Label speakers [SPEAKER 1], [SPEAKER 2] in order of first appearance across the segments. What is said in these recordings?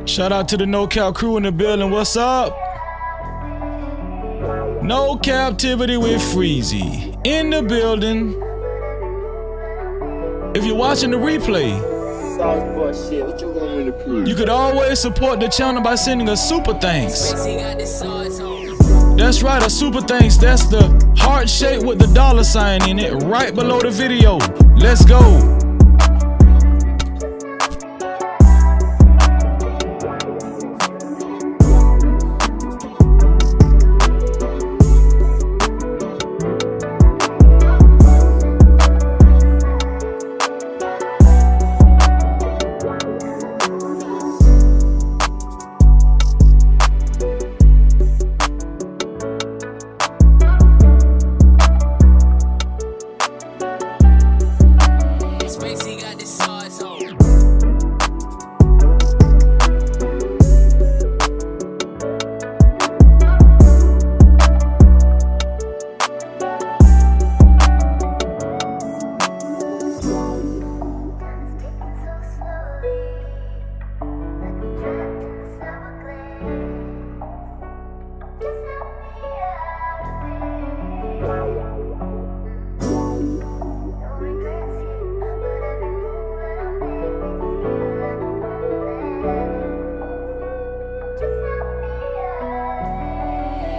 [SPEAKER 1] Shout out to the No Cap crew in the building. What's up? No Captivity with Freezy in the building. If you're watching the replay, you could always support the channel by sending a super thanks. That's right, a super thanks. That's the heart shape with the $sign in it right below the video. Let's go.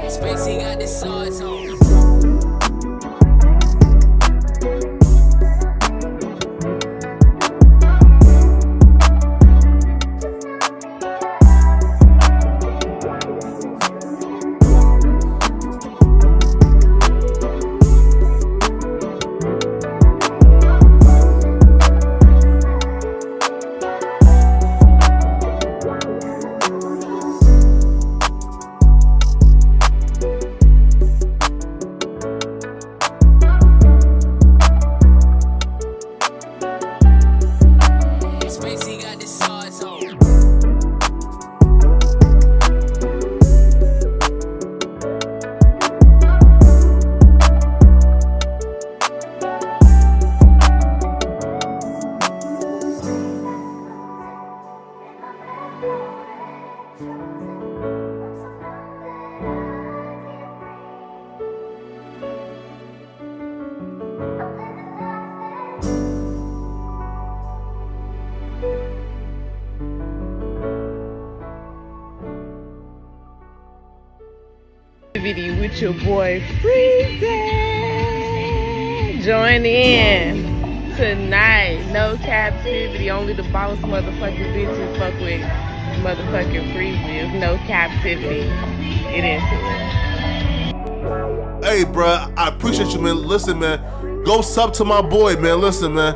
[SPEAKER 2] Spacey got the sauce on.
[SPEAKER 3] With your boy Freezy. Join in tonight. No Captivity. Only the boss motherfucking bitches fuck with motherfucking Freezy. It's No Captivity. Get into it.
[SPEAKER 4] Hey, bruh, I appreciate you, man. Listen, man. Go sub to my boy, man. Listen, man.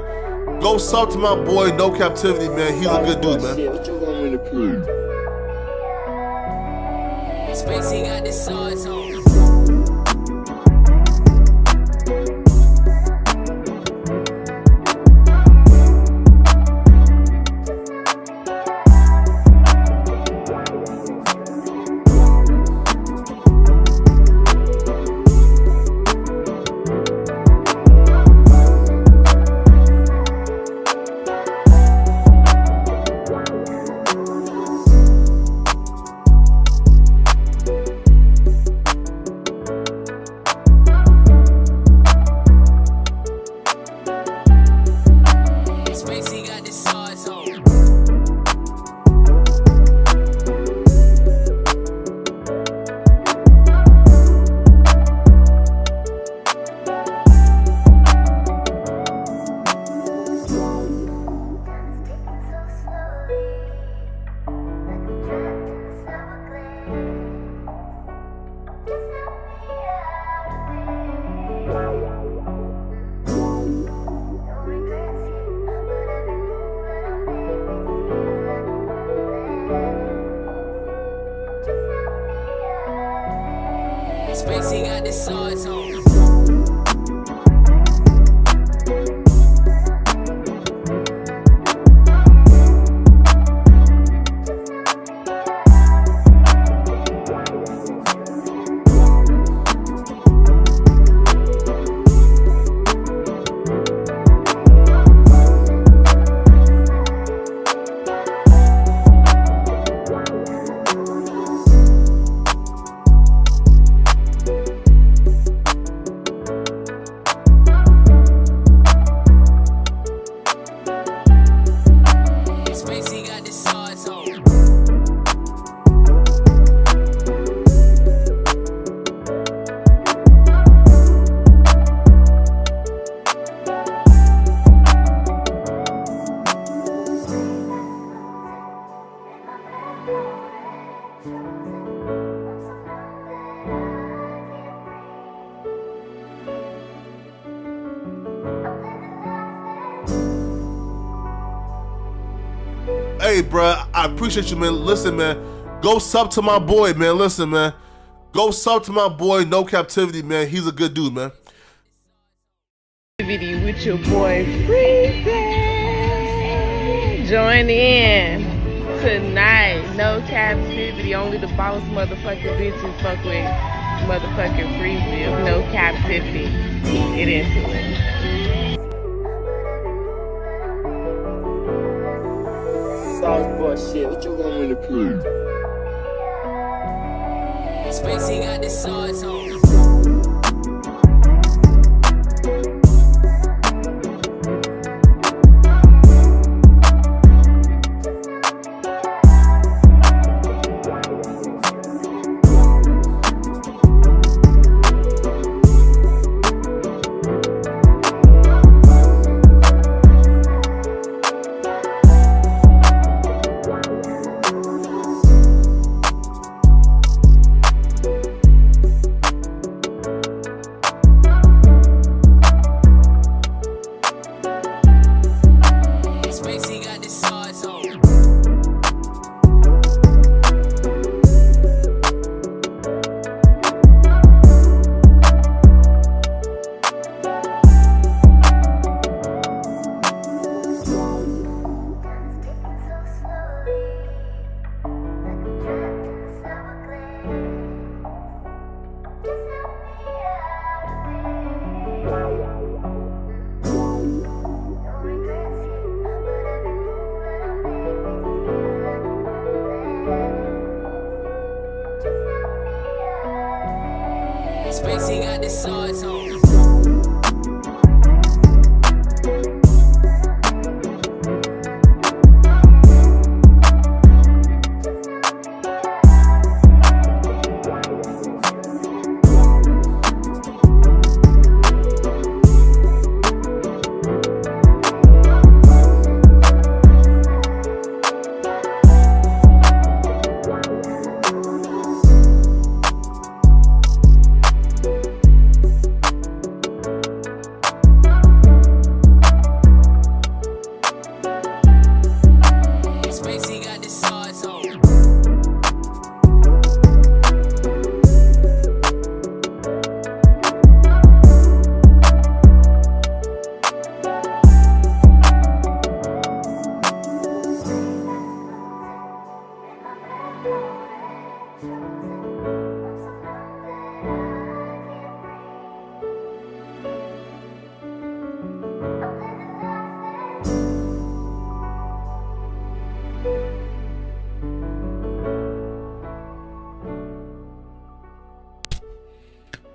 [SPEAKER 4] Go sub to my boy, No Captivity, man. He's a good dude, man.
[SPEAKER 2] Spacey got the sauce on. Spacey got the sauce on.
[SPEAKER 4] Hey, bruh, I appreciate you, man. Listen, man, go sub to my boy, man. Listen, man, go sub to my boy, No Captivity, man. He's a good dude, man.
[SPEAKER 3] With your boy Freezy. Join in tonight. No Captivity. Only the boss motherfucking bitches fuck with motherfucking Freezy. No Captivity. Get into it.
[SPEAKER 5] Sauce shit, what you want me to prove?
[SPEAKER 2] Spacey got the sauce on. Spacey got the sauce on.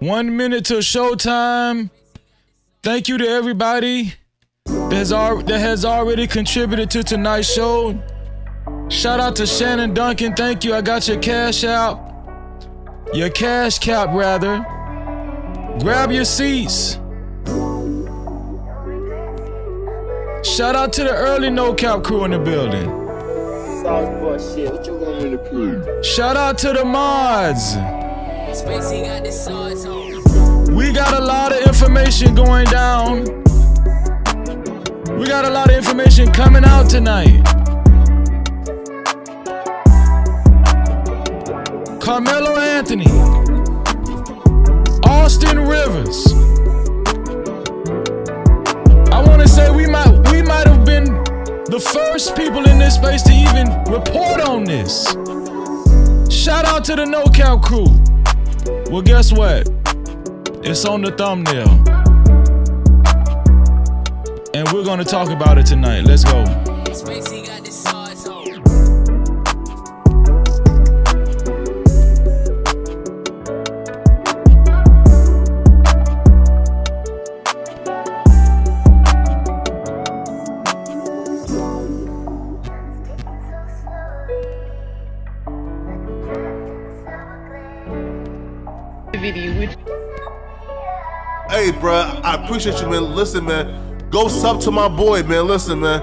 [SPEAKER 1] One minute till showtime. Thank you to everybody that has already contributed to tonight's show. Shout out to Shannon Duncan. Thank you. I got your cash out. Your cash cap, rather. Grab your seats. Shout out to the early No Cap crew in the building.
[SPEAKER 5] Sauce shit, what you want me to prove?
[SPEAKER 1] Shout out to the mods.
[SPEAKER 2] Spacey got the sauce on.
[SPEAKER 1] We got a lot of information going down. We got a lot of information coming out tonight. Karmelo Anthony, Austin Rivers. I want to say we might have been the first people in this space to even report on this. Shout out to the No Cap crew. Well, guess what? It's on the thumbnail. And we're gonna talk about it tonight. Let's go.
[SPEAKER 2] Spacey got the sauce on.
[SPEAKER 4] Hey, bruh, I appreciate you, man. Listen, man, go sub to my boy, man. Listen, man,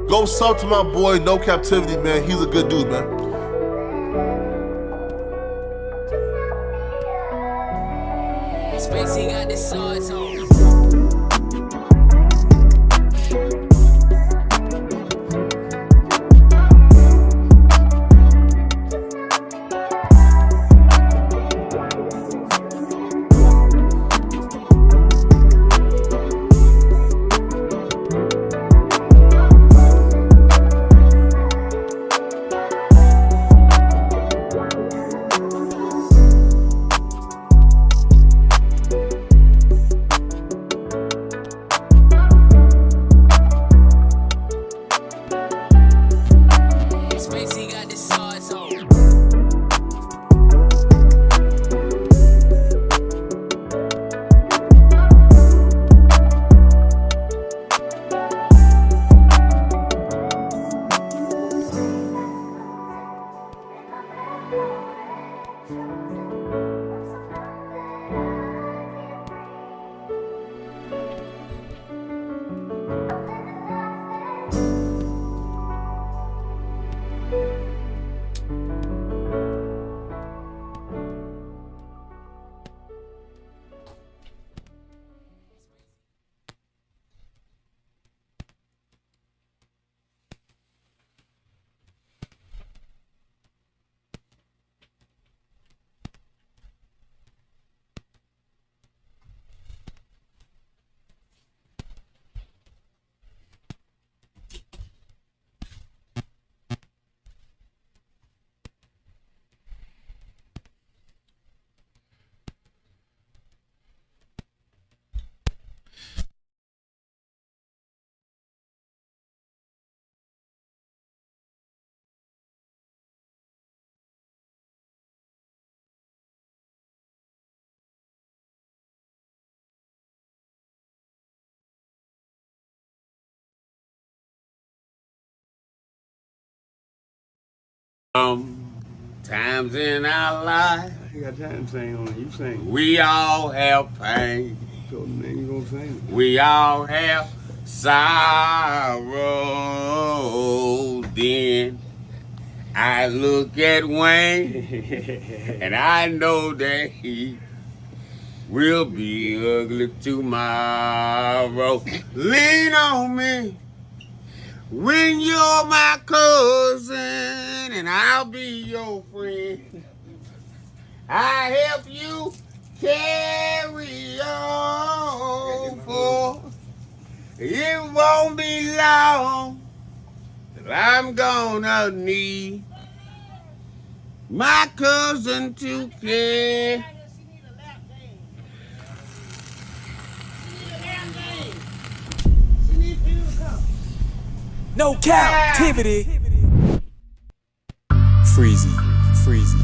[SPEAKER 4] go sub to my boy, No Captivity, man. He's a good dude, man.
[SPEAKER 2] Spacey got the sauce on.
[SPEAKER 6] Times in our life,
[SPEAKER 7] You got time to sing on it. You sing.
[SPEAKER 6] we all have pain.
[SPEAKER 7] So then you gonna sing.
[SPEAKER 6] We all have sorrow. Then I look at Wayne and I know that he will be ugly tomorrow. Lean on me when you're my cousin and I'll be your friend. I help you carry on, for it won't be long that I'm gonna need my cousin to care.
[SPEAKER 8] No captivity. Freezy, freezy.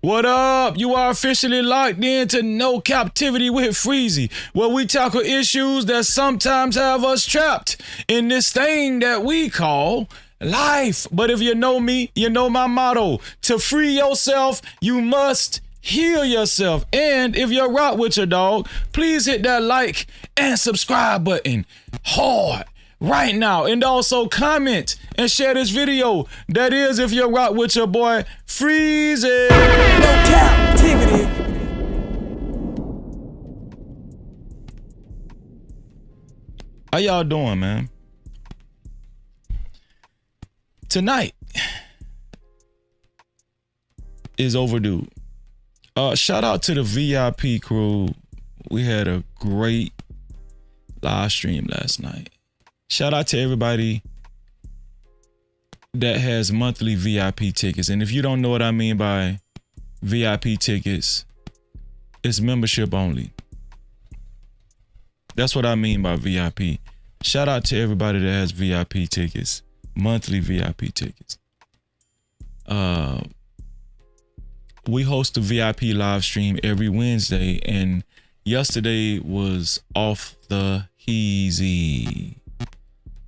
[SPEAKER 1] What up? You are officially locked into No Captivity with Freezy, where we tackle issues that sometimes have us trapped in this thing that we call life. But if you know me, you know my motto. To free yourself, you must heal yourself. And if you're rock with your dog, please hit that like and subscribe button hard right now. And also comment and share this video. That is if you're rock with your boy Freezy.
[SPEAKER 8] No captivity.
[SPEAKER 1] How y'all doing, man? Tonight is overdue. Shout out to the VIP crew. We had a great live stream last night. Shout out to everybody that has monthly VIP tickets. And if you don't know what I mean by VIP tickets, it's membership only. That's what I mean by VIP. Shout out to everybody that has VIP tickets, monthly VIP tickets. We host a VIP live stream every Wednesday, and yesterday was off the heezy.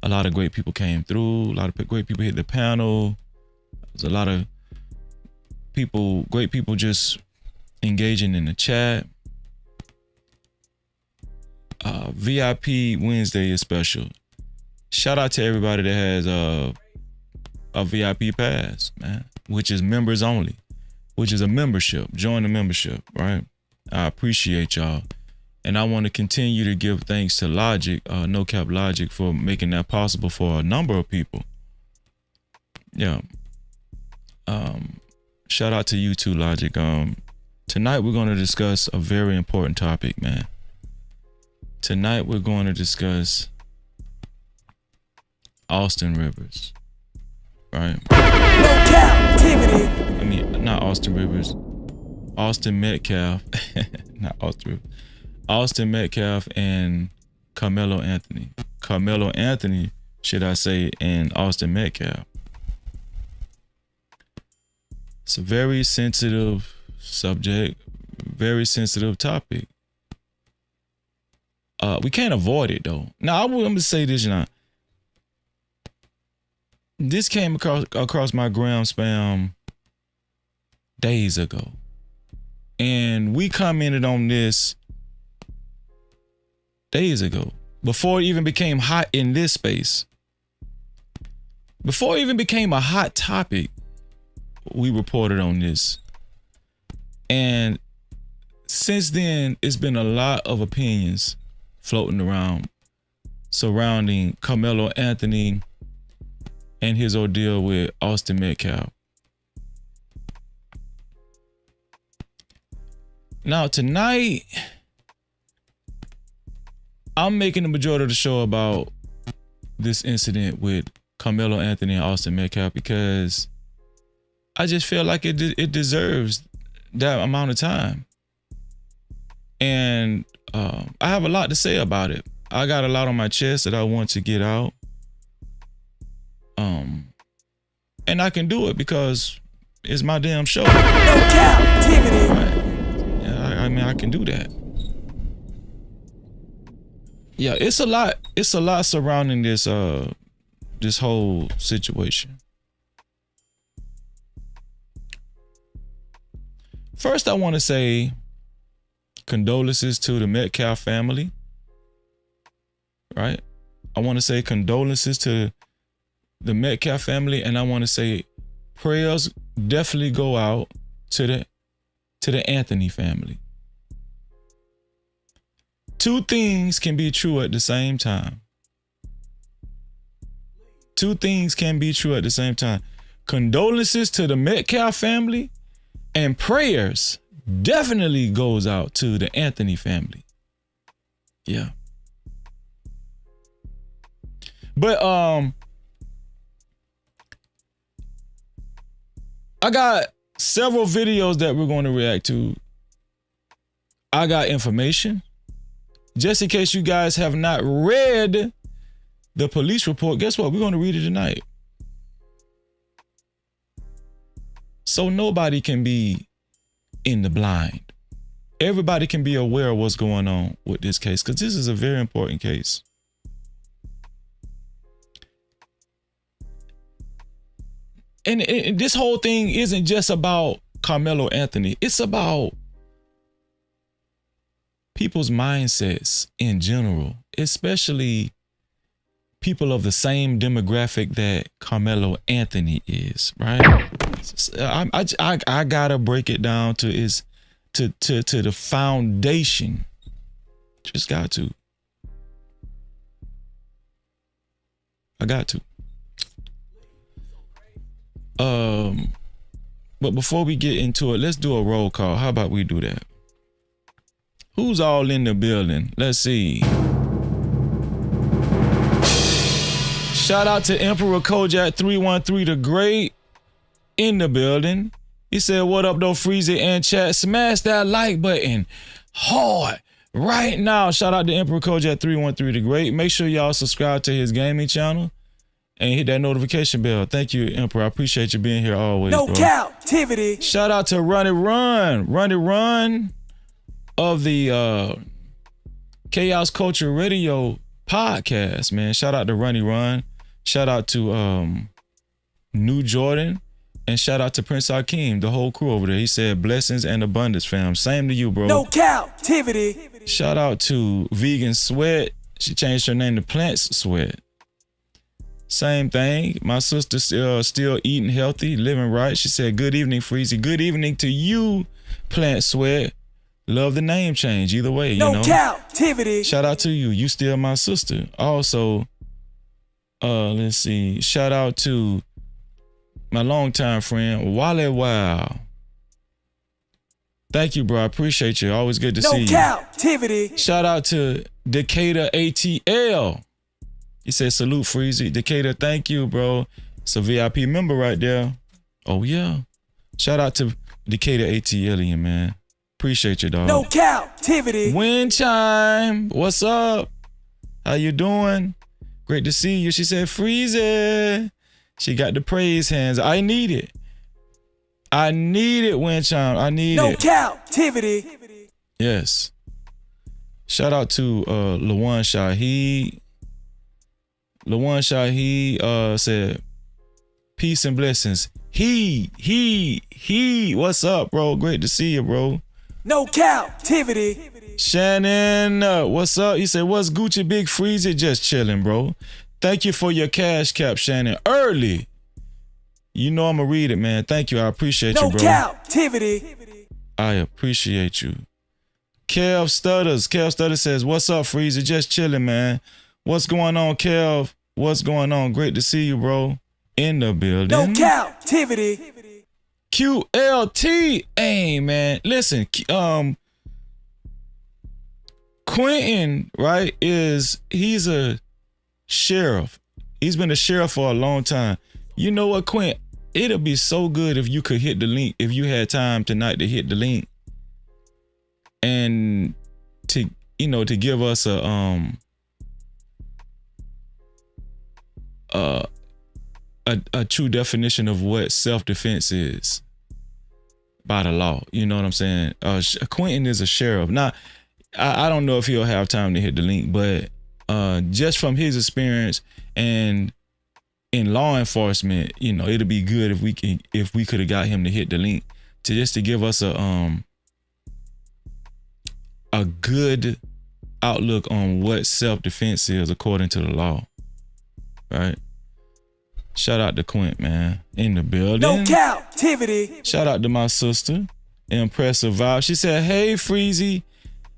[SPEAKER 1] A lot of great people came through. A lot of great people hit the panel. There's a lot of people, great people just engaging in the chat. VIP Wednesday is special. Shout out to everybody that has a VIP pass, man, which is members only, which is a membership. Join the membership, right? I appreciate y'all. And I want to continue to give thanks to Logic, No Cap Logic, for making that possible for a number of people. Yeah. Shout out to you too, Logic. Tonight we're going to discuss a very important topic, man. Tonight we're going to discuss Austin Rivers, right?
[SPEAKER 8] No captivity.
[SPEAKER 1] I mean, not Austin Rivers. Austin Metcalf. Not Austin Rivers. Austin Metcalf and Karmelo Anthony. Karmelo Anthony, should I say, and Austin Metcalf. It's a very sensitive subject, very sensitive topic. We can't avoid it though. Now, I'm gonna say this now. This came across my gram spam days ago, and we commented on this days ago, before it even became hot in this space. Before it even became a hot topic, we reported on this. And since then, it's been a lot of opinions floating around surrounding Karmelo Anthony and his ordeal with Austin Metcalf. Now, tonight, I'm making the majority of the show about this incident with Karmelo Anthony and Austin Metcalf because I just feel like it deserves that amount of time. And I have a lot to say about it. I got a lot on my chest that I want to get out. And I can do it because it's my damn show.
[SPEAKER 8] No captivity.
[SPEAKER 1] Right. Yeah, I mean, I can do that. Yeah, it's a lot surrounding this this whole situation. First, I want to say condolences to the Metcalf family, right? I want to say condolences to the Metcalf family, and I want to say prayers definitely go out to the Anthony family. Two things can be true at the same time. Two things can be true at the same time. Condolences to the Metcalf family, and prayers definitely goes out to the Anthony family. Yeah. But I got several videos that we're going to react to. I got information. Just in case you guys have not read the police report, guess what? We're going to read it tonight. So nobody can be in the blind. Everybody can be aware of what's going on with this case, because this is a very important case. And this whole thing isn't just about Karmelo Anthony. It's about people's mindsets in general, especially people of the same demographic that Karmelo Anthony is, right? I gotta break it down to the foundation. Just got to. I got to. But before we get into it, let's do a roll call. How about we do that? Who's all in the building? Let's see. Shout out to Emperor Kojak 313 the Great in the building. He said, what up though, Freezy and chat? Smash that like button hard right now. Shout out to Emperor Kojak 313 the Great. Make sure y'all subscribe to his gaming channel and hit that notification bell. Thank you, Emperor. I appreciate you being here always,
[SPEAKER 8] No
[SPEAKER 1] bro.
[SPEAKER 8] Cap-tivity.
[SPEAKER 1] Shout out to Run of the Chaos Culture Radio podcast, man. Shout out to Run. Shout out to New Jordan. And shout out to Prince Hakeem, the whole crew over there. He said blessings and abundance, fam. Same to you, bro.
[SPEAKER 8] No Cap-tivity.
[SPEAKER 1] Shout out to Vegan Sweat. She changed her name to Plants Sweat. Same thing. My sister still eating healthy, living right. She said, good evening, Freezy. Good evening to you, Plant Sweat. Love the name change either way, you know.
[SPEAKER 8] No Cap-tivity.
[SPEAKER 1] Shout out to you. You still my sister. Also, let's see. Shout out to my longtime friend, Wale Wow. Thank you, bro. I appreciate you. Always good to see you.
[SPEAKER 8] No Cap-tivity.
[SPEAKER 1] Shout out to Decatur ATL. He said, salute, Freezy. Decatur, thank you, bro. It's a VIP member right there. Oh, yeah. Shout out to Decatur ATL, man. Appreciate you, dog.
[SPEAKER 8] No Cap-tivity.
[SPEAKER 1] Wind Chime, what's up? How you doing? Great to see you. She said, Freezy. She got the praise hands. I need it. I need it, Wind Chime. I need
[SPEAKER 8] No
[SPEAKER 1] it.
[SPEAKER 8] No Cap-tivity.
[SPEAKER 1] Yes. Shout out to Lawan Shaheed. Lawan Shaheed said, peace and blessings. He. What's up, bro? Great to see you, bro.
[SPEAKER 8] No Cap-tivity.
[SPEAKER 1] Shannon, what's up? He said, what's Gucci Big Freezy? Just chilling, bro. Thank you for your cash cap, Shannon. Early. You know I'm going to read it, man. Thank you. I appreciate you, bro.
[SPEAKER 8] No Cap-tivity.
[SPEAKER 1] I appreciate you. Kev Stutters says, what's up, Freezy? Just chilling, man. What's going on, Kev? What's going on? Great to see you, bro. In the building.
[SPEAKER 8] No Cap-tivity.
[SPEAKER 1] QLT. Hey, man. Listen, Quentin, right, he's a sheriff. He's been a sheriff for a long time. You know what, Quentin? It'll be so good if you could hit the link, if you had time tonight to hit the link and to give us a true definition of what self-defense is by the law. You know what I'm saying? Quentin is a sheriff. Now, I don't know if he'll have time to hit the link, but just from his experience and in law enforcement, you know, it'd be good if we could have got him to hit the link to give us a good outlook on what self-defense is according to the law. Right? Shout out to Quint, man, in the building.
[SPEAKER 8] No Cap-tivity.
[SPEAKER 1] Shout out to my sister, Impressive Vibe. She said, hey, Freezy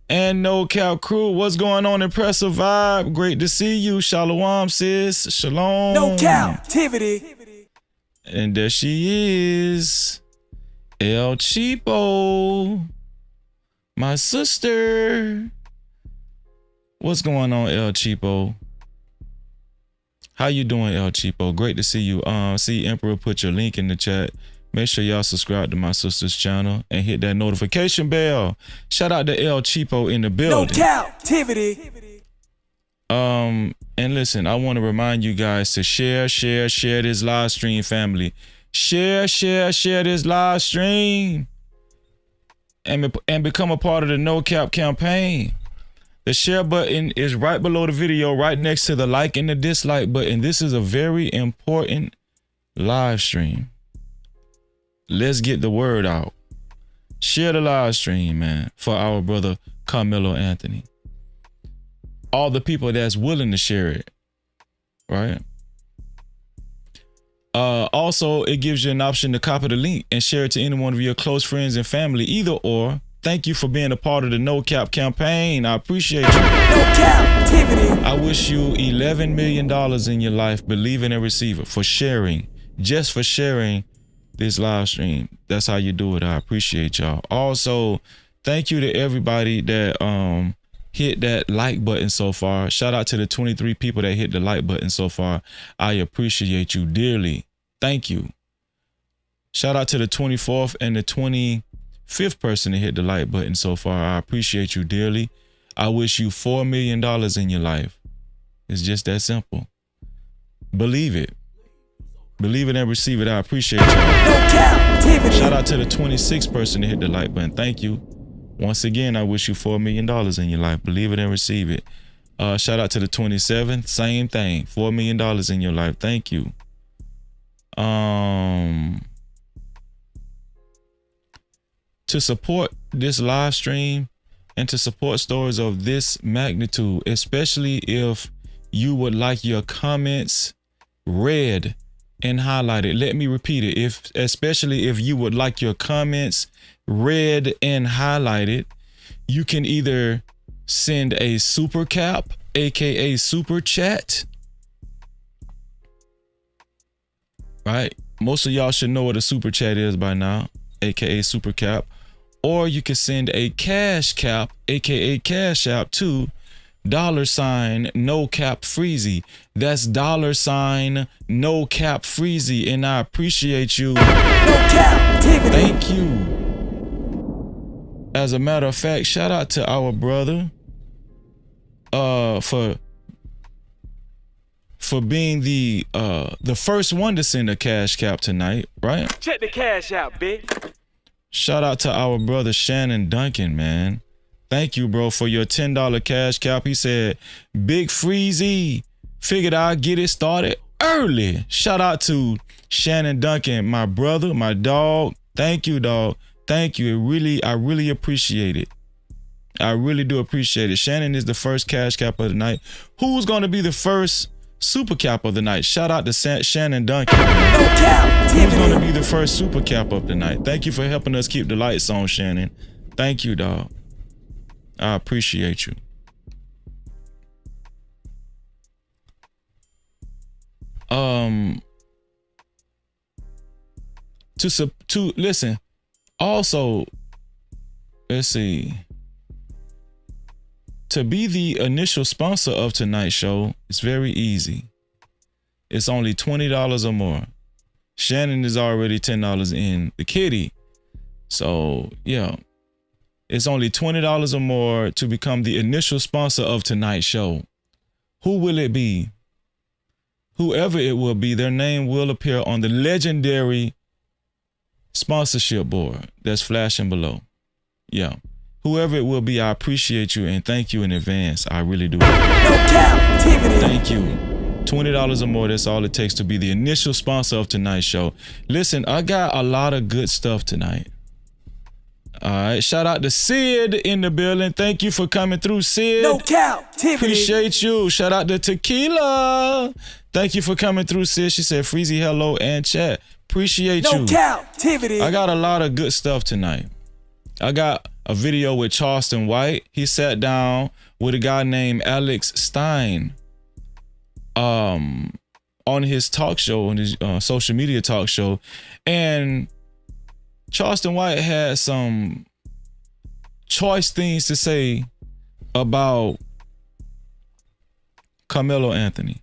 [SPEAKER 1] and No Cap crew, what's going on, Impressive Vibe? Great to see you. Shalom, sis. Shalom.
[SPEAKER 8] No Cap-tivity.
[SPEAKER 1] And there she is, El Cheapo, my sister. What's going on, El Cheapo? How you doing, El Cheapo? Great to see you. See Emperor put your link in the chat. Make sure y'all subscribe to my sister's channel and hit that notification bell. Shout out to El Cheapo in the building.
[SPEAKER 8] No Cap-tivity.
[SPEAKER 1] And listen, I want to remind you guys to share this live stream, family. Share this live stream and become a part of the No Cap campaign. The share button is right below the video, right next to the like and the dislike button. This is a very important live stream. Let's get the word out. Share the live stream, man, for our brother Karmelo Anthony. All the people that's willing to share it, right? Also, it gives you an option to copy the link and share it to any one of your close friends and family, either or. Thank you for being a part of the No Cap campaign. I appreciate you.
[SPEAKER 8] No Cap-tivity.
[SPEAKER 1] I wish you $11 million in your life, believe in and receive it, for sharing, just for sharing this live stream. That's how you do it. I appreciate y'all. Also, thank you to everybody that hit that like button so far. Shout out to the 23 people that hit the like button so far. I appreciate you dearly. Thank you. Shout out to the 24th and the 25th person to hit the like button so far. I appreciate you dearly. I wish you $4 million in your life. It's just that simple. Believe it. Believe it and receive it. I appreciate you.
[SPEAKER 8] No Cap-tivity.
[SPEAKER 1] Shout out to the 26th person to hit the like button. Thank you. Once again, I wish you $4 million in your life. Believe it and receive it. Shout out to the 27th. Same thing. $4 million in your life. Thank you. To support this live stream and to support stories of this magnitude, especially if you would like your comments read and highlighted. Let me repeat it. Especially if you would like your comments read and highlighted, you can either send a super cap, aka super chat. Right? Most of y'all should know what a super chat is by now, aka super cap. Or you can send a cash cap, aka cash app, to $No Cap Freezy. That's $No Cap Freezy, and I appreciate you.
[SPEAKER 8] No Cap-tivity.
[SPEAKER 1] Thank you. As a matter of fact, shout out to our brother for being the first one to send a cash cap tonight, right?
[SPEAKER 8] Check the cash out, bitch.
[SPEAKER 1] Shout out to our brother Shannon Duncan, man. Thank you, bro, for your $10 cash cap. He said, Big Freezy, figured I'd get it started early. Shout out to Shannon Duncan, my brother, my dog. Thank you, dog. Thank you. I really appreciate it. I really do appreciate it. Shannon is the first cash cap of the night. Who's going to be the first super cap of the night? Shout out to Shannon Duncan.
[SPEAKER 8] No Cap-tivity.
[SPEAKER 1] Who's going to be the first super cap of the night? Thank you for helping us keep the lights on, Shannon. Thank you, dog. I appreciate you. To listen. Also, let's see. To be the initial sponsor of tonight's show, it's very easy. It's only $20 or more. Shannon is already $10 in the kitty. So, yeah. It's only $20 or more to become the initial sponsor of tonight's show. Who will it be? Whoever it will be, their name will appear on the legendary sponsorship board that's flashing below. Yeah. Whoever it will be, I appreciate you and thank you in advance. I really do.
[SPEAKER 8] No Cap-tivity.
[SPEAKER 1] Thank you $20 or more, that's all it takes to be the initial sponsor of tonight's show. Listen, I got a lot of good stuff tonight. All right, shout out to Sid in the building. Thank you for coming through, Sid.
[SPEAKER 8] No Cap-tivity.
[SPEAKER 1] Appreciate you. Shout out to Tequila. Thank you for coming through, Sid. She said, Freezy, hello, and chat. Appreciate you.
[SPEAKER 8] No Cap-tivity.
[SPEAKER 1] I got a lot of good stuff tonight. I got a video with Charleston White. He sat down with a guy named Alex Stein on his talk show, on his social media talk show. And Charleston White had some choice things to say about Karmelo Anthony.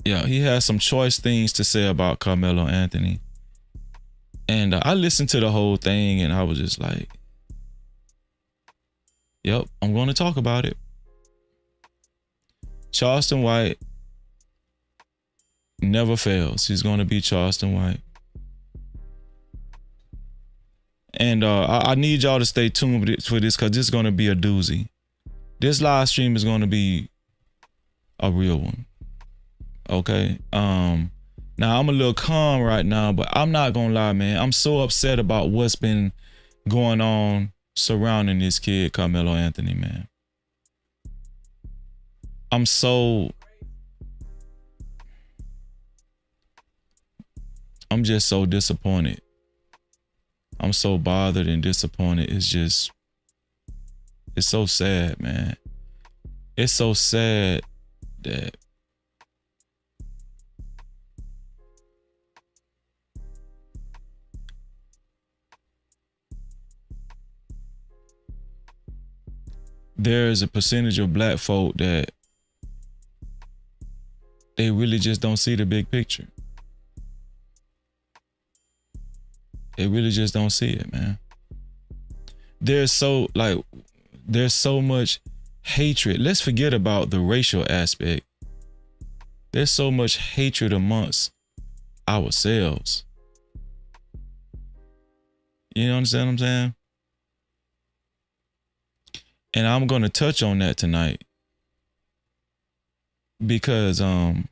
[SPEAKER 1] Yeah, he had some choice things to say about Karmelo Anthony. And I listened to the whole thing and I was just like, yep, I'm going to talk about it. Charleston White never fails. He's going to be Charleston White. And I need y'all to stay tuned for this because this is going to be a doozy. This live stream is going to be a real one. Okay? Now, I'm a little calm right now, but I'm not going to lie, man. I'm so upset about what's been going on surrounding this kid, Karmelo Anthony, man. I'm just so disappointed. I'm so bothered and disappointed. It's so sad, man. It's so sad that there's a percentage of black folk that they really just don't see the big picture. They really just don't see it, man. There's so much hatred. Let's forget about the racial aspect. There's so much hatred amongst ourselves. You understand what I'm saying? And I'm going to touch on that tonight because when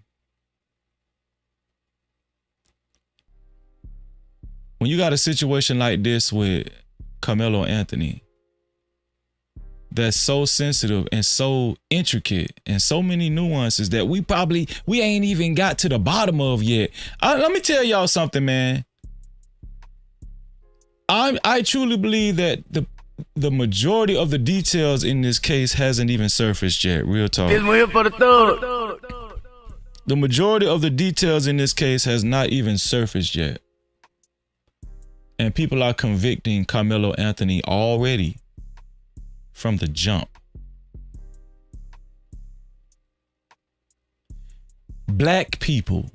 [SPEAKER 1] you got a situation like this with Karmelo Anthony that's so sensitive and so intricate and so many nuances that we ain't even got to the bottom of yet. Let me tell y'all something, man. I truly believe that the majority of the details in this case hasn't even surfaced yet. Real talk. The majority of the details in this case has not even surfaced yet. And people are convicting Karmelo Anthony already from the jump. Black people.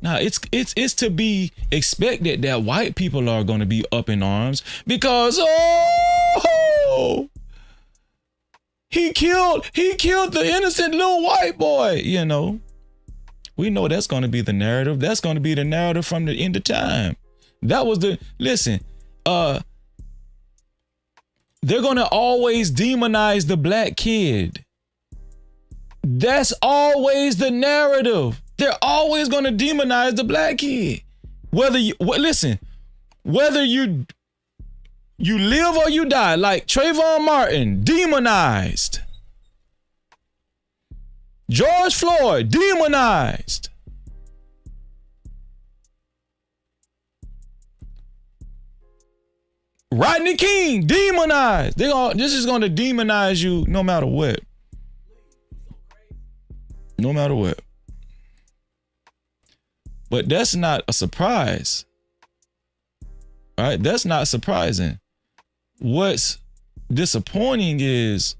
[SPEAKER 1] Now, it's to be expected that white people are going to be up in arms because he killed the innocent little white boy, you know. We know that's going to be the narrative. That's going to be the narrative from the end of time. That was listen, they're going to always demonize the black kid. That's always the narrative. They're always going to demonize the black kid. Whether you live or you die, like Trayvon Martin, demonized. George Floyd, demonized. Rodney King, demonized. This is going to demonize you no matter what. No matter what. But that's not a surprise. Right? That's not surprising. What's disappointing is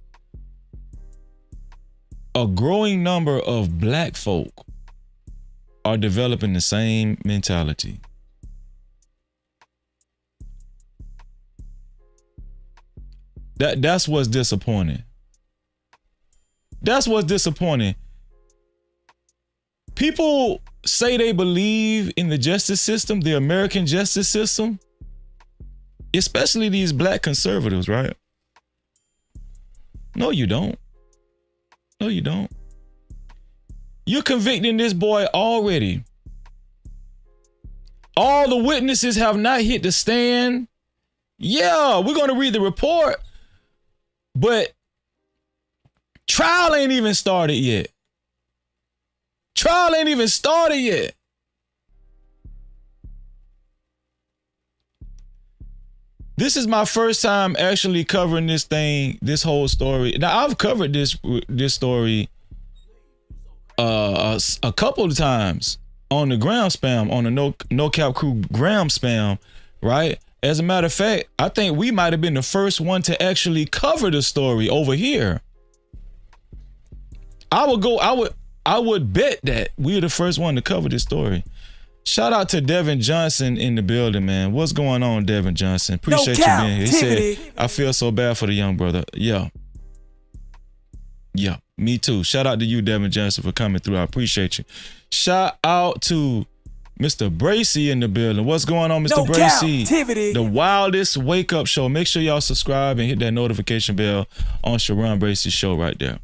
[SPEAKER 1] a growing number of black folk are developing the same mentality. That's what's disappointing. That's what's disappointing. People say they believe in the justice system, the American justice system, especially these black conservatives, right? No, you don't. No, you don't. You're convicting this boy already. All the witnesses have not hit the stand. Yeah, we're going to read the report, but trial ain't even started yet. Trial ain't even started yet. This is my first time actually covering this thing, this whole story. Now, I've covered this story a couple of times on the Gram Spam, on the No Cap Crew Gram Spam, right? As a matter of fact, I think we might have been the first one to actually cover the story over here. I would bet that we were the first one to cover this story. Shout out to Devin Johnson in the building, man. What's going on, Devin Johnson? Appreciate you being here. He said, I feel so bad for the young brother. Yeah. Yeah, me too. Shout out to you, Devin Johnson, for coming through. I appreciate you. Shout out to Mr. Bracy in the building. What's going on, Mr. Bracy? The wildest wake up show. Make sure y'all subscribe and hit that notification bell on Sharon Bracy's show right there.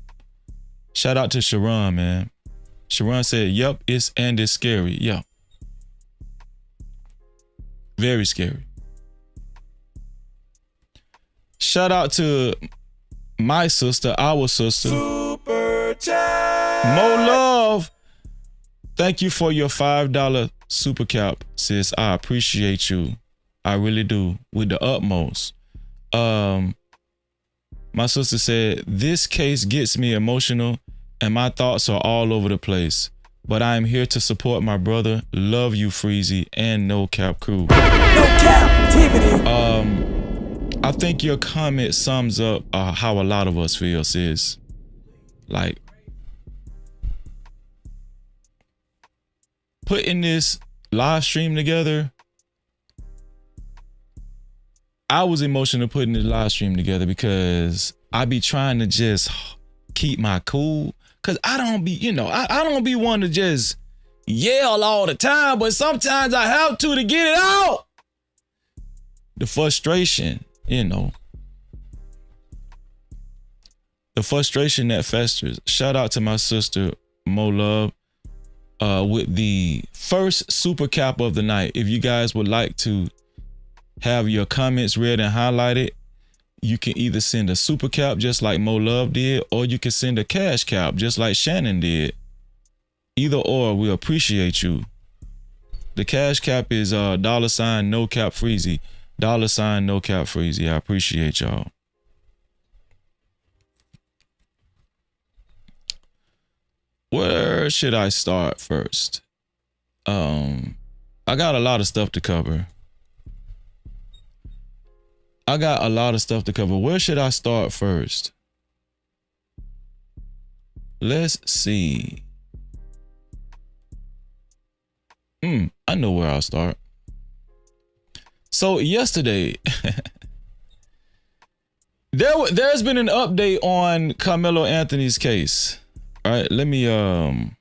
[SPEAKER 1] Shout out to Sharon, man. Sharon said, yep, it's scary. Yeah. Very scary. Shout out to my sister, our sister. Super chat. Mo Love. Thank you for your $5 super cap, sis. I appreciate you. I really do. With the utmost. My sister said, this case gets me emotional and my thoughts are all over the place. But I am here to support my brother. Love you, Freezy, and No Cap Crew. No Cap-tivity. I think your comment sums up how a lot of us feel, sis. Like, putting this live stream together, I was emotional putting this live stream together because I be trying to just keep my cool. Cause I don't be, I don't be one to just yell all the time, but sometimes I have to get it out. The frustration, the frustration that festers. Shout out to my sister, Mo Love, with the first super cap of the night. If you guys would like to have your comments read and highlighted, you can either send a super cap just like Mo Love did, or you can send a cash cap just like Shannon did. Either or, we appreciate you. The cash cap is $ no cap freezy. $ no cap freezy. I appreciate y'all. Where should I start first? I got a lot of stuff to cover. Where should I start first? Let's see. I know where I'll start. So yesterday, there's been an update on Karmelo Anthony's case. All right, let me hold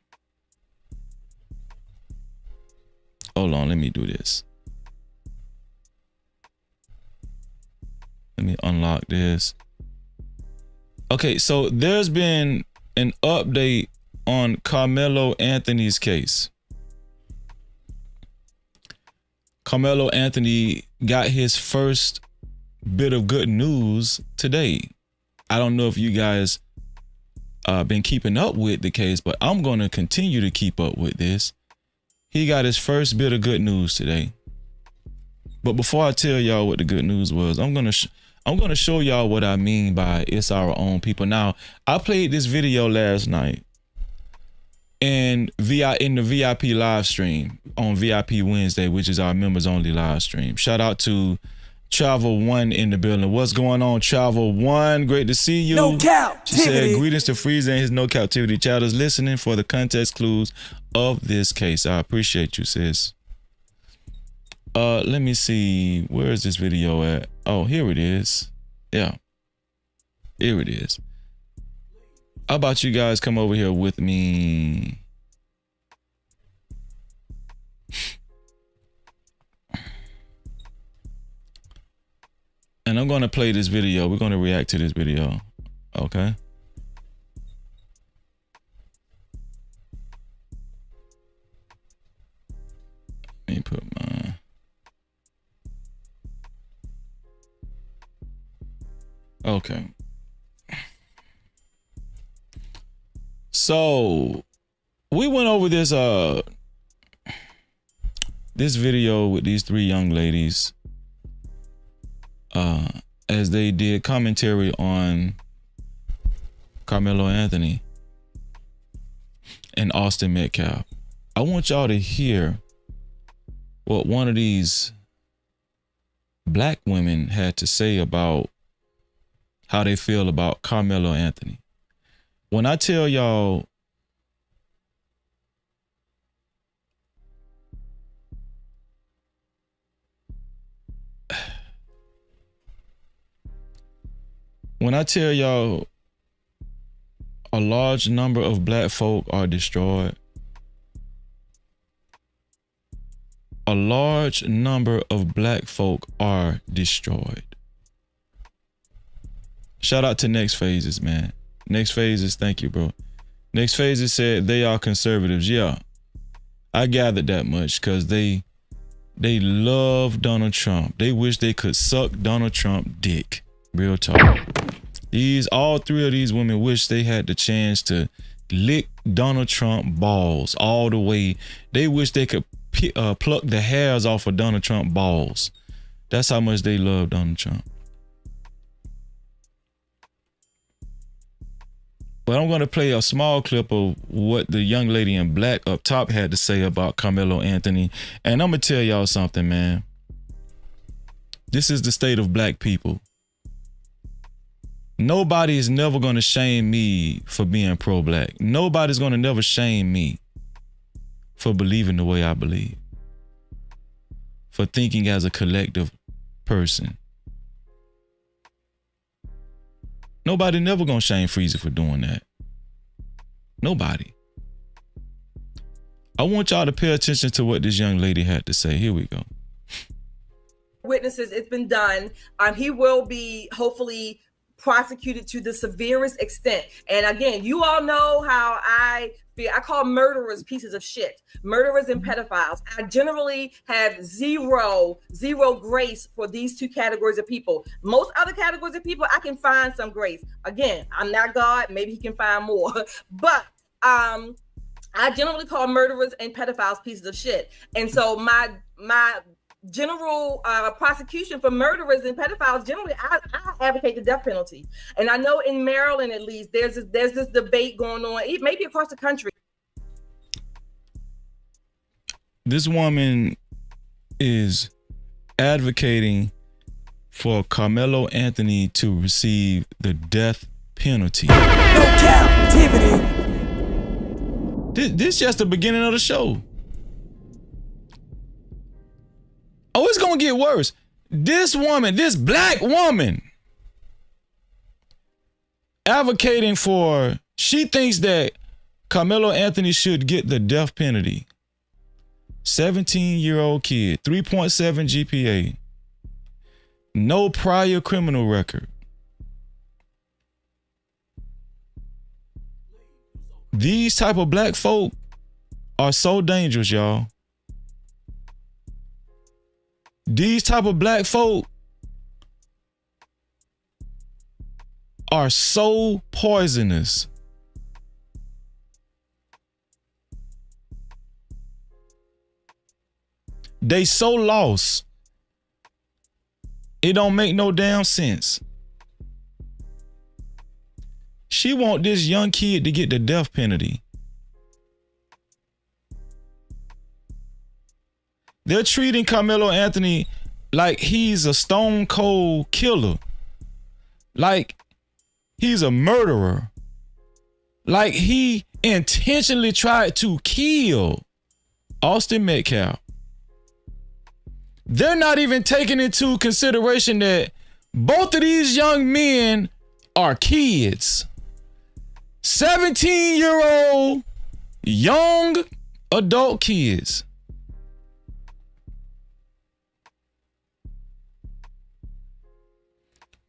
[SPEAKER 1] on, let me do this. Let me unlock this. Okay, so there's been an update on Karmelo Anthony's case. Karmelo Anthony got his first bit of good news today. I don't know if you guys been keeping up with the case, but I'm going to continue to keep up with this. He got his first bit of good news today. But before I tell y'all what the good news was, I'm going to show y'all what I mean by it's our own people. Now, I played this video last night in the VIP live stream on VIP Wednesday, which is our members only live stream. Shout out to Travel One in the building. What's going on, Travel One? Great to see you. No Cap-tivity. She said, greetings to Freezer and his No Cap-tivity chatters listening for the context clues of this case. I appreciate you, sis. Let me see. Where is this video at? Oh, here it is. Yeah. Here it is. How about you guys come over here with me? And I'm going to play this video. We're going to react to this video. Okay. Okay. So we went over this this video with these three young ladies as they did commentary on Karmelo Anthony and Austin Metcalf. I want y'all to hear what one of these black women had to say about how they feel about Karmelo Anthony. When I tell y'all a large number of black folk are destroyed, a large number of black folk are destroyed. Shout out to Next Phases, man. Next Phases, thank you, bro. Next Phases said they are conservatives. Yeah, I gathered that much because they love Donald Trump. They wish they could suck Donald Trump dick. Real talk. All three of these women wish they had the chance to lick Donald Trump balls all the way. They wish they could pluck the hairs off of Donald Trump balls. That's how much they love Donald Trump. But I'm going to play a small clip of what the young lady in black up top had to say about Karmelo Anthony. And I'm going to tell y'all something, man. This is the state of black people. Nobody is never going to shame me for being pro-black. Nobody's going to never shame me for believing the way I believe, for thinking as a collective person. Nobody never going to shame Freezer for doing that. Nobody. I want y'all to pay attention to what this young lady had to say. Here we go.
[SPEAKER 9] Witnesses, it's been done. He will be hopefully prosecuted to the severest extent. And again, you all know how I feel. I call murderers pieces of shit. Murderers and pedophiles. I generally have zero grace for these two categories of people. Most other categories of people, I can find some grace. Again, I'm not God. Maybe he can find more. But I generally call murderers and pedophiles pieces of shit. And so my general prosecution for murderers and pedophiles, generally I advocate the death penalty. And I know in Maryland, at least, there's this debate going on, maybe across the country.
[SPEAKER 1] This woman is advocating for Karmelo Anthony to receive the death penalty.
[SPEAKER 8] No captivity.
[SPEAKER 1] This just the beginning of the show. Oh, it's gonna get worse. This woman, this black woman, advocating for, she thinks that Karmelo Anthony should get the death penalty. 17-year-old kid, 3.7 GPA, no prior criminal record. These type of black folk are so dangerous, y'all. These type of black folk are so poisonous. They so lost. It don't make no damn sense. She want this young kid to get the death penalty. They're treating Karmelo Anthony like he's a stone cold killer. Like he's a murderer. Like he intentionally tried to kill Austin Metcalf. They're not even taking into consideration that both of these young men are kids. 17-year-old young adult kids.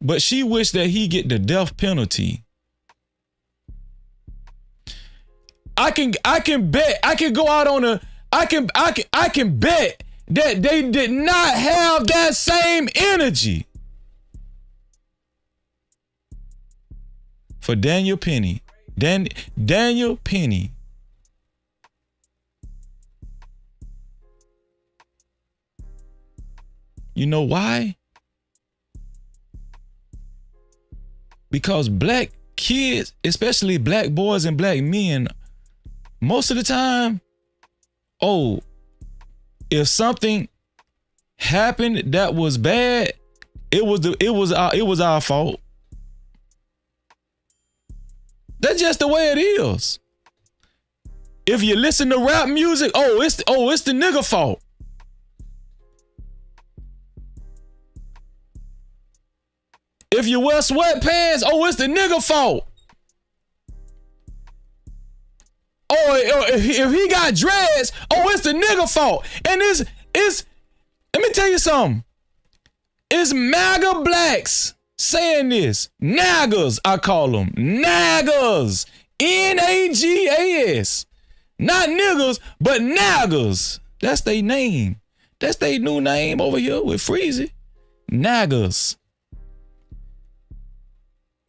[SPEAKER 1] But she wished that he get the death penalty. I can bet, I can go out on I can bet that they did not have that same energy. for Daniel Penny. Daniel Penny. You know why? Because black kids, especially black boys and black men, most of the time, if something happened that was bad, it was our fault. That's just the way it is. If you listen to rap music, it's the nigga fault. If you wear sweatpants, it's the nigga fault. If he got dreads, it's the nigga fault. And it's let me tell you something. It's MAGA blacks saying this. Naggers, I call them. Naggers. Nagas. Not niggas, but naggers. That's their name. That's their new name over here with Freezy. Naggers.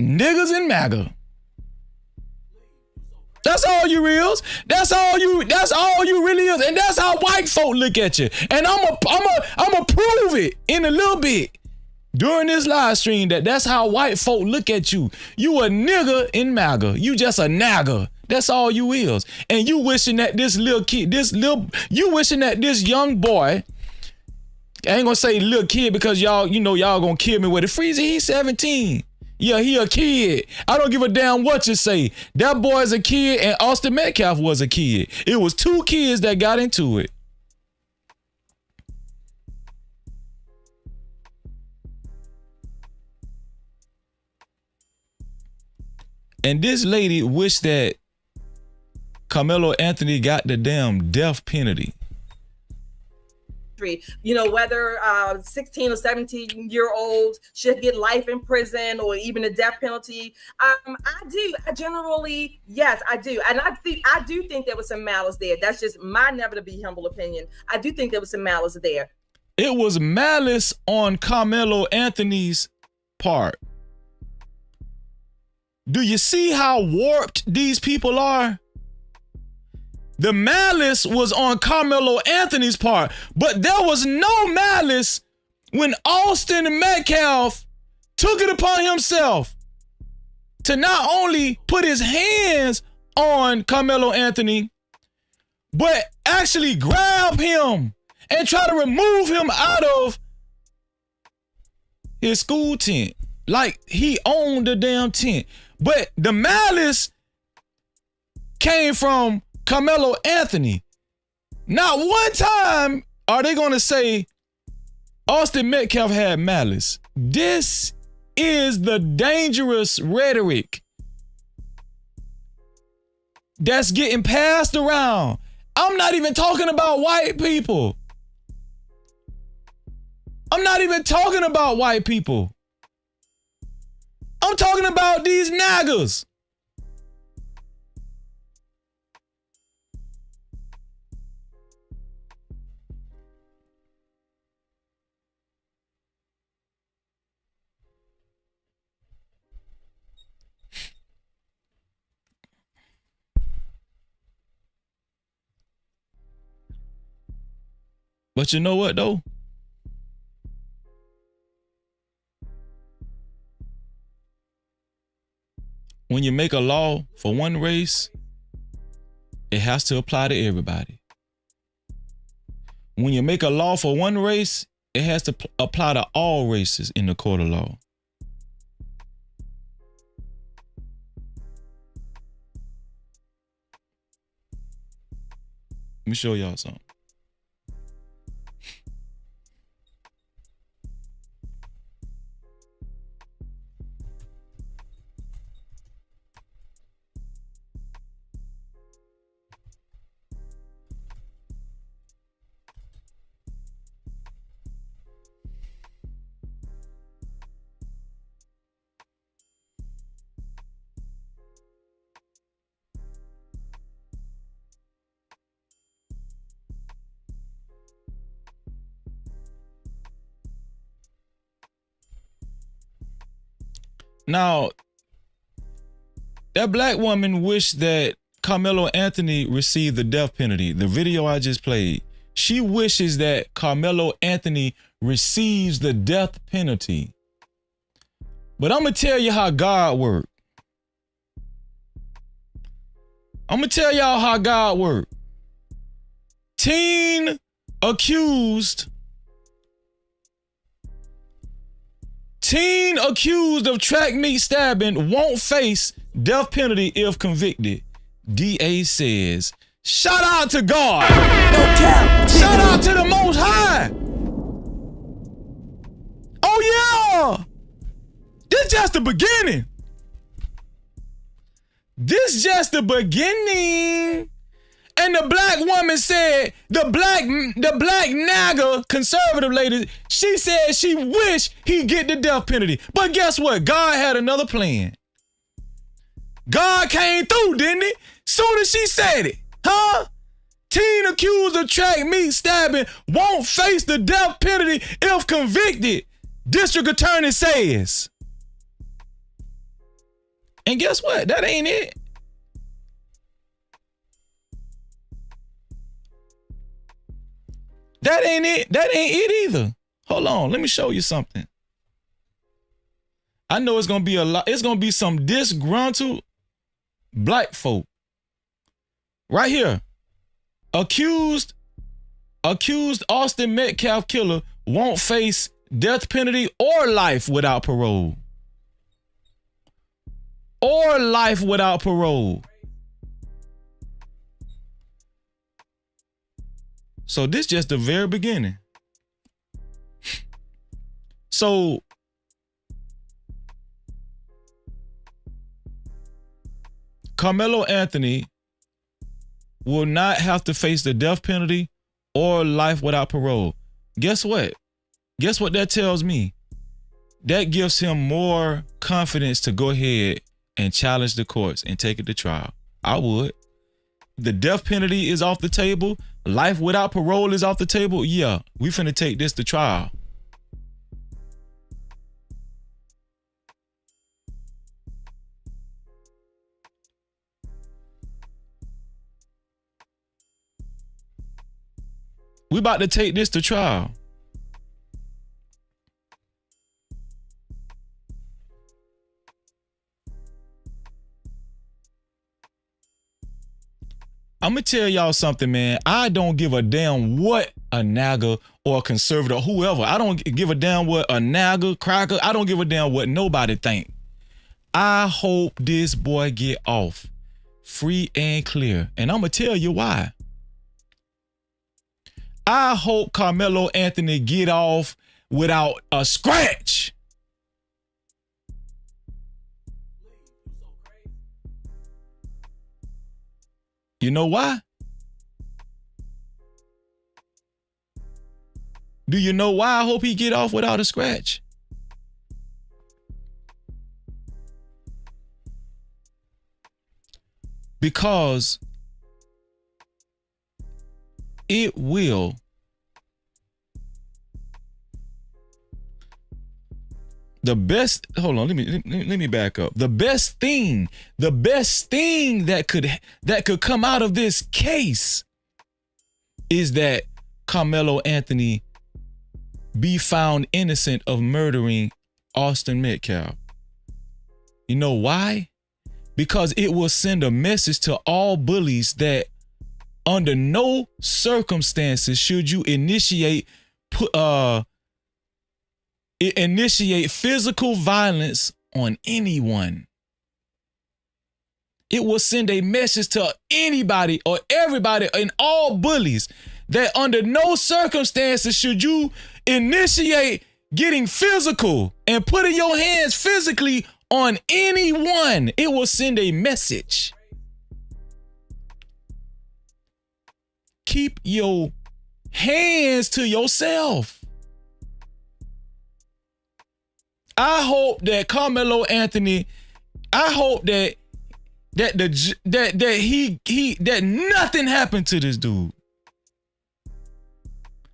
[SPEAKER 1] Niggas and MAGA. That's all you is. That's all you really is. And that's how white folk look at you. And I'ma prove it in a little bit during this live stream that's how white folk look at you. You a nigga in MAGA. You just a nagger. That's all you is. And you wishing that this young boy, I ain't gonna say little kid because y'all gonna kill me with it. Freezy, he's 17. Yeah, he a kid. I don't give a damn what you say. That boy's a kid and Austin Metcalf was a kid. It was two kids that got into it. And this lady wished that Karmelo Anthony got the damn death penalty.
[SPEAKER 9] Whether 16 or 17-year-olds should get life in prison or even a death penalty. I generally, yes, I do. And I do think there was some malice there. That's just my never to be humble opinion. I do think there was some malice there.
[SPEAKER 1] It was malice on Karmelo Anthony's part. Do you see how warped these people are? The malice was on Karmelo Anthony's part, but there was no malice when Austin Metcalf took it upon himself to not only put his hands on Karmelo Anthony, but actually grab him and try to remove him out of his school tent. Like he owned the damn tent. But the malice came from Karmelo Anthony. Not one time are they going to say Austin Metcalf had malice. This is the dangerous rhetoric that's getting passed around. I'm not even talking about white people. I'm not even talking about white people. I'm talking about these naggers. But you know what though? When you make a law for one race, it has to apply to everybody. When you make a law for one race, it has to apply to all races in the court of law. Let me show y'all something. Now, That black woman wished that Carmelo Anthony received the death penalty. The video I just played. She wishes that Carmelo Anthony receives the death penalty. But I'm going to tell you how God works. I'm going to tell y'all how God works. Teen accused of track meet stabbing won't face death penalty if convicted. DA says, shout out to God. Shout out to the Most High. Oh yeah. This just the beginning. This just the beginning. And the black woman said, the black nagger conservative lady, she said she wished he'd get the death penalty. But guess what? God had another plan. God came through, didn't he? Soon as she said it, huh? Teen accused of track meet stabbing won't face the death penalty if convicted, district attorney says. And guess what? That ain't it. That ain't it. That ain't it either. Hold on. Let me show you something. I know it's going to be a lot. It's going to be some disgruntled black folk. Right here. Accused Austin Metcalf killer won't face death penalty or life without parole. Or life without parole. So this just the very beginning. So Carmelo Anthony will not have to face the death penalty or life without parole. Guess what? Guess what that tells me? That gives him more confidence to go ahead and challenge the courts and take it to trial. I would. The death penalty is off the table. Life without parole is off the table. Yeah, we finna take this to trial. We about to take this to trial. I'm going to tell y'all something, man. I don't give a damn what a nagger or a conservative, whoever. I don't give a damn what a nagger, cracker. I don't give a damn what nobody think. I hope this boy get off free and clear. And I'm going to tell you why. I hope Carmelo Anthony get off without a scratch. You know why? Do you know why I hope he get off without a scratch? Because it will the best, hold on, let me back up. The best thing that could come out of this case is that Carmelo Anthony be found innocent of murdering Austin Metcalf. You know why? Because it will send a message to all bullies that under no circumstances should you initiate physical violence on anyone. It will send a message to anybody or everybody and all bullies that under no circumstances should you initiate getting physical and putting your hands physically on anyone. It will send a message. Keep your hands to yourself. I hope that Carmelo Anthony, I hope that nothing happened to this dude.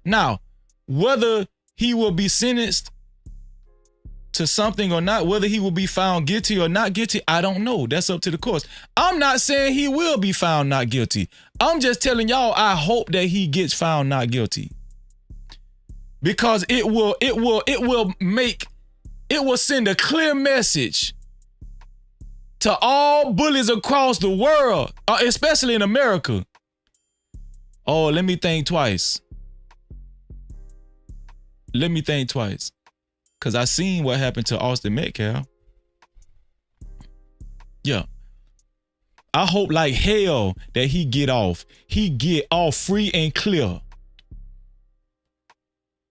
[SPEAKER 1] Now, whether he will be sentenced to something or not, whether he will be found guilty or not guilty, I don't know. That's up to the courts. I'm not saying he will be found not guilty. I'm just telling y'all, I hope that he gets found not guilty. Because it will send a clear message to all bullies across the world, especially in America. Oh, let me think twice. Because I seen what happened to Austin Metcalf. Yeah. I hope like hell that he get off. He get off free and clear.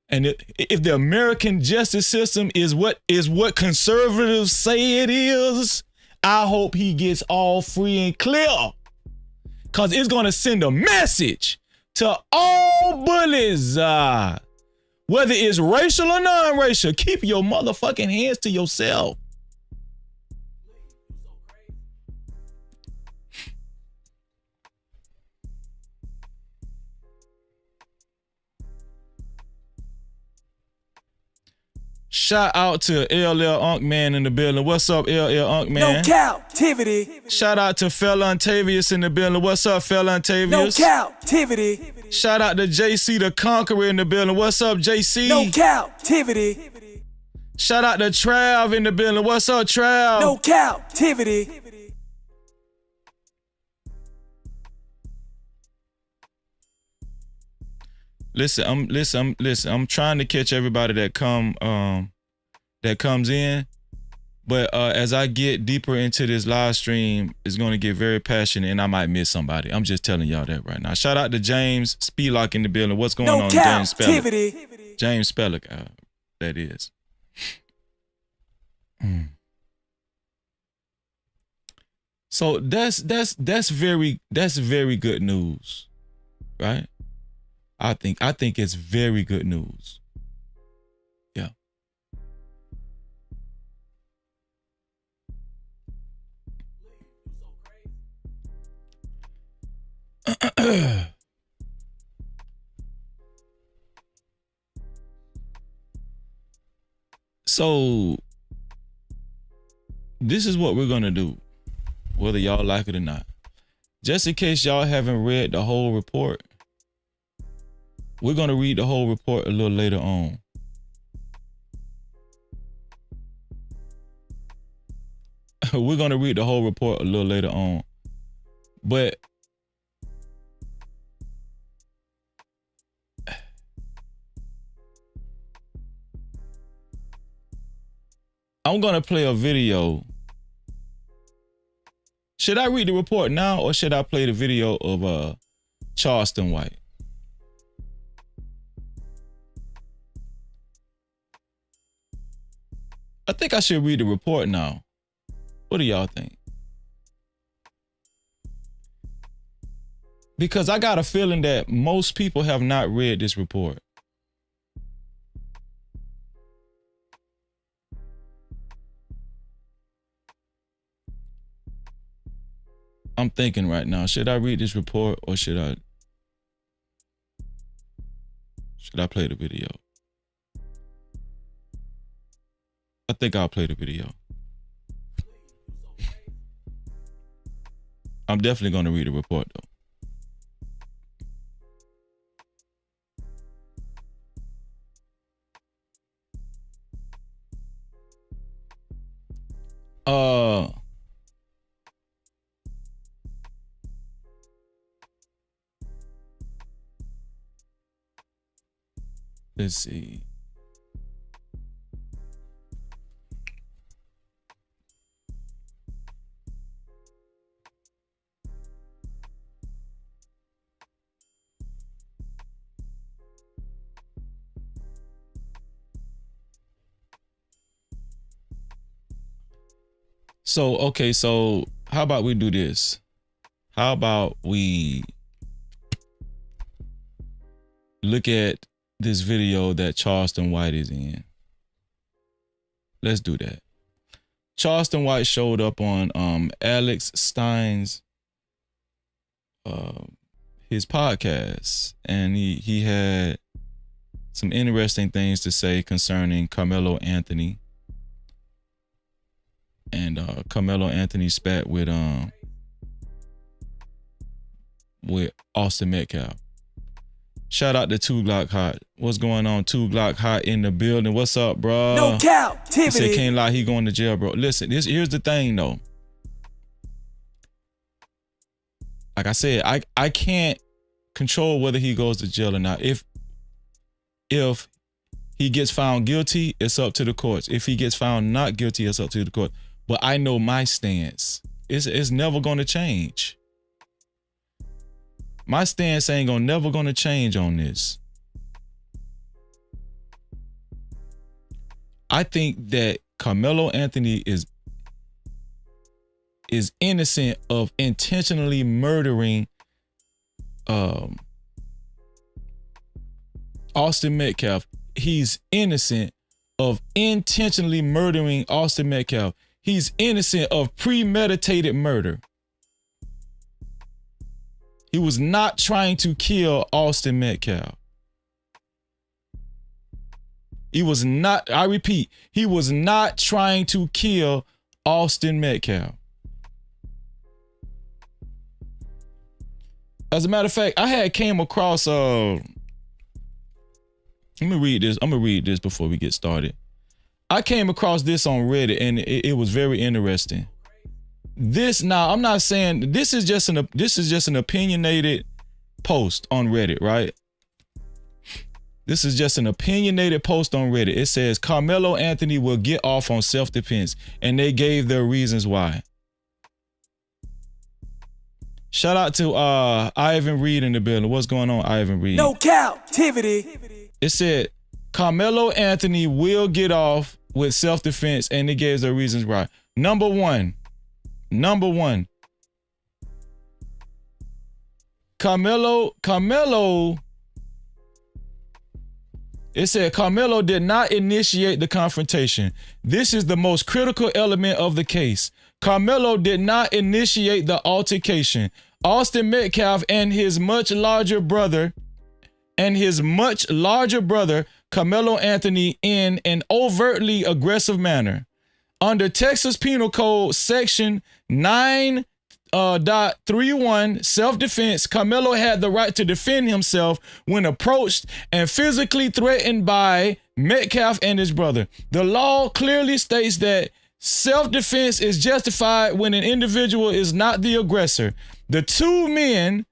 [SPEAKER 1] And if the American justice system is what conservatives say it is, I hope he gets all free and clear. Because it's going to send a message to all bullies. Whether it's racial or non-racial, keep your motherfucking hands to yourself. Shout out to LL Unk Man in the building. What's up, LL Unk Man?
[SPEAKER 8] No captivity.
[SPEAKER 1] Shout out to Felontavious in the building. What's up, Felontavious?
[SPEAKER 8] No captivity.
[SPEAKER 1] Shout out to JC the Conqueror in the building. What's up, JC?
[SPEAKER 8] No captivity.
[SPEAKER 1] Shout out to Trav in the building. What's up, Trav?
[SPEAKER 8] No captivity.
[SPEAKER 1] Listen, I'm trying to catch everybody that comes in. But as I get deeper into this live stream, it's going to get very passionate and I might miss somebody. I'm just telling y'all that right now. Shout out to James Spellock in the building. What's going on, James Spellock? James Spellock, that is. So that's very good news, right? I think it's very good news. Yeah. So this is what we're gonna do, whether y'all like it or not. Just in case y'all haven't read the whole report, we're gonna read the whole report a little later on. We're gonna read the whole report a little later on. But I'm gonna play a video. Should I read the report now or should I play the video of Charleston White? I think I should read the report now. What do y'all think? Because I got a feeling that most people have not read this report. I'm thinking right now, should I read this report or should I play the video? I think I'll play the video. I'm definitely going to read the report though. Let's see. So how about we do this? How about we look at this video that Charleston White is in? Let's do that. Charleston White showed up on Alex Stein's his podcast, and he had some interesting things to say concerning Karmelo Anthony and Carmelo Anthony spat with Austin Metcalf. Shout out to 2 Glock Hot. What's going on? 2 Glock Hot in the building. What's up, bro?
[SPEAKER 8] No
[SPEAKER 1] He
[SPEAKER 8] Cap-tivity.
[SPEAKER 1] said can't lie, he going to jail, bro. Listen, here's the thing though. Like I said, I can't control whether he goes to jail or not. If he gets found guilty, it's up to the courts. If he gets found not guilty, it's up to the court. But I know my stance. It's never gonna change. My stance ain't never gonna change on this. I think that Carmelo Anthony is innocent of intentionally murdering Austin Metcalf. He's innocent of intentionally murdering Austin Metcalf. He's innocent of premeditated murder. He was not trying to kill Austin Metcalf. He was not, I repeat, he was not trying to kill Austin Metcalf. As a matter of fact, I had came across let me read this. I'm gonna read this before we get started. I came across this on Reddit and it was very interesting. This now, I'm not saying this is just an opinionated post on Reddit, right? This is just an opinionated post on Reddit. It says Carmelo Anthony will get off on self-defense, and they gave their reasons why. Shout out to Ivan Reed in the building. What's going on, Ivan Reed?
[SPEAKER 8] No Cap-tivity.
[SPEAKER 1] It said Carmelo Anthony will get off with self-defense, and they gave their reasons why. Number one, Carmelo, it said Carmelo did not initiate the confrontation. This is the most critical element of the case. Carmelo did not initiate the altercation. Austin Metcalf and his much larger brother, Carmelo Anthony, in an overtly aggressive manner. Under Texas Penal Code Section 9.31, self-defense, Carmelo had the right to defend himself when approached and physically threatened by Metcalf and his brother. The law clearly states that self-defense is justified when an individual is not the aggressor. The two men,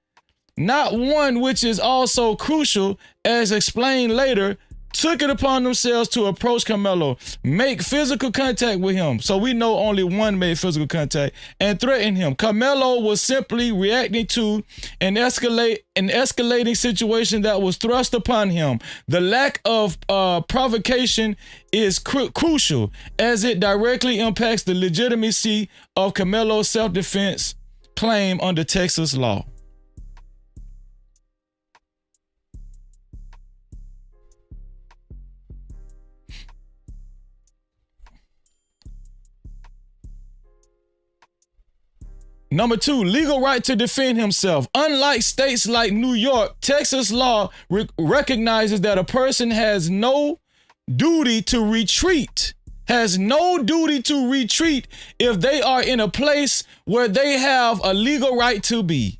[SPEAKER 1] not one, which is also crucial, as explained later, took it upon themselves to approach Carmelo, make physical contact with him. So we know only one made physical contact and threatened him. Carmelo was simply reacting to an escalating situation that was thrust upon him. The lack of provocation is crucial as it directly impacts the legitimacy of Carmelo's self-defense claim under Texas law. Number two, legal right to defend himself. Unlike states like New York, Texas law recognizes that a person has no duty to retreat, if they are in a place where they have a legal right to be.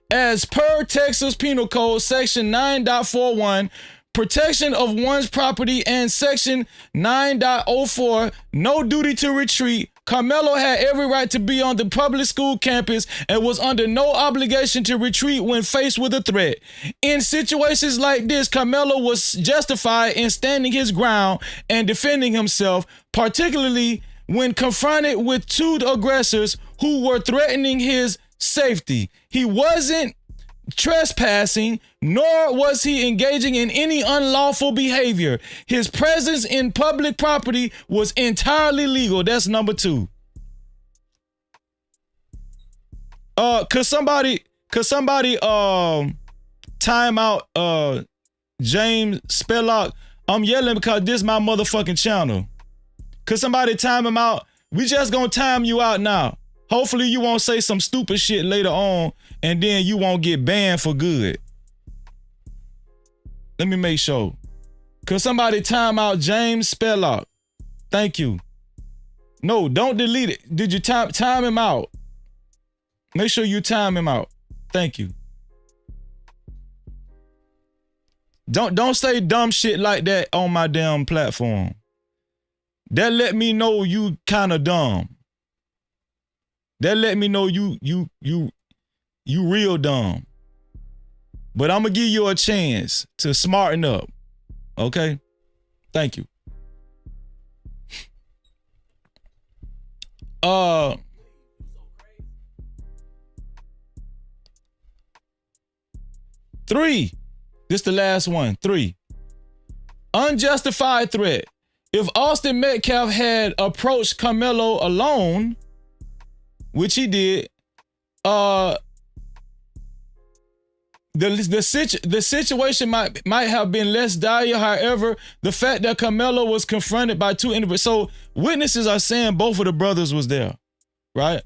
[SPEAKER 1] As per Texas Penal Code Section 9.41, protection of one's property, and Section 9.04, no duty to retreat, Carmelo had every right to be on the public school campus and was under no obligation to retreat when faced with a threat. In situations like this, Carmelo was justified in standing his ground and defending himself, particularly when confronted with two aggressors who were threatening his safety. He wasn't trespassing, nor was he engaging in any unlawful behavior. His presence in public property was entirely legal. That's number two. Could somebody time out James Spellock? I'm yelling because this is my motherfucking channel. Could somebody time him out? We just gonna time you out now. Hopefully you won't say some stupid shit later on and then you won't get banned for good. Let me make sure. Could somebody time out James Spellock? Thank you. No, don't delete it. Did you time him out? Make sure you time him out. Thank you. Don't say dumb shit like that on my damn platform. That let me know you kind of dumb. That let me know you real dumb. But I'm gonna give you a chance to smarten up. Okay? Thank you. 3. This the last one. 3. Unjustified threat. If Austin Metcalf had approached Karmelo alone, which he did, the situation might have been less dire. However, the fact that Karmelo was confronted by 2 individuals, so witnesses are saying both of the brothers was there, right?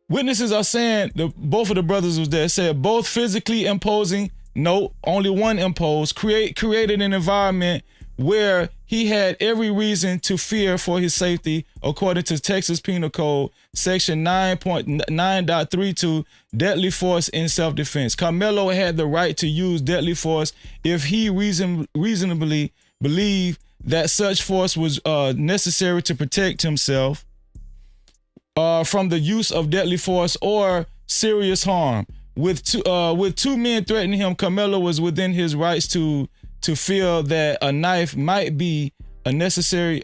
[SPEAKER 1] Witnesses are saying both of the brothers was there. It said both physically imposing. No, only one imposed. Created an environment where he had every reason to fear for his safety, according to Texas Penal Code, Section 9.9.32, deadly force in self-defense. Karmelo had the right to use deadly force if he reasonably believed that such force was necessary to protect himself from the use of deadly force or serious harm. With 2 men threatening him, Karmelo was within his rights to feel that a knife might be a necessary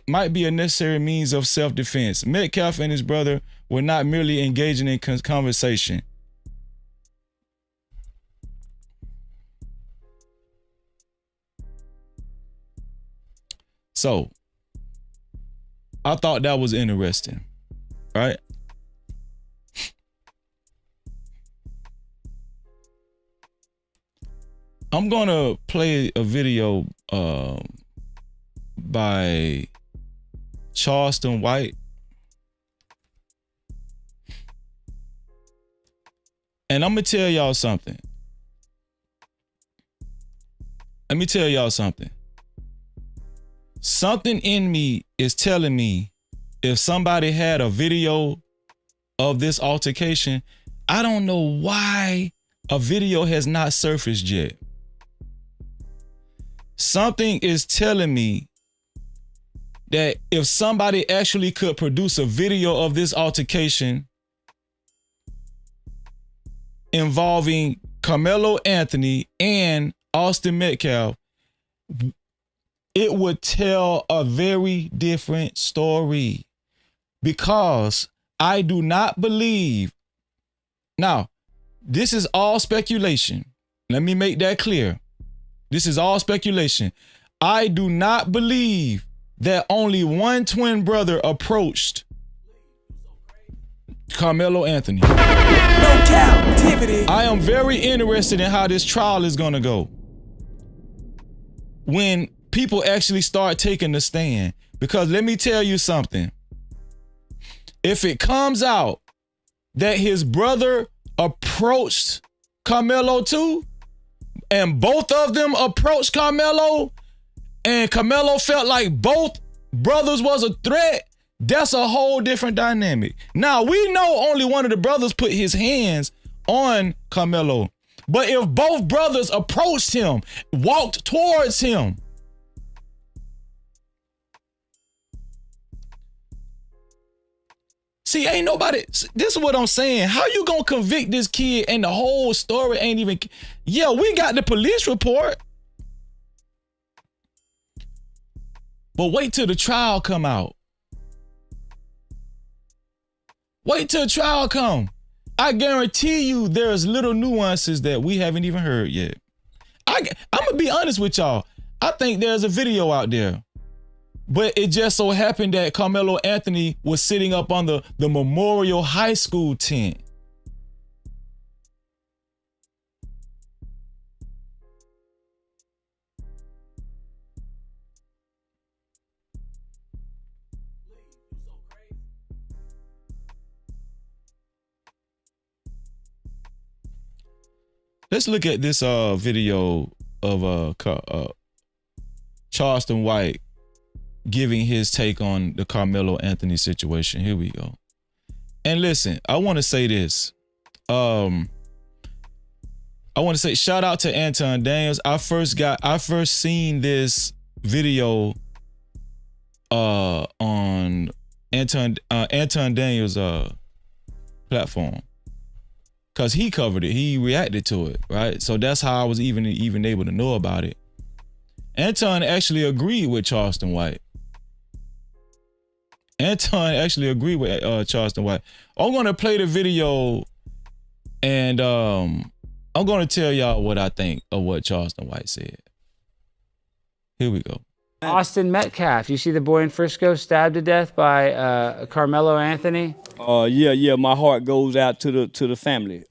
[SPEAKER 1] means of self-defense. Metcalf and his brother were not merely engaging in conversation. So, I thought that was interesting, right? I'm gonna play a video by Charleston White. And I'm gonna tell y'all something. Let me tell y'all something. Something in me is telling me if somebody had a video of this altercation, I don't know why a video has not surfaced yet. Something is telling me that if somebody actually could produce a video of this altercation involving Karmelo Anthony and Austin Metcalf, it would tell a very different story. Because I do not believe. Now, this is all speculation. Let me make that clear. This is all speculation. I do not believe that only one twin brother approached Karmelo Anthony.
[SPEAKER 8] No captivity.
[SPEAKER 1] I am very interested in how this trial is going to go when people actually start taking the stand. Because let me tell you something. If it comes out that his brother approached Karmelo too, and both of them approached Karmelo, and Karmelo felt like both brothers was a threat, that's a whole different dynamic. Now, we know only one of the brothers put his hands on Karmelo, but if both brothers approached him, walked towards him, see, ain't nobody, this is what I'm saying. How you gonna convict this kid and the whole story ain't even, yeah, we got the police report. But wait till the trial come out. Wait till the trial come. I guarantee you there's little nuances that we haven't even heard yet. I'm gonna be honest with y'all. I think there's a video out there. But it just so happened that Karmelo Anthony was sitting up on the Memorial High School tent. Let's look at this video of Charleston White giving his take on the Carmelo Anthony situation. Here we go. And listen, I want to say this. I want to say shout out to Anton Daniels. I first seen this video on Anton Daniels platform, cause he covered it. He reacted to it, right? So that's how I was even able to know about it. Anton actually agreed with Charleston White. Anton actually agreed with Charleston White. I'm gonna play the video, and I'm gonna tell y'all what I think of what Charleston White said. Here we go.
[SPEAKER 10] Austin Metcalf, you see the boy in Frisco stabbed to death by Carmelo Anthony?
[SPEAKER 11] Yeah, my heart goes out to the family.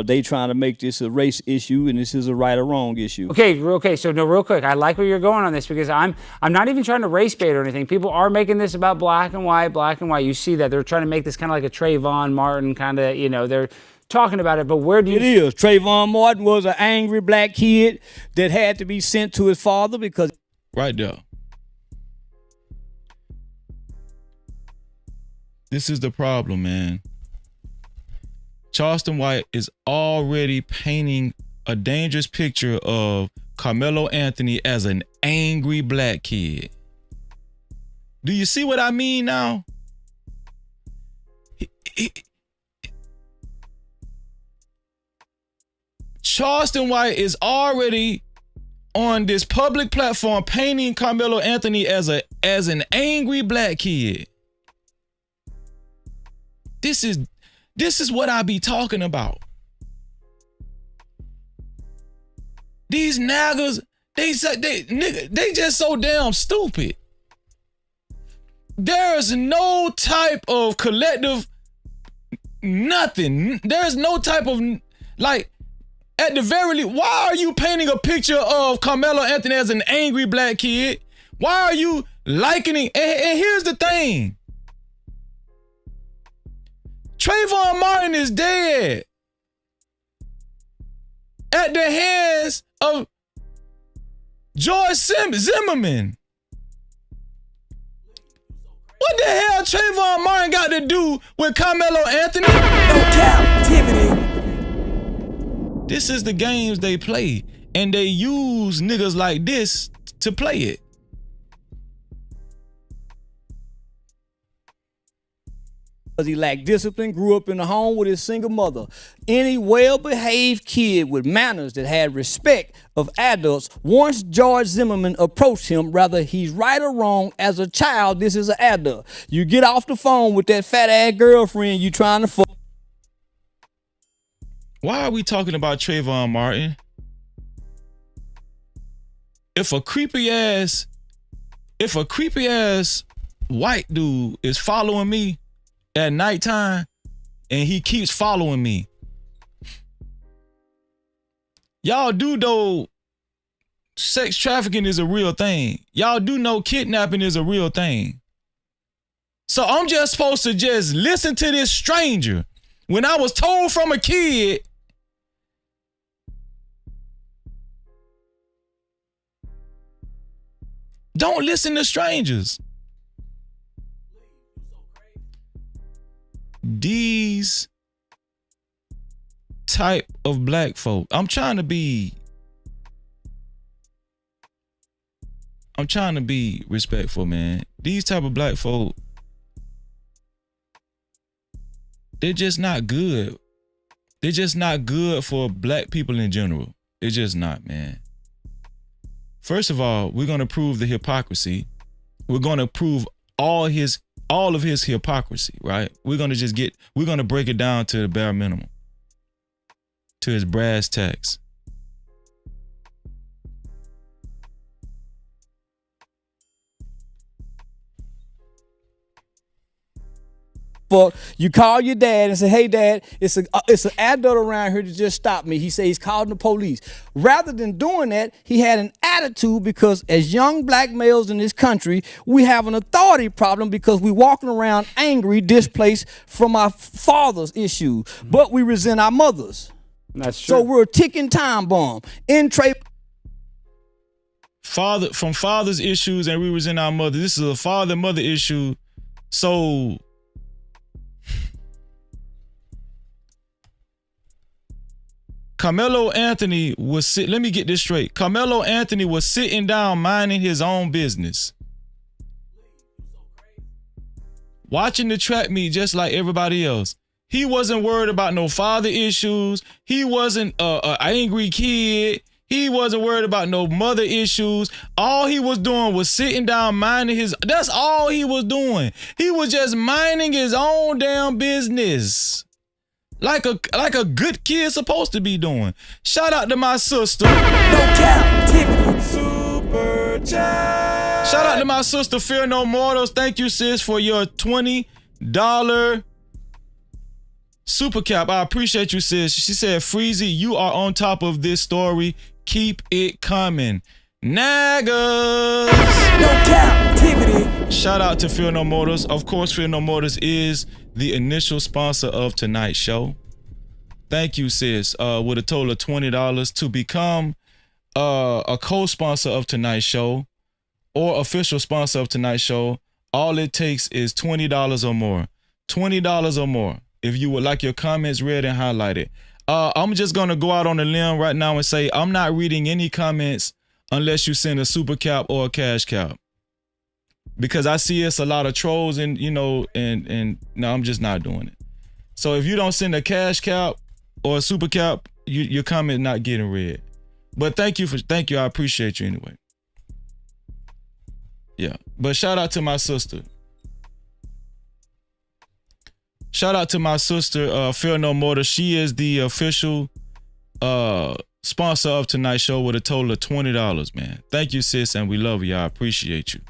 [SPEAKER 11] They trying to make this a race issue, and this is a right or wrong issue.
[SPEAKER 10] Okay, so no, real quick, I like where you're going on this, because I'm not even trying to race bait or anything. People are making this about black and white. You see that they're trying to make this kind of like a Trayvon Martin kind of, they're talking about it, but where do you...
[SPEAKER 11] It is. Trayvon Martin was an angry black kid that had to be sent to his father because...
[SPEAKER 1] Right there. This is the problem, man. Charleston White is already painting a dangerous picture of Carmelo Anthony as an angry black kid. Do you see what I mean now? Charleston White is already on this public platform painting Carmelo Anthony as an angry black kid. This is what I be talking about. These naggers, they just so damn stupid. There's no type of collective nothing. There's no type of, like, at the very least, why are you painting a picture of Carmelo Anthony as an angry black kid? Why are you likening? And here's the thing. Trayvon Martin is dead at the hands of George Zimmerman. What the hell Trayvon Martin got to do with Carmelo Anthony?
[SPEAKER 8] No Cap-tivity.
[SPEAKER 1] This is the games they play, and they use niggas like this to play it.
[SPEAKER 11] Because he lacked discipline, grew up in a home with his single mother. Any well-behaved kid with manners that had respect of adults, once George Zimmerman approached him, whether he's right or wrong, as a child, this is an adult. You get off the phone with that fat-ass girlfriend you trying to fuck.
[SPEAKER 1] Why are we talking about Trayvon Martin? If a creepy ass white dude is following me at nighttime and he keeps following me, y'all do know sex trafficking is a real thing. Y'all do know kidnapping is a real thing. So I'm just supposed to just listen to this stranger when I was told from a kid don't listen to strangers. These type of black folk, I'm trying to be respectful, man. These type of black folk, they're just not good. They're just not good for black people in general. They're just not, man. First of all, we're going to prove the hypocrisy. We're going to prove all of his hypocrisy, right? We're going to break it down to the bare minimum, to his brass tacks.
[SPEAKER 11] Fuck, you call your dad and say, hey dad, it's an adult around here to just stop me. He said he's calling the police. Rather than doing that, he had an attitude because as young black males in this country, we have an authority problem because we walking around angry, displaced from our father's issues, but we resent our mothers.
[SPEAKER 10] That's true.
[SPEAKER 11] So we're a ticking time bomb.
[SPEAKER 1] father's issues and we was in our mother. This is a father-mother issue. So Carmelo Anthony was let me get this straight. Carmelo Anthony was sitting down minding his own business, watching the track meet just like everybody else. He wasn't worried about no father issues. He wasn't an angry kid. He wasn't worried about no mother issues. All he was doing was sitting down minding that's all he was doing. He was just minding his own damn business. Like a good kid supposed to be doing. Shout out to my sister.
[SPEAKER 8] No Cap-tivity.
[SPEAKER 1] Super chat. Shout out to my sister, Fear No Mortals. Thank you, sis, for your $20 super cap. I appreciate you, sis. She said, Freezy, you are on top of this story. Keep it coming. Naggers.
[SPEAKER 8] No Cap-tivity.
[SPEAKER 1] Shout out to Fear No Mortals. Of course, Fear No Mortals is the initial sponsor of tonight's show. Thank you, sis. With a total of $20 to become a co-sponsor of tonight's show or official sponsor of tonight's show, all it takes is $20 or more. $20 or more. If you would like your comments read and highlighted. I'm just going to go out on a limb right now and say I'm not reading any comments unless you send a super cap or a cash cap. Because I see it's a lot of trolls and, no, I'm just not doing it. So if you don't send a cash cap or a super cap, your comment not getting read. But thank you. I appreciate you anyway. Yeah. But shout out to my sister. Shout out to my sister, Fear No Mortar. She is the official sponsor of tonight's show with a total of $20, man. Thank you, sis, and we love you. I appreciate you.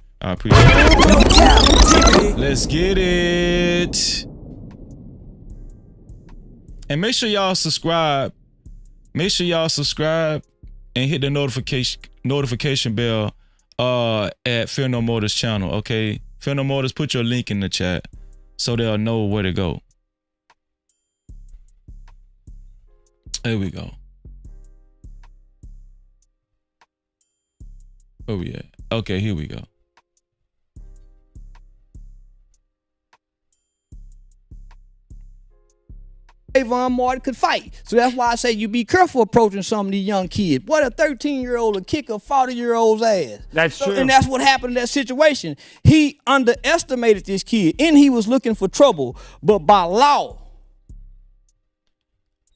[SPEAKER 1] Let's get it. And make sure y'all subscribe. Make sure y'all subscribe and hit the notification bell at Fear No Mortar's channel, okay? Fear No Mortars, put your link in the chat so they'll know where to go. There we go. Where we at? Okay, here we go.
[SPEAKER 11] Trayvon Martin could fight. So that's why I say you be careful approaching some of these young kids. What a 13-year-old will kick a 40-year-old's ass.
[SPEAKER 10] That's true.
[SPEAKER 11] And that's what happened in that situation. He underestimated this kid, and he was looking for trouble. But by law.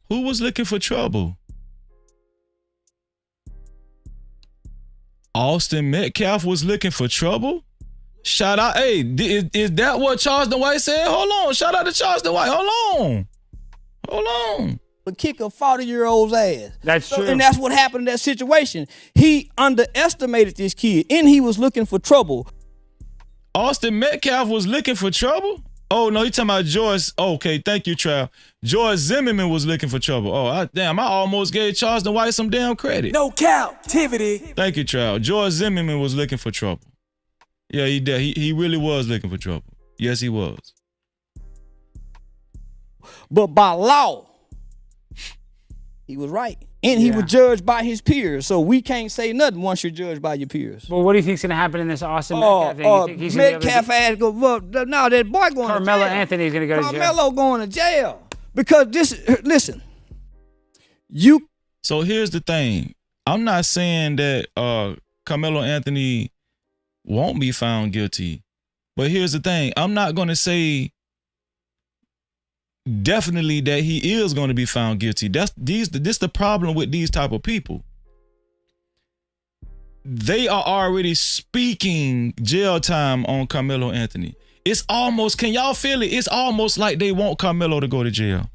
[SPEAKER 1] Who was looking for trouble? Austin Metcalf was looking for trouble? Shout out. Hey, is that what Charleston White said? Hold on. Shout out to Charleston White. Hold on.
[SPEAKER 11] But kick a 40-year-old's ass.
[SPEAKER 10] That's true.
[SPEAKER 11] And that's what happened in that situation. He underestimated this kid, and he was looking for trouble.
[SPEAKER 1] Austin Metcalf was looking for trouble? Oh, no, you talking about George. Okay, thank you, Trav. George Zimmerman was looking for trouble. Oh, I almost gave Charleston White some damn credit.
[SPEAKER 8] No Cap-tivity.
[SPEAKER 1] Thank you, Trav. George Zimmerman was looking for trouble. Yeah, he did. He really was looking for trouble. Yes, he was.
[SPEAKER 11] But by law, he was right. And he was judged by his peers. So we can't say nothing once you're judged by your peers.
[SPEAKER 10] Well, what do you think's going to happen in this Austin Metcalf thing? You think he's
[SPEAKER 11] Metcalf ass go, well, no, that boy going to jail.
[SPEAKER 10] Carmelo Anthony's going to go to jail.
[SPEAKER 11] Carmelo going to jail. Because listen,
[SPEAKER 1] So here's the thing. I'm not saying that Carmelo Anthony won't be found guilty. But here's the thing. I'm not going to say definitely that he is going to be found guilty. This the problem with these type of people. They are already speaking jail time on Carmelo Anthony. It's almost, can y'all feel it? It's almost like they want Carmelo to go to jail.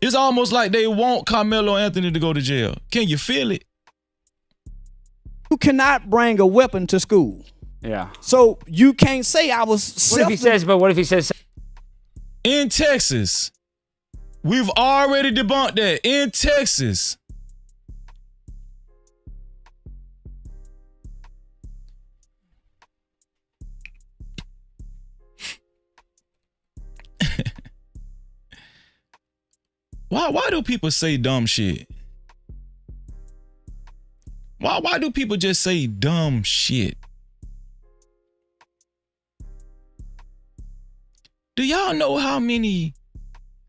[SPEAKER 1] It's almost like they want Carmelo Anthony to go to jail. Can you feel it?
[SPEAKER 11] You cannot bring a weapon to school.
[SPEAKER 10] Yeah.
[SPEAKER 11] So you can't say I was
[SPEAKER 10] What if he says
[SPEAKER 1] in Texas, we've already debunked that. In Texas. Why do people say dumb shit? Why Why do people just say dumb shit? Do y'all know how many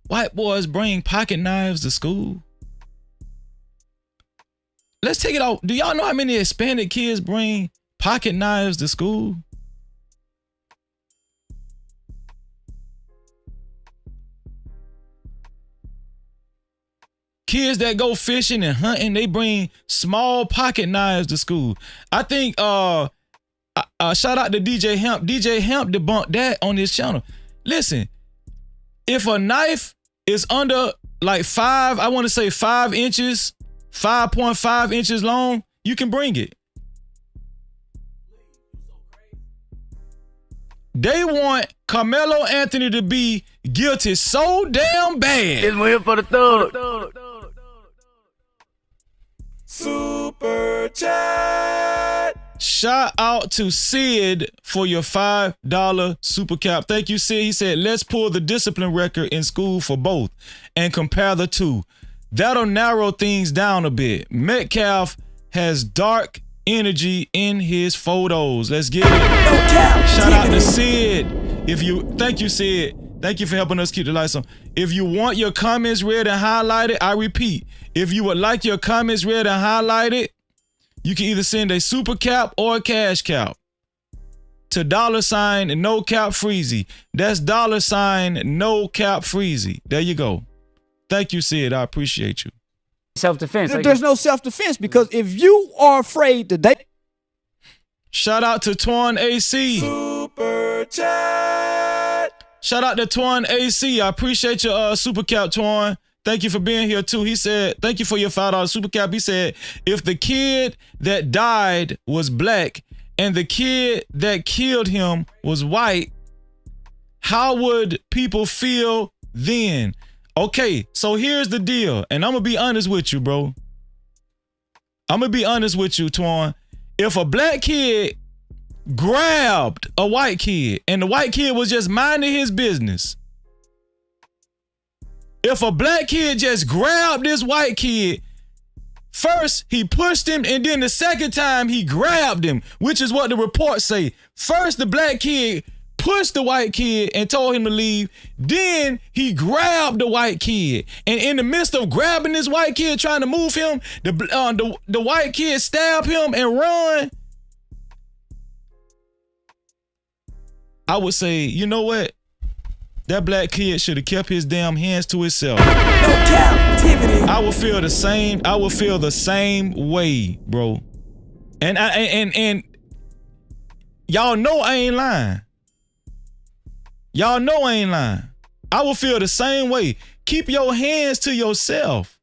[SPEAKER 1] white boys bring pocket knives to school? Let's take it out. Do y'all know how many Hispanic kids bring pocket knives to school? Kids that go fishing and hunting, they bring small pocket knives to school. I think shout out to DJ Hemp. DJ Hemp debunked that on his channel. Listen, if a knife is under like 5 inches, 5.5 inches long, you can bring it. They want Karmelo Anthony to be guilty so damn bad.
[SPEAKER 5] It's here for the third.
[SPEAKER 1] Super chat. Shout out to Sid for your $5 super cap. Thank you, Sid. He said, let's pull the discipline record in school for both and compare the two. That'll narrow things down a bit. Metcalf has dark energy in his photos. Let's get it. Shout out to Sid. Thank you, Sid. Thank you for helping us keep the lights on. If you want your comments read and highlighted, I repeat, if you would like your comments read and highlighted, you can either send a super cap or a cash cap to $ no cap freezy. That's $ no cap freezy. There you go. Thank you, Sid. I appreciate you.
[SPEAKER 10] Self-defense.
[SPEAKER 11] There's no self-defense because if you are afraid today.
[SPEAKER 1] Shout out to Twan AC. Super chat. Shout out to Twan AC. I appreciate your super cap, Twan. Thank you for being here too. He said, thank you for your $5 super cap. He said, if the kid that died was black and the kid that killed him was white, how would people feel then? Okay, so here's the deal. And I'm going to be honest with you, bro. I'm going to be honest with you, Twan. If a black kid grabbed a white kid and the white kid was just minding his business, if a black kid just grabbed this white kid, first he pushed him and then the second time he grabbed him, which is what the reports say. First the black kid pushed the white kid and told him to leave. Then he grabbed the white kid. And in the midst of grabbing this white kid, trying to move him, the white kid stabbed him and run. I would say, you know what? That black kid should have kept his damn hands to himself.
[SPEAKER 8] No Cap-tivity.
[SPEAKER 1] I would feel the same. I would feel the same way, bro. And y'all know I ain't lying. Y'all know I ain't lying. I would feel the same way. Keep your hands to yourself.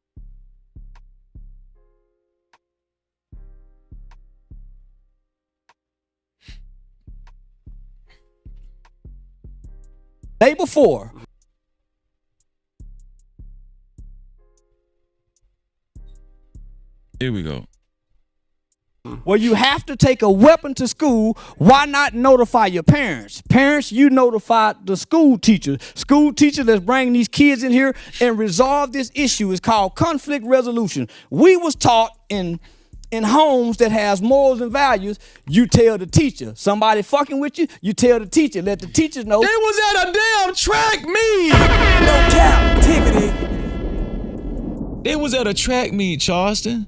[SPEAKER 11] Day before.
[SPEAKER 1] Here we go.
[SPEAKER 11] Well, you have to take a weapon to school. Why not notify your parents? Parents, you notify the school teacher. School teacher that's bringing these kids in here and resolve this issue. It's called conflict resolution. We was taught in homes that has morals and values, you tell the teacher. Somebody fucking with you, you tell the teacher. Let the teachers know.
[SPEAKER 1] They was at a damn track meet.
[SPEAKER 8] No Cap-tivity.
[SPEAKER 1] They was at a track meet, Charleston.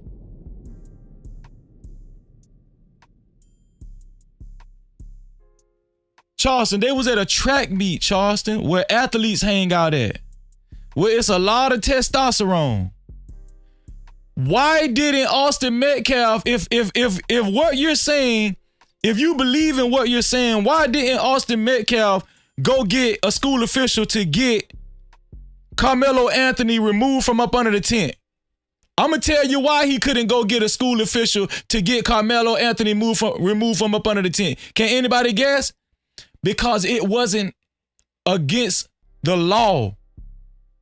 [SPEAKER 1] Charleston, they was at a track meet, Charleston, where athletes hang out at, where it's a lot of testosterone. Why didn't Austin Metcalf, if what you're saying, if you believe in what you're saying, why didn't Austin Metcalf go get a school official to get Karmelo Anthony removed from up under the tent? I'm gonna tell you why he couldn't go get a school official to get Karmelo Anthony removed from up under the tent. Can anybody guess? Because it wasn't against the law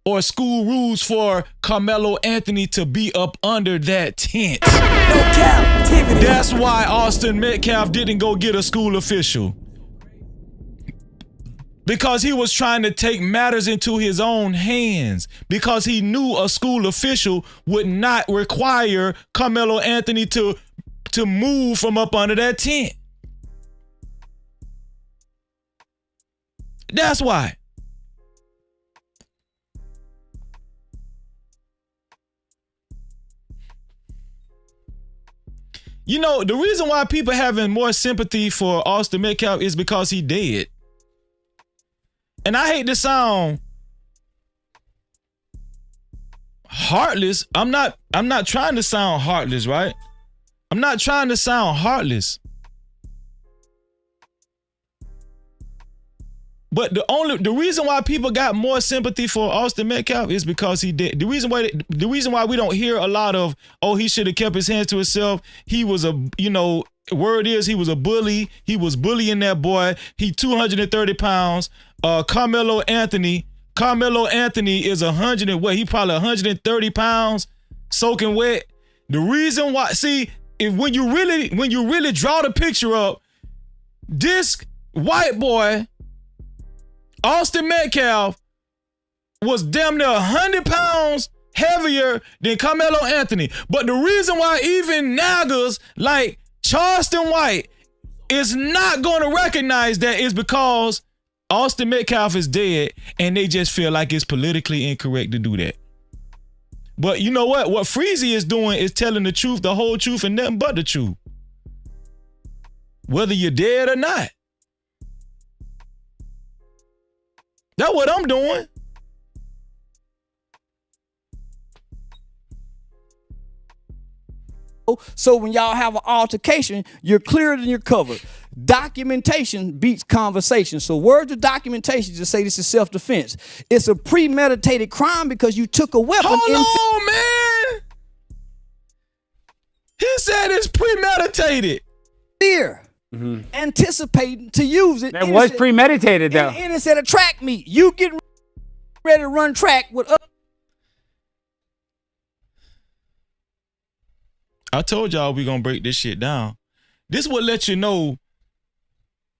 [SPEAKER 1] or school rules for Karmelo Anthony to be up under that tent.
[SPEAKER 8] No Cap-tivity.
[SPEAKER 1] That's why Austin Metcalf didn't go get a school official. Because he was trying to take matters into his own hands. Because he knew a school official would not require Karmelo Anthony to to move from up under that tent. That's why. You know, the reason why people having more sympathy for Austin Metcalf is because he dead. And I hate to sound heartless. I'm not trying to sound heartless, right? I'm not trying to sound heartless. But the reason why people got more sympathy for Austin Metcalf is because he did. The reason why we don't hear a lot of, oh, he should have kept his hands to himself. He was word is he was a bully. He was bullying that boy. He 230 pounds. Karmelo Anthony is 100 and what? He probably 130 pounds, soaking wet. The reason why, see, when you really draw the picture up, this white boy, Austin Metcalf, was damn near 100 pounds heavier than Karmelo Anthony. But the reason why even naggers like Charleston White is not going to recognize that is because Austin Metcalf is dead and they just feel like it's politically incorrect to do that. But you know what? What Freezy is doing is telling the truth, the whole truth, and nothing but the truth. Whether you're dead or not. That's what I'm doing.
[SPEAKER 11] So when y'all have an altercation, you're clearer than you're covered. Documentation beats conversation. So words of documentation just say this is self-defense. It's a premeditated crime because you took a weapon.
[SPEAKER 1] Hold on, man. He said it's premeditated.
[SPEAKER 11] Fear. Anticipating to use it.
[SPEAKER 10] That was premeditated, though.
[SPEAKER 11] And it said a track meet. You get ready to run track with other.
[SPEAKER 1] I told y'all we gonna break this shit down. This will let you know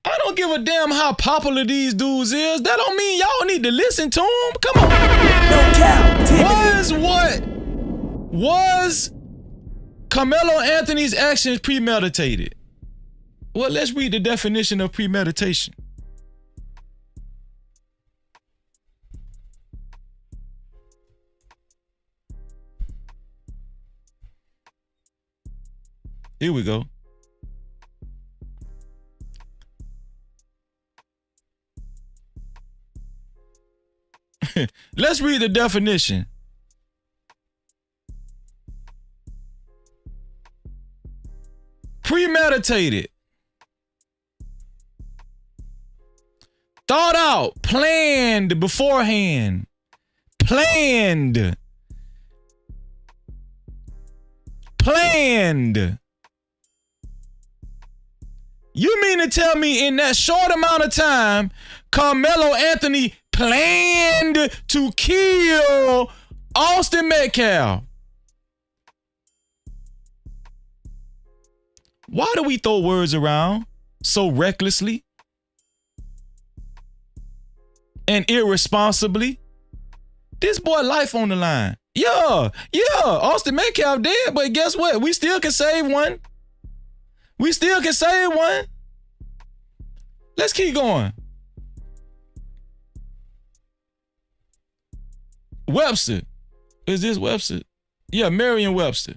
[SPEAKER 1] I don't give a damn how popular these dudes is. That don't mean y'all need to listen to them. Come on.
[SPEAKER 8] No cap.
[SPEAKER 1] Was Karmelo Anthony's actions premeditated? Well, let's read the definition of premeditation. Here we go. Let's read the definition. Premeditated. Thought out, planned beforehand. Planned. You mean to tell me in that short amount of time, Karmelo Anthony planned to kill Austin Metcalf? Why do we throw words around so recklessly and irresponsibly? This boy life on the line. Yeah, Austin Metcalf dead, but guess what? We still can save one. Let's keep going. Webster. Is this Webster? Yeah, Merriam-Webster.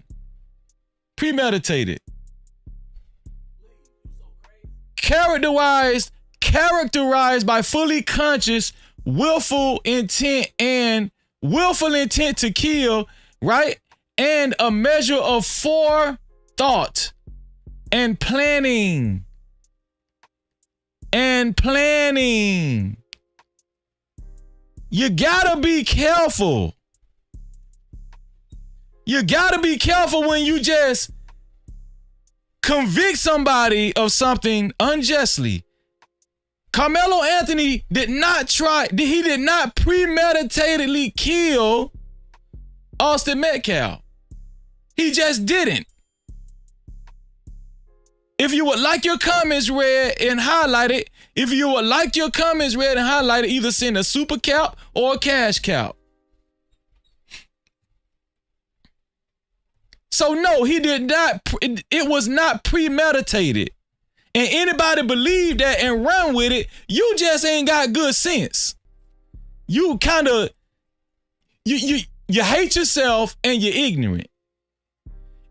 [SPEAKER 1] Premeditated. Characterized by fully conscious, willful intent to kill, right? And a measure of forethought and planning. You gotta be careful. You gotta be careful when you just convict somebody of something unjustly. Karmelo Anthony did not premeditatedly kill Austin Metcalf. He just didn't. If you would like your comments read and highlighted, either send a super cap or a cash cap. So no, he did not. It was not premeditated. And anybody believe that and run with it, you just ain't got good sense. You kind of, you hate yourself and you're ignorant.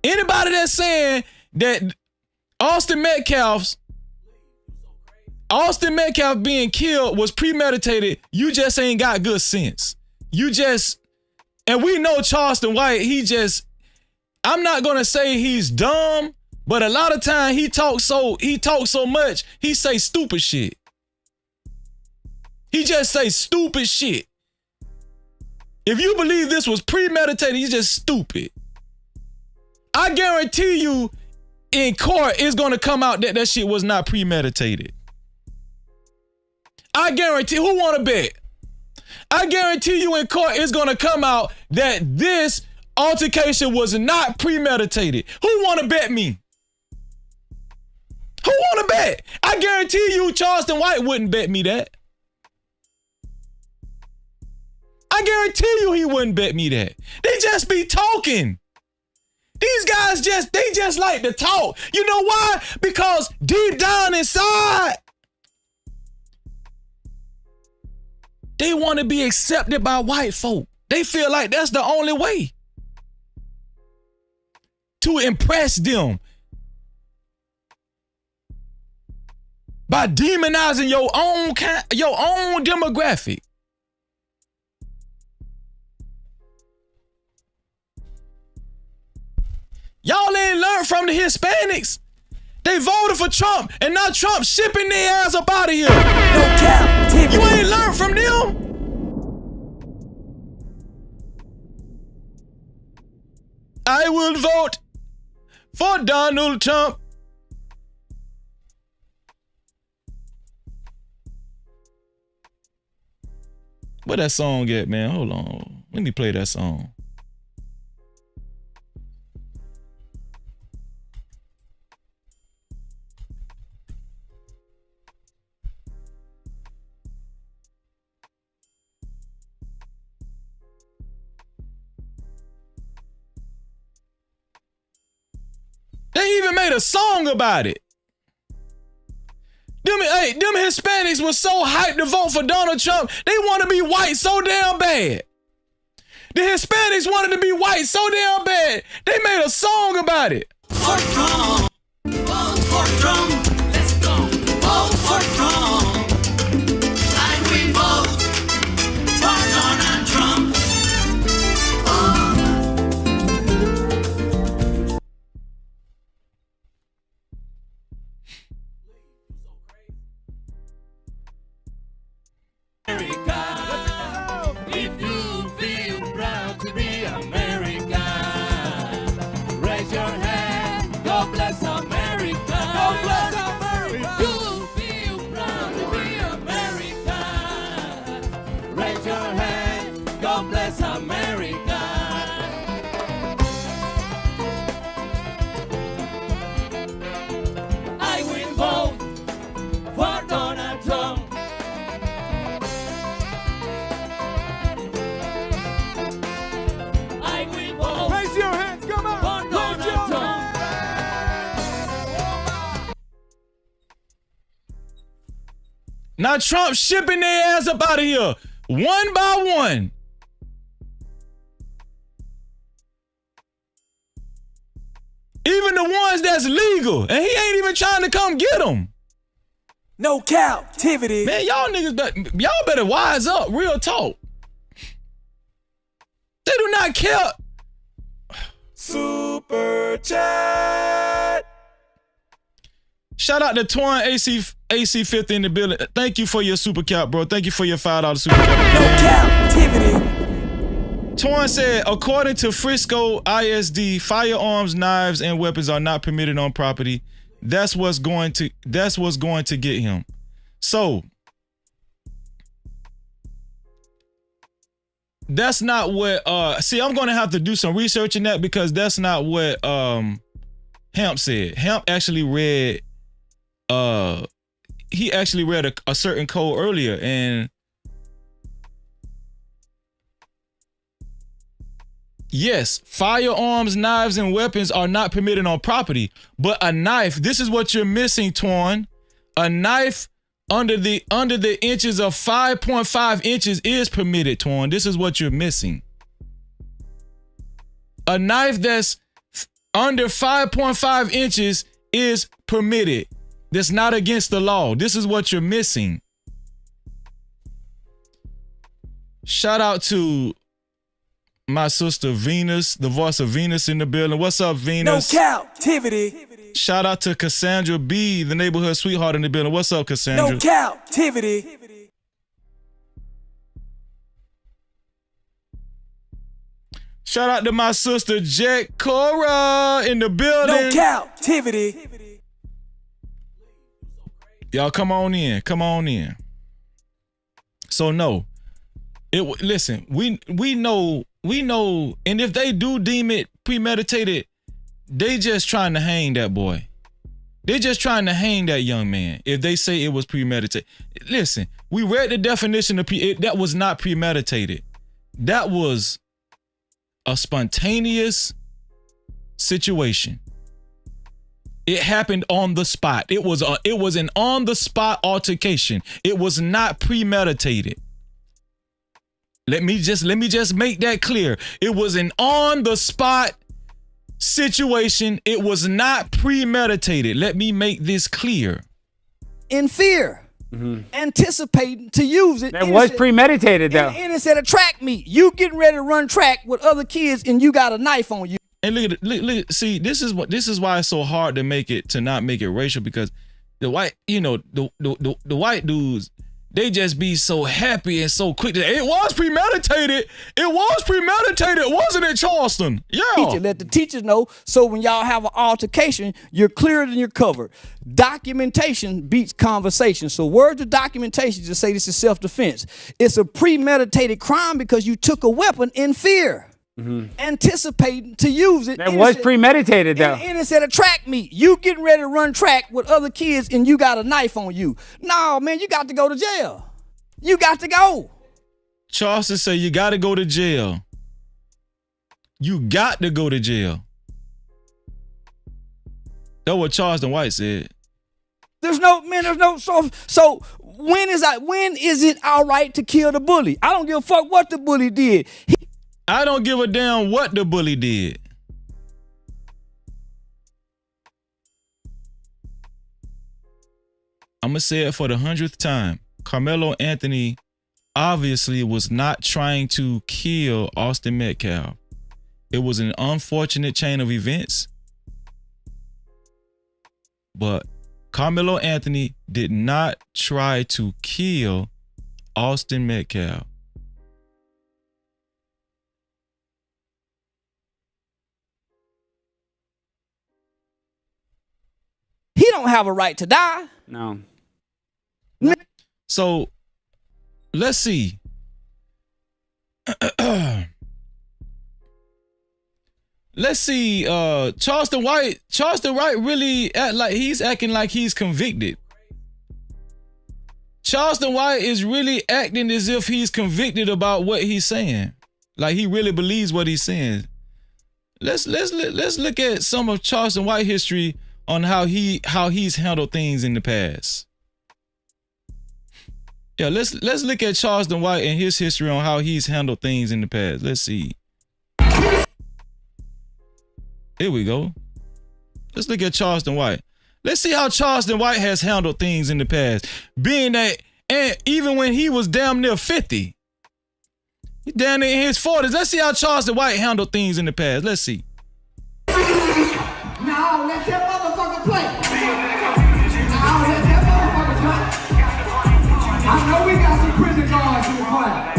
[SPEAKER 1] Anybody that's saying that Austin Metcalf being killed was premeditated, you just ain't got good sense. And we know Charleston White, I'm not gonna say he's dumb, but a lot of time he talks so much, he say stupid shit. He just say stupid shit. If you believe this was premeditated, you're just stupid. I guarantee you in court it's gonna come out that shit was not premeditated. I guarantee, who wanna bet? I guarantee you in court it's gonna come out that this altercation was not premeditated. Who wanna bet me? Who wanna bet? I guarantee you Charleston White wouldn't bet me that. I guarantee you he wouldn't bet me that. They just be talking. These guys they just like to talk. You know why? Because deep down inside, they want to be accepted by white folk. They feel like that's the only way to impress them. By demonizing your own demographic. Y'all ain't learned from the Hispanics. They voted for Trump, and now Trump shipping their ass up out of here.
[SPEAKER 8] No Cap-tivity.
[SPEAKER 1] You ain't learned from them. I will vote for Donald Trump. Where that song at, man? Hold on. Let me play that song. They even made a song about it. Them Hispanics was so hyped to vote for Donald Trump, they want to be white so damn bad. The Hispanics wanted to be white so damn bad, they made a song about it.
[SPEAKER 8] For Trump. Vote for Trump. Let's go. Vote for Trump. I will vote for Donald Trump.
[SPEAKER 12] If you feel proud to be American, raise your hand. God bless America. God bless America. If you feel proud to be American, raise your hand. God bless America. I will vote for Donald Trump.
[SPEAKER 8] Raise your hand, come on. Raise your hand.
[SPEAKER 1] Now Trump shipping their ass up out of here, one by one. Even the ones that's legal, and he ain't even trying to come get them.
[SPEAKER 8] No Cap-tivity.
[SPEAKER 1] Man, y'all better wise up, real talk. They do not care.
[SPEAKER 8] Super chat.
[SPEAKER 1] Shout out to Twan AC50 in the building. Thank you for your super cap, bro. Thank you for your $5 super cap.
[SPEAKER 8] No Cap-tivity.
[SPEAKER 1] Twan said, according to Frisco ISD, firearms, knives, and weapons are not permitted on property. That's what's going to get him. So that's not what see, I'm gonna have to do some research in that because that's not what Hamp said. Hamp actually read he actually read a certain code earlier, and Yes, firearms, knives, and weapons are not permitted on property, but a knife, this is what you're missing, Torn. A knife under the inches of 5.5 inches is permitted, Torn. This is what you're missing. A knife that's under 5.5 inches is permitted. That's not against the law. This is what you're missing. Shout out to my sister Venus, the voice of Venus in the building. What's up, Venus?
[SPEAKER 8] No captivity.
[SPEAKER 1] Shout out to Cassandra B, the neighborhood sweetheart in the building. What's up, Cassandra?
[SPEAKER 8] No captivity.
[SPEAKER 1] Shout out to my sister Jack Cora in the building.
[SPEAKER 8] No captivity.
[SPEAKER 1] Y'all come on in. Come on in. So no. Listen, we know, and if they do deem it premeditated, they just trying to hang that boy. They just trying to hang that young man if they say it was premeditated. Listen, we read the definition of that was not premeditated. That was a spontaneous situation. It happened on the spot. It was an on the spot altercation. It was not premeditated. Let me just make that clear. It was an on the spot situation. It was not premeditated. Let me make this clear.
[SPEAKER 11] In fear. Anticipating to use it.
[SPEAKER 10] That was premeditated, though.
[SPEAKER 11] And it said a track meet. You getting ready to run track with other kids and you got a knife on you.
[SPEAKER 1] And look, see, this is why it's so hard to not make it racial, because the white, the white dudes, they just be so happy and so quick. It was premeditated. It was premeditated. Wasn't it, Charleston? Yeah.
[SPEAKER 11] Teacher, let the teachers know, so when y'all have an altercation, you're cleared and you're covered. Documentation beats conversation. So words of documentation just say this is self-defense. It's a premeditated crime because you took a weapon in fear. Anticipating to use it.
[SPEAKER 10] That was premeditated, though.
[SPEAKER 11] And it said a track meet. You getting ready to run track with other kids and you got a knife on you. No, man, you got to go to jail. You got to go.
[SPEAKER 1] Charleston said you got to go to jail. You got to go to jail. That's what Charleston White said.
[SPEAKER 11] So when is it all right to kill the bully? I don't give a fuck what the bully did.
[SPEAKER 1] I don't give a damn what the bully did. I'm going to say it for the 100th time. Karmelo Anthony obviously was not trying to kill Austin Metcalf. It was an unfortunate chain of events. But Karmelo Anthony did not try to kill Austin Metcalf.
[SPEAKER 11] He don't have a right to die.
[SPEAKER 10] No.
[SPEAKER 1] So let's see. Let's see. Charleston White really acting like he's convicted. Charleston White is really acting as if he's convicted about what he's saying. Like he really believes what he's saying. Let's look at some of Charleston White history on how he's handled things in the past. Yeah, let's look at Charleston White and his history on how he's handled things in the past. Let's see. Here we go. Let's look at Charleston White. Let's see how Charleston White has handled things in the past. Being that, and even when he was damn near 50, he's down in his 40s. Let's see how Charleston White handled things in the past. Let's see.
[SPEAKER 8] Now let that motherfucker play. Now let that motherfucker play. I know we got some prison guards in the crowd.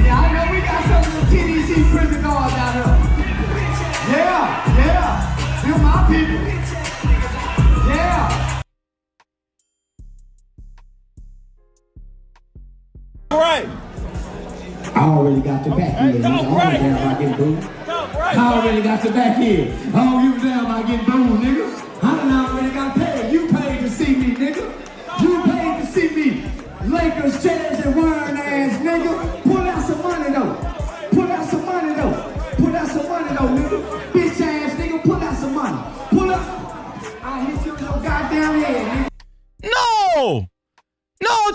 [SPEAKER 8] Yeah, I know we got some of the TDC prison guards out here. Yeah, they're my people. Yeah.
[SPEAKER 12] Right.
[SPEAKER 8] I already got your back here. I don't care about getting booed. I already got your back here. I don't give a damn about getting booed, nigga. I done already got paid. You paid to see me, nigga. You paid to see me. Lakers, chairs, and wearing ass, nigga. Pull out some money, though. Pull out some money, though.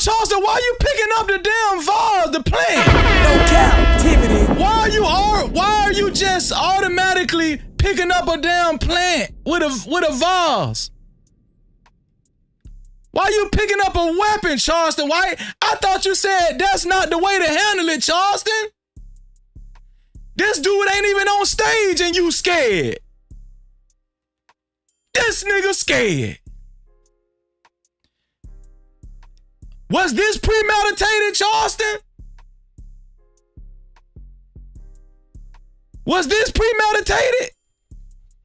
[SPEAKER 1] Charleston, why you picking up the damn vase, the plant?
[SPEAKER 12] No captivity.
[SPEAKER 1] Why are you just automatically picking up a damn plant with a vase? Why you picking up a weapon, Charleston? Why? I thought you said that's not the way to handle it, Charleston. This dude ain't even on stage and you scared. This nigga scared. Was this premeditated, Charleston? Was this premeditated?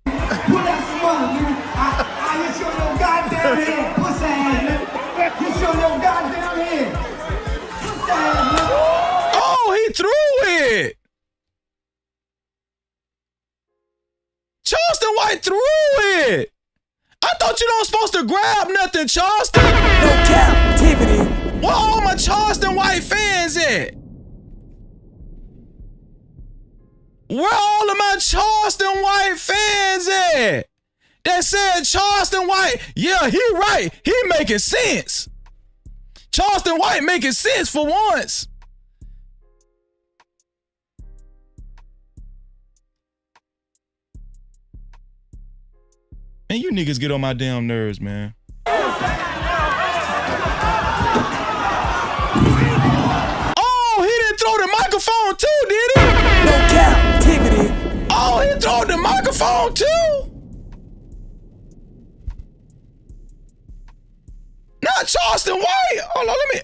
[SPEAKER 8] Put out some money, nigga. I hit your little goddamn head. Pussy ass, nigga. Hit your little goddamn head. Pussy ass, nigga.
[SPEAKER 1] Oh, he threw it. Charleston White threw it. I thought you don't supposed to grab nothing, Charleston.
[SPEAKER 12] No captivity.
[SPEAKER 1] Where all my Charleston White fans at? Where all of my Charleston White fans at? That said Charleston White, yeah, he right. He making sense. Charleston White making sense for once. Man, you niggas get on my damn nerves, man. Oh, he didn't throw the microphone too, did he?
[SPEAKER 12] No captivity.
[SPEAKER 1] Oh, he threw the microphone too? Not Charleston White. Hold on, let me.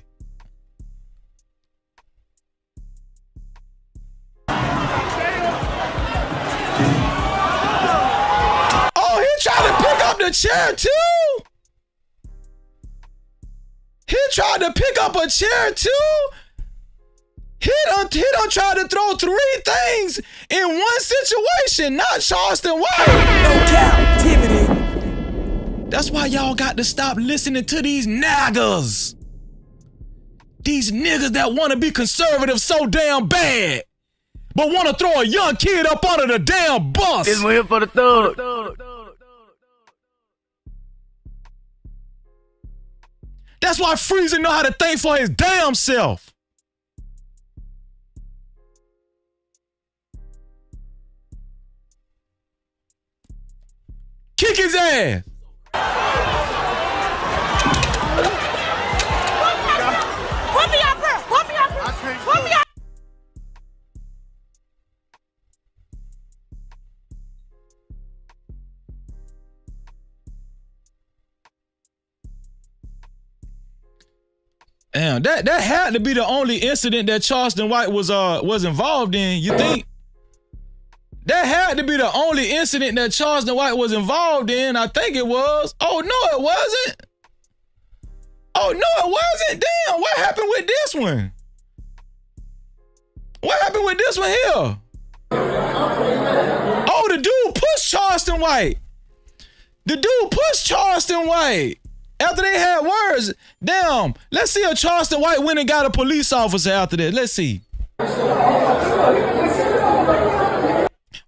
[SPEAKER 1] Oh, he tried to pick up the chair too? He tried to pick up a chair too? He done tried to throw 3 things in one situation, not Charleston White.
[SPEAKER 12] No captivity.
[SPEAKER 1] That's why y'all got to stop listening to these naggers. These niggas that want to be conservative so damn bad, but want to throw a young kid up under the damn bus.
[SPEAKER 5] This one here for the thug.
[SPEAKER 1] That's why Freezer know how to think for his damn self. Kick his ass.
[SPEAKER 12] Put me up here. Put me up here. Put me up.
[SPEAKER 1] Damn, that had to be the only incident that Charleston White was involved in. You think? That had to be the only incident that Charleston White was involved in. I think it was. Oh, no, it wasn't. Oh, no, it wasn't. Damn, what happened with this one? What happened with this one here? Oh, the dude pushed Charleston White. The dude pushed Charleston White. After they had words. Damn, let's see if Charleston White went and got a police officer after that. Let's see.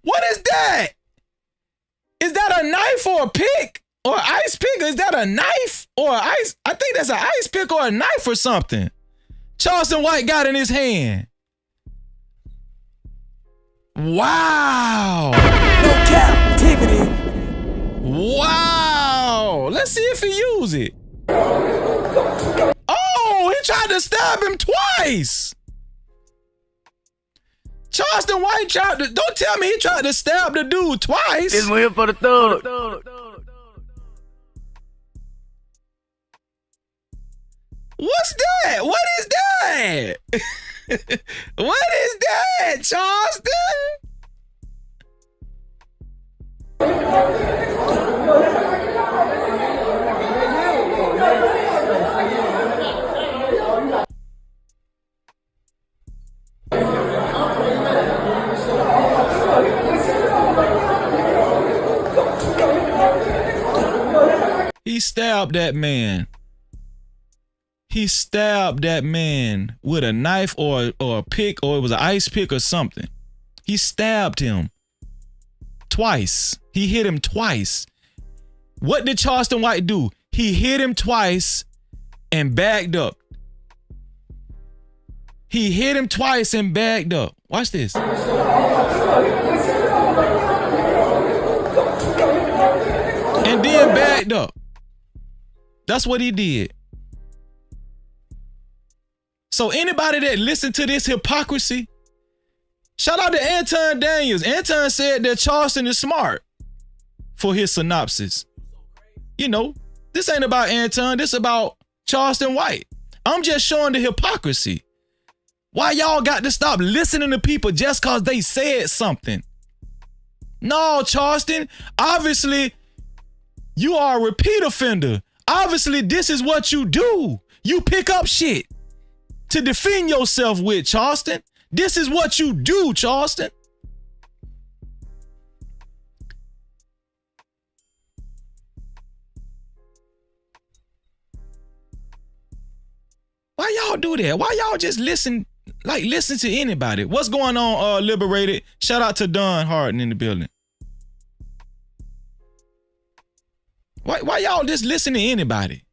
[SPEAKER 1] What is that? Is that a knife or a pick? Or an ice pick? Is that a knife or an ice? I think that's an ice pick or a knife or something. Charleston White got in his hand. Wow.
[SPEAKER 12] No captivity.
[SPEAKER 1] Wow. Let's see if he used it. Oh, he tried to stab him twice. Charleston White tried to, don't tell me he tried to stab the dude twice.
[SPEAKER 5] This one here for the thug.
[SPEAKER 1] What's that? What is that? What is that, Charleston? He stabbed that man. He stabbed that man with a knife or a pick, or it was an ice pick or something. He stabbed him twice. He hit him twice. What did Charleston White do? He hit him twice and backed up. He hit him twice and bagged up. Watch this. And then bagged up. That's what he did. So anybody that listened to this hypocrisy, shout out to Anton Daniels. Anton said that Charleston is smart for his synopsis. You know, this ain't about Anton. This about Charleston White. I'm just showing the hypocrisy. Why y'all got to stop listening to people just because they said something? No, Charleston, obviously you are a repeat offender. Obviously this is what you do. You pick up shit to defend yourself with, Charleston. This is what you do, Charleston. Why y'all do that? Why y'all just listen to anybody? What's going on, Liberated? Shout out to Don Harden in the building. Why y'all just listen to anybody?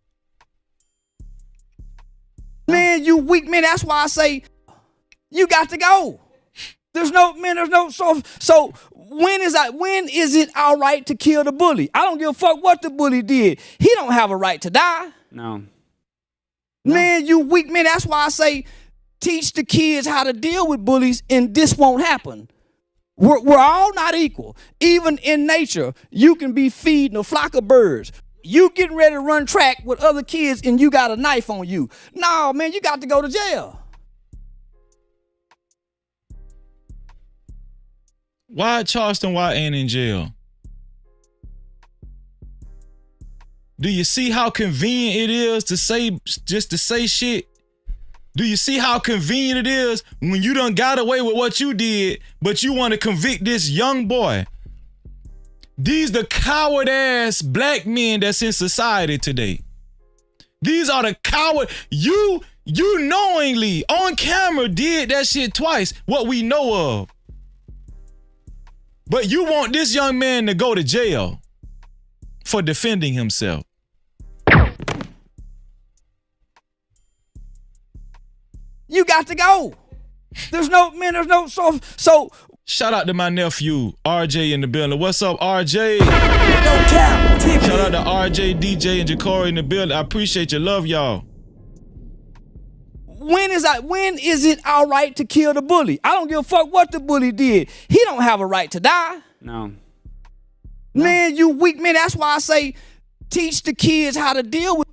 [SPEAKER 11] Man, you weak, man. That's why I say you got to go. There's no so when is it all right to kill the bully? I don't give a fuck what the bully did. He don't have a right to die.
[SPEAKER 10] No.
[SPEAKER 11] Man, you weak, man. That's why I say teach the kids how to deal with bullies and this won't happen. We're all not equal. Even in nature, you can be feeding a flock of birds. You getting ready to run track with other kids and you got a knife on you. No, man, you got to go to jail.
[SPEAKER 1] Why Charleston White ain't in jail? Do you see how convenient it is to say shit? Do you see how convenient it is when you done got away with what you did, but you want to convict this young boy? These the coward ass black men that's in society today. These are the coward. You knowingly on camera did that shit twice, what we know of. But you want this young man to go to jail for defending himself.
[SPEAKER 11] You got to go. There's no so
[SPEAKER 1] shout out to my nephew RJ in the building. What's up, RJ? No cap. Shout out to RJ, DJ, and Ja'Cory in the building. I appreciate your love, y'all.
[SPEAKER 11] When is it all right to kill the bully? I don't give a fuck what the bully did. He don't have a right to die.
[SPEAKER 10] No.
[SPEAKER 11] Man, you weak, man. That's why I say teach the kids how to deal with.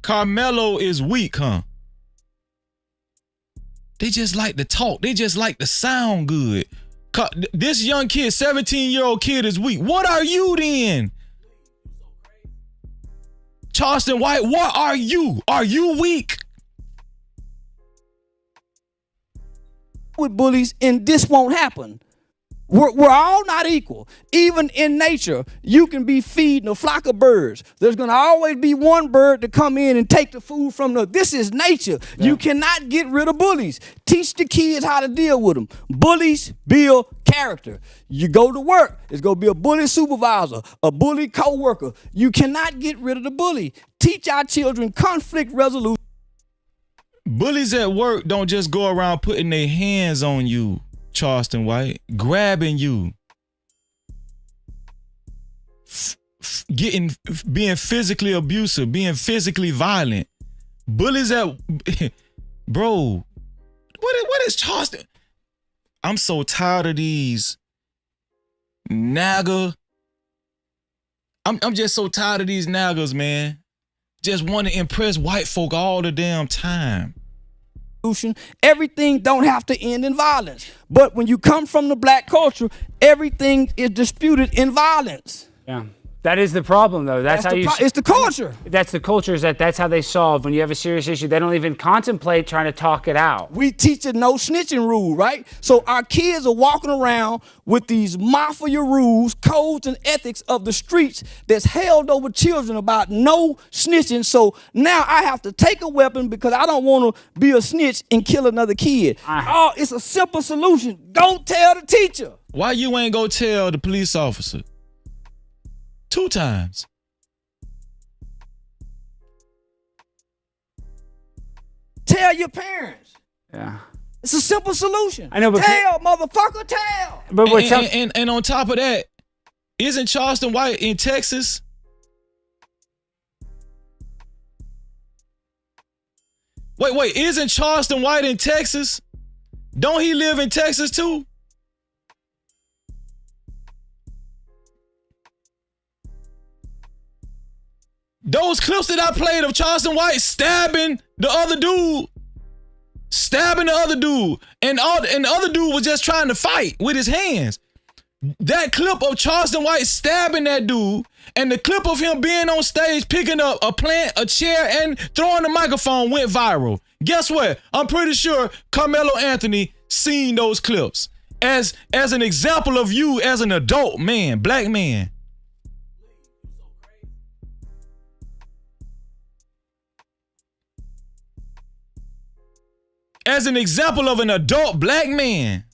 [SPEAKER 1] Karmelo is weak, huh? They just like to talk. They just like to sound good. This young kid, 17-year-old kid is weak. What are you then? Charleston White, what are you? Are you weak?
[SPEAKER 11] With bullies and this won't happen. We're all not equal. Even in nature, you can be feeding a flock of birds. There's going to always be one bird to come in and take the food from the. This is nature. Yeah. You cannot get rid of bullies. Teach the kids how to deal with them. Bullies build character. You go to work, it's going to be a bully supervisor, a bully co-worker. You cannot get rid of the bully. Teach our children conflict resolution.
[SPEAKER 1] Bullies at work don't just go around putting their hands on you, Charleston White, grabbing you, being physically abusive, being physically violent. Bullies at, bro, what is Charleston? I'm so tired of these nagger. I'm just so tired of these naggers, man. Just want to impress white folk all the damn time.
[SPEAKER 11] Everything don't have to end in violence. But when you come from the black culture, everything is disputed in violence.
[SPEAKER 10] Yeah. That is the problem, though. That's how
[SPEAKER 11] it's the culture.
[SPEAKER 10] That's the culture, is that's how they solve. When you have a serious issue, they don't even contemplate trying to talk it out.
[SPEAKER 11] We teach a no snitching rule, right? So our kids are walking around with these mafia rules, codes, and ethics of the streets that's held over children about no snitching. So now I have to take a weapon because I don't want to be a snitch and kill another kid. Oh, it's a simple solution. Go tell the teacher.
[SPEAKER 1] Why you ain't go tell the police officer? 2 times.
[SPEAKER 11] Tell your parents.
[SPEAKER 10] Yeah.
[SPEAKER 11] It's a simple solution.
[SPEAKER 10] I know, but
[SPEAKER 11] tell, motherfucker, tell.
[SPEAKER 10] But
[SPEAKER 1] and on top of that, isn't Charleston White in Texas? Wait, isn't Charleston White in Texas? Don't he live in Texas too? Those clips that I played of Charleston White stabbing the other dude, and the other dude was just trying to fight with his hands. That clip of Charleston White stabbing that dude, and the clip of him being on stage picking up a plant, a chair, and throwing the microphone went viral. Guess what? I'm pretty sure Karmelo Anthony seen those clips as an example of you as an adult man, black man. As an example of an adult black man.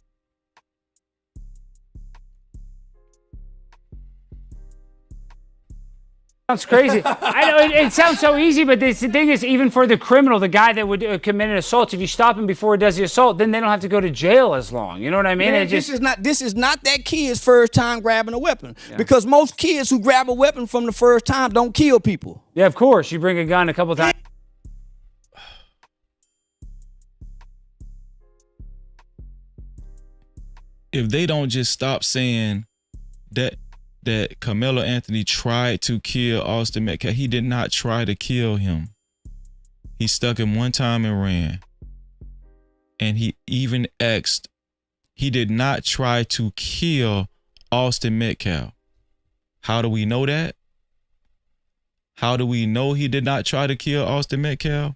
[SPEAKER 10] Sounds crazy. I know it sounds so easy, but the thing is, even for the criminal, the guy that would commit an assault, if you stop him before he does the assault, then they don't have to go to jail as long. You know what I mean?
[SPEAKER 11] Man, this is not that kid's first time grabbing a weapon, because most kids who grab a weapon from the first time don't kill people.
[SPEAKER 10] Yeah, of course. You bring a gun a couple times.
[SPEAKER 1] If they don't just stop saying that Karmelo Anthony tried to kill Austin Metcalf, he did not try to kill him. He stuck him one time and ran. And he even asked, he did not try to kill Austin Metcalf. How do we know that? How do we know he did not try to kill Austin Metcalf?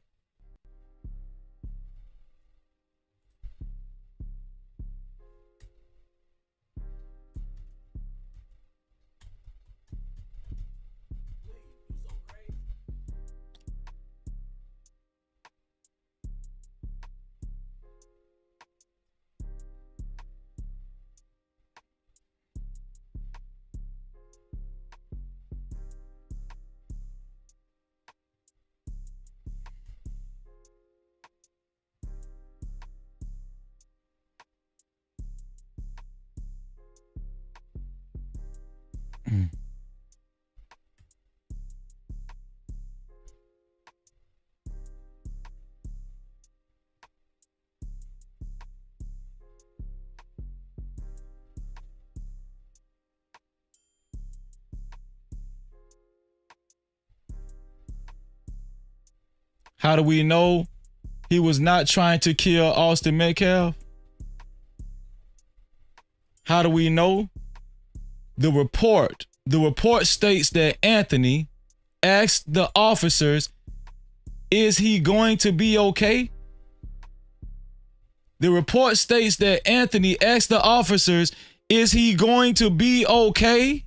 [SPEAKER 1] How do we know he was not trying to kill Austin Metcalf? How do we know? The report states that Anthony asked the officers, is he going to be okay? The report states that Anthony asked the officers, is he going to be okay?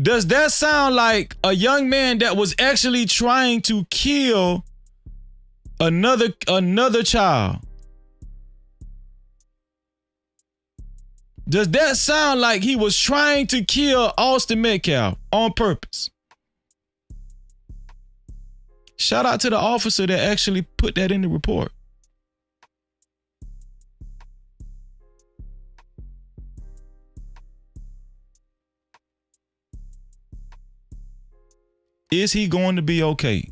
[SPEAKER 1] Does that sound like a young man that was actually trying to kill another child? Does that sound like he was trying to kill Austin Metcalf on purpose? Shout out to the officer that actually put that in the report. Is he going to be okay?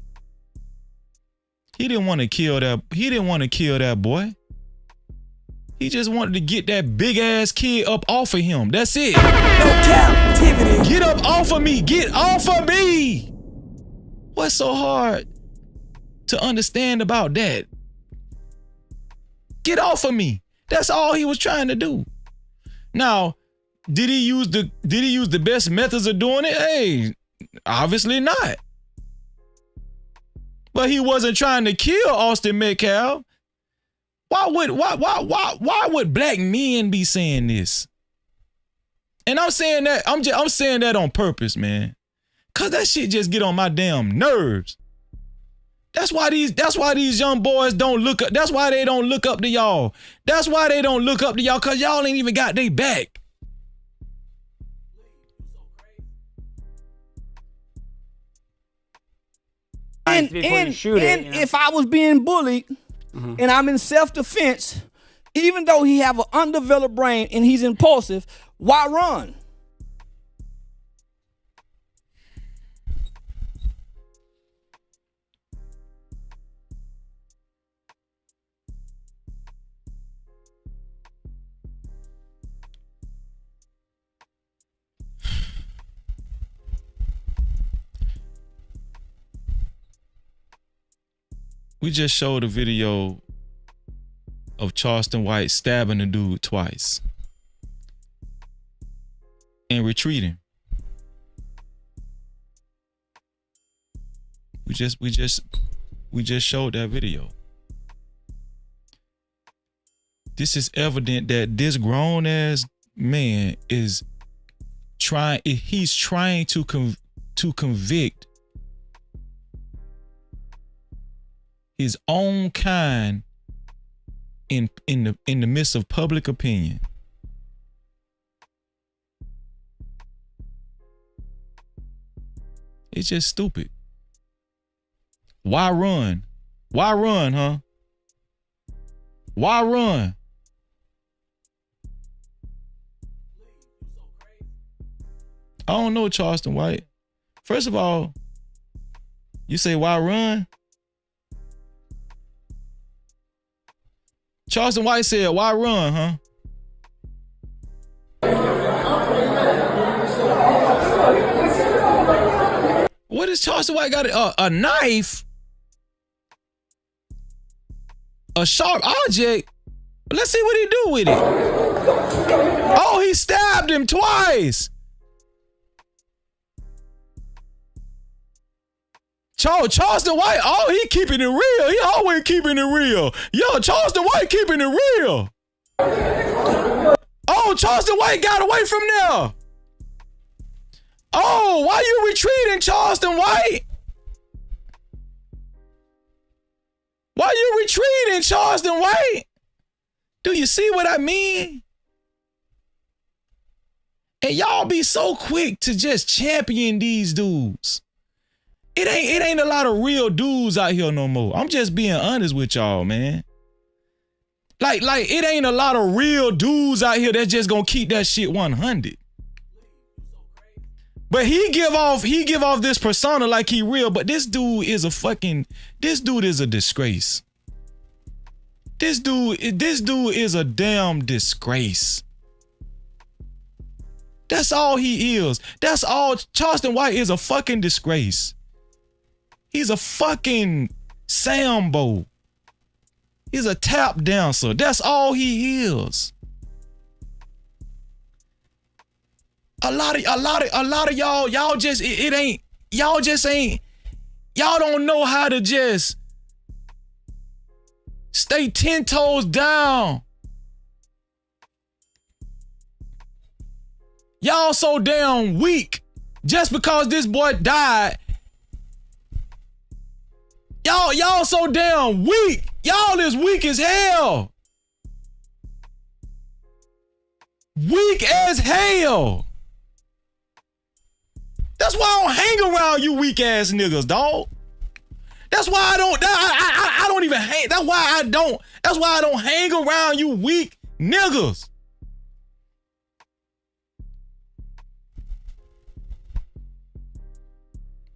[SPEAKER 1] He didn't want to kill that. He didn't want to kill that boy. He just wanted to get that big ass kid up off of him. That's it.
[SPEAKER 12] No captivity.
[SPEAKER 1] Get up off of me. Get off of me. What's so hard to understand about that? Get off of me. That's all he was trying to do. Now, did he use the best methods of doing it? Hey, obviously not. But he wasn't trying to kill Austin Metcalf. Why would black men be saying this? And I'm saying that I'm saying that on purpose, man. Cause that shit just get on my damn nerves. That's why these young boys don't look up. That's why they don't look up to y'all. That's why they don't look up to y'all, cause y'all ain't even got they back.
[SPEAKER 11] And,
[SPEAKER 10] before you shoot it. You know?
[SPEAKER 11] if I was being bullied and I'm in self-defense, even though he have an undeveloped brain and he's impulsive, why run?
[SPEAKER 1] We just showed a video of Charleston White stabbing a dude twice and retreating. We just showed that video. This is evident that this grown ass man is trying. He's trying to convict his own kind in the midst of public opinion. It's just stupid. Why run? Why run, huh? Why run? I don't know Charleston White. First of all, you say why run? Charleston White said, why run, huh? What is Charleston White got? A knife? A sharp object? Let's see what he do with it. Oh, he stabbed him twice. Charleston White, oh, he keeping it real. He always keeping it real. Yo, Charleston White keeping it real. Oh, Charleston White got away from there. Oh, why you retreating, Charleston White? Why you retreating, Charleston White? Do you see what I mean? And y'all be so quick to just champion these dudes. It ain't a lot of real dudes out here no more. I'm just being honest with y'all, man. Like it ain't a lot of real dudes out here that's just gonna keep that shit 100. But he give off this persona like he real, but this dude is a disgrace. This dude is a damn disgrace. That's all he is. That's all. Charleston White is a fucking disgrace. He's a fucking Sambo. He's a tap dancer. That's all he is. A lot of y'all just y'all don't know how to just stay 10 toes down. Y'all so damn weak. Just because this boy died, y'all so damn weak. Y'all is weak as hell. Weak as hell. That's why I don't hang around you weak ass niggas, dog. That's why I don't even hang. That's why I don't hang around you weak niggas.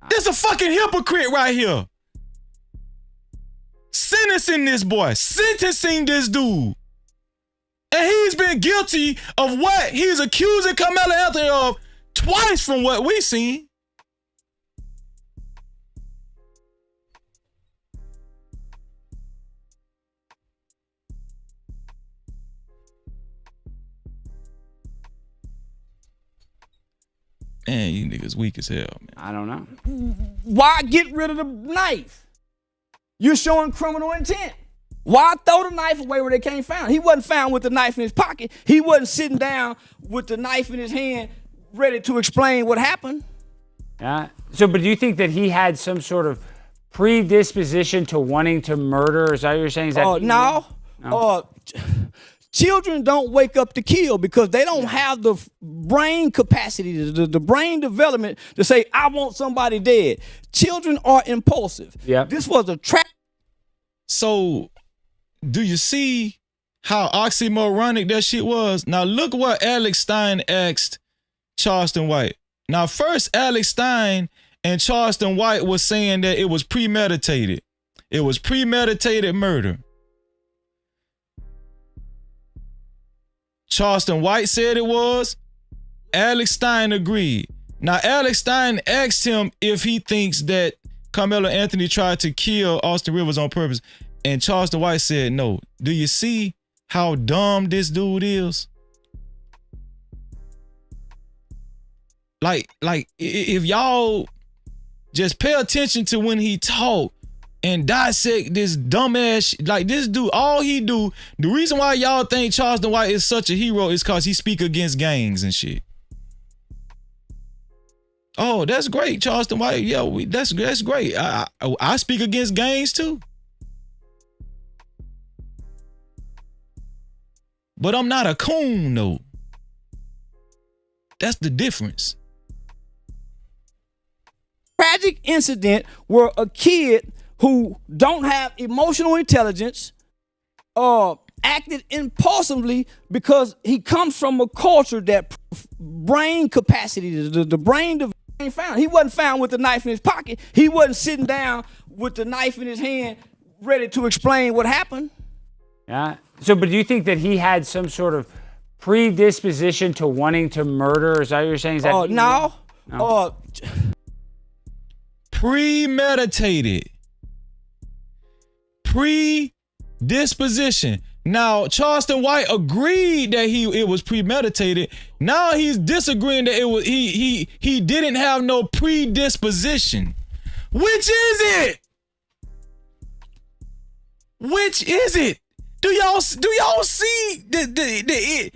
[SPEAKER 1] This a fucking hypocrite right here. Sentencing this boy, sentencing this dude. And he's been guilty of what he's accusing Karmelo Anthony of twice from what we seen. Man, you niggas weak as hell, man.
[SPEAKER 10] I don't know.
[SPEAKER 11] Why get rid of the knife? You're showing criminal intent. Why throw the knife away where they can't find it? He wasn't found with the knife in his pocket. He wasn't sitting down with the knife in his hand ready to explain what happened.
[SPEAKER 10] Yeah. So, but do you think that he had some sort of predisposition to wanting to murder? Is that what you're saying? Is that
[SPEAKER 11] No. Children don't wake up to kill because they don't have the brain capacity, the brain development to say, I want somebody dead. Children are impulsive.
[SPEAKER 10] Yeah.
[SPEAKER 11] This was a trap.
[SPEAKER 1] So, do you see how oxymoronic that shit was? Now, look what Alex Stein asked Charleston White. Now, first, Alex Stein and Charleston White was saying that it was premeditated. It was premeditated murder. Charleston White said it was. Alex Stein agreed. Now, Alex Stein asked him if he thinks that Karmelo Anthony tried to kill Austin Rivers on purpose. And Charleston White said no. Do you see how dumb this dude is? Like if y'all just pay attention to when he talk and dissect this dumbass, like this dude, all he do, the reason why y'all think Charleston White is such a hero is because he speak against gangs and shit. Oh, that's great, Charleston White. Yeah, that's great. I speak against gangs too. But I'm not a coon though. That's the difference.
[SPEAKER 11] Tragic incident where a kid who don't have emotional intelligence acted impulsively because he comes from a culture that brain capacity, the brain ain't found. He wasn't found with the knife in his pocket. He wasn't sitting down with the knife in his hand ready to explain what happened.
[SPEAKER 10] Yeah. So, but do you think that he had some sort of predisposition to wanting to murder? Is that what you're saying? Is that
[SPEAKER 11] no.
[SPEAKER 1] Premeditated. Predisposition. Now, Charleston White agreed that it was premeditated. Now he's disagreeing that it was he didn't have no predisposition. Which is it? Which is it? Do y'all see the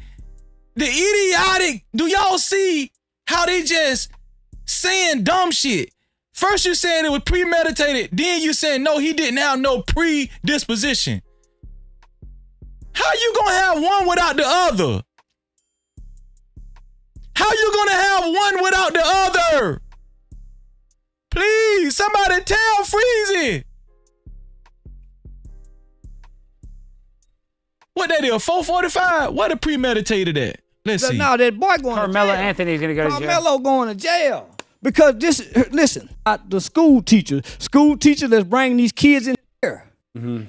[SPEAKER 1] idiotic? Do y'all see how they just saying dumb shit? First you saying it was premeditated, then you saying no, he didn't have no predisposition. How you gonna have one without the other? How you gonna have one without the other? Please, somebody tell Freezy. What that is, 445? What a premeditated at? Let's see.
[SPEAKER 11] No, that boy going
[SPEAKER 10] Karmelo
[SPEAKER 11] to jail.
[SPEAKER 10] Anthony's going to go to jail.
[SPEAKER 11] Karmelo going to jail. Because listen, the school teacher that's bringing these kids in here,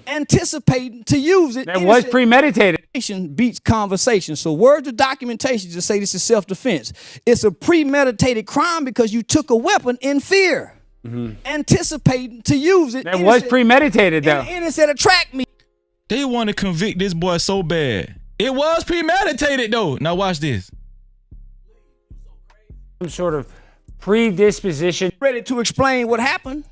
[SPEAKER 11] anticipating to use it.
[SPEAKER 10] That was premeditated.
[SPEAKER 11] Beats conversation. So where's the documentation to say this is self-defense? It's a premeditated crime because you took a weapon in fear. Anticipating to use it.
[SPEAKER 10] That was premeditated though.
[SPEAKER 11] And it said attract me.
[SPEAKER 1] They want to convict this boy so bad. It was premeditated though. Now watch this.
[SPEAKER 10] Some sort of predisposition.
[SPEAKER 11] Ready to explain what happened.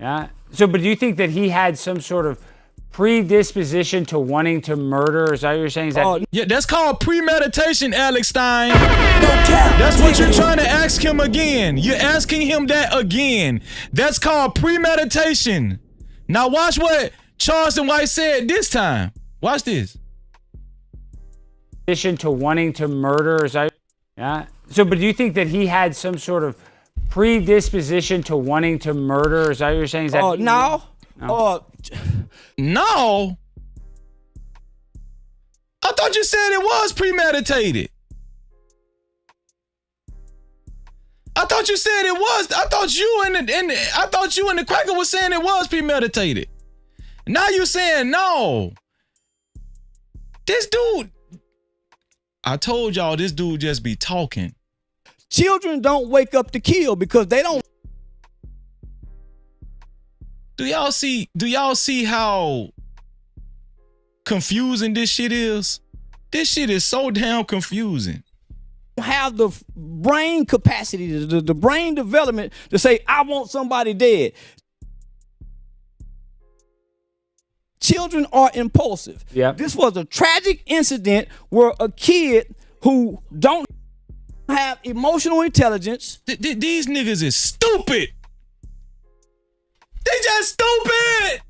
[SPEAKER 10] Yeah. So, but do you think that he had some sort of predisposition to wanting to murder? Is that what you're saying? Is that
[SPEAKER 1] yeah, that's called premeditation, Alex Stein. That's what you're trying to ask him again. You're asking him that again. That's called premeditation. Now watch what Charleston White said this time. Watch this.
[SPEAKER 10] To wanting to murder? Is that, yeah. So, but do you think that he had some sort of predisposition to wanting to murder? Is that what you're saying? Is that
[SPEAKER 11] no.
[SPEAKER 1] No. I thought you said it was premeditated. I thought you said it was. I thought you and the cracker was saying it was premeditated. Now you saying no. This dude. I told y'all this dude just be talking.
[SPEAKER 11] Children don't wake up to kill because they don't.
[SPEAKER 1] Do y'all see how confusing this shit is? This shit is so damn confusing.
[SPEAKER 11] Have the brain capacity, the brain development to say, I want somebody dead. Children are impulsive.
[SPEAKER 10] Yeah.
[SPEAKER 11] This was a tragic incident where a kid who don't have emotional intelligence.
[SPEAKER 1] These niggas is stupid. They just stupid.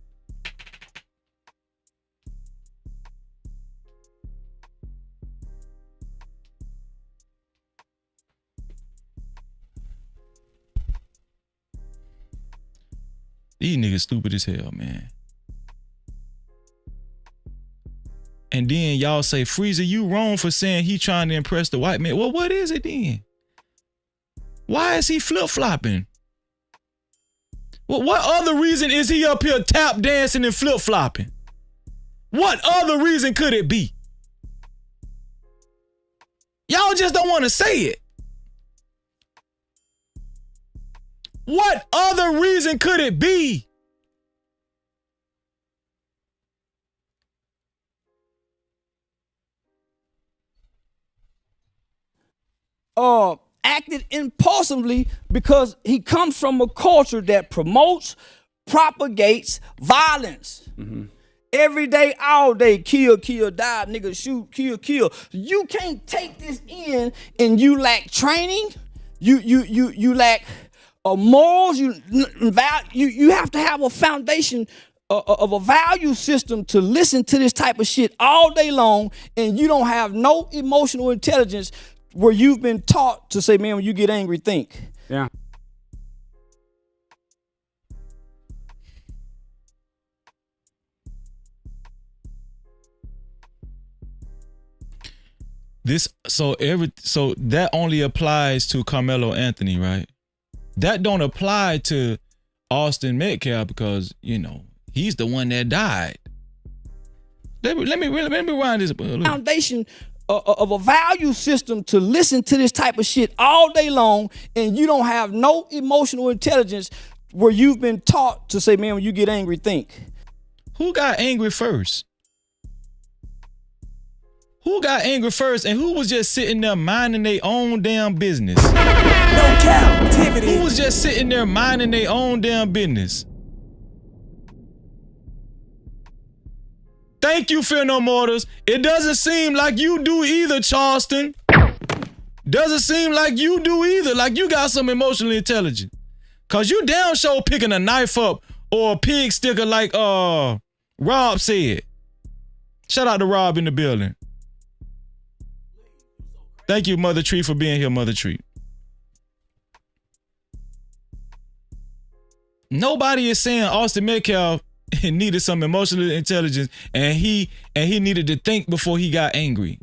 [SPEAKER 1] These niggas stupid as hell, man. And then y'all say, Freezer, you wrong for saying he trying to impress the white man. Well, what is it then? Why is he flip-flopping? Well, what other reason is he up here tap dancing and flip-flopping? What other reason could it be? Y'all just don't want to say it. What other reason could it be?
[SPEAKER 11] Acted impulsively because he comes from a culture that promotes, propagates violence. Every day, all day, kill, kill, die, nigga, shoot, kill, kill. You can't take this in and you lack training. You lack morals. You have to have a foundation of a value system to listen to this type of shit all day long, and you don't have no emotional intelligence where you've been taught to say, man, when you get angry, think.
[SPEAKER 10] Yeah.
[SPEAKER 1] So that only applies to Karmelo Anthony, right? That don't apply to Austin Metcalf because, you know, he's the one that died. Let me rewind this.
[SPEAKER 11] Foundation of a value system to listen to this type of shit all day long, and you don't have no emotional intelligence where you've been taught to say, man, when you get angry, think.
[SPEAKER 1] Who got angry first? Who got angry first, and who was just sitting there minding their own damn business?
[SPEAKER 12] No Cap-tivity.
[SPEAKER 1] Who was just sitting there minding their own damn business? Thank you, Fear No Mortals. It doesn't seem like you do either, Charleston. Doesn't seem like you do either. Like you got some emotional intelligence. Cause you damn sure picking a knife up or a pig sticker like Rob said. Shout out to Rob in the building. Thank you, Mother Tree, for being here, Mother Tree. Nobody is saying Austin Metcalf needed some emotional intelligence and he needed to think before he got angry.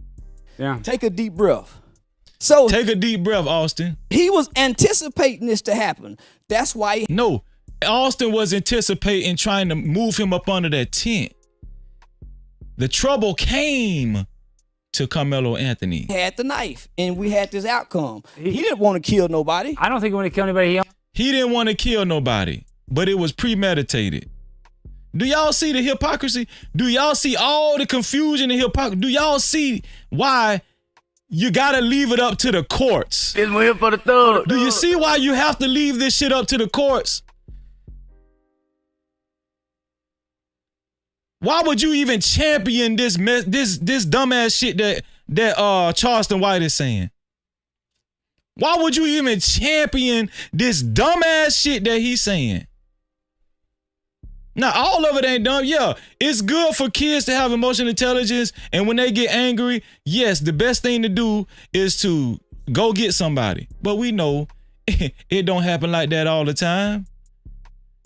[SPEAKER 10] Yeah.
[SPEAKER 11] Take a deep breath. So
[SPEAKER 1] take a deep breath, Austin.
[SPEAKER 11] He was anticipating this to happen. That's why.
[SPEAKER 1] No, Austin was anticipating trying to move him up under that tent. The trouble came to Karmelo Anthony.
[SPEAKER 11] He had the knife, and we had this outcome. He didn't want to kill nobody.
[SPEAKER 10] I don't think he wanted to kill anybody.
[SPEAKER 1] He didn't want to kill nobody, but it was premeditated. Do y'all see the hypocrisy? Do y'all see all the confusion and hypocrisy? Do y'all see why you gotta leave it up to the courts?
[SPEAKER 12] It's here for the thug.
[SPEAKER 1] Do you see why you have to leave this shit up to the courts? Why would you even champion this dumbass shit that Charleston White is saying? Why would you even champion this dumbass shit that he's saying? Now, all of it ain't dumb. Yeah, it's good for kids to have emotional intelligence, and when they get angry, yes, the best thing to do is to go get somebody. But we know it don't happen like that all the time.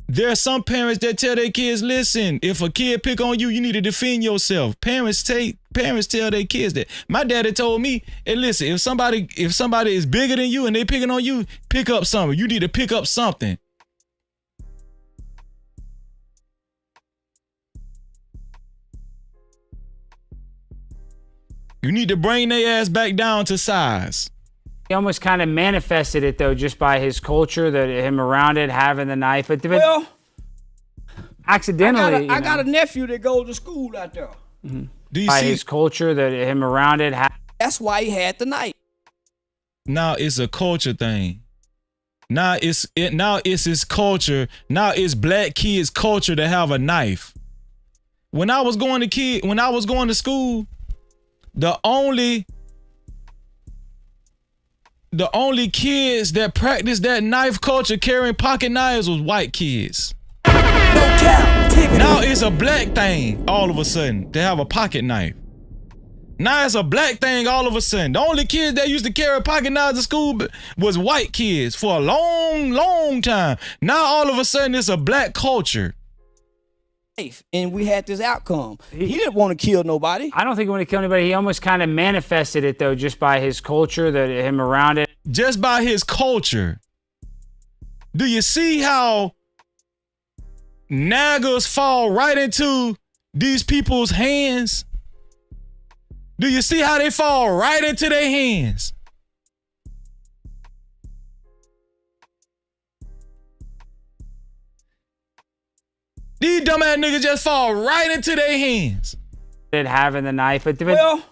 [SPEAKER 1] There are some parents that tell their kids, listen, if a kid pick on you, you need to defend yourself. Parents tell their kids that. My daddy told me, hey, listen, if somebody is bigger than you and they picking on you, pick up something. You need to pick up something. You need to bring their ass back down to size.
[SPEAKER 10] He almost kind of manifested it, though, just by his culture, that him around it, having the knife. But
[SPEAKER 11] well,
[SPEAKER 10] accidentally,
[SPEAKER 11] I got a nephew that goes to school out there.
[SPEAKER 10] Mm-hmm. Do you see his culture, that him around it?
[SPEAKER 11] That's why he had the knife.
[SPEAKER 1] Now it's a culture thing. Now it's his culture. Now it's black kids' culture to have a knife. When I was going to school, the only kids that practiced that knife culture carrying pocket knives was white kids.
[SPEAKER 12] No Cap-tivity.
[SPEAKER 1] Now it's a black thing all of a sudden to have a pocket knife. Now it's a black thing all of a sudden. The only kids that used to carry pocket knives to school was white kids for a long, long time. Now all of a sudden it's a black culture.
[SPEAKER 11] And we had this outcome. He didn't want to kill nobody.
[SPEAKER 10] I don't think he wanted to kill anybody. He almost kind of manifested it, though, just by his culture, him around it.
[SPEAKER 1] Just by his culture. Do you see how naggers fall right into these people's hands? Do you see how they fall right into their hands? These dumbass niggas just fall right into their hands.
[SPEAKER 10] Having the knife, but
[SPEAKER 11] well,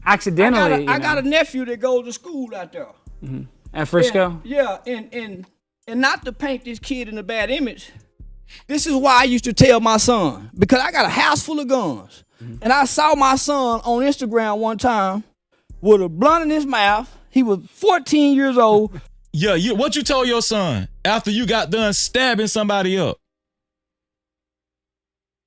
[SPEAKER 10] accidentally.
[SPEAKER 11] I got a nephew that goes to school out there.
[SPEAKER 10] Mm-hmm. At Frisco?
[SPEAKER 11] And not to paint this kid in a bad image. This is why I used to tell my son, because I got a house full of guns. Mm-hmm. And I saw my son on Instagram one time with a blunt in his mouth. He was 14 years old.
[SPEAKER 1] Yeah, what you told your son after you got done stabbing somebody up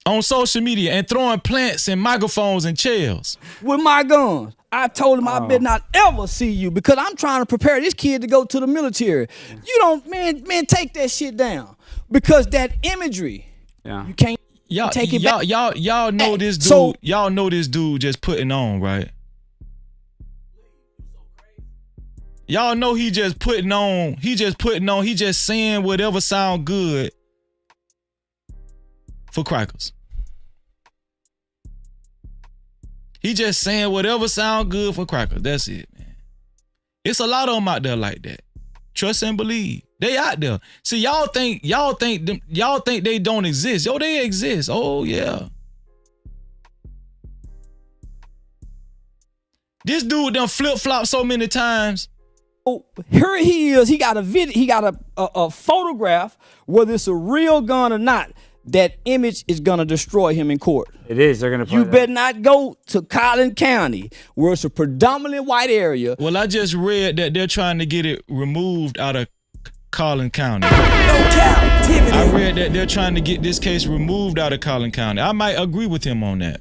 [SPEAKER 1] on social media and throwing plants and microphones and chairs?
[SPEAKER 11] With my guns. I told him I better not ever see you because I'm trying to prepare this kid to go to the military. You don't, man, take that shit down. Because that imagery, you can't take it back.
[SPEAKER 1] Y'all know this dude. Y'all know this dude just putting on, right? Y'all know he just putting on. He just saying whatever sound good for crackers. He just saying whatever sound good for crackers. That's it, man. It's a lot of them out there like that. Trust and believe. They out there. See, y'all think they don't exist. Yo, they exist. Oh yeah. This dude done flip-flop so many times.
[SPEAKER 11] Oh, here he is. He got a video. He got a photograph, whether it's a real gun or not. That image is gonna destroy him in court.
[SPEAKER 10] It is. They're gonna.
[SPEAKER 11] You better not go to Collin County, where it's a predominantly white area.
[SPEAKER 1] Well, I just read that they're trying to get it removed out of Collin County. I read that they're trying to get this case removed out of Collin County. I might agree with him on that.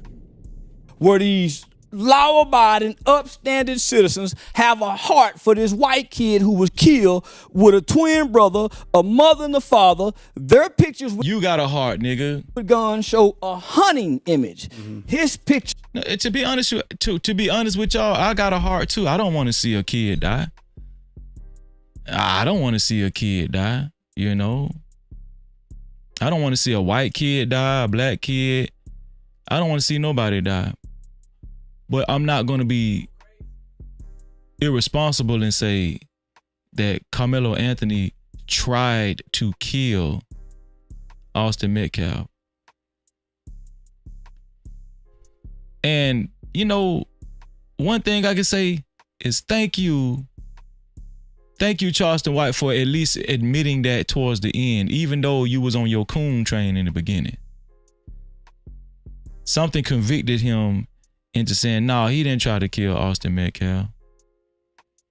[SPEAKER 11] Where these law-abiding, upstanding citizens have a heart for this white kid who was killed with a twin brother, a mother and a father. Their pictures with
[SPEAKER 1] you got a heart, nigga.
[SPEAKER 11] Guns show a hunting image. Mm-hmm. His picture.
[SPEAKER 1] To be honest with y'all, I got a heart too. I don't want to see a kid die. I don't want to see a kid die. You know, I don't want to see a white kid die, a black kid. I don't want to see nobody die. But I'm not going to be irresponsible and say that Karmelo Anthony tried to kill Austin Metcalf. And, you know, one thing I can say is thank you, Charleston White, for at least admitting that towards the end, even though you was on your coon train in the beginning. Something convicted him into saying, no, he didn't try to kill Austin Metcalf.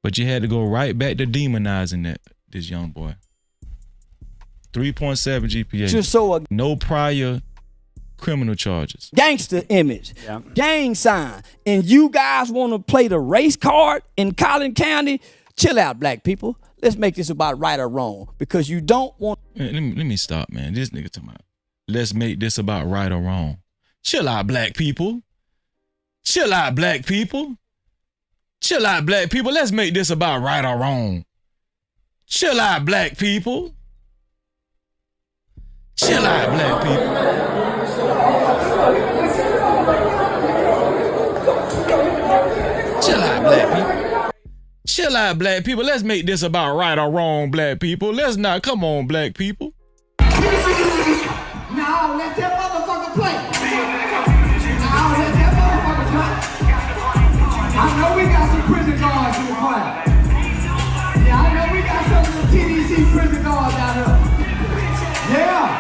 [SPEAKER 1] But you had to go right back to demonizing this young boy. 3.7 GPA.
[SPEAKER 11] Just so
[SPEAKER 1] no prior criminal charges.
[SPEAKER 11] Gangster image, gang sign. And you guys want to play the race card in Collin County? Chill out, black people. Let's make this about right or wrong. Because you don't want...
[SPEAKER 1] Man, let me stop, man. This nigga talking about, let's make this about right or wrong. Chill out, black people. Chill out, black people. Chill out, black people. Let's make this about right or wrong. Chill out, black people. Chill out, black people. Chill out, black people. Chill out, black people. Let's make this about right or wrong, black people. Let's not, come on, black people.
[SPEAKER 8] Now let that motherfucker play. Now let that motherfucker play. I know we got some prison guards in the crowd. Yeah, I know we got some of the TDC prison guards out here. Yeah.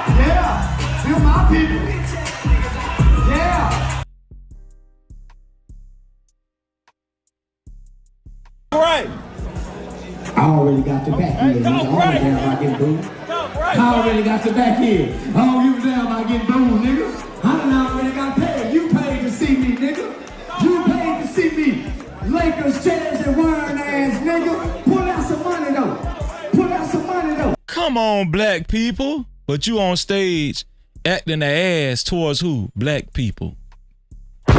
[SPEAKER 8] They're my people. Yeah.
[SPEAKER 11] Right.
[SPEAKER 8] I already got the back here. I don't damn about getting booed. I already got the back here. I don't give a damn about getting booed, nigga. I done already got paid. You paid to see me, nigga. You
[SPEAKER 1] Come on, black people. But you on stage acting the ass towards who? Black people.
[SPEAKER 12] No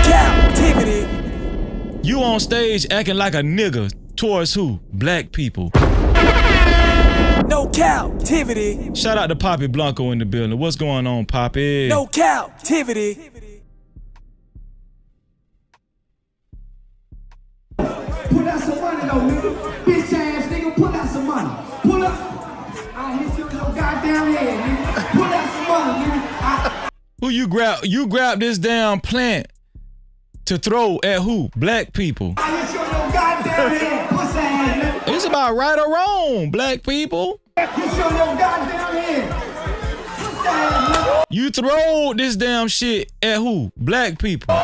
[SPEAKER 12] captivity.
[SPEAKER 1] You on stage acting like a nigga towards who? Black people.
[SPEAKER 12] No captivity.
[SPEAKER 1] Shout out to Poppy Blanco in the building. What's going on, Poppy?
[SPEAKER 12] No captivity.
[SPEAKER 8] Put out some money though, nigga. Bitch ass nigga, put out some money. Pull up. I hit you in your goddamn head, nigga. Put out some money, nigga.
[SPEAKER 1] Who you grab? You grab this damn plant to throw at who? Black people.
[SPEAKER 8] I hit you in your goddamn head, pussy ass nigga.
[SPEAKER 1] It's about right or wrong, black people.
[SPEAKER 8] Hit you in your goddamn head. Pussy ass nigga.
[SPEAKER 1] You throw this damn shit at who? Black people.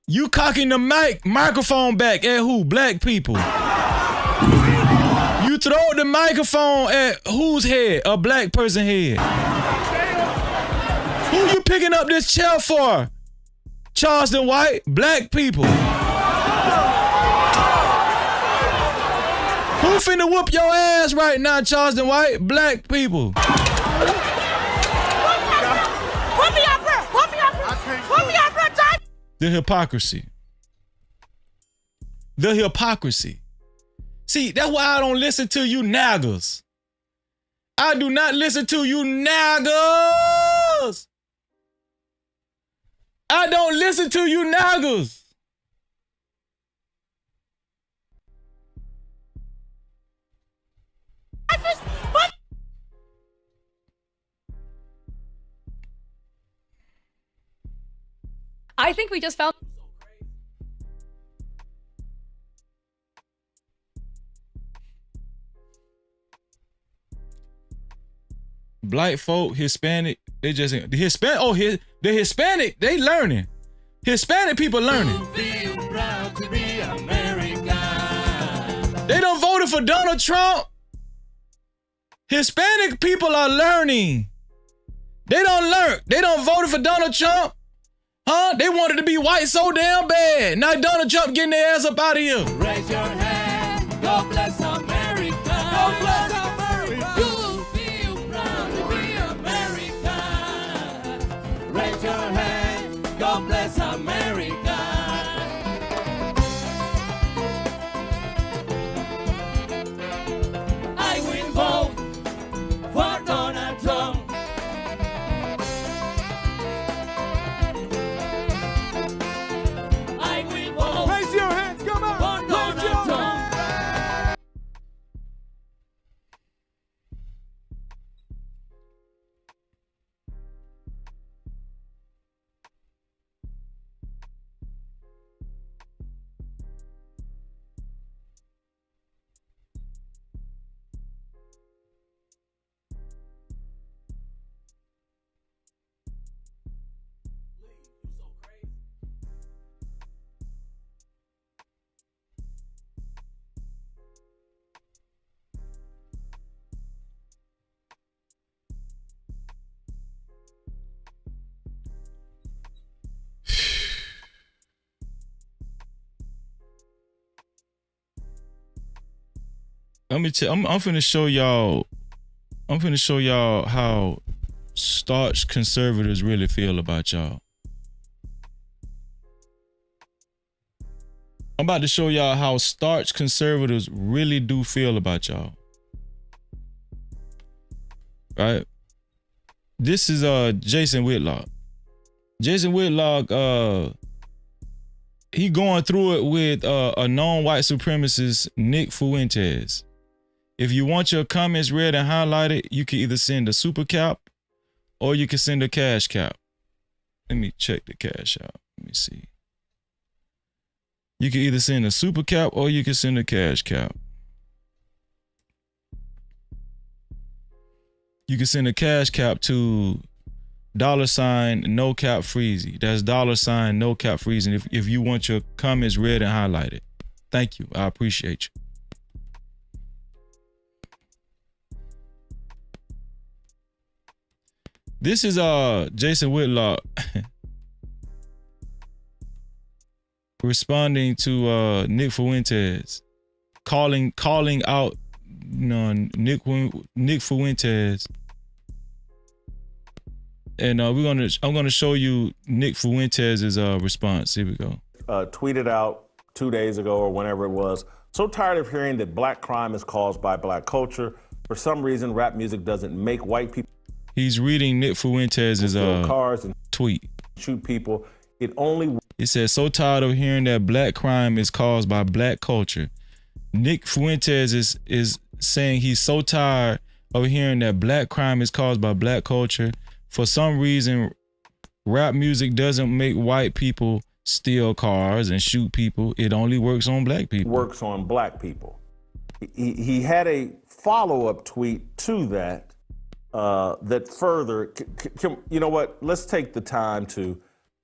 [SPEAKER 1] You cocking the microphone back at who? Black people. You throw the microphone at whose head? A black person head. Who you picking up this chair for? Charleston White? Black people. Who finna whoop your ass right now, Charleston White? Black people.
[SPEAKER 12] Put me up here. Put me up here. Put me up here, John.
[SPEAKER 1] The hypocrisy. The hypocrisy. See, that's why I don't listen to you naggers. I do not listen to you naggers. I don't listen to you naggers.
[SPEAKER 13] I think we just found.
[SPEAKER 1] Black folk, Hispanic, they just the Hispanic, they learning. Hispanic people learning. They done voted for Donald Trump. Hispanic people are learning. They don't learn. They don't voted for Donald Trump. Huh? They wanted to be white so damn bad. Now Donald Trump getting their ass up out of here.
[SPEAKER 12] Raise your hand. God bless America. God bless America. You feel proud to be American. Raise your hand. God bless America. I will vote for Donald Trump. Raise your hand, come on! Raise your hand!
[SPEAKER 1] Let me tell. I'm finna show y'all. I'm finna show y'all how starch conservatives really feel about y'all. I'm about to show y'all how starch conservatives really do feel about y'all. Right? This is Jason Whitlock. Jason Whitlock, he going through it with a known white supremacist, Nick Fuentes. If you want your comments read and highlighted, you can either send a super cap or you can send a cash cap. Let me check the cash out. Let me see. You can either send a super cap or you can send a cash cap. You can send a cash cap to $ no cap freezy. That's $ no cap freezing if you want your comments read and highlighted. Thank you. I appreciate you. This is Jason Whitlock responding to Nick Fuentes calling out, Nick Fuentes. And I'm gonna show you Nick Fuentes' response. Here we go.
[SPEAKER 14] Tweeted out 2 days ago or whenever it was. So tired of hearing that black crime is caused by black culture. For some reason, rap music doesn't make white people.
[SPEAKER 1] He's reading Nick Fuentes'
[SPEAKER 14] cars and
[SPEAKER 1] tweet.
[SPEAKER 14] Shoot people. It
[SPEAKER 1] says, so tired of hearing that black crime is caused by black culture. Nick Fuentes is saying he's so tired of hearing that black crime is caused by black culture. For some reason, rap music doesn't make white people steal cars and shoot people. It only works on black people.
[SPEAKER 14] Works on black people. He had a follow-up tweet to that that further, you know what? Let's take the time to,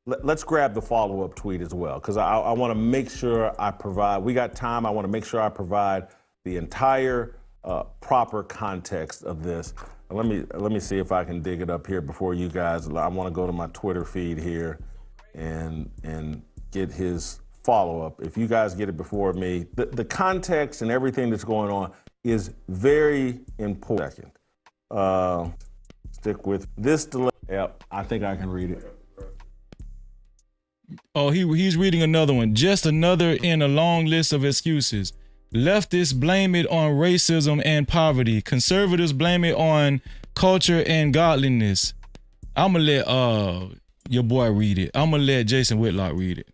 [SPEAKER 14] let's grab the follow-up tweet as well, because I want to make sure I provide, we got time, I want to make sure I provide the entire proper context of this. Let me see if I can dig it up here before you guys. I want to go to my Twitter feed here and get his follow-up. If you guys get it before me, the context and everything that's going on is very important. Stick with this delay. Yep, I think I can read it.
[SPEAKER 1] Oh, he's reading another one. Just another in a long list of excuses. Leftists blame it on racism and poverty. Conservatives blame it on culture and godliness. I'm gonna let your boy read it. I'm gonna let Jason Whitlock read it.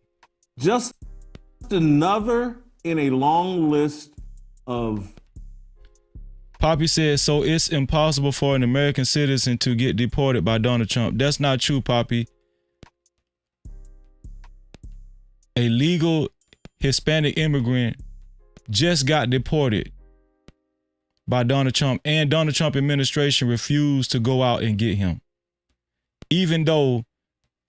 [SPEAKER 14] Just another in a long list of.
[SPEAKER 1] Poppy says, so it's impossible for an American citizen to get deported by Donald Trump. That's not true, Poppy. A legal Hispanic immigrant just got deported by Donald Trump, and Donald Trump administration refused to go out and get him. Even though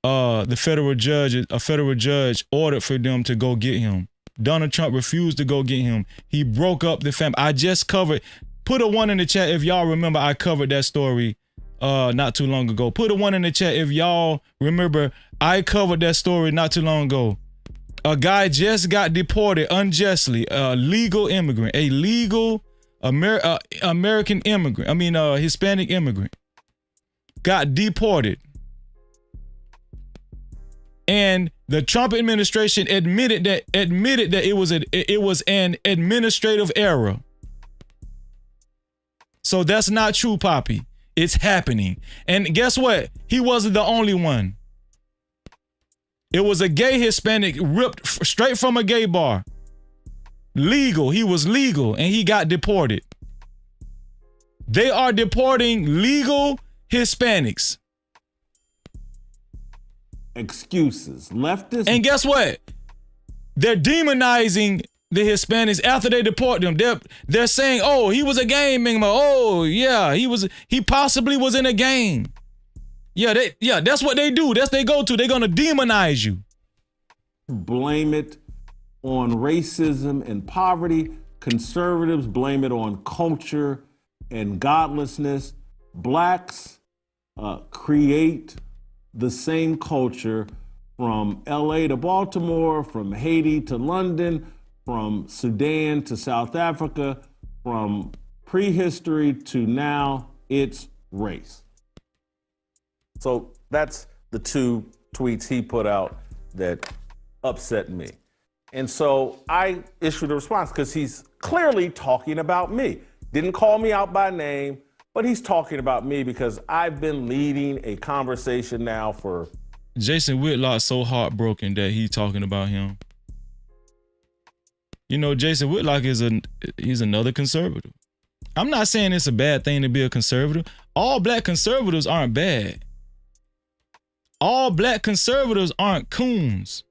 [SPEAKER 1] a federal judge ordered for them to go get him. Donald Trump refused to go get him. He broke up the family. I just covered, put a 1 in the chat if y'all remember I covered that story not too long ago. Put a 1 in the chat if y'all remember I covered that story not too long ago. A guy just got deported unjustly, a legal immigrant, a legal American immigrant, Hispanic immigrant, got deported. And the Trump administration admitted that it was an administrative error. So that's not true, Poppy. It's happening. And guess what? He wasn't the only one. It was a gay Hispanic ripped straight from a gay bar. Legal. He was legal and he got deported. They are deporting legal Hispanics.
[SPEAKER 14] Excuses. Leftists.
[SPEAKER 1] And guess what? They're demonizing the Hispanics after they deport them. They're saying, oh, he was a gang member. Oh, yeah, he possibly was in a gang. Yeah, that's what they do. That's they go to. They're gonna demonize you.
[SPEAKER 14] Blame it on racism and poverty. Conservatives blame it on culture and godlessness. Blacks create the same culture from LA to Baltimore, from Haiti to London, from Sudan to South Africa, from prehistory to now. It's race. So that's the 2 tweets he put out that upset me. And so I issued a response because he's clearly talking about me. Didn't call me out by name, but he's talking about me because I've been leading a conversation now for.
[SPEAKER 1] Jason Whitlock's so heartbroken that he's talking about him. You know, Jason Whitlock he's another conservative. I'm not saying it's a bad thing to be a conservative. All black conservatives aren't bad. All black conservatives aren't coons.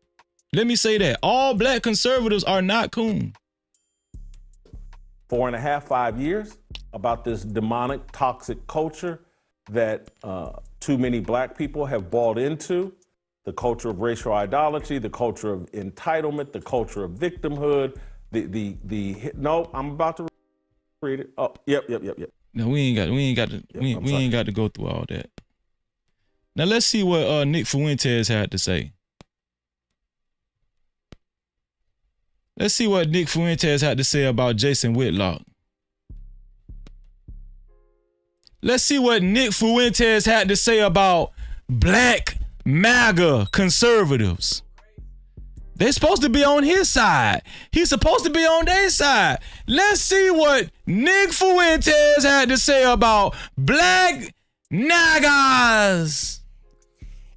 [SPEAKER 1] Let me say that. All black conservatives are not coons.
[SPEAKER 14] 4.5, 5 years about this demonic, toxic culture that too many black people have bought into. The culture of racial idolatry, the culture of entitlement, the culture of victimhood, no, I'm about to read it. Oh, yep.
[SPEAKER 1] No, we ain't got to go through all that. Now let's see what Nick Fuentes had to say. Let's see what Nick Fuentes had to say about Jason Whitlock. Let's see what Nick Fuentes had to say about black MAGA conservatives. They're supposed to be on his side. He's supposed to be on their side. Let's see what Nick Fuentes had to say about black NAGAs.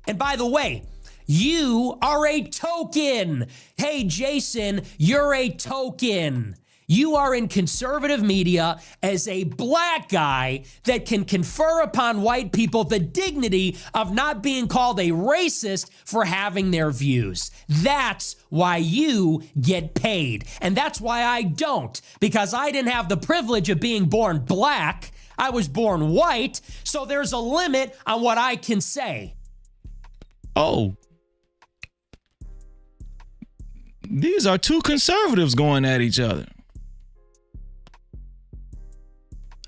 [SPEAKER 15] And by the way, you are a token. Hey, Jason, you're a token. You are in conservative media as a black guy that can confer upon white people the dignity of not being called a racist for having their views. That's why you get paid. And that's why I don't, because I didn't have the privilege of being born black. I was born white, so there's a limit on what I can say.
[SPEAKER 1] Oh. These are two conservatives going at each other.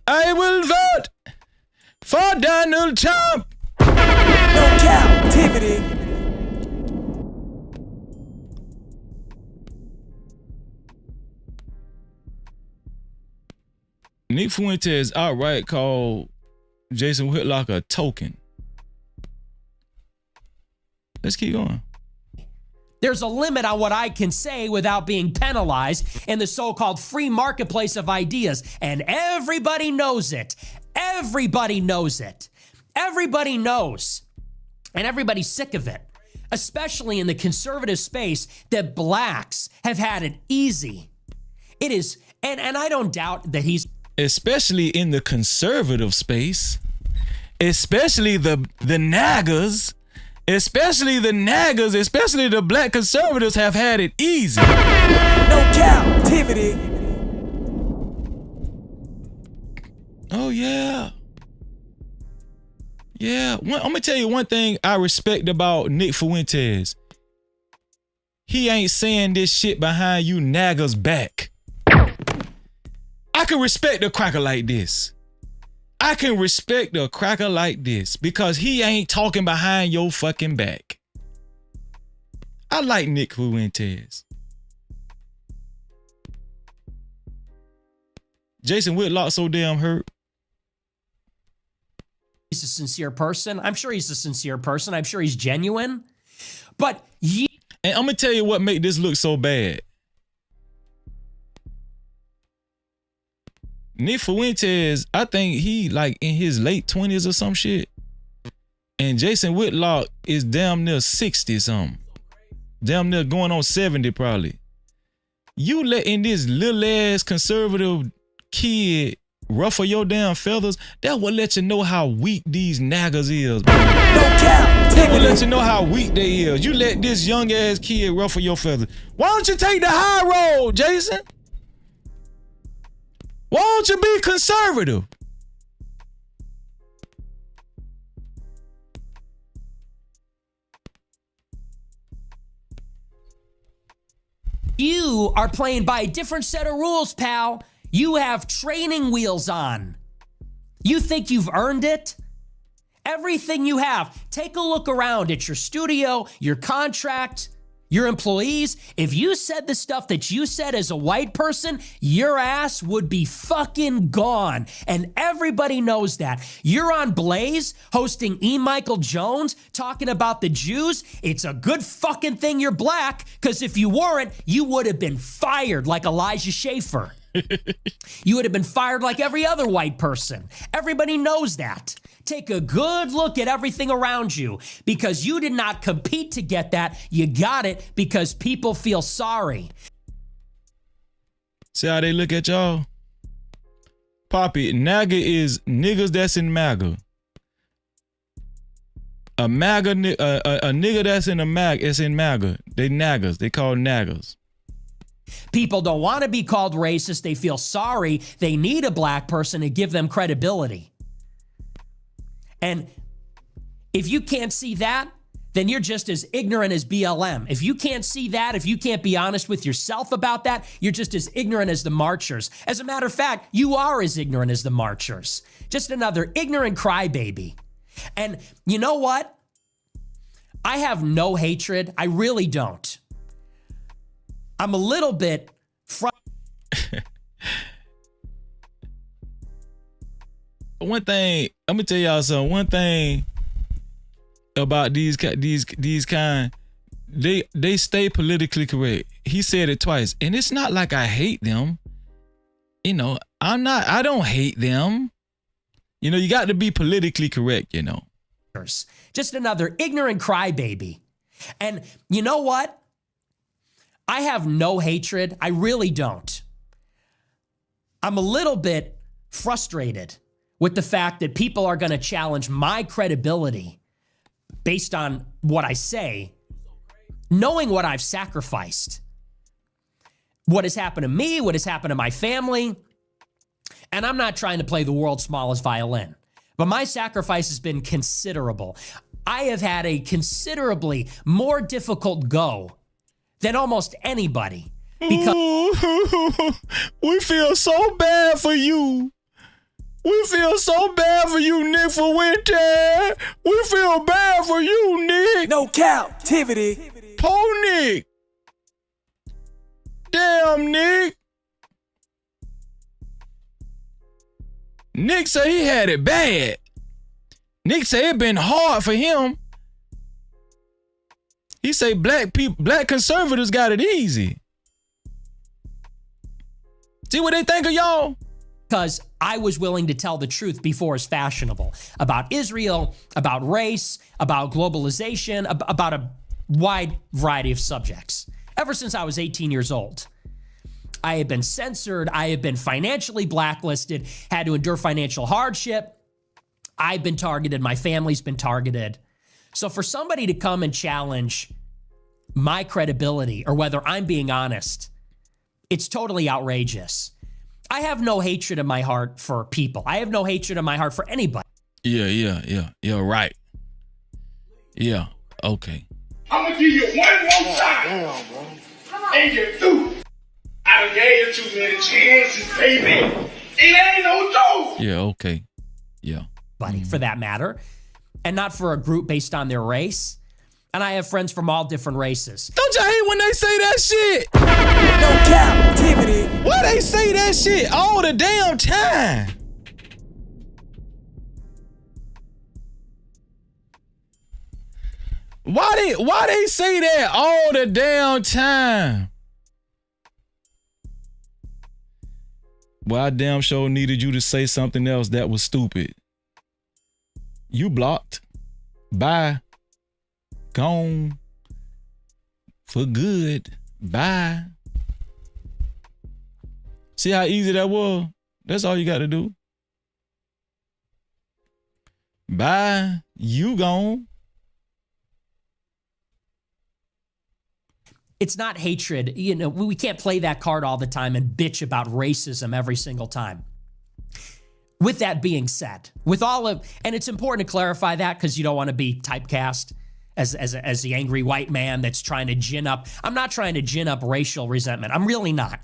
[SPEAKER 1] I will vote for Donald Trump.
[SPEAKER 12] No captivity.
[SPEAKER 1] Nick Fuentes outright called Jason Whitlock a token. Let's keep going.
[SPEAKER 15] There's a limit on what I can say without being penalized in the so-called free marketplace of ideas. And everybody knows it. Everybody knows it. Everybody knows. And everybody's sick of it. Especially in the conservative space that blacks have had it easy. It is, and I don't doubt that he's...
[SPEAKER 1] Especially in the conservative space. Especially the NAGAs. Especially the NAGAs, especially the black conservatives have had it easy.
[SPEAKER 12] No captivity.
[SPEAKER 1] Oh, yeah. Yeah. I'm going to tell you one thing I respect about Nick Fuentes. He ain't saying this shit behind you NAGAs back. I can respect a cracker like this. I can respect a cracker like this because he ain't talking behind your fucking back. I like Nick Fuentes. Jason Whitlock so damn hurt.
[SPEAKER 15] He's a sincere person. I'm sure he's a sincere person. I'm sure he's genuine. But
[SPEAKER 1] and I'm gonna tell you what make this look so bad. Nick Fuentes, I think he like in his late 20s or some shit. And Jason Whitlock is damn near 60 something. Damn near going on 70 probably. You letting this little ass conservative kid ruffle your damn feathers, that will let you know how weak these NAGAs is. That will let you know how weak they is. You let this young ass kid ruffle your feathers. Why don't you take the high road, Jason? Why don't you be conservative?
[SPEAKER 15] You are playing by a different set of rules, pal. You have training wheels on. You think you've earned it? Everything you have. Take a look around at your studio, your contract, your employees. If you said the stuff that you said as a white person, your ass would be fucking gone. And everybody knows that. You're on Blaze hosting E. Michael Jones talking about the Jews. It's a good fucking thing you're black, because if you weren't, you would have been fired like Elijah Schaffer. You would have been fired like every other white person. Everybody knows that. Take a good look at everything around you, because you did not compete to get that. You got it because people feel sorry.
[SPEAKER 1] See how they look at y'all? Poppy, NAGA is niggas that's in MAGA. A MAGA, a nigga that's in a MAGA is in MAGA. They NAGAs. They call NAGAs.
[SPEAKER 15] People don't want to be called racist. They feel sorry. They need a black person to give them credibility. And if you can't see that, then you're just as ignorant as BLM. If you can't see that, if you can't be honest with yourself about that, you're just as ignorant as the marchers. As a matter of fact, you are as ignorant as the marchers. Just another ignorant crybaby. And you know what? I have no hatred. I really don't. I'm a little bit
[SPEAKER 1] One thing, I'm gonna tell y'all something. One thing about these kind, they stay politically correct. He said it twice, and it's not like I hate them. You know, I don't hate them. You know, you got to be politically correct, you know.
[SPEAKER 15] Just another ignorant crybaby. And you know what? I have no hatred. I really don't. I'm a little bit frustrated with the fact that people are going to challenge my credibility based on what I say, knowing what I've sacrificed, what has happened to me, what has happened to my family. And I'm not trying to play the world's smallest violin, but my sacrifice has been considerable. I have had a considerably more difficult go than almost anybody because
[SPEAKER 1] we feel so bad for you. We feel so bad for you, Nick, for winter. We feel bad for you, Nick.
[SPEAKER 12] No captivity.
[SPEAKER 1] Poor Nick. Damn, Nick. Nick said he had it bad. Nick said it been hard for him. He say black conservatives got it easy. See what they think of y'all?
[SPEAKER 15] Because I was willing to tell the truth before it's fashionable about Israel, about race, about globalization, about a wide variety of subjects. Ever since I was 18 years old, I have been censored. I have been financially blacklisted, had to endure financial hardship. I've been targeted. My family's been targeted. So for somebody to come and challenge my credibility or whether I'm being honest, it's totally outrageous. I have no hatred in my heart for people. I have no hatred in my heart for anybody.
[SPEAKER 1] Yeah, right. Yeah, okay.
[SPEAKER 16] I'm gonna give you one more time. And you're through. I done gave you too many chances, baby. It ain't no joke.
[SPEAKER 1] Yeah, okay. Yeah.
[SPEAKER 15] Buddy, for that matter. And not for a group based on their race. And I have friends from all different races.
[SPEAKER 1] Don't you hate when they say that shit?
[SPEAKER 12] No captivity.
[SPEAKER 1] Why they say that shit all the damn time? Why they say that all the damn time? Well, I damn sure needed you to say something else that was stupid. You blocked. Bye. Gone. For good. Bye. See how easy that was? That's all you got to do. Bye. You gone.
[SPEAKER 15] It's not hatred. You know, we can't play that card all the time and bitch about racism every single time. With that being said, and it's important to clarify that because you don't want to be typecast as the angry white man that's trying to gin up. I'm not trying to gin up racial resentment. I'm really not.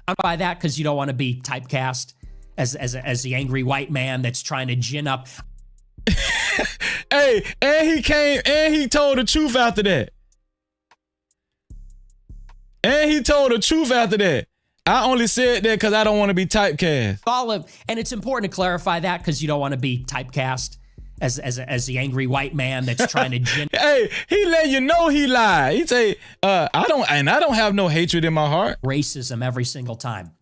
[SPEAKER 15] I'm by that because you don't want to be typecast as the angry white man that's trying to gin up.
[SPEAKER 1] Hey, and he came and he told the truth after that. And he told the truth after that. I only said that because I don't want to be typecast.
[SPEAKER 15] And it's important to clarify that because you don't want to be typecast as the angry white man that's trying to
[SPEAKER 1] Hey, he let you know he lied. He say, I don't have no hatred in my heart.
[SPEAKER 15] Racism every single time.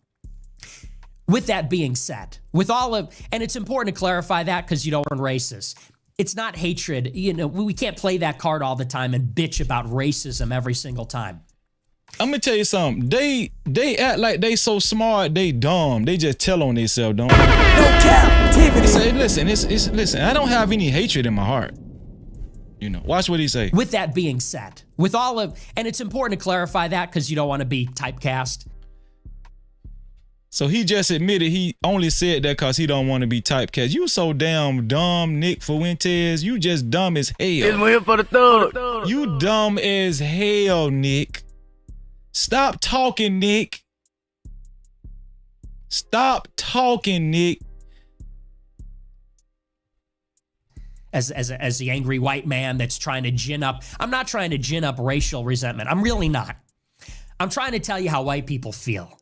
[SPEAKER 15] With that being said, and it's important to clarify that because you don't want racist. It's not hatred. You know, we can't play that card all the time and bitch about racism every single time.
[SPEAKER 1] I'm gonna tell you something. They act like they so smart, they dumb. They just tell on themselves, don't they?
[SPEAKER 12] No captivity.
[SPEAKER 1] Say, listen, listen. I don't have any hatred in my heart. You know, watch what he say.
[SPEAKER 15] With that being said, and it's important to clarify that because you don't want to be typecast.
[SPEAKER 1] So he just admitted he only said that because he don't want to be typecast. You so damn dumb, Nick Fuentes. You just dumb as hell.
[SPEAKER 12] It's here for the third.
[SPEAKER 1] You dumb as hell, Nick. Stop talking, Nick. Stop talking, Nick.
[SPEAKER 15] As the angry white man that's trying to gin up. I'm not trying to gin up racial resentment. I'm really not. I'm trying to tell you how white people feel.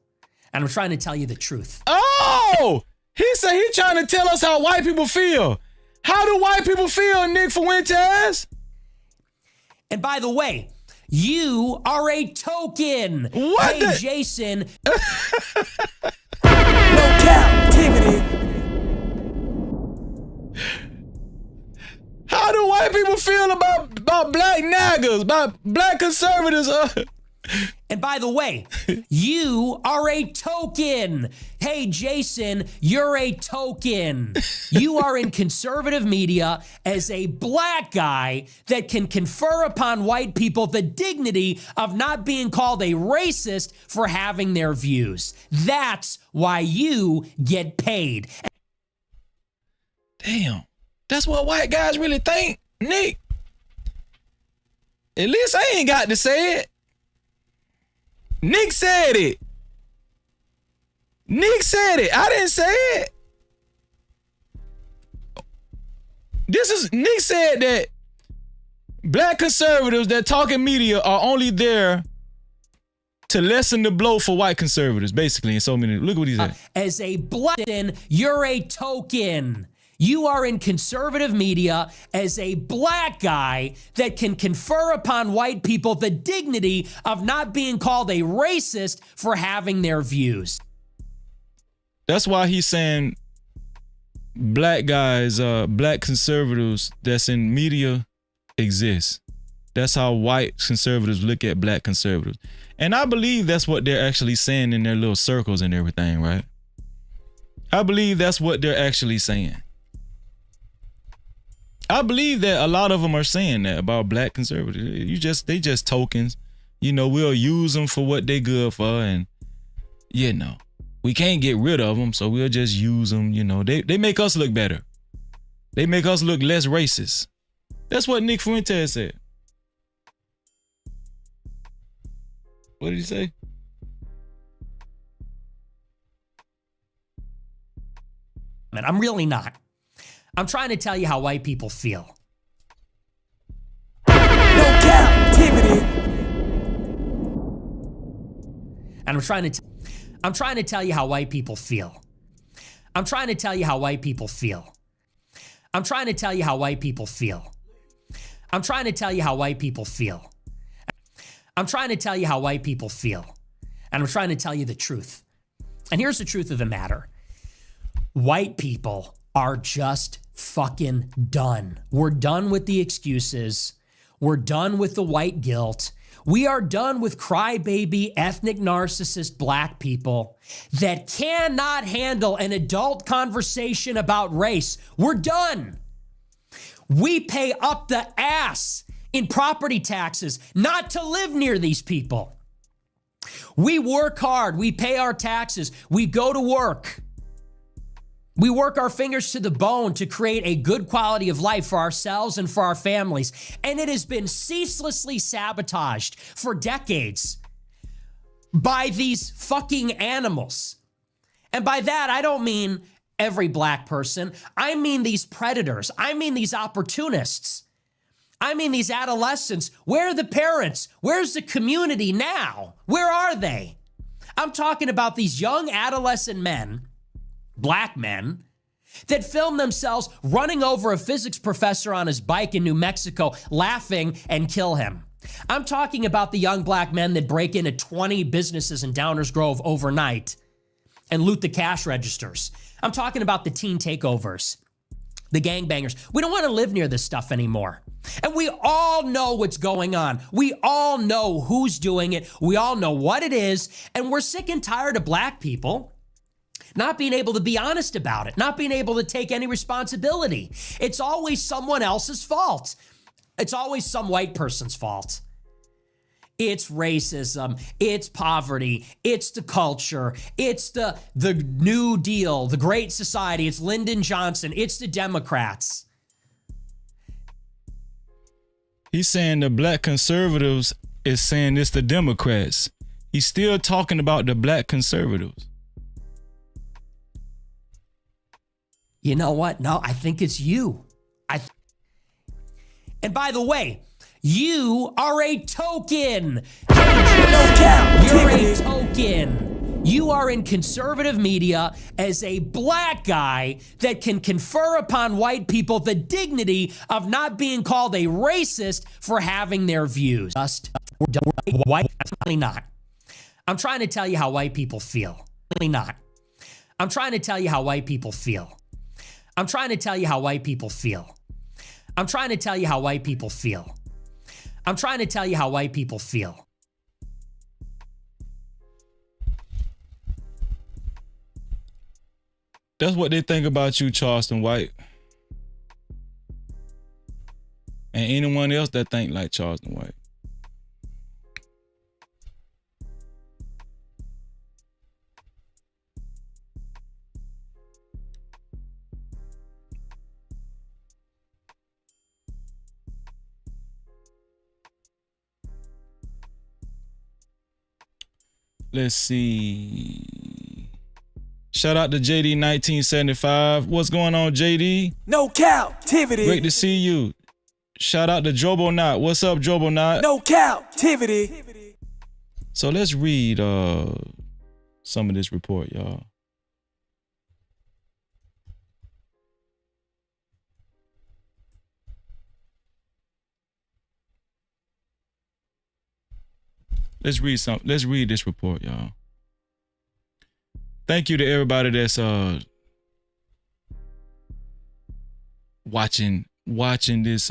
[SPEAKER 15] And I'm trying to tell you the truth.
[SPEAKER 1] Oh! He said he trying to tell us how white people feel. How do white people feel, Nick Fuentes?
[SPEAKER 15] And by the way, you are a token.
[SPEAKER 1] What
[SPEAKER 15] hey,
[SPEAKER 1] the-
[SPEAKER 15] Jason.
[SPEAKER 12] No captivity.
[SPEAKER 1] How do white people feel about black naggers, about black conservatives?
[SPEAKER 15] And by the way, you are a token. Hey, Jason, you're a token. You are in conservative media as a black guy that can confer upon white people the dignity of not being called a racist for having their views. That's why you get paid.
[SPEAKER 1] Damn, that's what white guys really think, Nick. At least I ain't got to say it. Nick said it. Nick said it. I didn't say it. Nick said that black conservatives that talk in media are only there to lessen the blow for white conservatives, basically. In so many, look what he said.
[SPEAKER 15] As a black, you're a token. You are in conservative media as a black guy that can confer upon white people the dignity of not being called a racist for having their views.
[SPEAKER 1] That's why he's saying black guys, black conservatives that's in media exist. That's how white conservatives look at black conservatives. And I believe that's what they're actually saying in their little circles and everything, right? I believe that's what they're actually saying. I believe that a lot of them are saying that about black conservatives. They just tokens. You know, we'll use them for what they good for, and you know, we can't get rid of them, so we'll just use them. You know, they make us look better. They make us look less racist. That's what Nick Fuentes said. What did he say?
[SPEAKER 15] Man, I'm really not. I'm trying to tell you how white people feel.
[SPEAKER 12] No captivity.
[SPEAKER 15] And I'm trying to tell you how white people feel. I'm trying to tell you how white people feel. I'm trying to tell you how white people feel. I'm trying to tell you how white people feel. I'm trying to tell you how white people feel. And I'm trying to tell you the truth. And here's the truth of the matter. White people are just fucking done. We're done with the excuses. We're done with the white guilt. We are done with crybaby, ethnic narcissist black people that cannot handle an adult conversation about race. We're done. We pay up the ass in property taxes not to live near these people. We work hard. We pay our taxes. We go to work. We work our fingers to the bone to create a good quality of life for ourselves and for our families. And it has been ceaselessly sabotaged for decades by these fucking animals. And by that, I don't mean every black person. I mean these predators. I mean these opportunists. I mean these adolescents. Where are the parents? Where's the community now? Where are they? I'm talking about these young adolescent men, black men, that film themselves running over a physics professor on his bike in New Mexico, laughing and kill him. I'm talking about the young black men that break into 20 businesses in Downers Grove overnight and loot the cash registers. I'm talking about the teen takeovers, the gangbangers. We don't want to live near this stuff anymore. And we all know what's going on. We all know who's doing it. We all know what it is. And we're sick and tired of black people not being able to be honest about it, not being able to take any responsibility. It's always someone else's fault. It's always some white person's fault. It's racism, it's poverty, it's the culture, it's the New Deal, the Great Society, it's Lyndon Johnson, it's the Democrats.
[SPEAKER 1] He's saying the black conservatives is saying it's the Democrats. He's still talking about the black conservatives.
[SPEAKER 15] You know what? No, I think it's you. And by the way, you are a token. Hey, You're a token. You are in conservative media as a black guy that can confer upon white people the dignity of not being called a racist for having their views. Just white, not. I'm trying to tell you how white people feel. Really not. I'm trying to tell you how white people feel. I'm trying to tell you how white people feel. I'm trying to tell you how white people feel. I'm trying to tell you how white people feel.
[SPEAKER 1] That's what they think about you, Charleston White. And anyone else that think like Charleston White. Let's see. Shout out to JD 1975. What's going on, JD?
[SPEAKER 17] No Cap-tivity.
[SPEAKER 1] Great to see you. Shout out to Jobo Knot. What's up, Jobo Knot?
[SPEAKER 17] No Cap-tivity.
[SPEAKER 1] So let's read some of this report, y'all. Let's read this report, y'all. Thank you to everybody that's watching this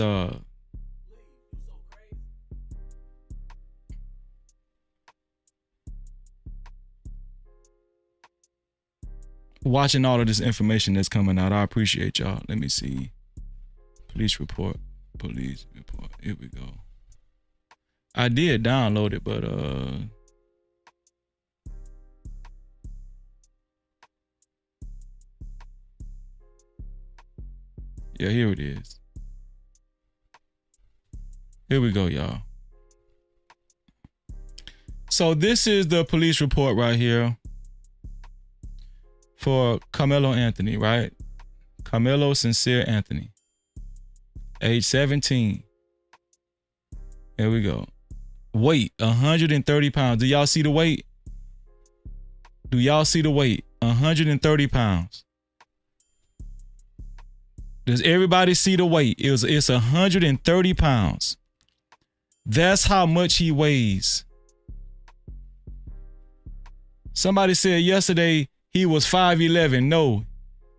[SPEAKER 1] watching all of this information that's coming out. I appreciate y'all. Let me see. Police report. Here we go. I did download it, but yeah, here it is. Here we go, y'all. So this is the police report right here for Karmelo Anthony, right? Karmelo Sincere Anthony, age 17. Here we go. Weight, 130 pounds. Do y'all see the weight? Do y'all see the weight? 130 pounds. Does everybody see the weight? It's 130 pounds. That's how much he weighs. Somebody said yesterday he was 5'11". No,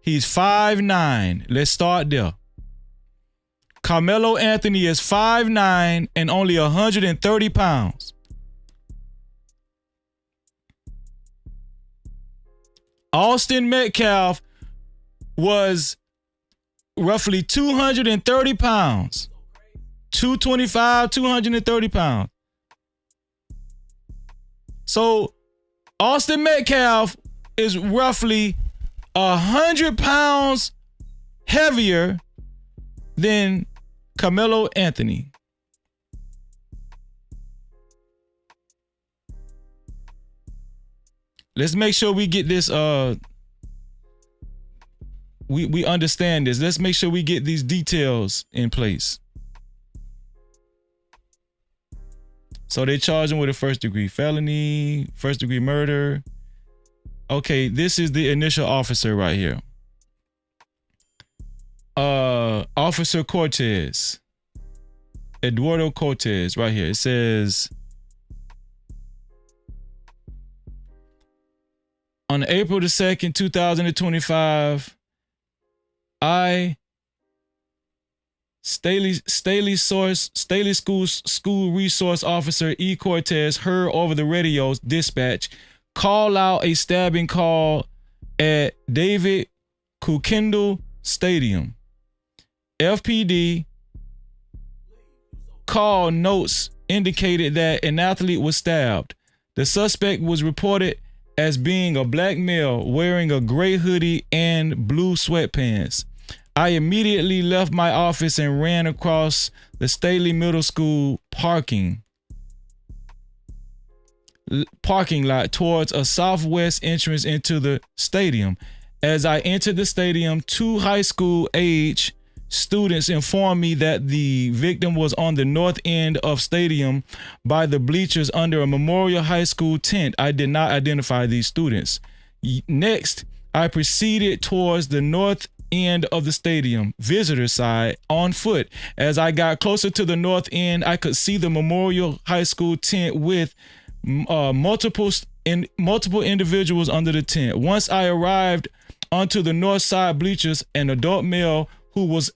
[SPEAKER 1] he's 5'9". Let's start there. Karmelo Anthony is 5'9" and only 130 pounds. Austin Metcalf was roughly 230 pounds. 225, 230 pounds. So Austin Metcalf is roughly 100 pounds heavier than Karmelo Anthony. Let's make sure we get this we understand this. Let's make sure we get these details in place. So they charge him with a first-degree felony, first-degree murder. Okay, this is the initial officer right here. Officer Cortez, Eduardo Cortez, right here. It says, on April the 2nd, 2025, Staley School Resource Officer E. Cortez heard over the radio's dispatch call out a stabbing call at David Kukendall Stadium. FPD call notes indicated that an athlete was stabbed. The suspect was reported as being a black male wearing a gray hoodie and blue sweatpants. I immediately left my office and ran across the Staley Middle School parking lot towards a southwest entrance into the stadium. As I entered the stadium, two high school age students informed me that the victim was on the north end of stadium by the bleachers under a Memorial High School tent. I did not identify these students. Next, I proceeded towards the north end of the stadium, visitor side, on foot. As I got closer to the north end, I could see the Memorial High School tent with multiple individuals under the tent. Once I arrived onto the north side bleachers, an adult male who was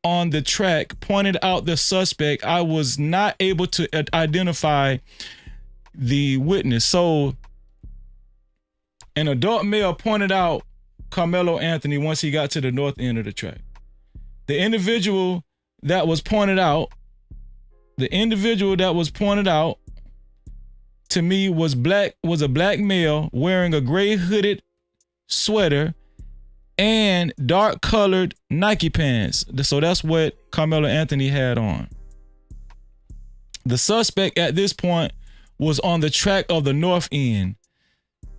[SPEAKER 1] on the track pointed out the suspect. I was not able to identify the witness. So an adult male pointed out Karmelo Anthony once he got to the north end of the track. The individual that was pointed out to me was a black male wearing a gray hooded sweater and dark colored Nike pants. So that's what Karmelo Anthony had on. The suspect at this point was on the track of the north end.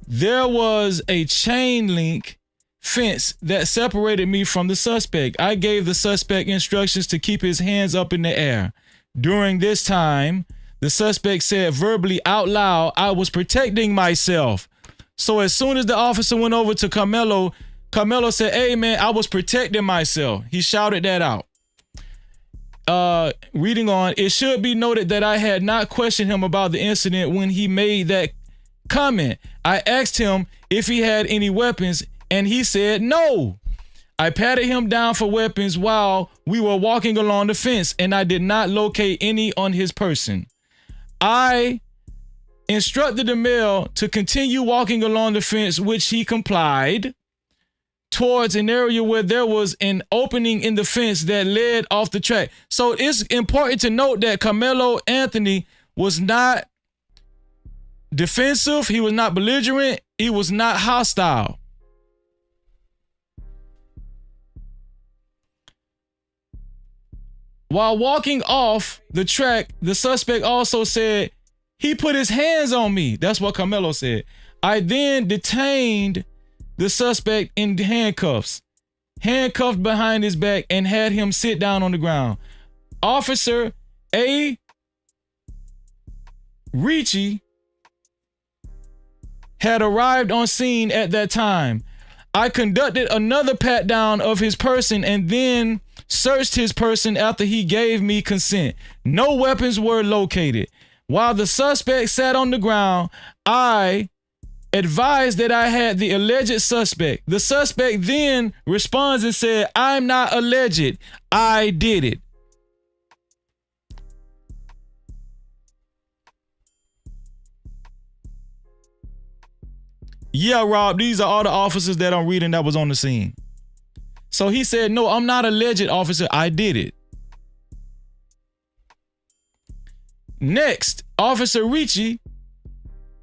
[SPEAKER 1] There was a chain link fence that separated me from the suspect. I gave the suspect instructions to keep his hands up in the air. During this time, the suspect said verbally out loud, "I was protecting myself." So as soon as the officer went over to Karmelo said, "Hey man, I was protecting myself." He shouted that out. Reading on, it should be noted that I had not questioned him about the incident when he made that comment. I asked him if he had any weapons and he said no. I patted him down for weapons while we were walking along the fence and I did not locate any on his person. I instructed the male to continue walking along the fence, which he complied, towards an area where there was an opening in the fence that led off the track. So it's important to note that Karmelo Anthony was not defensive, he was not belligerent, he was not hostile. While walking off the track, the suspect also said, "He put his hands on me." That's what Karmelo said. I then detained the suspect in handcuffs, handcuffed behind his back, and had him sit down on the ground. Officer A. Ricci had arrived on scene at that time. I conducted another pat down of his person and then searched his person after he gave me consent. No weapons were located. While the suspect sat on the ground, I advised that I had the alleged suspect. The suspect then responds and said, "I'm not alleged. I did it." Yeah, Rob, these are all the officers that I'm reading that was on the scene. So he said, "No, I'm not alleged, officer. I did it." Next, Officer Ricci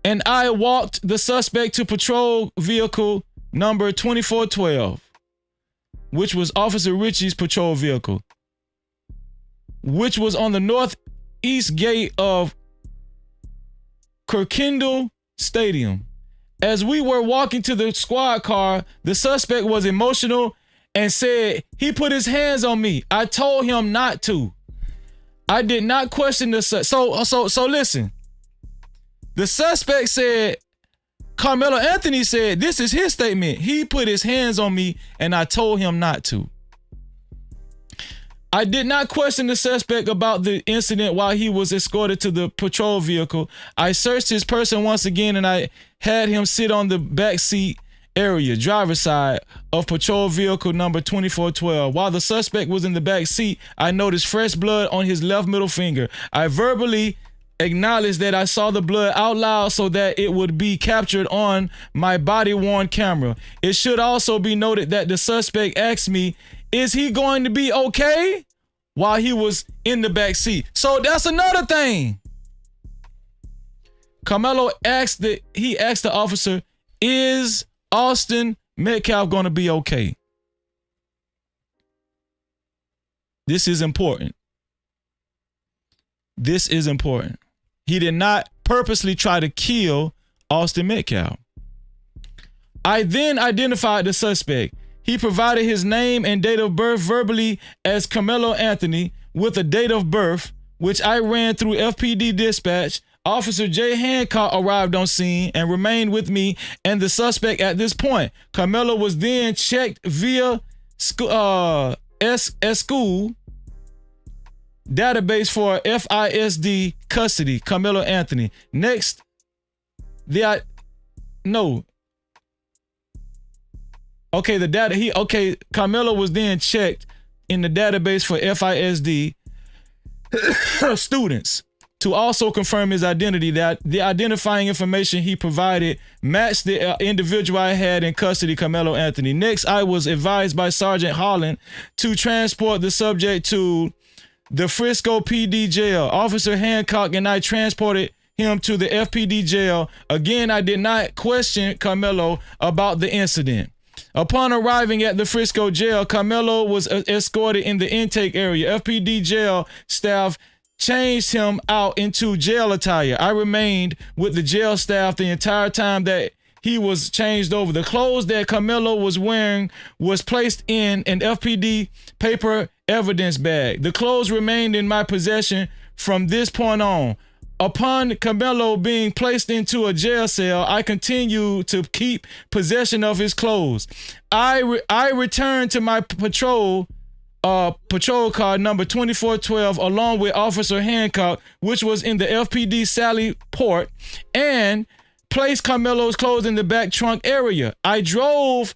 [SPEAKER 1] and I walked the suspect to patrol vehicle number 2412, which was Officer Ricci's patrol vehicle, which was on the northeast gate of Kirkendall Stadium. As we were walking to the squad car, the suspect was emotional and said, "He put his hands on me. I told him not to." I did not question the So listen. The suspect said, Karmelo Anthony said, this is his statement. "He put his hands on me and I told him not to." I did not question the suspect about the incident while he was escorted to the patrol vehicle. I searched his person once again and I had him sit on the back seat area, driver's side of patrol vehicle number 2412. While the suspect was in the back seat, I noticed fresh blood on his left middle finger. I verbally acknowledged that I saw the blood out loud so that it would be captured on my body-worn camera. It should also be noted that the suspect asked me, "Is he going to be okay?" while he was in the back seat. So that's another thing. Karmelo asked the officer, "Is Austin Metcalf going to be okay?" This is important. This is important. He did not purposely try to kill Austin Metcalf. I then identified the suspect. He provided his name and date of birth verbally as Karmelo Anthony with a date of birth, which I ran through FPD dispatch. Officer Jay Hancock arrived on scene and remained with me and the suspect at this point. Karmelo was then checked via school database for FISD custody. Karmelo Anthony. Next, Karmelo was then checked in the database for FISD students to also confirm his identity, that the identifying information he provided matched the individual I had in custody, Karmelo Anthony. Next, I was advised by Sergeant Holland to transport the subject to the Frisco PD jail. Officer Hancock and I transported him to the FPD jail. Again, I did not question Karmelo about the incident. Upon arriving at the Frisco jail, Karmelo was escorted in the intake area. FPD jail staff changed him out into jail attire. I remained with the jail staff the entire time that he was changed over. The clothes that Karmelo was wearing was placed in an FPD paper evidence bag. The clothes remained in my possession from this point on. Upon Karmelo being placed into a jail cell, I continued to keep possession of his clothes. I returned to my patrol car number 2412 along with Officer Hancock, which was in the FPD Sally Port, and placed Karmelo's clothes in the back trunk area. I drove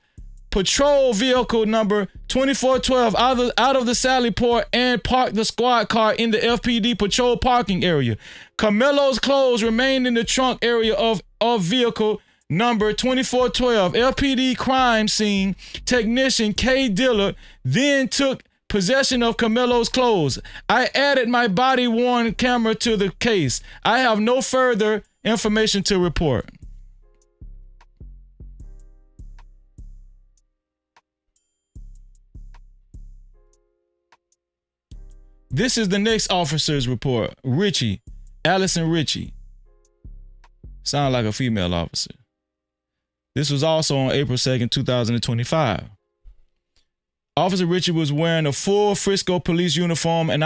[SPEAKER 1] patrol vehicle number 2412 out of the Sally Port and parked the squad car in the FPD patrol parking area. Karmelo's clothes remained in the trunk area of vehicle number 2412. LPD crime scene technician K. Dillard then took possession of Karmelo's clothes. I added my body-worn camera to the case. I have no further information to report. This is the next officer's report. Richie, Allison Richie. Sound like a female officer. This was also on April 2nd, 2025. Officer Richie was wearing a full Frisco police uniform, and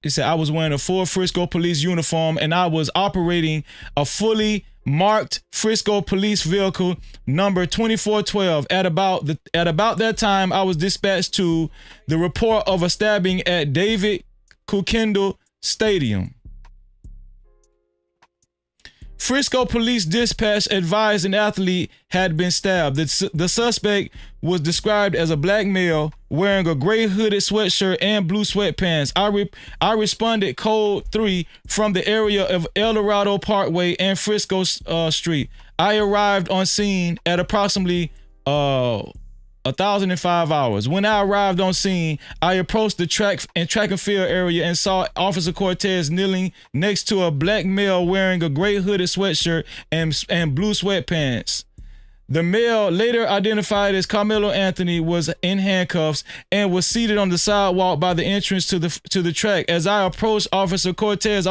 [SPEAKER 1] he said I was wearing a full Frisco police uniform, and I was operating a fully marked Frisco police vehicle number 2412. At about that time, I was dispatched to the report of a stabbing at David Kukendall Stadium. Frisco police dispatch advised an athlete had been stabbed. The suspect was described as a black male wearing a gray hooded sweatshirt and blue sweatpants. I responded code 3 from the area of El Dorado Parkway and Frisco Street. I arrived on scene at approximately 1,005 hours. When I arrived on scene, I approached the track and field area and saw Officer Cortez kneeling next to a black male wearing a gray hooded sweatshirt and blue sweatpants. The male, later identified as Karmelo Anthony, was in handcuffs and was seated on the sidewalk by the entrance to the track. As I approached Officer Cortez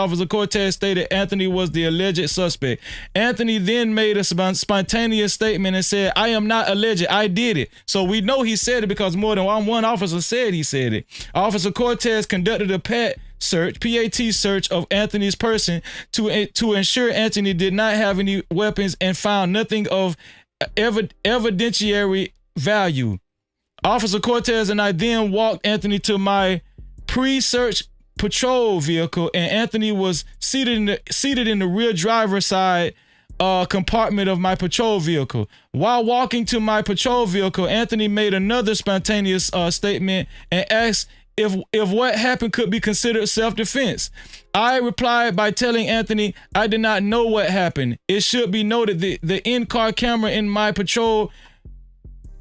[SPEAKER 1] stated Anthony was the alleged suspect. Anthony then made a spontaneous statement and said, "I am not alleged, I did it." So we know he said it because more than one officer said he said it. Officer Cortez conducted a PAT search of Anthony's person to ensure Anthony did not have any weapons and found nothing of evidentiary value. Officer Cortez and I then walked Anthony to my pre-search patrol vehicle, and Anthony was seated in the rear driver's side compartment of my patrol vehicle. While walking to my patrol vehicle, Anthony made another spontaneous statement and asked if what happened could be considered self-defense. I replied by telling Anthony I did not know what happened. It should be noted that the in-car camera in my patrol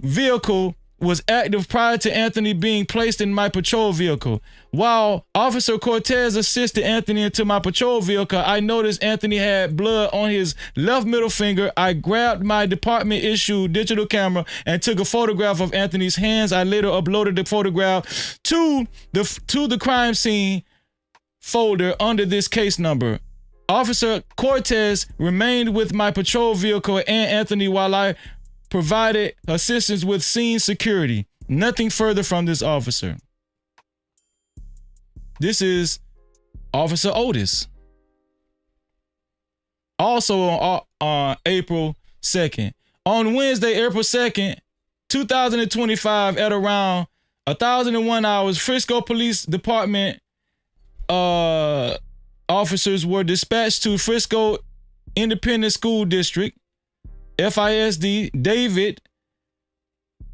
[SPEAKER 1] vehicle was active prior to Anthony being placed in my patrol vehicle. While Officer Cortez assisted Anthony into my patrol vehicle, I noticed Anthony had blood on his left middle finger. I grabbed my department-issued digital camera and took a photograph of Anthony's hands. I later uploaded the photograph to the crime scene folder under this case number. Officer Cortez remained with my patrol vehicle and Anthony while I provided assistance with scene security. Nothing further from this officer. This is Officer Otis. Also on April 2nd. On Wednesday, April 2nd, 2025, at around 1,001 hours, Frisco Police Department officers were dispatched to Frisco Independent School District, FISD, David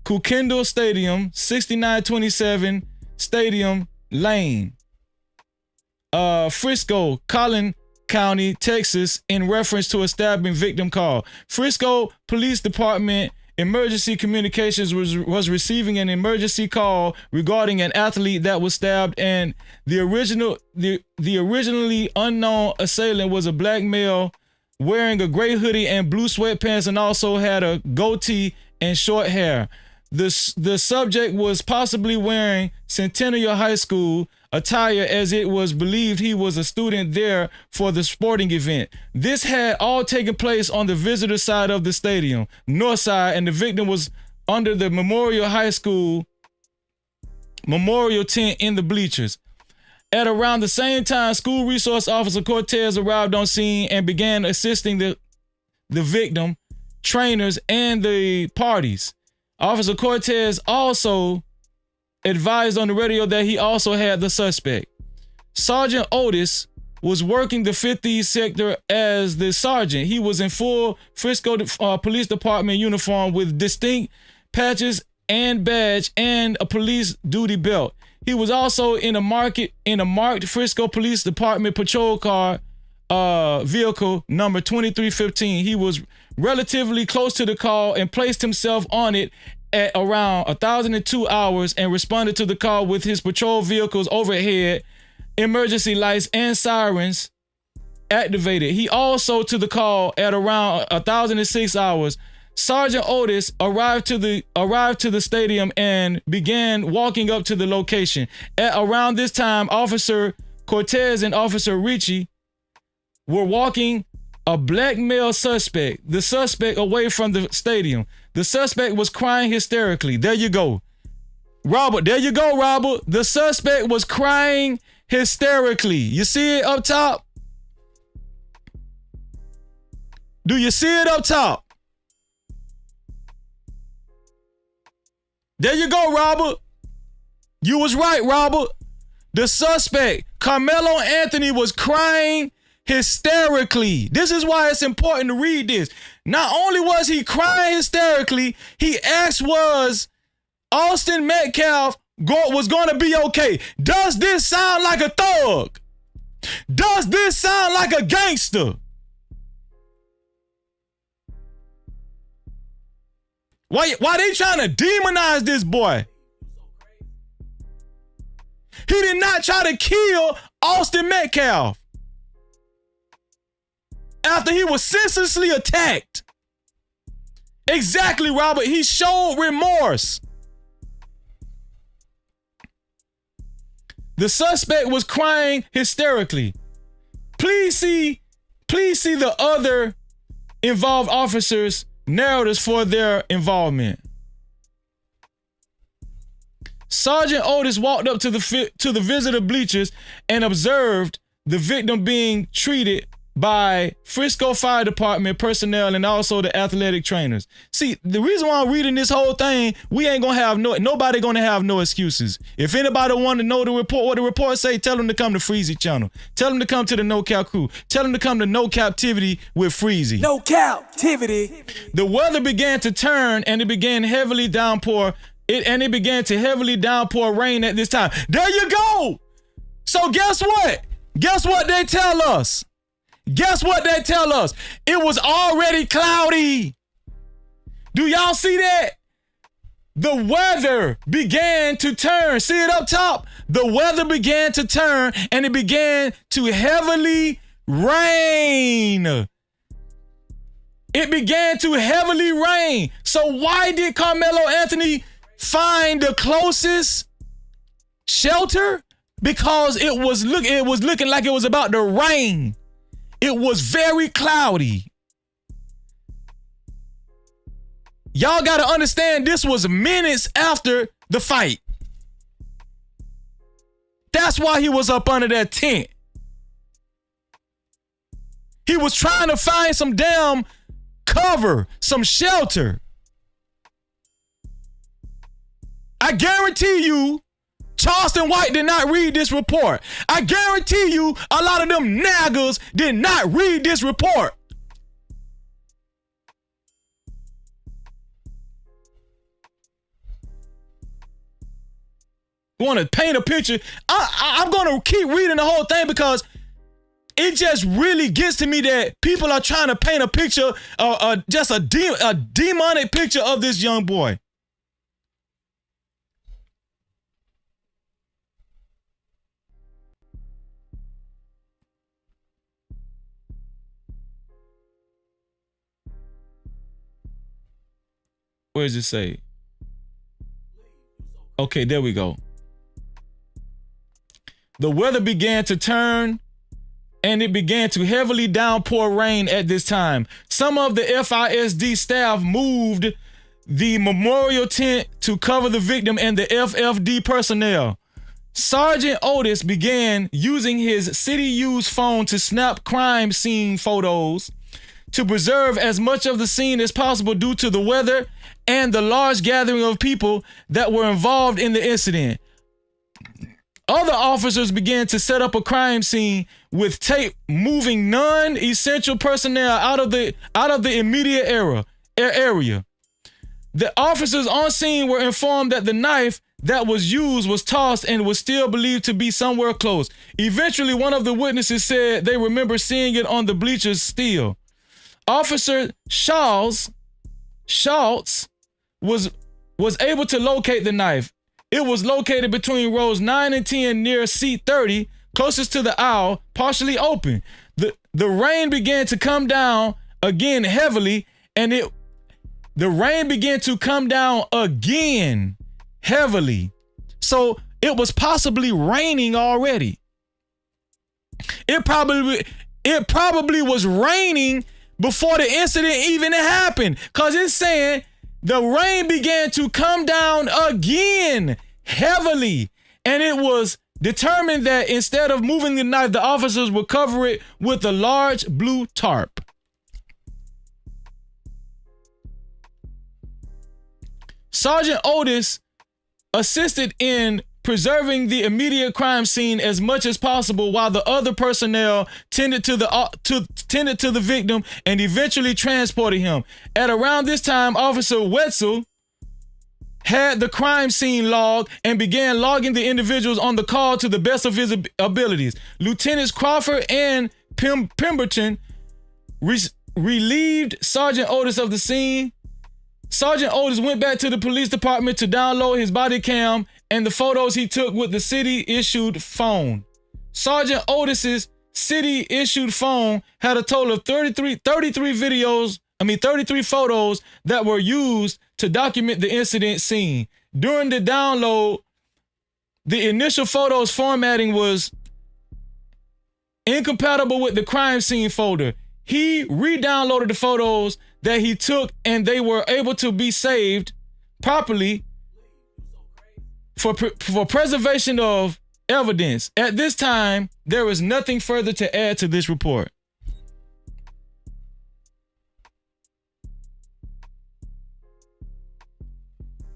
[SPEAKER 1] Kukendall Stadium, 6927 Stadium Lane, Frisco, Collin County, Texas, in reference to a stabbing victim call. Frisco Police Department Emergency Communications was receiving an emergency call regarding an athlete that was stabbed, and the originally unknown assailant was a black male wearing a gray hoodie and blue sweatpants and also had a goatee and short hair. The subject was possibly wearing Centennial High School attire, as it was believed he was a student there for the sporting event. This had all taken place on the visitor side of the stadium, north side, and the victim was under the Memorial High School memorial tent in the bleachers. At around the same time, School Resource Officer Cortez arrived on scene and began assisting the victim, trainers, and the parties. Officer Cortez also advised on the radio that he also had the suspect. Sergeant Otis was working the 50th sector as the sergeant. He was in full Frisco Police Department uniform with distinct patches and badge and a police duty belt. He was also in a marked Frisco Police Department patrol car vehicle number 2315. He was relatively close to the call and placed himself on it at around 1,002 hours and responded to the call with his patrol vehicles overhead, emergency lights and sirens activated. He also to the call at around 1,006 hours. Sergeant Otis arrived to the stadium and began walking up to the location. At around this time, Officer Cortez and Officer Ricci were walking a black male suspect, the suspect, away from the stadium. The suspect was crying hysterically. There you go. Robert, there you go, Robert. The suspect was crying hysterically. You see it up top? Do you see it up top? There you go, Robert. You was right, Robert. The suspect, Karmelo Anthony, was crying hysterically. This is why it's important to read this. Not only was he crying hysterically, he asked was Austin Metcalf was going to be okay. Does this sound like a thug? Does this sound like a gangster? Why they trying to demonize this boy? He did not try to kill Austin Metcalf after he was senselessly attacked. Exactly, Robert. He showed remorse. The suspect was crying hysterically. Please see the other involved officers' narratives for their involvement. Sergeant Otis walked up to the visitor bleachers and observed the victim being treated by Frisco Fire Department personnel and also the athletic trainers. See, the reason why I'm reading this whole thing, we ain't gonna have nobody gonna have no excuses. If anybody want to know the report, what the report say, tell them to come to Freezy channel. Tell them to come to the No Cap crew. Tell them to come to No Captivity with Freezy.
[SPEAKER 17] No Captivity.
[SPEAKER 1] The weather began to turn and it began heavily downpour. It began to heavily downpour rain at this time. There you go. So guess what? Guess what they tell us? Guess what they tell us? It was already cloudy. Do y'all see that? The weather began to turn. See it up top? The weather began to turn and it began to heavily rain. It began to heavily rain. So why did Karmelo Anthony find the closest shelter? Because it was looking like it was about to rain. It was very cloudy. Y'all got to understand this was minutes after the fight. That's why he was up under that tent. He was trying to find some damn cover, some shelter. I guarantee you, Charleston White did not read this report. I guarantee you, a lot of them naggers did not read this report. Want to paint a picture? I'm going to keep reading the whole thing because it just really gets to me that people are trying to paint a picture, just a demonic picture of this young boy. Where does it say? Okay, there we go. The weather began to turn and it began to heavily downpour rain at this time. Some of the FISD staff moved the memorial tent to cover the victim and the FFD personnel. Sergeant Otis began using his city-used phone to snap crime scene photos to preserve as much of the scene as possible due to the weather and the large gathering of people that were involved in the incident. Other officers began to set up a crime scene with tape moving non-essential personnel out of the immediate area. The officers on scene were informed that the knife that was used was tossed and was still believed to be somewhere close. Eventually, one of the witnesses said they remember seeing it on the bleachers still. Officer Schultz was able to locate the knife. It was located between rows 9 and 10 near seat 30, closest to the aisle, partially open. The rain began to come down again heavily, and the rain began to come down again heavily. So it was possibly raining already. It probably was raining before the incident even happened, because it's saying the rain began to come down again heavily, and it was determined that instead of moving the knife, the officers would cover it with a large blue tarp. Sergeant Otis assisted in preserving the immediate crime scene as much as possible, while the other personnel tended to the victim and eventually transported him. At around this time, Officer Wetzel had the crime scene log and began logging the individuals on the call to the best of his abilities. Lieutenants Crawford and Pemberton relieved Sergeant Otis of the scene. Sergeant Otis went back to the police department to download his body cam and the photos he took with the city-issued phone. Sergeant Otis's city-issued phone had a total of 33 photos that were used to document the incident scene. During the download, the initial photos formatting was incompatible with the crime scene folder. He re-downloaded the photos that he took and they were able to be saved properly for preservation of evidence. At this time, there is nothing further to add to this report.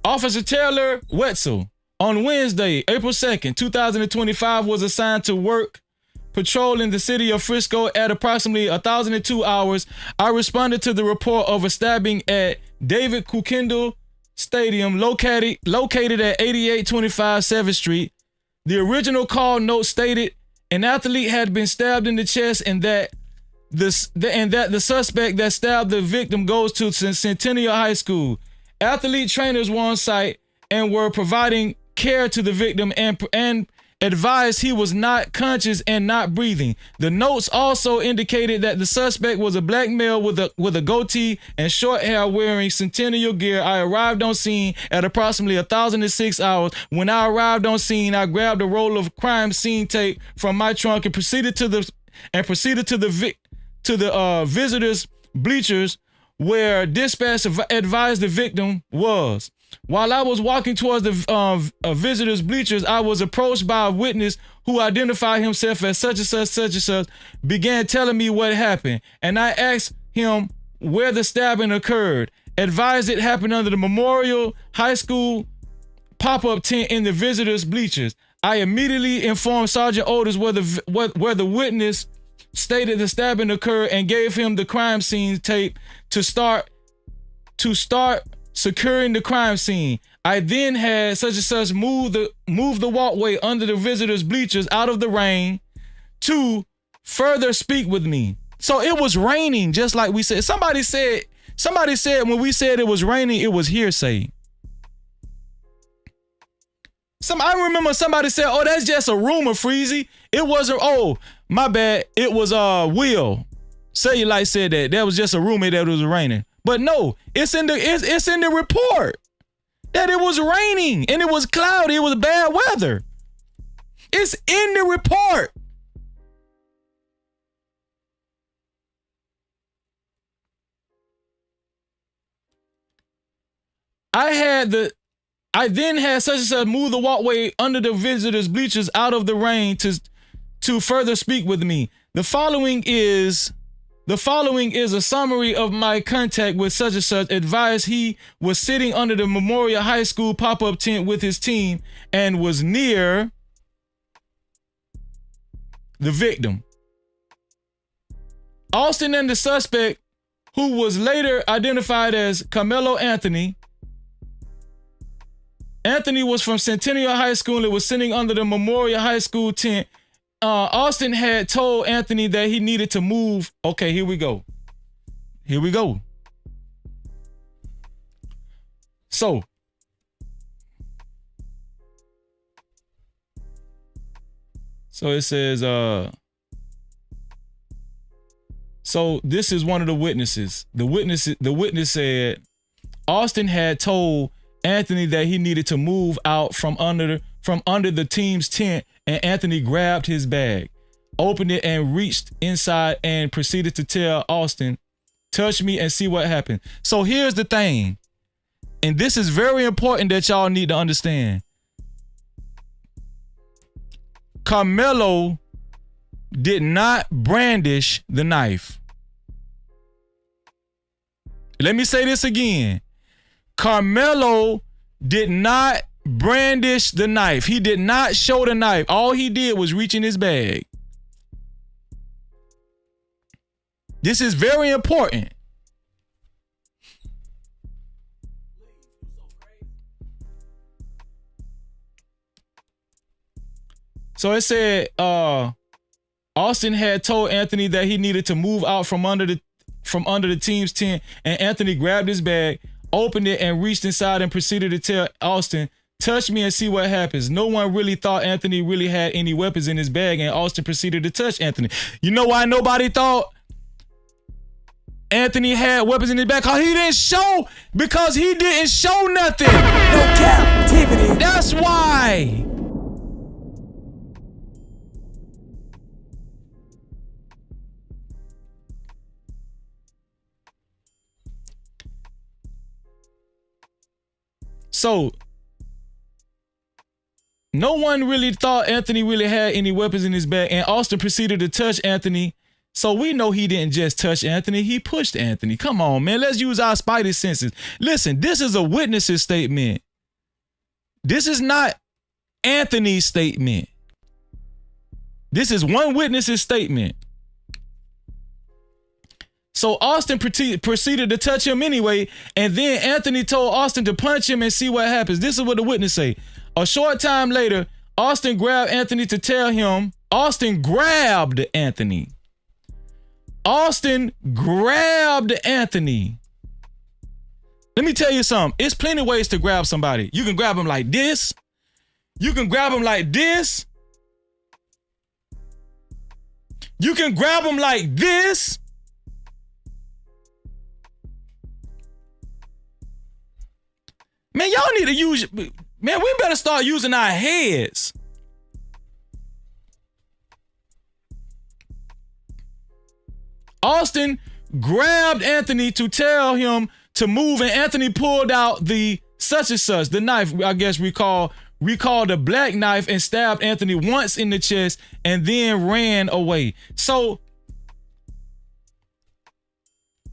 [SPEAKER 1] Officer Taylor Wetzel, on Wednesday, April 2nd, 2025, was assigned to work patrolling the city of Frisco at approximately 1,002 hours. I responded to the report of a stabbing at David Kukendall Stadium located at 8825 7th Street. The original call note stated an athlete had been stabbed in the chest and that the suspect that stabbed the victim goes to Centennial High School. Athlete trainers were on site and were providing care to the victim and advised he was not conscious and not breathing. The notes also indicated that the suspect was a black male with a goatee and short hair wearing Centennial gear. I arrived on scene at approximately 1,006 hours. When I arrived on scene, I grabbed a roll of crime scene tape from my trunk and proceeded to the to the visitors' bleachers where dispatch advised the victim was. While I was walking towards the visitors' bleachers, I was approached by a witness who identified himself as such and such, began telling me what happened. And I asked him where the stabbing occurred. Advised it happened under the Memorial High School pop-up tent in the visitors' bleachers. I immediately informed Sergeant Otis where the witness stated the stabbing occurred and gave him the crime scene tape to start securing the crime scene. I then had such and such move the walkway under the visitors' bleachers out of the rain to further speak with me. So it was raining, just like we said. Somebody said when we said it was raining, it was hearsay. I remember somebody said, "Oh, that's just a rumor, Freezy." It wasn't. Oh, my bad. It was Will Cellulite said that was just a rumor that it was raining. But no, it's in the report that it was raining and it was cloudy. It was bad weather. It's in the report. I then had such and such move the walkway under the visitors' bleachers out of the rain to further speak with me. The following is a summary of my contact with such and such. Advised he was sitting under the Memorial High School pop-up tent with his team and was near the victim. Austin and the suspect, who was later identified as Karmelo Anthony. Anthony was from Centennial High School and was sitting under the Memorial High School tent. Austin had told Anthony that he needed to move. Okay, here we go. So it says, so this is one of the witnesses. The witness said Austin had told Anthony that he needed to move out from under the team's tent, and Anthony grabbed his bag, opened it, and reached inside and proceeded to tell Austin, "Touch me and see what happened." So here's the thing, and this is very important that y'all need to understand. Karmelo did not brandish the knife. Let me say this again. Karmelo did not brandish the knife. He did not show the knife. All he did was reach in his bag. This is very important. So it said Austin had told Anthony that he needed to move out from under the team's tent, and Anthony grabbed his bag, opened it, and reached inside and proceeded to tell Austin, "Touch me and see what happens." No one really thought Anthony really had any weapons in his bag, and Austin proceeded to touch Anthony. You know why nobody thought Anthony had weapons in his bag? Because he didn't show nothing.
[SPEAKER 17] No captivity.
[SPEAKER 1] That's why. So no one really thought Anthony really had any weapons in his bag, and Austin proceeded to touch Anthony. So we know he didn't just touch Anthony, he pushed Anthony. Come on, man, let's use our spidey senses. Listen, this is a witness's statement. This is not Anthony's statement. This is one witness's statement. So Austin proceeded to touch him anyway, and then Anthony told Austin to punch him and see what happens. This is what the witness say. A short time later, Austin grabbed Anthony to tell him. Austin grabbed Anthony. Let me tell you something. It's plenty of ways to grab somebody. You can grab him like this. You can grab him like this. You can grab him like this. Man, y'all need to use, man, we better start using our heads. Austin grabbed Anthony to tell him to move, and Anthony pulled out the such and such, the knife, I guess recall the black knife, and stabbed Anthony once in the chest and then ran away. So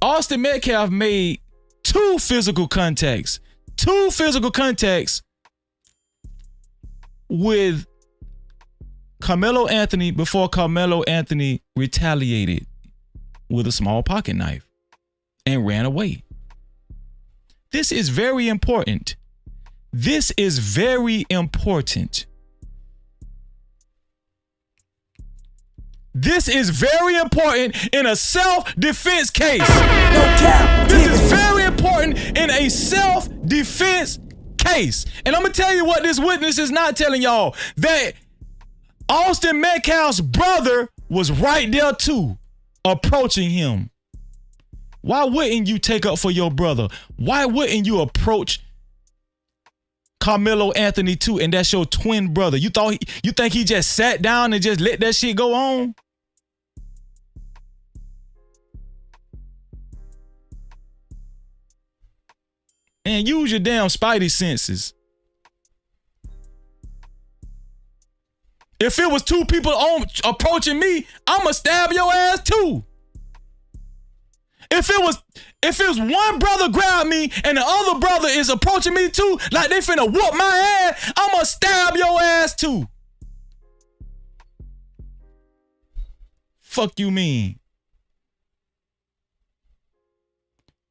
[SPEAKER 1] Austin Metcalf made two physical contacts with Karmelo Anthony before Karmelo Anthony retaliated with a small pocket knife and ran away. This is very important. This is very important. This is very important in a self-defense case. This is very important in a self-defense case. And I'm going to tell you what this witness is not telling y'all. That Austin Metcalf's brother was right there too, approaching him. Why wouldn't you take up for your brother? Why wouldn't you approach Karmelo Anthony too, and that's your twin brother? You think he just sat down and just let that shit go on? And use your damn spidey senses. If it was two people approaching me, I'ma stab your ass too. If it was one brother grab me and the other brother is approaching me too, like they finna whoop my ass, I'ma stab your ass too. Fuck you mean?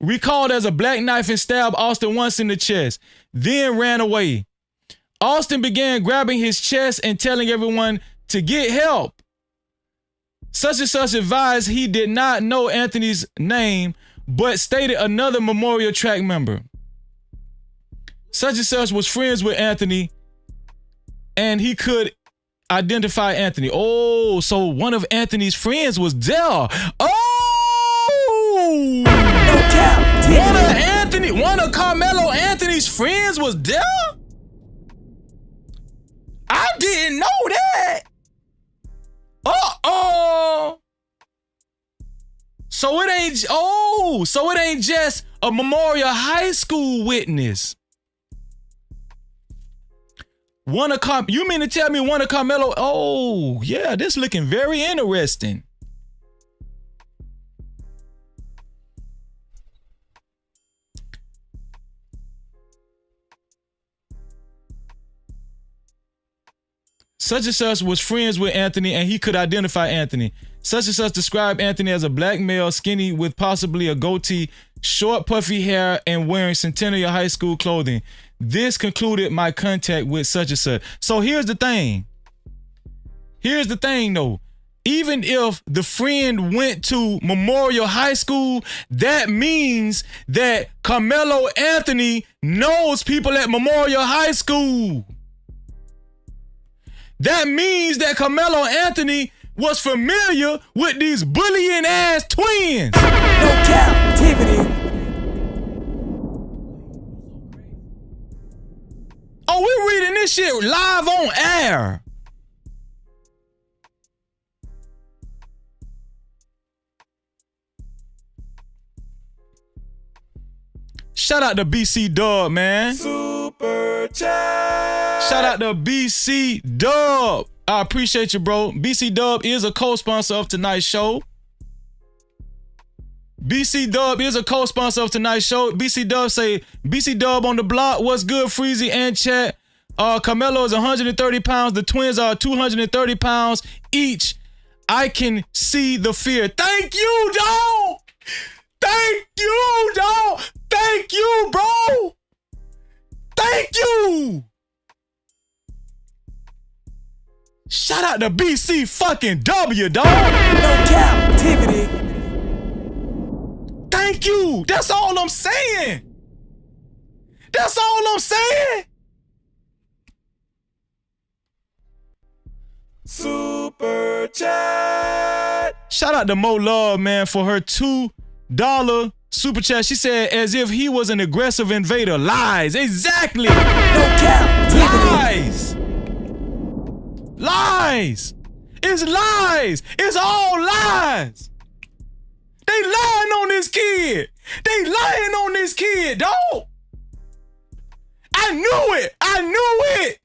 [SPEAKER 1] Recalled as a black knife and stabbed Austin once in the chest, then ran away. Austin began grabbing his chest and telling everyone to get help. Such and such advised he did not know Anthony's name, but stated another Memorial Track member. Such and such was friends with Anthony, and he could identify Anthony. Oh, so one of Anthony's friends was there. One of Karmelo Anthony's friends was there? I didn't know that. Uh-oh. So it ain't just a Memorial High School witness. You mean to tell me one of Karmelo? Oh, yeah, this looking very interesting. Such and such was friends with Anthony, and he could identify Anthony. Such and such described Anthony as a black male, skinny with possibly a goatee, short puffy hair, and wearing Centennial High School clothing. This concluded my contact with such and such. So here's the thing. Here's the thing though. Even if the friend went to Memorial High School, that means that Karmelo Anthony knows people at Memorial High School. That means that Karmelo Anthony was familiar with these bullying ass twins.
[SPEAKER 17] No Cap-tivity.
[SPEAKER 1] Oh, we're reading this shit live on air. Shout out to BC Dub, man. Super chat. Shout out to BC Dub. I appreciate you, bro. BC Dub is a co-sponsor of tonight's show. BC Dub is a co-sponsor of tonight's show. BC Dub say, BC Dub on the block. What's good, Freezy and chat? Karmelo is 130 pounds. The twins are 230 pounds each. I can see the fear. Thank you, dog. Thank you, dog. Thank you, bro. Thank you. Shout out to BC fucking W, dog.
[SPEAKER 17] No Cap-tivity.
[SPEAKER 1] Thank you. That's all I'm saying. That's all I'm saying. Super chat. Shout out to Mo Love, man, for her $2 super chat. She said, as if he was an aggressive invader. Lies. Exactly.
[SPEAKER 17] No Cap-tivity.
[SPEAKER 1] Lies. Lies. It's lies. It's all lies. They lying on this kid. They lying on this kid, dog. I knew it. I knew it.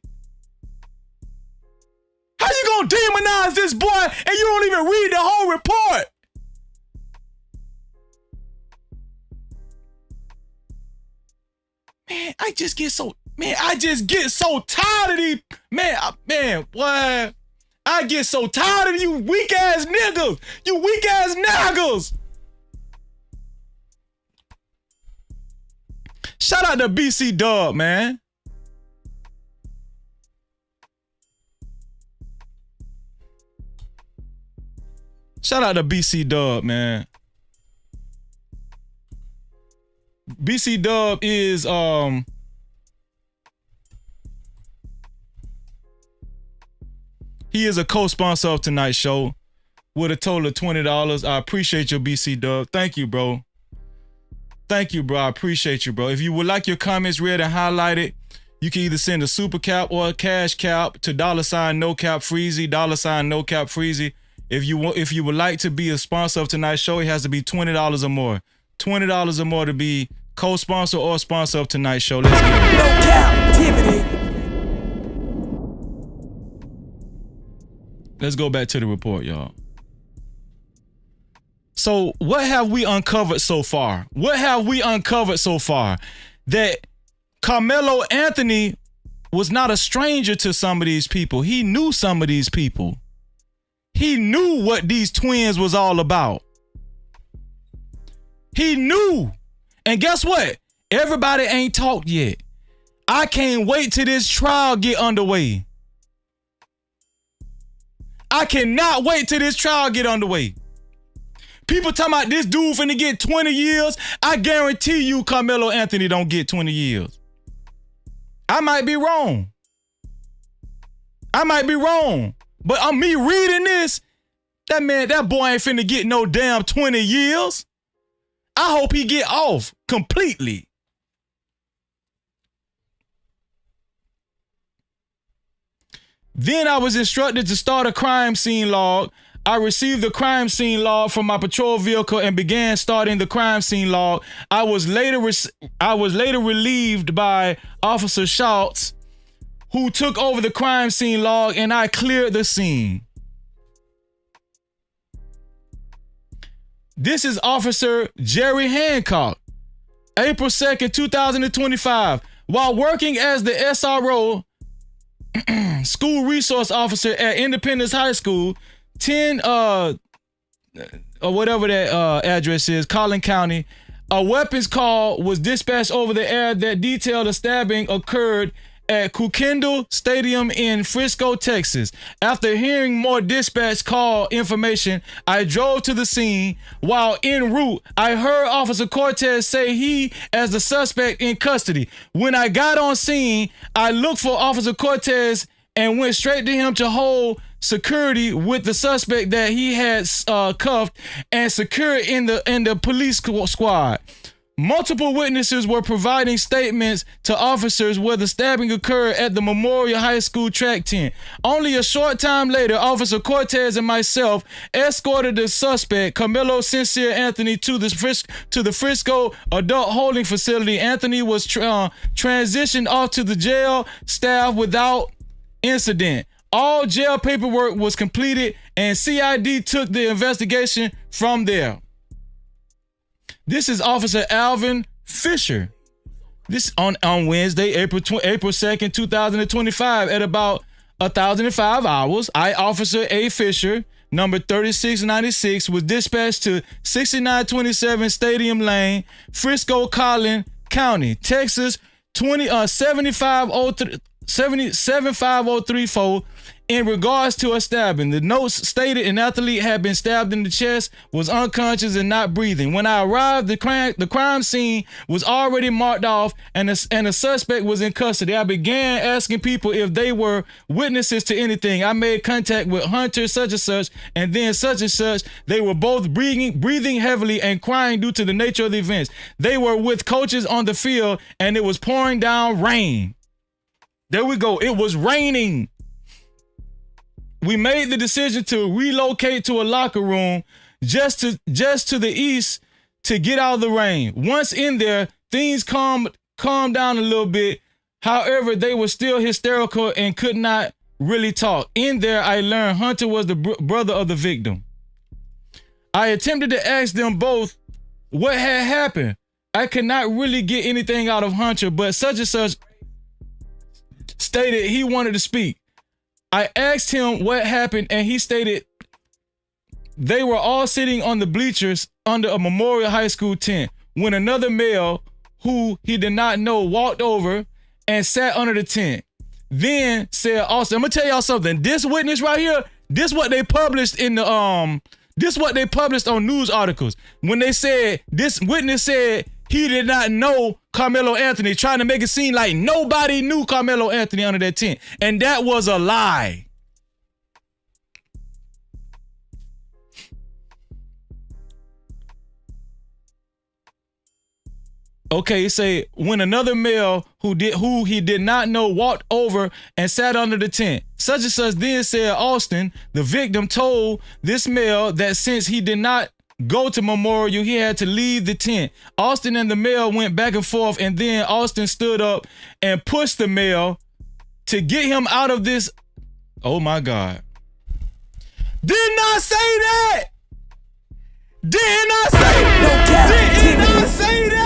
[SPEAKER 1] How you gonna demonize this boy and you don't even read the whole report? Man, I just get so tired of these, boy. I get so tired of you weak ass niggas. You weak ass niggas. Shout out to BC Dub, man. Shout out to BC Dub, man. BC Dub is he is a co-sponsor of tonight's show with a total of $20. I appreciate your BC Dub. Thank you, bro. Thank you, bro. I appreciate you, bro. If you would like your comments read and highlighted, you can either send a super cap or a cash cap to $NoCapFreezy, $NoCapFreezy. If you would like to be a sponsor of tonight's show, it has to be $20 or more. $20 or more to be co-sponsor or sponsor of tonight's show. Let's get it.
[SPEAKER 17] No Cap-tivity.
[SPEAKER 1] Let's go back to the report, y'all. So what have we uncovered so far? What have we uncovered so far? That Karmelo Anthony was not a stranger to some of these people. He knew some of these people. He knew what these twins was all about. He knew. And guess what? Everybody ain't talked yet. I can't wait till this trial get underway. I cannot wait till this trial get underway. People talking about this dude finna get 20 years. I guarantee you Karmelo Anthony don't get 20 years. I might be wrong. But me reading this, that boy ain't finna get no damn 20 years. I hope he get off completely. Then I was instructed to start a crime scene log. I received the crime scene log from my patrol vehicle and began starting the crime scene log. I was later relieved by Officer Schultz, who took over the crime scene log, and I cleared the scene. This is Officer Jerry Hancock, April 2nd, 2025. While working as the SRO, school resource officer at Independence High School, 10 or whatever that address is, Collin County, a weapons call was dispatched over the air that detailed a stabbing occurred at Kukendall Stadium in Frisco, Texas. After hearing more dispatch call information, I drove to the scene. While en route, I heard Officer Cortez say he as the suspect in custody. When I got on scene, I looked for Officer Cortez and went straight to him to hold security with the suspect that he had cuffed and secured in the police squad. Multiple witnesses were providing statements to officers where the stabbing occurred at the Memorial High School track tent. Only a short time later, Officer Cortez and myself escorted the suspect, Karmelo Sincere Anthony, to the Frisco Adult Holding Facility. Anthony was transitioned off to the jail staff without incident. All jail paperwork was completed and CID took the investigation from there. This is Officer Alvin Fisher. This on Wednesday, April 2nd, 2025 at about 1,005 hours. I, Officer A. Fisher, number 3696, was dispatched to 6927 Stadium Lane, Frisco, Collin County, Texas, 75034 in regards to a stabbing. The notes stated an athlete had been stabbed in the chest, was unconscious and not breathing. When I arrived, the crime scene was already marked off and the suspect was in custody. I began asking people if they were witnesses to anything. I made contact with Hunter such and such and then such and such. They were both breathing heavily and crying due to the nature of the events. They were with coaches on the field and it was pouring down rain. There we go. It was raining. We made the decision to relocate to a locker room just to the east to get out of the rain. Once in there, things calmed down a little bit. However, they were still hysterical and could not really talk. In there, I learned Hunter was the brother of the victim. I attempted to ask them both what had happened. I could not really get anything out of Hunter, but such and such stated he wanted to speak. I asked him what happened, and he stated they were all sitting on the bleachers under a Memorial High School tent when another male who he did not know walked over and sat under the tent. Then said, Austin, I'm gonna tell y'all something. This witness right here, this what they published in the this what they published on news articles. When they said this witness said he did not know Karmelo Anthony, trying to make it seem like nobody knew Karmelo Anthony under that tent. And that was a lie. Okay, say when another male who he did not know walked over and sat under the tent. Such and such then said Austin, the victim, told this male that since he did not go to Memorial, he had to leave the tent. Austin and the male went back and forth, and then Austin stood up and pushed the male to get him out of this. Oh my God. Did not say that. Did not say that. Did not say that.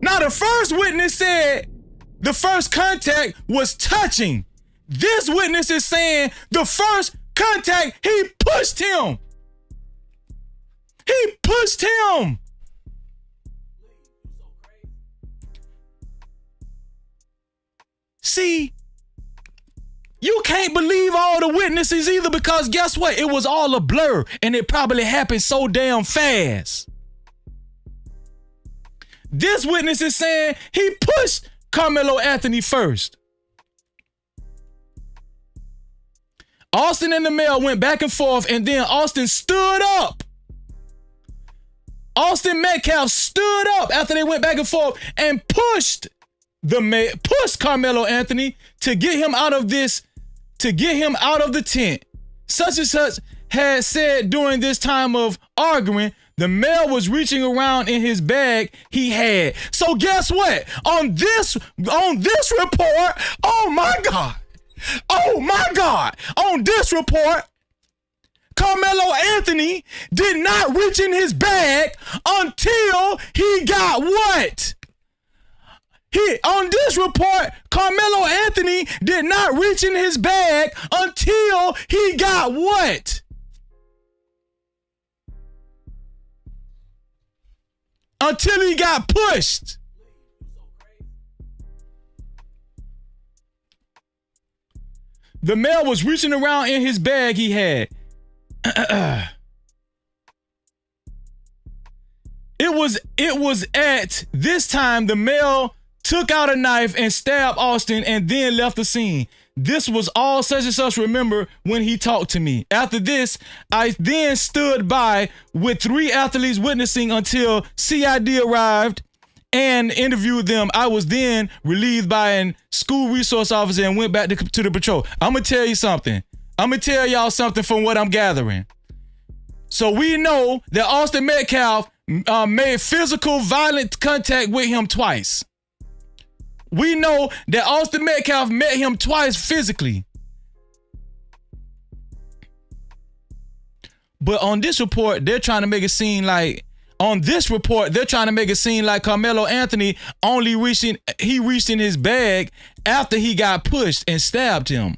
[SPEAKER 1] Now the first witness said the first contact was touching. This witness is saying the first contact, he pushed him. He pushed him. See, you can't believe all the witnesses either, because guess what? It was all a blur, and it probably happened so damn fast. This witness is saying he pushed Karmelo Anthony first. Austin and the male went back and forth, and then Austin stood up. Austin Metcalf stood up after they went back and forth and pushed Karmelo Anthony to get him out of this, to get him out of the tent. Such and such had said during this time of arguing, the male was reaching around in his bag he had. So guess what? On this report, oh my God, on this report, Karmelo Anthony did not reach in his bag until he got what? On this report, Karmelo Anthony did not reach in his bag until he got what? Until he got pushed. The male was reaching around in his bag he had. It was at this time the male took out a knife and stabbed Austin and then left the scene. This was all such and such remember when he talked to me. After this, I then stood by with 3 athletes witnessing until CID arrived and interviewed them. I was then relieved by a school resource officer and went back to the patrol. I'm going to tell you something. I'm going to tell y'all something from what I'm gathering. So we know that Austin Metcalf made physical violent contact with him twice. We know that Austin Metcalf met him twice physically. But on this report, they're trying to make it seem like, Karmelo Anthony only reached in his bag after he got pushed and stabbed him.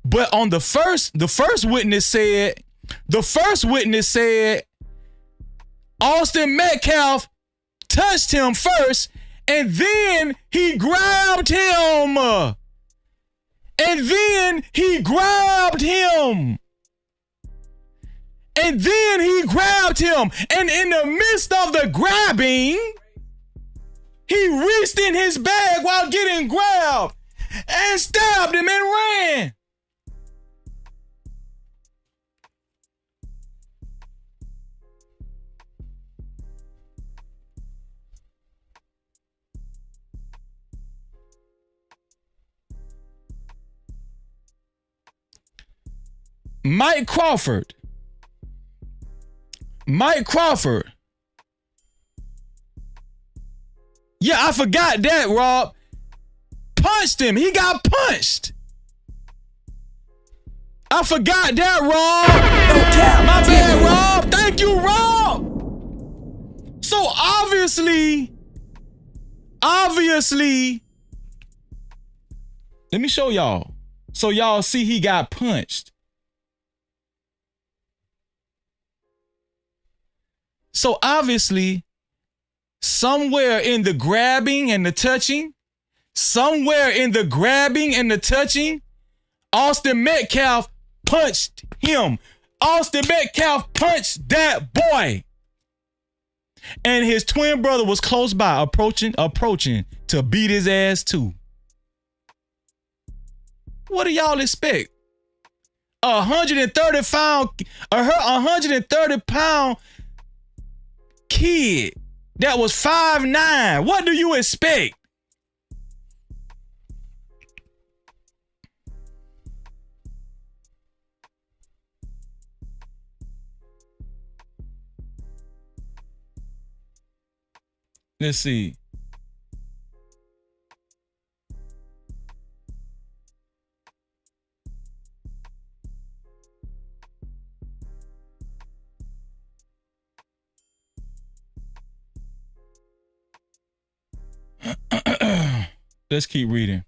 [SPEAKER 1] But on the first witness said Austin Metcalf touched him first, and then he grabbed him. And then he grabbed him. And in the midst of the grabbing, he reached in his bag while getting grabbed and stabbed him and ran. Mike Crawford, Mike Crawford. Yeah, I forgot that, Rob. Punched him. He got punched. I forgot that, Rob. My bad, Rob. Thank you, Rob. So obviously, let me show y'all. So y'all see he got punched. So obviously, somewhere in the grabbing and the touching, Austin Metcalf punched him. Austin Metcalf punched that boy. And his twin brother was close by, approaching to beat his ass too. What do y'all expect? A 130-pound kid that was 5'9". What do you expect? Let's see. Let's keep reading.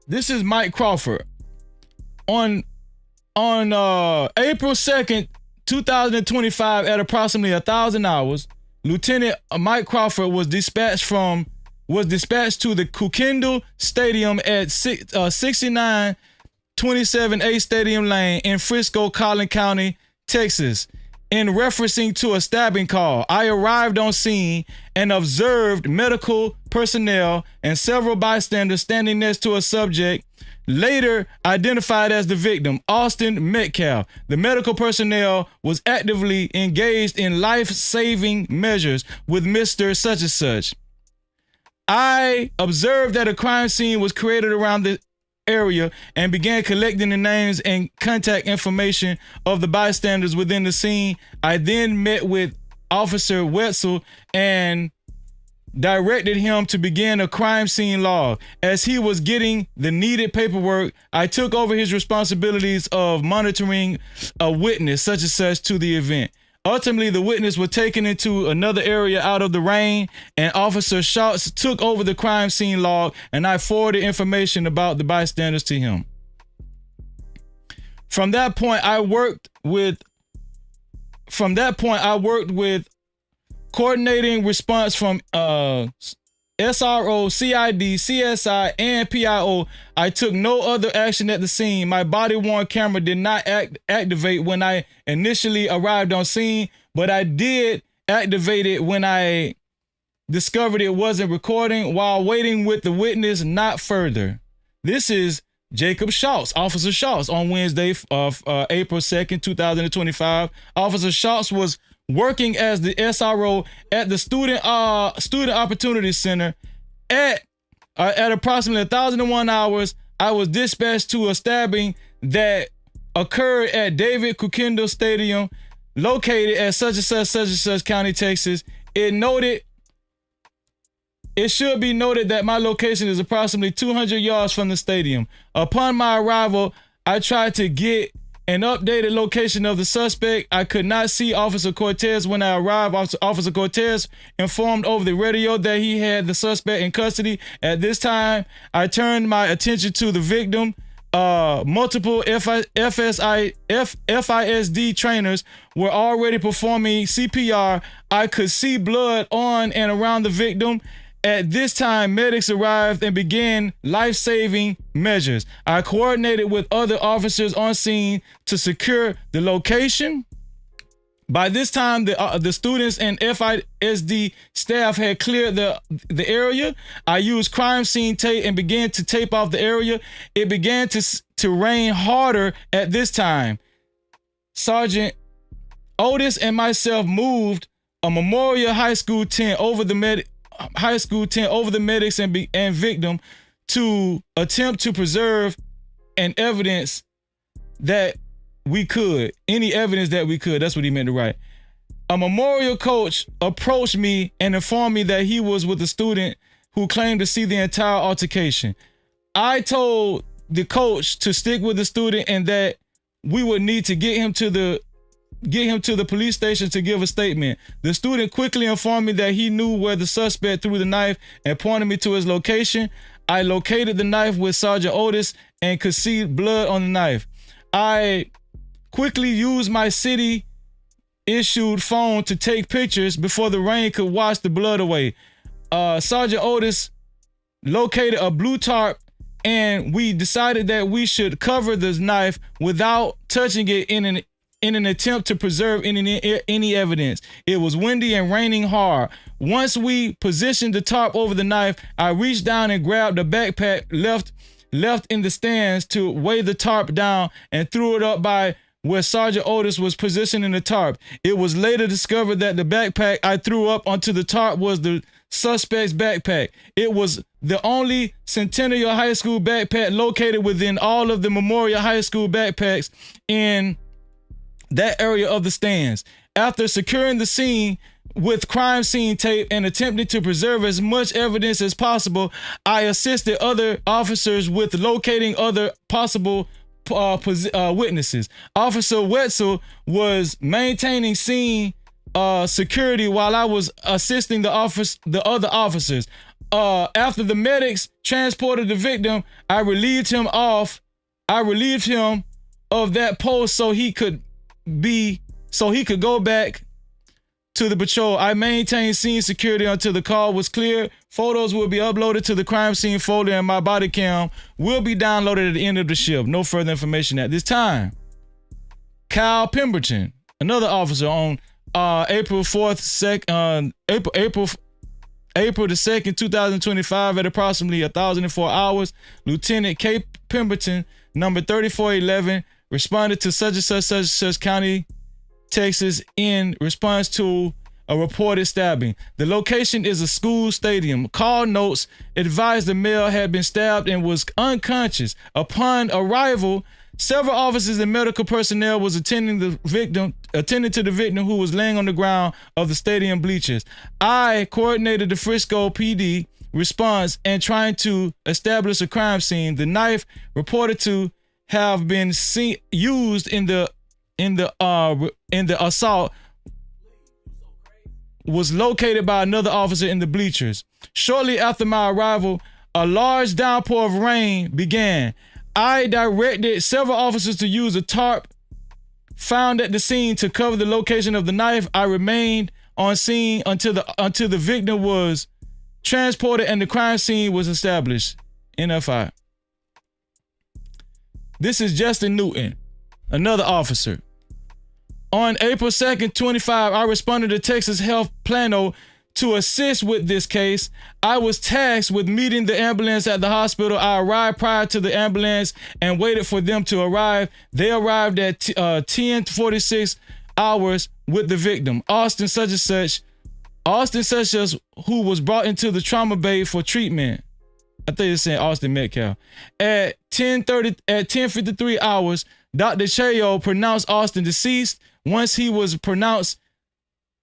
[SPEAKER 1] This is Mike Crawford. On April 2nd, 2025, at approximately 1,000 hours, Lieutenant Mike Crawford was dispatched to the Kukendall Stadium at 6927 A Stadium Lane in Frisco, Collin County, Texas, in referencing to a stabbing call. I arrived on scene and observed medical personnel and several bystanders standing next to a subject later identified as the victim, Austin Metcalf. The medical personnel was actively engaged in life-saving measures with Mr. Such and Such. I observed that a crime scene was created around the area and began collecting the names and contact information of the bystanders within the scene. I then met with Officer Wetzel and directed him to begin a crime scene log. As he was getting the needed paperwork, I took over his responsibilities of monitoring a witness such and such to the event. Ultimately, the witness was taken into another area out of the rain, and Officer Schultz took over the crime scene log, and I forwarded information about the bystanders to him. From that point, I worked with coordinating response from SRO, CID, CSI, and PIO. I took no other action at the scene. My body-worn camera did not activate when I initially arrived on scene, but I did activate it when I discovered it wasn't recording while waiting with the witness not further. This is Jacob Schultz, Officer Schultz, on Wednesday of April 2nd, 2025. Officer Schultz was working as the SRO at the Student Opportunity Center. At approximately 1,001 hours, I was dispatched to a stabbing that occurred at David Kukendall Stadium, located at such and such County, Texas. It should be noted that my location is approximately 200 yards from the stadium. Upon my arrival, I tried to get an updated location of the suspect. I could not see Officer Cortez when I arrived. Officer Cortez informed over the radio that he had the suspect in custody. At this time, I turned my attention to the victim. Multiple FISD trainers were already performing CPR. I could see blood on and around the victim. At this time, medics arrived and began life-saving measures. I coordinated with other officers on scene to secure the location. By this time, the students and FISD staff had cleared the area. I used crime scene tape and began to tape off the area. It began to rain harder at this time. Sergeant Otis and myself moved a Memorial High School tent over the medics and victim to attempt to preserve an evidence that we could. Any evidence that we could. That's what he meant to write. A memorial coach approached me and informed me that he was with a student who claimed to see the entire altercation. I told the coach to stick with the student and that we would need to get him to the police station to give a statement. The student quickly informed me that he knew where the suspect threw the knife and pointed me to his location. I located the knife with Sergeant Otis and could see blood on the knife. I quickly used my city issued phone to take pictures before the rain could wash the blood away. Sergeant Otis located a blue tarp and we decided that we should cover the knife without touching it in an attempt to preserve any evidence. It was windy and raining hard. Once we positioned the tarp over the knife, I reached down and grabbed the backpack left in the stands to weigh the tarp down and threw it up by where Sergeant Otis was positioning the tarp. It was later discovered that the backpack I threw up onto the tarp was the suspect's backpack. It was the only Centennial High School backpack located within all of the Memorial High School backpacks in that area of the stands. After securing the scene with crime scene tape and attempting to preserve as much evidence as possible, I assisted other officers with locating other possible witnesses. Officer Wetzel was maintaining scene security while I was assisting the other officers. After the medics transported the victim, I relieved him of that post so he could go back to the patrol. I maintained scene security until the call was clear. Photos will be uploaded to the crime scene folder and my body cam will be downloaded at the end of the shift. No further information at this time. Kyle Pemberton, another officer, on April the 2nd, 2025 at approximately 1,004 hours, Lieutenant K. Pemberton, number 3411, responded to such and such county, Texas, in response to a reported stabbing. The location is a school stadium. Call notes advised the male had been stabbed and was unconscious. Upon arrival, several officers and medical personnel was attending to the victim who was laying on the ground of the stadium bleachers. I coordinated the Frisco PD response and trying to establish a crime scene. The knife reported to have been used in the assault was located by another officer in the bleachers. Shortly after my arrival, a large downpour of rain began. I directed several officers to use a tarp found at the scene to cover the location of the knife. I remained on scene until the victim was transported and the crime scene was established. NFI. This is Justin Newton, another officer. On April 2nd, 25, I responded to Texas Health Plano to assist with this case. I was tasked with meeting the ambulance at the hospital. I arrived prior to the ambulance and waited for them to arrive. They arrived at 10:46 hours with the victim, Austin such as who was brought into the trauma bay for treatment. I think it's saying Austin Metcalf. At 10:53 hours, Dr. Cheo pronounced Austin deceased. Once he was pronounced,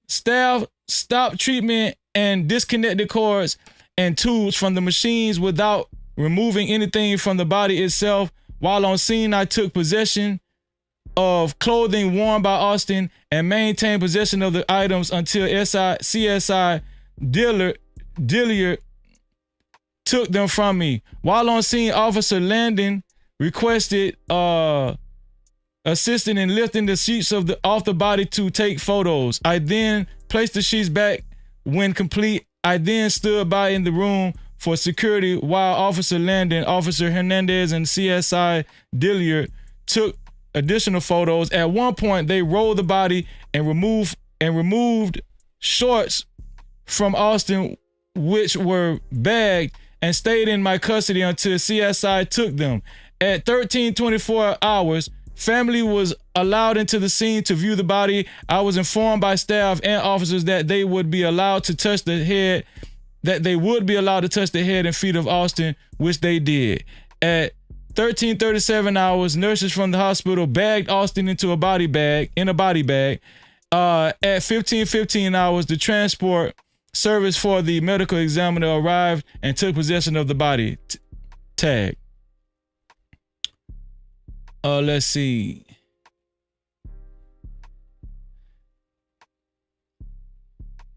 [SPEAKER 1] staff stopped treatment and disconnected cords and tubes from the machines without removing anything from the body itself. While on scene, I took possession of clothing worn by Austin and maintained possession of the items until CSI Dilliard took them from me. While on scene, Officer Landon requested assisting in lifting the sheets off the body to take photos. I then placed the sheets back when complete. I then stood by in the room for security while Officer Landon, Officer Hernandez, and CSI Dilliard took additional photos. At one point, they rolled the body and removed shorts from Austin, which were bagged and stayed in my custody until CSI took them. At 13:24 hours, family was allowed into the scene to view the body. I was informed by staff and officers that they would be allowed to touch the head and feet of Austin, which they did. At 13:37 hours, nurses from the hospital bagged Austin into a body bag. At 15:15 hours, the transport service for the medical examiner arrived and took possession of the body tag. Let's see.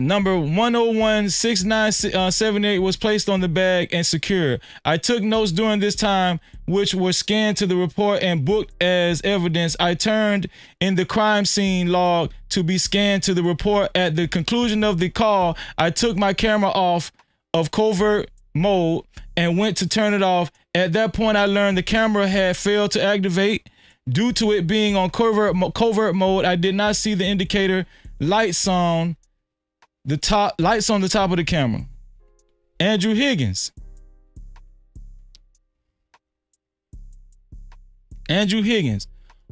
[SPEAKER 1] Number 1016978 was placed on the bag and secured. I took notes during this time, which were scanned to the report and booked as evidence. I turned in the crime scene log to be scanned to the report. At the conclusion of the call, I took my camera off of covert mode and went to turn it off. At that point, I learned the camera had failed to activate. Due to it being on covert mode, I did not see the indicator lights on the top of the camera. Andrew Higgins.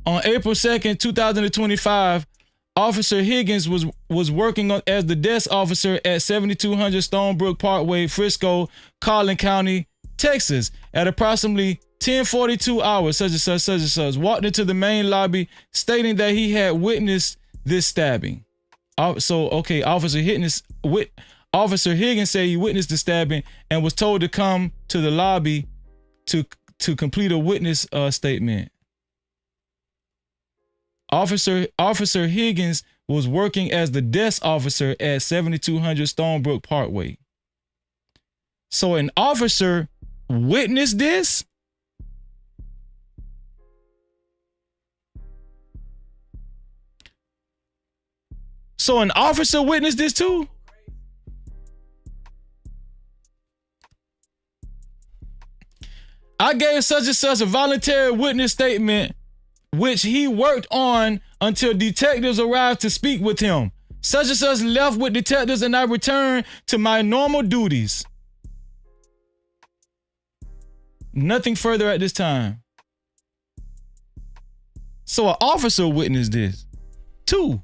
[SPEAKER 1] On April 2nd, 2025, Officer Higgins was working as the desk officer at 7200 Stonebrook Parkway, Frisco, Collin County, Texas. At approximately 10:42 hours, such and such, walked into the main lobby stating that he had witnessed this stabbing. Officer Higgins said he witnessed the stabbing and was told to come to the lobby to complete a witness statement. Officer Higgins was working as the desk officer at 7200 Stonebrook Parkway. So an officer witnessed this? So an officer witnessed this too? I gave such and such a voluntary witness statement, which he worked on until detectives arrived to speak with him. Such and such left with detectives and I returned to my normal duties. Nothing further at this time. So an officer witnessed this too.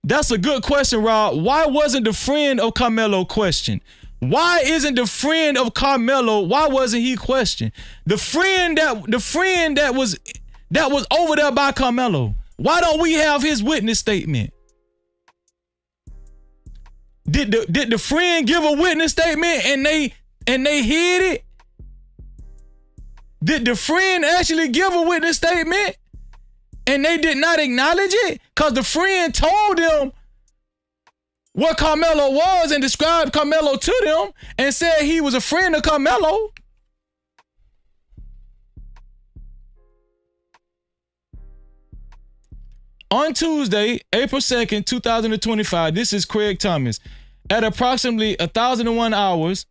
[SPEAKER 1] That's a good question, Rob. Why wasn't the friend of Karmelo questioned? Why isn't the friend of Karmelo? Why wasn't he questioned? The friend that was over there by Karmelo. Why don't we have his witness statement? Did the friend give a witness statement and they hid it? Did the friend actually give a witness statement and they did not acknowledge it? Because the friend told them what Karmelo was and described Karmelo to them and said he was a friend of Karmelo. On Tuesday, April 2nd, 2025, this is Craig Thomas. At approximately 1001 hours,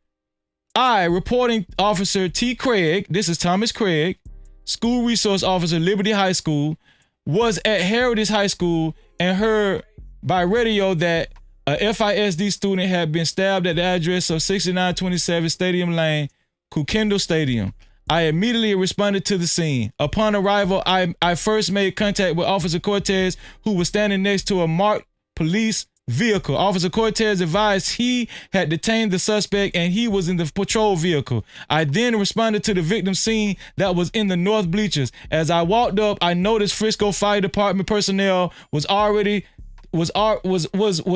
[SPEAKER 1] I, reporting officer T. Craig, this is Thomas Craig, school resource officer, Liberty High School, was at Heritage High School and heard by radio that a FISD student had been stabbed at the address of 6927 Stadium Lane, Kukendall Stadium. I immediately responded to the scene. Upon arrival, I first made contact with Officer Cortez, who was standing next to a marked police vehicle. Officer Cortez advised he had detained the suspect and he was in the patrol vehicle. I then responded to the victim scene that was in the north bleachers. As I walked up, I noticed Frisco Fire Department personnel was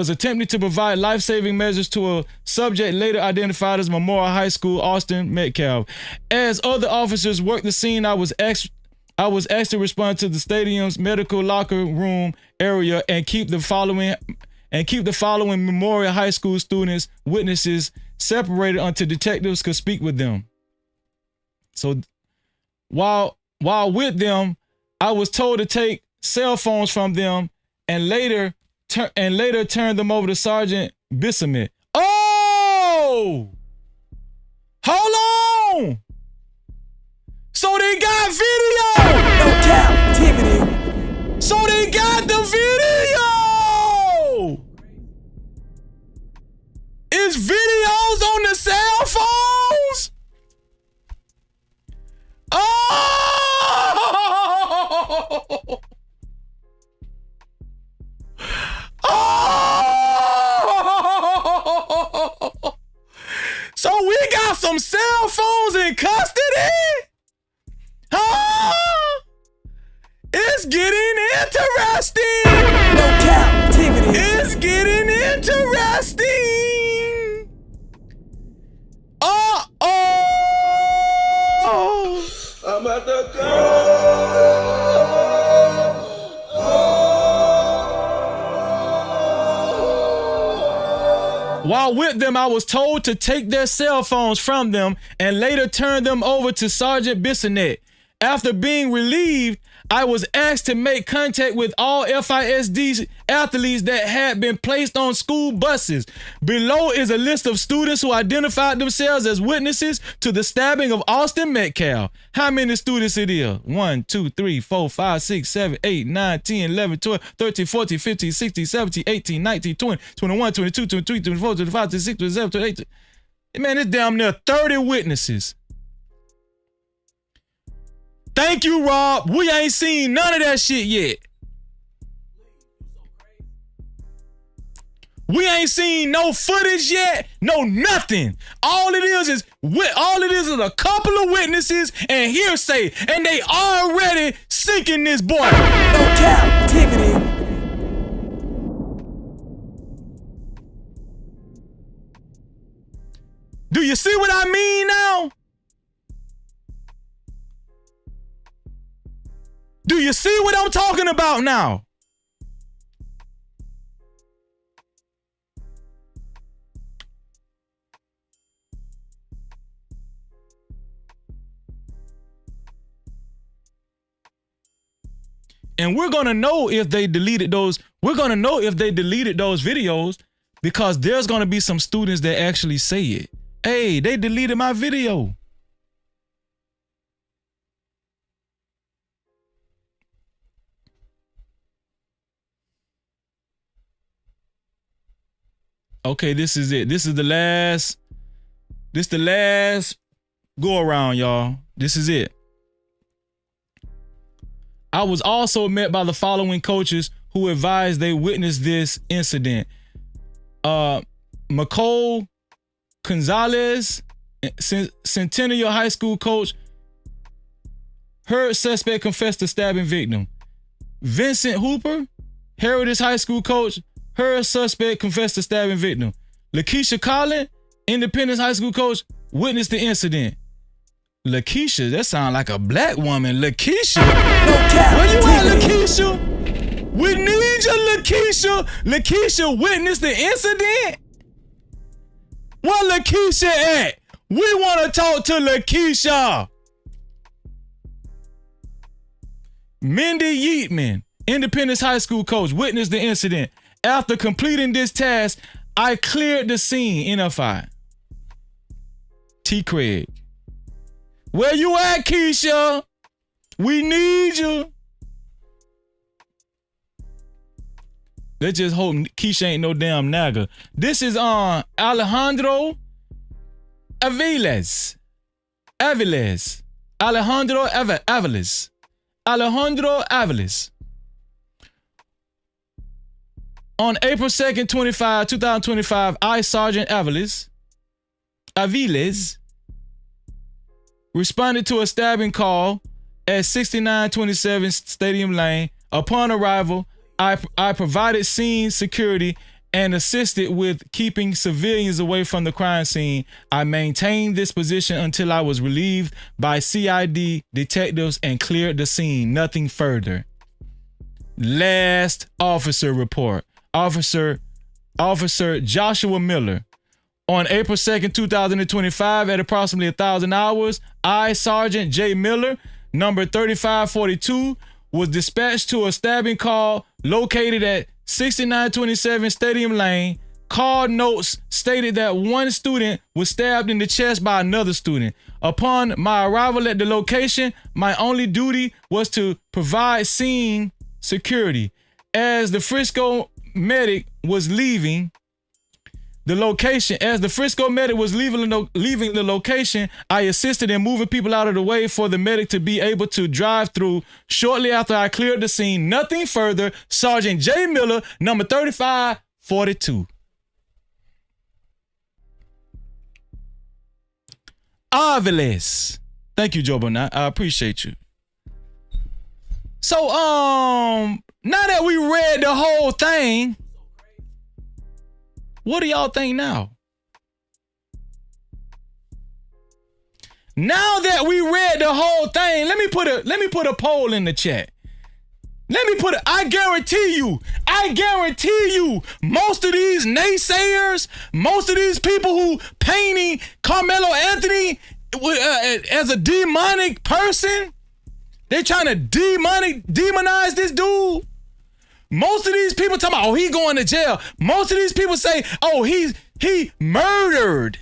[SPEAKER 1] attempting to provide life-saving measures to a subject later identified as Memorial High School, Austin Metcalf. As other officers worked the scene, I was asked to respond to the stadium's medical locker room area and keep the following Memorial High School students, witnesses, separated until detectives could speak with them. So while with them, I was told to take cell phones from them and later turn them over to Sergeant Bissamit. Oh! Hold on! So they got video!
[SPEAKER 17] No captivity.
[SPEAKER 1] So they got the video! Is videos on the cell phones? Oh! Oh! So we got some cell phone those in custody? Huh? It's getting interesting.
[SPEAKER 17] No captivity.
[SPEAKER 1] It's getting interesting. Uh-oh.
[SPEAKER 16] I'm at the
[SPEAKER 1] While with them, I was told to take their cell phones from them and later turn them over to Sergeant Bissonette. After being relieved, I was asked to make contact with all FISD athletes that had been placed on school buses. Below is a list of students who identified themselves as witnesses to the stabbing of Austin Metcalf. How many students it is? 1, 2, 3, 4, 5, 6, 7, 8, 9, 10, 11, 12, 13, 14, 15, 16, 17, 18, 19, 20, 21, 22, 23, 24, 25, 26, 27, 28. Man, it's damn near 30 witnesses. Thank you, Rob. We ain't seen none of that shit yet. We ain't seen no footage yet, no nothing. All it is a couple of witnesses and hearsay, and they already sinking this boy.
[SPEAKER 17] No captivity.
[SPEAKER 1] Do you see what I mean now? Do you see what I'm talking about now? And we're gonna know if they deleted those. We're gonna know if they deleted those videos because there's gonna be some students that actually say it. Hey, they deleted my video. Okay, this is it. This is the last go around, y'all. This is it. I was also met by the following coaches who advised they witnessed this incident. Nicole Gonzalez, Centennial High School coach, heard suspect confess to stabbing victim. Vincent Hooper, Heritage High School coach, heard suspect confess to stabbing victim. Lakeisha Collin, Independence High School coach, witnessed the incident. Lakeisha, that sounds like a black woman. Lakeisha? Where you at, Lakeisha? We need you, Lakeisha. Lakeisha witnessed the incident? Where Lakeisha at? We want to talk to Lakeisha. Mindy Yeatman, Independence High School coach, witnessed the incident. After completing this task, I cleared the scene, NFI. T. Craig. Where you at, Keisha? We need you. Let's just hope Keisha ain't no damn nagger. This is Alejandro Aviles. Alejandro Aviles. On April 2nd, 2025, I, Sergeant Aviles, responded to a stabbing call at 6927 Stadium Lane. Upon arrival, I provided scene security and assisted with keeping civilians away from the crime scene. I maintained this position until I was relieved by CID detectives and cleared the scene. Nothing further. Last officer report. Officer Joshua Miller. On April 2nd, 2025, at approximately 1,000 hours, I, Sergeant J. Miller, number 3542, was dispatched to a stabbing call located at 6927 Stadium Lane. Call notes stated that one student was stabbed in the chest by another student. Upon my arrival at the location, my only duty was to provide scene security. As the Frisco medic was leaving the location, leaving the location, I assisted in moving people out of the way for the medic to be able to drive through. Shortly after I cleared the scene, nothing further. Sergeant J. Miller, number 3542. Aviles. Thank you, Joe Bonat. I appreciate you. So, now that we read the whole thing, what do y'all think now? Now that we read the whole thing, let me put a poll in the chat. I guarantee you, most of these naysayers, most of these people who painting Karmelo Anthony as a demonic person, they trying to demonize this dude. Most of these people talking about, oh, he going to jail. Most of these people say, oh, he murdered.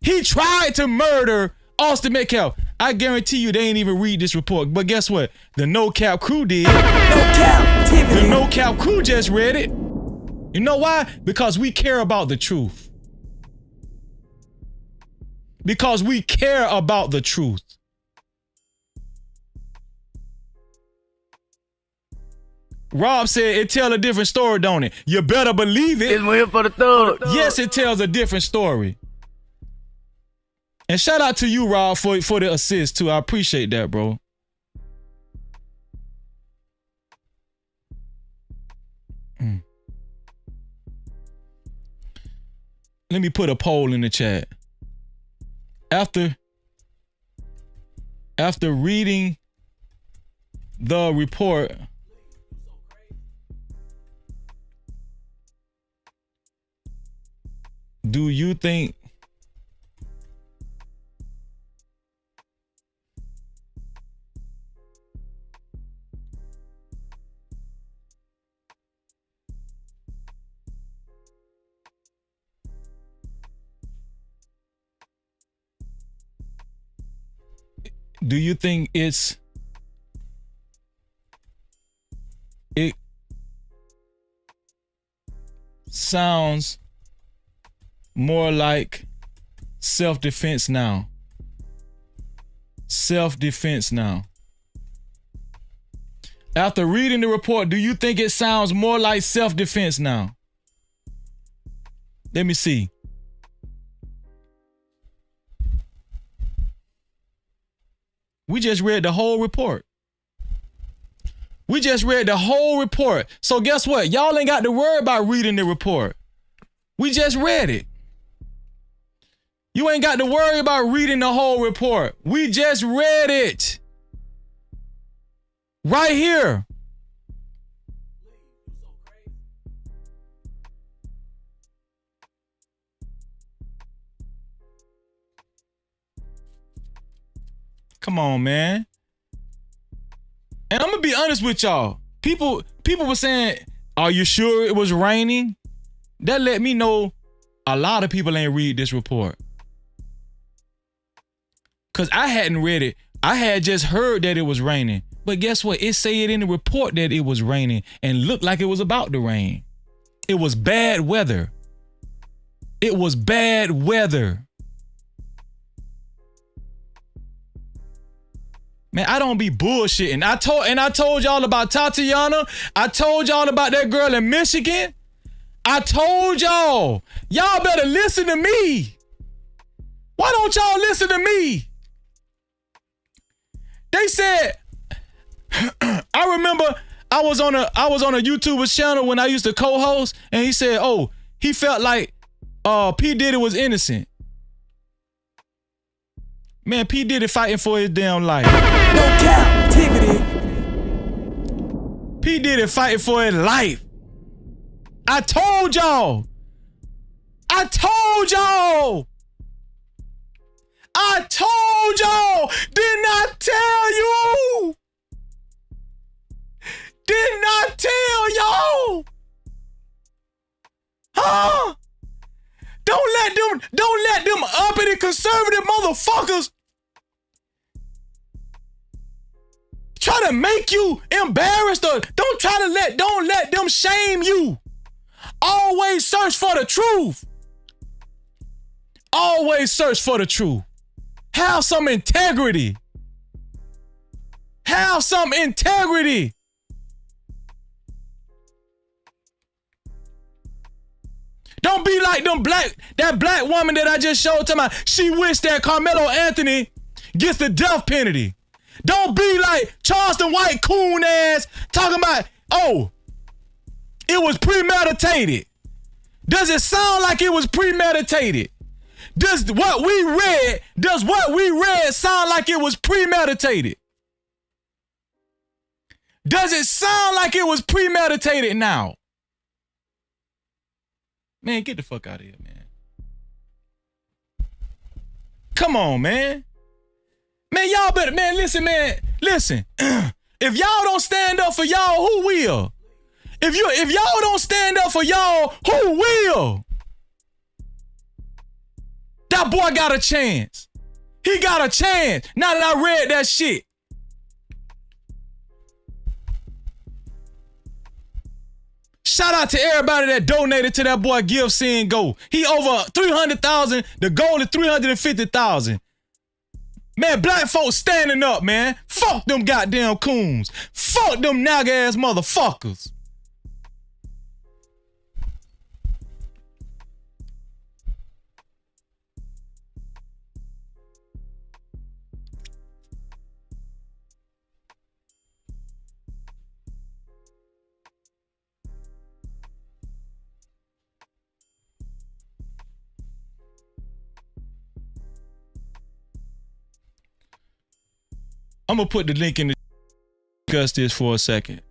[SPEAKER 1] He tried to murder Austin Metcalf. I guarantee you they ain't even read this report. But guess what? The No Cap crew did.
[SPEAKER 17] No Cap-tivity.
[SPEAKER 1] The No Cap crew just read it. You know why? Because we care about the truth. Because we care about the truth. Rob said it tell a different story, don't it? You better believe it.
[SPEAKER 5] It's waiting for the thug.
[SPEAKER 1] Yes, it tells a different story. And shout out to you, Rob, for the assist too. I appreciate that, bro. Let me put a poll in the chat. After reading the report, do you think it sounds more like self-defense now? Self-defense now. After reading the report, do you think it sounds more like self-defense now? Let me see. We just read the whole report. So guess what? Y'all ain't got to worry about reading the report. We just read it. You ain't got to worry about reading the whole report. We just read it. Right here. Come on, man. And I'm gonna be honest with y'all. People were saying, are you sure it was raining? That let me know a lot of people ain't read this report. Cause I hadn't read it. I had just heard that it was raining. But guess what? It said in the report that it was raining and looked like it was about to rain. It was bad weather. It was bad weather. Man, I don't be bullshitting. I told y'all about Tatiana. I told y'all about that girl in Michigan. I told y'all. Y'all better listen to me. Why don't y'all listen to me? They said, I remember I was on a YouTuber's channel when I used to co-host, and he said, oh, he felt like P. Diddy was innocent. Man, P. Diddy fighting for his damn life.
[SPEAKER 17] No Cap-tivity.
[SPEAKER 1] P. Diddy fighting for his life. I told y'all. I told y'all. I told y'all. Did not tell you. Did not tell y'all. Huh? Don't let them uppity conservative motherfuckers try to make you embarrassed, or don't let them shame you. Always search for the truth. Always search for the truth. Have some integrity. Have some integrity. Don't be like that black woman that I just showed to my. She wished that Karmelo Anthony gets the death penalty. Don't be like Charleston White coon ass talking about, oh, it was premeditated. Does it sound like it was premeditated? Does what we read sound like it was premeditated? Does it sound like it was premeditated now? Man, get the fuck out of here, man. Come on, man. Man, y'all better, man, listen, man. Listen. If y'all don't stand up for y'all, who will? If y'all don't stand up for y'all, who will? That boy got a chance. He got a chance. Now that I read that shit. Shout out to everybody that donated to that boy Give, Sin, Go. He over 300,000. The goal is 350,000. Man, black folks standing up, man. Fuck them goddamn coons. Fuck them naga ass motherfuckers. I'm gonna put the link in the discuss this for a second.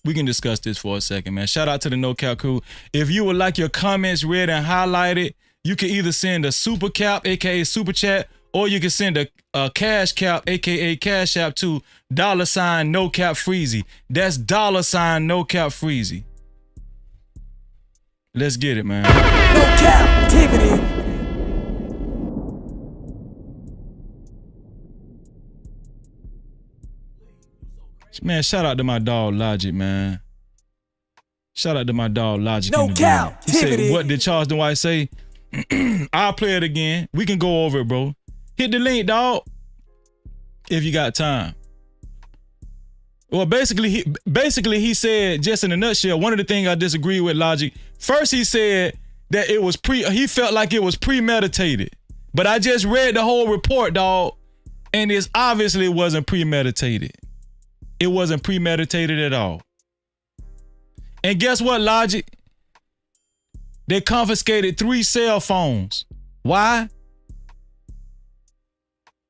[SPEAKER 1] We can discuss this for a second, man. Shout out to the No Cap crew. If you would like your comments read and highlighted, you can either send a super cap, aka super chat, or you can send a cash cap, aka cash app to $ No Cap Freezy. That's $ No Cap Freezy. Let's get it, man.
[SPEAKER 17] No Cap-tivity.
[SPEAKER 1] Man, shout out to my dog Logic, man. Shout out to my dog Logic.
[SPEAKER 17] No cap.
[SPEAKER 1] He said, what did Charleston White say? I'll play it again. We can go over it, bro. Hit the link, dog. If you got time. Well, basically he said, just in a nutshell, one of the things I disagree with Logic. First, he said that he felt like it was premeditated. But I just read the whole report, dog, and it obviously wasn't premeditated. It wasn't premeditated at all. And guess what, Logic? They confiscated 3 cell phones. Why?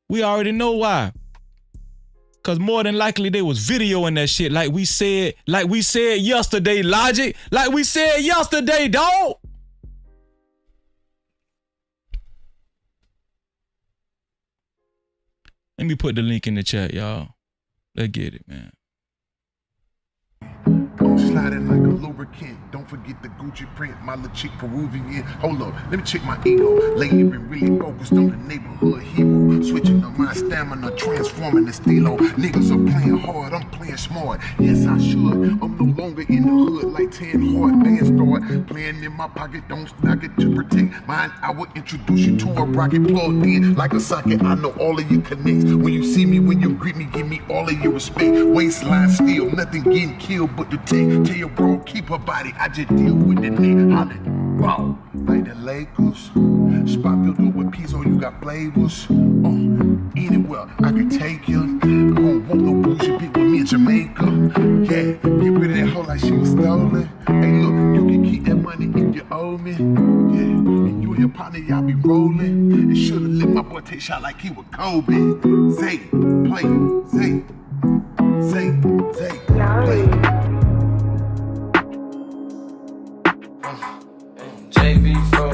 [SPEAKER 1] We already know why. Cause more than likely they was videoing that shit like we said yesterday, Logic. Like we said yesterday, dog. Let me put the link in the chat, y'all. Let's get it, man.
[SPEAKER 18] Sliding like a lubricant. Don't forget the Gucci print. My little chick Peruvian. Hold up, let me check my ego. Lately been really focused on the neighborhood hero. Switching up my stamina, transforming the stilo. Niggas are playing hard, I'm playing smart. Yes, I should. I'm no longer in the hood like 10 hard bands start. Playing in my pocket, don't stock it to protect mine. I will introduce you to a rocket plugged in like a socket. I know all of your connects. When you see me, when you greet me, give me all of your respect. Waistline still, nothing getting killed but the tech. Tell your bro, keep her body. I just deal with the neck. Holla, wow, like the Lakers. Spot filled up with pizza, you got flavors. Anywhere I could take you. I don't want no bullshit bitch with me in Jamaica. Yeah, get rid of that hoe like she was stolen. Hey, look, you can keep that money if you owe me. Yeah, and you and your partner, y'all be rolling. And should've let my boy take shot like he was Kobe. Zay, play, Zay, play.
[SPEAKER 19] JV for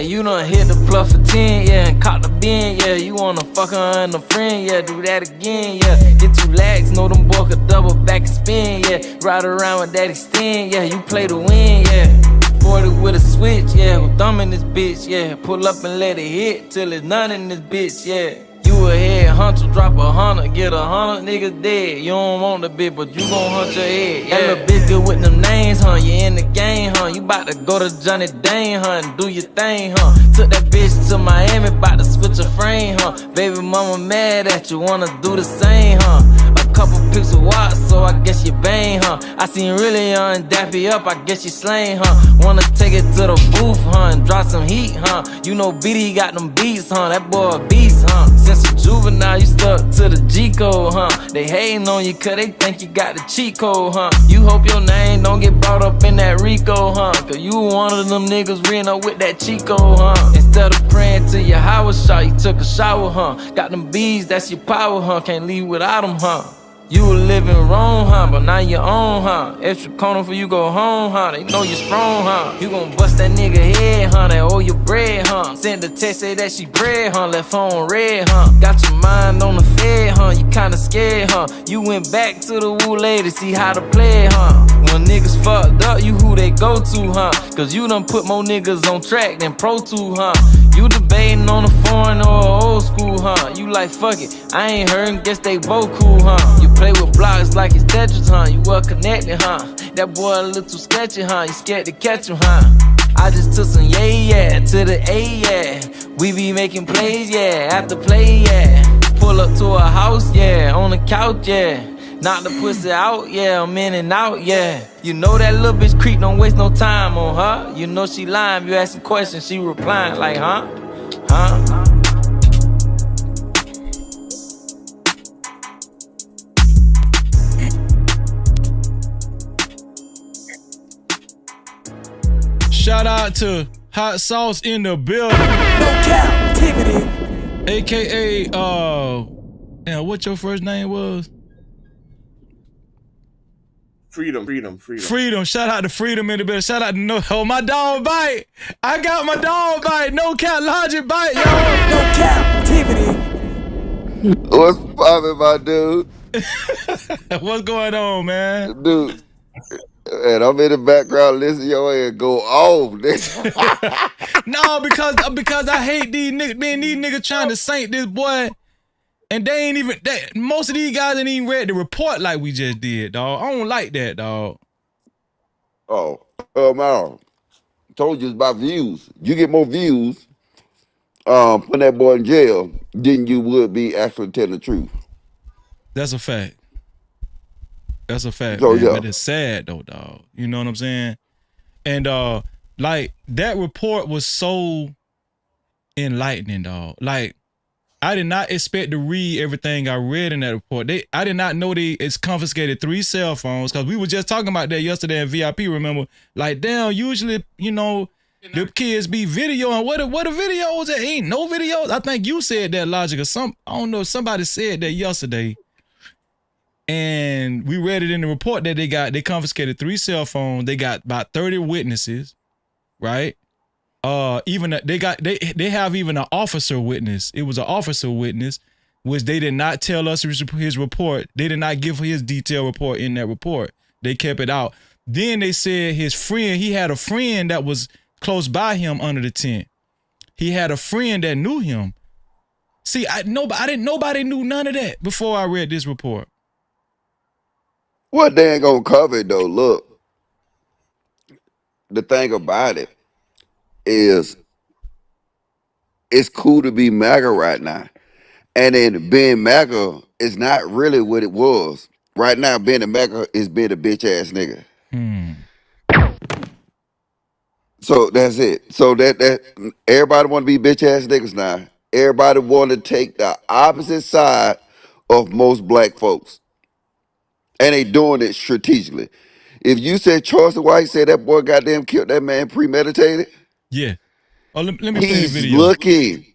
[SPEAKER 20] And you done hit the plus for 10, yeah, and caught the bin, yeah. You wanna fuck her and a friend, yeah, do that again, yeah. Get 2 legs, know them boy could double back and spin, yeah. Ride around with that extend, yeah. You play to win, yeah. 40 with a switch, yeah. With thumb in this bitch, yeah. Pull up and let it hit till there's none in this bitch, yeah. You You a head hunter, drop 100, get 100 niggas dead. You don't want the bitch, but you gon' hunt your head. Yeah. That little bitch good with them names, huh? You in the game, huh? You bout to go to Johnny Dane, huh? And do your thing, huh? Took that bitch to Miami, bout to switch a frame, huh? Baby mama mad at you, wanna do the same, huh? Couple pics of watch, so I guess you bang, huh? I seen really young dappy up, I guess you slain, huh? Wanna take it to the booth, huh? And drop some heat, huh? You know BD got them beats, huh? That boy a beast, huh? Since a juvenile, you stuck to the G code, huh? They hating on you cause they think you got the cheat code, huh? You hope your name don't get brought up in that Rico, huh? Cause you one of them niggas ran up with that Chico, huh? Instead of praying to your Howard shot, you took a shower, huh? Got them bees, that's your power, huh? Can't leave without them, huh? You were living wrong, huh? But now you own, huh? Extra corner for you go home, huh? They know you strong, huh? You gon' bust that nigga head, huh? They owe you bread, huh? Sent the text, say that she bread, huh? Left phone red, huh? Got your mind on the fed, huh? You kinda scared, huh? You went back to the woo lady, see how to play, huh? When niggas fucked up, you who they go to, huh? Cause you done put more niggas on track than Pro 2, huh? You debating on a foreign or old school, huh? You like, fuck it, I ain't heard, guess they both cool, huh? You play with blocks like it's Tetris, huh? You well connected, huh? That boy a little too sketchy, huh? You scared to catch him, huh? I just took some yeah to the A, yeah. We be making plays, yeah, after play, yeah. Pull up to a house, yeah, on the couch, yeah. Knock the pussy out, yeah, I'm in and out, yeah. You know that little bitch creep, don't waste no time on her. You know she lying, you asking questions, she replying like, huh? Huh?
[SPEAKER 1] Shout out to Hot Sauce in the building.
[SPEAKER 17] No Cap-tivity.
[SPEAKER 1] AKA, what your first name was?
[SPEAKER 19] Freedom.
[SPEAKER 1] Freedom. Shout out to Freedom in the building. Shout out to my dog bite. I got my dog bite. No Cap Logic bite, yo.
[SPEAKER 17] No Cap-tivity.
[SPEAKER 21] What's poppin', my dude?
[SPEAKER 1] What's going on, man?
[SPEAKER 21] Dude. And I'm in the background listening to your ass go off, nigga.
[SPEAKER 1] No, because I hate these niggas trying to saint this boy. And they ain't even, most of these guys ain't even read the report like we just did, dog. I don't like that, dog.
[SPEAKER 21] Oh, man. Told you it's about views. You get more views putting that boy in jail than you would be actually telling the truth.
[SPEAKER 1] That's a fact. That's a fact,
[SPEAKER 21] So,
[SPEAKER 1] man.
[SPEAKER 21] yeah.
[SPEAKER 1] But it's sad though, dog. You know what I'm saying? And like that report was so enlightening, dog. Like I did not expect to read everything I read in that report. I did not know it's confiscated 3 cell phones because we were just talking about that yesterday in VIP. Remember, like damn, usually the kids be videoing. What are videos? There ain't no videos. I think you said that, Logic, or I don't know. Somebody said that yesterday. And we read it in the report that they confiscated 3 cell phones. They got about 30 witnesses, right? Even they have even an officer witness. It was an officer witness, which they did not tell us his report. They did not give his detailed report in that report. They kept it out. Then they said his friend, he had a friend that was close by him under the tent. He had a friend that knew him. See, nobody knew none of that before I read this report.
[SPEAKER 21] What they ain't gonna cover it though, look. The thing about it is it's cool to be MAGA right now. And then being MAGA is not really what it was. Right now, being a MAGA is being a bitch ass nigga. So that's it. So that everybody want to be bitch ass niggas now. Everybody want to take the opposite side of most black folks. And they doing it strategically. If you said Charleston White said that boy goddamn killed that man premeditated,
[SPEAKER 1] yeah. Oh, let me play the
[SPEAKER 21] he's
[SPEAKER 1] video.
[SPEAKER 21] looking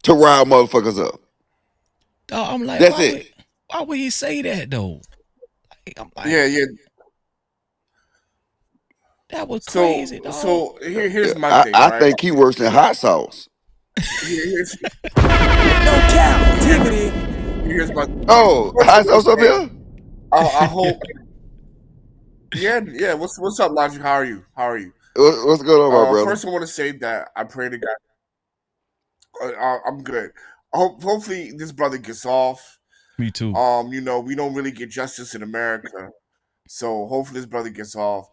[SPEAKER 21] to rile motherfuckers up.
[SPEAKER 1] I'm like,
[SPEAKER 21] That's
[SPEAKER 1] why would he say that though? I'm like,
[SPEAKER 19] Yeah.
[SPEAKER 1] that was crazy, dog.
[SPEAKER 19] So here's my thing.
[SPEAKER 21] I
[SPEAKER 19] right?
[SPEAKER 21] think he worse than hot sauce.
[SPEAKER 19] Here's my.
[SPEAKER 21] Oh, hot sauce up here?
[SPEAKER 19] I hope. Yeah. What's up, Logic? How are you?
[SPEAKER 21] What's going on, my brother?
[SPEAKER 19] First, I want to say that I pray to God. I'm good. Hopefully this brother gets off.
[SPEAKER 1] Me too.
[SPEAKER 19] You know, we don't really get justice in America, so hopefully this brother gets off.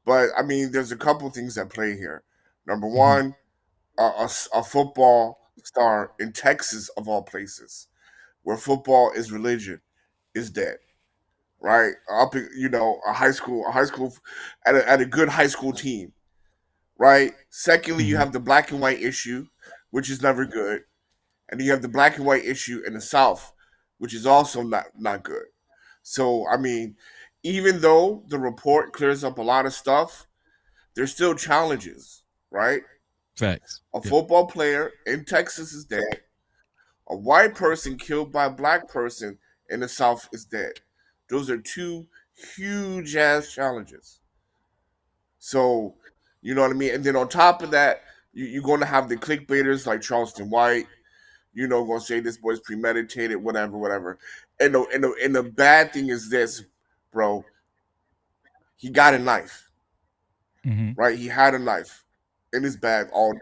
[SPEAKER 19] But I mean, there's a couple things at play here. Number one, a football star in Texas, of all places, where football is religion, is dead. Right up, you know, a high school at a good high school team. Right. Secondly, you have the black and white issue, which is never good, and you have the black and white issue in the South, which is also not good. So I mean, even though the report clears up a lot of stuff, there's still challenges, right?
[SPEAKER 1] Facts.
[SPEAKER 19] A football player in Texas is dead. A white person killed by a black person in the South is dead. Those are two huge ass challenges. So, you know what I mean? And then on top of that, you're going to have the clickbaiters like Charleston White, you know, going to say this boy's premeditated, whatever, whatever. And the bad thing is this, bro. He got a knife, right? He had a knife in his bag all day.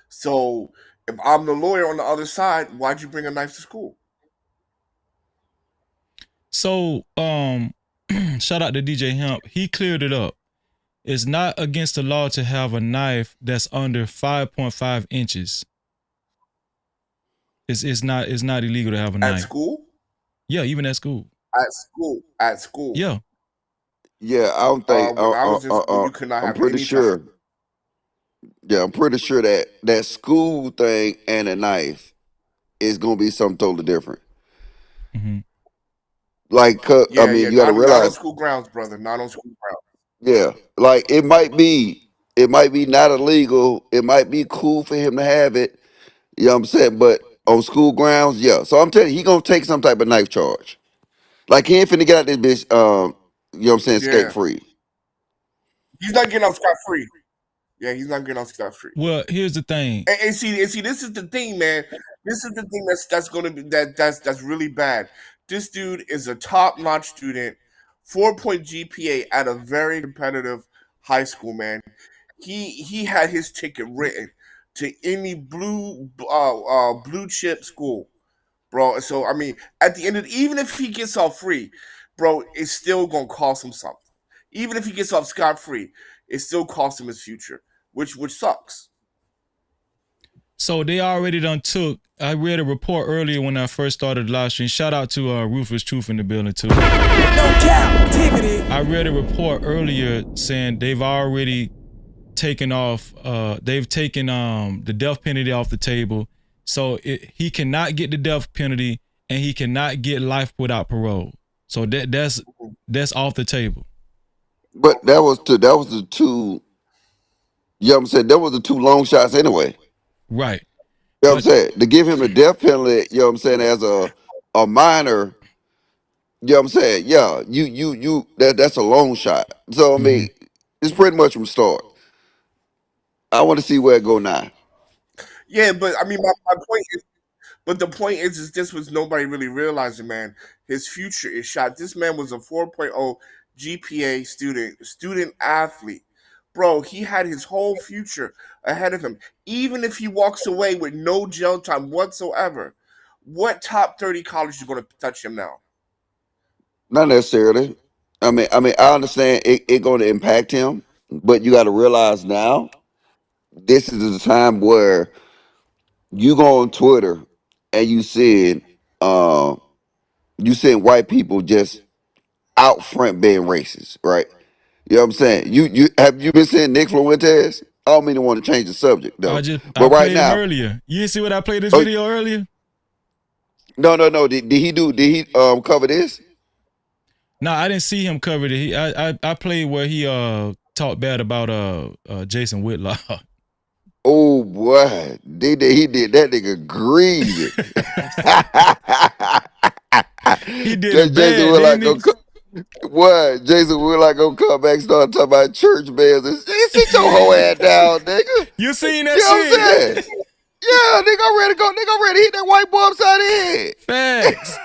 [SPEAKER 19] So if I'm the lawyer on the other side, why'd you bring a knife to school?
[SPEAKER 1] So, shout out to DJ Hemp. He cleared it up. It's not against the law to have a knife that's under 5.5 inches. It's not illegal to have a knife.
[SPEAKER 19] At school?
[SPEAKER 1] Yeah, even at school.
[SPEAKER 19] At school.
[SPEAKER 1] Yeah.
[SPEAKER 21] Yeah, I don't think.
[SPEAKER 19] When I was in school, you could not
[SPEAKER 21] I'm
[SPEAKER 19] have
[SPEAKER 21] pretty
[SPEAKER 19] any
[SPEAKER 21] sure. Yeah, I'm pretty sure that school thing and a knife is gonna be something totally different. Like, I
[SPEAKER 19] Yeah,
[SPEAKER 21] mean,
[SPEAKER 19] yeah,
[SPEAKER 21] you got to
[SPEAKER 19] not on
[SPEAKER 21] realize,
[SPEAKER 19] school grounds, brother. Not on school grounds.
[SPEAKER 21] yeah, like it might be not illegal. It might be cool for him to have it. You know what I'm saying? But on school grounds, yeah. So I'm telling you, he gonna take some type of knife charge. Like he ain't finna get out this bitch. You know what I'm saying?
[SPEAKER 19] Yeah.
[SPEAKER 21] Skate free.
[SPEAKER 19] He's not getting off scot free. Yeah, he's not getting off scot free.
[SPEAKER 1] Well, here's the thing.
[SPEAKER 19] And see, this is the thing, man. This is the thing that's gonna be that's really bad. This dude is a top-notch student, 4-point GPA at a very competitive high school, man. He had his ticket written to any blue chip school, bro. So I mean, at the end of even if he gets off free, bro, it's still gonna cost him something. Even if he gets off scot free, it still costs him his future, which sucks.
[SPEAKER 1] So they already done took. I read a report earlier when I first started the live stream. Shout out to Rufus Truth in the building too.
[SPEAKER 17] No Cap-tivity.
[SPEAKER 1] I read a report earlier saying they've already taken off. They've taken the death penalty off the table. So he cannot get the death penalty and he cannot get life without parole. So that's off the table.
[SPEAKER 21] But that was the two. You know what I'm saying? That was the two long shots anyway.
[SPEAKER 1] Right.
[SPEAKER 21] You know what I'm saying? To give him the death penalty, you know what I'm saying, as a minor, you know what I'm saying? Yeah, that's a long shot. So I mean, it's pretty much from start. I want to see where it go now.
[SPEAKER 19] Yeah, but I mean, my point is, but the point is this was nobody really realizing, man. His future is shot. This man was a 4.0 GPA student athlete. Bro, he had his whole future ahead of him. Even if he walks away with no jail time whatsoever, what top 30 college is going to touch him now?
[SPEAKER 21] Not necessarily. I mean, I understand it going to impact him, but you got to realize now, this is the time where you go on Twitter and you see white people just out front being racist, right? You know what I'm saying? You have you been seeing Nick Fuentes? I don't mean to want to change the subject though.
[SPEAKER 1] I
[SPEAKER 21] But right
[SPEAKER 1] played
[SPEAKER 21] now,
[SPEAKER 1] him earlier. You didn't see what I played this video earlier?
[SPEAKER 21] No. Did he cover this?
[SPEAKER 1] No, I didn't see him cover it. I played where he talked bad about Jason Whitlock.
[SPEAKER 21] Oh boy, he did that nigga greasy.
[SPEAKER 1] He did it bad, didn't he?
[SPEAKER 21] What? Jason Whitlock gonna come back and start talking about church bells and sit your whole ass down, nigga.
[SPEAKER 1] You seen that
[SPEAKER 21] You know
[SPEAKER 1] shit?
[SPEAKER 21] what I'm saying? Yeah, nigga, I'm ready to go. Nigga, I'm ready to hit that white boy upside the head.
[SPEAKER 1] Facts.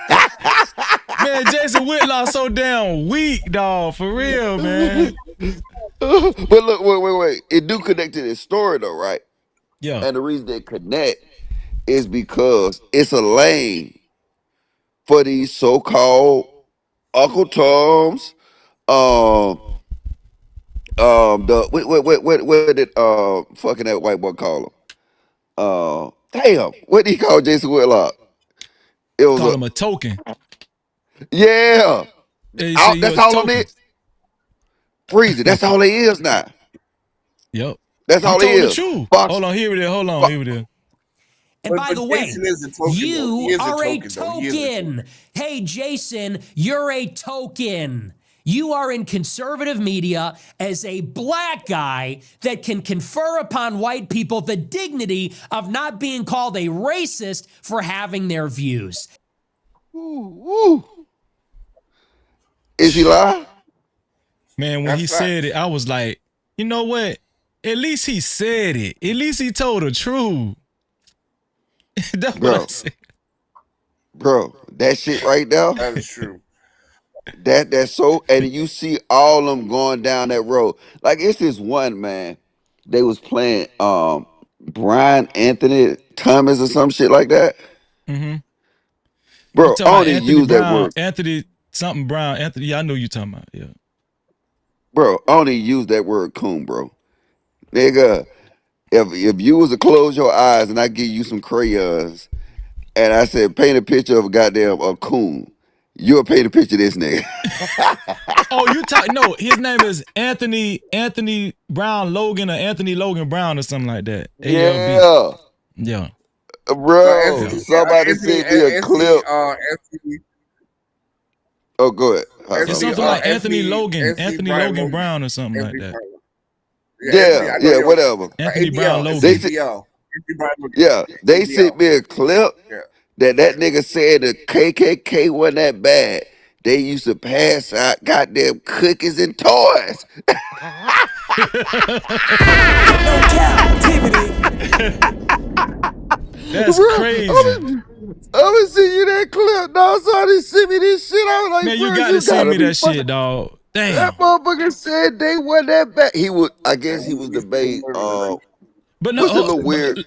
[SPEAKER 1] Man, Jason Whitlock so damn weak, dog. For real, man.
[SPEAKER 21] But look, wait. It do connect to this story though, right?
[SPEAKER 1] Yeah.
[SPEAKER 21] And the reason they connect is because it's a lane for these so-called Uncle Toms, the what did fucking that white boy call him? Damn, what did he call Jason Whitlock? It was
[SPEAKER 1] Call him a token.
[SPEAKER 21] yeah.
[SPEAKER 1] They say you
[SPEAKER 21] That's
[SPEAKER 1] a
[SPEAKER 21] all it
[SPEAKER 1] token.
[SPEAKER 21] is. Breezy, that's all it is now.
[SPEAKER 1] Yep.
[SPEAKER 21] That's
[SPEAKER 1] I'm
[SPEAKER 21] all it
[SPEAKER 1] telling the
[SPEAKER 21] is.
[SPEAKER 1] truth.
[SPEAKER 21] Fox,
[SPEAKER 1] Hold on, here it is. Hold on, here it is.
[SPEAKER 15] And by the way,
[SPEAKER 19] Jason is a token, though. He
[SPEAKER 15] you
[SPEAKER 19] is a
[SPEAKER 15] are a
[SPEAKER 19] token, though. He is a
[SPEAKER 15] token. Hey, Jason, you're a token. You are in conservative media as a black guy that can confer upon white people the dignity of not being called a racist for having their views.
[SPEAKER 21] woo. Is he lying?
[SPEAKER 1] Man, when
[SPEAKER 19] That's
[SPEAKER 1] he
[SPEAKER 19] facts.
[SPEAKER 1] said it, I was like, you know what? At least he said it. At least he told the truth. That's what I said.
[SPEAKER 21] Bro, that shit right there.
[SPEAKER 19] That is true.
[SPEAKER 21] That's so, and you see all them going down that road. Like it's this one man, they was playing Brian Anthony Thomas or some shit like that.
[SPEAKER 1] Mm-hmm. You
[SPEAKER 21] Bro,
[SPEAKER 1] talking
[SPEAKER 21] I
[SPEAKER 1] about
[SPEAKER 21] don't even
[SPEAKER 1] Anthony
[SPEAKER 21] use that
[SPEAKER 1] Brown,
[SPEAKER 21] word.
[SPEAKER 1] Anthony something Brown, Anthony. Yeah, I know you talking about. Yeah.
[SPEAKER 21] Bro, I don't even use that word coon, bro. Nigga, if you was to close your eyes and I give you some crayons and I said paint a picture of a coon, you'll paint a picture of this nigga.
[SPEAKER 1] Oh, you talk? No, his name is Anthony Brown Logan or Anthony Logan Brown or something like that. ALB.
[SPEAKER 21] Yeah.
[SPEAKER 1] Yeah.
[SPEAKER 21] Bro, somebody sent me a clip.
[SPEAKER 19] Anthony,
[SPEAKER 21] Oh, go ahead.
[SPEAKER 1] It's something like Anthony Logan
[SPEAKER 19] Logan
[SPEAKER 1] Brown or something like that.
[SPEAKER 21] Yeah, whatever.
[SPEAKER 1] Anthony Brown Logan.
[SPEAKER 21] They sent me a clip that nigga said the KKK wasn't that bad. They used to pass out goddamn cookies and toys.
[SPEAKER 17] No Cap-tivity.
[SPEAKER 1] That's crazy.
[SPEAKER 21] I'm gonna send you that clip, dog. Somebody sent me this shit. I was like,
[SPEAKER 1] Man, you
[SPEAKER 21] bro,
[SPEAKER 1] got to send me that
[SPEAKER 21] fucking
[SPEAKER 1] shit, dog. Damn.
[SPEAKER 21] That motherfucker said they wasn't that bad. I guess he was debating.
[SPEAKER 1] But
[SPEAKER 21] what's a little weird?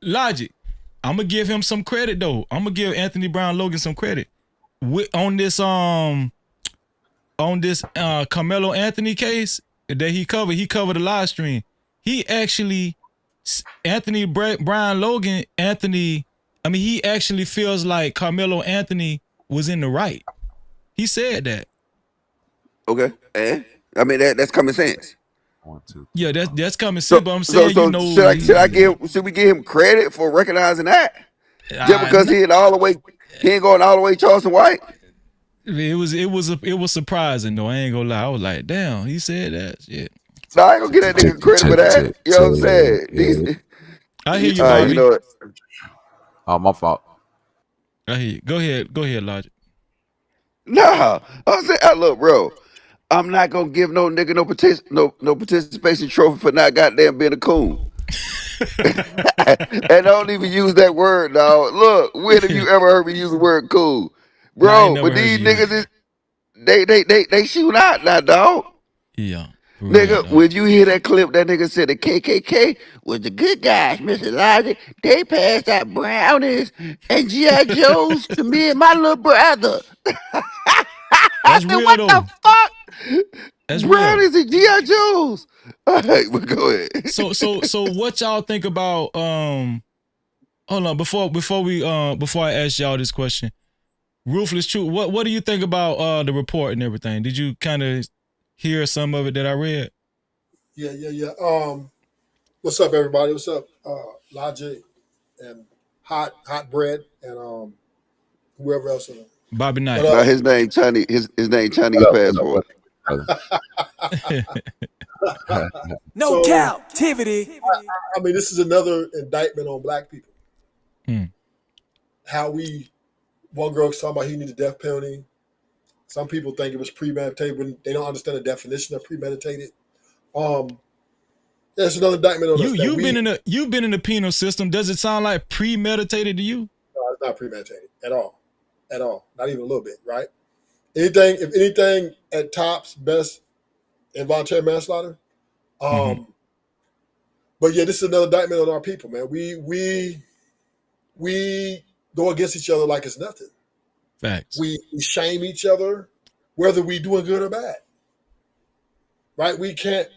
[SPEAKER 1] Logic. I'm gonna give him some credit though. I'm gonna give Anthony Brown Logan some credit. On this Karmelo Anthony case that he covered the live stream. He actually Anthony Brown Logan he actually feels like Karmelo Anthony was in the right. He said that.
[SPEAKER 21] Okay, and I mean that's common sense.
[SPEAKER 1] Yeah, that's common sense. But I'm saying,
[SPEAKER 21] should we give him credit for recognizing that? Just because he ain't going all the way Charleston White.
[SPEAKER 1] It was surprising though. I ain't gonna lie. I was like, damn, he said that shit.
[SPEAKER 21] No, I ain't gonna get that nigga credit for that. You know what I'm saying?
[SPEAKER 1] I hear you, Bobby.
[SPEAKER 21] You know what?
[SPEAKER 3] Oh, my fault.
[SPEAKER 1] I hear you. Go ahead, Logic.
[SPEAKER 21] Nah, I'm saying, look, bro. I'm not gonna give no nigga no participation trophy for not goddamn being a coon. And I don't even use that word, dog. Look, when have you ever heard me use the word cool, bro? But these niggas they shoot out now, dog.
[SPEAKER 1] Yeah.
[SPEAKER 21] Nigga, when you hear that clip, that nigga said the KKK was the good guys, Mr. Logic. They passed out brownies and G.I. Joes to me and my little brother.
[SPEAKER 1] That's real
[SPEAKER 21] what
[SPEAKER 1] though.
[SPEAKER 21] the fuck?
[SPEAKER 1] That's
[SPEAKER 21] brownies
[SPEAKER 1] real.
[SPEAKER 21] and G.I. Joes. All right, but go ahead.
[SPEAKER 1] So what y'all think about hold on, before I ask y'all this question. Ruthless Truth, what do you think about the report and everything? Did you kind of hear some of it that I read?
[SPEAKER 22] Yeah. What's up, everybody? What's up, Logic and Hot Bread and whoever else.
[SPEAKER 1] Bobby Knight.
[SPEAKER 21] No, his name Chinese. His name Chinese passport.
[SPEAKER 17] No Cap-tivity.
[SPEAKER 22] I mean, this is another indictment on black people. How one girl was talking about he needed the death penalty. Some people think it was premeditated, but they don't understand the definition of premeditated. There's another indictment on us.
[SPEAKER 1] You've been in the penal system. Does it sound like premeditated to you?
[SPEAKER 22] No, it's not premeditated at all. Not even a little bit, right? If anything, at tops, best, involuntary manslaughter. But yeah, this is another indictment on our people, man. we go against each other like it's nothing.
[SPEAKER 1] Facts.
[SPEAKER 22] We shame each other, whether we doing good or bad. Right? We can't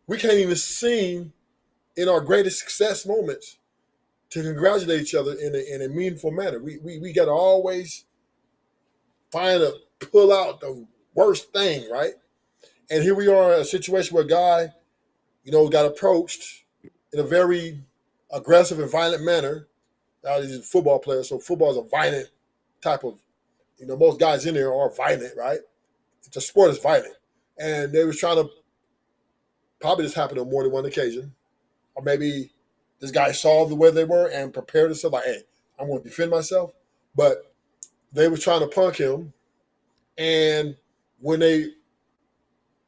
[SPEAKER 22] even sing in our greatest success moments to congratulate each other in a meaningful manner. We got to always pull out the worst thing, right? And here we are in a situation where a guy, got approached in a very aggressive and violent manner. Now he's a football player, so football is a violent type of, most guys in there are violent, right? The sport is violent. And they was trying to, probably this happened on more than one occasion, or maybe this guy saw the way they were and prepared himself, like, hey, I'm going to defend myself. But they was trying to punk him, and when they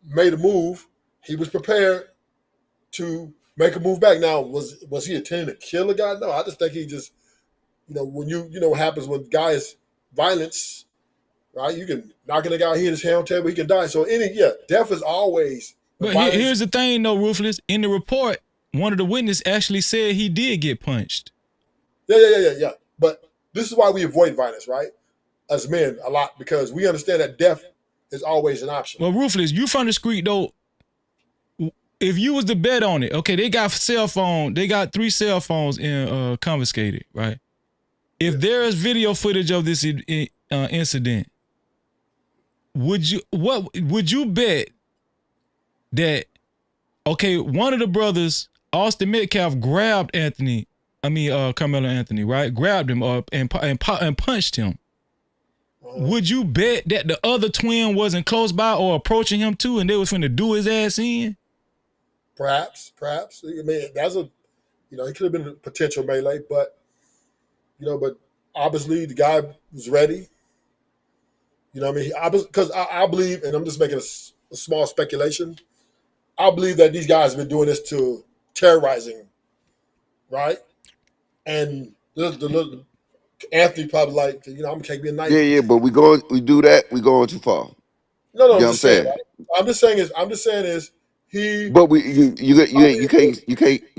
[SPEAKER 22] made a move, he was prepared to make a move back. Now, was he intending to kill a guy? No, I just think he just, when you know what happens when guys violence, right? You can knock in a guy, hit his head on the table, he can die. So death is always.
[SPEAKER 1] But here's the thing, though, Ruthless. In the report, one of the witnesses actually said he did get punched.
[SPEAKER 22] Yeah. But this is why we avoid violence, right? As men, a lot, because we understand that death is always an option.
[SPEAKER 1] Well, Ruthless, you from the street, though. If you was to bet on it, okay, they got 3 cell phones confiscated, right? If there is video footage of this incident, would you bet that, okay, one of the brothers, Austin Metcalf, grabbed Karmelo Anthony, right? Grabbed him up and punched him. Would you bet that the other twin wasn't close by or approaching him too, and they was finna do his ass in?
[SPEAKER 22] Perhaps. I mean, that's it could have been a potential melee, but obviously the guy was ready. You know what I mean? Because I believe, and I'm just making a small speculation, I believe that these guys have been doing this to terrorizing, right? And the Anthony probably like, I'm can't be a nice.
[SPEAKER 21] Yeah, but we do that, we going too far.
[SPEAKER 22] No,
[SPEAKER 21] You know
[SPEAKER 22] I'm just saying. Right? I'm just saying is he.
[SPEAKER 21] But you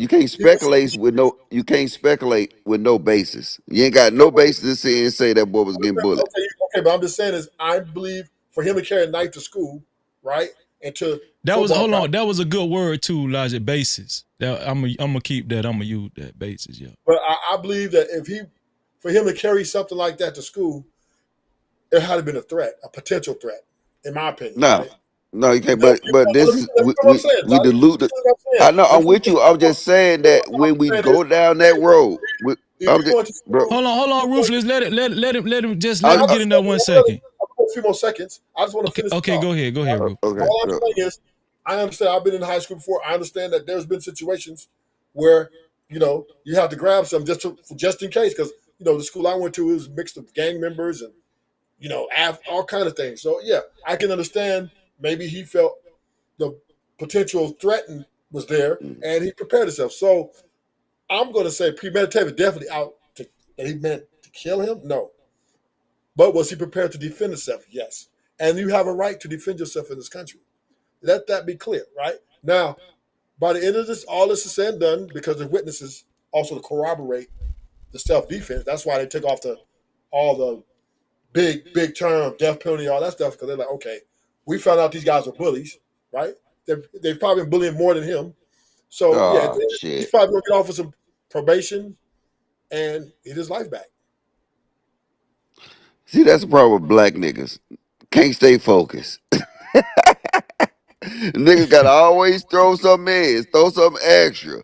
[SPEAKER 21] can't speculate with no basis. You ain't got no basis to see and say that boy was getting bullied.
[SPEAKER 22] Okay, but I'm just saying is I believe for him to carry a knife to school, right, and to
[SPEAKER 1] that was a good word too, Logic. Basis. I'm gonna keep that. I'm gonna use that basis. Yeah.
[SPEAKER 22] But I believe that for him to carry something like that to school, it had to been a threat, a potential threat, in my opinion.
[SPEAKER 21] No.
[SPEAKER 22] Right?
[SPEAKER 21] No, you can't. But this is we dilute it. I know. I'm with you. I'm just saying that when we go down that road, bro.
[SPEAKER 1] Hold on, Ruthless. Let him get in there 1 second.
[SPEAKER 22] A few more seconds. I just want to finish.
[SPEAKER 1] Okay, go ahead, Ruthless.
[SPEAKER 22] All I'm saying is, I understand. I've been in high school before. I understand that there's been situations where you have to grab some just in case, because the school I went to was mixed of gang members and all kind of things. So yeah, I can understand. Maybe he felt the potential threat was there, and he prepared himself. So I'm going to say premeditated, definitely out that he meant to kill him. No, but was he prepared to defend himself? Yes, and you have a right to defend yourself in this country. Let that be clear, right? Now, by the end of this, all this is said and done because the witnesses also to corroborate the self-defense. That's why they took off all the big term, death penalty, all that stuff, because they're like, okay, we found out these guys are bullies, right? They've probably been bullying more than him. So, he's probably going to get off with some probation and get his life back.
[SPEAKER 21] See, that's the problem with black niggas. Can't stay focused. Niggas gotta always throw something extra.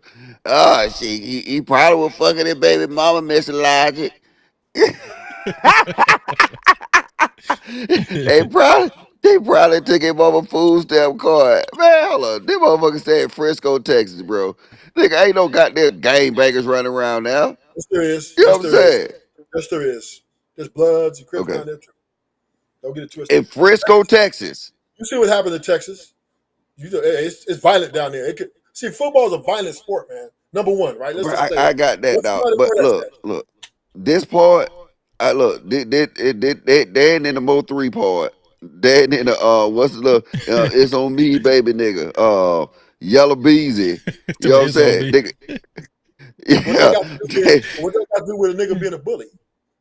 [SPEAKER 21] He probably was fucking his baby mama, Mr. Logic. They probably took him off a food stamp card. Man, hold on. Them motherfuckers stay in Frisco, Texas, bro. Nigga, ain't no goddamn gangbangers running around now.
[SPEAKER 22] Yes, there is.
[SPEAKER 21] You know what I'm saying?
[SPEAKER 22] Yes, there is. There's Bloods and Crips down there. Don't get it twisted.
[SPEAKER 21] In Frisco, Texas.
[SPEAKER 22] You see what happened in Texas? It's violent down there. Football is a violent sport, man. Number one, right?
[SPEAKER 21] I got that, dog. But look. This part, they ain't in the Mo 3 part. They ain't in the it's on me, baby nigga. Yellow Beezy. You know what I'm saying?
[SPEAKER 22] What they
[SPEAKER 21] Yeah.
[SPEAKER 22] got to do is, what they got to do with a nigga being a bully?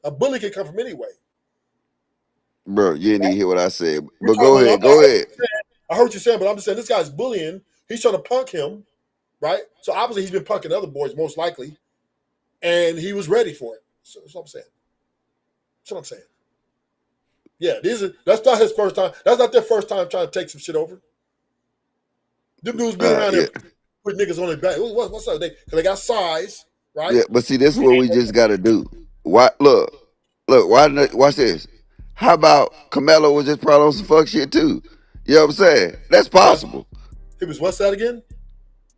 [SPEAKER 22] A bully can come from anyway.
[SPEAKER 21] Bro, you didn't even hear what I said.
[SPEAKER 22] We're
[SPEAKER 21] But
[SPEAKER 22] talking
[SPEAKER 21] go
[SPEAKER 22] about,
[SPEAKER 21] ahead. Go ahead.
[SPEAKER 22] I heard what you're saying, but I'm just saying this guy's bullying. He's trying to punk him, right? So obviously he's been punking other boys, most likely, and he was ready for it. So that's what I'm saying. That's what I'm saying. Yeah, that's not his first time. That's not their first time trying to take some shit over. Them dudes been around
[SPEAKER 21] Yeah.
[SPEAKER 22] there putting niggas on their back. What's up? Because they got size, right?
[SPEAKER 21] Yeah, but see, this is what we just gotta do. Why watch this. How about Carmelo was just probably on some fuck shit too? You know what I'm saying? That's possible.
[SPEAKER 22] He was what's that again?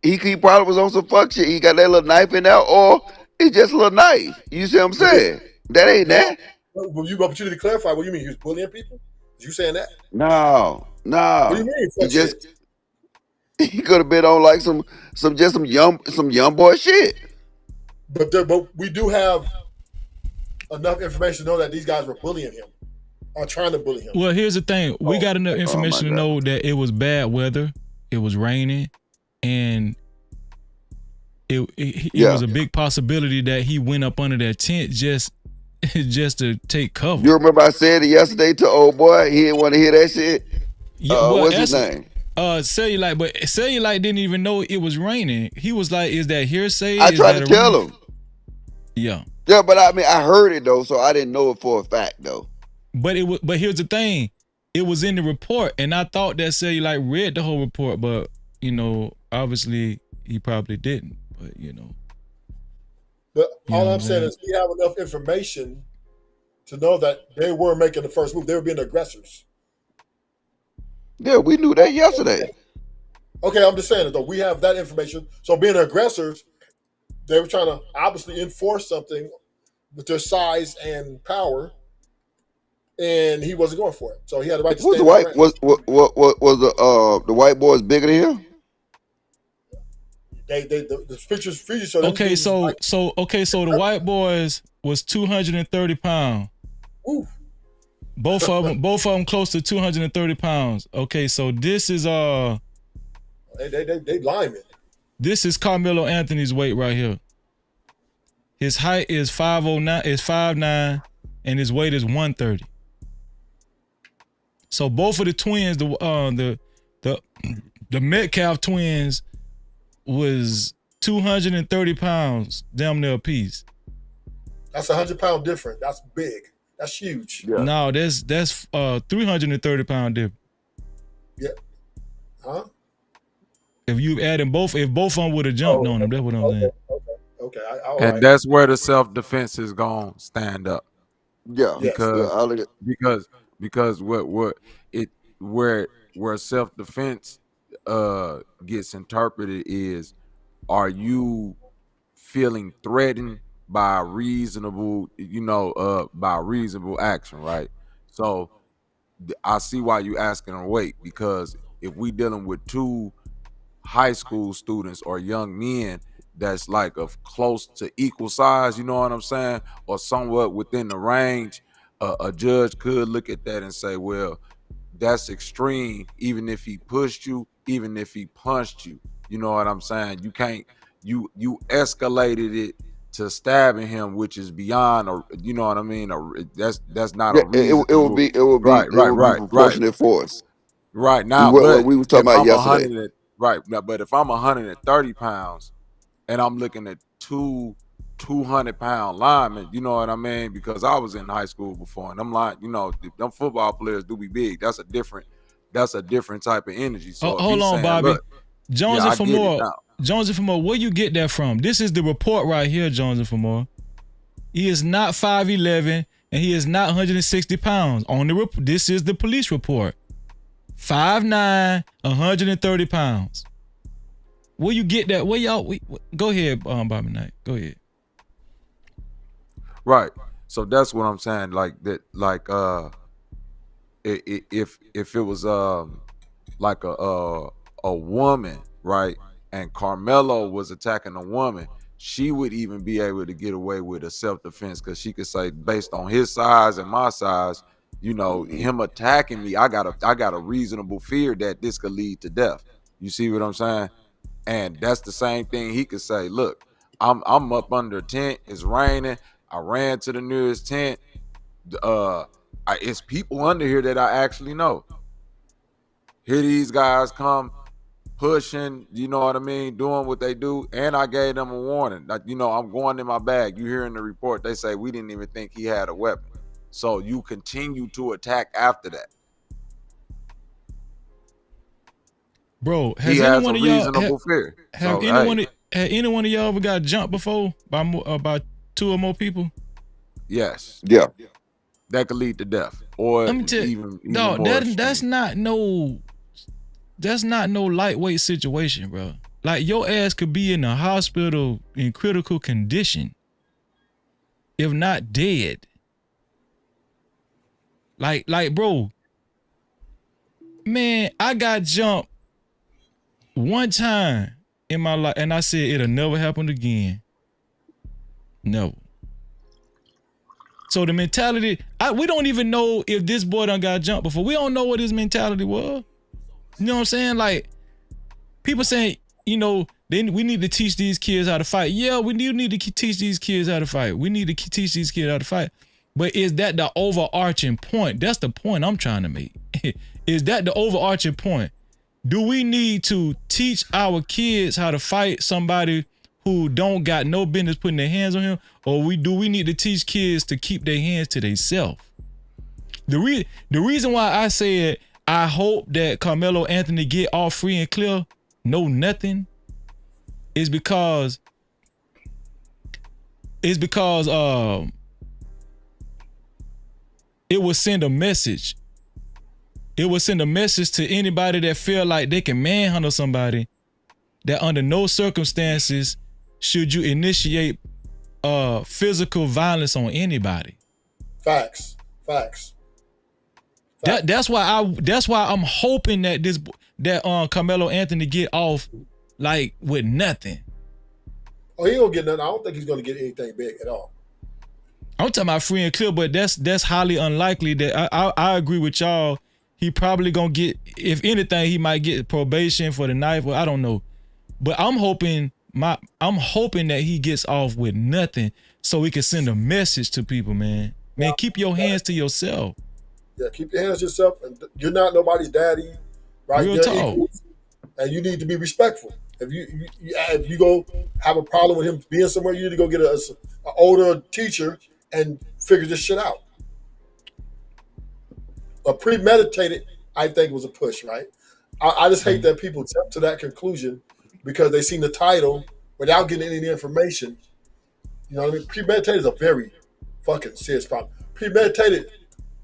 [SPEAKER 21] He probably was on some fuck shit. He got that little knife in there, or it's just a little knife. You see what I'm saying? That ain't that.
[SPEAKER 22] Well, but you need to clarify. What do you mean? He was bullying people? Is you saying that?
[SPEAKER 21] No.
[SPEAKER 22] What do you mean?
[SPEAKER 21] He
[SPEAKER 22] Fuck
[SPEAKER 21] just
[SPEAKER 22] shit?
[SPEAKER 21] he could have been on like some young boy shit.
[SPEAKER 22] But we do have enough information to know that these guys were bullying him, or trying to bully him.
[SPEAKER 1] Well, here's the thing. We got enough information to know that it was bad weather, it was raining, and it was a big possibility that he went up under that tent just to take cover.
[SPEAKER 21] You remember I said it yesterday to old boy? He didn't want to hear that shit.
[SPEAKER 1] Yeah,
[SPEAKER 21] What's his name?
[SPEAKER 1] Cellulite, but Cellulite didn't even know it was raining. He was like, "Is that hearsay?"
[SPEAKER 21] I tried to tell him.
[SPEAKER 1] Yeah.
[SPEAKER 21] Yeah, but I mean, I heard it though, so I didn't know it for a fact though.
[SPEAKER 1] But here's the thing, it was in the report, and I thought that Cellulite read the whole report, but obviously he probably didn't. But
[SPEAKER 22] But all I'm saying is we have enough information to know that they were making the first move. They were being aggressors.
[SPEAKER 21] Yeah, we knew that yesterday.
[SPEAKER 22] Okay, I'm just saying it though. We have that information. So being aggressors, they were trying to obviously enforce something with their size and power, and he wasn't going for it. So he had the right to
[SPEAKER 21] Was
[SPEAKER 22] stand
[SPEAKER 21] the white
[SPEAKER 22] around.
[SPEAKER 21] was the white boys bigger than him?
[SPEAKER 22] The pictures show them.
[SPEAKER 1] Okay, so the white boys was 230 pounds.
[SPEAKER 22] Ooh.
[SPEAKER 1] Both of them close to 230 pounds. Okay, so this is
[SPEAKER 22] they linemen.
[SPEAKER 1] This is Carmelo Anthony's weight right here. His height is 5'9", and his weight is 130. So both of the twins, the Metcalf twins, was 230 pounds, damn near a piece.
[SPEAKER 22] That's 100-pound difference. That's big. That's huge.
[SPEAKER 21] Yeah.
[SPEAKER 1] No, that's 330 pound difference.
[SPEAKER 22] Yeah. Huh?
[SPEAKER 1] If you add both, if both of them would have jumped on him, that's what I'm saying.
[SPEAKER 22] Okay.
[SPEAKER 3] And that's where the self-defense is gonna stand up.
[SPEAKER 21] Yeah.
[SPEAKER 3] Because where self-defense gets interpreted is, are you feeling threatened by reasonable action, right? So I see why you asking her weight, because if we dealing with two high school students or young men that's like of close to equal size, you know what I'm saying, or somewhat within the range, a judge could look at that and say, well, that's extreme. Even if he pushed you, even if he punched you, you know what I'm saying, you can't, you escalated it to stabbing him, which is beyond, you know what I mean, that's not a reason.
[SPEAKER 21] It would be proportionate force.
[SPEAKER 3] Right now,
[SPEAKER 21] what we were talking about yesterday.
[SPEAKER 3] But if I'm 130 pounds and I'm looking at two 200-pound linemen, you know what I mean? Because I was in high school before, and them them football players do be big. That's a different type of energy. So
[SPEAKER 1] hold on, Bobby. Jones and
[SPEAKER 3] Famore,
[SPEAKER 1] where you get that from? This is the report right here, Jones and Famore. He is not 5'11", and he is not 160 pounds. This is the police report. 5'9", 130 pounds. Where you get that? Go ahead, Bobby Knight. Go ahead.
[SPEAKER 3] Right. So that's what I'm saying. Like that. Like if it was like a woman, right, and Karmelo was attacking a woman, she would even be able to get away with a self-defense, because she could say, based on his size and my size, him attacking me, I got a reasonable fear that this could lead to death. You see what I'm saying? And that's the same thing he could say. Look, I'm up under a tent. It's raining. I ran to the nearest tent. It's people under here that I actually know. Here these guys come pushing, you know what I mean, doing what they do, and I gave them a warning. Like, you know, I'm going in my bag. You hear in the report, they say we didn't even think he had a weapon. So you continue to attack after that.
[SPEAKER 1] Bro,
[SPEAKER 3] He has a reasonable fear.
[SPEAKER 1] Have
[SPEAKER 3] So,
[SPEAKER 1] anyone of y'all ever got jumped before by 2 or more people?
[SPEAKER 3] Yes.
[SPEAKER 21] Yeah.
[SPEAKER 3] That could lead to death, or
[SPEAKER 1] Let me tell
[SPEAKER 3] even
[SPEAKER 1] no,
[SPEAKER 3] more.
[SPEAKER 1] that's not no lightweight situation, bro. Like, your ass could be in the hospital in critical condition, if not dead. Like, bro, man, I got jumped one time in my life, and I said it'll never happen again. No. So the mentality, we don't even know if this boy done got jumped before. We don't know what his mentality was. You know what I'm saying? Like, people saying, you know, we need to teach these kids how to fight. Yeah, we need to teach these kids how to fight. We need to teach these kids how to fight. But is that the overarching point? That's the point I'm trying to make. Is that the overarching point? Do we need to teach our kids how to fight somebody who don't got no business putting their hands on him? Or do we need to teach kids to keep their hands to themselves? The reason why I said I hope that Karmelo Anthony get off free and clear, no nothing, is because it will send a message. It will send a message to anybody that feel like they can manhandle somebody, that under no circumstances should you initiate physical violence on anybody.
[SPEAKER 22] Facts.
[SPEAKER 1] That's why I'm hoping that Karmelo Anthony get off like with nothing.
[SPEAKER 22] Oh, he ain't gonna get nothing. I don't think he's gonna get anything big at all.
[SPEAKER 1] I'm talking about free and clear, but that's highly unlikely. That I agree with y'all. He probably gonna get, if anything, he might get probation for the knife. Well, I don't know, but I'm hoping that he gets off with nothing, so we can send a message to people, man. Man, keep your hands to yourself.
[SPEAKER 22] Yeah, keep your hands to yourself, and you're not nobody's daddy, right?
[SPEAKER 1] Real
[SPEAKER 22] They're
[SPEAKER 1] talk.
[SPEAKER 22] equals, and you need to be respectful. If you go have a problem with him being somewhere, you need to go get an older teacher and figure this shit out. A premeditated, I think, was a push, right? I just hate that people jump to that conclusion because they seen the title without getting any information. You know what I mean? Premeditated is a very fucking serious problem. Premeditated,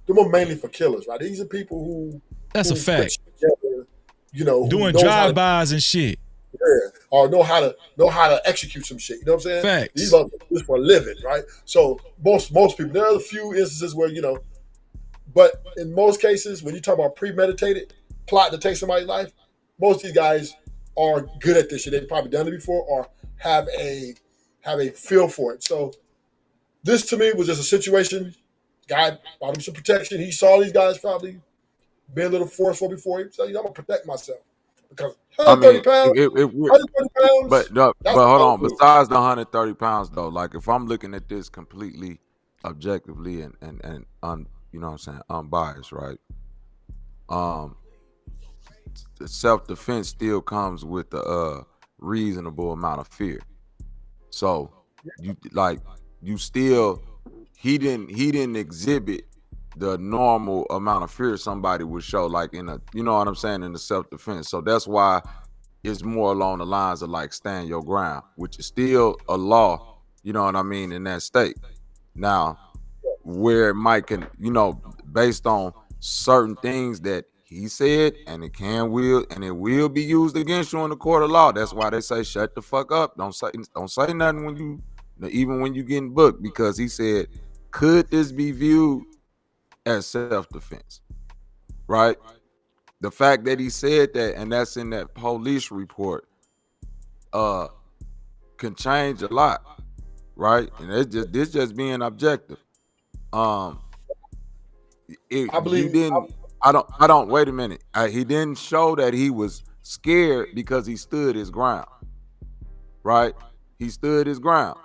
[SPEAKER 22] they're more mainly for killers, right? These are people who
[SPEAKER 1] That's a fact.
[SPEAKER 22] Together, you know,
[SPEAKER 1] Doing drive-bys and shit.
[SPEAKER 22] Yeah, or know how to execute some shit. You know what I'm saying?
[SPEAKER 1] Facts.
[SPEAKER 22] These are just for a living, right? So most people, there are a few instances where, you know, but in most cases, when you talk about premeditated plot to take somebody's life, most of these guys are good at this shit. They've probably done it before or have a feel for it. So this to me was just a situation. Guy bought him some protection. He saw these guys probably being a little forceful before him. So I'm gonna protect myself because 130 pounds. 130 pounds.
[SPEAKER 3] But hold on. Besides the 130 pounds though, like if I'm looking at this completely objectively and you know what I'm saying, unbiased, right? The self-defense still comes with a reasonable amount of fear. So he didn't exhibit the normal amount of fear somebody would show, like in a, you know what I'm saying, in the self-defense. So that's why it's more along the lines of like stand your ground, which is still a law, you know what I mean, in that state. Now, where it might based on certain things that he said, and it will be used against you in the court of law. That's why they say shut the fuck up. Don't say nothing even when you getting booked, because he said, could this be viewed as self-defense? Right? The fact that he said that, and that's in that police report, can change a lot, right? And this just being objective. I don't wait a minute. He didn't show that he was scared because he stood his ground, right? He stood his ground.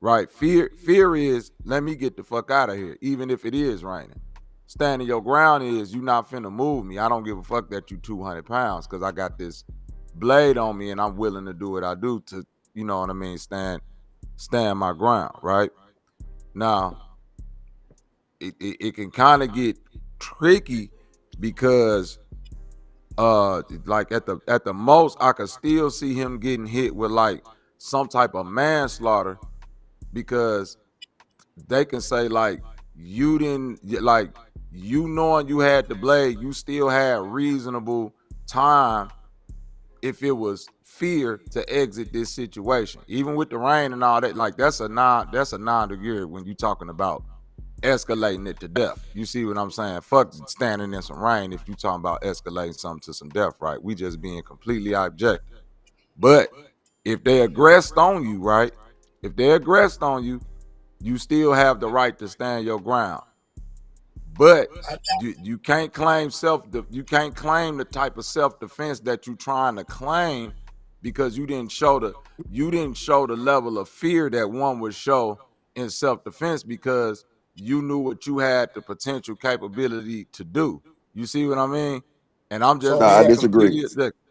[SPEAKER 3] Right? Fear is, let me get the fuck out of here, even if it is raining. Standing your ground is, you not finna move me. I don't give a fuck that you 200 pounds, because I got this blade on me and I'm willing to do what I do to, you know what I mean, stand my ground, right? Now, it can kind of get tricky because like at the most, I could still see him getting hit with like some type of manslaughter, because they can say like, you didn't, like, you knowing you had the blade, you still had reasonable time if it was fear to exit this situation. Even with the rain and all that, like that's a non-degree when you're talking about escalating it to death. You see what I'm saying? Fuck standing in some rain if you talking about escalating something to some death, right? We just being completely objective. But if they aggressed on you, right? If they aggressed on you, you still have the right to stand your ground. But you can't claim the type of self-defense that you're trying to claim, because you didn't show the level of fear that one would show in self-defense, because you knew what you had the potential capability to do. You see what I mean? And I'm just
[SPEAKER 21] No, I
[SPEAKER 3] being
[SPEAKER 21] disagree.
[SPEAKER 3] completely objective.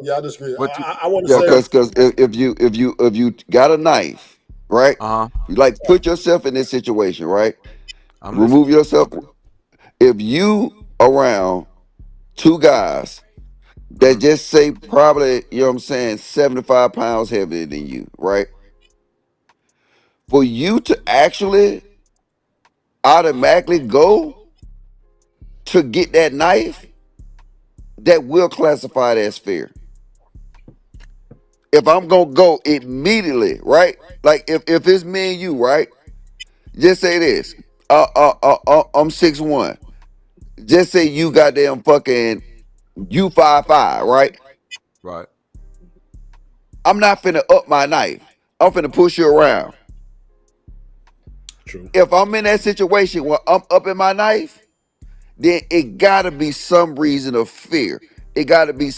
[SPEAKER 22] Yeah, I disagree.
[SPEAKER 3] What you
[SPEAKER 22] I want to
[SPEAKER 21] Yeah,
[SPEAKER 22] say,
[SPEAKER 21] because if you got a knife, right? You like put yourself in this situation, right?
[SPEAKER 3] I'm
[SPEAKER 21] Remove
[SPEAKER 3] listening.
[SPEAKER 21] yourself. If you around two guys that just say probably, you know what I'm saying, 75 pounds heavier than you, right? For you to actually automatically go to get that knife, that will classify it as fear. If I'm gonna go immediately, right? Like if it's me and you, right? Just say this. I'm 6'1". Just say you goddamn fucking you 5'5", right?
[SPEAKER 3] Right.
[SPEAKER 21] I'm not finna up my knife. I'm finna push you around.
[SPEAKER 22] True.
[SPEAKER 21] If I'm in that situation where I'm up in my knife, then it gotta be some reason of fear. It gotta be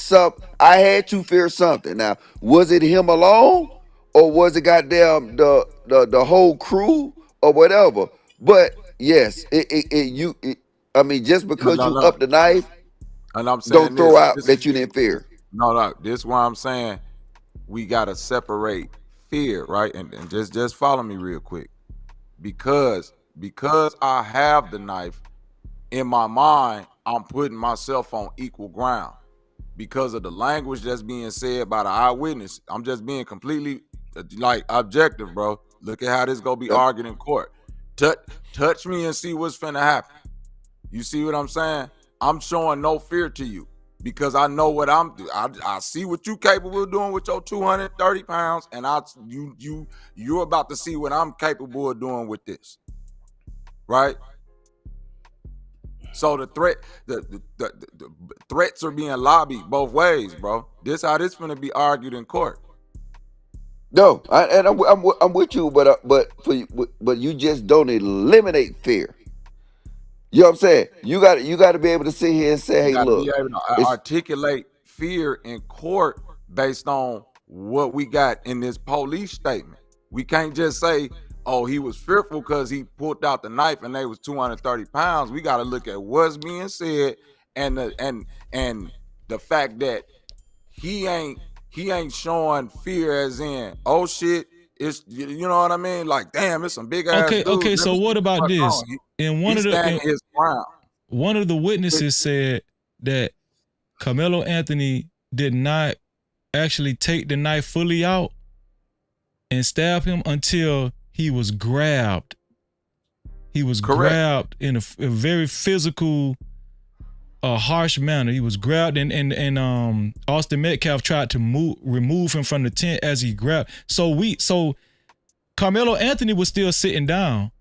[SPEAKER 21] I had to fear something. Now, was it him alone, or was it goddamn the whole crew or whatever? But yes, I mean, just because you
[SPEAKER 3] No.
[SPEAKER 21] up the knife,
[SPEAKER 3] And I'm saying
[SPEAKER 21] don't throw
[SPEAKER 3] this.
[SPEAKER 21] out that you didn't fear.
[SPEAKER 3] No. This is why I'm saying we gotta separate fear, right? And just follow me real quick. Because I have the knife, in my mind, I'm putting myself on equal ground. Because of the language that's being said by the eyewitness, I'm just being completely like objective, bro. Look at how this gonna be argued in court. Touch me and see what's finna happen. You see what I'm saying? I'm showing no fear to you, because I know what I'm doing. I see what you capable of doing with your 230 pounds, and you're about to see what I'm capable of doing with this, right? So the threats are being lobbied both ways, bro. This how this finna be argued in court.
[SPEAKER 21] No, I'm with you, but you just don't eliminate fear. You know what I'm saying? You got to be able to sit here and say,
[SPEAKER 3] You
[SPEAKER 21] hey,
[SPEAKER 3] got to be
[SPEAKER 21] look,
[SPEAKER 3] able to
[SPEAKER 21] it's
[SPEAKER 3] articulate fear in court based on what we got in this police statement. We can't just say, oh, he was fearful because he pulled out the knife and they was 230 pounds. We got to look at what's being said, and the fact that he ain't showing fear as in, oh shit, it's, you know what I mean? Like, damn, it's some big ass dudes.
[SPEAKER 1] Okay.
[SPEAKER 3] Let
[SPEAKER 1] So
[SPEAKER 3] me see
[SPEAKER 1] what about
[SPEAKER 3] what's
[SPEAKER 1] this?
[SPEAKER 3] on.
[SPEAKER 1] In
[SPEAKER 3] He's standing his ground.
[SPEAKER 1] one of the witnesses said that Carmelo Anthony did not actually take the knife fully out and stab him until he was grabbed. He was grabbed in a very physical, harsh manner. He was grabbed, and Austin Metcalf tried to remove him from the tent as he grabbed. So Carmelo Anthony was still sitting down.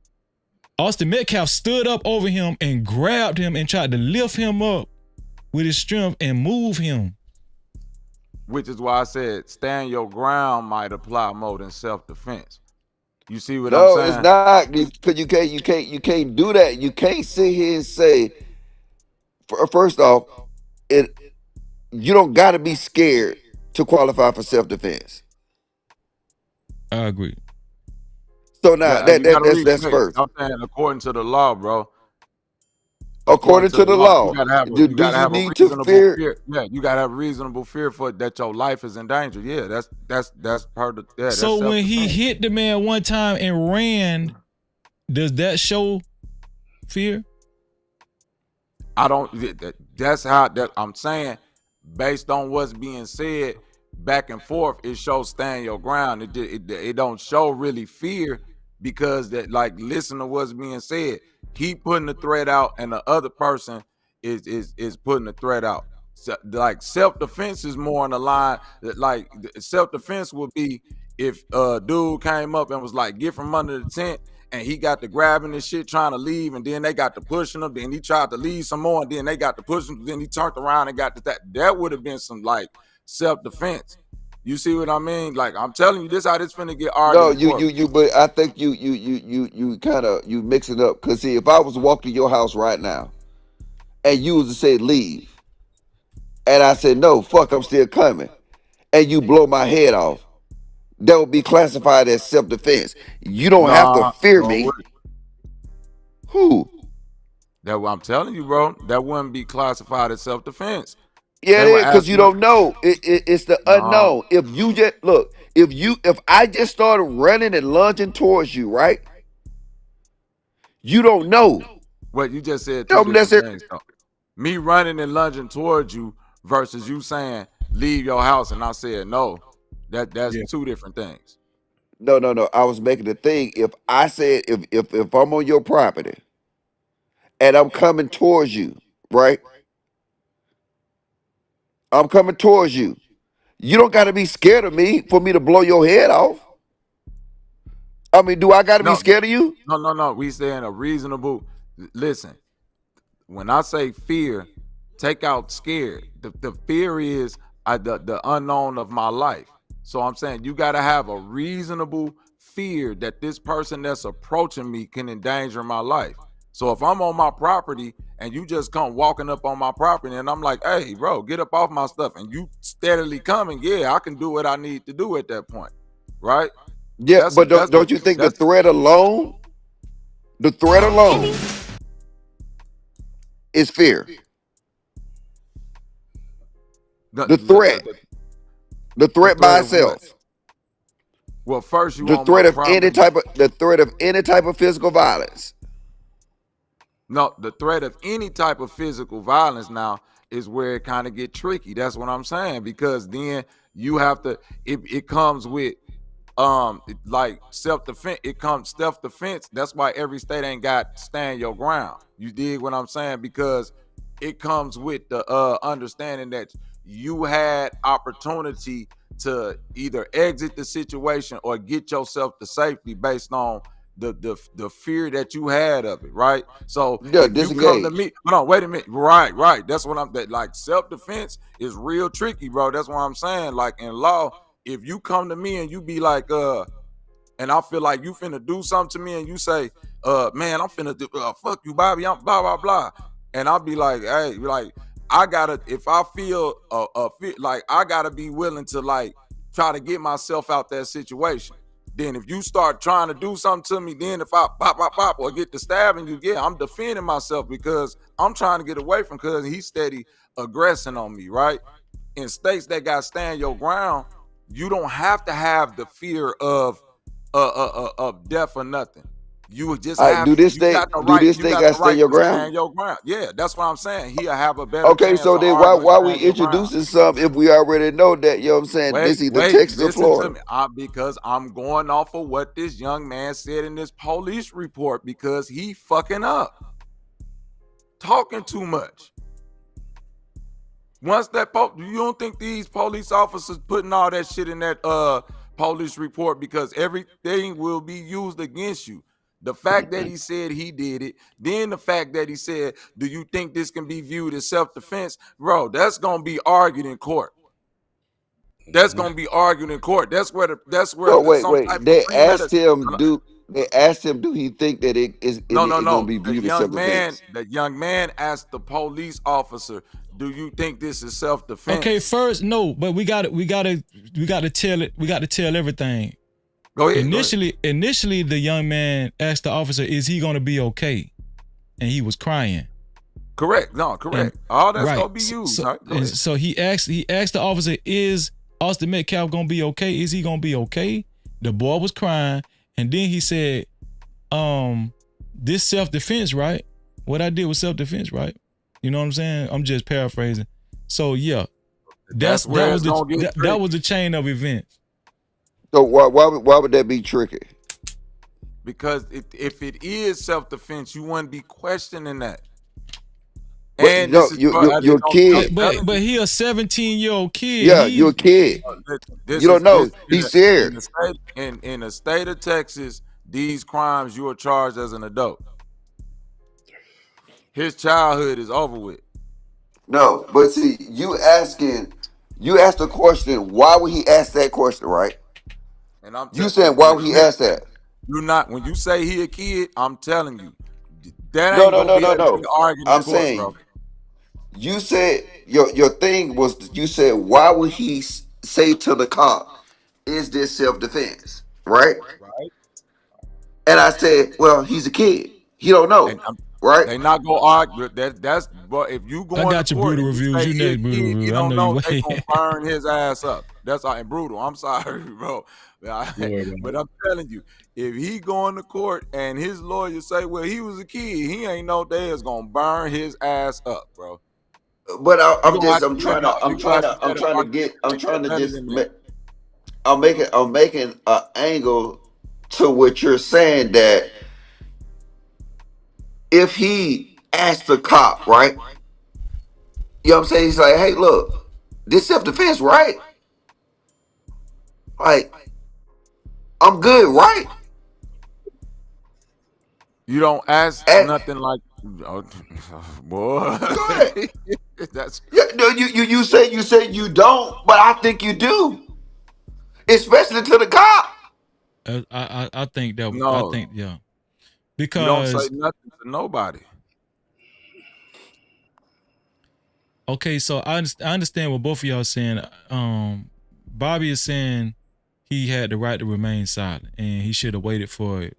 [SPEAKER 1] Austin Metcalf stood up over him and grabbed him and tried to lift him up with his strength and move him.
[SPEAKER 3] Which is why I said stand your ground might apply more than self-defense. You see what I'm
[SPEAKER 21] no,
[SPEAKER 3] saying?
[SPEAKER 21] it's not, because you can't do that. You can't sit here and say, first off, you don't got to be scared to qualify for self-defense.
[SPEAKER 1] I agree.
[SPEAKER 21] So now
[SPEAKER 3] Yeah, you gotta read.
[SPEAKER 21] that's
[SPEAKER 3] Hey,
[SPEAKER 21] first.
[SPEAKER 3] I'm saying according to the law, bro.
[SPEAKER 21] According to the
[SPEAKER 3] You
[SPEAKER 21] law,
[SPEAKER 3] gotta have
[SPEAKER 21] do you
[SPEAKER 3] a
[SPEAKER 21] need to
[SPEAKER 3] reasonable
[SPEAKER 21] fear?
[SPEAKER 3] fear. Yeah, you gotta have reasonable fear for that your life is in danger. Yeah, that's part of that's
[SPEAKER 1] So when he
[SPEAKER 3] self-defense.
[SPEAKER 1] hit the man one time and ran, does that show fear?
[SPEAKER 3] I don't. That's how that I'm saying. Based on what's being said back and forth, it shows stand your ground. It don't show really fear because that like listen to what's being said. He putting the threat out, and the other person is putting the threat out. So, like self defense is more on the line. That like self defense would be if a dude came up and was like, "Get from under the tent." And he got to grabbing this shit trying to leave, and then they got to pushing him. Then he tried to leave some more, and then they got to push him. Then he turned around and got to that. That would have been some like self-defense. You see what I mean? Like I'm telling you, this how this finna get argued
[SPEAKER 21] No,
[SPEAKER 3] in court.
[SPEAKER 21] but I think you kind of you mix it up. Cause see, if I was to walk to your house right now, and you was to say leave, and I said no, fuck, I'm still coming, and you blow my head off, that would be classified as self-defense. You don't have to
[SPEAKER 3] Nah,
[SPEAKER 21] fear
[SPEAKER 3] no, it
[SPEAKER 21] me.
[SPEAKER 3] wouldn't.
[SPEAKER 21] Who?
[SPEAKER 3] That what I'm telling you, bro. That wouldn't be classified as self-defense.
[SPEAKER 21] Yeah,
[SPEAKER 3] They
[SPEAKER 21] it
[SPEAKER 3] were
[SPEAKER 21] is, because you
[SPEAKER 3] asking.
[SPEAKER 21] don't know. It's the
[SPEAKER 3] No,
[SPEAKER 21] unknown. If you just look, if I just started running and lunging towards you, right? You don't know.
[SPEAKER 3] what you just said two
[SPEAKER 21] Don't
[SPEAKER 3] different
[SPEAKER 21] necessarily.
[SPEAKER 3] things. Though. Me running and lunging towards you versus you saying leave your house, and I said no. That's two different things.
[SPEAKER 21] No. I was making the thing. If I said if I'm on your property and I'm coming towards you, right? I'm coming towards you. You don't got to be scared of me for me to blow your head off. I mean, do I got to be
[SPEAKER 3] No,
[SPEAKER 21] scared of you?
[SPEAKER 3] no. We saying a reasonable. Listen, when I say fear, take out scared. The fear is the unknown of my life. So I'm saying you got to have a reasonable fear that this person that's approaching me can endanger my life. So if I'm on my property and you just come walking up on my property and I'm like, hey, bro, get up off my stuff, and you steadily coming, yeah, I can do what I need to do at that point, right?
[SPEAKER 21] Yeah, but don't you think the threat alone is fear? The threat by
[SPEAKER 3] of what?
[SPEAKER 21] itself.
[SPEAKER 3] Well, first you
[SPEAKER 21] The
[SPEAKER 3] on my
[SPEAKER 21] threat of
[SPEAKER 3] property.
[SPEAKER 21] any type of physical violence.
[SPEAKER 3] No, the threat of any type of physical violence now is where it kind of get tricky. That's what I'm saying, because then you have to. It comes with like self-defense. It comes self-defense. That's why every state ain't got stand your ground. You dig what I'm saying? Because it comes with the understanding that you had opportunity to either exit the situation or get yourself to safety based on the fear that you had of it, right? So
[SPEAKER 21] Yeah,
[SPEAKER 3] if you come to
[SPEAKER 21] disengage.
[SPEAKER 3] me, hold on, wait a minute, right. That's what I'm. That like self-defense is real tricky, bro. That's what I'm saying. Like in law, if you come to me and you be like, and I feel like you finna do something to me, and you say, man, I'm finna do, fuck you, Bobby, I'm blah blah blah, and I'll be like, hey, like I gotta, if I feel like I gotta be willing to like try to get myself out that situation. Then if you start trying to do something to me, then if I pop or get to stabbing you, yeah, I'm defending myself because I'm trying to get away from, because he's steady aggressing on me, right? In states that got stand your ground, you don't have to have the fear of death or nothing. You just
[SPEAKER 21] All right,
[SPEAKER 3] have,
[SPEAKER 21] do this
[SPEAKER 3] you
[SPEAKER 21] thing
[SPEAKER 3] got the right,
[SPEAKER 21] got to stand your
[SPEAKER 3] to
[SPEAKER 21] ground.
[SPEAKER 3] stand your ground. Yeah, that's what I'm saying. He'll have a better
[SPEAKER 21] Okay,
[SPEAKER 3] chance
[SPEAKER 21] so
[SPEAKER 3] of
[SPEAKER 21] then
[SPEAKER 3] arguing
[SPEAKER 21] why we
[SPEAKER 3] stand your ground.
[SPEAKER 21] introducing something if we already know that, you know what I'm saying, this either Texas or
[SPEAKER 3] Listen to
[SPEAKER 21] Florida?
[SPEAKER 3] me. Because I'm going off of what this young man said in this police report, because he fucking up. Talking too much. Once that you don't think these police officers putting all that shit in that police report, because everything will be used against you. The fact that he said he did it, then the fact that he said, do you think this can be viewed as self-defense? Bro, that's gonna be argued in court. That's gonna be argued in court. That's where
[SPEAKER 21] No,
[SPEAKER 3] some type of
[SPEAKER 21] They asked
[SPEAKER 3] premeditated.
[SPEAKER 21] him, do he think that it gonna
[SPEAKER 3] No.
[SPEAKER 21] be
[SPEAKER 3] The
[SPEAKER 21] viewed as
[SPEAKER 3] young man,
[SPEAKER 21] self-defense?
[SPEAKER 3] asked the police officer, do you think this is self-defense?
[SPEAKER 1] Okay, first no, but we got to tell it. We got to tell everything.
[SPEAKER 3] Go ahead.
[SPEAKER 1] Initially, the young man asked the officer, "Is he gonna be okay?" And he was crying.
[SPEAKER 3] Correct. No, correct. All that's
[SPEAKER 1] right.
[SPEAKER 3] gonna be used.
[SPEAKER 1] So,
[SPEAKER 3] Right? Go ahead.
[SPEAKER 1] so he asked the officer, "Is Austin Metcalf gonna be okay? Is he gonna be okay?" The boy was crying, and then he said, "This self-defense, right? What I did was self-defense, right? You know what I'm saying? I'm just paraphrasing. So yeah, that was the chain of events.
[SPEAKER 21] So why would that be tricky?
[SPEAKER 3] Because if it is self-defense, you wouldn't be questioning that.
[SPEAKER 21] But,
[SPEAKER 3] And
[SPEAKER 21] no,
[SPEAKER 3] this is
[SPEAKER 21] you're a kid.
[SPEAKER 1] But he a 17-year-old kid.
[SPEAKER 21] Yeah, you're a kid. You don't know. He's scared.
[SPEAKER 3] In the state of Texas, these crimes you are charged as an adult. His childhood is over with.
[SPEAKER 21] No, but see, you asked the question, why would he ask that question, right?
[SPEAKER 3] And I'm
[SPEAKER 21] you saying why would he ask that?
[SPEAKER 3] You're not, when you say he a kid, I'm telling you, that
[SPEAKER 21] No,
[SPEAKER 3] ain't
[SPEAKER 21] no,
[SPEAKER 3] gonna
[SPEAKER 21] no,
[SPEAKER 3] be
[SPEAKER 21] no,
[SPEAKER 3] able
[SPEAKER 21] no.
[SPEAKER 3] to be argued
[SPEAKER 21] I'm
[SPEAKER 3] in court,
[SPEAKER 21] saying,
[SPEAKER 3] bro.
[SPEAKER 21] you said your thing was, you said, why would he say to the cop, is this self-defense, right?
[SPEAKER 3] Right.
[SPEAKER 21] And I said, well, he's a kid. He don't know, right?
[SPEAKER 3] They not gonna argue. That's but if you go
[SPEAKER 1] I got
[SPEAKER 3] to
[SPEAKER 1] your
[SPEAKER 3] court
[SPEAKER 1] brutal
[SPEAKER 3] and
[SPEAKER 1] reviews.
[SPEAKER 3] say
[SPEAKER 1] You
[SPEAKER 3] he a
[SPEAKER 1] next brutal
[SPEAKER 3] kid,
[SPEAKER 1] review.
[SPEAKER 3] you
[SPEAKER 1] I
[SPEAKER 3] don't
[SPEAKER 1] know
[SPEAKER 3] know
[SPEAKER 1] you
[SPEAKER 3] they
[SPEAKER 1] wait.
[SPEAKER 3] gonna burn his ass up. That's all. And brutal. I'm sorry, bro. But I'm telling you, if he going to court and his lawyer say, well, he was a kid, he ain't know they is gonna burn his ass up, bro.
[SPEAKER 21] But I'm
[SPEAKER 3] You gonna have
[SPEAKER 21] I'm
[SPEAKER 3] to let
[SPEAKER 21] trying I'm making an angle to what you're saying, that if he asked the cop, right? You know what I'm saying? He's like, hey, look, this self-defense, right? Like, I'm good, right?
[SPEAKER 3] You don't ask nothing like, boy. That's
[SPEAKER 21] No, you say you don't, but I think you do, especially to the cop.
[SPEAKER 1] I think that.
[SPEAKER 3] No.
[SPEAKER 1] I think
[SPEAKER 3] You
[SPEAKER 1] because
[SPEAKER 3] don't say nothing to nobody.
[SPEAKER 1] Okay, so I understand what both of y'all saying. Bobby is saying he had the right to remain silent, and he should have waited for.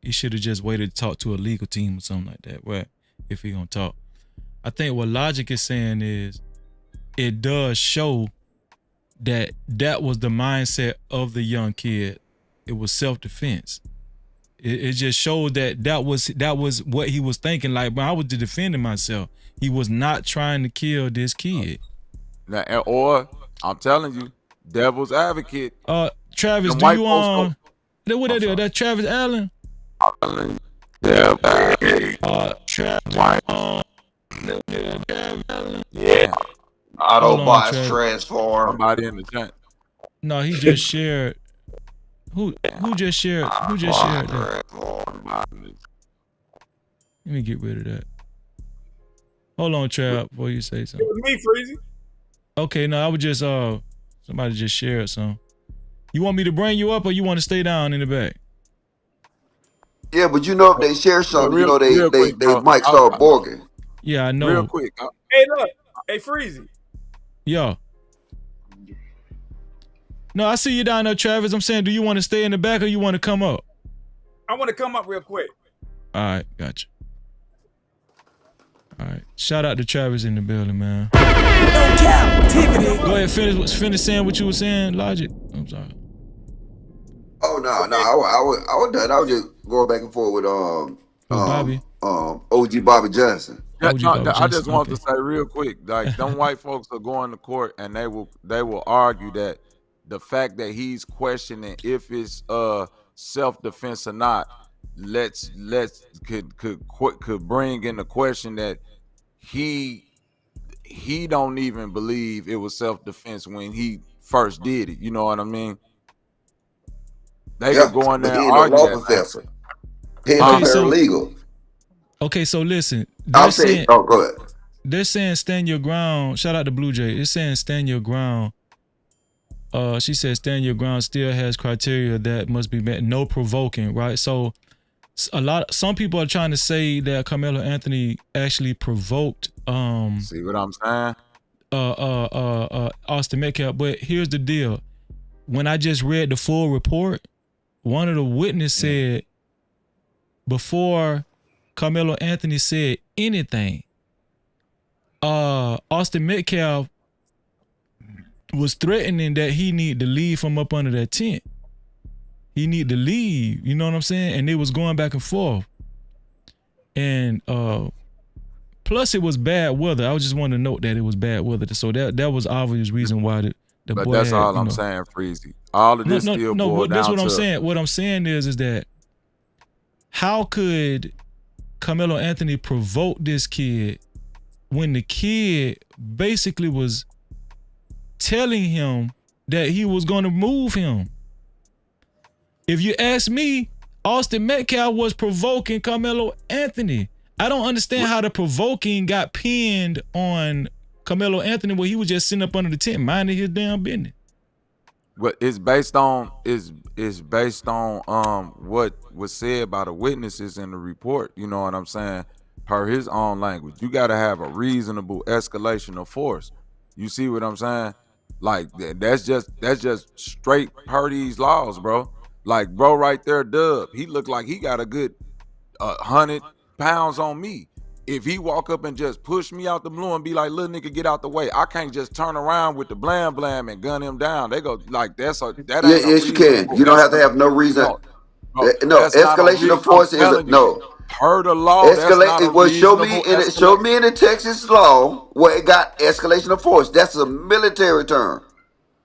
[SPEAKER 1] He should have just waited to talk to a legal team or something like that. Well, if he gonna talk, I think what Logic is saying is, it does show that was the mindset of the young kid. It was self-defense. It just showed that was what he was thinking. Like, when I was defending myself, he was not trying to kill this kid.
[SPEAKER 3] Now, or I'm telling you, devil's advocate.
[SPEAKER 1] Travis,
[SPEAKER 3] Them
[SPEAKER 1] do
[SPEAKER 3] white
[SPEAKER 1] you
[SPEAKER 3] folks
[SPEAKER 1] what that is? That Travis Allen?
[SPEAKER 3] Yeah.
[SPEAKER 1] Travis.
[SPEAKER 3] Yeah.
[SPEAKER 21] Autobots transform.
[SPEAKER 3] Somebody in the chat.
[SPEAKER 1] No, he just shared. Who just shared? Who just shared that? Let me get rid of that. Hold on, Trav, before you say something.
[SPEAKER 2] It was me, Freezy.
[SPEAKER 1] Okay, no, I would just somebody just shared some. You want me to bring you up, or you want to stay down in the back?
[SPEAKER 21] Yeah, but you know, if they share something,
[SPEAKER 3] real quick,
[SPEAKER 21] they
[SPEAKER 3] bro.
[SPEAKER 21] might start borging.
[SPEAKER 1] Yeah, I know.
[SPEAKER 3] Real quick.
[SPEAKER 2] Hey, look. Hey, Freezy.
[SPEAKER 1] Yeah. No, I see you down there, Travis. I'm saying, do you want to stay in the back, or you want to come up?
[SPEAKER 2] I want to come up real quick.
[SPEAKER 1] All right, gotcha. All right, shout out to Travis in the building, man.
[SPEAKER 17] No Cap-tivity.
[SPEAKER 1] Go ahead, finish saying what you were saying, Logic. I'm sorry.
[SPEAKER 21] Oh no, I was done. I was just going back and forth with
[SPEAKER 1] Bobby.
[SPEAKER 21] OG Bobby Johnson.
[SPEAKER 3] Yeah, I just want to say real quick, like, them white folks are going to court and they will argue that the fact that he's questioning if it's self-defense or not, could bring in the question that he don't even believe it was self-defense when he first did it. You know what I mean? They could go in there and argue
[SPEAKER 21] law
[SPEAKER 3] that.
[SPEAKER 21] professor. He's no paralegal.
[SPEAKER 1] Okay, so listen.
[SPEAKER 21] I'll say, go ahead.
[SPEAKER 1] They're saying stand your ground. Shout out to Blue Jay. They're saying stand your ground. She said stand your ground still has criteria that must be met. No provoking, right? So some people are trying to say that Karmelo Anthony actually provoked
[SPEAKER 3] see what I'm saying?
[SPEAKER 1] Austin Metcalf. But here's the deal. When I just read the full report, one of the witnesses said before Karmelo Anthony said anything, Austin Metcalf was threatening that he need to leave from up under that tent. He need to leave, you know what I'm saying? And they was going back and forth. And plus it was bad weather. I just wanted to note that it was bad weather. So that was obvious reason why the
[SPEAKER 3] But
[SPEAKER 1] boy
[SPEAKER 3] that's
[SPEAKER 1] had,
[SPEAKER 3] all I'm saying, Freezy. All of this still boiled
[SPEAKER 1] that's
[SPEAKER 3] down
[SPEAKER 1] what I'm
[SPEAKER 3] to-
[SPEAKER 1] saying. What I'm saying is that how could Karmelo Anthony provoke this kid when the kid basically was telling him that he was going to move him? If you ask me, Austin Metcalf was provoking Karmelo Anthony. I don't understand how the provoking got pinned on Karmelo Anthony where he was just sitting up under the tent minding his damn business.
[SPEAKER 3] But it's based on what was said by the witnesses in the report. You know what I'm saying? Per his own language, you got to have a reasonable escalation of force. You see what I'm saying? Like that's just straight per these laws, bro. Like bro, right there, Dub. He looked like he got a good 100 pounds on me. If he walk up and just push me out the blue and be like, little nigga, get out the way, I can't just turn around with the blam blam and gun him down. They go like that ain't
[SPEAKER 21] Yes, you can. You don't have to have no reason. No,
[SPEAKER 3] that's not a
[SPEAKER 21] escalation of
[SPEAKER 3] I'm
[SPEAKER 21] force is
[SPEAKER 3] telling you,
[SPEAKER 21] no.
[SPEAKER 3] per the law, that's not a
[SPEAKER 21] Escalate. Well, show
[SPEAKER 3] reasonable
[SPEAKER 21] me in the Texas law where it got escalation of force. That's a military term.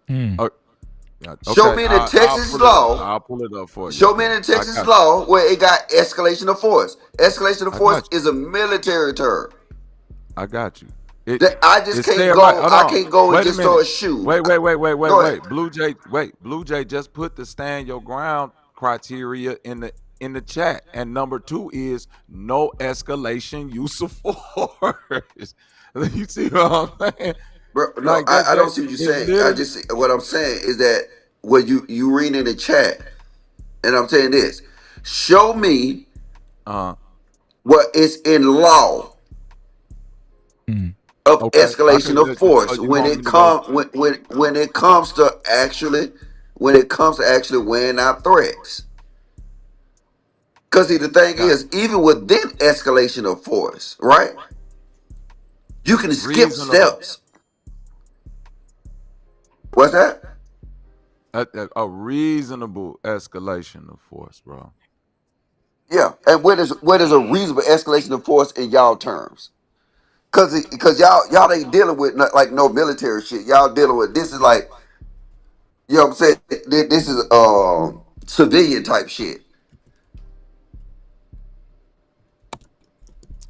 [SPEAKER 21] Show me in the Texas law.
[SPEAKER 3] I'll pull it up for you.
[SPEAKER 21] Show me in the Texas law where it got escalation of force. Escalation of force is a military term.
[SPEAKER 3] I got you.
[SPEAKER 21] I just can't go. I can't go and just throw a shoe.
[SPEAKER 3] Wait.
[SPEAKER 21] Go ahead.
[SPEAKER 3] Blue Jay just put the stand your ground criteria in the chat. And number 2 is no escalation use of force. You see what I'm saying?
[SPEAKER 21] Bro, no, I don't see what you're saying. What I'm saying is that what you read in the chat, and I'm saying this. Show me what is in law of escalation of force when it comes to actually weighing out threats. Because see, the thing is, even within escalation of force, right? You can skip steps. What's that?
[SPEAKER 3] A reasonable escalation of force, bro.
[SPEAKER 21] Yeah, and what is a reasonable escalation of force in y'all terms? Because y'all ain't dealing with no military shit. Y'all dealing with this is like, you know what I'm saying? This is civilian type shit.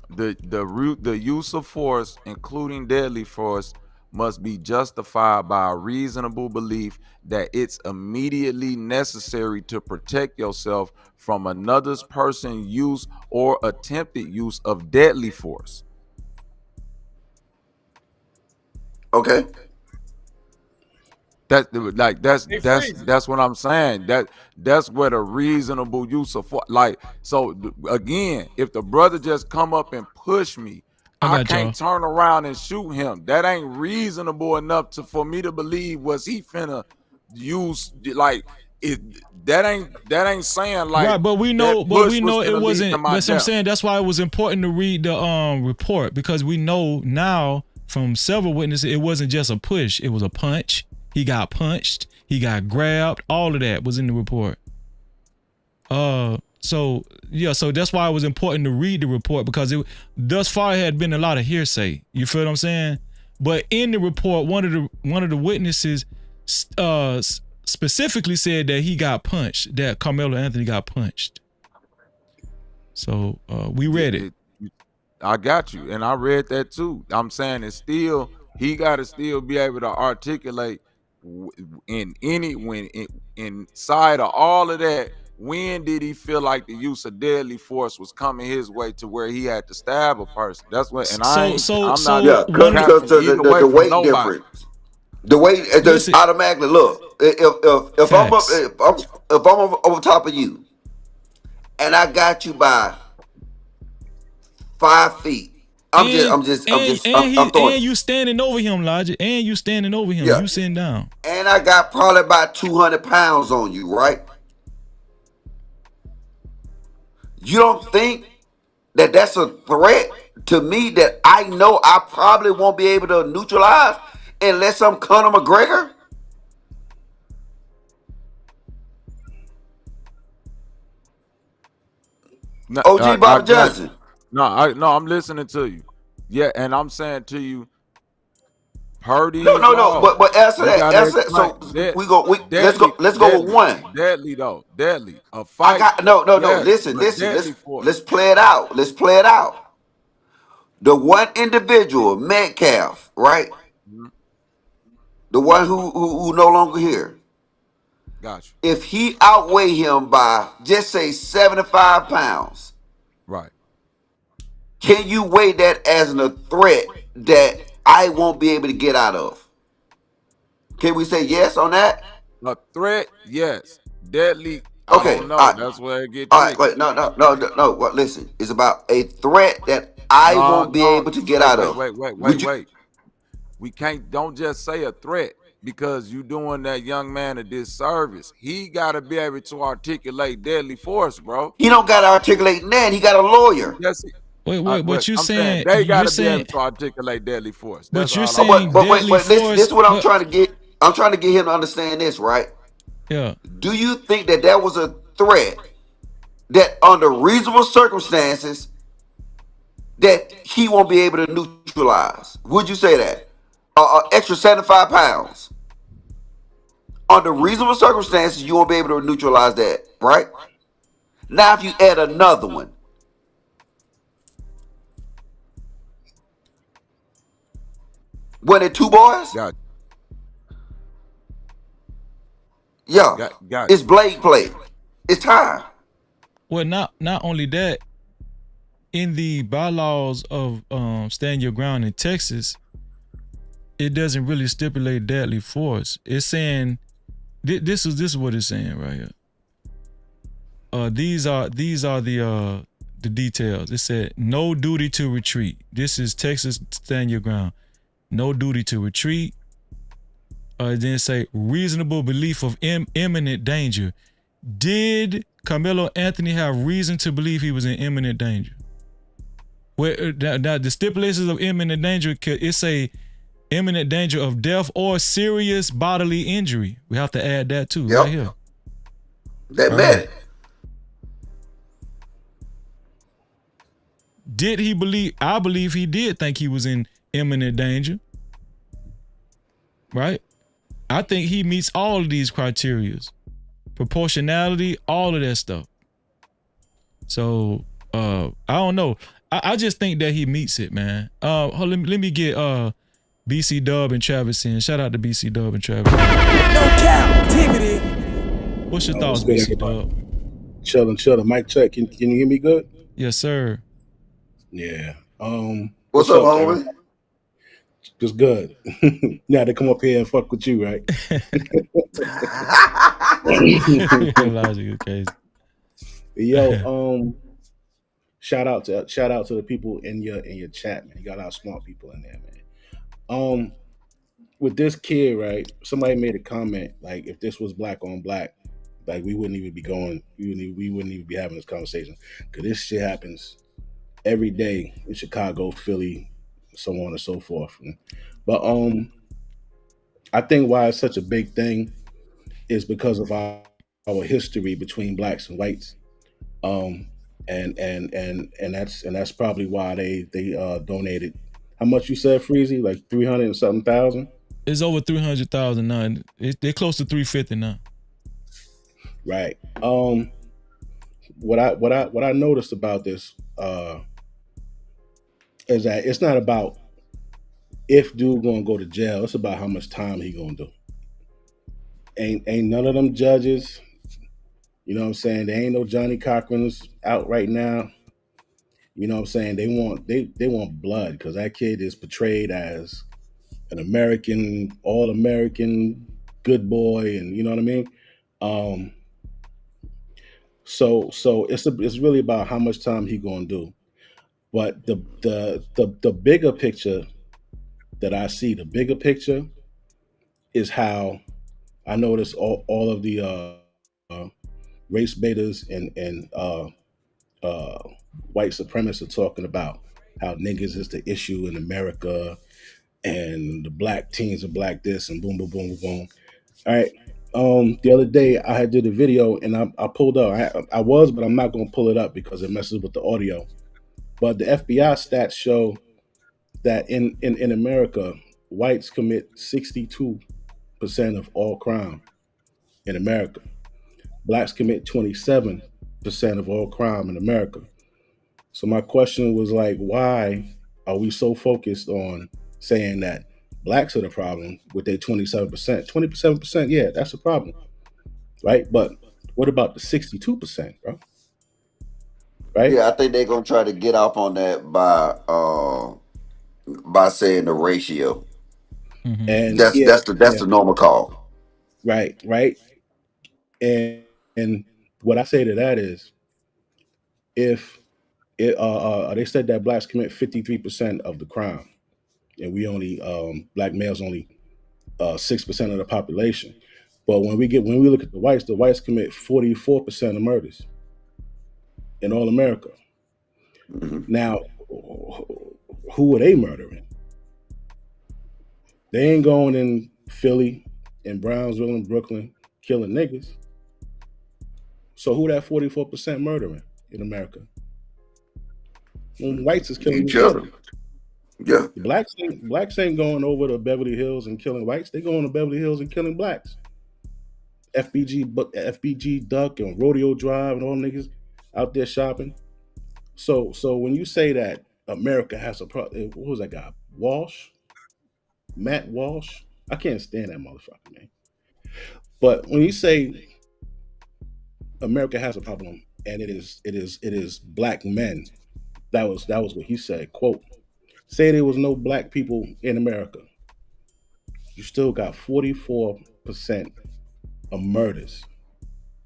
[SPEAKER 3] The use of force, including deadly force, must be justified by a reasonable belief that it's immediately necessary to protect yourself from another person's use or attempted use of deadly force.
[SPEAKER 21] Okay.
[SPEAKER 3] That's what I'm saying. That's what a reasonable use of force. Like, so again, if the brother just come up and push me, I can't turn around and shoot him. That ain't reasonable enough for me to believe was he finna use like it. That ain't saying like
[SPEAKER 1] right, but we know it wasn't. That's what I'm
[SPEAKER 3] death.
[SPEAKER 1] saying. That's why it was important to read the report, because we know now from several witnesses it wasn't just a push, it was a punch. He got punched, he got grabbed, all of that was in the report. So that's why it was important to read the report, because it thus far had been a lot of hearsay. You feel what I'm saying? But in the report, one of the witnesses specifically said that he got punched, that Karmelo Anthony got punched. So we read it.
[SPEAKER 3] I got you, and I read that too. I'm saying it's still, he got to still be able to articulate inside of all of that. When did he feel like the use of deadly force was coming his way to where he had to stab a person? That's what, and I'm not
[SPEAKER 21] because the weight difference. The weight just automatically look. If I'm over top of you, and I got you by 5 feet, I'm throwing.
[SPEAKER 1] And you standing over him, Logic. And you standing over him.
[SPEAKER 21] Yeah.
[SPEAKER 1] You sitting down.
[SPEAKER 21] And I got probably about 200 pounds on you, right? You don't think that that's a threat to me that I know I probably won't be able to neutralize unless I'm Conor McGregor?
[SPEAKER 3] No,
[SPEAKER 21] OG
[SPEAKER 3] I
[SPEAKER 21] Bobby
[SPEAKER 3] got you.
[SPEAKER 21] Johnson.
[SPEAKER 3] No, I'm listening to you. Yeah, and I'm saying to you, per
[SPEAKER 21] No,
[SPEAKER 3] these
[SPEAKER 21] no, no.
[SPEAKER 3] laws,
[SPEAKER 21] But answer
[SPEAKER 3] you
[SPEAKER 21] that.
[SPEAKER 3] gotta
[SPEAKER 21] Answer that.
[SPEAKER 3] explain.
[SPEAKER 21] So let's
[SPEAKER 3] Deadly,
[SPEAKER 21] go. Let's go with
[SPEAKER 3] deadly,
[SPEAKER 21] one.
[SPEAKER 3] deadly though, deadly. A
[SPEAKER 21] I
[SPEAKER 3] fight,
[SPEAKER 21] got no.
[SPEAKER 3] yes,
[SPEAKER 21] Listen,
[SPEAKER 3] but
[SPEAKER 21] listen.
[SPEAKER 3] deadly force.
[SPEAKER 21] Let's play it out. Let's play it out. The one individual, Metcalf, right?
[SPEAKER 3] Mhm.
[SPEAKER 21] The one who no longer here.
[SPEAKER 3] Got you.
[SPEAKER 21] If he outweigh him by just say 75 pounds,
[SPEAKER 3] Right.
[SPEAKER 21] can you weigh that as a threat that I won't be able to get out of? Can we say yes on that?
[SPEAKER 3] A threat, yes. Deadly, I
[SPEAKER 21] Okay,
[SPEAKER 3] don't know. That's where it get
[SPEAKER 21] all right.
[SPEAKER 3] tricky.
[SPEAKER 21] Wait, no. Well, listen, it's about a threat that I
[SPEAKER 3] No,
[SPEAKER 21] won't be
[SPEAKER 3] no.
[SPEAKER 21] able to get
[SPEAKER 3] Wait,
[SPEAKER 21] out
[SPEAKER 3] wait,
[SPEAKER 21] of.
[SPEAKER 3] wait, wait, wait,
[SPEAKER 21] Would you?
[SPEAKER 3] wait. We can't. Don't just say a threat because you doing that young man a disservice. He got to be able to articulate deadly force, bro.
[SPEAKER 21] He don't got to articulate that. He got a lawyer.
[SPEAKER 3] Yes.
[SPEAKER 1] Wait,
[SPEAKER 3] But
[SPEAKER 1] but you
[SPEAKER 3] I'm saying
[SPEAKER 1] saying
[SPEAKER 3] they got
[SPEAKER 1] you're
[SPEAKER 3] to be
[SPEAKER 1] saying,
[SPEAKER 3] able to articulate deadly force. That's
[SPEAKER 1] but you're
[SPEAKER 3] all I'm
[SPEAKER 21] But
[SPEAKER 1] saying
[SPEAKER 3] saying.
[SPEAKER 21] but wait,
[SPEAKER 1] deadly
[SPEAKER 21] wait. This
[SPEAKER 1] force,
[SPEAKER 21] is what I'm
[SPEAKER 1] but
[SPEAKER 21] trying to get. I'm trying to get him to understand this, right?
[SPEAKER 1] yeah.
[SPEAKER 21] Do you think that that was a threat that under reasonable circumstances that he won't be able to neutralize? Would you say that? Extra 75 pounds. Under reasonable circumstances, you won't be able to neutralize that, right? Now, if you add another one, what it two boys?
[SPEAKER 3] Got
[SPEAKER 21] Yeah,
[SPEAKER 3] got
[SPEAKER 21] it's blade play. It's time.
[SPEAKER 1] Well, not only that, in the bylaws of stand your ground in Texas, it doesn't really stipulate deadly force. It's saying this is what it's saying right here. These are the details. It said no duty to retreat. This is Texas stand your ground. No duty to retreat. Then say reasonable belief of imminent danger. Did Carmelo Anthony have reason to believe he was in imminent danger? Where now the stipulations of imminent danger, it say imminent danger of death or serious bodily injury. We have to add that too, right here.
[SPEAKER 21] That
[SPEAKER 1] Right
[SPEAKER 21] bet.
[SPEAKER 1] here. Did he believe? I believe he did think he was in imminent danger. Right? I think he meets all of these criterias. Proportionality, all of that stuff. So I don't know. I just think that he meets it, man. Let me get BC Dub and Travis in. Shout out to BC Dub and Travis.
[SPEAKER 17] No Cap-tivity.
[SPEAKER 1] What's your
[SPEAKER 4] What's
[SPEAKER 1] thoughts,
[SPEAKER 4] good,
[SPEAKER 1] BC
[SPEAKER 4] everybody?
[SPEAKER 1] Dub?
[SPEAKER 4] Chilling. Mic check. Can you hear me good?
[SPEAKER 1] Yes, sir.
[SPEAKER 4] Yeah.
[SPEAKER 21] What's up,
[SPEAKER 4] Kevin?
[SPEAKER 21] homie?
[SPEAKER 4] Just good. Now they come up here and fuck with you, right?
[SPEAKER 1] Logic is crazy.
[SPEAKER 4] Yo, shout out to the people in your chat, man. You got a lot of smart people in there, man. With this kid, right? Somebody made a comment like, if this was black on black, like we wouldn't even be going. We wouldn't even be having this conversation because this shit happens every day in Chicago, Philly, so on and so forth. But I think why it's such a big thing is because of our history between blacks and whites. And that's probably why they donated. How much you said, Freezy? Like 300 and something thousand?
[SPEAKER 1] It's over 300,000 now. They're close to 350 now.
[SPEAKER 4] Right. What I noticed about this is that it's not about if dude gonna go to jail. It's about how much time he gonna do. Ain't none of them judges. You know what I'm saying? There ain't no Johnny Cochran's out right now. You know what I'm saying? They want blood because that kid is portrayed as an American, all American, good boy, and you know what I mean. So it's really about how much time he gonna do. But the bigger picture that I see, the bigger picture is how I notice all of the race baiters and uh, white supremacists are talking about how niggas is the issue in America and the black teens are black this and boom, boom, boom, boom, boom. All right. The other day I had did a video and I pulled up. I was, but I'm not going to pull it up because it messes with the audio. But the FBI stats show that in America, whites commit 62% of all crime in America. Blacks commit 27% of all crime in America. So my question was like, why are we so focused on saying that blacks are the problem with their 27%? 27%, yeah, that's a problem, right? But what about the 62%, bro? Right?
[SPEAKER 21] Yeah, I think they're gonna try to get off on that by saying the ratio.
[SPEAKER 4] And
[SPEAKER 21] That's
[SPEAKER 4] yeah,
[SPEAKER 21] that's the normal call.
[SPEAKER 4] right, right. And what I say to that is, if they said that blacks commit 53% of the crime, and we only black males only 6% of the population. But when we look at the whites commit 44% of murders in all America. Now, who are they murdering? They ain't going in Philly and Brownsville and Brooklyn killing niggas. So who that 44% murdering in America? When whites is killing
[SPEAKER 21] Each
[SPEAKER 4] each other.
[SPEAKER 21] other. Yeah.
[SPEAKER 4] Blacks ain't going over to Beverly Hills and killing whites. They going to Beverly Hills and killing blacks. FBG Duck and Rodeo Drive and all niggas out there shopping. So when you say that America has a problem, what was that guy? Matt Walsh. I can't stand that motherfucker, man. But when you say America has a problem and it is black men, that was what he said. Quote: Say there was no black people in America, you still got 44% of murders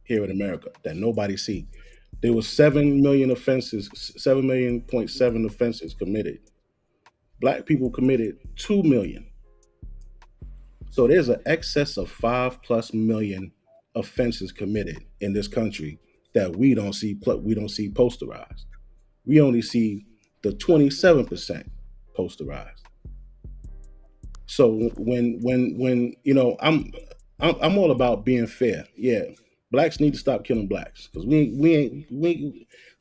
[SPEAKER 4] here in America that nobody see. There was 7 million offenses, 7.7 offenses committed. Black people committed 2 million. So there's an excess of 5+ million offenses committed in this country that we don't see posterized. We only see the 27% posterized. So when I'm all about being fair. Yeah, blacks need to stop killing blacks because we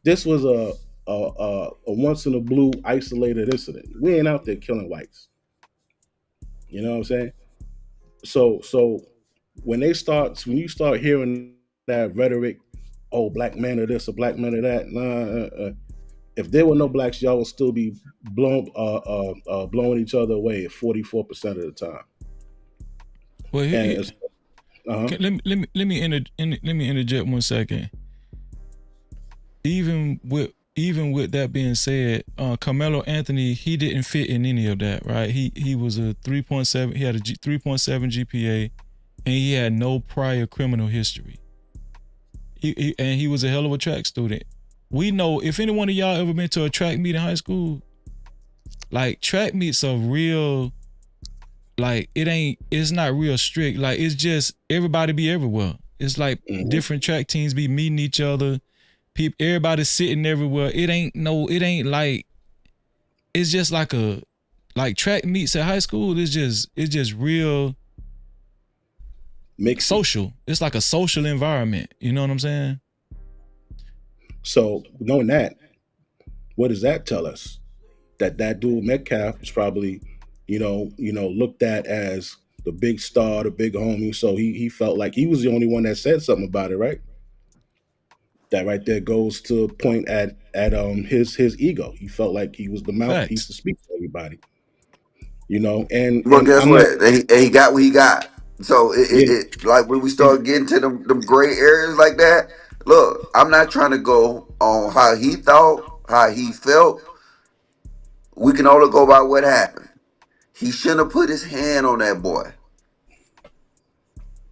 [SPEAKER 4] this was a once in a blue isolated incident. We ain't out there killing whites. You know what I'm saying? So when you start hearing that rhetoric, oh, black man of this, a black man of that, nah. If there were no blacks, y'all would still be blowing each other away at 44% of the time.
[SPEAKER 1] Well,
[SPEAKER 4] And
[SPEAKER 1] let me interject 1 second. Even with that being said, Carmelo Anthony, he didn't fit in any of that, right? He was a 3.7. He had a 3.7 GPA, and he had no prior criminal history. And he was a hell of a track student. We know, if any one of y'all ever been to a track meet in high school, like track meets are real. Like it's not real strict. Like it's just everybody be everywhere. It's like different track teams be meeting each other. Everybody's sitting everywhere. It ain't like, it's just like track meets at high school. It's just real social. It's like a social environment. You know what I'm saying?
[SPEAKER 4] So knowing that, what does that tell us? That dude Metcalf is probably, looked at as the big star, the big homie. So he felt like he was the only one that said something about it, right? That right there goes to point at his ego. He felt like he was the mouthpiece to speak to everybody. And
[SPEAKER 21] Well, guess
[SPEAKER 4] I'm
[SPEAKER 21] what?
[SPEAKER 4] not.
[SPEAKER 21] He got what he got. So it like when we start getting to them gray areas like that. Look, I'm not trying to go on how he thought, how he felt. We can only go by what happened. He shouldn't have put his hand on that boy.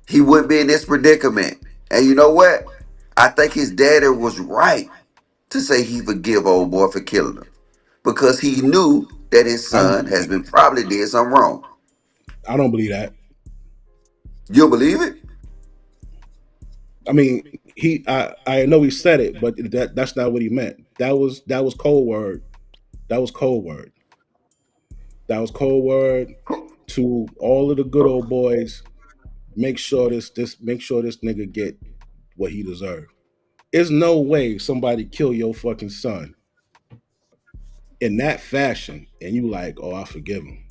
[SPEAKER 21] He wouldn't be in this predicament. And you know what? I think his daddy was right to say he forgive old boy for killing him. Because he knew that his son has been probably did something wrong.
[SPEAKER 4] I don't believe that.
[SPEAKER 21] You believe it?
[SPEAKER 4] I mean, I know he said it, but that's not what he meant. That was cold word. That was cold word. That was cold word to all of the good old boys. Make sure this nigga get what he deserves. There's no way somebody kill your fucking son in that fashion, and you like, oh, I forgive him.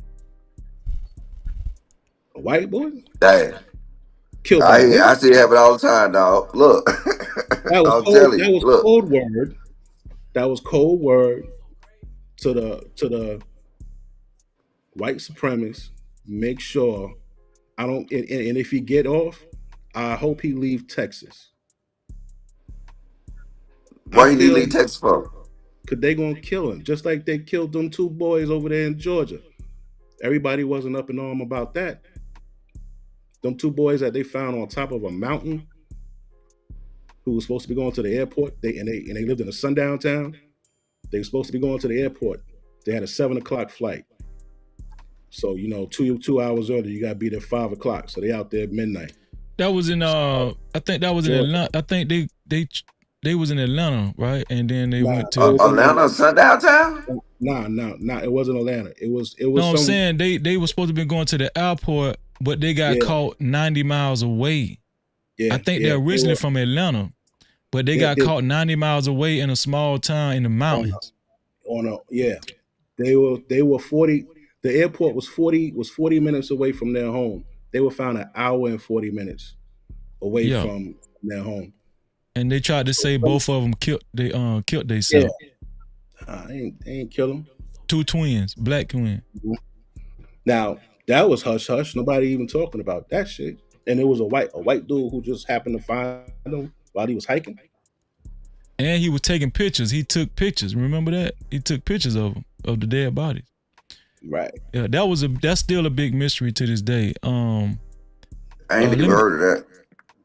[SPEAKER 4] A white boy
[SPEAKER 21] Damn.
[SPEAKER 4] killed by a nigga.
[SPEAKER 21] I see it happen all the time, dog. Look,
[SPEAKER 4] That was
[SPEAKER 21] I'm
[SPEAKER 4] cold.
[SPEAKER 21] telling
[SPEAKER 4] That
[SPEAKER 21] you.
[SPEAKER 4] was
[SPEAKER 21] Look,
[SPEAKER 4] cold word. That was cold word to the white supremacists. Make sure I don't. And if he get off, I hope he leave Texas. I
[SPEAKER 21] why you need to
[SPEAKER 4] feel
[SPEAKER 21] leave Texas for?
[SPEAKER 4] because they gonna kill him, just like they killed them two boys over there in Georgia. Everybody wasn't up in arm about that. Them two boys that they found on top of a mountain, who was supposed to be going to the airport. They lived in a sundown town. They were supposed to be going to the airport. They had a 7:00 flight. So 2 hours early, you gotta be there 5:00. So they out there at midnight.
[SPEAKER 1] That was in I think that was in
[SPEAKER 4] Georgia.
[SPEAKER 1] Atlanta. I think they was in Atlanta, right? And then they went to
[SPEAKER 21] Atlanta, sundown town?
[SPEAKER 4] Nah. It wasn't Atlanta. It was.
[SPEAKER 1] No, I'm saying they were supposed to be going to the airport, but they got caught 90 miles away.
[SPEAKER 4] Yeah,
[SPEAKER 1] I think they're originally from Atlanta, but they got caught 90 miles away in a small town in the mountains.
[SPEAKER 4] They were 40. The airport was 40 minutes away from their home. They were found an hour and 40 minutes away from their home.
[SPEAKER 1] And they tried to say both of them killed themselves.
[SPEAKER 4] They ain't kill them.
[SPEAKER 1] Two twins, black twins.
[SPEAKER 4] Now that was hush hush. Nobody even talking about that shit. And it was a white dude who just happened to find them while he was hiking.
[SPEAKER 1] And he was taking pictures. He took pictures. Remember that? He took pictures of them, of the dead bodies.
[SPEAKER 4] Right.
[SPEAKER 1] Yeah, that's still a big mystery to this day.
[SPEAKER 21] I ain't even heard of that.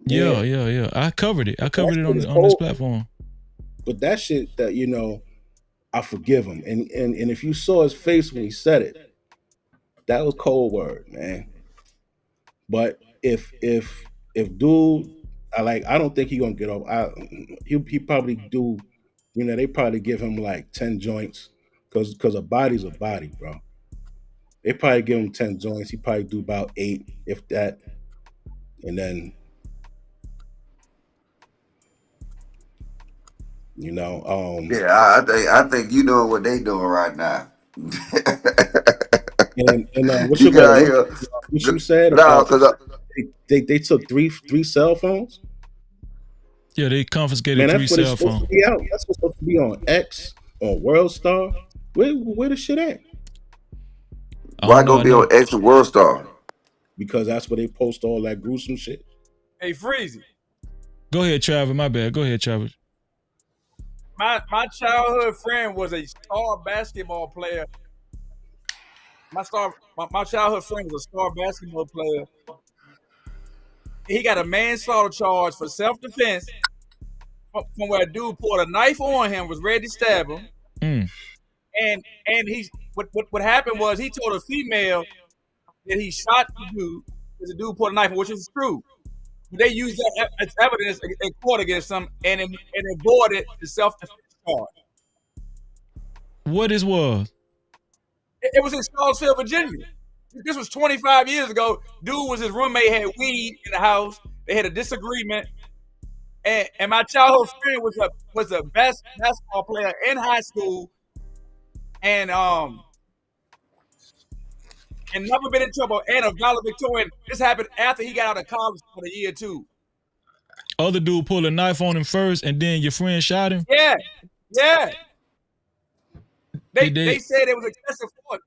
[SPEAKER 1] Yeah. I covered it. On this platform.
[SPEAKER 4] But that shit that I forgive him. And if you saw his face when he said it, that was cold word, man. But if dude, I don't think he gonna get off. He probably do. They probably give him like 10 joints because a body's a body, bro. They probably give him 10 joints. He probably do about 8, if that, and then
[SPEAKER 21] I think you know what they doing right now.
[SPEAKER 4] and what you said about they took three cell phones.
[SPEAKER 1] Yeah, they confiscated 3 cell phones.
[SPEAKER 4] That's what's supposed to be on X, on World Star. Where the shit at?
[SPEAKER 21] Why gonna be on X and World Star?
[SPEAKER 4] Because that's where they post all that gruesome shit.
[SPEAKER 2] Hey, Freezy.
[SPEAKER 1] Go ahead, Travis. My bad. Go ahead, Travis.
[SPEAKER 2] My childhood friend was a star basketball player. My childhood friend was a star basketball player. He got a manslaughter charge for self-defense from where a dude pulled a knife on him, was ready to stab him. And what happened was he told a female that he shot the dude because the dude pulled a knife, which is true. But they used that as evidence in court against him and avoided the self-defense charge.
[SPEAKER 1] What this was?
[SPEAKER 2] It was in Charleston, Virginia. This was 25 years ago. Dude was his roommate, had weed in the house. They had a disagreement. And my childhood friend was the best basketball player in high school. And never been in trouble, and a valedictorian. This happened after he got out of college for a year or two.
[SPEAKER 1] Other dude pulled a knife on him first, and then your friend shot him?
[SPEAKER 2] Yeah. They said it was excessive force.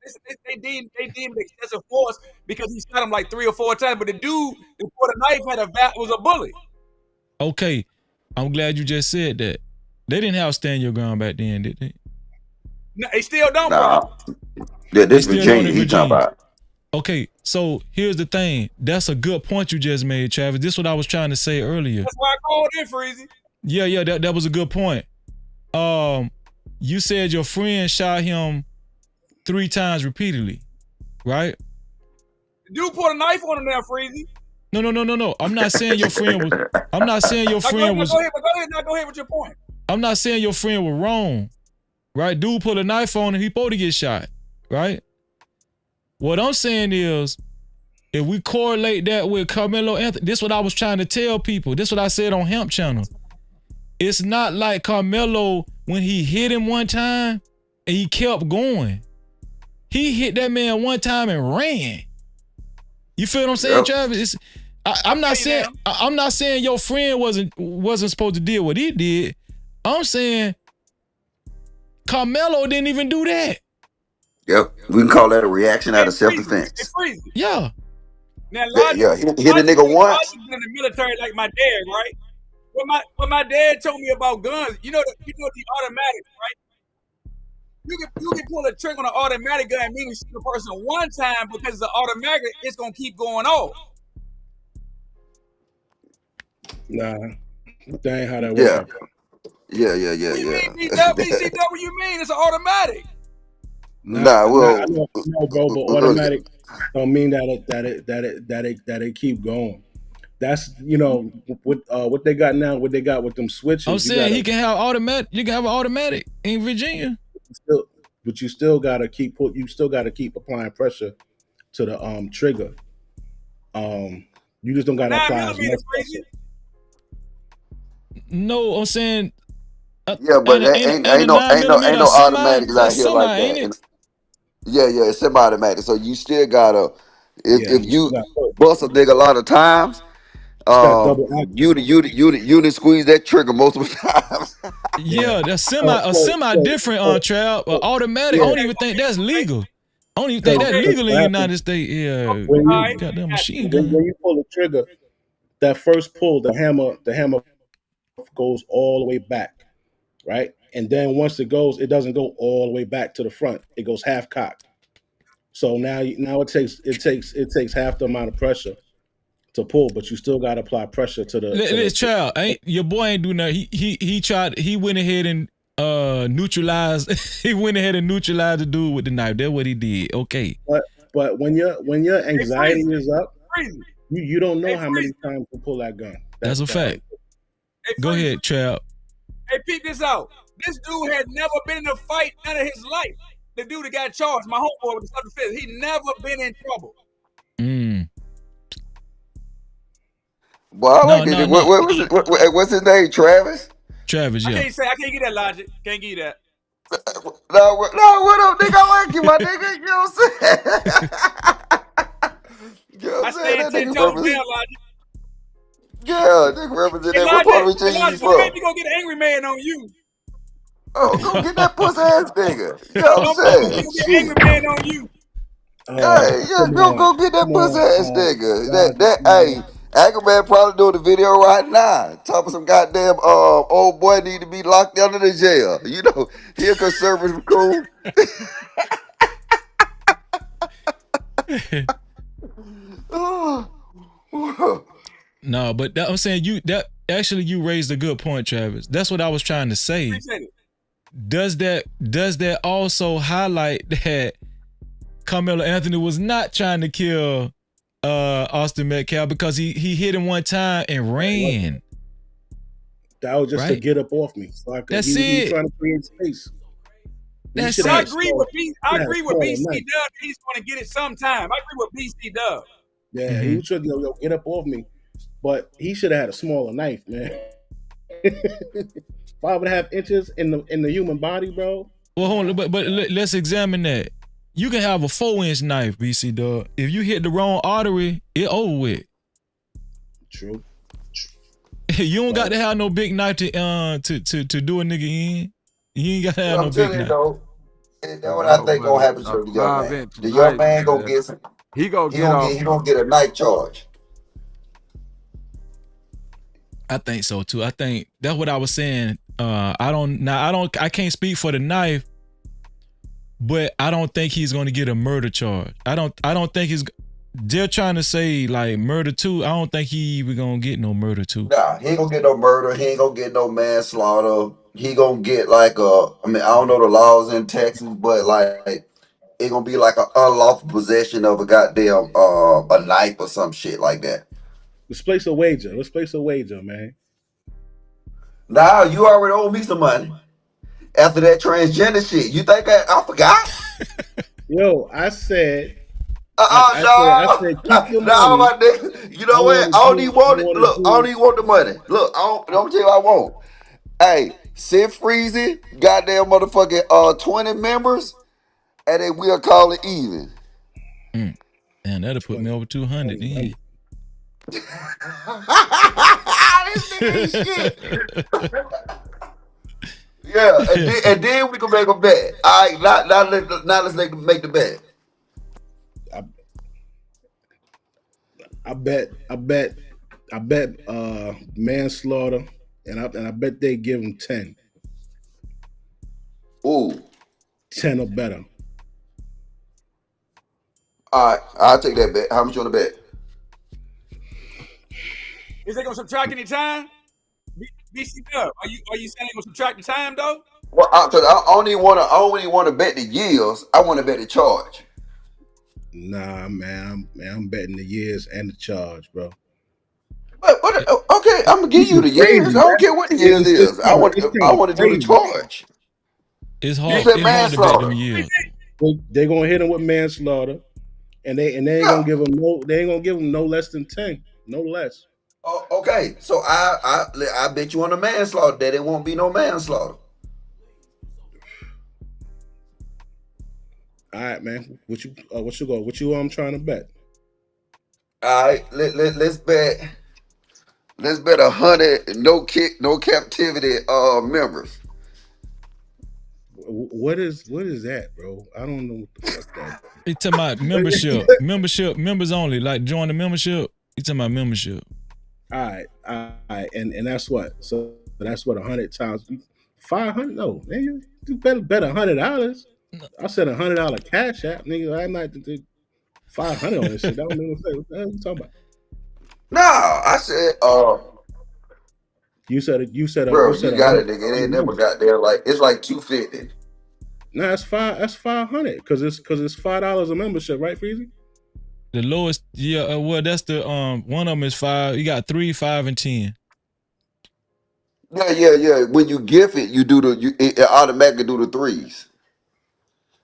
[SPEAKER 2] They deemed it excessive force because he shot him like 3 or 4 times. But the dude who pulled a knife was a bully.
[SPEAKER 1] Okay, I'm glad you just said that. They didn't have stand your ground back then, did they?
[SPEAKER 2] No, they still don't, bro.
[SPEAKER 21] Yeah, this Virginia he talking about.
[SPEAKER 1] Okay, so here's the thing. That's a good point you just made, Travis. This is what I was trying to say earlier.
[SPEAKER 2] That's why I called in, Freezy.
[SPEAKER 1] Yeah, that was a good point. You said your friend shot him 3 times repeatedly, right?
[SPEAKER 2] The dude put a knife on him there, Freezy.
[SPEAKER 1] No. I'm not saying your friend was. I'm not saying your friend was.
[SPEAKER 2] Go ahead with your point.
[SPEAKER 1] I'm not saying your friend was wrong, right? Dude pulled a knife on him. He supposed to get shot, right? What I'm saying is, if we correlate that with Karmelo Anthony, this is what I was trying to tell people. This is what I said on Hemp Channel. It's not like Karmelo when he hit him one time and he kept going. He hit that man one time and ran. You feel what I'm saying, Travis? I'm not saying your friend wasn't supposed to deal what he did. I'm saying Karmelo didn't even do that.
[SPEAKER 21] Yep, we can call that a reaction out of self-defense.
[SPEAKER 1] Yeah.
[SPEAKER 2] Now, Logic,
[SPEAKER 21] Yeah, hit a nigga once.
[SPEAKER 2] Logic been in the military like my dad, right? What my dad told me about guns, you know the automatic, right? You can pull a trigger on an automatic gun, meaning shoot a person one time because the automatic it's gonna keep going off.
[SPEAKER 4] Nah, that ain't how that works.
[SPEAKER 21] Yeah.
[SPEAKER 2] What you mean? It's an automatic.
[SPEAKER 4] I know, bro, but automatic don't mean that it keep going. That's what they got now. What they got with them switches.
[SPEAKER 1] I'm saying he can have automatic. You can have an automatic in Virginia.
[SPEAKER 4] But you still gotta keep applying pressure to the trigger. You just don't gotta apply as much pressure.
[SPEAKER 1] No, I'm saying.
[SPEAKER 21] Yeah, but ain't no automatics out here like that. Yeah, it's semi-automatic. So you still gotta, if you bust a nigga a lot of times, you didn't squeeze that trigger multiple times.
[SPEAKER 1] Yeah, that's semi different on Trav. Automatic. I don't even think that's legal. I don't even think that's legal in the United States. Yeah, goddamn machine gun.
[SPEAKER 4] When you pull the trigger, that first pull, the hammer goes all the way back, right? And then once it doesn't go all the way back to the front. It goes half cocked. So now it takes half the amount of pressure to pull, but you still got to apply pressure to the.
[SPEAKER 1] Child, your boy ain't do nothing. He went ahead and neutralized. He went ahead and neutralized the dude with the knife. That's what he did. Okay.
[SPEAKER 4] But when your anxiety is up, you don't know how many times to pull that gun.
[SPEAKER 1] That's a fact. Go ahead, Trav.
[SPEAKER 2] Hey, peep this out. This dude had never been in a fight none of his life. The dude that got charged, my homeboy with the self-defense, he never been in trouble.
[SPEAKER 21] Well, I like it. What's his name? Travis?
[SPEAKER 1] Travis, yeah.
[SPEAKER 2] I can't get that logic. Can't get that.
[SPEAKER 21] No, what up, nigga? I like you, my nigga. You know what I'm saying? You know what I'm saying? That nigga represent. Yeah, nigga representing. What part of Virginia you from?
[SPEAKER 2] You gonna get an angry man on you.
[SPEAKER 21] Oh, go get that pussy ass nigga. You know what I'm saying?
[SPEAKER 2] You gonna get an angry man on you.
[SPEAKER 21] Hey, go get that pussy ass nigga. Hey, Angry Man probably doing the video right now. Talking some goddamn old boy need to be locked under the jail. You know, he a conservative cool.
[SPEAKER 1] No, but I'm saying you raised a good point, Travis. That's what I was trying to say. Does that also highlight that Karmelo Anthony was not trying to kill Austin Metcalf because he hit him one time and ran?
[SPEAKER 4] That was just to get up off me. So he was trying to create space.
[SPEAKER 2] I agree with BC Dub. He's going to get it sometime. I agree with BC Dub.
[SPEAKER 4] Yeah, he was trying to get up off me, but he should have had a smaller knife, man. 5.5 inches in the human body, bro.
[SPEAKER 1] Well, hold on, but let's examine that. You can have a 4-inch knife, BC Dub. If you hit the wrong artery, it over with.
[SPEAKER 4] True.
[SPEAKER 1] You don't got to have no big knife to do a nigga in. You ain't got to have no big knife.
[SPEAKER 21] That's what I think gonna happen to the young man. The young man gonna get some. He gonna get a knife charge.
[SPEAKER 1] I think so too. I think that's what I was saying. I can't speak for the knife, but I don't think he's gonna get a murder charge. I don't think they're trying to say like murder too. I don't think he even gonna get no murder too.
[SPEAKER 21] Nah, he ain't gonna get no murder. He ain't gonna get no manslaughter. He gonna get like I don't know the laws in Texas, but like it gonna be like an unlawful possession of a goddamn a knife or some shit like that.
[SPEAKER 4] Let's place a wager. Let's place a wager, man.
[SPEAKER 21] Nah, you already owe me some money after that transgender shit. You think I forgot?
[SPEAKER 4] Yo, I said,
[SPEAKER 21] No,
[SPEAKER 4] keep your
[SPEAKER 21] no,
[SPEAKER 4] money.
[SPEAKER 21] my nigga. You know
[SPEAKER 4] I
[SPEAKER 21] what?
[SPEAKER 4] want
[SPEAKER 21] I
[SPEAKER 4] to
[SPEAKER 21] don't
[SPEAKER 4] do.
[SPEAKER 21] even want
[SPEAKER 4] I
[SPEAKER 21] it.
[SPEAKER 4] want to
[SPEAKER 21] Look, I don't
[SPEAKER 4] do.
[SPEAKER 21] even want the money. Look, I'm tell you what I want. Hey, send Freezy, goddamn motherfucking 20 members, and then we'll call it even.
[SPEAKER 1] Man, that'll put me over 200 then.
[SPEAKER 21] This nigga ain't shit. Yeah, and then we can make a bet. All right, now let's make the bet.
[SPEAKER 4] I bet manslaughter, and I bet they give him 10.
[SPEAKER 21] Ooh.
[SPEAKER 4] 10 or better.
[SPEAKER 21] All right, I'll take that bet. How much you want to bet?
[SPEAKER 2] Is they gonna subtract any time? BC Dub, are you saying they gonna subtract the time though?
[SPEAKER 21] Well, because I only want to bet the years. I want to bet the charge.
[SPEAKER 4] Nah, man, I'm betting the years and the charge, bro.
[SPEAKER 21] But okay, I'm gonna give you the years. I don't care what the years is. I want to do the charge.
[SPEAKER 1] It's
[SPEAKER 21] You
[SPEAKER 1] hard.
[SPEAKER 21] said
[SPEAKER 1] It's hard to bet them
[SPEAKER 21] manslaughter.
[SPEAKER 1] years.
[SPEAKER 4] They're gonna hit him with manslaughter, and they ain't gonna give him no. They ain't gonna give him no less than 10, no less.
[SPEAKER 21] Oh, okay, so I bet you on the manslaughter that it won't be no manslaughter.
[SPEAKER 4] All right, man. What you trying to bet?
[SPEAKER 21] All right, let's bet 100 no captivity members.
[SPEAKER 4] What is that, bro? I don't know what the fuck that.
[SPEAKER 1] You talking about membership, members only. Like join the membership. You talking about membership?
[SPEAKER 4] All right, and that's what. So that's what 100 times 500. No, man, you better bet $100. I said $100 cash app, nigga. I'm not do 500 on this shit. I don't know what the hell you talking about.
[SPEAKER 21] No, I said
[SPEAKER 4] You said
[SPEAKER 21] bro, you got it, nigga. It ain't never got there. Like it's like 250.
[SPEAKER 4] Nah, that's 500 because it's $5 a membership, right, Freezy?
[SPEAKER 1] The lowest, yeah. Well, that's the one of them is 5. You got 3, 5, and 10.
[SPEAKER 21] Yeah. When you gift it, it automatically do the threes.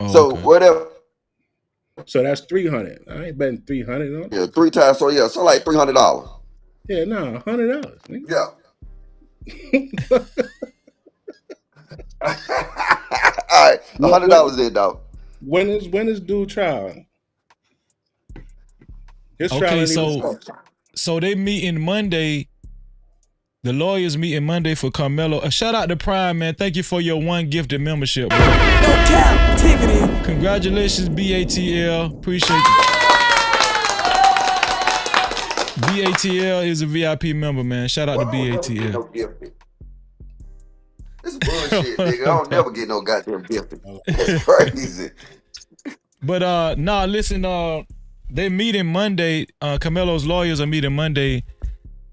[SPEAKER 1] Oh,
[SPEAKER 21] so
[SPEAKER 1] okay.
[SPEAKER 21] whatever.
[SPEAKER 4] So that's 300. I ain't betting 300 on it.
[SPEAKER 21] Yeah, 3 times. So yeah, so like $300.
[SPEAKER 4] Yeah, no, $100. Nigga.
[SPEAKER 21] Yeah. All right, $100 then, dog.
[SPEAKER 4] When is dude trial? His trial
[SPEAKER 1] Okay,
[SPEAKER 4] ain't even
[SPEAKER 1] so they meeting Monday. The lawyers meeting Monday for Karmelo. Shout out to Prime, man. Thank you for your one gifted membership, bro.
[SPEAKER 17] No Cap-tivity.
[SPEAKER 1] Congratulations, BATL. Appreciate you. BATL is a VIP member, man. Shout out to BATL.
[SPEAKER 21] This is bullshit, nigga. I don't never get no goddamn gifted. That's crazy.
[SPEAKER 1] But nah, listen, they meeting Monday. Karmelo's lawyers are meeting Monday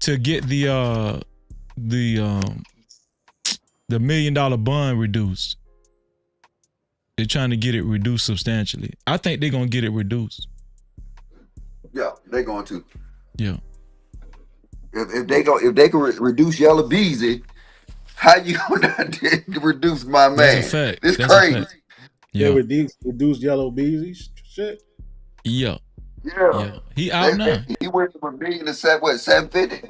[SPEAKER 1] to get the $1 million bond reduced. They're trying to get it reduced substantially. I think they're gonna get it reduced.
[SPEAKER 21] Yeah, they're going to.
[SPEAKER 1] Yeah.
[SPEAKER 21] If they can reduce Yellow Beezy, how you gonna reduce my man?
[SPEAKER 1] That's a fact.
[SPEAKER 21] It's
[SPEAKER 1] That's
[SPEAKER 21] crazy.
[SPEAKER 1] a fact. Yeah.
[SPEAKER 4] They reduced Yellow Beezy shit.
[SPEAKER 21] Yeah.
[SPEAKER 1] He out now.
[SPEAKER 21] He went from $1 million to 750.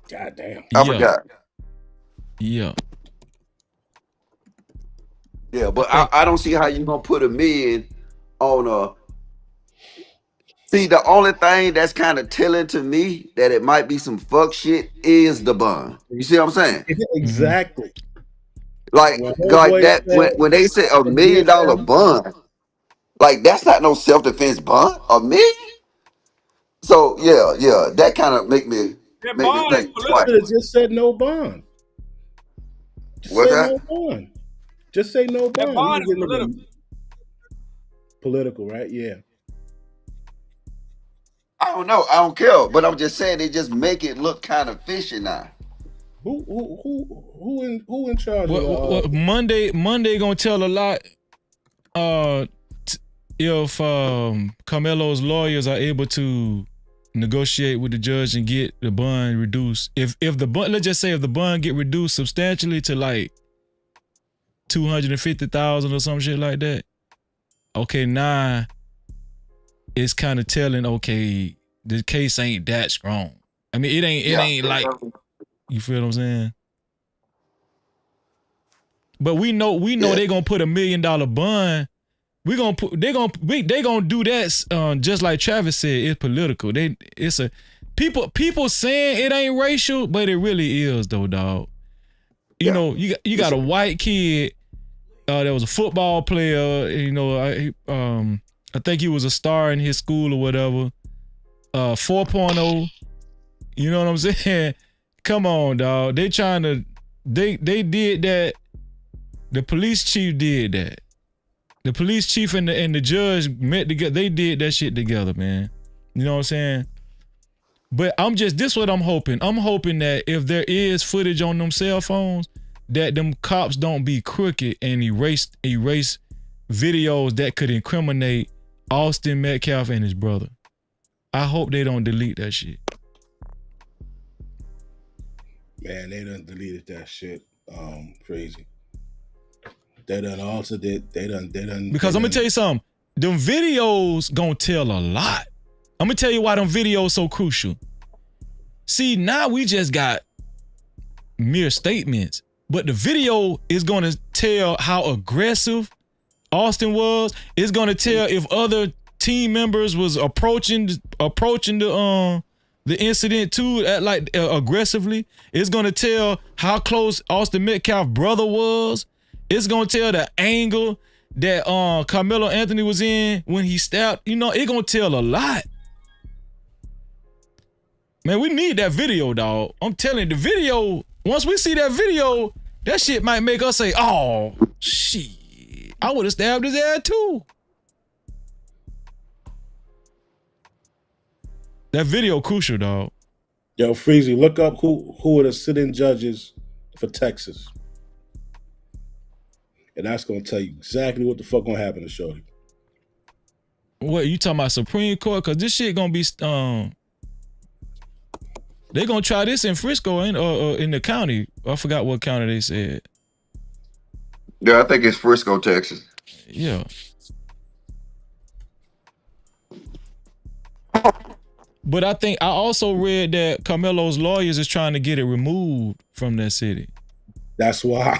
[SPEAKER 4] God damn.
[SPEAKER 21] I forgot.
[SPEAKER 1] Yeah.
[SPEAKER 21] Yeah, but I don't see how you gonna put $1 million on a. See, the only thing that's kind of telling to me that it might be some fuck shit is the bond. You see what I'm saying?
[SPEAKER 4] Exactly.
[SPEAKER 21] Like that when they say $1 million bond, like that's not no self-defense bond. $1 million. So yeah, that kind of make me think twice.
[SPEAKER 4] Just said no bond.
[SPEAKER 21] What's that?
[SPEAKER 4] No bond. Just say no bond.
[SPEAKER 2] That bond is political.
[SPEAKER 4] Political, right? Yeah.
[SPEAKER 21] I don't know. I don't care. But I'm just saying they just make it look kind of fishy now.
[SPEAKER 4] Who in charge?
[SPEAKER 1] What Monday gonna tell a lot. If Karmelo's lawyers are able to negotiate with the judge and get the bond reduced. If the bond, let's just say if the bond get reduced substantially to like 250,000 or some shit like that. Okay, now it's kind of telling, okay, the case ain't that strong. I mean, it ain't like, you feel what I'm saying? But we know they gonna put $1 million bond. They gonna do that just like Travis said. It's political. People saying it ain't racial, but it really is though, dog. You know, you got a white kid that was a football player. You know, I think he was a star in his school or whatever. 4.0. You know what I'm saying? Come on, dog. They did that. The police chief did that. The police chief and the judge met together. They did that shit together, man. You know what I'm saying? But this what I'm hoping. I'm hoping that if there is footage on them cell phones, that them cops don't be crooked and erase videos that could incriminate Austin Metcalf and his brother. I hope they don't delete that shit.
[SPEAKER 4] Man, they done deleted that shit. Crazy. They done altered it. They done.
[SPEAKER 1] Because I'm gonna tell you something. Them videos gonna tell a lot. I'm gonna tell you why them videos so crucial. See, now we just got mere statements, but the video is gonna tell how aggressive Austin was. It's gonna tell if other team members was approaching the incident too, aggressively. It's gonna tell how close Austin Metcalf's brother was. It's gonna tell the angle that Karmelo Anthony was in when he stabbed. You know, it gonna tell a lot. Man, we need that video, dog. I'm telling you, the video, once we see that video, that shit might make us say, oh, shit, I would have stabbed his ass too. That video crucial, dog.
[SPEAKER 4] Yo, Freezy, look up who are the sitting judges for Texas. And that's gonna tell you exactly what the fuck gonna happen to Shorty.
[SPEAKER 1] What, you talking about Supreme Court? Cause this shit gonna be they gonna try this in Frisco in the county. I forgot what county they said.
[SPEAKER 21] Yeah, I think it's Frisco, Texas.
[SPEAKER 1] Yeah. But I also read that Karmelo's lawyers is trying to get it removed from that city.
[SPEAKER 4] That's why.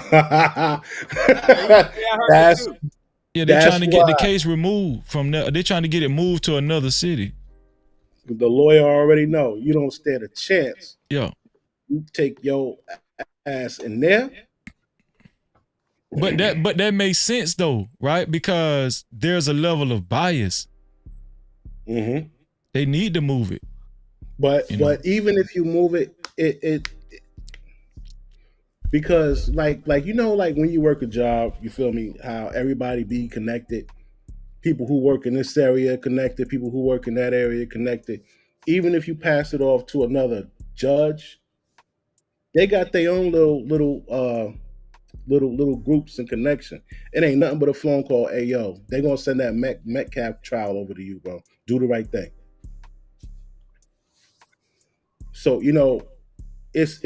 [SPEAKER 1] They're trying to get the case removed from there. They're trying to get it moved to another city.
[SPEAKER 4] The lawyer already know you don't stand a chance.
[SPEAKER 1] Yeah.
[SPEAKER 4] You take your ass in there.
[SPEAKER 1] But that makes sense though, right? Because there's a level of bias.
[SPEAKER 4] Mm-hmm.
[SPEAKER 1] They need to move it.
[SPEAKER 4] But even if you move it because like you know, like when you work a job, you feel me, how everybody be connected. People who work in this area connected, people who work in that area connected. Even if you pass it off to another judge, they got their own little groups and connection. It ain't nothing but a phone call. Hey yo, they gonna send that Metcalf trial over to you, bro. Do the right thing. So you know, it's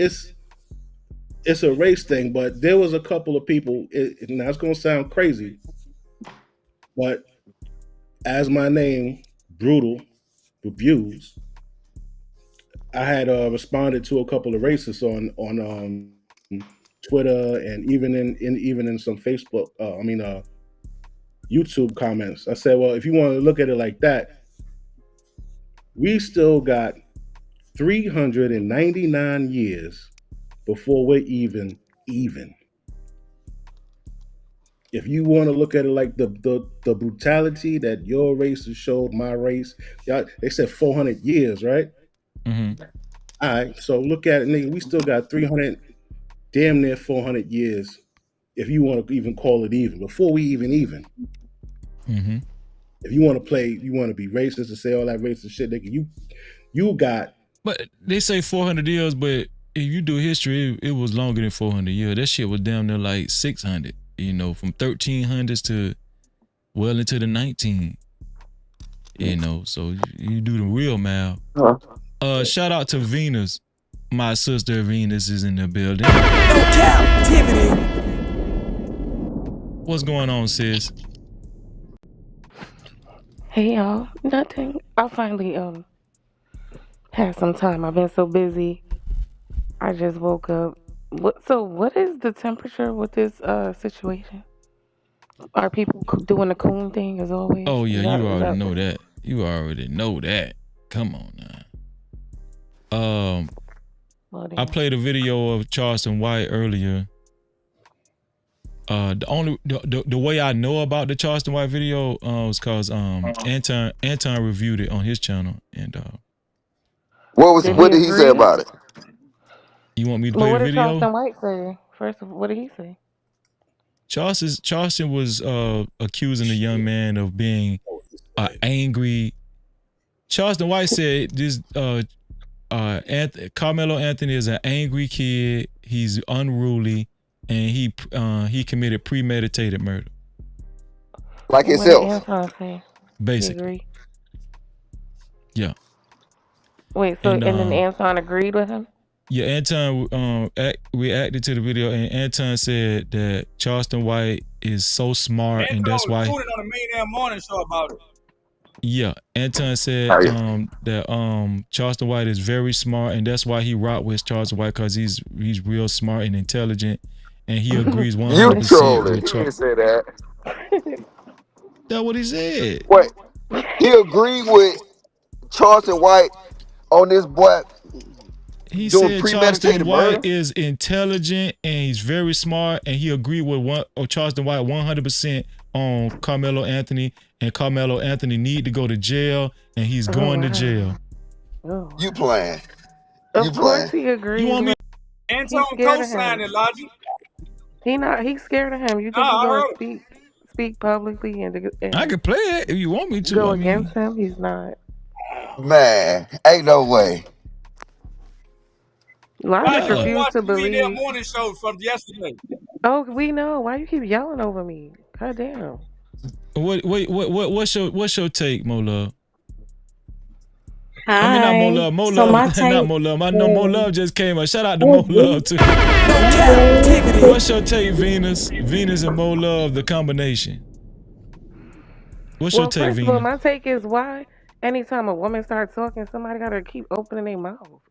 [SPEAKER 4] a race thing, but there was a couple of people. Now it's gonna sound crazy, but as my name, Brutal Reviews, I had responded to a couple of racists on Twitter and even in some Facebook, YouTube comments. I said, well, if you want to look at it like that, we still got 399 years before we're even. If you want to look at it like the brutality that your race has showed my race, they said 400 years, right?
[SPEAKER 1] Mm-hmm.
[SPEAKER 4] All right, so look at it, nigga. We still got 300, damn near 400 years, if you want to even call it even, before we even.
[SPEAKER 1] Mm-hmm.
[SPEAKER 4] If you want to play, you want to be racist and say all that racist shit, nigga, you got.
[SPEAKER 1] But they say 400 years, but if you do history, it was longer than 400 years. That shit was damn near like 600. You know, from 1300s to well into the 19. You know, so you do the real math.
[SPEAKER 21] Huh.
[SPEAKER 1] Shout out to Venus. My sister Venus is in the building.
[SPEAKER 17] Cap-tivity.
[SPEAKER 1] What's going on, sis?
[SPEAKER 6] Hey y'all, nothing. I finally had some time. I've been so busy. I just woke up. What is the temperature with this situation? Are people doing the coon thing as always?
[SPEAKER 1] Oh yeah, you
[SPEAKER 6] Is
[SPEAKER 1] already
[SPEAKER 6] that
[SPEAKER 1] know that. You already know that. Come on now. I played a video of Charleston White earlier. The way I know about the Charleston White video was cause Anton reviewed it on his channel, and
[SPEAKER 21] What did he say about it?
[SPEAKER 1] You want me to
[SPEAKER 6] But
[SPEAKER 1] play
[SPEAKER 6] what
[SPEAKER 1] the
[SPEAKER 6] did
[SPEAKER 1] video?
[SPEAKER 6] Charleston White say? First of all, what did he say?
[SPEAKER 1] Charleston was accusing the young man of being angry. Charleston White said this Karmelo Anthony is an angry kid. He's unruly, and he committed premeditated murder.
[SPEAKER 21] Like
[SPEAKER 6] What
[SPEAKER 21] himself.
[SPEAKER 6] did Anton say?
[SPEAKER 1] Basically.
[SPEAKER 6] He agree?
[SPEAKER 1] Yeah.
[SPEAKER 6] Wait, so and then Anton agreed with him?
[SPEAKER 1] Yeah, Anton reacted to the video, and Anton said that Charleston White is so smart, and that's why.
[SPEAKER 2] Tuning on the main damn morning show about it.
[SPEAKER 1] Yeah, Anton said that Charleston White is very smart, and that's why he rocked with Charleston White, because he's real smart and intelligent, and he agrees 100%
[SPEAKER 21] You trolling.
[SPEAKER 1] with
[SPEAKER 21] He didn't
[SPEAKER 1] Charleston.
[SPEAKER 21] say that.
[SPEAKER 1] That's what he said.
[SPEAKER 21] Wait, he agreed with Charleston White on this boy
[SPEAKER 1] He
[SPEAKER 21] doing
[SPEAKER 1] said
[SPEAKER 21] premeditated
[SPEAKER 1] Charleston White
[SPEAKER 21] murder?
[SPEAKER 1] is intelligent and he's very smart, and he agreed with Charleston White 100% on Karmelo Anthony, and Karmelo Anthony need to go to jail, and he's going to jail.
[SPEAKER 21] You playing?
[SPEAKER 6] Of course he agrees.
[SPEAKER 1] You want me?
[SPEAKER 2] Anton
[SPEAKER 6] scared of
[SPEAKER 2] co-signed
[SPEAKER 6] him.
[SPEAKER 2] it, Logic.
[SPEAKER 6] He's scared of him. You think
[SPEAKER 2] Nah, I
[SPEAKER 6] he's
[SPEAKER 2] heard
[SPEAKER 6] gonna speak publicly and
[SPEAKER 1] I can play it if you want me to.
[SPEAKER 6] go
[SPEAKER 1] I mean,
[SPEAKER 6] against him? He's not.
[SPEAKER 21] Man, ain't no way.
[SPEAKER 6] Logic
[SPEAKER 2] I
[SPEAKER 6] refused
[SPEAKER 2] watched
[SPEAKER 6] to
[SPEAKER 2] the main damn
[SPEAKER 6] believe.
[SPEAKER 2] morning show from yesterday.
[SPEAKER 6] Oh, we know. Why you keep yelling over me? God damn.
[SPEAKER 1] What's your take, Mo Love?
[SPEAKER 7] Hi.
[SPEAKER 1] I mean, not Mo Love. Mo
[SPEAKER 7] So
[SPEAKER 1] Love,
[SPEAKER 7] my
[SPEAKER 1] not
[SPEAKER 7] take
[SPEAKER 1] Mo Love. I know Mo Love just came up. Shout out to Mo Love too. What's your take, Venus? Venus and Mo Love, the combination. What's your take,
[SPEAKER 6] First of all,
[SPEAKER 1] Venus?
[SPEAKER 6] my take is why anytime a woman starts talking, somebody gotta keep opening their mouth.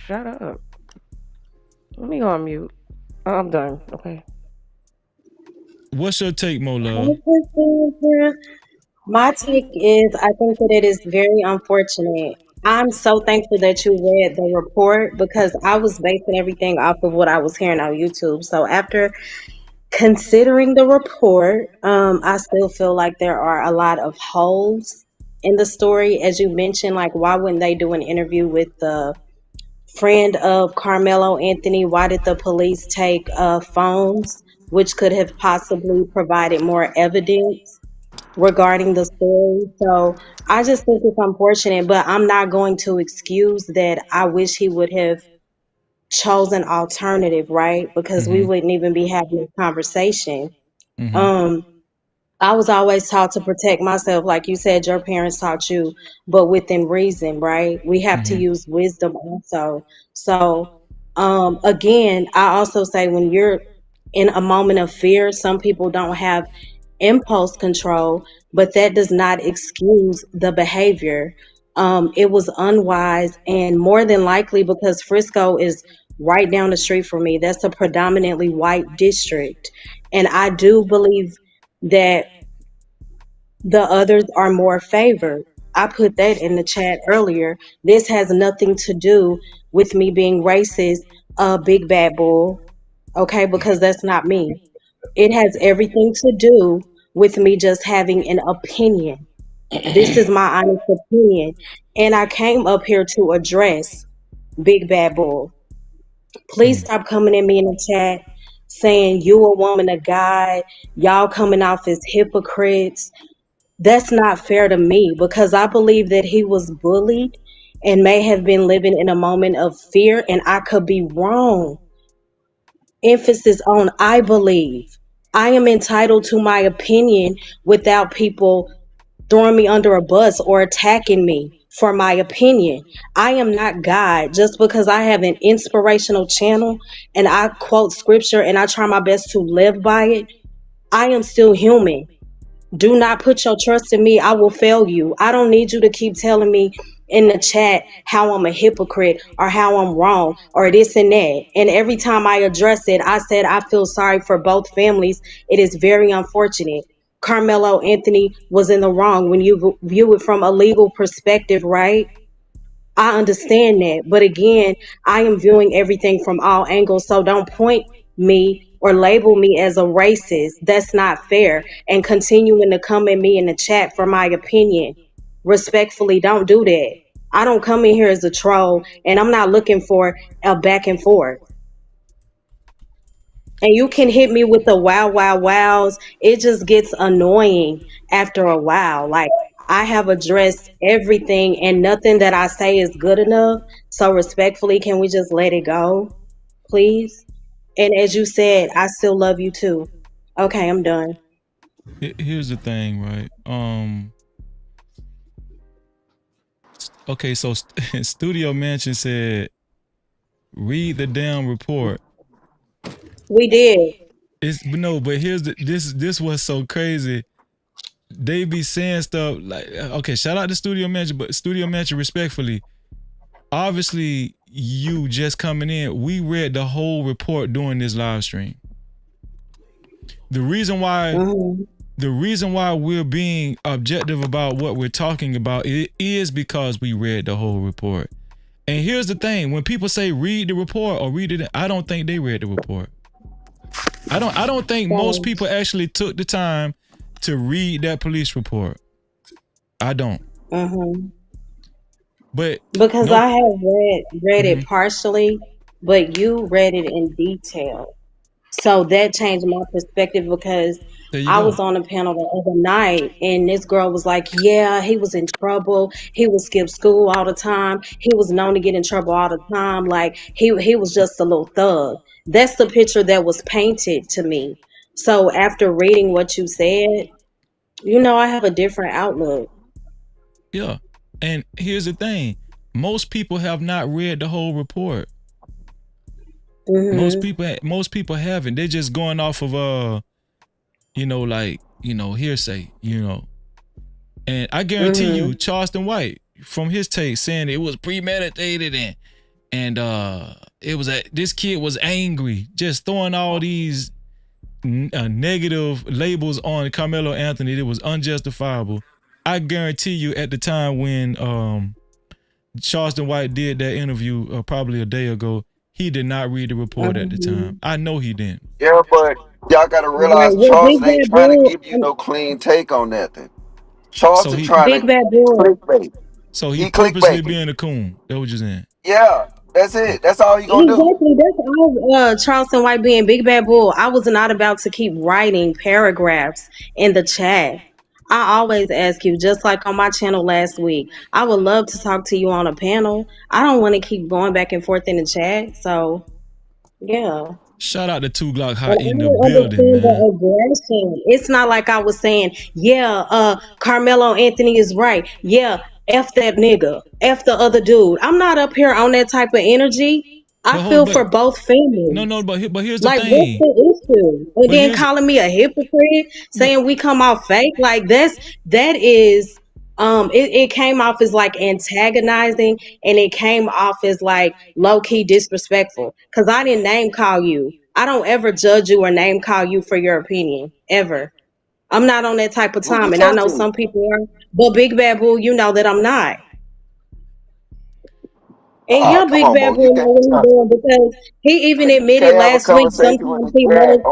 [SPEAKER 6] Shut up. Let me go on mute. I'm done. Okay.
[SPEAKER 1] What's your take, Mo Love?
[SPEAKER 7] My take is I think that it is very unfortunate. I'm so thankful that you read the report because I was basing everything off of what I was hearing on YouTube. So after considering the report, I still feel like there are a lot of holes in the story. As you mentioned, like why wouldn't they do an interview with the friend of Carmelo Anthony? Why did the police take phones, which could have possibly provided more evidence regarding the story? So I just think it's unfortunate, but I'm not going to excuse that. I wish he would have chosen alternative, right? Because we wouldn't even be having this conversation. I was always taught to protect myself, like you said, your parents taught you, but within reason, right? We have to use wisdom also. So, again, I also say when you're in a moment of fear, some people don't have impulse control, but that does not excuse the behavior. It was unwise, and more than likely because Frisco is right down the street from me. That's a predominantly white district. And I do believe that the others are more favored. I put that in the chat earlier. This has nothing to do with me being racist, big bad bull, okay? Because that's not me. It has everything to do with me just having an opinion. This is my honest opinion. And I came up here to address Big Bad Bull. Please stop coming at me in the chat saying you a woman of God, y'all coming off as hypocrites. That's not fair to me because I believe that he was bullied and may have been living in a moment of fear, and I could be wrong. Emphasis on I believe. I am entitled to my opinion without people throwing me under a bus or attacking me for my opinion. I am not God. Just because I have an inspirational channel and I quote scripture and I try my best to live by it, I am still human. Do not put your trust in me. I will fail you. I don't need you to keep telling me in the chat how I'm a hypocrite or how I'm wrong or this and that. And every time I address it, I said I feel sorry for both families. It is very unfortunate. Carmelo Anthony was in the wrong when you view it from a legal perspective, right? I understand that. But again, I am viewing everything from all angles. So don't point me or label me as a racist. That's not fair. And continuing to come at me in the chat for my opinion. Respectfully, don't do that. I don't come in here as a troll and I'm not looking for a back and forth. And you can hit me with the wows. It just gets annoying after a while. Like, I have addressed everything and nothing that I say is good enough. So respectfully, can we just let it go, please? And as you said, I still love you too. Okay, I'm done.
[SPEAKER 1] Here's the thing, right? Okay, so Studio Mansion said, read the damn report.
[SPEAKER 7] We did.
[SPEAKER 1] But here's this was so crazy. They be saying stuff like, okay, shout out to Studio Mansion, but Studio Mansion, respectfully, obviously you just coming in. We read the whole report during this live stream. The reason why we're being objective about what we're talking about is because we read the whole report. And here's the thing: when people say read the report or read it, I don't think they read the report. I don't think most people actually took the time to read that police report. I don't. But
[SPEAKER 7] because I have read it partially, but you read it in detail. So that changed my perspective because I was on a panel the other night and this girl was like, yeah, he was in trouble. He would skip school all the time. He was known to get in trouble all the time. Like he was just a little thug. That's the picture that was painted to me. So after reading what you said, I have a different outlook.
[SPEAKER 1] Yeah. And here's the thing. Most people have not read the whole report. Most people haven't. They're just going off of hearsay, And I guarantee you, Charleston White, from his take, saying it was premeditated and it was this kid was angry, just throwing all these negative labels on Karmelo Anthony. It was unjustifiable. I guarantee you, at the time when Charleston White did that interview probably a day ago, he did not read the report at the time. I know he didn't.
[SPEAKER 21] Yeah, but y'all gotta realize Charleston ain't trying to give you no clean take on that thing. Charleston trying to clickbait.
[SPEAKER 1] So he purposely being a coon. That what you're saying?
[SPEAKER 21] Yeah, that's it. That's all he gonna do.
[SPEAKER 7] Exactly. That's all Charleston White being Big Bad Bull. I was not about to keep writing paragraphs in the chat. I always ask you, just like on my channel last week, I would love to talk to you on a panel. I don't want to keep going back and forth in the chat. So, yeah.
[SPEAKER 1] Shout out to 2 Glock Hot in the building, man.
[SPEAKER 7] The aggression. It's not like I was saying, yeah, Carmelo Anthony is right. Yeah, F that nigga. F the other dude. I'm not up here on that type of energy. I feel for both families.
[SPEAKER 1] No, but here's
[SPEAKER 7] like,
[SPEAKER 1] the thing.
[SPEAKER 7] what's the issue? And then calling me a hypocrite, saying we come off fake. Like that is it came off as like antagonizing and it came off as like low-key disrespectful. Cause I didn't name call you. I don't ever judge you or name call you for your opinion. Ever. I'm not on that type of time. And I know some people are, but Big Bad Bull, you know that I'm not. And Big Bad Bull know what he's doing because he even admitted last week sometimes he loves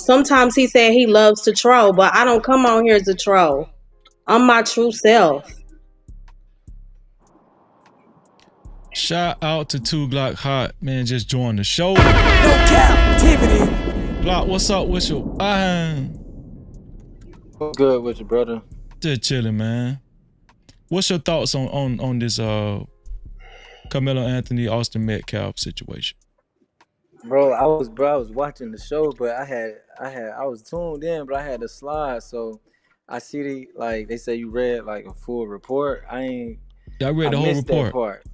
[SPEAKER 7] sometimes he said he loves to troll, but I don't come on here as a troll. I'm my true self.
[SPEAKER 1] Shout out to 2 Glock Hot, man, just joined the show.
[SPEAKER 17] No Cap-tivity.
[SPEAKER 1] Glock, what's up with you?
[SPEAKER 9] What's good with you, brother?
[SPEAKER 1] Just chilling, man. What's your thoughts on this Karmelo Anthony, Austin Metcalf situation?
[SPEAKER 9] I was watching the show, but I was tuned in, but I had to slide. So I see they say you read like a full report.
[SPEAKER 1] I read
[SPEAKER 9] I
[SPEAKER 1] the whole
[SPEAKER 9] missed that
[SPEAKER 1] report.
[SPEAKER 9] part,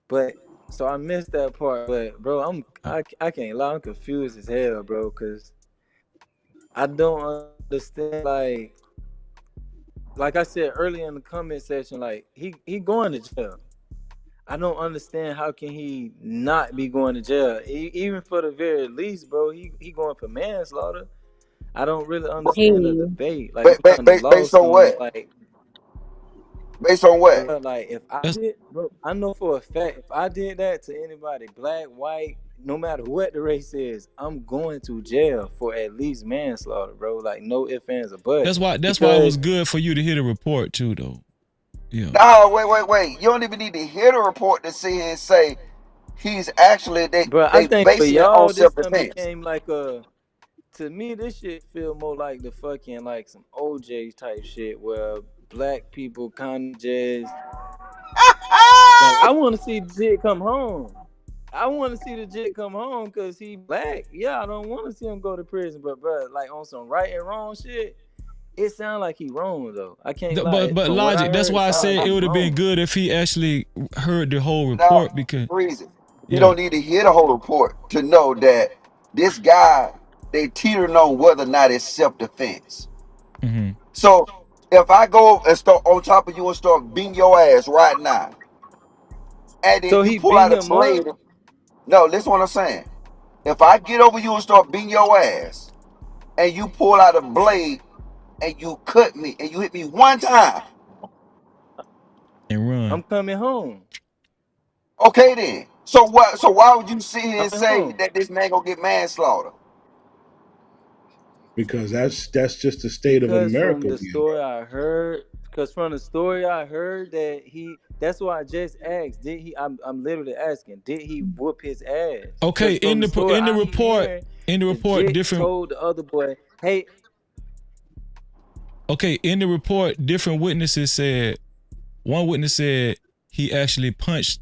[SPEAKER 9] but so I missed that part. But bro, I can't lie, I'm confused as hell, bro, because I don't understand. Like I said earlier in the comment section, like he going to jail. I don't understand how can he not be going to jail, even for the very least, bro. He going for manslaughter. I don't really understand the
[SPEAKER 7] He
[SPEAKER 9] debate. Like he kind of
[SPEAKER 21] Based
[SPEAKER 9] lost
[SPEAKER 21] on
[SPEAKER 9] on
[SPEAKER 21] what?
[SPEAKER 9] like,
[SPEAKER 21] Based on what?
[SPEAKER 9] bro. Like if I
[SPEAKER 1] That's
[SPEAKER 9] did, bro, I know for a fact if I did that to anybody, black, white, no matter what the race is, I'm going to jail for at least manslaughter, bro. Like no ifs ands or buts.
[SPEAKER 1] that's why it
[SPEAKER 9] Because
[SPEAKER 1] was good for you to hear the report too, though. Yeah.
[SPEAKER 21] No, wait. You don't even need to hear the report to see and say he's actually
[SPEAKER 9] bro, I
[SPEAKER 21] they
[SPEAKER 9] think for
[SPEAKER 21] basing it on
[SPEAKER 9] y'all this
[SPEAKER 21] self
[SPEAKER 9] done
[SPEAKER 21] defense.
[SPEAKER 9] became like a, to me, this shit feel more like the fucking like some OJ type shit where black people kind of just like I want to see the jit come home. I want to see the jit come home because he black. Yeah, I don't want to see him go to prison, but bro, like on some right and wrong shit, it sound like he wrong though. I can't lie.
[SPEAKER 1] But
[SPEAKER 9] From what I
[SPEAKER 1] logic. That's
[SPEAKER 9] heard, it
[SPEAKER 1] why I
[SPEAKER 9] sound like
[SPEAKER 1] said it
[SPEAKER 9] he
[SPEAKER 1] would have been
[SPEAKER 9] wrong.
[SPEAKER 1] good if he actually heard the whole
[SPEAKER 21] No,
[SPEAKER 1] report because
[SPEAKER 21] reason. You
[SPEAKER 1] yeah.
[SPEAKER 21] don't need to hear the whole report to know that this guy they teetering on whether or not it's self defense.
[SPEAKER 1] Mm-hmm.
[SPEAKER 21] So if I go and start on top of you and start beating your ass right now, and then
[SPEAKER 9] So
[SPEAKER 21] you
[SPEAKER 9] he
[SPEAKER 21] pull
[SPEAKER 9] beat
[SPEAKER 21] out a
[SPEAKER 9] him
[SPEAKER 21] blade,
[SPEAKER 9] up.
[SPEAKER 21] no, listen what I'm saying. If I get over you and start beating your ass, and you pull out a blade and you cut me and you hit me one time,
[SPEAKER 1] And run.
[SPEAKER 9] I'm coming home.
[SPEAKER 21] okay then. So what? So why would you sit here
[SPEAKER 9] I'm
[SPEAKER 21] and
[SPEAKER 9] coming
[SPEAKER 21] say
[SPEAKER 9] home.
[SPEAKER 21] that this man gonna get manslaughter?
[SPEAKER 4] because that's just the state of
[SPEAKER 9] Cause from
[SPEAKER 4] America
[SPEAKER 9] the
[SPEAKER 4] we
[SPEAKER 9] story I heard, cause from the story I heard that he, that's why I just asked, did he? I'm literally asking, did he whoop his ass?
[SPEAKER 1] Okay,
[SPEAKER 9] Cause from the story
[SPEAKER 1] in the
[SPEAKER 9] I keep
[SPEAKER 1] report,
[SPEAKER 9] hearing, the jit
[SPEAKER 1] different.
[SPEAKER 9] told the other boy, hey,
[SPEAKER 1] Okay, in the report, different witnesses said. One witness said he actually punched.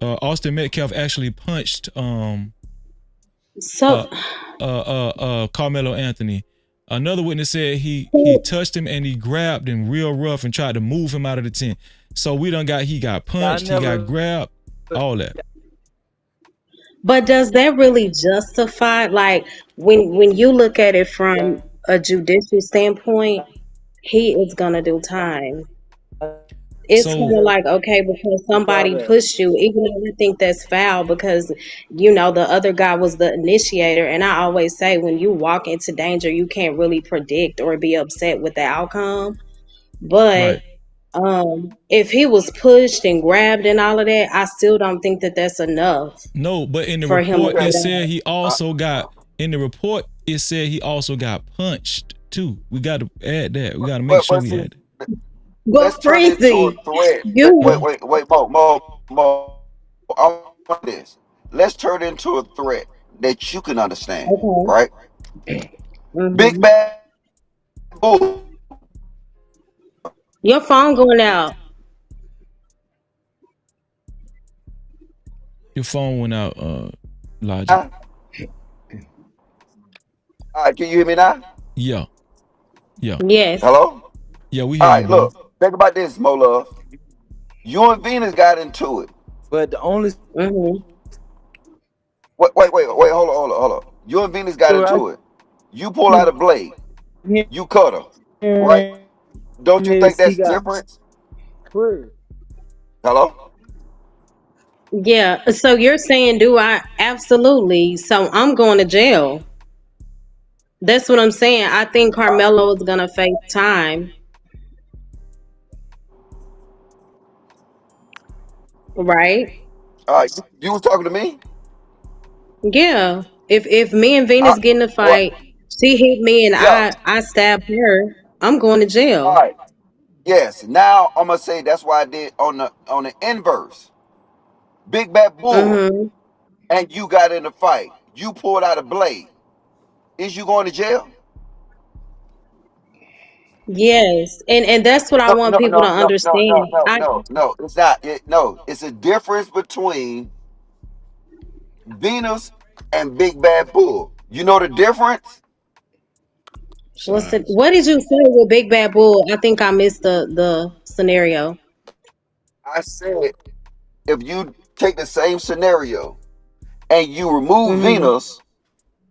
[SPEAKER 1] Austin Metcalf actually punched
[SPEAKER 7] so
[SPEAKER 1] Carmelo Anthony. Another witness said he touched him and he grabbed him real rough and tried to move him out of the tent. So he got
[SPEAKER 9] I
[SPEAKER 1] punched, he got
[SPEAKER 9] never.
[SPEAKER 1] grabbed, all that.
[SPEAKER 7] but does that really justify, like, when you look at it from a judicial standpoint, he is gonna do time. It's kind
[SPEAKER 1] So
[SPEAKER 7] of like, okay, because
[SPEAKER 9] Saw
[SPEAKER 7] somebody
[SPEAKER 9] that.
[SPEAKER 7] pushed you, even though we think that's foul, because the other guy was the initiator. And I always say, when you walk into danger, you can't really predict or be upset with the outcome. But
[SPEAKER 1] right.
[SPEAKER 7] if he was pushed and grabbed and all of that, I still don't think that that's enough
[SPEAKER 1] No, but in the
[SPEAKER 7] for him to
[SPEAKER 1] report
[SPEAKER 7] get
[SPEAKER 1] it
[SPEAKER 21] Okay.
[SPEAKER 1] said he
[SPEAKER 7] out.
[SPEAKER 1] also got punched too. We got to add that. We got to make sure
[SPEAKER 21] But
[SPEAKER 1] we
[SPEAKER 21] see,
[SPEAKER 1] add.
[SPEAKER 7] But
[SPEAKER 21] let's turn it into a
[SPEAKER 7] Freezy,
[SPEAKER 21] threat.
[SPEAKER 7] you
[SPEAKER 21] Wait, Mo. I want this. Let's turn it into a threat that you can understand,
[SPEAKER 7] okay?
[SPEAKER 21] right? Big
[SPEAKER 7] hmm
[SPEAKER 21] bad bull.
[SPEAKER 7] Your phone going out.
[SPEAKER 1] Your phone went out, Logic.
[SPEAKER 21] All right, can you hear me now?
[SPEAKER 1] Yeah. Yeah.
[SPEAKER 7] Yes.
[SPEAKER 21] Hello?
[SPEAKER 1] Yeah, we
[SPEAKER 21] All
[SPEAKER 1] hear you,
[SPEAKER 21] right,
[SPEAKER 1] bro.
[SPEAKER 21] look. Think about this, Mo Love. You and Venus got into it.
[SPEAKER 9] But the only
[SPEAKER 7] hmm
[SPEAKER 21] Wait. Hold on. You and Venus got
[SPEAKER 9] story I
[SPEAKER 21] into it. You pull out a
[SPEAKER 9] keep
[SPEAKER 21] blade. You cut her. Right?
[SPEAKER 9] hearing
[SPEAKER 21] Don't you think
[SPEAKER 9] is he
[SPEAKER 21] that's
[SPEAKER 9] got
[SPEAKER 21] different?
[SPEAKER 9] pushed.
[SPEAKER 21] Hello?
[SPEAKER 7] Yeah. So you're saying, do I? Absolutely. So I'm going to jail. That's what I'm saying. I think Carmelo is gonna face time, right?
[SPEAKER 21] All right, you was talking to me?
[SPEAKER 7] Yeah. If me and
[SPEAKER 21] Uh,
[SPEAKER 7] Venus get in a
[SPEAKER 21] what?
[SPEAKER 7] fight, she hit me and
[SPEAKER 21] Yeah.
[SPEAKER 7] I stabbed her, I'm going to
[SPEAKER 21] All
[SPEAKER 7] jail.
[SPEAKER 21] right. Yes. Now I'm gonna say that's why I did on the inverse. Big bad bull,
[SPEAKER 7] Mm-hmm.
[SPEAKER 21] and you got in a fight. You pulled out a blade. Is you going to jail?
[SPEAKER 7] Yes. And that's what I
[SPEAKER 21] No,
[SPEAKER 7] want
[SPEAKER 21] no,
[SPEAKER 7] people to
[SPEAKER 21] no, no, no,
[SPEAKER 7] understand.
[SPEAKER 21] no. It's not. No, it's a difference between Venus and Big Bad Bull. You know the difference?
[SPEAKER 7] What did you say with Big Bad Bull? I think I missed the scenario.
[SPEAKER 21] I said if you take the same scenario and you remove
[SPEAKER 7] Mm-hmm.
[SPEAKER 21] Venus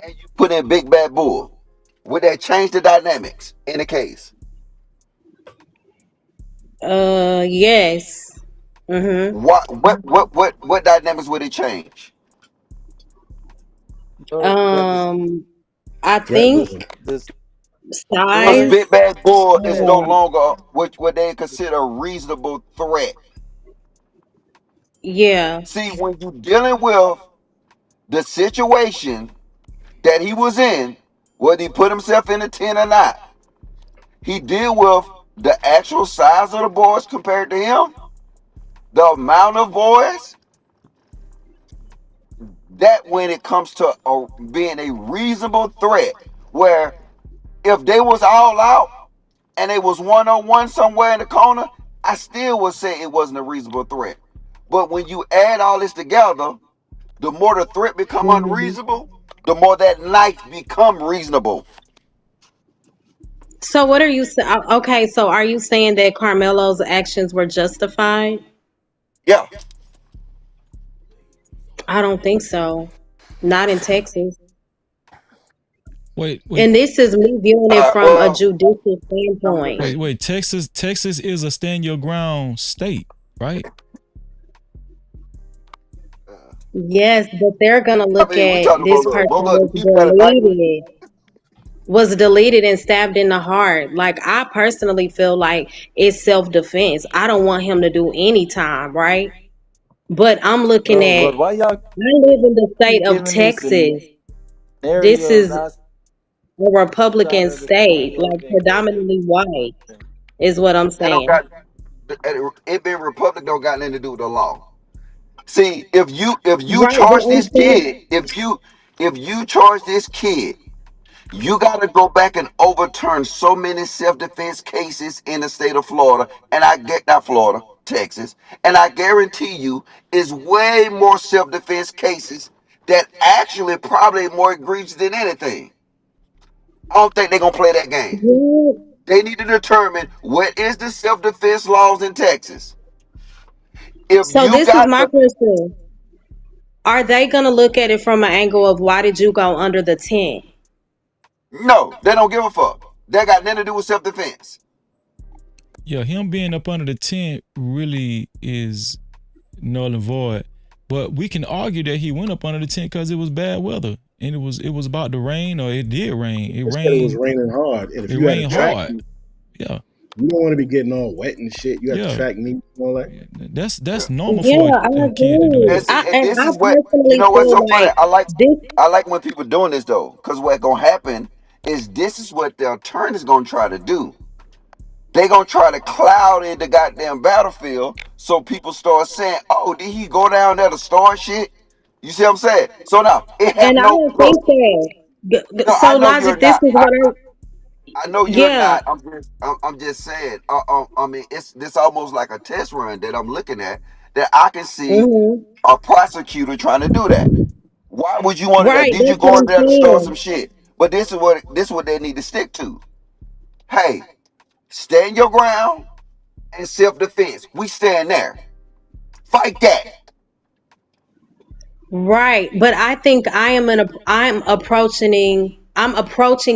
[SPEAKER 21] and you put in Big Bad Bull, would that change the dynamics in the case?
[SPEAKER 7] Yes. Mm-hmm.
[SPEAKER 21] What dynamics would it change?
[SPEAKER 9] But
[SPEAKER 7] I
[SPEAKER 22] Threat
[SPEAKER 7] think
[SPEAKER 22] level.
[SPEAKER 9] this
[SPEAKER 21] Because
[SPEAKER 7] size.
[SPEAKER 21] Big Bad Bull is no
[SPEAKER 7] Yeah.
[SPEAKER 21] longer what they consider a reasonable threat.
[SPEAKER 7] Yeah.
[SPEAKER 21] See, when you're dealing with the situation that he was in, whether he put himself in a tent or not, he deal with the actual size of the boys compared to him, the amount of boys. That when it comes to being a reasonable threat, where if they was all out and they was 1-on-1 somewhere in the corner, I still would say it wasn't a reasonable threat. But when you add all this together, the more the threat become
[SPEAKER 7] Mhm.
[SPEAKER 21] unreasonable, the more that knife become reasonable.
[SPEAKER 7] So what are you saying? Okay, so are you saying that Carmelo's actions were justified?
[SPEAKER 21] Yeah.
[SPEAKER 7] I don't think so. Not in Texas.
[SPEAKER 1] Wait, wait,
[SPEAKER 7] And this is me viewing it from a
[SPEAKER 21] Well,
[SPEAKER 7] judicial standpoint.
[SPEAKER 1] wait. Texas is a stand your ground state, right?
[SPEAKER 7] Yes, but they're gonna
[SPEAKER 21] I
[SPEAKER 7] look
[SPEAKER 21] mean, we
[SPEAKER 7] at
[SPEAKER 21] talking
[SPEAKER 7] this
[SPEAKER 21] about
[SPEAKER 7] person
[SPEAKER 21] look,
[SPEAKER 7] was
[SPEAKER 21] if you got a knife.
[SPEAKER 7] deleted and stabbed in the heart. Like I personally feel like it's self defense. I don't want him to do any time, right? But I'm looking
[SPEAKER 9] no,
[SPEAKER 7] at
[SPEAKER 9] but why y'all
[SPEAKER 7] I live in the state
[SPEAKER 9] keep
[SPEAKER 7] of
[SPEAKER 9] giving these
[SPEAKER 7] Texas. This
[SPEAKER 9] scenarios
[SPEAKER 7] is
[SPEAKER 9] outside
[SPEAKER 7] a Republican
[SPEAKER 9] of the
[SPEAKER 7] state,
[SPEAKER 9] scenario
[SPEAKER 7] like
[SPEAKER 9] being given?
[SPEAKER 7] predominantly white, is what I'm
[SPEAKER 21] That don't
[SPEAKER 7] saying.
[SPEAKER 21] got it being Republic don't got nothing to do with the law. See, if you
[SPEAKER 7] Right, but
[SPEAKER 21] charge
[SPEAKER 7] I'm
[SPEAKER 21] this kid,
[SPEAKER 7] saying
[SPEAKER 21] if you charge this kid, you got to go back and overturn so many self-defense cases in the state of Florida, and I get not Florida, Texas, and I guarantee you, is way more self-defense cases that actually probably more egregious than anything. I don't think they're gonna play that game. They need to determine what is the self-defense laws in Texas. If
[SPEAKER 7] so
[SPEAKER 21] you
[SPEAKER 7] this is
[SPEAKER 21] got
[SPEAKER 7] my
[SPEAKER 21] the
[SPEAKER 7] question. Are they gonna look at it from an angle of why did you go under the tent?
[SPEAKER 21] no, they don't give a fuck. That got nothing to do with self-defense.
[SPEAKER 1] Yeah, him being up under the tent really is null and void. But we can argue that he went up under the tent because it was bad weather, and it was about to rain, or it did rain. It
[SPEAKER 22] They said it was
[SPEAKER 1] rained.
[SPEAKER 22] raining hard, and if
[SPEAKER 1] It
[SPEAKER 22] you had a
[SPEAKER 1] rained
[SPEAKER 22] track,
[SPEAKER 1] hard. Yeah,
[SPEAKER 22] you don't want to be getting all wet and shit. You have to
[SPEAKER 1] yeah.
[SPEAKER 22] track meet and all that.
[SPEAKER 1] That's normal
[SPEAKER 7] Yeah,
[SPEAKER 1] for
[SPEAKER 7] I
[SPEAKER 1] a kid to do
[SPEAKER 7] agree.
[SPEAKER 1] that.
[SPEAKER 21] And see, and
[SPEAKER 7] And
[SPEAKER 21] this
[SPEAKER 7] I
[SPEAKER 21] is what you
[SPEAKER 7] personally
[SPEAKER 21] know. What's
[SPEAKER 7] feel
[SPEAKER 21] so funny?
[SPEAKER 7] like
[SPEAKER 21] I like
[SPEAKER 7] this.
[SPEAKER 21] I like when people doing this though, because what gonna happen is this is what the attorney's gonna try to do. They gonna try to cloud in the goddamn battlefield so people start saying, "Oh, did he go down there to start shit?" You see what I'm saying? So now it have
[SPEAKER 7] And I
[SPEAKER 21] no
[SPEAKER 7] don't
[SPEAKER 21] look.
[SPEAKER 7] think that.
[SPEAKER 21] No, I
[SPEAKER 7] So
[SPEAKER 21] know you're
[SPEAKER 7] logic, this
[SPEAKER 21] not.
[SPEAKER 7] is what
[SPEAKER 21] I know you're
[SPEAKER 7] yeah.
[SPEAKER 21] not. I'm just saying. I mean, it's this almost like a test run that I'm looking at that I can see
[SPEAKER 7] Hmm.
[SPEAKER 21] a prosecutor trying to do that. Why would you want to do that?
[SPEAKER 7] Right,
[SPEAKER 21] Did you
[SPEAKER 7] that's what
[SPEAKER 21] go in
[SPEAKER 7] I'm
[SPEAKER 21] there to start some
[SPEAKER 7] saying.
[SPEAKER 21] shit? But this is what they need to stick to. Hey, stand your ground and self defense. We stand there. Fight that.
[SPEAKER 7] Right, but I think I'm approaching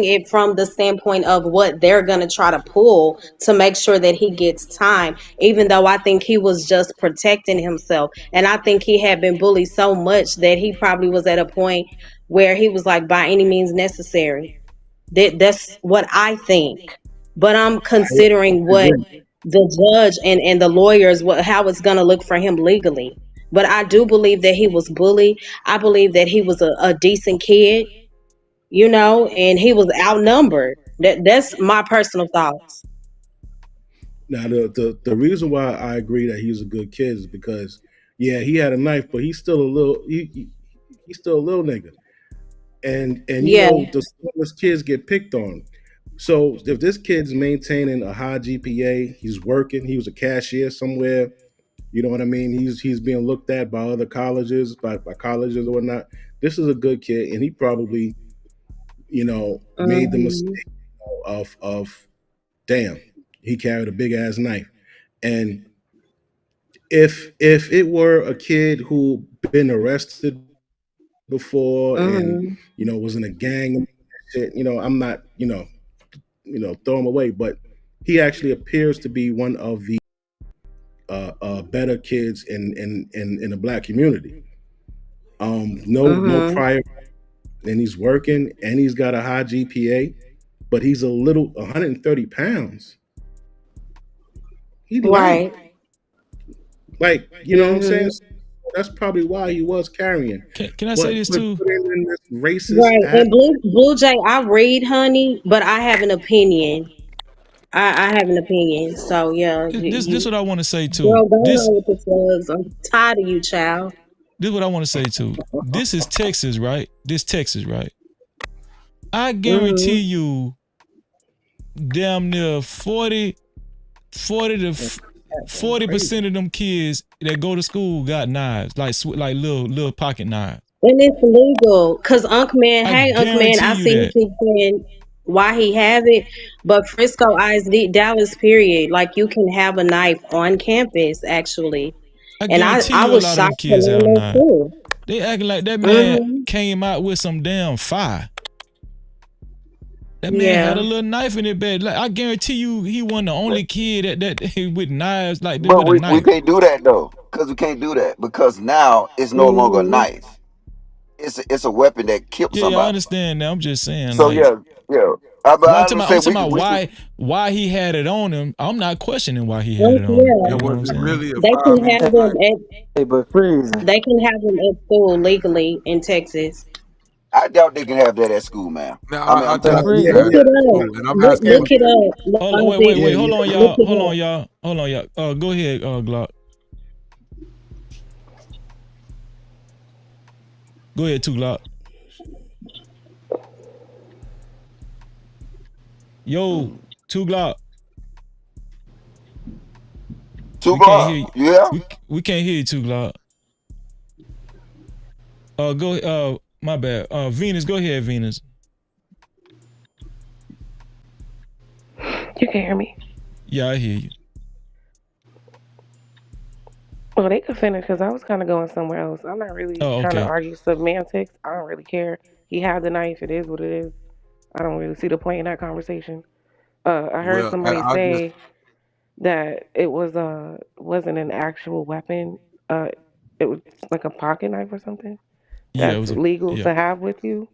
[SPEAKER 7] it from the standpoint of what they're going to try to pull to make sure that he gets time, even though I think he was just protecting himself. And I think he had been bullied so much that he probably was at a point where he was like, by any means necessary. That's what I think. But I'm
[SPEAKER 22] I
[SPEAKER 7] considering what
[SPEAKER 22] agree.
[SPEAKER 7] the judge and the lawyers, how it's going to look for him legally. But I do believe that he was bullied. I believe that he was a decent kid, and he was outnumbered. That's my personal thoughts.
[SPEAKER 22] Now the reason why I agree that he's a good kid is because yeah, he had a knife, but he's still a little he's still a little nigga. And
[SPEAKER 7] Yeah.
[SPEAKER 22] the smallest kids get picked on. So if this kid's maintaining a high GPA, he's working, he was a cashier somewhere,
[SPEAKER 4] You know what I mean? He's being looked at by other colleges, by colleges or whatnot. This is a good kid, and he probably, made the
[SPEAKER 7] Mm-hmm.
[SPEAKER 4] mistake of damn, he carried a big ass knife. And if it were a kid who been arrested before and
[SPEAKER 7] Mm-hmm.
[SPEAKER 4] was in a gang and shit, I'm not throw him away, but he actually appears to be one of the better kids in the black community. No
[SPEAKER 7] Mm-hmm.
[SPEAKER 4] prior, and he's working, and he's got a high GPA, but he's a little 130 pounds. He light,
[SPEAKER 7] Right.
[SPEAKER 4] like what I'm saying.
[SPEAKER 7] Mm-hmm.
[SPEAKER 4] So that's probably why he was carrying.
[SPEAKER 1] Can I say
[SPEAKER 4] But
[SPEAKER 1] this
[SPEAKER 4] put
[SPEAKER 1] too?
[SPEAKER 4] him in this racist
[SPEAKER 7] Right.
[SPEAKER 4] ass.
[SPEAKER 7] And Blue Jay, I read, honey, but I have an opinion. I have an opinion. So yeah,
[SPEAKER 1] This what I want to say too.
[SPEAKER 7] girl, go
[SPEAKER 1] This
[SPEAKER 7] on with the slugs. I'm tired of you, child.
[SPEAKER 1] this what I want to say too. This is Texas, right? This Texas, right? I
[SPEAKER 7] Mm-hmm.
[SPEAKER 1] guarantee you, damn near 40 to 40% of them kids that go to school got knives, like little pocket knives.
[SPEAKER 7] And it's legal. Cause Unc Man,
[SPEAKER 1] I
[SPEAKER 7] hey Unc Man,
[SPEAKER 1] guarantee
[SPEAKER 7] I
[SPEAKER 1] you
[SPEAKER 7] see you
[SPEAKER 1] that.
[SPEAKER 7] keep saying why he have it, but Frisco ISD Dallas period, like you can have a knife on campus actually.
[SPEAKER 1] I
[SPEAKER 7] And I,
[SPEAKER 1] guarantee
[SPEAKER 7] I
[SPEAKER 1] you a
[SPEAKER 7] was
[SPEAKER 1] lot of them
[SPEAKER 7] shocked to
[SPEAKER 1] kids
[SPEAKER 7] learn
[SPEAKER 1] have
[SPEAKER 7] that
[SPEAKER 1] knives.
[SPEAKER 7] too.
[SPEAKER 1] They acting like that man
[SPEAKER 7] Mm-hmm.
[SPEAKER 1] came out with some damn fire. That man had a
[SPEAKER 7] Yeah.
[SPEAKER 1] little knife in his bed. Like, I guarantee you, he wasn't the only kid that with knives like that
[SPEAKER 21] But
[SPEAKER 1] with a
[SPEAKER 21] we
[SPEAKER 1] knife.
[SPEAKER 21] can't do that though, because we can't do that because now it's no longer a
[SPEAKER 7] Mm-hmm.
[SPEAKER 21] knife. It's a weapon that kills
[SPEAKER 1] Yeah, I
[SPEAKER 21] somebody.
[SPEAKER 1] understand that. I'm just saying,
[SPEAKER 21] So
[SPEAKER 1] like,
[SPEAKER 21] yeah. But
[SPEAKER 1] no,
[SPEAKER 21] I
[SPEAKER 1] I'm
[SPEAKER 21] understand
[SPEAKER 1] talking about
[SPEAKER 21] we can
[SPEAKER 1] why he had it on him. I'm not questioning why he had
[SPEAKER 7] Well,
[SPEAKER 1] it on him.
[SPEAKER 7] yeah.
[SPEAKER 3] And
[SPEAKER 1] You know what
[SPEAKER 3] was
[SPEAKER 1] I'm
[SPEAKER 3] it
[SPEAKER 1] saying?
[SPEAKER 3] really a
[SPEAKER 7] They can
[SPEAKER 3] 5 inch
[SPEAKER 7] have them
[SPEAKER 3] knife?
[SPEAKER 7] at
[SPEAKER 9] Hey, but freezing.
[SPEAKER 7] they can have them at school legally in Texas.
[SPEAKER 21] I doubt they can have that at school, man.
[SPEAKER 3] Now
[SPEAKER 21] I mean,
[SPEAKER 3] I,
[SPEAKER 21] I'm
[SPEAKER 3] I,
[SPEAKER 9] But
[SPEAKER 3] I
[SPEAKER 21] telling you.
[SPEAKER 3] see
[SPEAKER 7] Look
[SPEAKER 9] freezing.
[SPEAKER 3] that,
[SPEAKER 7] it up.
[SPEAKER 3] and I'm
[SPEAKER 7] Look,
[SPEAKER 3] asking
[SPEAKER 7] look
[SPEAKER 3] him.
[SPEAKER 7] it up. Look,
[SPEAKER 1] Hold on,
[SPEAKER 7] honestly,
[SPEAKER 1] wait.
[SPEAKER 4] Yeah,
[SPEAKER 1] Hold
[SPEAKER 4] yeah.
[SPEAKER 1] on,
[SPEAKER 7] look
[SPEAKER 1] y'all.
[SPEAKER 7] it
[SPEAKER 1] Hold
[SPEAKER 7] up.
[SPEAKER 1] on, y'all. Hold on, y'all. Go ahead, Glock. Go ahead, two Glock. Yo, two Glock.
[SPEAKER 21] Two
[SPEAKER 1] We can't hear you.
[SPEAKER 21] Glock, yeah.
[SPEAKER 1] We can't hear you, two Glock. Go. My bad. Venus, go ahead, Venus.
[SPEAKER 6] You can hear me.
[SPEAKER 1] Yeah, I hear you.
[SPEAKER 6] Well, they could finish because I was kind of going somewhere else. I'm not really
[SPEAKER 1] Oh,
[SPEAKER 6] trying to
[SPEAKER 1] okay.
[SPEAKER 6] argue semantics. I don't really care. He had the knife. It is what it is. I don't really see the point in that conversation. I heard
[SPEAKER 3] Well,
[SPEAKER 6] somebody
[SPEAKER 3] I just
[SPEAKER 6] say that it wasn't an actual weapon. Uh, it was like a pocket knife or something
[SPEAKER 1] Yeah, it
[SPEAKER 6] that's
[SPEAKER 1] was a
[SPEAKER 6] legal
[SPEAKER 1] yeah,
[SPEAKER 6] to have with you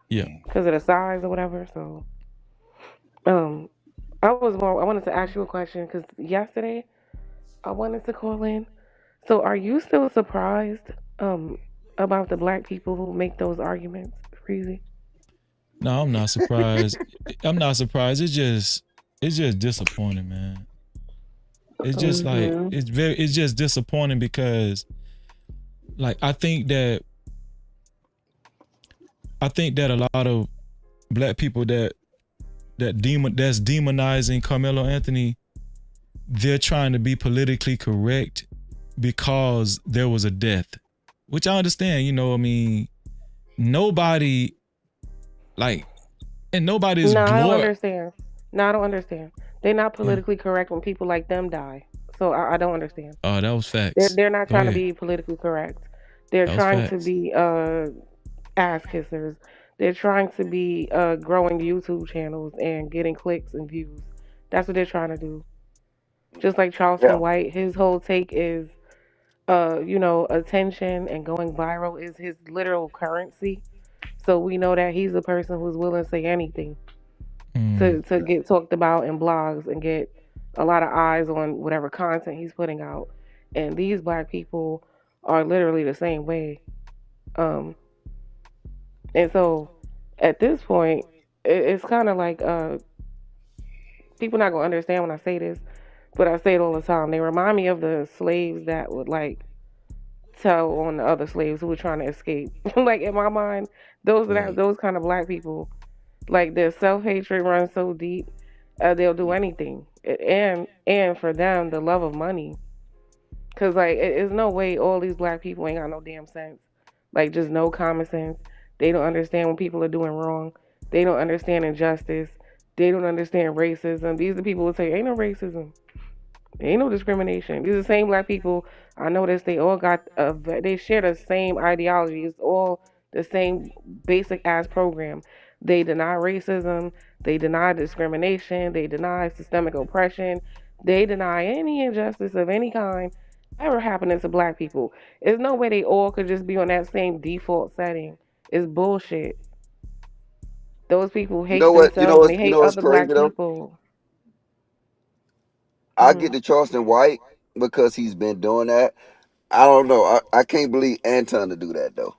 [SPEAKER 1] yeah.
[SPEAKER 6] because of the size or whatever. So, um, I wanted to ask you a question because yesterday I wanted to call in. So, are you still surprised about the black people who make those arguments? Freezy.
[SPEAKER 1] No, I'm not surprised. I'm not surprised. It's just disappointing, man. It's just like
[SPEAKER 7] Mm-hmm.
[SPEAKER 1] it's just disappointing because like I think that a lot of black people that's demonizing Carmelo Anthony, they're trying to be politically correct because there was a death, which I understand. I mean, nobody like, and nobody's
[SPEAKER 6] No, I don't
[SPEAKER 1] glor.
[SPEAKER 6] understand. No, I don't understand. They're not
[SPEAKER 1] Yeah.
[SPEAKER 6] politically correct when people like them die. So I don't understand.
[SPEAKER 1] Oh, that was
[SPEAKER 6] They're
[SPEAKER 1] facts.
[SPEAKER 6] they're not
[SPEAKER 1] Go
[SPEAKER 6] trying to
[SPEAKER 1] ahead.
[SPEAKER 6] be politically correct. They're
[SPEAKER 1] That was
[SPEAKER 6] trying to
[SPEAKER 1] facts.
[SPEAKER 6] be ass kissers. They're trying to be growing YouTube channels and getting clicks and views. That's what they're trying to do. Just like Charleston
[SPEAKER 21] Yeah.
[SPEAKER 6] White, his whole take is attention and going viral is his literal currency. So we know that he's a person who's willing to say anything
[SPEAKER 1] Mm.
[SPEAKER 6] to get talked about in blogs and get a lot of eyes on whatever content he's putting out. And these black people are literally the same way. Um, and so at this point, it's kind of like people not gonna understand when I say this, but I say it all the time. They remind me of the slaves that would like tell on the other slaves who were trying to escape. Like in my mind,
[SPEAKER 3] right.
[SPEAKER 6] those kind of black people, like their self hatred runs so deep, they'll do anything. And for them, the love of money, Cause like it's no way all these black people ain't got no damn sense. Like just no common sense. They don't understand when people are doing wrong. They don't understand injustice. They don't understand racism. These are the people who say ain't no racism. Ain't no discrimination. These are the same black people. I noticed they all got they share the same ideology. It's all the same basic ass program. They deny racism. They deny discrimination. They deny systemic oppression. They deny any injustice of any kind ever happening to black people. There's no way they all could just be on that same default setting. It's bullshit. Those people
[SPEAKER 21] You
[SPEAKER 6] hate
[SPEAKER 21] know what?
[SPEAKER 6] themselves and they
[SPEAKER 21] You
[SPEAKER 6] hate
[SPEAKER 21] know what's
[SPEAKER 6] other
[SPEAKER 21] crazy
[SPEAKER 6] black
[SPEAKER 21] though?
[SPEAKER 6] people.
[SPEAKER 21] I get to Charleston White because he's been doing that. I don't know. I can't believe Anton to do that though.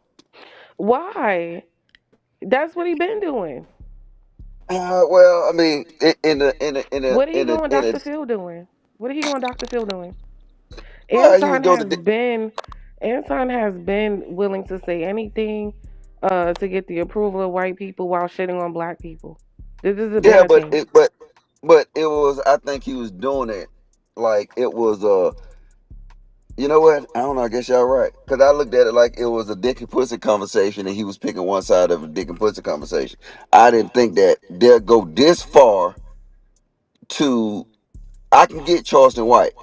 [SPEAKER 6] Why? That's what he been doing.
[SPEAKER 21] Well, I mean,
[SPEAKER 6] What are he
[SPEAKER 21] in
[SPEAKER 6] going
[SPEAKER 21] in a
[SPEAKER 6] Dr. Phil doing? What are he going Dr. Phil doing?
[SPEAKER 21] well, he was doing
[SPEAKER 6] Anton has been willing to say anything to get the approval of white people while shitting on black people. This has been
[SPEAKER 21] yeah,
[SPEAKER 6] a thing.
[SPEAKER 21] but it was. I think he was doing it like it was. You know what? I don't know. I guess y'all right. Because I looked at it like it was a dick and pussy conversation, and he was picking one side of a dick and pussy conversation. I didn't think that they'll go this far to. I can get Charleston White.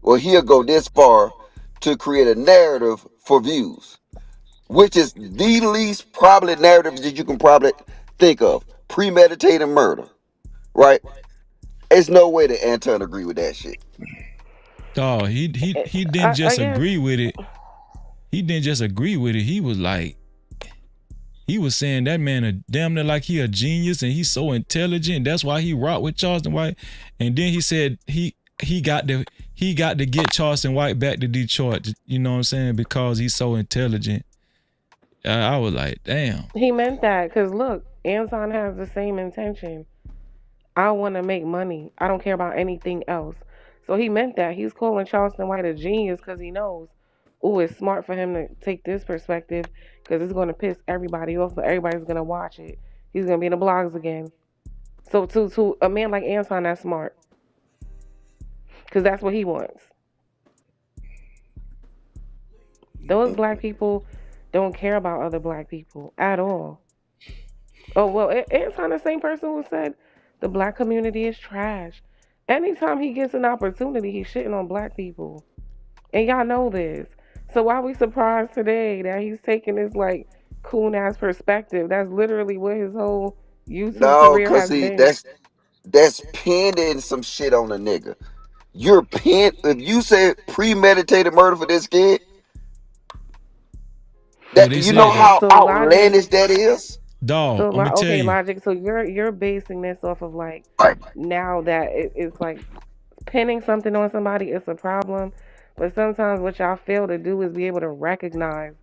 [SPEAKER 21] Well, he'll go this far to create a narrative for views, which is the least probably narrative that you can probably think of. Premeditated murder, right? There's no way that Anton agree with that shit.
[SPEAKER 1] Oh, he didn't just agree with it. He didn't just agree with it. He was like, he was saying that man a damn near like he a genius and he's so intelligent. That's why he rocked with Charleston White. And then he said he got to get Charleston White back to Detroit. You know what I'm saying? Because he's so intelligent. I was like, damn.
[SPEAKER 6] He meant that because look, Anton has the same intention. I want to make money. I don't care about anything else. So he meant that. He's calling Charleston White a genius because he knows, ooh, it's smart for him to take this perspective because it's going to piss everybody off, but everybody's going to watch it. He's going to be in the blogs again. So to a man like Anton, that's smart because that's what he wants. Those black people don't care about other black people at all. Oh, well, Anton, the same person who said the black community is trash. Anytime he gets an opportunity, he's shitting on black people. And y'all know this. So why we surprised today that he's taking this like coon ass perspective? That's literally what his whole YouTube
[SPEAKER 21] No,
[SPEAKER 6] career
[SPEAKER 21] cause
[SPEAKER 6] has
[SPEAKER 21] see,
[SPEAKER 6] been.
[SPEAKER 21] that's pinning some shit on a nigga. You're pinned. If you say premeditated murder for this kid, that you know how
[SPEAKER 6] So logic.
[SPEAKER 21] outlandish that is.
[SPEAKER 1] Dog,
[SPEAKER 6] So
[SPEAKER 1] I'm gonna tell
[SPEAKER 6] okay,
[SPEAKER 1] you.
[SPEAKER 6] logic. So you're basing this off of like now that it's like pinning something on somebody is a problem, but sometimes what y'all fail to do is be able to recognize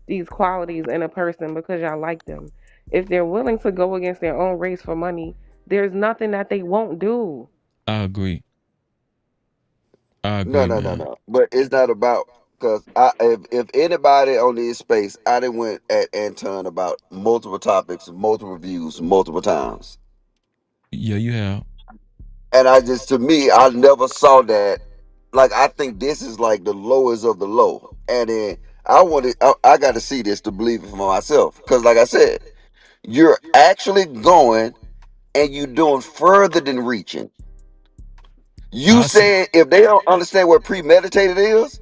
[SPEAKER 6] these qualities in a person because y'all like them. If they're willing to go against their own race for money, there's nothing that they won't do.
[SPEAKER 1] I agree.
[SPEAKER 21] No. But it's not about because if anybody on this space, I done went at Anton about multiple topics, multiple views, multiple times.
[SPEAKER 1] Yeah, you have.
[SPEAKER 21] And I just, to me, I never saw that. Like, I think this is like the lowest of the low. And then I got to see this to believe it for myself. Because, like I said, you're actually going and you're doing further than reaching. You said if they don't understand what premeditated is,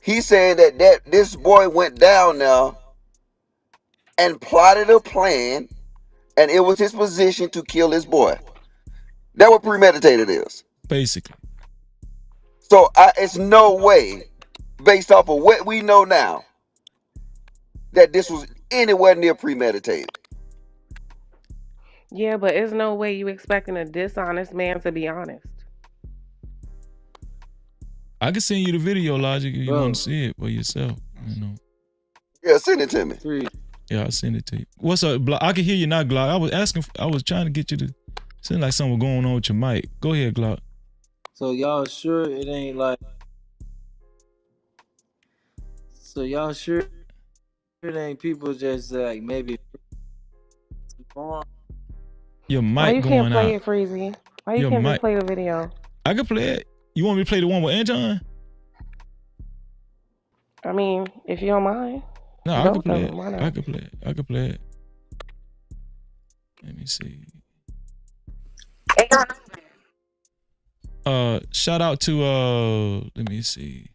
[SPEAKER 21] he's saying that this boy went down now and plotted a plan, and it was his position to kill this boy. That's what premeditated is.
[SPEAKER 1] Basically.
[SPEAKER 21] So it's no way, based off of what we know now, that this was anywhere near premeditated.
[SPEAKER 6] Yeah, but there's no way you expecting a dishonest man to be honest.
[SPEAKER 1] I can send you the video, Logic, if you want to see it for yourself. You know.
[SPEAKER 21] Yeah, send it to me.
[SPEAKER 1] Yeah, I'll send it to you. What's up, Glock? I can hear you now, Glock. I was trying to get you to seem like something was going on with your mic. Go ahead, Glock.
[SPEAKER 9] So y'all sure it ain't like? So y'all sure it ain't people just like maybe?
[SPEAKER 1] Your mic
[SPEAKER 6] Why you
[SPEAKER 1] going
[SPEAKER 6] can't play
[SPEAKER 1] out.
[SPEAKER 6] it, Freezy? Why you
[SPEAKER 1] Your
[SPEAKER 6] can't
[SPEAKER 1] mic.
[SPEAKER 6] just play the video?
[SPEAKER 1] I can play it. You want me to play the one with Anton?
[SPEAKER 6] I mean, if you don't mind.
[SPEAKER 1] No, I
[SPEAKER 6] Both
[SPEAKER 1] could
[SPEAKER 6] of
[SPEAKER 1] play it.
[SPEAKER 6] them. Why not?
[SPEAKER 1] I could play it. I could play it. Let me see. Shout out to let me see.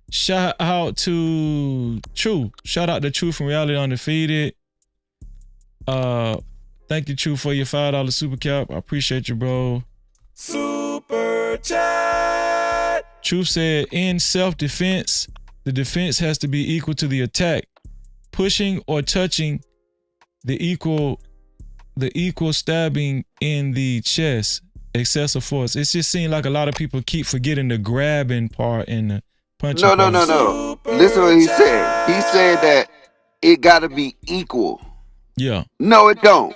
[SPEAKER 1] Shout out to True. Shout out to True from Reality Undefeated. Thank you, True, for your $5 super cap. I appreciate you, bro.
[SPEAKER 12] Super chat.
[SPEAKER 1] True said, in self-defense, the defense has to be equal to the attack. Pushing or touching the equal stabbing in the chest, excessive force. It just seems like a lot of people keep forgetting the grabbing part and the punching
[SPEAKER 21] No.
[SPEAKER 1] part.
[SPEAKER 21] Listen to what he said. He said that it got to be equal.
[SPEAKER 1] Yeah.
[SPEAKER 21] No, it don't.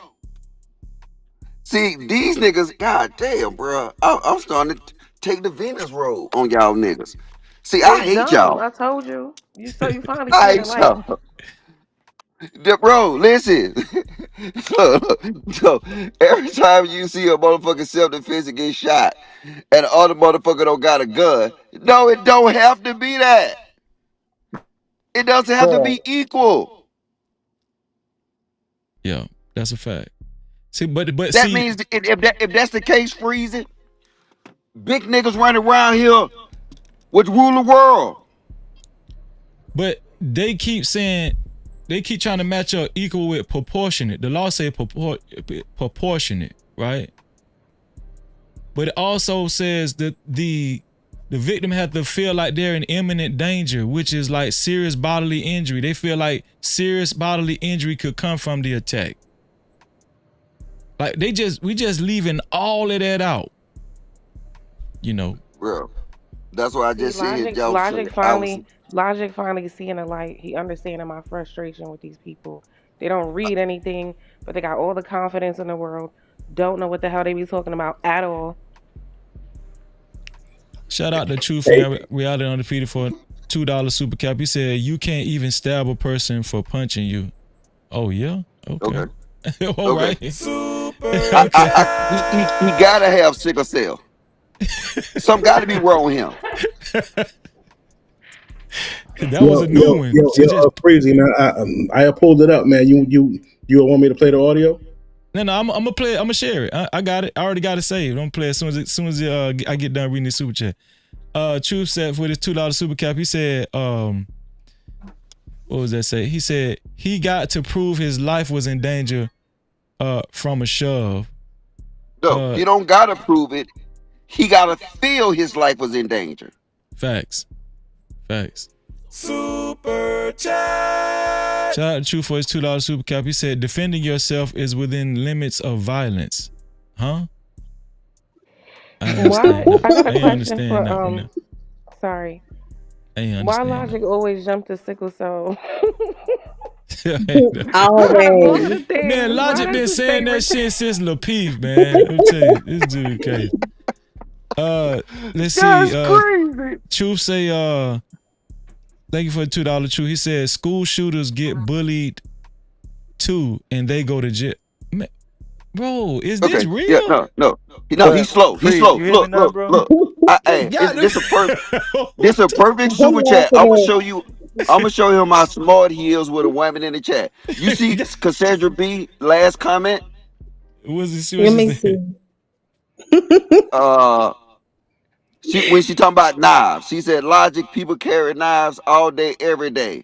[SPEAKER 21] See, these niggas, god damn, bro. I'm starting to take the Venus road on y'all niggas. See, I
[SPEAKER 6] It's
[SPEAKER 21] hate
[SPEAKER 6] dumb.
[SPEAKER 21] y'all.
[SPEAKER 6] I told you. You finally
[SPEAKER 21] I
[SPEAKER 6] seeing the
[SPEAKER 21] hate
[SPEAKER 6] light.
[SPEAKER 21] y'all. Bro, listen. so every time you see a motherfucking self-defense and get shot, and the other motherfucker don't got a gun, no, it don't have to be that. It doesn't have to be equal.
[SPEAKER 1] Yeah, that's a fact. See, but
[SPEAKER 21] That means if that's the case, freezing, big niggas running around here would rule the world.
[SPEAKER 1] But they keep saying, they keep trying to match up equal with proportionate. The law say proportionate, right? But it also says that the victim have to feel like they're in imminent danger, which is like serious bodily injury. They feel like serious bodily injury could come from the attack. Like we just leaving all of that out. You know.
[SPEAKER 21] Bro, that's why I just said
[SPEAKER 6] Logic finally seeing the light. He understanding my frustration with these people. They don't read anything, but they got all the confidence in the world. Don't know what the hell they be talking about at all.
[SPEAKER 1] Shout out to True from Reality Undefeated for $2 super cap. He said you can't even stab a person for punching you. Oh yeah? Okay. All right.
[SPEAKER 21] He gotta have sickle cell. Something gotta be wrong with him.
[SPEAKER 1] That was a new one.
[SPEAKER 4] Crazy man. I pulled it up, man. You want me to play the audio?
[SPEAKER 1] No, I'm gonna play it. I'm gonna share it. I got it. I already got it saved. I'm gonna play it as soon as I get done reading the super chat. Truth said for this $2 super cap, he said, what was that say? He said he got to prove his life was in danger from a shove.
[SPEAKER 21] No, he don't gotta prove it. He gotta feel his life was in danger.
[SPEAKER 1] Facts.
[SPEAKER 12] Super chat.
[SPEAKER 1] Shout out to True for his $2 super cap. He said defending yourself is within limits of violence. Huh? I
[SPEAKER 6] got a question
[SPEAKER 1] understand that one.
[SPEAKER 6] Sorry.
[SPEAKER 1] Why
[SPEAKER 6] Logic always jump to sickle cell?
[SPEAKER 7] Always.
[SPEAKER 1] Man, Logic been saying that shit since Lil Peep, man. Let me tell you, this dude crazy. Let's see. Truth say, thank you for the $2 Truth. He said school shooters get bullied too, and they go to jail. Man, bro, is this real?
[SPEAKER 21] Yeah, no. He's slow. He's slow. Look. This a perfect super chat. I'm gonna show him how smart he is with a woman in the chat. You see Cassandra B last comment?
[SPEAKER 1] Let
[SPEAKER 7] me see.
[SPEAKER 21] When she talking about knives, she said Logic people carry knives all day, every day.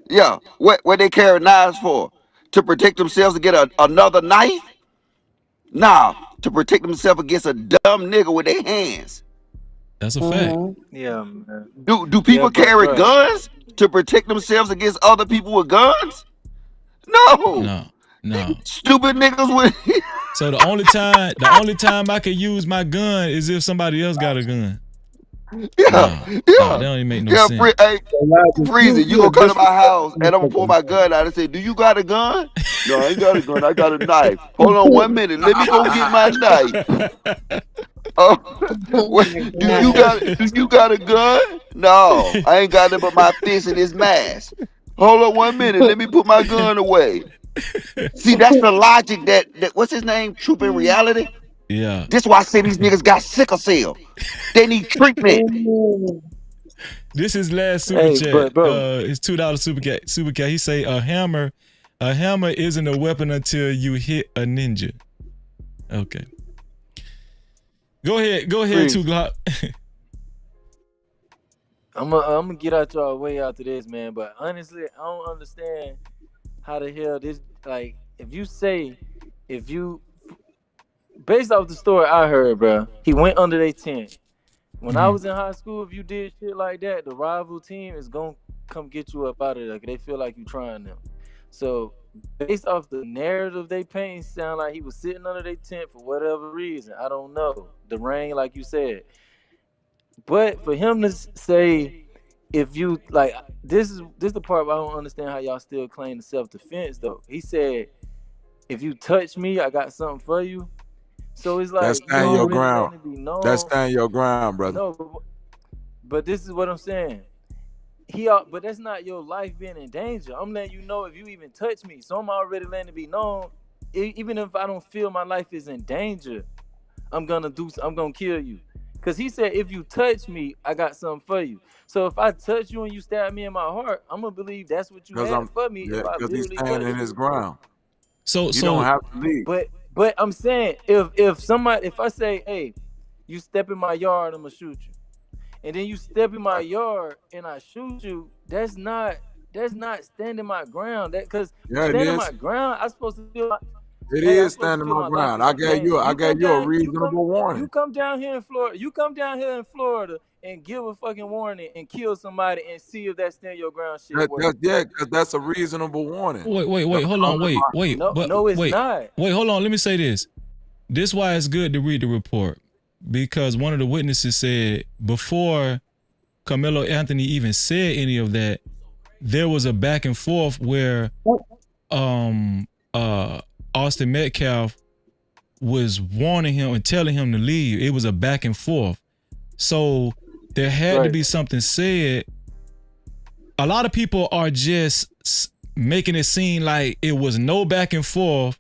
[SPEAKER 21] Yeah, what they carry knives for? To protect themselves against another knife? Nah, to protect themselves against a dumb nigga with their hands.
[SPEAKER 1] That's a fact.
[SPEAKER 9] Yeah, man.
[SPEAKER 21] Do people carry guns to protect themselves against other people with guns? No. Stupid niggas with.
[SPEAKER 1] So the only time I can use my gun is if somebody else got a gun.
[SPEAKER 21] Yeah.
[SPEAKER 1] That don't even make no sense.
[SPEAKER 21] Freezy, you gonna come to my house and I'm gonna pull my gun out and say, "Do you got a gun?" No, I ain't got a gun. I got a knife. Hold on 1 minute. Let me go get my knife. Do you got a gun? No, I ain't got it but my fist and his mask. Hold on 1 minute. Let me put my gun away. See, that's the logic that what's his name? Troop in reality.
[SPEAKER 1] Yeah.
[SPEAKER 21] This why I say these niggas got sickle cell. They need treatment.
[SPEAKER 1] This is last super
[SPEAKER 9] Hey,
[SPEAKER 1] chat.
[SPEAKER 9] but bro,
[SPEAKER 1] It's $2 super cat. Super cat. He say a hammer isn't a weapon until you hit a ninja. Okay. Go ahead,
[SPEAKER 9] Freeze.
[SPEAKER 1] 2 Glock.
[SPEAKER 9] I'm gonna get out y'all way after this, man. But honestly, I don't understand how the hell this, like, if you based off the story I heard, bro, he went under their tent. When I was in high school, if you did shit like that, the rival team is gonna come get you up out of there. 'Cause they feel like you trying them. So based off the narrative they paint, sound like he was sitting under their tent for whatever reason. I don't know. The rain, like you said. But for him to say, if you like, this is the part where I don't understand how y'all still claim the self-defense though. He said, if you touch me, I got something for you. So it's like
[SPEAKER 3] That's
[SPEAKER 9] you
[SPEAKER 3] stand your
[SPEAKER 9] already
[SPEAKER 3] ground.
[SPEAKER 9] letting it be known.
[SPEAKER 3] That's stand your ground, brother.
[SPEAKER 9] No, but this is what I'm saying. But that's not your life being in danger. I'm letting you know if you even touch me. So I'm already letting it be known. Even if I don't feel my life is in danger, I'm gonna kill you. Cause he said, if you touch me, I got something for you. So if I touch you and you stab me in my heart, I'm gonna believe that's what you had for me.
[SPEAKER 3] Yeah, because he's
[SPEAKER 9] literally
[SPEAKER 3] standing in
[SPEAKER 9] touched
[SPEAKER 3] his
[SPEAKER 9] you.
[SPEAKER 3] ground.
[SPEAKER 1] So
[SPEAKER 3] You don't have to leave.
[SPEAKER 9] But I'm saying, if I say, hey, you step in my yard, I'm gonna shoot you, and then you step in my yard and I shoot you, that's not standing my ground. Because standing my ground, I'm supposed to feel like,
[SPEAKER 3] It
[SPEAKER 9] hey,
[SPEAKER 3] is standing my ground. I gave you a reasonable warning.
[SPEAKER 9] You come down here in Florida and give a fucking warning and kill somebody and see if that stand your ground shit works.
[SPEAKER 3] Yeah, because that's a reasonable warning.
[SPEAKER 1] Wait, hold on, wait.
[SPEAKER 9] No, it's not.
[SPEAKER 1] Wait, hold on. Let me say this. This is why it's good to read the report, because one of the witnesses said before Karmelo Anthony even said any of that, there was a back and forth where Austin Metcalf was warning him and telling him to leave. It was a back and forth. So there had to be something said. A lot of people are just making it seem like it was no back and forth.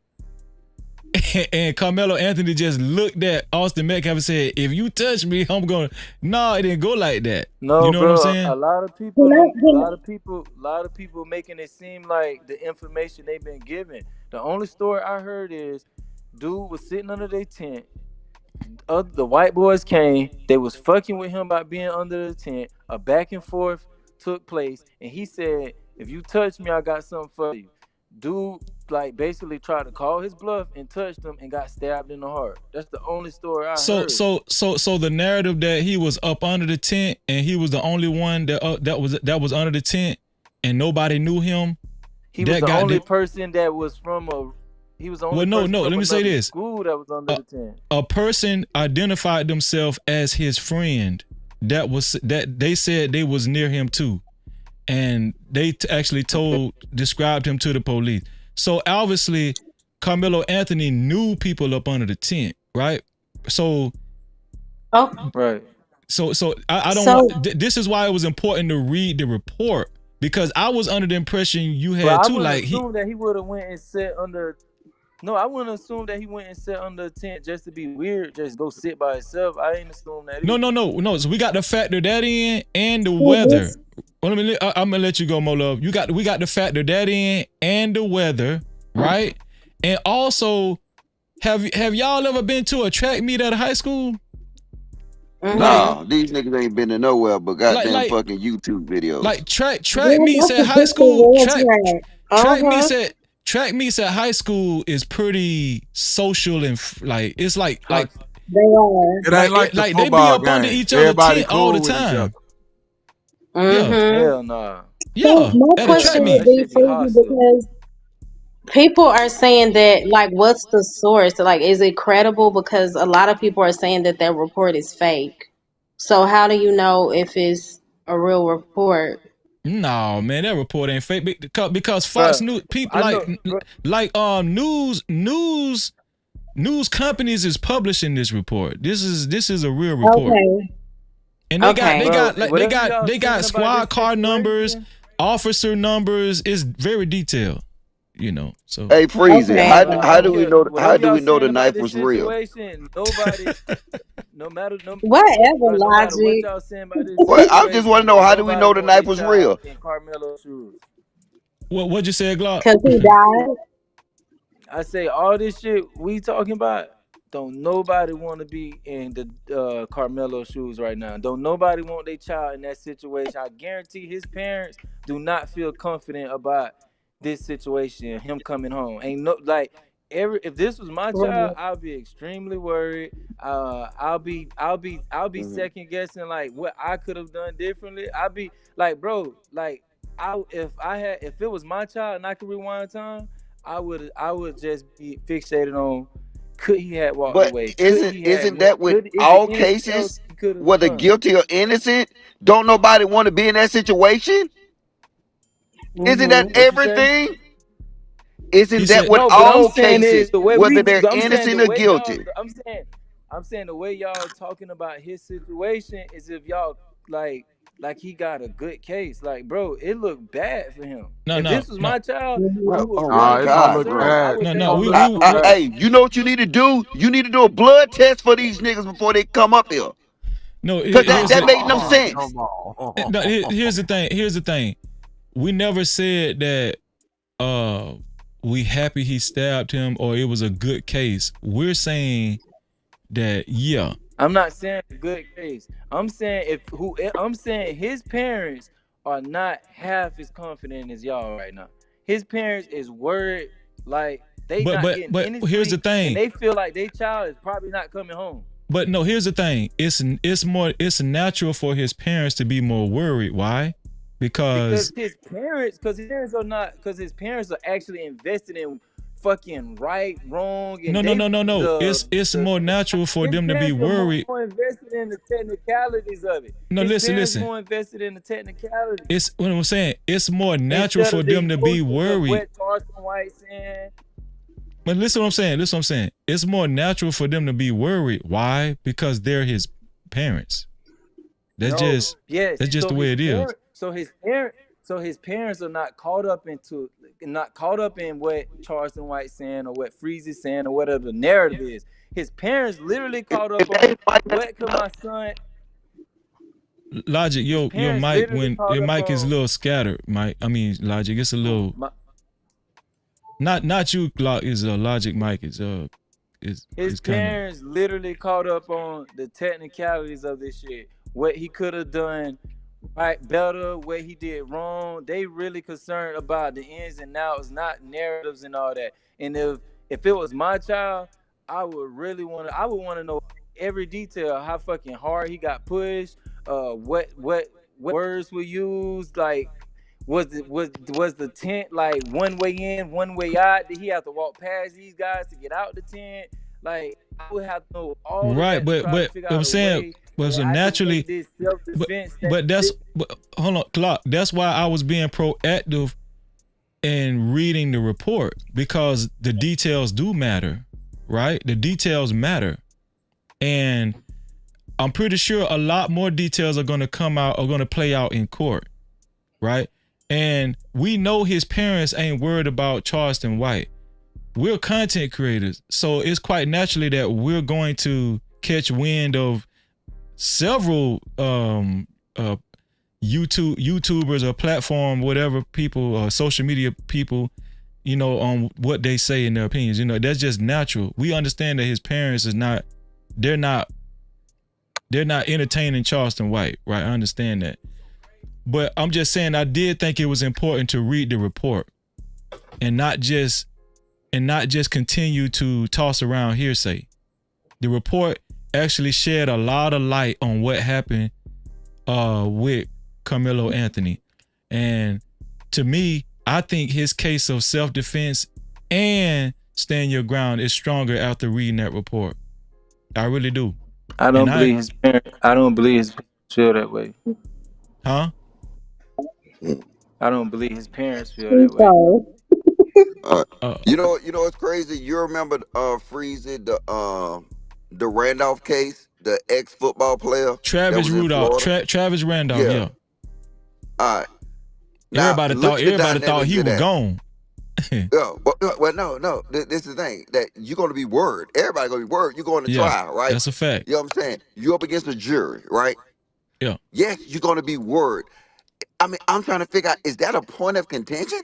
[SPEAKER 1] And Karmelo Anthony just looked at Austin Metcalf and said, if you touch me, I'm going to... No, it didn't go like that.
[SPEAKER 9] No,
[SPEAKER 1] you know
[SPEAKER 9] bro,
[SPEAKER 1] what I'm saying?
[SPEAKER 9] a lot of people making it seem like the information they've been given. The only story I heard is dude was sitting under their tent. The white boys came. They was fucking with him about being under the tent. A back and forth took place, and he said, if you touch me, I got something for you. Dude, like, basically tried to call his bluff and touched him and got stabbed in the heart. That's the only story I heard.
[SPEAKER 1] So the narrative that he was up under the tent and he was the only one that was under the tent and nobody knew him.
[SPEAKER 9] He was the only person that was from a. He was the only.
[SPEAKER 1] Well, no. Let me say this.
[SPEAKER 9] School that was under the tent.
[SPEAKER 1] A person identified themselves as his friend. That they said they was near him too, and they actually described him to the police. So obviously, Karmelo Anthony knew people up under the tent, right? So,
[SPEAKER 9] right.
[SPEAKER 1] So I don't. This is why it was important to read the report, because I was under the impression you had too. Like
[SPEAKER 9] assume that he would have went and sat under. No, I wouldn't assume that he went and sat under a tent just to be weird, just go sit by himself. I didn't assume that.
[SPEAKER 1] No. So we got to factor that in and the weather. Well, I'm gonna let you go, Mo Love. We got to factor that in and the weather, right? And also, have y'all ever been to a track meet at a high school?
[SPEAKER 21] No, these niggas ain't been to nowhere but goddamn fucking YouTube videos.
[SPEAKER 1] Like track meets at high school. Track meets at high school is pretty social and like it's like
[SPEAKER 7] they are.
[SPEAKER 3] It ain't like
[SPEAKER 1] they be up under each other tent all the time.
[SPEAKER 9] Hell nah.
[SPEAKER 1] Yeah.
[SPEAKER 7] My question would be for you, because people are saying that, like, what's the source? Like, is it credible? Because a lot of people are saying that report is fake. So how do you know if it's a real report?
[SPEAKER 1] No, man, that report ain't fake because Fox News people news companies is publishing this report. This is a real report.
[SPEAKER 7] Okay.
[SPEAKER 1] And they got squad car numbers, officer numbers. It's very detailed. you know. So
[SPEAKER 21] Hey, Freezy,
[SPEAKER 7] Okay.
[SPEAKER 21] how
[SPEAKER 7] Okay.
[SPEAKER 21] how do we know
[SPEAKER 9] Whatever
[SPEAKER 21] how do
[SPEAKER 9] y'all
[SPEAKER 21] we know the
[SPEAKER 9] saying about
[SPEAKER 21] knife
[SPEAKER 9] this
[SPEAKER 21] was real?
[SPEAKER 9] situation, nobody, no matter
[SPEAKER 7] Whatever,
[SPEAKER 9] no matter what
[SPEAKER 7] Logic.
[SPEAKER 9] y'all saying about this
[SPEAKER 21] Well, I just want to
[SPEAKER 9] situation,
[SPEAKER 21] know
[SPEAKER 9] don't
[SPEAKER 21] how do we
[SPEAKER 9] nobody
[SPEAKER 21] know the
[SPEAKER 9] want
[SPEAKER 21] knife
[SPEAKER 9] their
[SPEAKER 21] was
[SPEAKER 9] child
[SPEAKER 21] real?
[SPEAKER 9] in Carmelo's shoes.
[SPEAKER 1] what'd you say, Glock?
[SPEAKER 7] Because he died.
[SPEAKER 9] I say all this shit we talking about. Don't nobody want to be in the Carmelo shoes right now. Don't nobody want their child in that situation. I guarantee his parents do not feel confident about this situation. Him coming home ain't no like every. If this was my child, I'll be extremely worried. I'll be
[SPEAKER 21] Mhm.
[SPEAKER 9] second guessing like what I could have done differently. I'll be like, bro, like if it was my child and I could rewind time. I would just be fixated on could he have walked
[SPEAKER 21] But
[SPEAKER 9] away? Could
[SPEAKER 21] isn't
[SPEAKER 9] he have
[SPEAKER 21] isn't
[SPEAKER 9] went?
[SPEAKER 21] that with
[SPEAKER 9] Could is it
[SPEAKER 21] all
[SPEAKER 9] anything else
[SPEAKER 21] cases,
[SPEAKER 9] he could have
[SPEAKER 21] whether
[SPEAKER 9] done?
[SPEAKER 21] guilty or innocent? Don't nobody want to be in that situation? Isn't that
[SPEAKER 9] What you say?
[SPEAKER 21] everything?
[SPEAKER 1] He
[SPEAKER 21] Isn't that
[SPEAKER 1] said
[SPEAKER 21] with
[SPEAKER 9] No, but I'm
[SPEAKER 21] all
[SPEAKER 9] saying is
[SPEAKER 21] cases,
[SPEAKER 9] the way
[SPEAKER 21] whether
[SPEAKER 9] we.
[SPEAKER 21] they're
[SPEAKER 9] I'm saying
[SPEAKER 21] innocent
[SPEAKER 9] the
[SPEAKER 21] or
[SPEAKER 9] way y'all.
[SPEAKER 21] guilty?
[SPEAKER 9] I'm saying the way y'all talking about his situation is if y'all like he got a good case. Like, bro, it looked bad for him.
[SPEAKER 1] no,
[SPEAKER 9] If
[SPEAKER 1] no,
[SPEAKER 9] this was
[SPEAKER 1] no,
[SPEAKER 9] my child, I
[SPEAKER 21] Well,
[SPEAKER 9] would
[SPEAKER 21] oh my
[SPEAKER 9] really
[SPEAKER 3] It
[SPEAKER 9] be
[SPEAKER 3] don't
[SPEAKER 21] God,
[SPEAKER 3] look
[SPEAKER 21] bro.
[SPEAKER 9] concerned. I
[SPEAKER 3] bad.
[SPEAKER 9] would
[SPEAKER 1] no,
[SPEAKER 3] It
[SPEAKER 1] no.
[SPEAKER 9] think,
[SPEAKER 3] don't
[SPEAKER 1] We
[SPEAKER 3] look
[SPEAKER 1] we
[SPEAKER 3] too bad.
[SPEAKER 21] Hey, you know what you need to do? You need to do a blood test for these niggas before they come up here.
[SPEAKER 1] no.
[SPEAKER 21] Cause
[SPEAKER 1] Here's
[SPEAKER 21] that
[SPEAKER 1] the
[SPEAKER 21] made no
[SPEAKER 3] Oh,
[SPEAKER 21] sense.
[SPEAKER 3] come on.
[SPEAKER 1] no, here's the thing. Here's the thing. We never said that uh we happy he stabbed him or it was a good case. We're saying that yeah.
[SPEAKER 9] I'm not saying a good case. I'm saying his parents are not half as confident as y'all right now. His parents is worried like they
[SPEAKER 1] But
[SPEAKER 9] not
[SPEAKER 1] but
[SPEAKER 9] getting
[SPEAKER 1] but
[SPEAKER 9] any
[SPEAKER 1] here's the
[SPEAKER 9] sleep and
[SPEAKER 1] thing.
[SPEAKER 9] they feel like their child is probably not coming home.
[SPEAKER 1] But no, here's the thing. It's natural for his parents to be more worried. Why?
[SPEAKER 9] Because
[SPEAKER 1] Because
[SPEAKER 9] his parents are actually invested in fucking right, wrong, and
[SPEAKER 1] no. It's more natural for
[SPEAKER 9] his
[SPEAKER 1] them to be
[SPEAKER 9] parents are
[SPEAKER 1] worried.
[SPEAKER 9] more invested in the technicalities of it.
[SPEAKER 1] No,
[SPEAKER 9] His parents
[SPEAKER 1] listen.
[SPEAKER 9] more invested in the technicalities.
[SPEAKER 1] It's what I'm saying. It's more natural
[SPEAKER 9] Instead
[SPEAKER 1] for
[SPEAKER 9] of the
[SPEAKER 1] them to be
[SPEAKER 9] emotions of
[SPEAKER 1] worried.
[SPEAKER 9] what Charleston White saying.
[SPEAKER 1] But listen what I'm saying. Listen what I'm saying. It's more natural for them to be worried. Why? Because they're his parents. That's
[SPEAKER 9] No,
[SPEAKER 1] just
[SPEAKER 9] yes.
[SPEAKER 1] that's just the way it is.
[SPEAKER 9] So his parents are not caught up in what Charleston White saying or what Freeze is saying or whatever the narrative is. His parents literally caught up on what could my son.
[SPEAKER 1] Logic,
[SPEAKER 9] His
[SPEAKER 1] your
[SPEAKER 9] parents
[SPEAKER 1] mic
[SPEAKER 9] literally
[SPEAKER 1] when
[SPEAKER 9] caught
[SPEAKER 1] your
[SPEAKER 9] up
[SPEAKER 1] mic is a
[SPEAKER 9] on.
[SPEAKER 1] little scattered, Mike. I mean Logic, it's a little not you, Glock, is a Logic mic is
[SPEAKER 9] His
[SPEAKER 1] kind of
[SPEAKER 9] parents literally caught up on the technicalities of this shit. What he could have done right better, what he did wrong. They really concerned about the ins and outs, not narratives and all that. And if it was my child, I would want to know every detail, how fucking hard he got pushed, what words were used, like was the tent like one way in, one way out? Did he have to walk past these guys to get out the tent? Like I would have to know all of
[SPEAKER 1] right,
[SPEAKER 9] that to
[SPEAKER 1] but
[SPEAKER 9] try to
[SPEAKER 1] but
[SPEAKER 9] figure
[SPEAKER 1] I'm
[SPEAKER 9] out a
[SPEAKER 1] saying
[SPEAKER 9] way
[SPEAKER 1] but so
[SPEAKER 9] that I can
[SPEAKER 1] naturally
[SPEAKER 9] make this self-defense
[SPEAKER 1] but hold on, Glock. That's why I was being proactive in reading the report because the details do matter, right? The details matter. And I'm pretty sure a lot more details are going to come out, are going to play out in court, right? And we know his parents ain't worried about Charleston White. We're content creators, so it's quite naturally that we're going to catch wind of several YouTubers or platform, whatever people, social media people, you know, on what they say in their opinions. You know, that's just natural. We understand that his parents they're not entertaining Charleston White, right? I understand that. But I'm just saying I did think it was important to read the report and not just continue to toss around hearsay. The report actually shed a lot of light on what happened with Karmelo Anthony. And to me, I think his case of self-defense and stand your ground is stronger after reading that report. I really do.
[SPEAKER 9] I don't believe his parents feel that way.
[SPEAKER 1] Huh?
[SPEAKER 9] I don't believe his parents feel
[SPEAKER 7] I'm
[SPEAKER 9] that way.
[SPEAKER 21] You know what's crazy? You remember Freezy, the Randolph case, the ex football player that
[SPEAKER 1] Travis
[SPEAKER 21] was in
[SPEAKER 1] Rudolph,
[SPEAKER 21] Florida?
[SPEAKER 1] Travis Randolph, yeah.
[SPEAKER 21] All right. Now
[SPEAKER 1] Everybody
[SPEAKER 21] look at the
[SPEAKER 1] thought he
[SPEAKER 21] dynamics
[SPEAKER 1] was
[SPEAKER 21] of that.
[SPEAKER 1] gone.
[SPEAKER 21] Well, no. This is the thing that you're going to be word. Everybody going to be word. You're going to
[SPEAKER 1] Yeah,
[SPEAKER 21] trial, right?
[SPEAKER 1] that's a fact.
[SPEAKER 21] You know what I'm saying? You're up against a jury, right?
[SPEAKER 1] Yeah.
[SPEAKER 21] Yes, you're going to be word. I mean, I'm trying to figure out, is that a point of contention?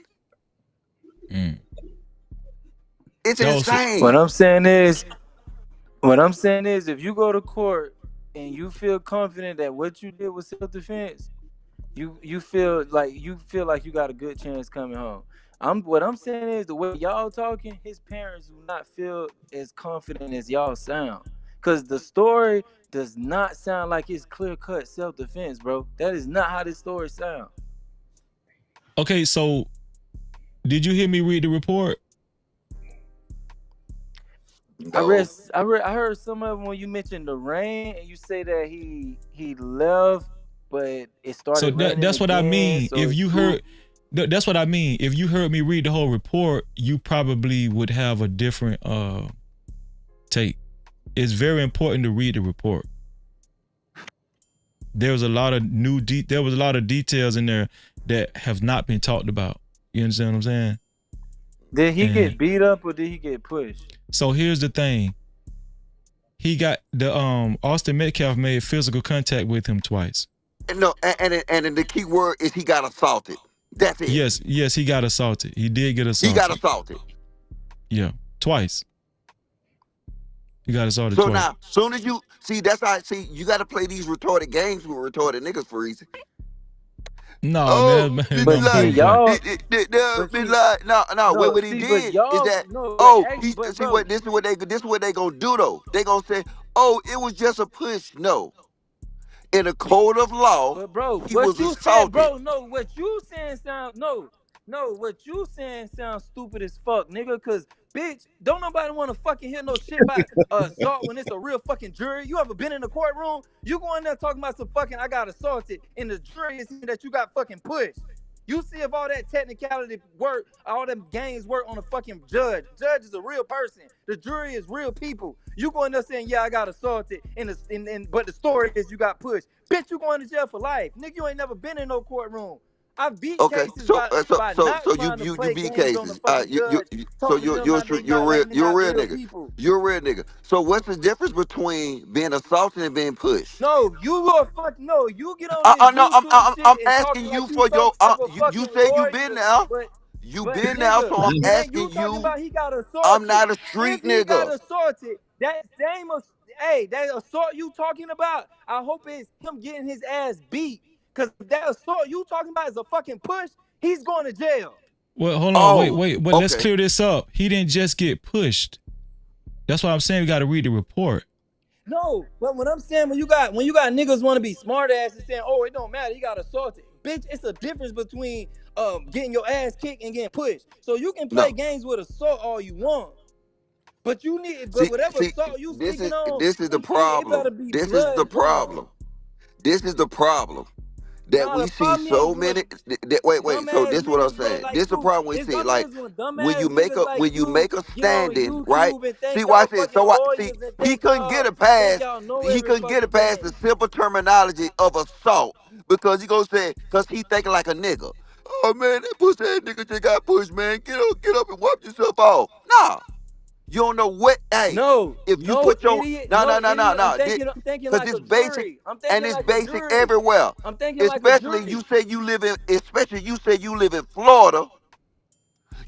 [SPEAKER 1] Mm.
[SPEAKER 21] It's
[SPEAKER 1] That was
[SPEAKER 21] insane.
[SPEAKER 9] What I'm saying is, if you go to court and you feel confident that what you did was self-defense, you feel like you got a good chance coming home. What I'm saying is, the way y'all talking, his parents do not feel as confident as y'all sound, cause the story does not sound like it's clear-cut self-defense, bro. That is not how this story sounds.
[SPEAKER 1] Okay, so did you hear me read the report?
[SPEAKER 9] I heard some of them when you mentioned the rain, and you say that he left, but it
[SPEAKER 1] So
[SPEAKER 9] started raining
[SPEAKER 1] that's what I
[SPEAKER 9] again.
[SPEAKER 1] mean.
[SPEAKER 9] So
[SPEAKER 1] If
[SPEAKER 9] it's
[SPEAKER 1] you heard, that's what I mean. If you heard me read the whole report, you probably would have a different take. It's very important to read the report. There was a lot of there was a lot of details in there that have not been talked about. You understand what I'm saying?
[SPEAKER 9] Did he get beat up or did he get pushed?
[SPEAKER 1] So here's the thing. He got the Austin Metcalf made physical contact with him twice.
[SPEAKER 21] No, and the key word is he got assaulted. That's it.
[SPEAKER 1] Yes, he got assaulted. He did get assaulted.
[SPEAKER 21] He got assaulted.
[SPEAKER 1] Yeah, twice. He got assaulted
[SPEAKER 21] So
[SPEAKER 1] twice.
[SPEAKER 21] now, soon as you see, that's how you got to play these retarded games with retarded niggas for reason.
[SPEAKER 1] No, man,
[SPEAKER 21] be
[SPEAKER 1] don't
[SPEAKER 21] like,
[SPEAKER 1] prove that.
[SPEAKER 21] be like, no. What he did is that, this is what they gonna do though. They gonna say, oh, it was just a push. No, in a code of law,
[SPEAKER 9] But bro,
[SPEAKER 21] he
[SPEAKER 9] what
[SPEAKER 21] was
[SPEAKER 9] you
[SPEAKER 21] assaulted.
[SPEAKER 9] said, bro, what you saying sound what you saying sounds stupid as fuck, nigga. Cause bitch, don't nobody want to fucking hear no shit about assault when it's a real fucking jury. You ever been in the courtroom? You go in there talking about some fucking I got assaulted, and the jury is saying that you got fucking pushed. You see if all that technicality work, all them games work on a fucking judge. Judge is a real person. The jury is real people. You go in there saying, yeah, I got assaulted, but the story is you got pushed. Bitch, you going to jail for life. Nigga, you ain't never been in no courtroom. I beat cases by not trying to play
[SPEAKER 21] beat
[SPEAKER 9] games on the
[SPEAKER 21] cases.
[SPEAKER 9] fucking judge.
[SPEAKER 21] You're a real nigga.
[SPEAKER 9] People.
[SPEAKER 21] You're a real nigga. So what's the difference between being assaulted and being pushed?
[SPEAKER 9] No, you get on this YouTube shit
[SPEAKER 21] I'm
[SPEAKER 9] and
[SPEAKER 21] asking
[SPEAKER 9] talking
[SPEAKER 21] you
[SPEAKER 9] like
[SPEAKER 21] for
[SPEAKER 9] you
[SPEAKER 21] your.
[SPEAKER 9] some type of
[SPEAKER 21] You
[SPEAKER 9] fucking
[SPEAKER 21] say you
[SPEAKER 9] lawyer,
[SPEAKER 21] been now.
[SPEAKER 9] but
[SPEAKER 21] Been now,
[SPEAKER 9] nigga,
[SPEAKER 21] so I'm
[SPEAKER 9] man,
[SPEAKER 21] asking
[SPEAKER 9] you talking about he got assaulted.
[SPEAKER 21] I'm not a street
[SPEAKER 9] if he got
[SPEAKER 21] nigga.
[SPEAKER 9] assaulted, that assault you talking about, I hope it's him getting his ass beat. Cause that assault you talking about is a fucking push, he's going to jail.
[SPEAKER 1] Well, hold on, wait. But let's clear this up. He didn't just get pushed. That's why I'm saying we got to read the report.
[SPEAKER 9] No, but what I'm saying, when you got niggas want to be smart ass and saying, oh, it don't matter, he got assaulted. Bitch, it's a difference between getting your ass kicked and getting pushed. So you can play games with assault all you want, but you need, whatever assault you speaking on,
[SPEAKER 21] this is the problem. This is the problem. This is the problem. That we see so many. Wait. So this is what I'm saying. This is the problem we see. Like when you make a standing, right? See why I said so. He couldn't get a pass. He couldn't get a past the simple terminology of assault because he gonna say because he thinking like a nigga. Oh man, that pussy ass nigga just got pushed, man. Get up and wipe yourself off. Nah. You don't know what. Hey, if you put your no. Because it's basic and it's basic everywhere. Especially you say you live in Florida.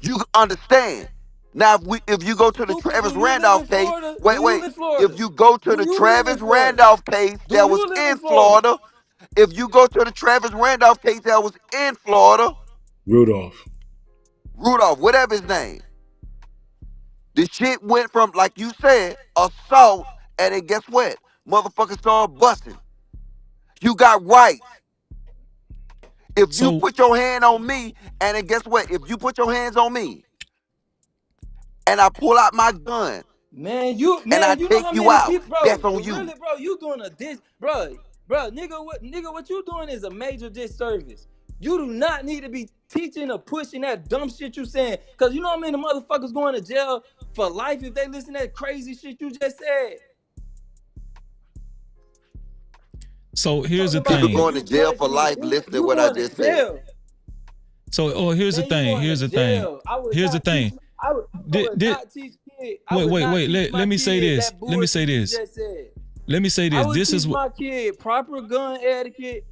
[SPEAKER 21] You understand. Now if you go to the Travis Randolph case, wait. If you go to the Travis Randolph case that was in Florida, if you go to the Travis Randolph case that was in Florida,
[SPEAKER 4] Rudolph,
[SPEAKER 21] whatever his name. The shit went from, like you said, assault, and then guess what? Motherfuckers started busting. You got rights. If you put your hand on me, and then guess what? If you put your hands on me, and I pull out my gun,
[SPEAKER 9] you
[SPEAKER 21] take you out, that's on you.
[SPEAKER 9] Really, bro, you doing a bro, nigga, what you doing is a major disservice. You do not need to be teaching or pushing that dumb shit you saying, cause you know what I mean. The motherfuckers going to jail for life if they listen to that crazy shit you just said.
[SPEAKER 1] So here's the thing.
[SPEAKER 21] People going to jail for life. Listen to what I just said.
[SPEAKER 1] So, here's the
[SPEAKER 9] Man, you
[SPEAKER 1] thing.
[SPEAKER 9] going
[SPEAKER 1] Here's
[SPEAKER 9] to
[SPEAKER 1] the thing.
[SPEAKER 9] jail. I would
[SPEAKER 1] Here's the
[SPEAKER 9] not teach.
[SPEAKER 1] thing.
[SPEAKER 9] I would not teach kids. I would
[SPEAKER 1] Wait.
[SPEAKER 9] not teach my
[SPEAKER 1] Let me say
[SPEAKER 9] kid
[SPEAKER 1] this.
[SPEAKER 9] that
[SPEAKER 1] Let me say
[SPEAKER 9] bullshit you
[SPEAKER 1] this.
[SPEAKER 9] just said.
[SPEAKER 1] Let me say
[SPEAKER 9] I
[SPEAKER 1] this.
[SPEAKER 9] would
[SPEAKER 1] This
[SPEAKER 9] teach
[SPEAKER 1] is what.
[SPEAKER 9] my kid proper gun etiquette,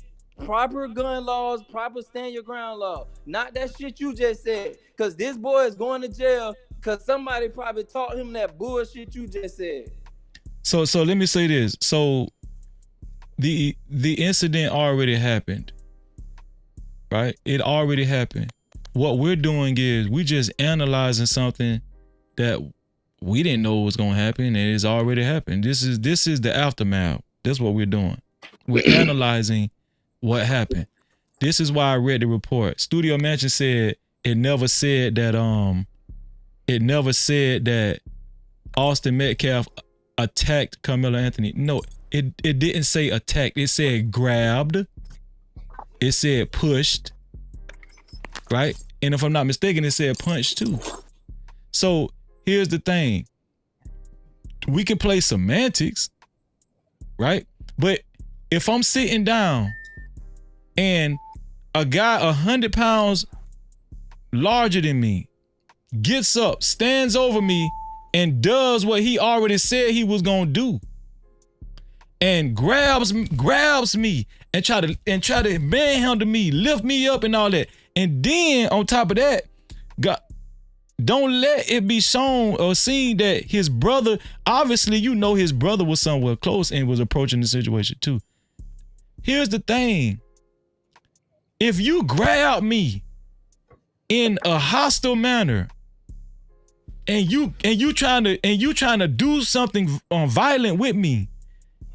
[SPEAKER 9] proper gun laws, proper stand your ground law. Not that shit you just said. Cause this boy is going to jail because somebody probably taught him that bullshit you just said.
[SPEAKER 1] So let me say this. So the incident already happened. Right? It already happened. What we're doing is we just analyzing something that we didn't know was gonna happen, and it's already happened. This is the aftermath. That's what we're doing. We're analyzing what happened. This is why I read the report. Studio Mansion said it never said that Austin Metcalf attacked Karmelo Anthony. No, it didn't say attacked. It said grabbed. It said pushed. Right? And if I'm not mistaken, it said punched too. So here's the thing. We can play semantics, right? But if I'm sitting down and a guy 100 pounds larger than me gets up, stands over me, and does what he already said he was gonna do, and grabs me and try to manhandle me, lift me up and all that, and then on top of that, don't let it be shown or seen that his brother, obviously his brother was somewhere close and was approaching the situation too. Here's the thing. If you grab me in a hostile manner and you trying to do something violent with me,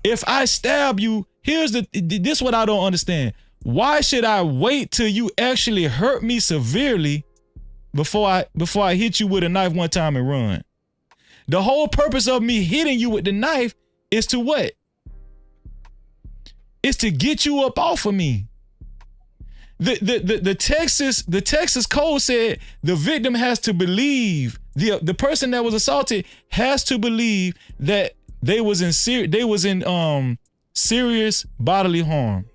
[SPEAKER 1] if I stab you, this what I don't understand. Why should I wait till you actually hurt me severely before I hit you with a knife one time and run? The whole purpose of me hitting you with the knife is to what? It's to get you up off of me. The Texas code said the victim has to believe, the person that was assaulted has to believe that they was in serious bodily harm.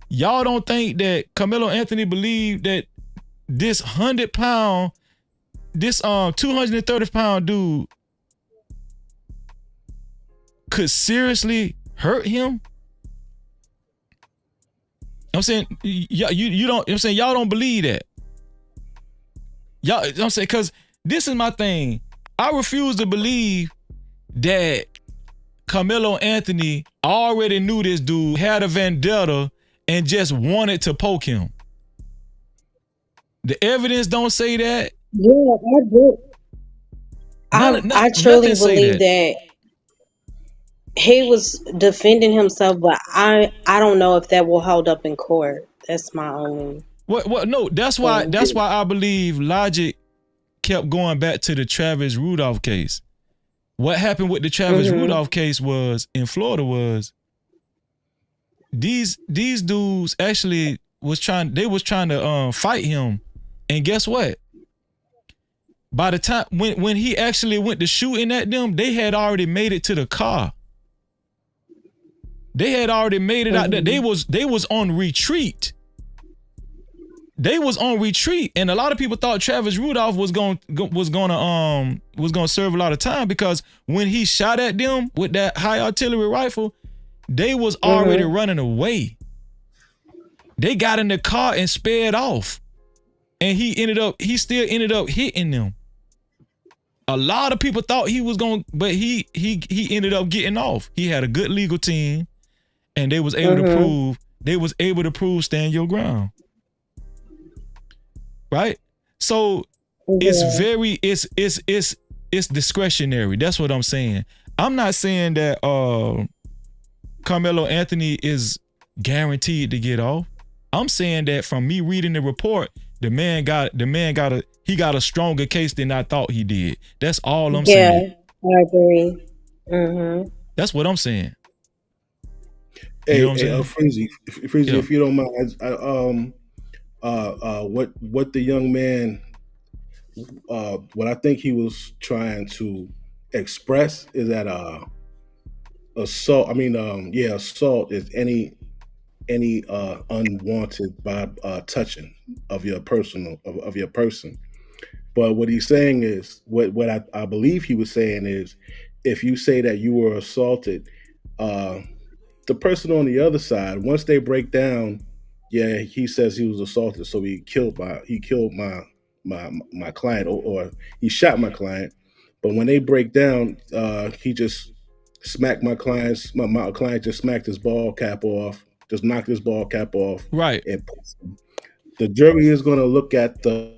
[SPEAKER 1] Y'all don't think that Karmelo Anthony believed that this 230 pound dude could seriously hurt him? I'm saying you don't. I'm saying y'all don't believe that. I'm saying, because this is my thing. I refuse to believe that Karmelo Anthony already knew this dude had a vendetta and just wanted to poke him. The evidence don't say that.
[SPEAKER 7] Yeah, I do. I truly believe that he was defending himself, but I don't know if that will hold up in court. That's my only.
[SPEAKER 1] What? No, that's why I believe Logic kept going back to the Travis Rudolph case. What happened with the Travis Rudolph case was in Florida was these dudes actually was trying to fight him, and guess what? By the time when he actually went to shooting at them, they had already made it to the car. They had already made it out there. They was on retreat. They was on retreat, and a lot of people thought Travis Rudolph was gonna serve a lot of time, because when he shot at them with that high artillery rifle, they was already running away. They got in the car and sped off, and he still ended up hitting them. A lot of people thought he was going, but he ended up getting off. He had a good legal team, and they was able to prove stand your ground. Right? So it's discretionary. That's what I'm saying. I'm not saying that Karmelo Anthony is guaranteed to get off. I'm saying that from me reading the report, the man got a stronger case than I thought he did. That's all I'm saying.
[SPEAKER 7] Yeah, I agree.
[SPEAKER 1] That's what I'm saying.
[SPEAKER 4] Hey,
[SPEAKER 1] you know what I'm saying?
[SPEAKER 4] Freezy, if you don't mind, what the young man, what I think he was trying to express is that assault. Assault is any any unwanted by touching of your personal of your person. But what he's saying is what I believe he was saying is if you say that you were assaulted, uh, the person on the other side, once they break down, yeah, he says he was assaulted, so he killed my client, or he shot my client. But when they break down, he just smacked my client just smacked his ball cap off, just knocked his ball cap off,
[SPEAKER 1] Right.
[SPEAKER 4] and the jury is going to look at the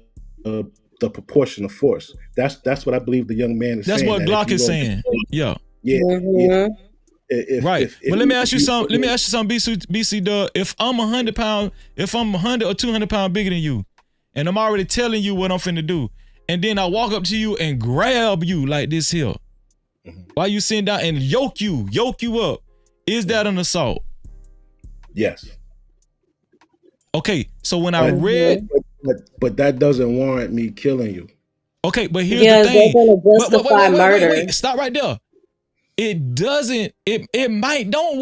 [SPEAKER 4] proportion of force. That's what I believe the young man is
[SPEAKER 1] That's
[SPEAKER 4] saying.
[SPEAKER 1] what
[SPEAKER 4] that if
[SPEAKER 1] Glock
[SPEAKER 4] you
[SPEAKER 1] is
[SPEAKER 4] go-
[SPEAKER 1] saying. Yeah.
[SPEAKER 4] Yeah, yeah.
[SPEAKER 1] Right.
[SPEAKER 4] If
[SPEAKER 1] But let me ask you
[SPEAKER 4] if
[SPEAKER 1] something. Let me ask you something, BC Dub. If I'm 100 pounds, if I'm 100 or 200 pounds bigger than you, and I'm already telling you what I'm finna do, and then I walk up to you and grab you like this here, while you sitting down and yoke you up, is that an assault?
[SPEAKER 4] Yes.
[SPEAKER 1] Okay. So when I read,
[SPEAKER 4] but that doesn't warrant me killing you.
[SPEAKER 1] okay, but here's
[SPEAKER 7] Yeah,
[SPEAKER 1] the thing.
[SPEAKER 7] they're gonna
[SPEAKER 1] But
[SPEAKER 7] justify murder.
[SPEAKER 1] wait. Stop right there. It doesn't. It might don't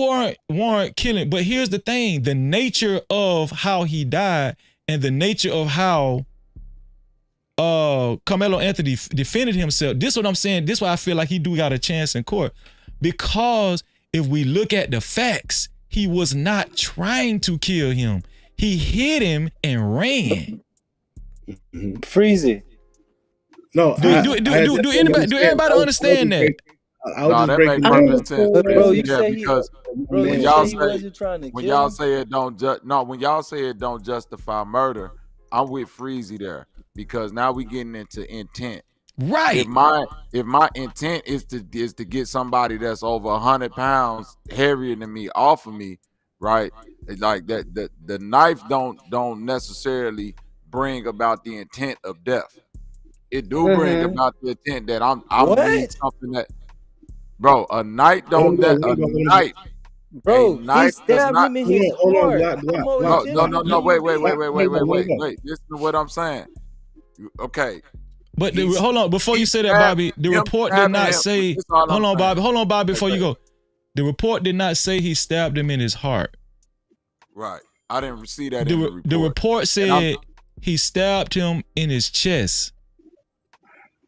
[SPEAKER 1] warrant killing. But here's the thing: the nature of how he died and the nature of how Carmelo Anthony defended himself. This is what I'm saying. This is why I feel like he do got a chance in court, because if we look at the facts, he was not trying to kill him. He hit him and ran.
[SPEAKER 9] Freeze it.
[SPEAKER 4] No,
[SPEAKER 1] Do everybody understand that?
[SPEAKER 3] No, that makes perfect sense.
[SPEAKER 9] Bro, you
[SPEAKER 3] Yeah,
[SPEAKER 9] say
[SPEAKER 3] because
[SPEAKER 9] bro,
[SPEAKER 3] when
[SPEAKER 9] you
[SPEAKER 3] y'all
[SPEAKER 9] say he wasn't trying to
[SPEAKER 3] when
[SPEAKER 9] kill
[SPEAKER 3] y'all
[SPEAKER 9] him?
[SPEAKER 3] say it don't when y'all say it don't justify murder, I'm with Freezy there, because now we getting into intent.
[SPEAKER 1] Right.
[SPEAKER 3] If my intent is to get somebody that's over 100 pounds heavier than me off of me, right? Like that, the knife don't necessarily bring about the intent of death. It do bring
[SPEAKER 9] Mm-hmm.
[SPEAKER 3] about the intent that I'm
[SPEAKER 9] What?
[SPEAKER 3] need something that, bro. A knife don't
[SPEAKER 4] Let him
[SPEAKER 3] a
[SPEAKER 4] go.
[SPEAKER 3] knife.
[SPEAKER 9] Bro,
[SPEAKER 3] A
[SPEAKER 9] he
[SPEAKER 3] knife does
[SPEAKER 9] stabbed
[SPEAKER 3] not.
[SPEAKER 9] him in his
[SPEAKER 4] Hold on,
[SPEAKER 9] heart.
[SPEAKER 4] Glock,
[SPEAKER 9] How more
[SPEAKER 3] No,
[SPEAKER 9] intelligent can
[SPEAKER 3] wait,
[SPEAKER 9] you be?
[SPEAKER 3] wait. Listen to what I'm saying. Okay.
[SPEAKER 1] But
[SPEAKER 3] He's-
[SPEAKER 1] hold on, before you
[SPEAKER 3] he
[SPEAKER 1] say that,
[SPEAKER 3] stabbed-
[SPEAKER 1] Bobby, the
[SPEAKER 3] him
[SPEAKER 1] report did
[SPEAKER 3] stabbing
[SPEAKER 1] not
[SPEAKER 3] him-
[SPEAKER 1] say.
[SPEAKER 3] this is all I'm saying.
[SPEAKER 1] Hold on, Bobby, before you
[SPEAKER 3] Okay.
[SPEAKER 1] go. The report did not say he stabbed him in his heart.
[SPEAKER 3] Right. I didn't see that in the report.
[SPEAKER 1] The report
[SPEAKER 3] And I'm-
[SPEAKER 1] said he stabbed him in his chest.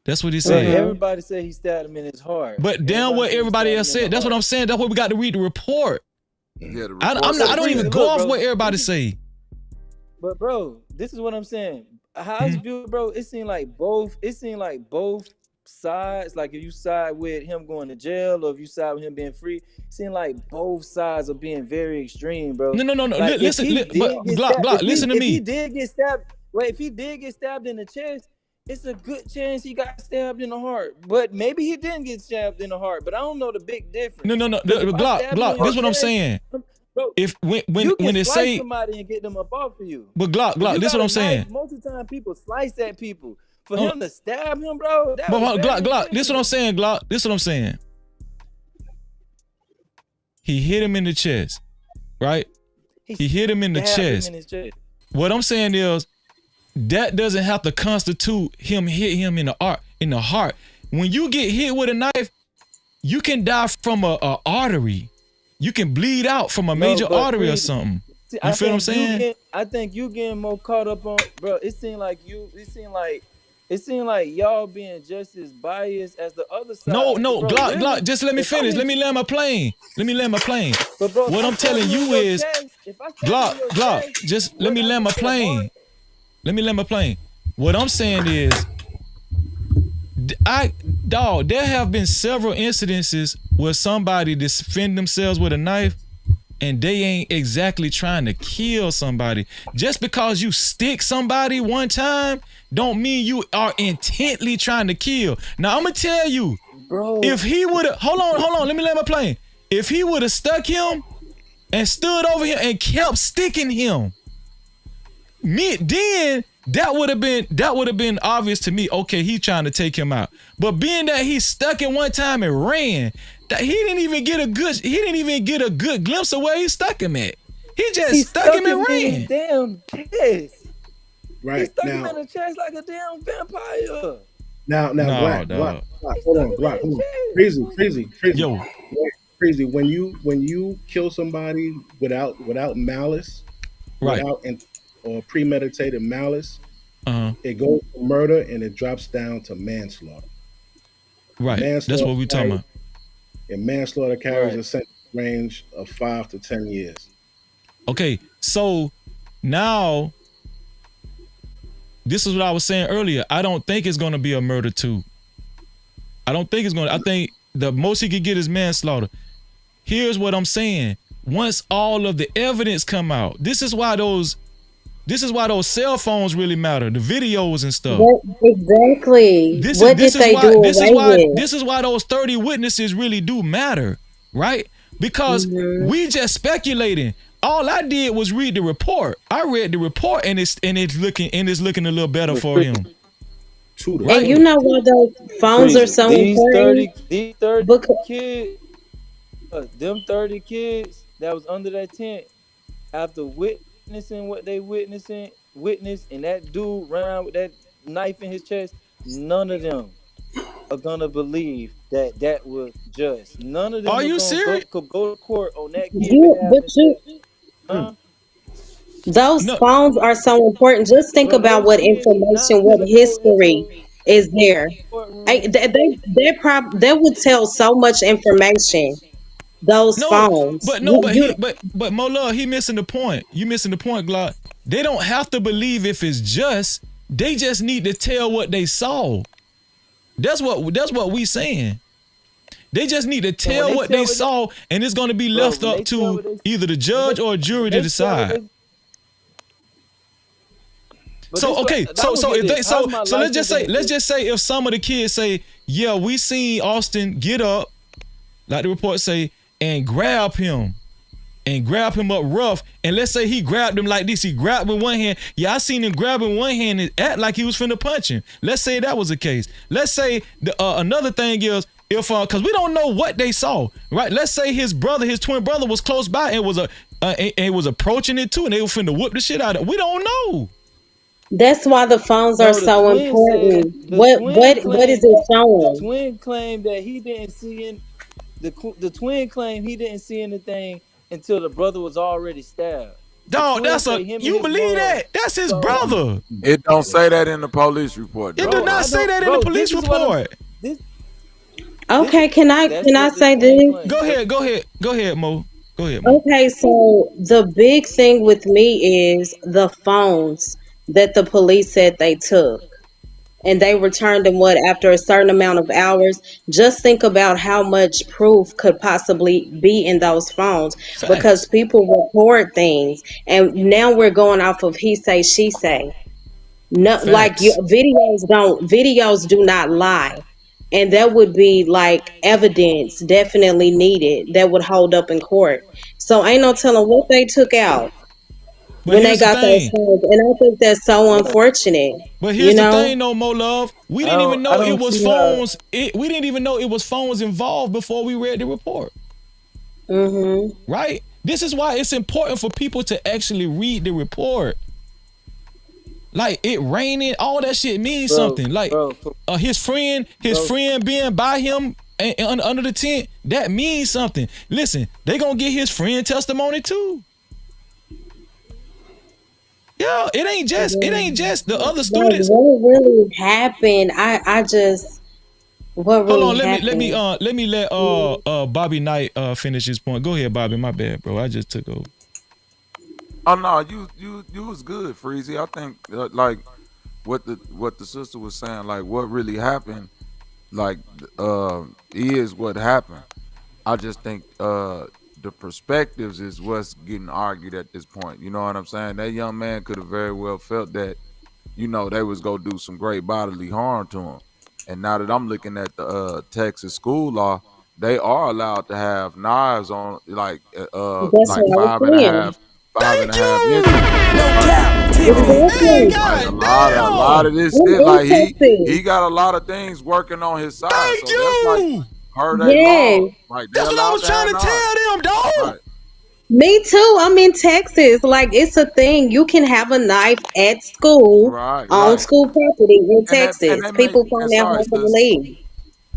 [SPEAKER 1] That's what he
[SPEAKER 9] Bro,
[SPEAKER 1] said.
[SPEAKER 9] everybody said he stabbed him in his heart.
[SPEAKER 1] But damn what
[SPEAKER 9] said he
[SPEAKER 1] everybody
[SPEAKER 9] stabbed
[SPEAKER 1] else
[SPEAKER 9] him in
[SPEAKER 1] said.
[SPEAKER 9] the
[SPEAKER 1] That's what
[SPEAKER 9] heart.
[SPEAKER 1] I'm saying. That's why we got to read the report.
[SPEAKER 3] Yeah, the
[SPEAKER 1] I
[SPEAKER 3] report
[SPEAKER 1] don't even
[SPEAKER 9] Look,
[SPEAKER 1] go off
[SPEAKER 9] bro,
[SPEAKER 1] what everybody say.
[SPEAKER 9] But bro, this is what I'm saying. How I view it, bro, it seemed like both sides, like if you side with him going to jail or if you side with him being free, it seemed like both sides are being very extreme, bro.
[SPEAKER 1] No.
[SPEAKER 9] Like,
[SPEAKER 1] Listen, but Glock, listen to
[SPEAKER 9] if
[SPEAKER 1] me.
[SPEAKER 9] he did get stabbed in the chest, it's a good chance he got stabbed in the heart. But maybe he didn't get stabbed in the heart. But I don't know the big difference.
[SPEAKER 1] No.
[SPEAKER 9] If I
[SPEAKER 1] Glock,
[SPEAKER 9] stab you in
[SPEAKER 1] this is
[SPEAKER 9] your
[SPEAKER 1] what I'm
[SPEAKER 9] chest,
[SPEAKER 1] saying.
[SPEAKER 9] bro,
[SPEAKER 1] If
[SPEAKER 9] you
[SPEAKER 1] when
[SPEAKER 9] can
[SPEAKER 1] they
[SPEAKER 9] slice
[SPEAKER 1] say,
[SPEAKER 9] somebody and get them up off of you.
[SPEAKER 1] but Glock,
[SPEAKER 9] If you
[SPEAKER 1] this is
[SPEAKER 9] got
[SPEAKER 1] what
[SPEAKER 9] a
[SPEAKER 1] I'm saying.
[SPEAKER 9] knife, most of the time people slice at people. For
[SPEAKER 1] Oh.
[SPEAKER 9] him to stab him, bro, that
[SPEAKER 1] But
[SPEAKER 9] was very
[SPEAKER 1] Glock, this is what I'm saying, Glock. This is what I'm saying. He hit him in the chest, right? He hit him in the
[SPEAKER 9] stabbed him
[SPEAKER 1] chest.
[SPEAKER 9] in his chest.
[SPEAKER 1] What I'm saying is that doesn't have to constitute him hit him in the heart. When you get hit with a knife, you can die from a artery. You can bleed out from a major
[SPEAKER 9] but
[SPEAKER 1] artery or
[SPEAKER 9] Freezy,
[SPEAKER 1] something.
[SPEAKER 9] See,
[SPEAKER 1] You feel what I'm saying?
[SPEAKER 9] I think you getting more caught up on, bro. It seemed like y'all being just as biased as the other side.
[SPEAKER 1] No,
[SPEAKER 9] Bro,
[SPEAKER 1] Glock,
[SPEAKER 9] really,
[SPEAKER 1] Glock, just let me
[SPEAKER 9] if I
[SPEAKER 1] finish.
[SPEAKER 9] hit
[SPEAKER 1] Let me
[SPEAKER 9] you-
[SPEAKER 1] land my plane.
[SPEAKER 9] But bro,
[SPEAKER 1] What
[SPEAKER 9] if I
[SPEAKER 1] I'm
[SPEAKER 9] stab
[SPEAKER 1] telling
[SPEAKER 9] in
[SPEAKER 1] you
[SPEAKER 9] your
[SPEAKER 1] is,
[SPEAKER 9] chest, if I stab in your
[SPEAKER 1] Glock,
[SPEAKER 9] chest,
[SPEAKER 1] just let
[SPEAKER 9] would
[SPEAKER 1] me
[SPEAKER 9] I
[SPEAKER 1] land my
[SPEAKER 9] get to the heart?
[SPEAKER 1] plane. Let me land my plane. What I'm saying is, there have been several incidences where somebody defend themselves with a knife and they ain't exactly trying to kill somebody. Just because you stick somebody one time don't mean you are intently trying to kill. Now I'm gonna tell you,
[SPEAKER 9] bro,
[SPEAKER 1] if he would have, hold on, let me land my plane. If he would have stuck him and stood over him and kept sticking him, then that would have been obvious to me. Okay, he trying to take him out. But being that he stuck him one time and ran, that he didn't even get a good glimpse of where he stuck him at. He just stuck him and
[SPEAKER 9] in
[SPEAKER 1] ran.
[SPEAKER 9] his damn chest.
[SPEAKER 4] Right.
[SPEAKER 9] He stuck him
[SPEAKER 4] Now,
[SPEAKER 9] in the chest like a damn vampire.
[SPEAKER 4] now,
[SPEAKER 1] No,
[SPEAKER 4] Glock,
[SPEAKER 1] dog.
[SPEAKER 4] Glock, hold on, Crazy.
[SPEAKER 1] Yo.
[SPEAKER 4] crazy when you kill somebody without malice,
[SPEAKER 1] Right.
[SPEAKER 4] without or premeditated malice,
[SPEAKER 1] Uh-huh.
[SPEAKER 4] it goes to murder and it drops down to manslaughter.
[SPEAKER 1] Right. That's
[SPEAKER 4] Manslaughter
[SPEAKER 1] what we talking
[SPEAKER 4] carries,
[SPEAKER 1] about.
[SPEAKER 4] and manslaughter carries
[SPEAKER 9] Right.
[SPEAKER 4] a sentence range of 5 to 10 years.
[SPEAKER 1] Okay, so now this is what I was saying earlier. I don't think it's gonna be a murder too. I don't think it's gonna. I think the most he could get is manslaughter. Here's what I'm saying. Once all of the evidence come out, this is why those cell phones really matter, the videos and stuff.
[SPEAKER 7] What exactly? What did they do away with?
[SPEAKER 1] This is why those 30 witnesses really do matter, right? Because we just speculating. All I did was read the report. I read the report and it's looking a little better for him.
[SPEAKER 7] And you know why those phones are
[SPEAKER 9] Freezy.
[SPEAKER 7] so important?
[SPEAKER 9] These 30
[SPEAKER 7] Because
[SPEAKER 9] kids, them 30 kids that was under that tent, after witnessing what they witnessed, and that dude ran with that knife in his chest, none of them are gonna believe that that was just. None of them
[SPEAKER 1] Are
[SPEAKER 9] are
[SPEAKER 1] you
[SPEAKER 9] gonna
[SPEAKER 1] serious?
[SPEAKER 9] go to court on that kid
[SPEAKER 7] you,
[SPEAKER 9] behalf
[SPEAKER 7] but
[SPEAKER 9] and
[SPEAKER 7] you,
[SPEAKER 9] say, huh?
[SPEAKER 7] those
[SPEAKER 1] No,
[SPEAKER 7] phones are so important. Just think
[SPEAKER 9] Bro,
[SPEAKER 7] about
[SPEAKER 9] those
[SPEAKER 7] what
[SPEAKER 9] kids is
[SPEAKER 7] information,
[SPEAKER 9] not
[SPEAKER 7] what
[SPEAKER 9] gonna go
[SPEAKER 7] history
[SPEAKER 9] into
[SPEAKER 7] is there.
[SPEAKER 9] courtroom.
[SPEAKER 7] They would tell so much information. Those
[SPEAKER 1] no,
[SPEAKER 7] phones.
[SPEAKER 1] but Mo Love, he missing the point. You missing the point, Glock. They don't have to believe if it's just. They just need to tell what they saw. That's what we saying. They just need to
[SPEAKER 9] And when
[SPEAKER 1] tell
[SPEAKER 9] they
[SPEAKER 1] what
[SPEAKER 9] tell
[SPEAKER 1] they
[SPEAKER 9] what they,
[SPEAKER 1] saw, and it's going to be
[SPEAKER 9] bro,
[SPEAKER 1] left
[SPEAKER 9] when
[SPEAKER 1] up
[SPEAKER 9] they tell
[SPEAKER 1] to
[SPEAKER 9] what they,
[SPEAKER 1] either the
[SPEAKER 9] when
[SPEAKER 1] judge or a
[SPEAKER 9] when
[SPEAKER 1] jury to
[SPEAKER 9] they tell what
[SPEAKER 1] decide.
[SPEAKER 9] they, but
[SPEAKER 1] So
[SPEAKER 9] this what
[SPEAKER 1] okay,
[SPEAKER 9] I
[SPEAKER 1] so
[SPEAKER 9] don't
[SPEAKER 1] so
[SPEAKER 9] get
[SPEAKER 1] if they
[SPEAKER 9] this. How's
[SPEAKER 1] so
[SPEAKER 9] my
[SPEAKER 1] so
[SPEAKER 9] life in danger?
[SPEAKER 1] let's just say if some of the kids say, yeah, we seen Austin get up, like the report say, and grab him up rough, and let's say he grabbed him like this. He grabbed with one hand. Yeah, I seen him grab in one hand and act like he was finna punch him. Let's say that was the case. Let's say another thing is if because we don't know what they saw, right? Let's say his twin brother, was close by and was approaching it too, and they were finna whoop the shit out of it. We don't know.
[SPEAKER 7] That's why the phones are
[SPEAKER 9] No, the
[SPEAKER 7] so
[SPEAKER 9] twin said
[SPEAKER 7] important. What is it
[SPEAKER 9] the
[SPEAKER 7] showing?
[SPEAKER 9] twin claimed that he didn't see in the twin claimed he didn't see anything until the brother was already stabbed. The
[SPEAKER 1] Dog,
[SPEAKER 9] twin say him and
[SPEAKER 1] you
[SPEAKER 9] his
[SPEAKER 1] believe
[SPEAKER 9] mom
[SPEAKER 1] that? That's his
[SPEAKER 9] saw.
[SPEAKER 1] brother.
[SPEAKER 3] It don't say that in the police report.
[SPEAKER 1] It
[SPEAKER 3] Though,
[SPEAKER 1] do not
[SPEAKER 9] I
[SPEAKER 1] say
[SPEAKER 9] don't,
[SPEAKER 1] that in the
[SPEAKER 9] bro.
[SPEAKER 1] police
[SPEAKER 9] This is what
[SPEAKER 1] report.
[SPEAKER 9] this
[SPEAKER 7] Okay,
[SPEAKER 9] that's
[SPEAKER 7] can I
[SPEAKER 9] what the
[SPEAKER 7] say
[SPEAKER 9] twin
[SPEAKER 7] this?
[SPEAKER 9] claimed.
[SPEAKER 1] Go ahead, Mo. Go ahead, Mo.
[SPEAKER 7] Okay, so the big thing with me is the phones that the police said they took. And they returned them what after a certain amount of hours. Just think about how much proof could possibly be in those phones because
[SPEAKER 1] Facts.
[SPEAKER 7] people record things, and now we're going off of he say she say. No, like
[SPEAKER 1] Facts.
[SPEAKER 7] videos do not lie, and that would be like evidence definitely needed that would hold up in court. So ain't no telling what they took out
[SPEAKER 1] But
[SPEAKER 7] when they
[SPEAKER 1] here's the
[SPEAKER 7] got those
[SPEAKER 1] thing.
[SPEAKER 7] phones, and I think that's so
[SPEAKER 9] But
[SPEAKER 7] unfortunate.
[SPEAKER 1] But
[SPEAKER 7] You
[SPEAKER 1] here's the
[SPEAKER 7] know.
[SPEAKER 1] thing, though, Mo Love. We
[SPEAKER 9] I
[SPEAKER 1] didn't even
[SPEAKER 9] don't I
[SPEAKER 1] know it
[SPEAKER 9] don't
[SPEAKER 1] was
[SPEAKER 9] see how.
[SPEAKER 1] phones. We didn't even know it was phones involved before we read the report.
[SPEAKER 7] Mhm.
[SPEAKER 1] Right? This is why it's important for people to actually read the report. Like it raining, all that shit means something. Like his friend being by him and under the tent, that means something. Listen, they gonna get his friend testimony too. Yeah, it ain't just the other
[SPEAKER 7] Like
[SPEAKER 1] students.
[SPEAKER 7] what really happened? I just what
[SPEAKER 1] Hold
[SPEAKER 7] really
[SPEAKER 1] on,
[SPEAKER 7] happened?
[SPEAKER 1] let me let Bobby Knight finish his point. Go ahead, Bobby. My bad, bro. I just took over.
[SPEAKER 3] Oh no, you was good, Freezy. I think like what the sister was saying, like what really happened, like is what happened. I just think the perspectives is what's getting argued at this point. You know what I'm saying? That young man could have very well felt that, they was gonna do some great bodily harm to him. And now that I'm looking at the Texas school law, they are allowed to have knives on
[SPEAKER 7] That's
[SPEAKER 3] like
[SPEAKER 7] what I was
[SPEAKER 3] five and a
[SPEAKER 7] saying.
[SPEAKER 3] half, five and
[SPEAKER 1] Thank
[SPEAKER 3] a half
[SPEAKER 1] you.
[SPEAKER 3] inches. Right.
[SPEAKER 1] Man,
[SPEAKER 7] Exactly.
[SPEAKER 3] Like a
[SPEAKER 1] god
[SPEAKER 3] lot
[SPEAKER 1] damn.
[SPEAKER 3] of this shit,
[SPEAKER 7] In
[SPEAKER 3] like he
[SPEAKER 7] Texas.
[SPEAKER 3] got a lot of things working on his side.
[SPEAKER 1] Thank
[SPEAKER 3] So that's like
[SPEAKER 1] you.
[SPEAKER 3] per they
[SPEAKER 7] Yes.
[SPEAKER 3] law. Like they
[SPEAKER 1] That's what I
[SPEAKER 3] allowed
[SPEAKER 1] was
[SPEAKER 3] to have
[SPEAKER 1] trying to
[SPEAKER 3] knives.
[SPEAKER 1] tell them, dog.
[SPEAKER 3] Right.
[SPEAKER 7] Me too. I'm in Texas. Like it's a thing. You can have a knife at school
[SPEAKER 3] Right,
[SPEAKER 7] on
[SPEAKER 3] right.
[SPEAKER 7] school property in
[SPEAKER 3] And
[SPEAKER 7] Texas.
[SPEAKER 3] that make
[SPEAKER 7] People
[SPEAKER 3] and
[SPEAKER 7] find that
[SPEAKER 3] sorry,
[SPEAKER 7] hard to
[SPEAKER 3] sis.
[SPEAKER 7] believe.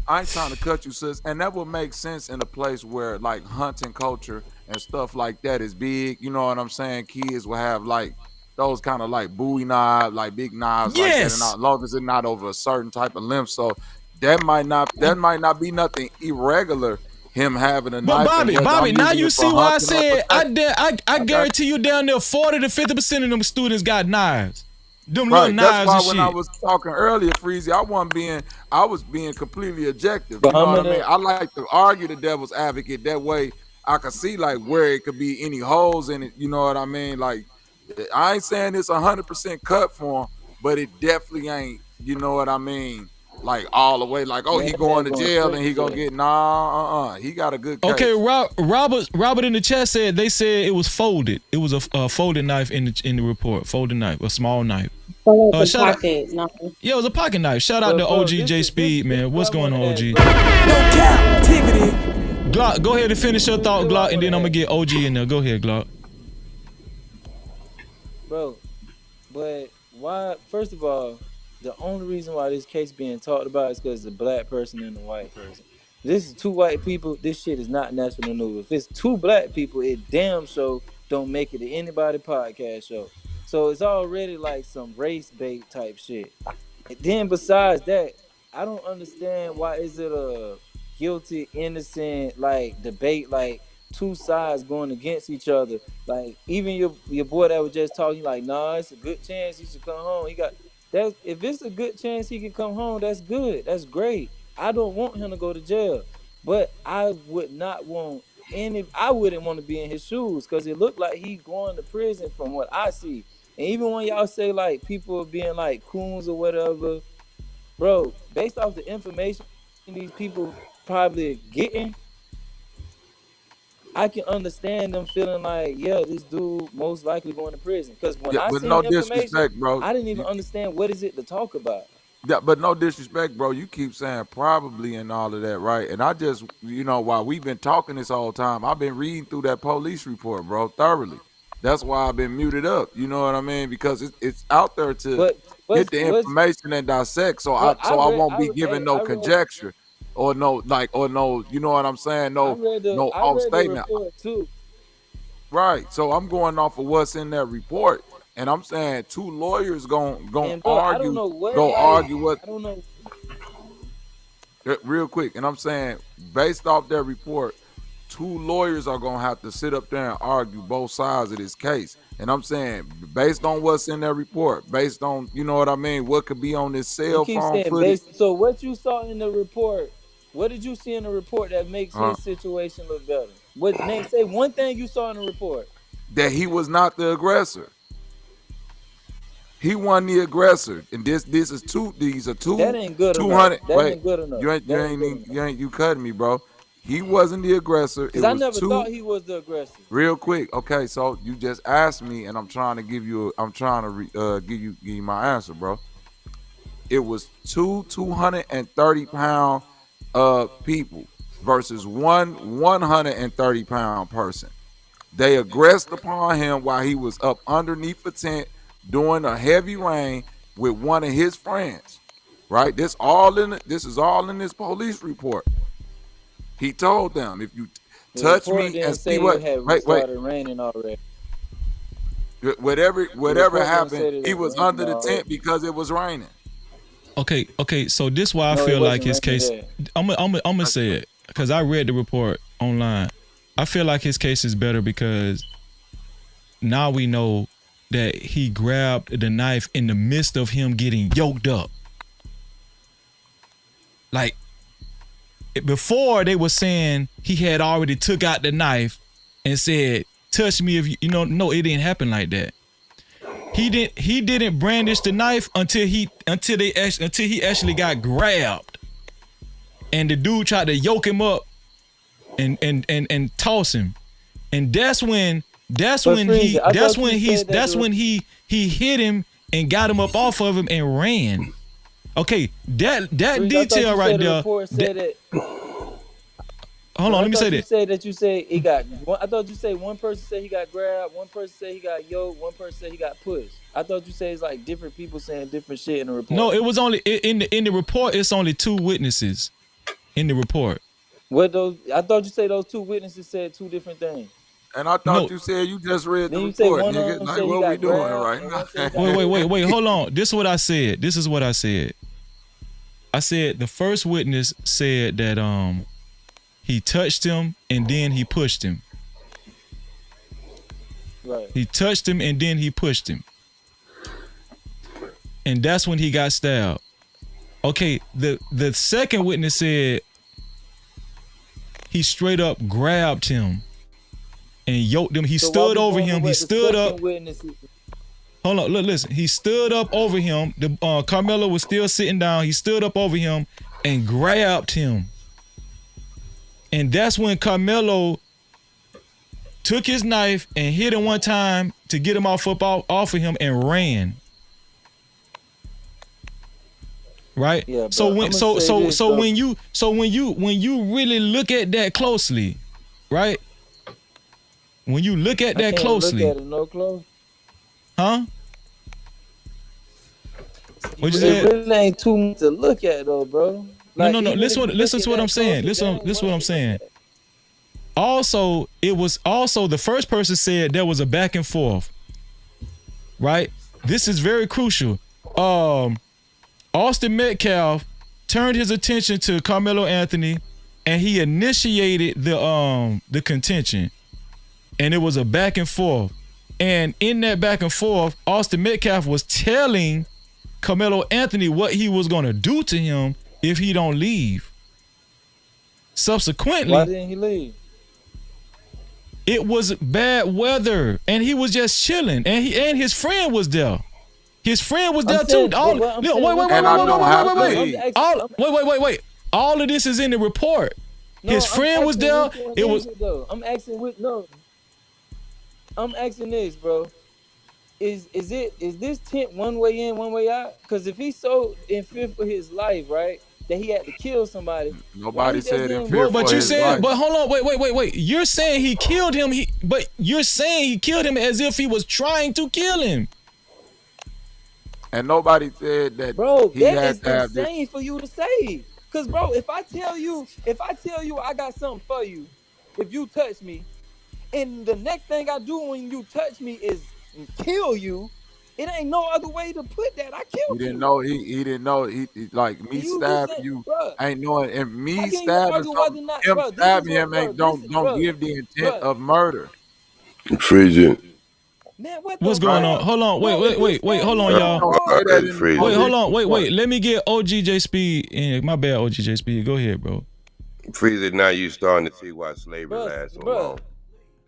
[SPEAKER 3] I ain't trying to cut you, sis, and that would make sense in a place where like hunting culture and stuff like that is big. You know what I'm saying? Kids will have like those kind of like Bowie knives, like big knives like that, and
[SPEAKER 1] Yes.
[SPEAKER 3] as long as it's not over a certain type of length. So that might not be nothing irregular. Him having a
[SPEAKER 1] But
[SPEAKER 3] knife and whether
[SPEAKER 1] Bobby,
[SPEAKER 3] I'm
[SPEAKER 1] now
[SPEAKER 3] using
[SPEAKER 1] you
[SPEAKER 3] it for
[SPEAKER 1] see why I
[SPEAKER 3] hunting or
[SPEAKER 1] said
[SPEAKER 3] protection.
[SPEAKER 1] I guarantee you down there 40 to 50% of them students got knives. Them little
[SPEAKER 3] Right. That's
[SPEAKER 1] knives
[SPEAKER 3] why
[SPEAKER 1] and
[SPEAKER 3] when I
[SPEAKER 1] shit.
[SPEAKER 3] was talking earlier, Freezy, I was being completely objective.
[SPEAKER 9] But
[SPEAKER 3] You know
[SPEAKER 9] I'm
[SPEAKER 3] what I mean?
[SPEAKER 9] gonna.
[SPEAKER 3] I like to argue the devil's advocate. That way I can see like where it could be any holes in it. You know what I mean? Like I ain't saying it's 100% cut for him, but it definitely ain't, you know what I mean? Like all the way, like, oh,
[SPEAKER 9] Man,
[SPEAKER 3] he
[SPEAKER 9] that man
[SPEAKER 3] going to
[SPEAKER 9] going
[SPEAKER 3] jail
[SPEAKER 9] straight
[SPEAKER 3] and
[SPEAKER 9] to
[SPEAKER 3] he gonna
[SPEAKER 9] jail.
[SPEAKER 3] get he got a good
[SPEAKER 1] Okay,
[SPEAKER 3] case.
[SPEAKER 1] Robert in the chat said they said it was folded. It was a folded knife in the report. Folded knife, a small knife.
[SPEAKER 7] So like a
[SPEAKER 1] Shout out.
[SPEAKER 7] pocket, no.
[SPEAKER 1] Yeah, it was a pocket knife. Shout out
[SPEAKER 9] But
[SPEAKER 1] to
[SPEAKER 9] bro,
[SPEAKER 1] OG J Speed, man. What's
[SPEAKER 9] I
[SPEAKER 1] going on,
[SPEAKER 9] wanna
[SPEAKER 1] OG?
[SPEAKER 9] ask, bro.
[SPEAKER 17] No captivity.
[SPEAKER 1] Glock, go ahead and finish your thought,
[SPEAKER 9] This what I
[SPEAKER 1] Glock, and then I'm
[SPEAKER 9] wanna
[SPEAKER 1] gonna get OG in there. Go ahead, Glock.
[SPEAKER 9] bro. But why? First of all, the only reason why this case being talked about is because it's a black person and a white person. This is two white people. This shit is not national news. If it's two black people, it damn sure don't make it to anybody podcast show. So it's already like some race bait type shit. And then besides that, I don't understand why is it a guilty innocent like debate, like two sides going against each other. Like even your boy that was just talking, like, nah, it's a good chance he should come home. He got that. If it's a good chance he can come home, that's good. That's great. I don't want him to go to jail, but I would not want I wouldn't want to be in his shoes because it looked like he going to prison from what I see. And even when y'all say like people are being like coons or whatever, bro, based off the information these people probably getting, I can understand them feeling like, yeah, this dude most likely going to prison. Because when
[SPEAKER 3] Yeah,
[SPEAKER 9] I
[SPEAKER 3] but
[SPEAKER 9] seen
[SPEAKER 3] no
[SPEAKER 9] the information,
[SPEAKER 3] disrespect, bro.
[SPEAKER 9] I didn't even understand what is it to talk about.
[SPEAKER 3] Yeah, but no disrespect, bro. You keep saying probably and all of that, right? And I just, while we've been talking this whole time, I've been reading through that police report, bro, thoroughly. That's why I've been muted up. You know what I mean? Because it's out there to
[SPEAKER 9] But
[SPEAKER 3] get the
[SPEAKER 9] what's
[SPEAKER 3] information and dissect, so I
[SPEAKER 9] but
[SPEAKER 3] so I won't be giving no
[SPEAKER 9] I read
[SPEAKER 3] conjecture or no. You know what I'm saying? No, no
[SPEAKER 9] I
[SPEAKER 3] off
[SPEAKER 9] read the
[SPEAKER 3] statement.
[SPEAKER 9] report too.
[SPEAKER 3] Right. So I'm going off of what's in that report, and I'm saying two lawyers gon'
[SPEAKER 9] And bro, I don't
[SPEAKER 3] argue,
[SPEAKER 9] know what
[SPEAKER 3] go
[SPEAKER 9] like
[SPEAKER 3] argue what
[SPEAKER 9] I don't know.
[SPEAKER 3] real quick. And I'm saying based off that report, two lawyers are gonna have to sit up there and argue both sides of this case. And I'm saying based on what's in that report, based on what I mean, what could be on this
[SPEAKER 9] You
[SPEAKER 3] cell
[SPEAKER 9] keep
[SPEAKER 3] phone
[SPEAKER 9] saying
[SPEAKER 3] footage.
[SPEAKER 9] based. So what you saw in the report? What did you see in the report that makes
[SPEAKER 3] Uh,
[SPEAKER 9] his situation look better? What name? Say one thing you saw in the report.
[SPEAKER 3] that he was not the aggressor. He wasn't the aggressor, and this is two. These are
[SPEAKER 9] That
[SPEAKER 3] two
[SPEAKER 9] ain't good enough.
[SPEAKER 3] 200.
[SPEAKER 9] That
[SPEAKER 3] Wait,
[SPEAKER 9] ain't good enough.
[SPEAKER 3] you ain't
[SPEAKER 9] That ain't good enough.
[SPEAKER 3] you cutting me, bro. He wasn't the aggressor. It
[SPEAKER 9] Cause I
[SPEAKER 3] was
[SPEAKER 9] never
[SPEAKER 3] two.
[SPEAKER 9] thought he was the aggressor.
[SPEAKER 3] Real quick, okay. So you just asked me, and I'm trying to give you. I'm trying to give you my answer, bro. It was two 230-pound people versus one 130-pound person. They aggressed upon him while he was up underneath a tent during a heavy rain with one of his friends. Right? This is all in this police report. He told them, if you
[SPEAKER 9] The
[SPEAKER 3] touch
[SPEAKER 9] report
[SPEAKER 3] me and
[SPEAKER 9] didn't
[SPEAKER 3] see
[SPEAKER 9] say
[SPEAKER 3] what
[SPEAKER 9] it had
[SPEAKER 3] wait,
[SPEAKER 9] started raining already.
[SPEAKER 3] whatever
[SPEAKER 9] The
[SPEAKER 3] whatever
[SPEAKER 9] report didn't
[SPEAKER 3] happened,
[SPEAKER 9] say that
[SPEAKER 3] he
[SPEAKER 9] it
[SPEAKER 3] was
[SPEAKER 9] was
[SPEAKER 3] under
[SPEAKER 9] raining
[SPEAKER 3] the
[SPEAKER 9] already.
[SPEAKER 3] tent because it was raining.
[SPEAKER 1] Okay. So this why I
[SPEAKER 9] No, it
[SPEAKER 1] feel like
[SPEAKER 9] wasn't
[SPEAKER 1] his
[SPEAKER 9] raining
[SPEAKER 1] case.
[SPEAKER 9] there.
[SPEAKER 1] I'm gonna say it because I read the report online. I feel like his case is better because now we know that he grabbed the knife in the midst of him getting yoked up. Like before, they were saying he had already took out the knife and said, "Touch me if you know." No, it didn't happen like that. He didn't brandish the knife until he actually got grabbed, and the dude tried to yoke him up and toss him, and that's when
[SPEAKER 9] Freezy, I thought you said that
[SPEAKER 1] he hit him and got him up off of him and ran. Okay, that
[SPEAKER 9] Freezy,
[SPEAKER 1] detail right
[SPEAKER 9] the
[SPEAKER 1] there.
[SPEAKER 9] report said that.
[SPEAKER 1] Hold on, let me say that.
[SPEAKER 9] You say it got. I thought you say one person said he got grabbed, one person said he got yoked, one person said he got pushed. I thought you said it's like different people saying different shit in the report.
[SPEAKER 1] No, it was only in the report. It's only two witnesses. in the report.
[SPEAKER 9] What those? I thought you said those two witnesses said two different things.
[SPEAKER 3] And I thought
[SPEAKER 1] No.
[SPEAKER 3] you said you just read the
[SPEAKER 9] Then you say
[SPEAKER 3] report,
[SPEAKER 9] one of
[SPEAKER 3] nigga.
[SPEAKER 9] them
[SPEAKER 3] Like,
[SPEAKER 9] said he
[SPEAKER 3] what we
[SPEAKER 9] got
[SPEAKER 3] doing
[SPEAKER 9] grabbed,
[SPEAKER 3] right
[SPEAKER 9] and
[SPEAKER 3] now?
[SPEAKER 9] one said he got
[SPEAKER 1] Wait. Hold on. This is what I said. This is what I said. I said the first witness said that he touched him and then he pushed him.
[SPEAKER 9] Right.
[SPEAKER 1] He touched him and then he pushed him. And that's when he got stabbed. Okay, the second witness said he straight up grabbed him and yoked him. He
[SPEAKER 9] So why
[SPEAKER 1] stood
[SPEAKER 9] we
[SPEAKER 1] over
[SPEAKER 9] going
[SPEAKER 1] him.
[SPEAKER 9] with
[SPEAKER 1] He
[SPEAKER 9] the
[SPEAKER 1] stood
[SPEAKER 9] second
[SPEAKER 1] up.
[SPEAKER 9] witness?
[SPEAKER 1] Hold on, look, listen. He stood up over him. The Karmelo was still sitting down. He stood up over him and grabbed him. And that's when Karmelo took his knife and hit him one time to get him off of him and ran. Right?
[SPEAKER 9] Yeah,
[SPEAKER 1] so
[SPEAKER 9] but
[SPEAKER 1] when
[SPEAKER 9] I'ma
[SPEAKER 1] so
[SPEAKER 9] say
[SPEAKER 1] so
[SPEAKER 9] this,
[SPEAKER 1] so
[SPEAKER 9] though.
[SPEAKER 1] when you really look at that closely, right? When you look at
[SPEAKER 9] I
[SPEAKER 1] that
[SPEAKER 9] can't
[SPEAKER 1] closely,
[SPEAKER 9] look at it no close.
[SPEAKER 1] huh? What you
[SPEAKER 9] It
[SPEAKER 1] said?
[SPEAKER 9] really ain't too much to look at though, bro. Like,
[SPEAKER 1] No.
[SPEAKER 9] even if you
[SPEAKER 1] Listen
[SPEAKER 9] look
[SPEAKER 1] to
[SPEAKER 9] at
[SPEAKER 1] what I'm
[SPEAKER 9] that
[SPEAKER 1] saying.
[SPEAKER 9] closely,
[SPEAKER 1] Listen to what I'm saying. Also, it was also the first person said there was a back and forth. Right? This is very crucial. Austin Metcalf turned his attention to Karmelo Anthony and he initiated the contention. And it was a back and forth. And in that back and forth, Austin Metcalf was telling Karmelo Anthony what he was going to do to him if he don't leave. Subsequently,
[SPEAKER 9] why didn't he leave?
[SPEAKER 1] it was bad weather and he was just chilling and his friend was there. His friend was there too. Wait. All of this is in the report. His friend was there. It was.
[SPEAKER 9] I'm asking this, bro. Is this tent one way in, one way out? Because if he's so in fear for his life, right, that he had to kill somebody.
[SPEAKER 3] Nobody said in
[SPEAKER 1] Bro,
[SPEAKER 3] fear
[SPEAKER 1] but
[SPEAKER 3] for
[SPEAKER 1] you
[SPEAKER 3] his
[SPEAKER 1] said,
[SPEAKER 3] life.
[SPEAKER 1] but hold on, wait. You're saying he killed him. But you're saying he killed him as if he was trying to kill him.
[SPEAKER 3] And nobody said that
[SPEAKER 9] Bro,
[SPEAKER 3] he
[SPEAKER 9] that
[SPEAKER 3] had
[SPEAKER 9] is
[SPEAKER 3] to have this.
[SPEAKER 9] insane for you to say. Cause bro, if I tell you I got something for you, if you touch me, and the next thing I do when you touch me is kill you, it ain't no other way to put that. I
[SPEAKER 3] He
[SPEAKER 9] killed
[SPEAKER 3] didn't
[SPEAKER 9] you.
[SPEAKER 3] know. He didn't know. He like me
[SPEAKER 9] And you
[SPEAKER 3] stabbing
[SPEAKER 9] say,
[SPEAKER 3] you.
[SPEAKER 9] bruh,
[SPEAKER 3] Ain't knowing. And
[SPEAKER 9] how
[SPEAKER 3] me
[SPEAKER 9] can you
[SPEAKER 3] stabbing
[SPEAKER 9] argue whether
[SPEAKER 3] something.
[SPEAKER 9] or not,
[SPEAKER 3] Him
[SPEAKER 9] bro? This is
[SPEAKER 3] stabbing
[SPEAKER 9] what,
[SPEAKER 3] him
[SPEAKER 9] bro.
[SPEAKER 3] ain't don't
[SPEAKER 9] Bro,
[SPEAKER 3] give the intent
[SPEAKER 9] bro.
[SPEAKER 3] of murder.
[SPEAKER 10] Freeze it.
[SPEAKER 9] Man, what
[SPEAKER 1] What's
[SPEAKER 9] the
[SPEAKER 1] going
[SPEAKER 9] fuck?
[SPEAKER 1] on? Hold on,
[SPEAKER 9] Bro, if you
[SPEAKER 1] wait.
[SPEAKER 9] stab
[SPEAKER 1] Hold
[SPEAKER 9] me
[SPEAKER 1] on,
[SPEAKER 9] so
[SPEAKER 1] y'all.
[SPEAKER 9] hard-
[SPEAKER 1] Wait, hold on, wait. Let me get OGJ Speed. My bad, OGJ Speed. Go ahead, bro.
[SPEAKER 10] Freeze it. Now you starting to see why slavery lasts so long.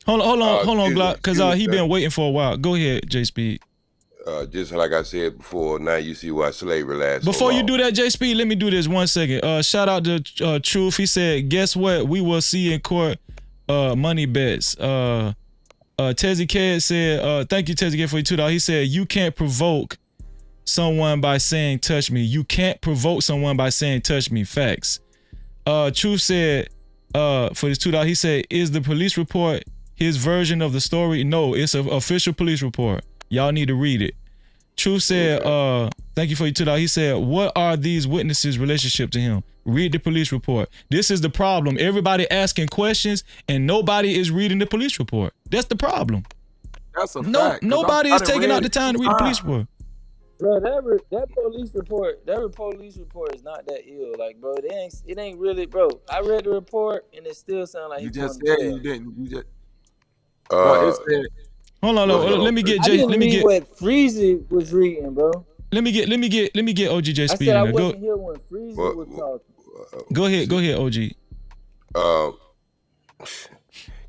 [SPEAKER 1] Hold on, Glock, because he
[SPEAKER 10] excuse me,
[SPEAKER 1] been waiting for a while. Go ahead, J Speed.
[SPEAKER 10] Just like I said before, now you see why slavery lasts so
[SPEAKER 1] Before
[SPEAKER 10] long.
[SPEAKER 1] you do that, J Speed, let me do this 1 second. Shout out to Truth. He said, guess what? We will see in court money bets. Tezzy Ked said, thank you, Tezzy Ked, for your $2. He said, you can't provoke someone by saying touch me. You can't provoke someone by saying touch me. Facts. Truth said, for his $2, he said, is the police report his version of the story? No, it's an official police report. Y'all need to read it. Truth said, thank you for your $2. He said, what are these witnesses' relationship to him? Read the police report. This is the problem. Everybody asking questions and nobody is reading the police report. That's the problem.
[SPEAKER 3] That's a fact. 'Cause
[SPEAKER 1] Nobody
[SPEAKER 3] I
[SPEAKER 1] is
[SPEAKER 3] done
[SPEAKER 1] taking
[SPEAKER 3] read
[SPEAKER 1] out the
[SPEAKER 3] it
[SPEAKER 1] time to
[SPEAKER 3] 2
[SPEAKER 1] read the police
[SPEAKER 3] times.
[SPEAKER 1] report.
[SPEAKER 9] Bro, that police report is not that ill. Like, bro, it ain't really, bro. I read the report and it still sounds like
[SPEAKER 3] You
[SPEAKER 9] he's
[SPEAKER 3] just
[SPEAKER 9] going to
[SPEAKER 3] said
[SPEAKER 9] jail.
[SPEAKER 3] you didn't. You just. Bro, it said.
[SPEAKER 1] Hold on, let me get
[SPEAKER 9] I
[SPEAKER 1] Jay.
[SPEAKER 9] didn't
[SPEAKER 1] Let me
[SPEAKER 9] read
[SPEAKER 1] get.
[SPEAKER 9] what Freezy was reading, bro.
[SPEAKER 1] Let me get OGJ
[SPEAKER 9] I
[SPEAKER 1] Speed
[SPEAKER 9] said I
[SPEAKER 1] in there. Go,
[SPEAKER 9] wasn't here when Freezy was talking.
[SPEAKER 1] go ahead, OG.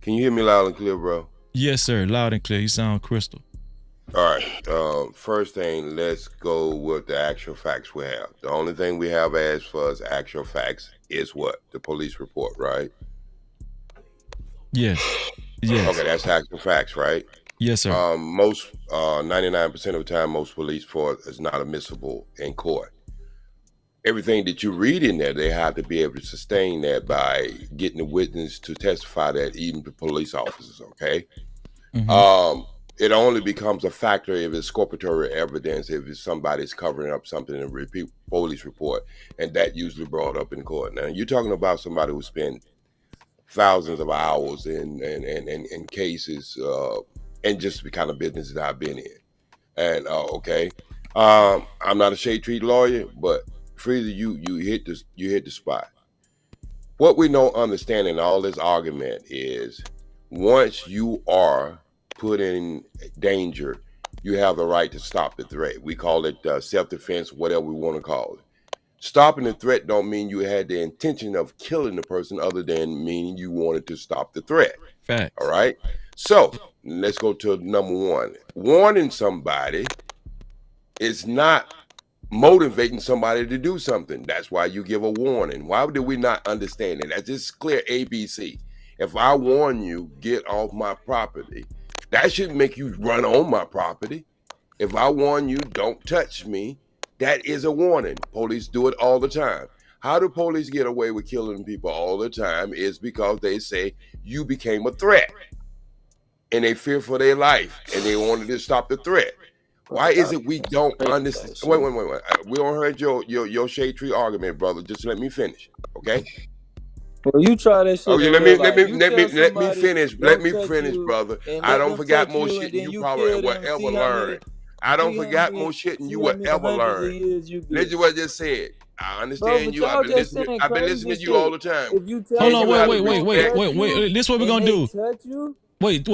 [SPEAKER 10] Can you hear me loud and clear, bro?
[SPEAKER 1] Yes, sir. Loud and clear. You sound crystal.
[SPEAKER 10] All right. First thing, let's go with the actual facts we have. The only thing we have as far as actual facts is what? The police report, right?
[SPEAKER 1] Yes. Yes.
[SPEAKER 10] Okay, that's actual facts, right?
[SPEAKER 1] Yes, sir.
[SPEAKER 10] Most 99% of the time, most police report is not admissible in court. Everything that you read in there, they have to be able to sustain that by getting the witness to testify that, even the police officers, okay? it only becomes a factor if it's exculpatory evidence, if it's somebody's covering up something in a repeat police report, and that usually brought up in court. Now, you're talking about somebody who spent thousands of hours in cases and just the kind of business that I've been in. And I'm not a shade tree lawyer, but Freezer, you hit the spot. What we don't understand in all this argument is once you are put in danger, you have the right to stop the threat. We call it self-defense, whatever we want to call it. Stopping the threat don't mean you had the intention of killing the person, other than meaning you wanted to stop the threat.
[SPEAKER 1] Facts.
[SPEAKER 10] All right. So let's go to number one. Warning somebody is not motivating somebody to do something. That's why you give a warning. Why do we not understand it? That's just clear ABC. If I warn you, get off my property, that should make you run on my property. If I warn you, don't touch me, that is a warning. Police do it all the time. How do police get away with killing people all the time? Is because they say you became a threat and they fear for their life and they wanted to stop the threat. Why is it we don't understand? Wait. We don't heard your shade tree argument, brother. Just let me finish, okay?
[SPEAKER 9] Well, you try that shit.
[SPEAKER 10] Oh,
[SPEAKER 9] in
[SPEAKER 10] let
[SPEAKER 9] real
[SPEAKER 10] me
[SPEAKER 9] life. You tell
[SPEAKER 10] let me
[SPEAKER 9] somebody,
[SPEAKER 10] finish.
[SPEAKER 9] "Don't
[SPEAKER 10] Let me
[SPEAKER 9] touch
[SPEAKER 10] finish,
[SPEAKER 9] you,"
[SPEAKER 10] brother.
[SPEAKER 9] and
[SPEAKER 10] I
[SPEAKER 9] let
[SPEAKER 10] don't
[SPEAKER 9] them
[SPEAKER 10] forget
[SPEAKER 9] touch
[SPEAKER 10] more
[SPEAKER 9] you,
[SPEAKER 10] shit
[SPEAKER 9] and
[SPEAKER 10] than
[SPEAKER 9] then
[SPEAKER 10] you
[SPEAKER 9] you
[SPEAKER 10] probably
[SPEAKER 9] kill
[SPEAKER 10] will
[SPEAKER 9] them.
[SPEAKER 10] ever
[SPEAKER 9] See how
[SPEAKER 10] learn.
[SPEAKER 9] many-
[SPEAKER 10] I don't
[SPEAKER 9] see how
[SPEAKER 10] forget
[SPEAKER 9] many-
[SPEAKER 10] more shit than
[SPEAKER 9] see
[SPEAKER 10] you
[SPEAKER 9] how
[SPEAKER 10] will
[SPEAKER 9] many
[SPEAKER 10] ever
[SPEAKER 9] hundreds of
[SPEAKER 10] learn.
[SPEAKER 9] years you get.
[SPEAKER 10] Listen to what I just said. I understand
[SPEAKER 9] but
[SPEAKER 10] you.
[SPEAKER 9] y'all just saying
[SPEAKER 10] I've been listening to you all the
[SPEAKER 9] shit.
[SPEAKER 10] time.
[SPEAKER 9] If you tell
[SPEAKER 1] Hold on,
[SPEAKER 9] somebody
[SPEAKER 1] wait.
[SPEAKER 9] don't touch you,
[SPEAKER 1] This what we're
[SPEAKER 9] and
[SPEAKER 1] gonna
[SPEAKER 9] they
[SPEAKER 1] do.
[SPEAKER 9] touch you,
[SPEAKER 1] Wait.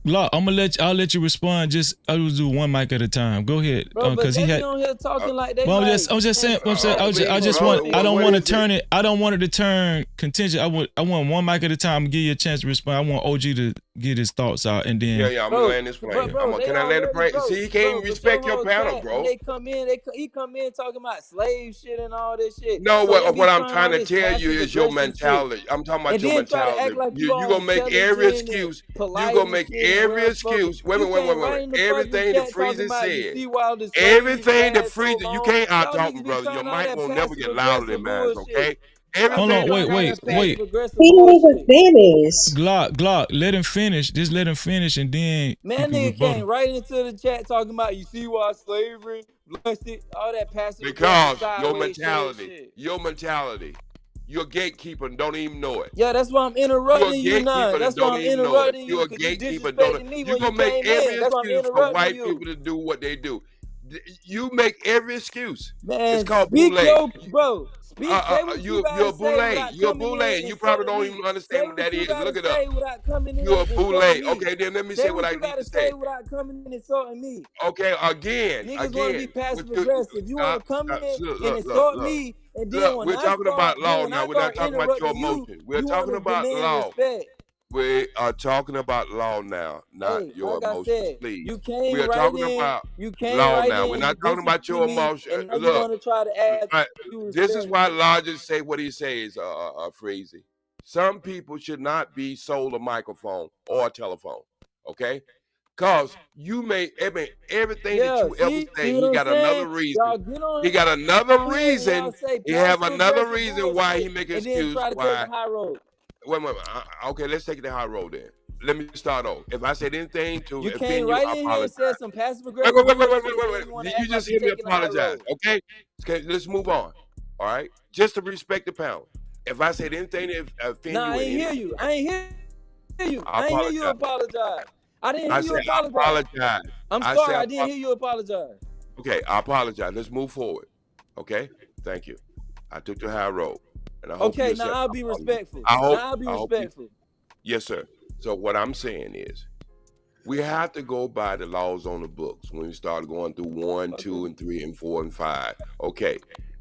[SPEAKER 1] Look, I'll let you respond. I'll do one mic at a time. Go ahead.
[SPEAKER 9] bro. But
[SPEAKER 1] Cause
[SPEAKER 9] they
[SPEAKER 1] he
[SPEAKER 9] be
[SPEAKER 1] had.
[SPEAKER 9] on here talking like they
[SPEAKER 1] Well,
[SPEAKER 9] like.
[SPEAKER 1] I'm just saying. I don't
[SPEAKER 10] what
[SPEAKER 1] want to
[SPEAKER 10] is
[SPEAKER 1] turn it. I don't want it to turn contentious. I want one mic at a time to give you a chance to respond. I want OG to get his thoughts out, and then
[SPEAKER 10] I'm gonna land this plane. Can I land the plane? See, he can't respect your panel, bro.
[SPEAKER 9] When they come in, he come in talking about slave shit and all this shit.
[SPEAKER 10] No,
[SPEAKER 9] So they be
[SPEAKER 10] what I'm
[SPEAKER 9] trying
[SPEAKER 10] trying
[SPEAKER 9] all
[SPEAKER 10] to
[SPEAKER 9] this
[SPEAKER 10] tell you is your
[SPEAKER 9] passive-aggressive
[SPEAKER 10] mentality.
[SPEAKER 9] shit.
[SPEAKER 10] I'm talking about
[SPEAKER 9] And
[SPEAKER 10] your
[SPEAKER 9] then try to act
[SPEAKER 10] mentality.
[SPEAKER 9] like
[SPEAKER 10] You
[SPEAKER 9] all
[SPEAKER 10] gonna make every
[SPEAKER 9] intelligent and
[SPEAKER 10] excuse.
[SPEAKER 9] polite
[SPEAKER 10] You gonna
[SPEAKER 9] and
[SPEAKER 10] make
[SPEAKER 9] shit and
[SPEAKER 10] every
[SPEAKER 9] well-spoken.
[SPEAKER 10] excuse. Wait.
[SPEAKER 9] You came right in the fucking
[SPEAKER 10] Everything the
[SPEAKER 9] chat talking
[SPEAKER 10] freezer
[SPEAKER 9] about you
[SPEAKER 10] said.
[SPEAKER 9] see why the slaves
[SPEAKER 10] Everything the
[SPEAKER 9] last so
[SPEAKER 10] freezer. You
[SPEAKER 9] long.
[SPEAKER 10] can't out
[SPEAKER 9] Y'all
[SPEAKER 10] talk
[SPEAKER 9] niggas
[SPEAKER 10] me,
[SPEAKER 9] be
[SPEAKER 10] brother. Your
[SPEAKER 9] trying all
[SPEAKER 10] mic
[SPEAKER 9] that
[SPEAKER 10] won't never get louder
[SPEAKER 9] passive-aggressive
[SPEAKER 10] than mine.
[SPEAKER 9] bullshit.
[SPEAKER 10] Okay.
[SPEAKER 1] hold on. Wait.
[SPEAKER 9] Passive-aggressive
[SPEAKER 7] He didn't even
[SPEAKER 9] bullshit.
[SPEAKER 7] finish.
[SPEAKER 1] Glock, let him finish. Just let him finish, and then
[SPEAKER 9] Man,
[SPEAKER 1] you can
[SPEAKER 9] nigga
[SPEAKER 1] rebuttal.
[SPEAKER 9] came right into the chat talking about you see why slavery, blessed, all that passive
[SPEAKER 10] Because
[SPEAKER 9] aggressive sideways shade shit.
[SPEAKER 10] your mentality, you're a gatekeeper and don't even know it.
[SPEAKER 9] Yeah, that's why I'm
[SPEAKER 10] You're a
[SPEAKER 9] interrupting you now.
[SPEAKER 10] gatekeeper and
[SPEAKER 9] That's why
[SPEAKER 10] don't
[SPEAKER 9] I'm
[SPEAKER 10] even know it.
[SPEAKER 9] interrupting you
[SPEAKER 10] You're a
[SPEAKER 9] because you
[SPEAKER 10] gatekeeper and don't.
[SPEAKER 9] disrespected me
[SPEAKER 10] You're
[SPEAKER 9] when you
[SPEAKER 10] gonna make
[SPEAKER 9] came
[SPEAKER 10] every
[SPEAKER 9] in. That's why I'm
[SPEAKER 10] excuse for
[SPEAKER 9] interrupting
[SPEAKER 10] white
[SPEAKER 9] you.
[SPEAKER 10] people to do what they do. You make every excuse.
[SPEAKER 9] Man,
[SPEAKER 10] It's called
[SPEAKER 9] speak
[SPEAKER 10] boule.
[SPEAKER 9] your bro. Speak. Say what you
[SPEAKER 10] You're
[SPEAKER 9] gotta
[SPEAKER 10] a
[SPEAKER 9] say
[SPEAKER 10] boule.
[SPEAKER 9] without
[SPEAKER 10] You're a
[SPEAKER 9] coming
[SPEAKER 10] boule,
[SPEAKER 9] in
[SPEAKER 10] and
[SPEAKER 9] and
[SPEAKER 10] you probably
[SPEAKER 9] insulting
[SPEAKER 10] don't
[SPEAKER 9] me.
[SPEAKER 10] even
[SPEAKER 9] Say
[SPEAKER 10] understand what
[SPEAKER 9] what
[SPEAKER 10] that
[SPEAKER 9] you
[SPEAKER 10] is.
[SPEAKER 9] gotta
[SPEAKER 10] Look it up.
[SPEAKER 9] say without coming in
[SPEAKER 10] You're a
[SPEAKER 9] and
[SPEAKER 10] boule.
[SPEAKER 9] insulting me.
[SPEAKER 10] Okay, then let me
[SPEAKER 9] Say
[SPEAKER 10] say what
[SPEAKER 9] what
[SPEAKER 10] I
[SPEAKER 9] you
[SPEAKER 10] need
[SPEAKER 9] gotta
[SPEAKER 10] to say.
[SPEAKER 9] say without coming in and insulting me.
[SPEAKER 10] Okay, again.
[SPEAKER 9] Niggas want to be passive aggressive. You want to come in and
[SPEAKER 10] Look.
[SPEAKER 9] insult me, and then when
[SPEAKER 10] We're
[SPEAKER 9] I
[SPEAKER 10] talking about
[SPEAKER 9] start,
[SPEAKER 10] law now. We're not talking about your
[SPEAKER 9] interrupting you,
[SPEAKER 10] emotion. We're
[SPEAKER 9] you want
[SPEAKER 10] talking
[SPEAKER 9] to
[SPEAKER 10] about
[SPEAKER 9] demand
[SPEAKER 10] law.
[SPEAKER 9] respect.
[SPEAKER 10] We are talking about law now, not
[SPEAKER 9] Hey,
[SPEAKER 10] your
[SPEAKER 9] like I
[SPEAKER 10] emotions,
[SPEAKER 9] said,
[SPEAKER 10] please.
[SPEAKER 9] you
[SPEAKER 10] We
[SPEAKER 9] came
[SPEAKER 10] are
[SPEAKER 9] right
[SPEAKER 10] talking
[SPEAKER 9] in.
[SPEAKER 10] about
[SPEAKER 9] You came
[SPEAKER 10] law
[SPEAKER 9] right
[SPEAKER 10] now. We're
[SPEAKER 9] in to
[SPEAKER 10] not talking about
[SPEAKER 9] disrespect
[SPEAKER 10] your
[SPEAKER 9] me,
[SPEAKER 10] emotion.
[SPEAKER 9] and now you
[SPEAKER 10] Look,
[SPEAKER 9] want to try to add you
[SPEAKER 10] this is
[SPEAKER 9] respect
[SPEAKER 10] why
[SPEAKER 9] me.
[SPEAKER 10] Lodges say what he says, Freezy. Some people should not be sold a microphone or a telephone, okay? Because you may, everything that
[SPEAKER 9] Yeah,
[SPEAKER 10] you ever
[SPEAKER 9] see
[SPEAKER 10] say,
[SPEAKER 9] what
[SPEAKER 10] he
[SPEAKER 9] I'm
[SPEAKER 10] got
[SPEAKER 9] saying?
[SPEAKER 10] another reason.
[SPEAKER 9] Y'all get on
[SPEAKER 10] He got another
[SPEAKER 9] here and y'all
[SPEAKER 10] reason.
[SPEAKER 9] say
[SPEAKER 10] He have
[SPEAKER 9] passive
[SPEAKER 10] another
[SPEAKER 9] aggressive
[SPEAKER 10] reason why he
[SPEAKER 9] bullshit,
[SPEAKER 10] make an
[SPEAKER 9] and then
[SPEAKER 10] excuse
[SPEAKER 9] try to take
[SPEAKER 10] why.
[SPEAKER 9] the high road.
[SPEAKER 10] Wait. Okay, let's take the high road then. Let me start off. If I said anything to
[SPEAKER 9] You came
[SPEAKER 10] offend you,
[SPEAKER 9] right
[SPEAKER 10] I
[SPEAKER 9] in here and
[SPEAKER 10] apologize.
[SPEAKER 9] said some passive
[SPEAKER 10] Wait,
[SPEAKER 9] aggressive
[SPEAKER 10] wait, wait, wait, wait,
[SPEAKER 9] bullshit,
[SPEAKER 10] wait,
[SPEAKER 9] and
[SPEAKER 10] wait,
[SPEAKER 9] then you want
[SPEAKER 10] wait.
[SPEAKER 9] to
[SPEAKER 10] You
[SPEAKER 9] act like
[SPEAKER 10] just
[SPEAKER 9] you're
[SPEAKER 10] hear me
[SPEAKER 9] taking the high
[SPEAKER 10] apologize,
[SPEAKER 9] road.
[SPEAKER 10] okay? Okay, let's move on. All right, just to respect the panel. If I said anything to offend
[SPEAKER 9] Nah,
[SPEAKER 10] you
[SPEAKER 9] I
[SPEAKER 10] in
[SPEAKER 9] ain't
[SPEAKER 10] any
[SPEAKER 9] hear you. I ain't hear you.
[SPEAKER 10] I
[SPEAKER 9] I ain't hear you
[SPEAKER 10] apologize.
[SPEAKER 9] apologize. I didn't
[SPEAKER 10] I
[SPEAKER 9] hear you
[SPEAKER 10] said I
[SPEAKER 9] apologize.
[SPEAKER 10] apologize.
[SPEAKER 9] I'm
[SPEAKER 10] I
[SPEAKER 9] sorry,
[SPEAKER 10] said
[SPEAKER 9] I didn't hear you apologize.
[SPEAKER 10] okay, I apologize. Let's move forward. Okay, thank you. I took the high road, and I hope you
[SPEAKER 9] Okay,
[SPEAKER 10] accept
[SPEAKER 9] now I'll
[SPEAKER 10] my
[SPEAKER 9] be
[SPEAKER 10] apology.
[SPEAKER 9] respectful.
[SPEAKER 10] I hope.
[SPEAKER 9] Now I'll be
[SPEAKER 10] I hope you.
[SPEAKER 9] respectful.
[SPEAKER 10] Yes, sir. So what I'm saying is, we have to go by the laws on the books when we start going through 1, 2, and 3, and 4, and 5. Okay,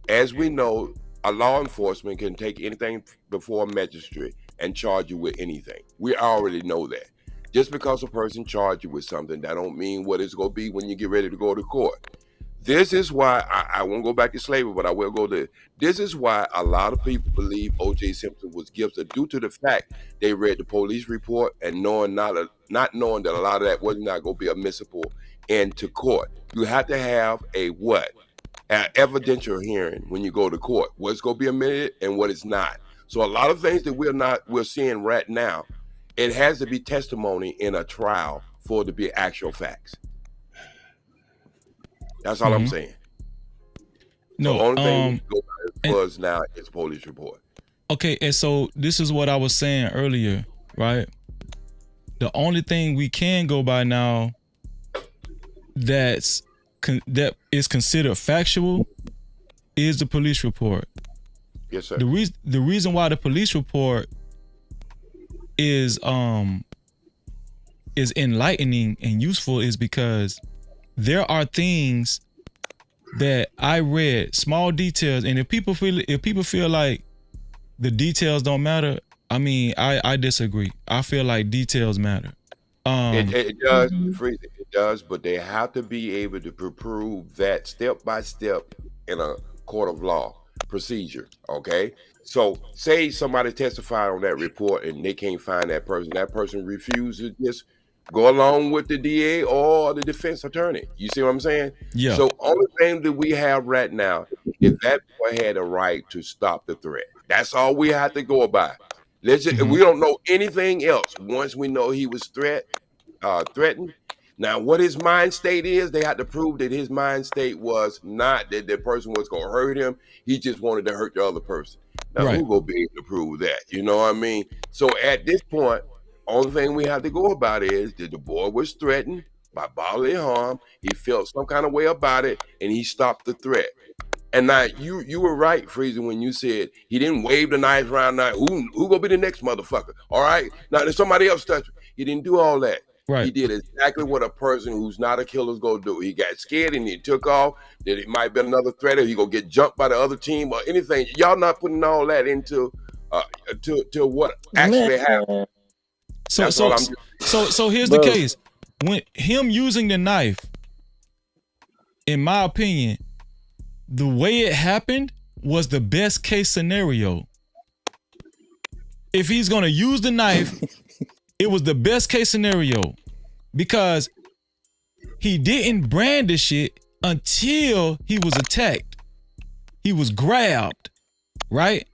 [SPEAKER 10] as we know, a law enforcement can take anything before a magistrate and charge you with anything. We already know that. Just because a person charge you with something, that don't mean what it's going to be when you get ready to go to court. This is why I won't go back to slavery, but I will go there. This is why a lot of people believe O.J. Simpson was guilty due to the fact they read the police report and not knowing that a lot of that was not going to be admissible into court. You have to have a what? An evidential hearing when you go to court. What's going to be admitted and what is not. So a lot of things that we're seeing right now, it has to be testimony in a trial for it to be actual facts. That's all I'm
[SPEAKER 1] Mhm.
[SPEAKER 10] saying.
[SPEAKER 1] No,
[SPEAKER 10] So only thing we can go by was now is police report.
[SPEAKER 1] Okay, and so this is what I was saying earlier, right? The only thing we can go by now that is considered factual is the police report.
[SPEAKER 10] Yes, sir.
[SPEAKER 1] The reason why the police report is enlightening and useful is because there are things that I read, small details, and if people feel like the details don't matter, I mean, I disagree. I feel like details matter.
[SPEAKER 10] It does, Freeze, it does, but they have to be able to prove that step by step in a court of law procedure. Okay, so say somebody testified on that report and they can't find that person. That person refuses to just go along with the DA or the defense attorney. You see what I'm saying?
[SPEAKER 1] Yeah.
[SPEAKER 10] So only thing that we have right now is that boy had a right to stop the threat. That's all we have to go by. Let's just, we don't know anything else. Once we know he was threatened. Now, what his mind state is, they had to prove that his mind state was not that the person was going to hurt him. He just wanted to hurt the other person. Now,
[SPEAKER 1] Right.
[SPEAKER 10] who going to be able to prove that? You know what I mean? So at this point, only thing we have to go about is that the boy was threatened by bodily harm. He felt some kind of way about it, and he stopped the threat. And now you were right, Freezer, when you said he didn't wave the knife around. Now who gonna be the next motherfucker? All right, now there's somebody else touch. He didn't do all that.
[SPEAKER 1] Right.
[SPEAKER 10] He did exactly what a person who's not a killer's gonna do. He got scared and he took off. That it might be another threat, or he gonna get jumped by the other team or anything. Y'all not putting all that into to what actually happened. That's all I'm doing.
[SPEAKER 1] So here's the case. When him using the knife, in my opinion, the way it happened was the best case scenario. If he's gonna use the knife, it was the best case scenario because he didn't brandish it until he was attacked. He was grabbed, right?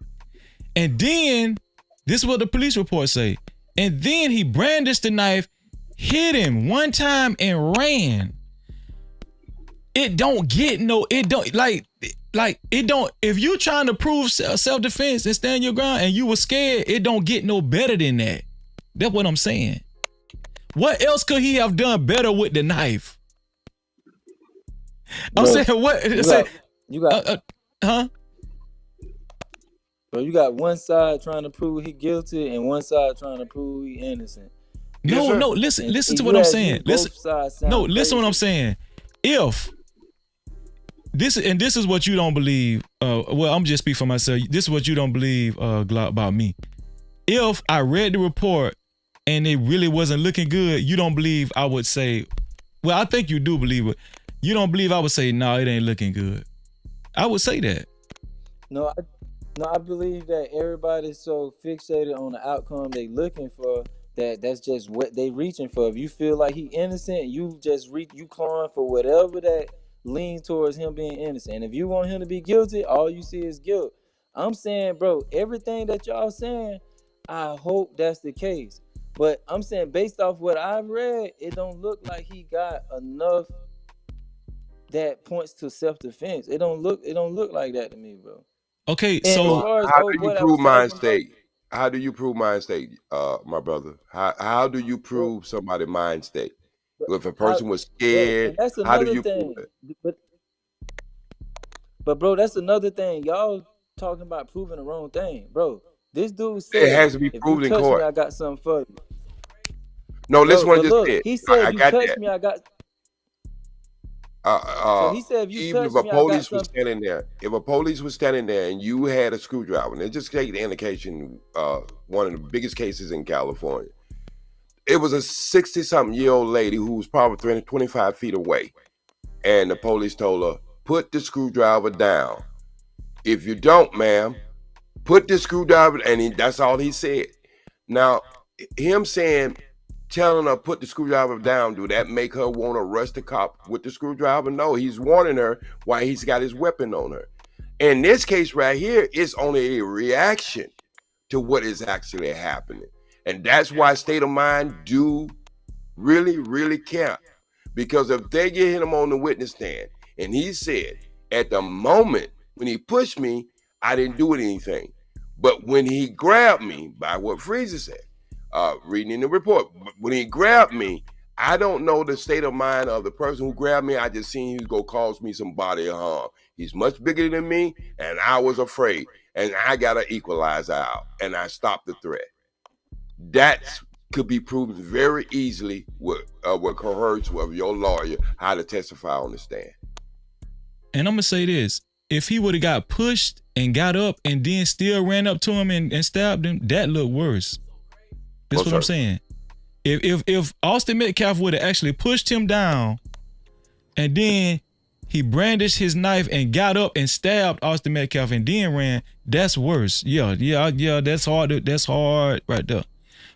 [SPEAKER 1] And then, this is what the police report say. And then he brandished the knife, hit him one time and ran. It don't, if you trying to prove self-defense and stand your ground and you were scared, it don't get no better than that. That's what I'm saying. What else could he have done better with the knife? I'm saying what?
[SPEAKER 9] You got
[SPEAKER 1] huh?
[SPEAKER 9] Bro, you got one side trying to prove he guilty and one side trying to prove he innocent.
[SPEAKER 1] No, listen to what I'm saying. Listen to what I'm saying. If this is what you don't believe. Well, I'm just speaking for myself. This is what you don't believe, Glock, about me. If I read the report and it really wasn't looking good, you don't believe I would say, well, I think you do believe it. You don't believe I would say, no, it ain't looking good. I would say that.
[SPEAKER 9] No, I believe that everybody's so fixated on the outcome they looking for that's just what they reaching for. If you feel like he innocent, you just you clawing for whatever that leans towards him being innocent. And if you want him to be guilty, all you see is guilt. I'm saying, bro, everything that y'all saying, I hope that's the case. But I'm saying, based off what I've read, it don't look like he got enough that points to self-defense. It don't look like that to me, bro.
[SPEAKER 1] Okay,
[SPEAKER 9] And
[SPEAKER 1] so
[SPEAKER 10] how do you prove mind state? How do you prove mind state, my brother? How do you prove somebody mind state? If a person was scared,
[SPEAKER 9] that's
[SPEAKER 10] how do
[SPEAKER 9] another
[SPEAKER 10] you
[SPEAKER 9] thing.
[SPEAKER 10] prove it?
[SPEAKER 9] But bro, that's another thing. Y'all talking about proving the wrong thing, bro. This dude said,
[SPEAKER 10] It has to be
[SPEAKER 9] if
[SPEAKER 10] proved
[SPEAKER 9] you
[SPEAKER 10] in
[SPEAKER 9] touch
[SPEAKER 10] court.
[SPEAKER 9] me, I got something for you.
[SPEAKER 10] No, listen what I
[SPEAKER 9] But
[SPEAKER 10] just
[SPEAKER 9] look,
[SPEAKER 10] said.
[SPEAKER 9] he said,
[SPEAKER 10] I
[SPEAKER 9] if you
[SPEAKER 10] got
[SPEAKER 9] touch
[SPEAKER 10] that.
[SPEAKER 9] me, I got. So he said, if you
[SPEAKER 10] Even
[SPEAKER 9] touch
[SPEAKER 10] if a
[SPEAKER 9] me, I got
[SPEAKER 10] police was
[SPEAKER 9] something.
[SPEAKER 10] standing there, and you had a screwdriver, and it just take the indication, one of the biggest cases in California. It was a 60-something-year-old lady who was probably 25 feet away, and the police told her, "Put the screwdriver down. If you don't, ma'am, put the screwdriver," and that's all he said. Now, him telling her put the screwdriver down, do that make her want to rush the cop with the screwdriver? No, he's warning her while he's got his weapon on her. In this case right here, it's only a reaction to what is actually happening. And that's why state of mind do really, really care. Because if they get him on the witness stand and he said, at the moment when he pushed me, I didn't do anything. But when he grabbed me, by what Freezer said, reading in the report, when he grabbed me, I don't know the state of mind of the person who grabbed me. I just seen he's gonna cause me some bodily harm. He's much bigger than me, and I was afraid. And I gotta equalize out, and I stopped the threat. That could be proven very easily with coercion of your lawyer how to testify on the stand.
[SPEAKER 1] And I'm gonna say this: if he would have got pushed and got up and then still ran up to him and stabbed him, that looked worse. That's what I'm saying. If Austin Metcalf would have actually pushed him down and then he brandished his knife and got up and stabbed Austin Metcalf and then ran, that's worse. Yeah, that's hard. That's hard right there.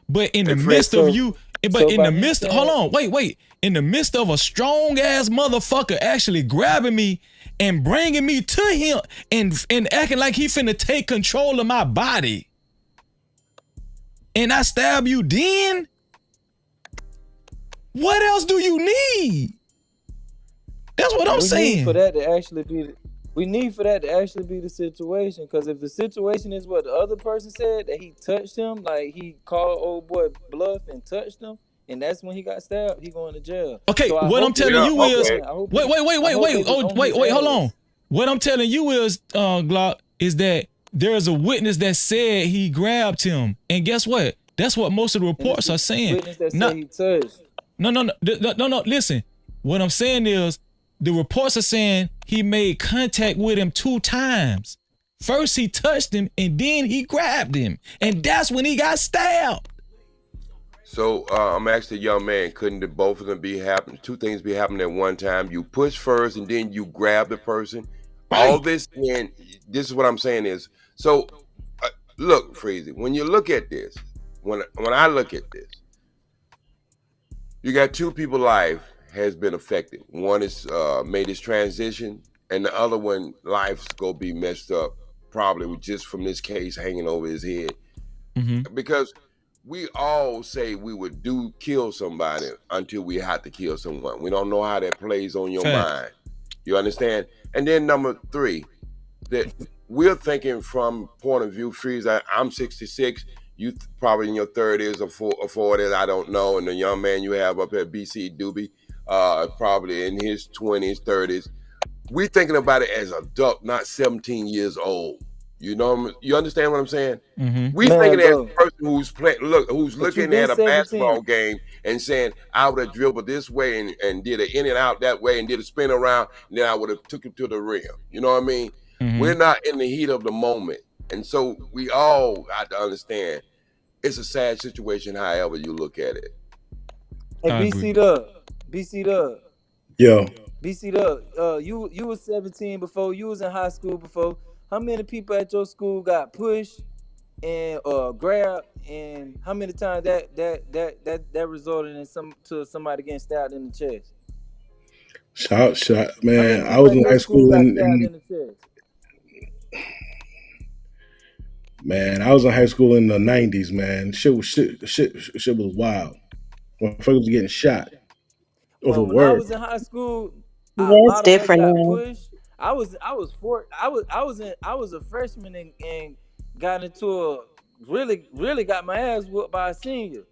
[SPEAKER 1] But in the midst of you, but in the midst, hold on, wait. In the midst of a strong ass motherfucker actually grabbing me and bringing me to him and acting like he finna take control of my body, and I stab you then, what else do you need? That's what I'm saying.
[SPEAKER 9] We need for that to actually be the situation. Because if the situation is what the other person said, that he touched him, like he called old boy bluff and touched him, and that's when he got stabbed, he going to jail.
[SPEAKER 1] Okay,
[SPEAKER 9] so
[SPEAKER 1] what I'm telling you is, wait, hold on. What I'm telling you is, Glock, is that there's a witness that said he grabbed him, and guess what? That's what most of the reports are saying.
[SPEAKER 9] Witness that said he touched.
[SPEAKER 1] No. Listen, what I'm saying is, the reports are saying he made contact with him 2 times. First he touched him and then he grabbed him. And that's when he got stabbed.
[SPEAKER 10] So I'm asking the young man, couldn't both of them be happening? 2 things be happening at one time. You push first and then you grab the person. Right. All this, and this is what I'm saying is, so look, Freezy, when you look at this, when I look at this, you got 2 people's life has been affected. One is made his transition, and the other one, life's gonna be messed up, probably just from this case hanging over his head. Mm-hmm. Because we all say we would kill somebody until we have to kill someone. We don't know how that plays on your mind. You understand? And then number 3, that we're thinking from point of view, Freeze, I'm 66. You probably in your 30s or 40s, I don't know. And the young man you have up at BC Doobie, probably in his 20s, 30s. We're thinking about it as adult, not 17 years old. You know, you understand what I'm saying? Mm-hmm. We thinking as a person who's looking at a basketball game and saying, I would have dribbled this way and did an in and out that way and did a spin around, and then I would have took him to the rim. You know what I mean? Mm-hmm. We're not in the heat of the moment. And so we all have to understand it's a sad situation, however you look at it.
[SPEAKER 9] Hey, BC Dub.
[SPEAKER 4] Yo.
[SPEAKER 9] BC Dub, you was 17 before, you was in high school before. How many people at your school got pushed and grabbed, and how many times that resulted in somebody getting stabbed in the chest?
[SPEAKER 4] Shot, man. I was in high school Man, I was in high school in the 90s, man. Shit was wild. Motherfuckers was getting shot over
[SPEAKER 9] when I was in high school, a lot of us got pushed. I was a freshman and got into really got my ass whooped by a senior.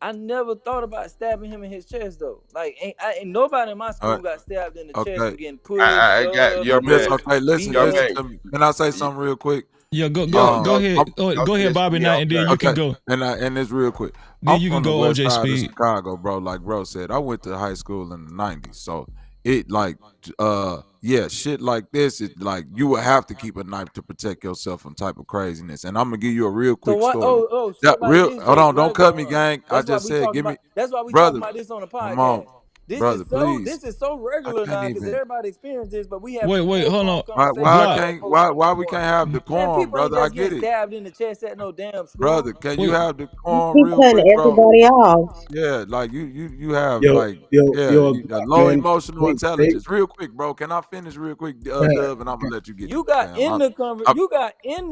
[SPEAKER 9] I never thought about stabbing him in his chest though. Like ain't nobody in my school got stabbed in the chest for getting pushed.
[SPEAKER 3] I got your man. Okay, listen to me. Can I say something real quick?
[SPEAKER 1] Yeah, go ahead. Go ahead, Bobby Knight, and then you can go.
[SPEAKER 3] And it's real quick.
[SPEAKER 1] Then you can go, OJ Speed.
[SPEAKER 3] Chicago, bro. Like bro said, I went to high school in the 90s, so it like shit like this. It like you would have to keep a knife to protect yourself from type of craziness. And I'm gonna give you a real quick story. Hold on, don't cut me, gang. I just said, give me.
[SPEAKER 9] That's why we
[SPEAKER 3] talking
[SPEAKER 9] about this on the podcast.
[SPEAKER 3] Come on. Brother, please.
[SPEAKER 9] This is so regular now because everybody experienced this, but we have.
[SPEAKER 1] Wait, hold on.
[SPEAKER 3] Why we can't have decorum, brother? I get it.
[SPEAKER 9] Stabbed in the chest at no damn school.
[SPEAKER 3] Brother, can you have decorum real quick, bro?
[SPEAKER 7] Everybody off.
[SPEAKER 3] Yeah, like you have
[SPEAKER 4] low
[SPEAKER 3] emotional intelligence. Real quick, bro. Can I finish real quick, Dub, and I'm gonna let you get.
[SPEAKER 9] You got in the conversation. You got in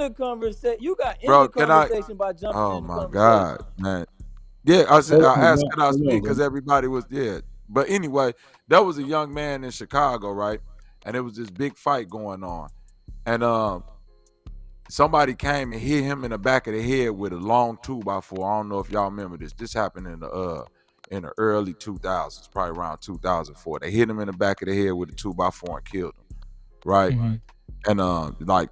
[SPEAKER 9] the conversation by jumping.
[SPEAKER 3] Oh my God, man. Yeah, I said
[SPEAKER 4] Hold
[SPEAKER 3] I
[SPEAKER 4] on,
[SPEAKER 3] asked
[SPEAKER 4] bro.
[SPEAKER 3] could I
[SPEAKER 4] Hold
[SPEAKER 3] speak
[SPEAKER 4] on,
[SPEAKER 3] because
[SPEAKER 4] bro.
[SPEAKER 3] everybody was But anyway, there was a young man in Chicago, right? And there was this big fight going on, and somebody came and hit him in the back of the head with a long 2x4. I don't know if y'all remember this. This happened in the early 2000s, probably around 2004. They hit him in the back of the head with a 2x4 and killed him, right?
[SPEAKER 1] Mhm.
[SPEAKER 3] And like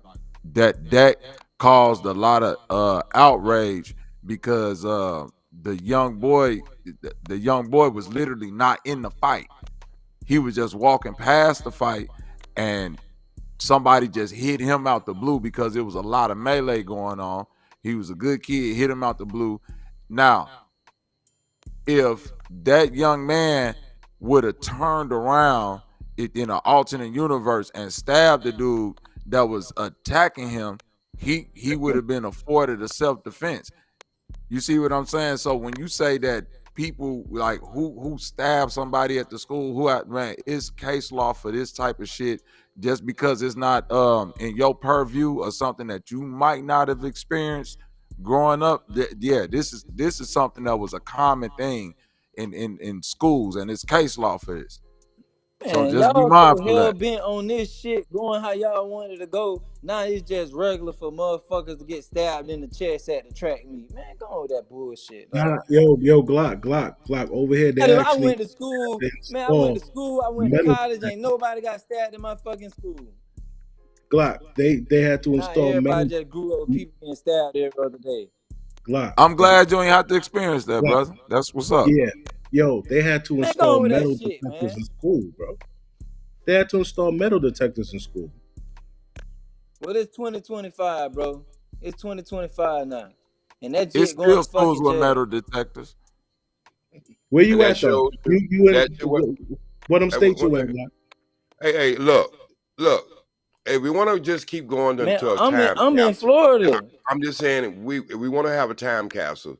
[SPEAKER 3] that caused a lot of outrage because the young boy was literally not in the fight. He was just walking past the fight, and somebody just hit him out the blue because there was a lot of melee going on. He was a good kid, hit him out the blue. Now, if that young man would have turned around in an alternate universe and stabbed the dude that was attacking him, he would have been afforded a self-defense. You see what I'm saying? So when you say that people like who stab somebody at the school, man, it's case law for this type of shit. Just because it's not in your purview or something that you might not have experienced growing up, this is something that was a common thing in schools, and it's case law for this. So
[SPEAKER 9] Man,
[SPEAKER 3] just be
[SPEAKER 9] y'all so
[SPEAKER 3] mindful of
[SPEAKER 9] hell
[SPEAKER 3] that.
[SPEAKER 9] bent on this shit going how y'all wanted to go. Now it's just regular for motherfuckers to get stabbed in the chest at the track meet. Man, go on with that bullshit, dog.
[SPEAKER 4] Nah, yo, Glock. Over here, they
[SPEAKER 9] I
[SPEAKER 4] actually
[SPEAKER 9] went to school, man. I went
[SPEAKER 4] install
[SPEAKER 9] to school. I went to
[SPEAKER 4] metal
[SPEAKER 9] college. Ain't
[SPEAKER 4] detectors.
[SPEAKER 9] nobody got stabbed in my fucking school.
[SPEAKER 4] Glock, they had to
[SPEAKER 9] Now
[SPEAKER 4] install
[SPEAKER 9] everybody
[SPEAKER 4] metal.
[SPEAKER 9] just grew up with people getting stabbed every other day.
[SPEAKER 4] Glock,
[SPEAKER 3] I'm
[SPEAKER 4] Glock,
[SPEAKER 3] glad you ain't have to experience that,
[SPEAKER 4] Glock.
[SPEAKER 3] brother. That's what's up.
[SPEAKER 4] Yeah, yo, they had to
[SPEAKER 9] Man, go
[SPEAKER 4] install
[SPEAKER 9] on with that
[SPEAKER 4] metal
[SPEAKER 9] shit,
[SPEAKER 4] detectors
[SPEAKER 9] man.
[SPEAKER 4] in school, bro. They had to install metal detectors in school.
[SPEAKER 9] Well, it's 2025, bro. It's 2025 now, and that
[SPEAKER 3] It's
[SPEAKER 9] shit going to
[SPEAKER 3] still schools
[SPEAKER 9] fucking
[SPEAKER 3] with
[SPEAKER 9] jail.
[SPEAKER 3] metal detectors.
[SPEAKER 4] Where
[SPEAKER 10] And
[SPEAKER 4] you
[SPEAKER 10] that
[SPEAKER 4] at though?
[SPEAKER 10] shows you
[SPEAKER 4] You
[SPEAKER 10] that
[SPEAKER 4] what them states
[SPEAKER 10] what
[SPEAKER 4] you at, Glock?
[SPEAKER 10] hey, look. Hey, we want to just keep going
[SPEAKER 9] Man,
[SPEAKER 10] into a
[SPEAKER 9] I'm in
[SPEAKER 10] time
[SPEAKER 9] I'm in
[SPEAKER 10] capsule.
[SPEAKER 9] Florida.
[SPEAKER 10] I'm just saying we want to have a time capsule.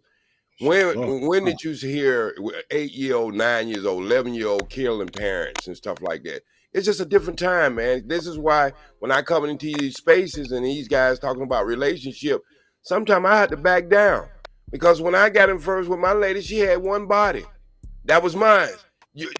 [SPEAKER 4] Fuck.
[SPEAKER 10] When did you hear 8-year old, 9 years old, 11-year old killing parents and stuff like that? It's just a different time, man. This is why when I come into these spaces and these guys talking about relationship, sometimes I had to back down because when I got in first with my lady, she had one body. That was mine.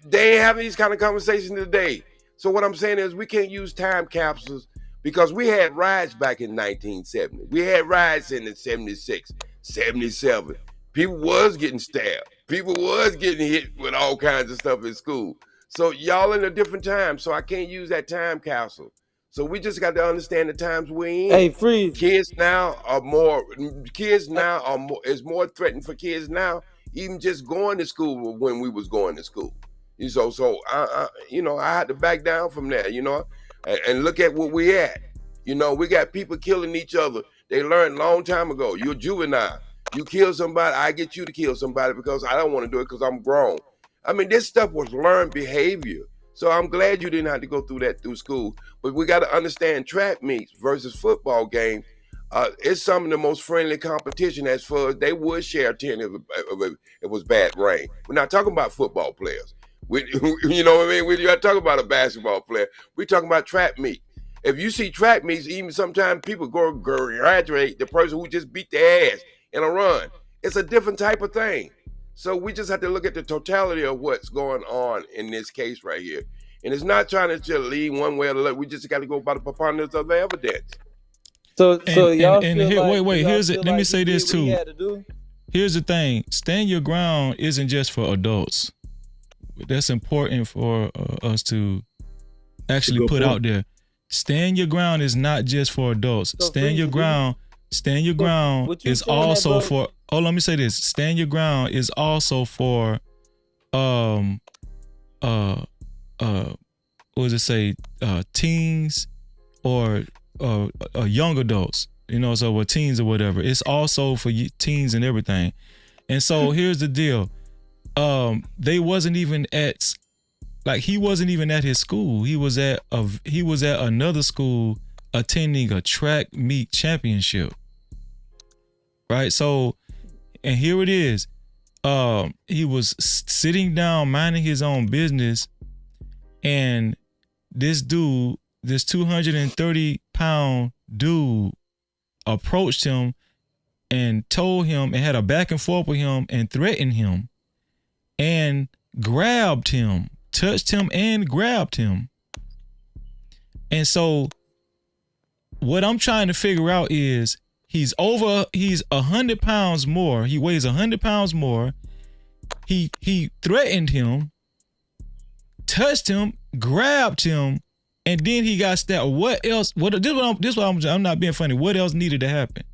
[SPEAKER 10] They ain't having these kind of conversations today. So what I'm saying is we can't use time capsules because we had riots back in 1970. We had riots in the 76, 77. People was getting stabbed. People was getting hit with all kinds of stuff in school. So y'all in a different time. So I can't use that time capsule. So we just got to understand the times we're in.
[SPEAKER 9] Hey, freeze.
[SPEAKER 10] Kids now are more. Kids now are more. It's more threatened for kids now. Even just going to school when we was going to school. So I had to back down from that. And look at what we at. We got people killing each other. They learned a long time ago. You're a juvenile. You kill somebody, I get you to kill somebody because I don't want to do it because I'm grown. I mean, this stuff was learned behavior. So I'm glad you didn't have to go through that through school. But we got to understand track meets versus football games. It's some of the most friendly competition as far as they would share 10 if it was bad rain. We're not talking about football players. You know what I mean? We're not talking about a basketball player. We're talking about track meet. If you see track meets, even sometimes people graduate the person who just beat their ass in a run. It's a different type of thing. So we just have to look at the totality of what's going on in this case right here. And it's not trying to just lean one way or the other. We just got to go by the preponderance of the evidence.
[SPEAKER 9] So
[SPEAKER 1] And
[SPEAKER 9] y'all feel
[SPEAKER 1] here,
[SPEAKER 9] like
[SPEAKER 1] wait.
[SPEAKER 9] y'all
[SPEAKER 1] Here's
[SPEAKER 9] feel
[SPEAKER 1] it. Let me
[SPEAKER 9] like
[SPEAKER 1] say
[SPEAKER 9] he
[SPEAKER 1] this
[SPEAKER 9] did what he
[SPEAKER 1] too.
[SPEAKER 9] had to do?
[SPEAKER 1] Here's the thing: stand your ground isn't just for adults. That's important for us to actually
[SPEAKER 4] good
[SPEAKER 1] put
[SPEAKER 4] point.
[SPEAKER 1] out there. Stand your ground is not just for adults.
[SPEAKER 9] So
[SPEAKER 1] Stand your
[SPEAKER 9] Freezy, do you-
[SPEAKER 1] ground. Stand your ground
[SPEAKER 9] what you
[SPEAKER 1] is
[SPEAKER 9] saying that,
[SPEAKER 1] also
[SPEAKER 9] bro?
[SPEAKER 1] for. Oh, let me say this. Stand your ground is also for, um, uh, what does it say? Teens or young adults. So with teens or whatever. It's also for teens and everything. And so here's the deal. They wasn't even at, like, he wasn't even at his school. He was at another school attending a track meet championship. Right? So, and here it is. He was sitting down minding his own business, and this dude, this 230-pound dude approached him and told him and had a back and forth with him and threatened him and grabbed him, touched him and grabbed him. And so what I'm trying to figure out is he's 100 pounds more. He weighs 100 pounds more. He threatened him, touched him, grabbed him, and then he got stabbed. What else? I'm not being funny. What else needed to happen?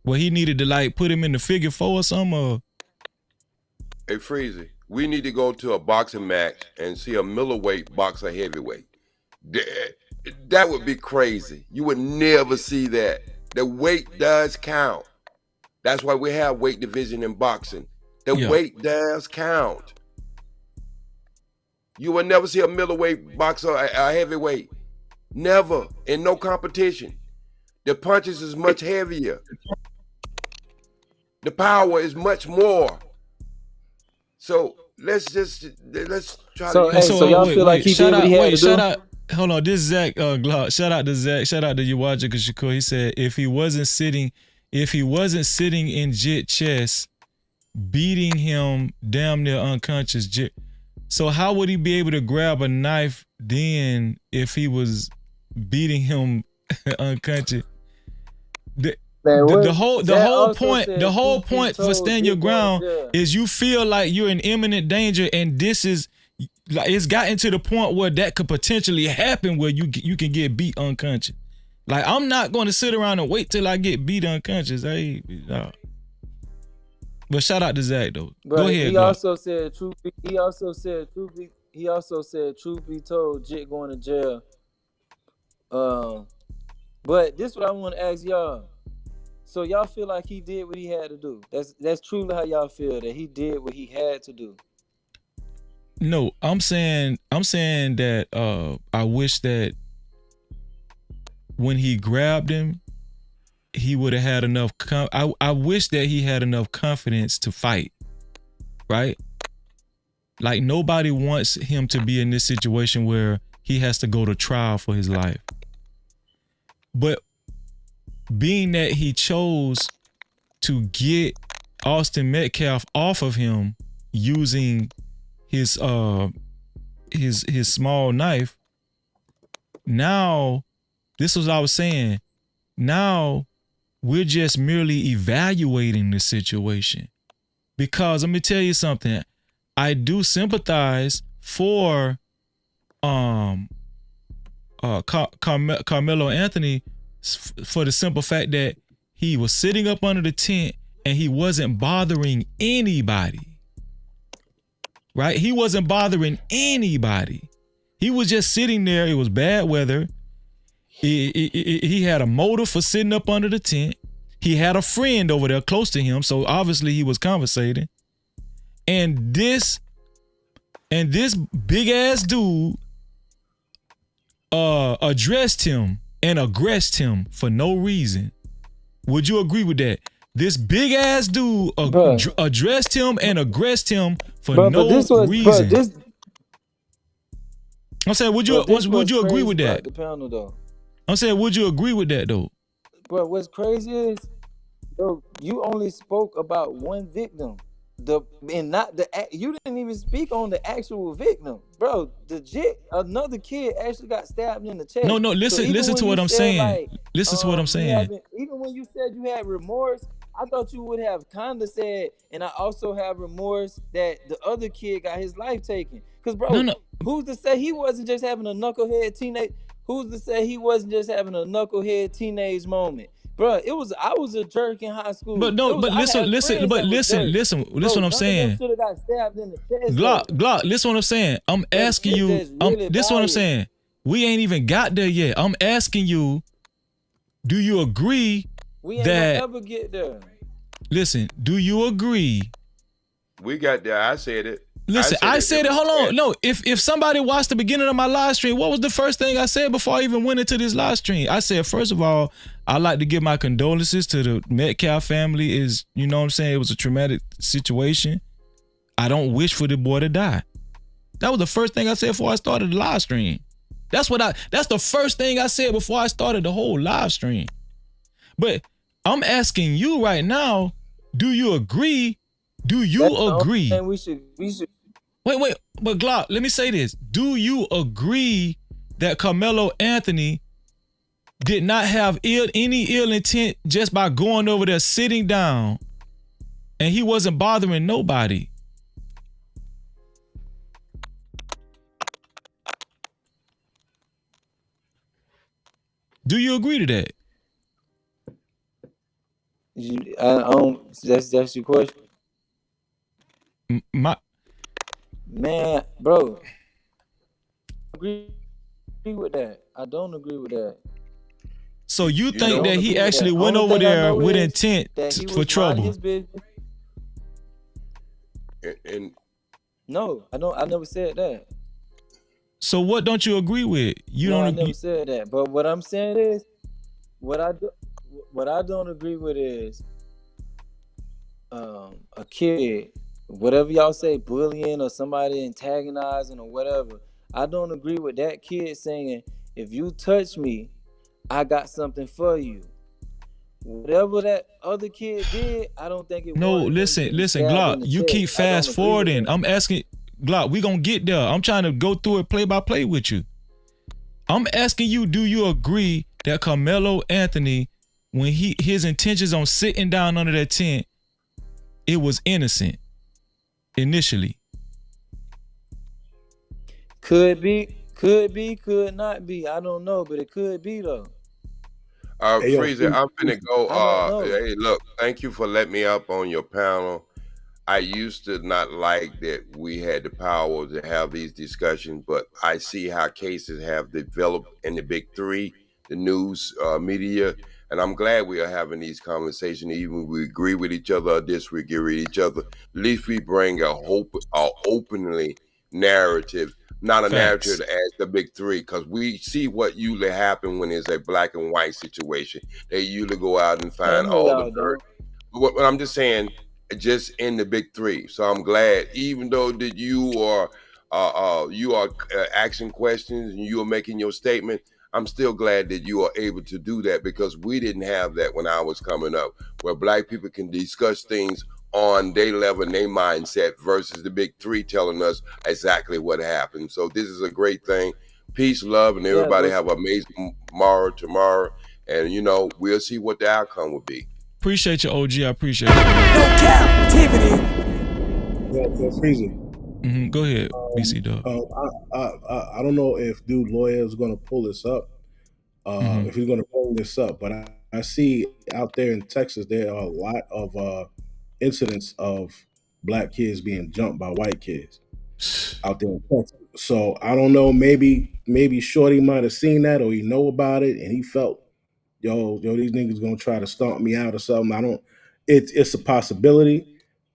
[SPEAKER 1] Well, he needed to like put him in the figure 4 or something. Or...
[SPEAKER 10] Hey, Freezy, we need to go to a boxing match and see a middleweight box a heavyweight. That would be crazy. You would never see that. The weight does count. That's why we have weight division in boxing. The weight does count. You will never see a middleweight boxer a heavyweight. Never. In no competition. The punches is much heavier. The power is much more. So let's try to.
[SPEAKER 9] So y'all feel like he did what he had to do?
[SPEAKER 1] Hold on, this is Zach Glock. Shout out to Zach. Shout out to Uwaja Shakur. He said if he wasn't sitting in Jit chest, beating him damn near unconscious. So how would he be able to grab a knife then if he was beating him unconscious? The whole point for stand your ground is you feel like you're in imminent danger, and this is like it's gotten to the point where that could potentially happen where you can get beat unconscious. Like I'm not going to sit around and wait till I get beat unconscious. But shout out to Zach though.
[SPEAKER 9] But
[SPEAKER 1] go ahead.
[SPEAKER 9] He also said truth be told, Jit going to jail. But this is what I want to ask y'all. So y'all feel like he did what he had to do? That's truly how y'all feel, that he did what he had to do?
[SPEAKER 1] No, I'm saying that I wish that when he grabbed him, he would have had enough. I wish that he had enough confidence to fight, right? Like nobody wants him to be in this situation where he has to go to trial for his life. But being that he chose to get Austin Metcalf off of him using his small knife, now this was what I was saying. Now we're just merely evaluating the situation. Because let me tell you something. I do sympathize for Karmelo Anthony for the simple fact that he was sitting up under the tent and he wasn't bothering anybody. Right? He wasn't bothering anybody. He was just sitting there. It was bad weather. He had a motive for sitting up under the tent. He had a friend over there close to him, so obviously he was conversating. And this big ass dude addressed him and aggressed him for no reason. Would you agree with that? This big ass dude addressed him and aggressed him for no reason. I'm saying, would you agree with that?
[SPEAKER 9] The panel, though.
[SPEAKER 1] I'm saying, would you agree with that though?
[SPEAKER 9] Bro, what's crazy is, bro, you only spoke about one victim. You didn't even speak on the actual victim, bro. Another kid actually got stabbed in the chest.
[SPEAKER 1] No, listen to what I'm saying. Listen to what I'm saying.
[SPEAKER 9] Even when you said you had remorse, I thought you would have kind of said, and I also have remorse that the other kid got his life taken. Because, bro, who's to say he wasn't just having a knucklehead teenage? Who's to say he wasn't just having a knucklehead teenage moment? Bro, I was a jerk in high school.
[SPEAKER 1] Listen what I'm saying. Glock, listen what I'm saying. I'm asking you, this is what I'm saying. We ain't even got there yet. I'm asking you, do you agree
[SPEAKER 9] we ain't gonna ever get there?
[SPEAKER 1] Listen, do you agree?
[SPEAKER 10] We got there. I said it.
[SPEAKER 1] Listen, I said it. Hold on. No, if somebody watched the beginning of my live stream, what was the first thing I said before I even went into this live stream? I said, first of all, I'd like to give my condolences to the Metcalf family. You know what I'm saying? It was a traumatic situation. I don't wish for the boy to die. That was the first thing I said before I started the live stream. That's the first thing I said before I started the whole live stream. But I'm asking you right now, do you agree? Do you
[SPEAKER 9] That's the only
[SPEAKER 1] agree?
[SPEAKER 9] thing we should.
[SPEAKER 1] Wait, but Glock, let me say this. Do you agree that Carmelo Anthony did not have any ill intent just by going over there, sitting down, and he wasn't bothering nobody? Do you agree to that?
[SPEAKER 9] I don't. That's your question. Man, bro. Agree with that. I don't agree with that.
[SPEAKER 1] So you think that he actually went over there with intent for trouble?
[SPEAKER 10] And
[SPEAKER 9] no, I don't. I never said that.
[SPEAKER 1] So what don't you agree with?
[SPEAKER 9] I never said that. But what I'm saying is, what I don't agree with is, a kid, whatever y'all say, bullying or somebody antagonizing or whatever. I don't agree with that kid saying, if you touch me, I got something for you. Whatever that other kid did, I don't think it.
[SPEAKER 1] No, listen, Glock. You keep fast forwarding. I'm asking, Glock. We gonna get there. I'm trying to go through it play by play with you. I'm asking you, do you agree that Carmelo Anthony, when his intentions on sitting down under that tent, it was innocent initially?
[SPEAKER 9] Could be, could not be. I don't know, but it could be though.
[SPEAKER 10] Freezer, I'm finna go. Hey, look, thank you for letting me up on your panel. I used to not like that we had the power to have these discussions, but I see how cases have developed in the big three, the news media, and I'm glad we are having these conversations. Even if we agree with each other or disagree with each other, at least we bring a openly narrative, not a narrative as the big three, because we see what usually happens when it's a black and white situation. They usually go out and find all the dirt. What I'm just saying, just in the big three. So I'm glad, even though that you are asking questions and you are making your statement, I'm still glad that you are able to do that, because we didn't have that when I was coming up, where black people can discuss things on their level and their mindset versus the big three telling us exactly what happened. So this is a great thing. Peace, love, and everybody have an amazing tomorrow. And, we'll see what the outcome will be.
[SPEAKER 1] Appreciate you, OG. I appreciate it.
[SPEAKER 17] No Cap-tivity.
[SPEAKER 4] Yeah, Freezy.
[SPEAKER 1] Go ahead, BC Dub.
[SPEAKER 4] I don't know if dude lawyer is going to pull this up, if he's going to pull this up, but I see out there in Texas there are a lot of incidents of black kids being jumped by white kids out there in Texas. So I don't know. Maybe Shorty might have seen that, or he know about it, and he felt, yo, these niggas gonna try to stomp me out or something. I don't. It's a possibility,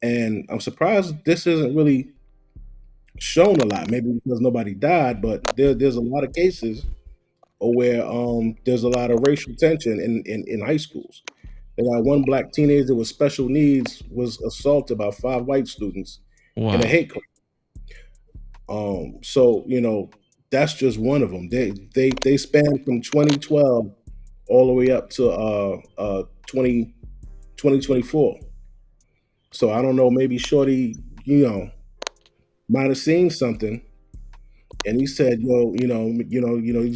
[SPEAKER 4] and I'm surprised this isn't really shown a lot. Maybe because nobody died, but there's a lot of cases where there's a lot of racial tension in high schools. They got one black teenager with special needs was assaulted by 5 white students in a hate crime. So that's just one of them. They span from 2012 all the way up to 2024. So I don't know. Maybe Shorty, might have seen something, and he said, these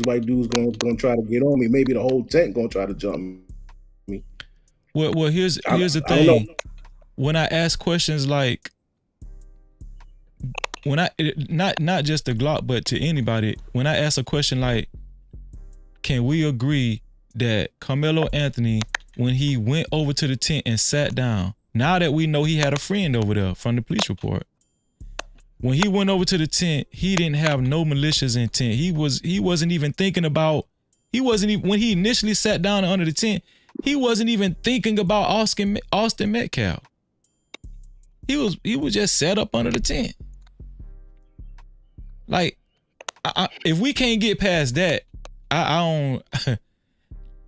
[SPEAKER 4] white dudes gonna try to get on me. Maybe the whole tent gonna try to jump me.
[SPEAKER 1] Well, here's the thing. When I ask questions like, when I not just to Glock, but to anybody, when I ask a question like, can we agree that Carmelo Anthony, when he went over to the tent and sat down, now that we know he had a friend over there from the police report, when he went over to the tent, he didn't have no malicious intent. He wasn't even thinking about. When he initially sat down under the tent, he wasn't even thinking about Austin Metcalf. He was just set up under the tent. Like, if we can't get past that, I don't.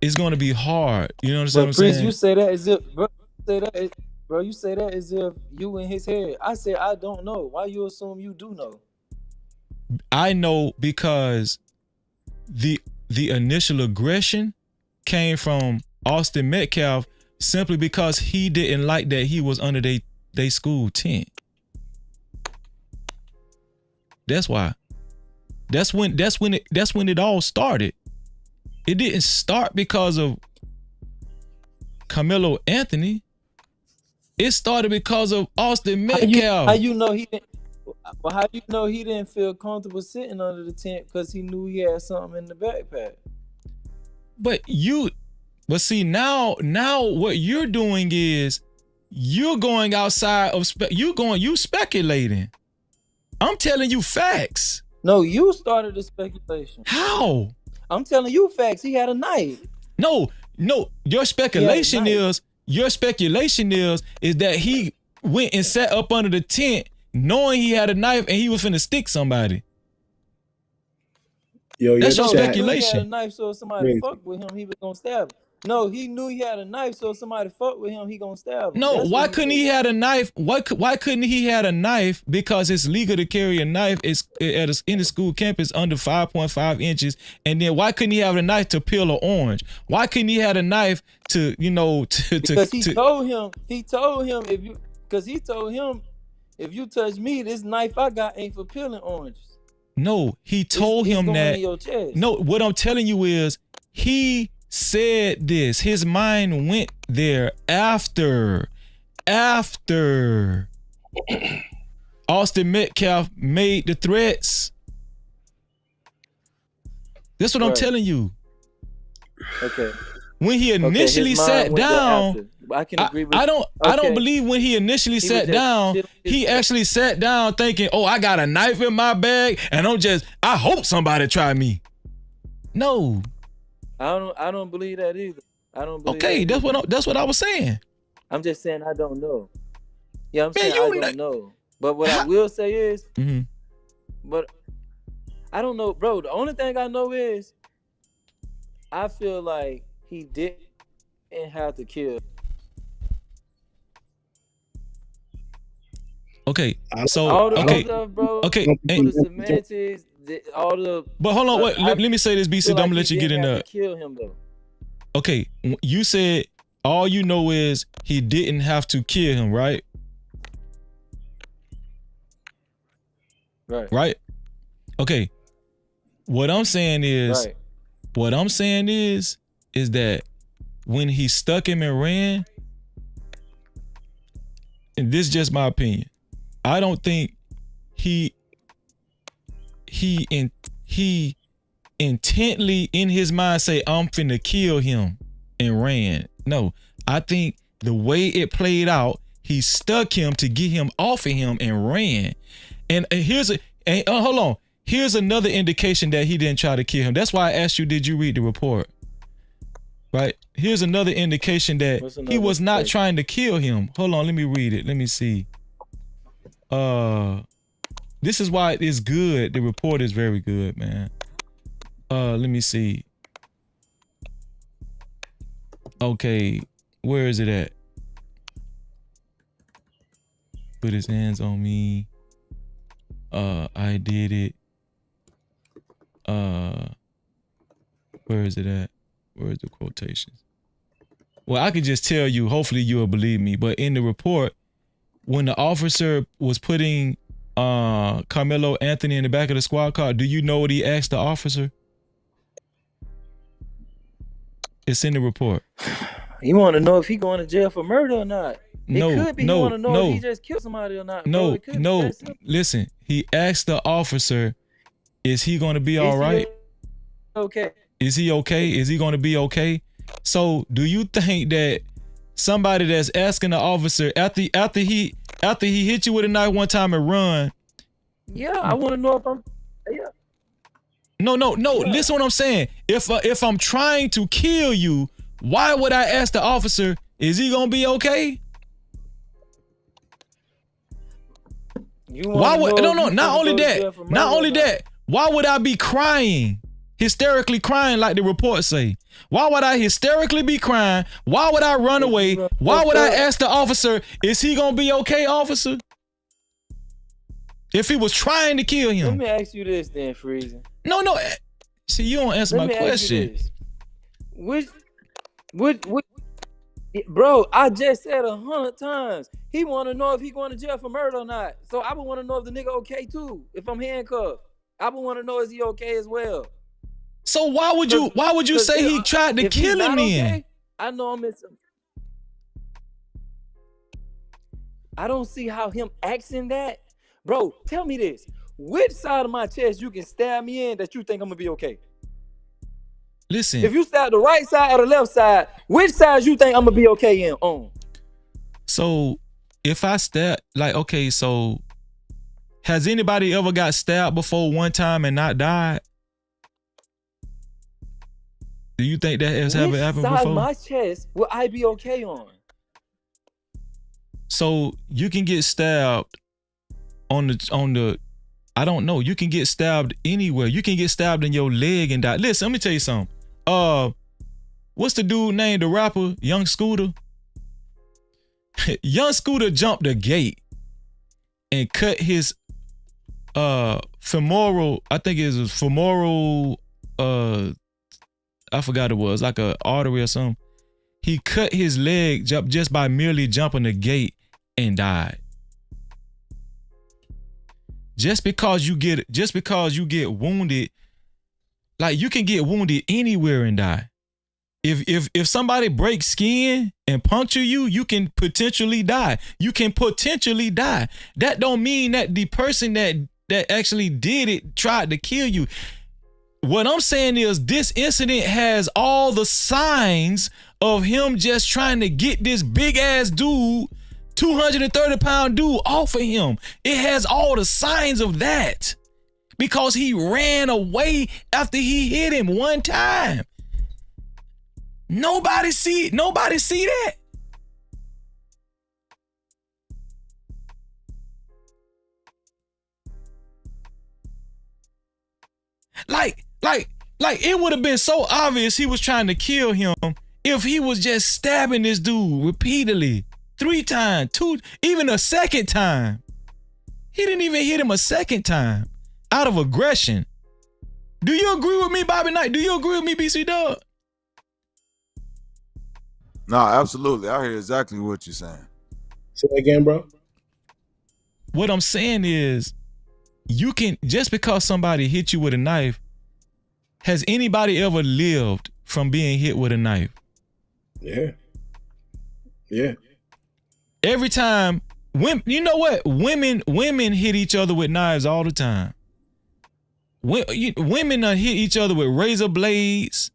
[SPEAKER 1] It's gonna be hard. You know what I'm saying?
[SPEAKER 9] You say that as if, bro. You say that as if you in his head. I said I don't know. Why you assume you do know?
[SPEAKER 1] I know because the initial aggression came from Austin Metcalf simply because he didn't like that he was under they school tent. That's why. That's when it all started. It didn't start because of Karmelo Anthony. It started because of Austin Metcalf.
[SPEAKER 9] How you know he didn't? Well, how you know he didn't feel comfortable sitting under the tent because he knew he had something in the backpack?
[SPEAKER 1] But see now what you're doing is you're going outside of you speculating. I'm telling you facts.
[SPEAKER 9] No, you started the speculation.
[SPEAKER 1] How?
[SPEAKER 9] I'm telling you facts. He had a knife.
[SPEAKER 1] No. Your speculation is that he went and sat up under the tent knowing he had a knife and he was finna stick somebody. That's your speculation.
[SPEAKER 9] He had a knife, so if somebody fucked with him, he was gonna stab him. No, he knew he had a knife, so if somebody fucked with him, he gonna stab him.
[SPEAKER 1] No, why couldn't he had a knife? Why couldn't he had a knife? Because it's legal to carry a knife in the school campus under 5.5 inches. And then why couldn't he have a knife to peel an orange? Why couldn't he had a knife to
[SPEAKER 9] because he told him if you touch me, this knife I got ain't for peeling oranges.
[SPEAKER 1] No, he told him that.
[SPEAKER 9] In your chest.
[SPEAKER 1] No, what I'm telling you is he said this. His mind went there after Austin Metcalf made the threats. That's what I'm telling you.
[SPEAKER 9] Okay.
[SPEAKER 1] When he initially sat down,
[SPEAKER 9] I can agree with
[SPEAKER 1] I don't believe when he initially sat down, he actually sat down thinking, "Oh, I got a knife in my bag, and I hope somebody try me." No.
[SPEAKER 9] I don't believe that either. I don't believe.
[SPEAKER 1] Okay, that's what I was saying.
[SPEAKER 9] I'm just saying I don't know. Yeah, I'm saying I don't know. But what I will say is, but I don't know, bro. The only thing I know is I feel like he didn't have to kill.
[SPEAKER 1] Okay, so
[SPEAKER 9] all the stuff, bro.
[SPEAKER 1] Okay,
[SPEAKER 9] the semantics, all the.
[SPEAKER 1] But hold on, wait. Let me say this, BC. I'm gonna let you get in there.
[SPEAKER 9] Kill him though.
[SPEAKER 1] Okay, you said all you know is he didn't have to kill him, right? Right. Okay. What I'm saying is that when he stuck him and ran, and this is just my opinion, I don't think he intently in his mind say, I'm finna kill him and ran. No, I think the way it played out, he stuck him to get him off of him and ran. And hold on. Here's another indication that he didn't try to kill him. That's why I asked you, did you read the report? Right? Here's another indication that he was not trying to kill him. Hold on, let me read it. Let me see. This is why it is good. The report is very good, man. Let me see. Okay, where is it at? Put his hands on me. I did it. Where is it at? Where is the quotations? Well, I could just tell you, hopefully you'll believe me, but in the report, when the officer was putting Karmelo Anthony in the back of the squad car, do you know what he asked the officer? It's in the report.
[SPEAKER 9] You want to know if he going to jail for murder or not?
[SPEAKER 1] No,
[SPEAKER 9] it could be.
[SPEAKER 1] no,
[SPEAKER 9] You want to know
[SPEAKER 1] no.
[SPEAKER 9] if he just killed somebody or not?
[SPEAKER 1] No,
[SPEAKER 9] bro.
[SPEAKER 1] no. Listen, he asked the officer, is he going to be all right?
[SPEAKER 9] Okay.
[SPEAKER 1] Is he okay? Is he going to be okay? So do you think that somebody that's asking the officer after he hit you with a knife one time and run?
[SPEAKER 9] Yeah, I want to know if I'm. Yeah.
[SPEAKER 1] No. Listen what I'm saying. If I'm trying to kill you, why would I ask the officer, is he gonna be okay? Why would not only that, why would I be crying? Hysterically crying like the report say? Why would I hysterically be crying? Why would I run away? Why would I ask the officer, is he gonna be okay, officer? If he was trying to kill him.
[SPEAKER 9] Let me ask you this then, Freezing.
[SPEAKER 1] No. See, you don't answer my question.
[SPEAKER 9] Which Bro, I just said 100 times. He want to know if he going to jail for murder or not. So I would want to know if the nigga okay too. If I'm handcuffed, I would want to know is he okay as well.
[SPEAKER 1] So why would you say he tried to kill him then?
[SPEAKER 9] Okay, I know I'm missing. I don't see how him asking that. Bro, tell me this. Which side of my chest you can stab me in that you think I'm gonna be okay?
[SPEAKER 1] Listen.
[SPEAKER 9] If you stab the right side or the left side, which side you think I'm gonna be okay in on?
[SPEAKER 1] So if I stab, like, okay, so has anybody ever got stabbed before one time and not died? Do you think that has ever happened
[SPEAKER 9] Which side
[SPEAKER 1] before?
[SPEAKER 9] of my chest will I be okay on?
[SPEAKER 1] So you can get stabbed on the I don't know. You can get stabbed anywhere. You can get stabbed in your leg and die. Listen, let me tell you something. What's the dude named the rapper? Young Scooter. Young Scooter jumped the gate and cut his femoral. I think it was femoral. I forgot it was like a artery or something. He cut his leg just by merely jumping the gate and died. Just because you get wounded, like you can get wounded anywhere and die. If somebody breaks skin and puncture you, you can potentially die. You can potentially die. That don't mean that the person that actually did it tried to kill you. What I'm saying is this incident has all the signs of him just trying to get this big ass dude, 230-pound dude, off of him. It has all the signs of that because he ran away after he hit him one time. Nobody see that. Like it would have been so obvious he was trying to kill him if he was just stabbing this dude repeatedly 3 times, 2, even a second time. He didn't even hit him a second time out of aggression. Do you agree with me, Bobby Knight? Do you agree with me, BC Dub?
[SPEAKER 3] No, absolutely. I hear exactly what you're saying.
[SPEAKER 4] Say that again, bro.
[SPEAKER 1] What I'm saying is, you can, just because somebody hit you with a knife, has anybody ever lived from being hit with a knife?
[SPEAKER 4] Yeah. Yeah.
[SPEAKER 1] Every time, you know what? Women hit each other with knives all the time. Women hit each other with razor blades.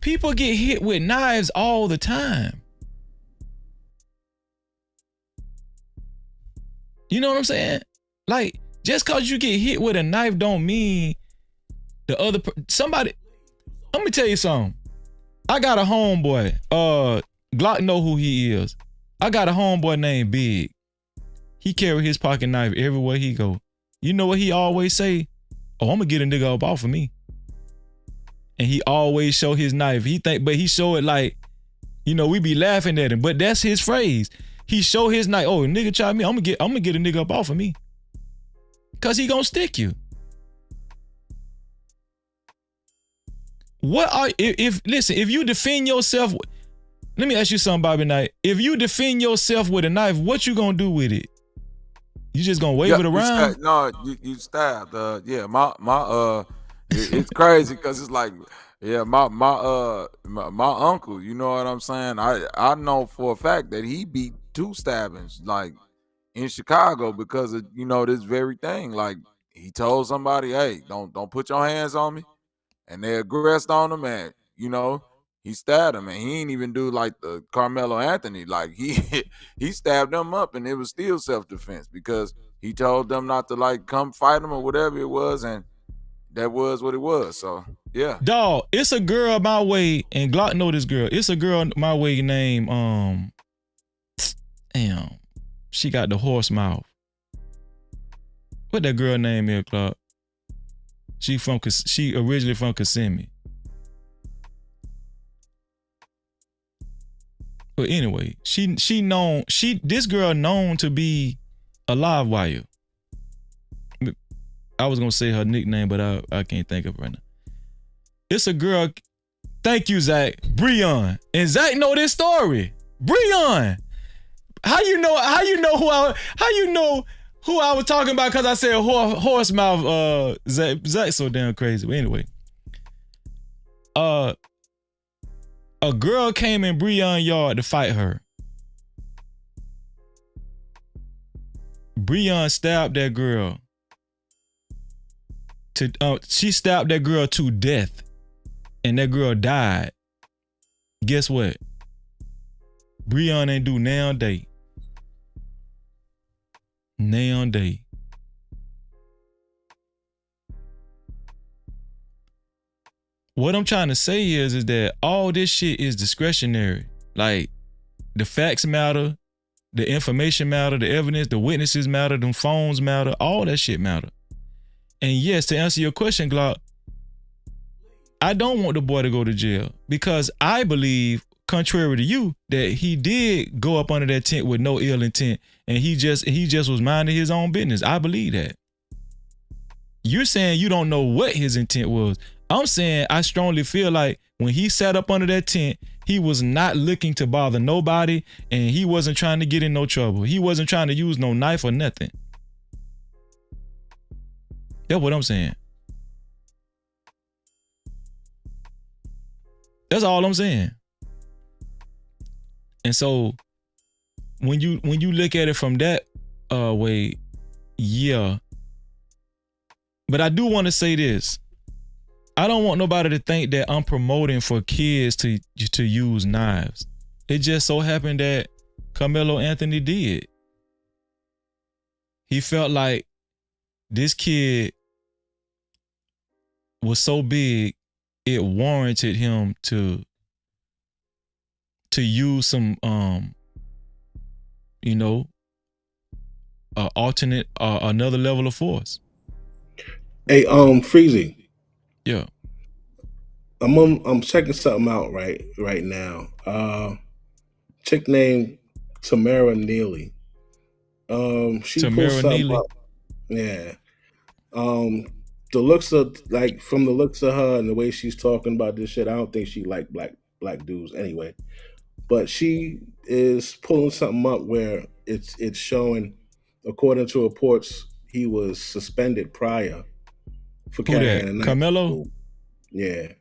[SPEAKER 1] People get hit with knives all the time. You know what I'm saying? Like, just cause you get hit with a knife don't mean the other somebody. Let me tell you something. I got a homeboy. Glock know who he is. I got a homeboy named Big. He carry his pocket knife everywhere he go. You know what he always say? Oh, I'm gonna get a nigga up off of me. And he always show his knife. But he show it like, we be laughing at him. But that's his phrase. He show his knife. Oh, nigga try me. I'm gonna get a nigga up off of me. Cause he gonna stick you. If you defend yourself, let me ask you something, Bobby Knight. If you defend yourself with a knife, what you gonna do with it? You just gonna wave it around?
[SPEAKER 3] You stabbed. It's crazy because it's like, my uncle, you know what I'm saying? I know for a fact that he beat 2 stabbings, like in Chicago, because of this very thing. Like, he told somebody, hey, don't put your hands on me, and they aggressed on him, and he stabbed him, and he ain't even do like the Carmelo Anthony, like he stabbed them up, and it was still self-defense because he told them not to like come fight him or whatever it was, and that was what it was. So yeah,
[SPEAKER 1] dog, it's a girl my way, and Glock know this girl. It's a girl my way named she got the horse mouth. What that girl name is, Glock? She originally from Kissimmee. But anyway, this girl known to be a live wire. I was gonna say her nickname, but I can't think of it right now. It's a girl Thank you, Zach. Breon. And Zach know this story. Breon. How you know who I was talking about because I said horse mouth. Zach's so damn crazy. But anyway. A girl came in Breon's yard to fight her. Breon stabbed that girl. She stabbed that girl to death. And that girl died. Guess what? Breon ain't do now day. Now day. What I'm trying to say is that all this shit is discretionary. Like, the facts matter, the information matter, the evidence, the witnesses matter, them phones matter, all that shit matter. And yes, to answer your question, Glock, I don't want the boy to go to jail because I believe, contrary to you, that he did go up under that tent with no ill intent and he just was minding his own business. I believe that. You're saying you don't know what his intent was. I'm saying I strongly feel like when he sat up under that tent, he was not looking to bother nobody and he wasn't trying to get in no trouble. He wasn't trying to use no knife or nothing. That's what I'm saying. That's all I'm saying. And so when you look at it from that way, yeah. But I do want to say this. I don't want nobody to think that I'm promoting for kids to use knives. It just so happened that Karmelo Anthony did. He felt like this kid was so big, it warranted him to use some alternate another level of force.
[SPEAKER 4] Hey, Freezy.
[SPEAKER 1] Yeah.
[SPEAKER 4] I'm checking something out right now. Chick named Tamara Neely. She
[SPEAKER 1] Tamara
[SPEAKER 4] pulled something
[SPEAKER 1] Neely?
[SPEAKER 4] up. Yeah. From the looks of her and the way she's talking about this shit, I don't think she like black dudes anyway. But she is pulling something up where it's showing, according to reports, he was suspended prior for
[SPEAKER 1] Who
[SPEAKER 4] carrying
[SPEAKER 1] that?
[SPEAKER 4] a knife.
[SPEAKER 1] Karmelo?
[SPEAKER 4] Yeah.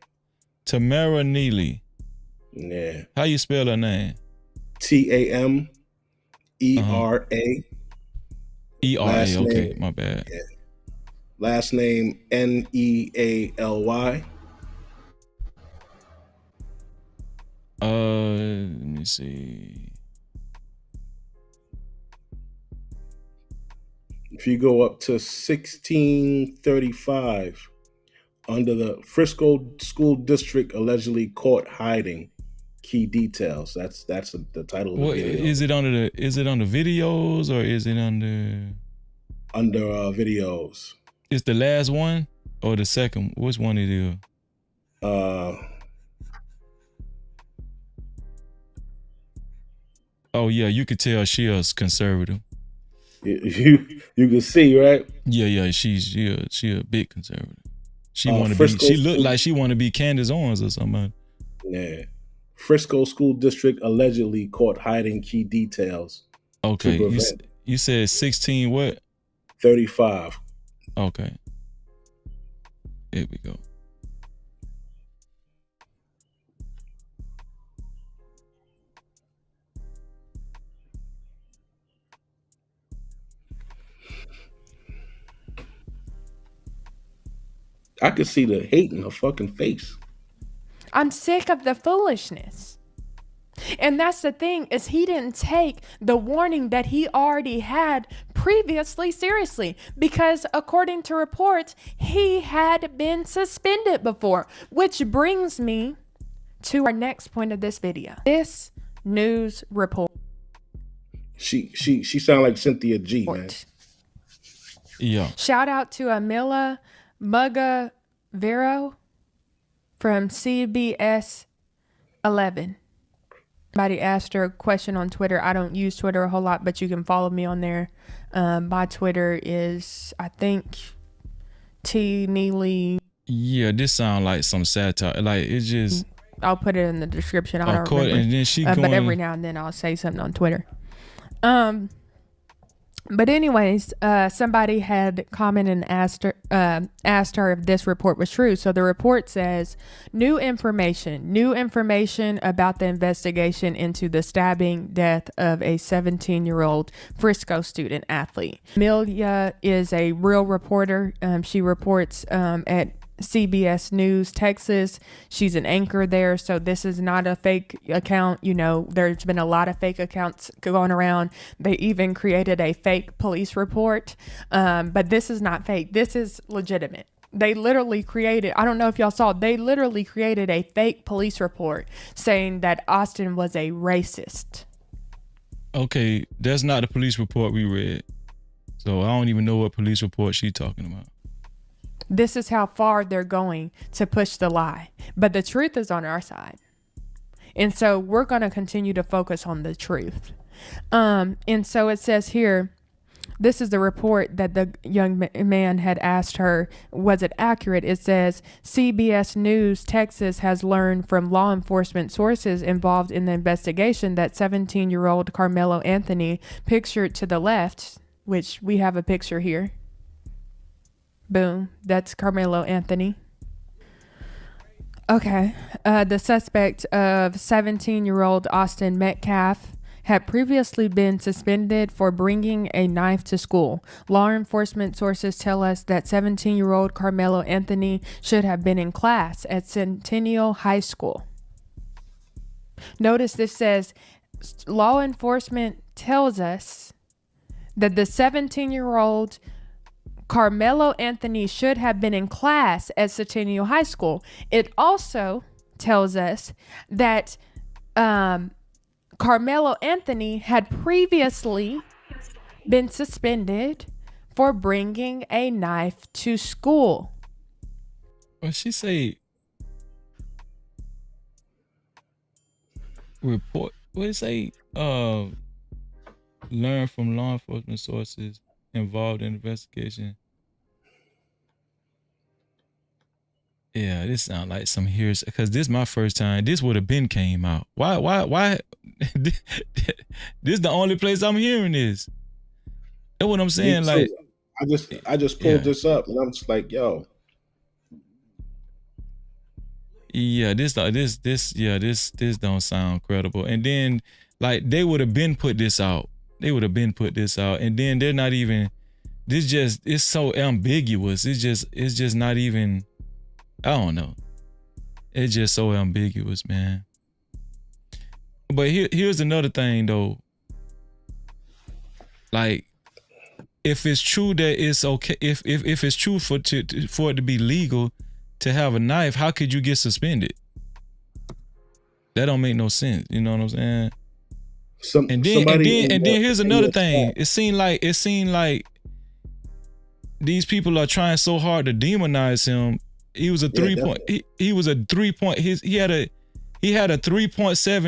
[SPEAKER 1] Tamara Neely.
[SPEAKER 4] Yeah.
[SPEAKER 1] How you spell her name?
[SPEAKER 4] TAMERA.
[SPEAKER 1] ERA. Okay, my bad.
[SPEAKER 4] Yeah. Last name NEALY.
[SPEAKER 1] Let me see.
[SPEAKER 4] If you go up to 1635, under the Frisco School District allegedly caught hiding, key details. That's the title of the video.
[SPEAKER 1] Is it under videos or is it under
[SPEAKER 4] videos?
[SPEAKER 1] It's the last one or the second? Which one it is? Oh yeah, you could tell she is conservative.
[SPEAKER 4] You can see, right?
[SPEAKER 1] Yeah, she a big conservative. She looked like she want to be Candace Owens or something.
[SPEAKER 4] Yeah. Frisco School District allegedly caught hiding key details.
[SPEAKER 1] Okay, you said 16 what?
[SPEAKER 4] 35.
[SPEAKER 1] Okay. Here we go.
[SPEAKER 4] I could see the hate in her fucking face.
[SPEAKER 8] I'm sick of the foolishness. And that's the thing, is he didn't take the warning that he already had previously seriously, because according to reports, he had been suspended before, which brings me to our next point of this video. This news report.
[SPEAKER 4] She sound like Cynthia G, man.
[SPEAKER 1] Yeah.
[SPEAKER 8] Shout out to Amila Mugavero from CBS 11. Somebody asked her a question on Twitter. I don't use Twitter a whole lot, but you can follow me on there. My Twitter is, I think, T Neely.
[SPEAKER 1] Yeah, this sound like some satire. Like, it's just
[SPEAKER 8] I'll put it in the description. I don't
[SPEAKER 1] Court,
[SPEAKER 8] remember.
[SPEAKER 1] and then she
[SPEAKER 8] but
[SPEAKER 1] going.
[SPEAKER 8] every now and then I'll say something on Twitter. But anyways, somebody had commented and asked her if this report was true. So the report says, new information about the investigation into the stabbing death of a 17-year-old Frisco student athlete. Amelia is a real reporter. She reports at CBS News Texas. She's an anchor there, so this is not a fake account. You know, there's been a lot of fake accounts going around. They even created a fake police report, but this is not fake. This is legitimate. They literally created, I don't know if y'all saw, they literally created a fake police report saying that Austin was a racist.
[SPEAKER 1] Okay, that's not the police report we read. So I don't even know what police report she's talking about.
[SPEAKER 8] This is how far they're going to push the lie. But the truth is on our side. And so we're going to continue to focus on the truth. And so it says here, this is the report that the young man had asked her, was it accurate? It says, CBS News Texas has learned from law enforcement sources involved in the investigation that 17-year-old Karmelo Anthony, pictured to the left, which we have a picture here. Boom. That's Karmelo Anthony. Okay. The suspect of 17-year-old Austin Metcalf had previously been suspended for bringing a knife to school. Law enforcement sources tell us that 17-year-old Karmelo Anthony should have been in class at Centennial High School. Notice this says, law enforcement tells us that the 17-year-old Karmelo Anthony should have been in class at Centennial High School. It also tells us that Karmelo Anthony had previously been suspended for bringing a knife to school.
[SPEAKER 1] Well, she say report. What it say? Learn from law enforcement sources involved in investigation. Yeah, this sound like some hears, because this is my first time. This would have been came out. Why? This is the only place I'm hearing this. That's what I'm saying. Like,
[SPEAKER 4] I just pulled this up and I'm just like, yo.
[SPEAKER 1] Yeah, this don't sound credible. And then, like, they would have been put this out. And then they're not even. It's so ambiguous. It's just not even. I don't know. It's just so ambiguous, man. But here's another thing though. Like, if it's true that it's okay, if it's true for it to be legal to have a knife, how could you get suspended? That don't make no sense. You know what I'm saying? And then here's another thing. It seemed like these people are trying so hard to demonize him. He was a 3-point. He was a 3-point. He had a 3.7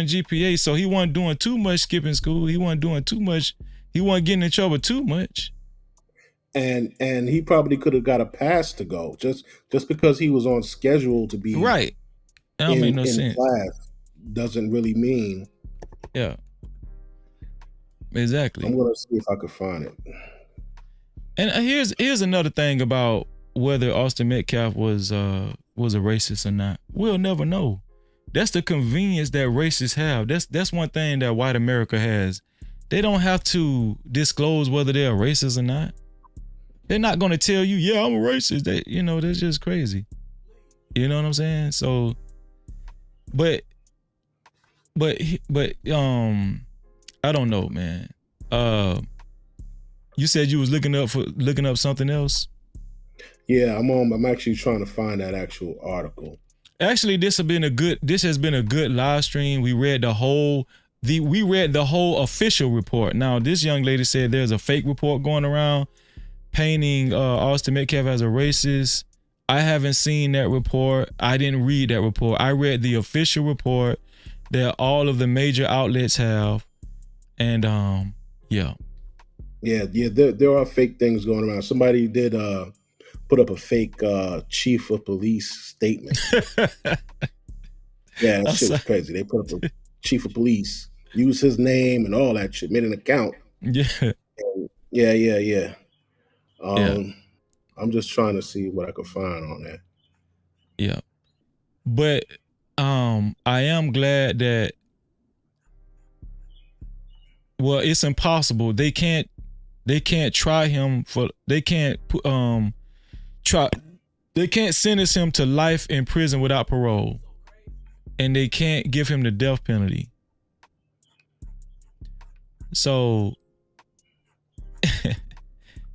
[SPEAKER 1] GPA, so he wasn't doing too much skipping school. He wasn't doing too much. He wasn't getting in trouble too much.
[SPEAKER 4] And he probably could have got a pass to go just because he was on schedule to be
[SPEAKER 1] right. That don't make no sense.
[SPEAKER 4] Class doesn't really mean.
[SPEAKER 1] Yeah. Exactly.
[SPEAKER 4] I'm gonna see if I can find it.
[SPEAKER 1] And here's another thing about whether Austin Metcalf was a racist or not. We'll never know. That's the convenience that racists have. That's one thing that white America has. They don't have to disclose whether they're racist or not. They're not going to tell you, yeah, I'm a racist. That's just crazy. You know what I'm saying? So, but I don't know, man. You said you was looking up something else?
[SPEAKER 4] Yeah, I'm actually trying to find that actual article.
[SPEAKER 1] Actually, this has been a good live stream. We read the whole official report. Now, this young lady said there's a fake report going around painting Austin Metcalf as a racist. I haven't seen that report. I didn't read that report. I read the official report that all of the major outlets have. And yeah.
[SPEAKER 4] There are fake things going around. Somebody did put up a fake chief of police statement. Yeah, that
[SPEAKER 1] I'm
[SPEAKER 4] shit was
[SPEAKER 1] sorry.
[SPEAKER 4] crazy. They put up a chief of police, used his name and all that shit, made an account.
[SPEAKER 1] Yeah.
[SPEAKER 4] Yeah.
[SPEAKER 1] Yeah.
[SPEAKER 4] I'm just trying to see what I can find on that.
[SPEAKER 1] Yeah. But I am glad that, well, it's impossible. They can't try him for, they can't sentence him to life in prison without parole. And they can't give him the death penalty. So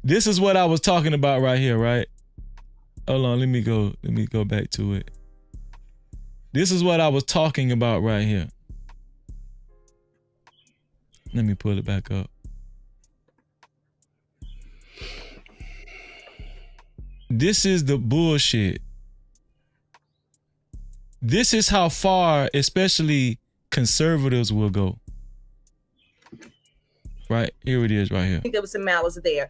[SPEAKER 1] this is what I was talking about right here, right? Hold on, let me go back to it. This is what I was talking about right here. Let me pull it back up. This is the bullshit. This is how far, especially conservatives, will go. Right, here it is right here.
[SPEAKER 11] I think there was some malice there.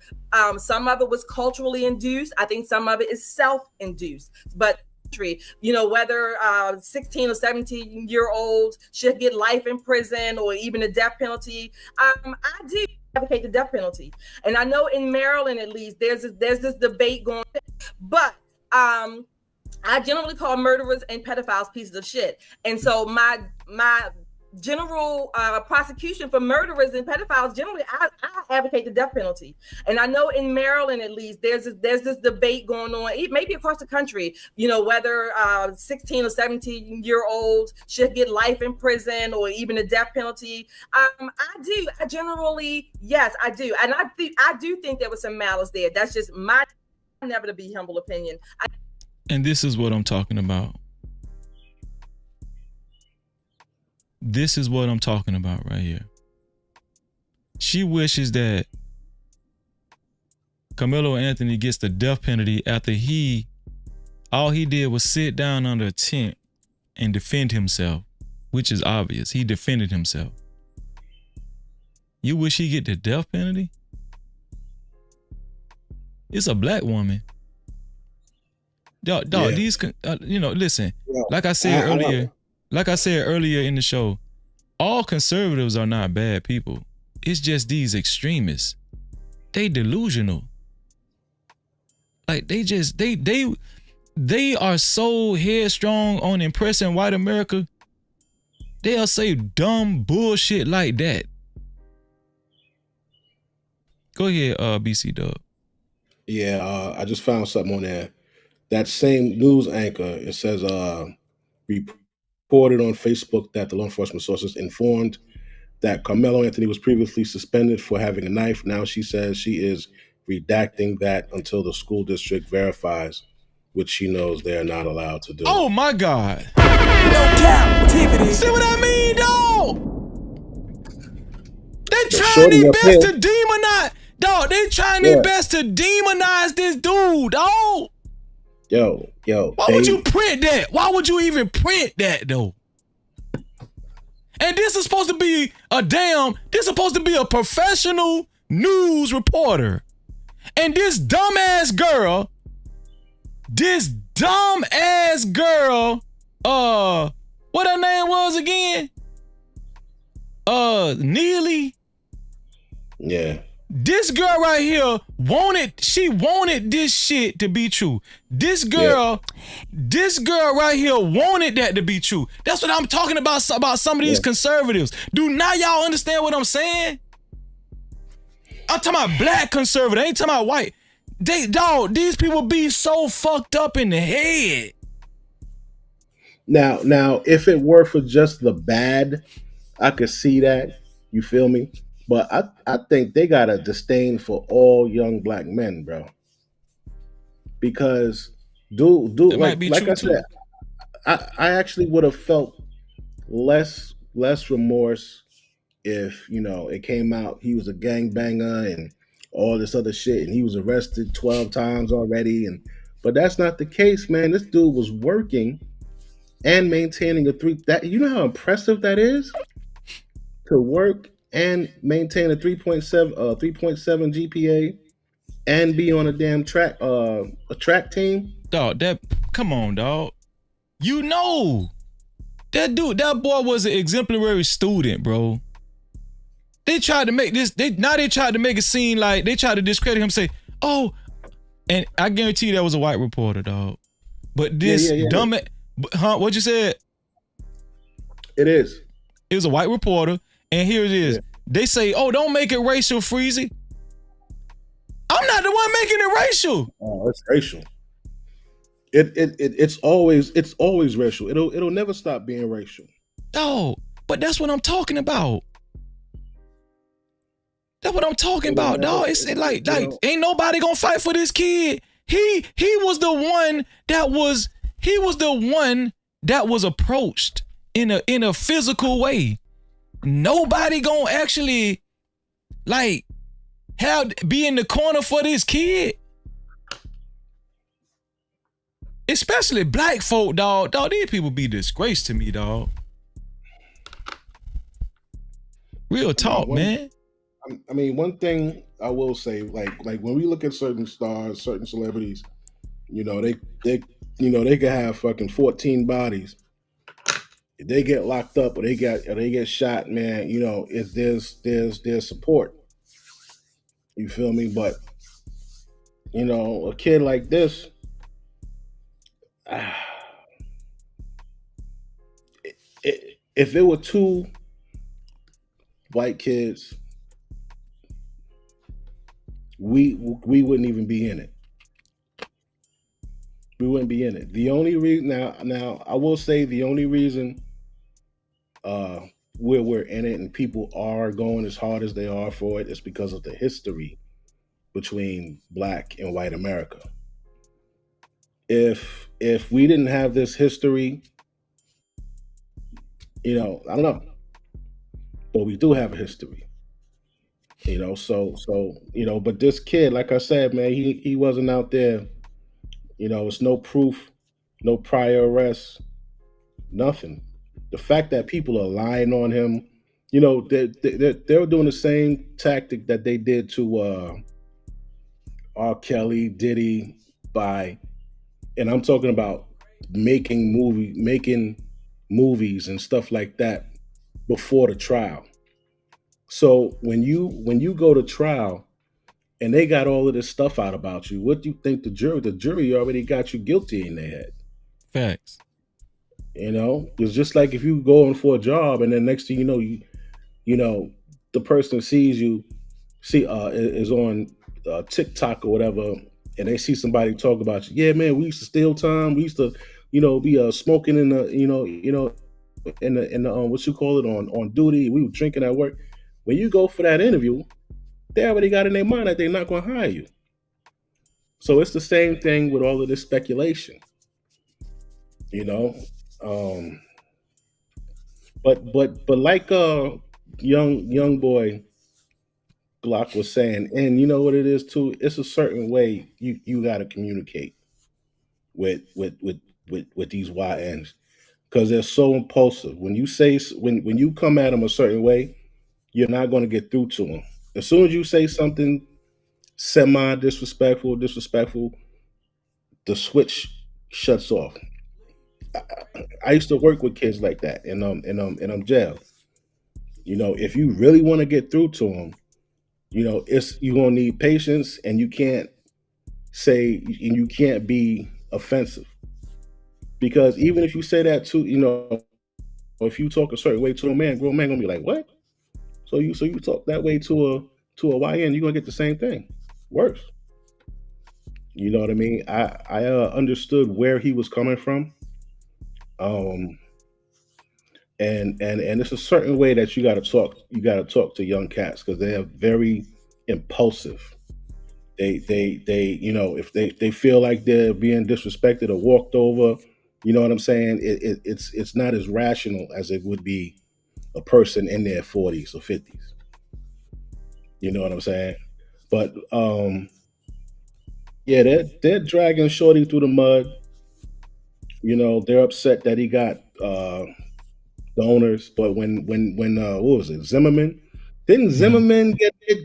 [SPEAKER 11] Some of it was culturally induced. I think some of it is self-induced. But whether 16 or 17-year-olds should get life in prison or even a death penalty, I do advocate the death penalty. And I know in Maryland, at least, there's this debate going. But I generally call murderers and pedophiles pieces of shit. And so my general prosecution for murderers and pedophiles, generally I advocate the death penalty. And I know in Maryland, at least, there's this debate going on, maybe across the country, whether 16 or 17-year-olds should get life in prison or even a death penalty. I generally, yes, I do. And I do think there was some malice there. That's just my never to be humble opinion.
[SPEAKER 1] And this is what I'm talking about. This is what I'm talking about right here. She wishes that Karmelo Anthony gets the death penalty after all he did was sit down under a tent and defend himself, which is obvious. He defended himself. You wish he get the death penalty? It's a black woman. Dog,
[SPEAKER 4] Yeah.
[SPEAKER 1] these, listen,
[SPEAKER 4] Yeah.
[SPEAKER 1] like I said earlier in the show, all conservatives are not bad people. It's just these extremists. They delusional. Like they are so headstrong on impressing white America. They'll say dumb bullshit like that. Go ahead, BC Dub.
[SPEAKER 4] Yeah, I just found something on there. That same news anchor, it says reported on Facebook that the law enforcement sources informed that Karmelo Anthony was previously suspended for having a knife. Now she says she is redacting that until the school district verifies, which she knows they are not allowed to do.
[SPEAKER 1] Oh my God.
[SPEAKER 17] No Cap-tivity.
[SPEAKER 1] See what I mean, dog? They
[SPEAKER 4] The
[SPEAKER 1] trying
[SPEAKER 4] shorty
[SPEAKER 1] their
[SPEAKER 4] up
[SPEAKER 1] best
[SPEAKER 4] here-
[SPEAKER 1] to demonize. Dog, they trying their best to demonize this dude, dog.
[SPEAKER 4] Yo.
[SPEAKER 1] Why would you print that? Why would you even print that, though? And this is supposed to be a professional news reporter. And this dumbass girl, what her name was again? Neely?
[SPEAKER 4] Yeah.
[SPEAKER 1] This girl right here wanted this shit to be true. This girl right here wanted that to be true. That's what I'm talking about some of these conservatives. Do now y'all understand what I'm saying? I'm talking about black conservative. I ain't talking about white. These people be so fucked up in the head.
[SPEAKER 4] Now, if it were for just the bad, I could see that. You feel me? But I think they got a disdain for all young black men, bro. Because dude,
[SPEAKER 1] It might
[SPEAKER 4] like
[SPEAKER 1] be
[SPEAKER 4] like
[SPEAKER 1] true
[SPEAKER 4] I said, I actually would have felt less remorse if it came out he was a gangbanger and all this other shit, and he was arrested 12 times already, but that's not the case, man. This dude was working and maintaining that. You know how impressive that is, to work and maintain a 3.7 GPA and be on a damn track a track team.
[SPEAKER 1] Dog, come on, dog. That boy was an exemplary student, bro. They tried to make this, they tried to make it seem like they tried to discredit him, say, oh, and I guarantee you that was a white reporter, dog. But this dumb, what you said?
[SPEAKER 4] It is.
[SPEAKER 1] It was a white reporter, and here it is. Yeah. They say, oh, don't make it racial, Freezy. I'm not the one making it racial.
[SPEAKER 4] Oh, it's racial. It's always racial. It'll never stop being racial.
[SPEAKER 1] Oh, but that's what I'm talking about. That's what I'm talking about, dog. It's like ain't nobody gonna fight for this kid. He was the one that was approached in a physical way. Nobody gonna actually be in the corner for this kid. Especially black folk, dog. Dog, these people be disgraced to me, dog. Real talk, man.
[SPEAKER 4] I mean, one thing I will say, like when we look at certain stars, certain celebrities, they could have fucking 14 bodies. If they get locked up or they get shot, man, there's support. You feel me? But a kid like this, if it were two white kids, we wouldn't even be in it. We wouldn't be in it. The only reason now I will say the only reason where we're in it and people are going as hard as they are for it is because of the history between black and white America. If we didn't have this history, I don't know, but we do have a history. But this kid, like I said, man, he wasn't out there. It's no proof, no prior arrests, nothing. The fact that people are lying on him, they're doing the same tactic that they did to R. Kelly, Diddy, and I'm talking about making movies and stuff like that before the trial. So when you go to trial and they got all of this stuff out about you, what do you think the jury already got you guilty in their head?
[SPEAKER 1] Facts.
[SPEAKER 4] It's just like if you go in for a job and then next thing you know, the person sees you, is on TikTok or whatever, and they see somebody talk about you. Yeah, man, we used to steal time. We used to, be smoking in the, in the what you call it on duty. We were drinking at work. When you go for that interview, they already got in their mind that they're not going to hire you. So it's the same thing with all of this speculation. But like young boy Glock was saying, and you know what it is too, it's a certain way you got to communicate with these YNs because they're so impulsive. When you come at them a certain way, you're not going to get through to them. As soon as you say something semi disrespectful, the switch shuts off. I used to work with kids like that, and I'm jailed. If you really want to get through to them, you're gonna need patience, and you can't be offensive, because even if you say that to if you talk a certain way to a man, grown man gonna be like, what? So you talk that way to a YN, you're gonna get the same thing, worse. You know what I mean? I understood where he was coming from. And it's a certain way that you got to talk. You got to talk to young cats because they are very impulsive. They if they feel like they're being disrespected or walked over, you know what I'm saying? It's not as rational as it would be a person in their 40s or 50s. You know what I'm saying? But yeah, they're dragging Shorty through the mud. They're upset that he got donors, but when what was it, Zimmerman? Didn't Zimmerman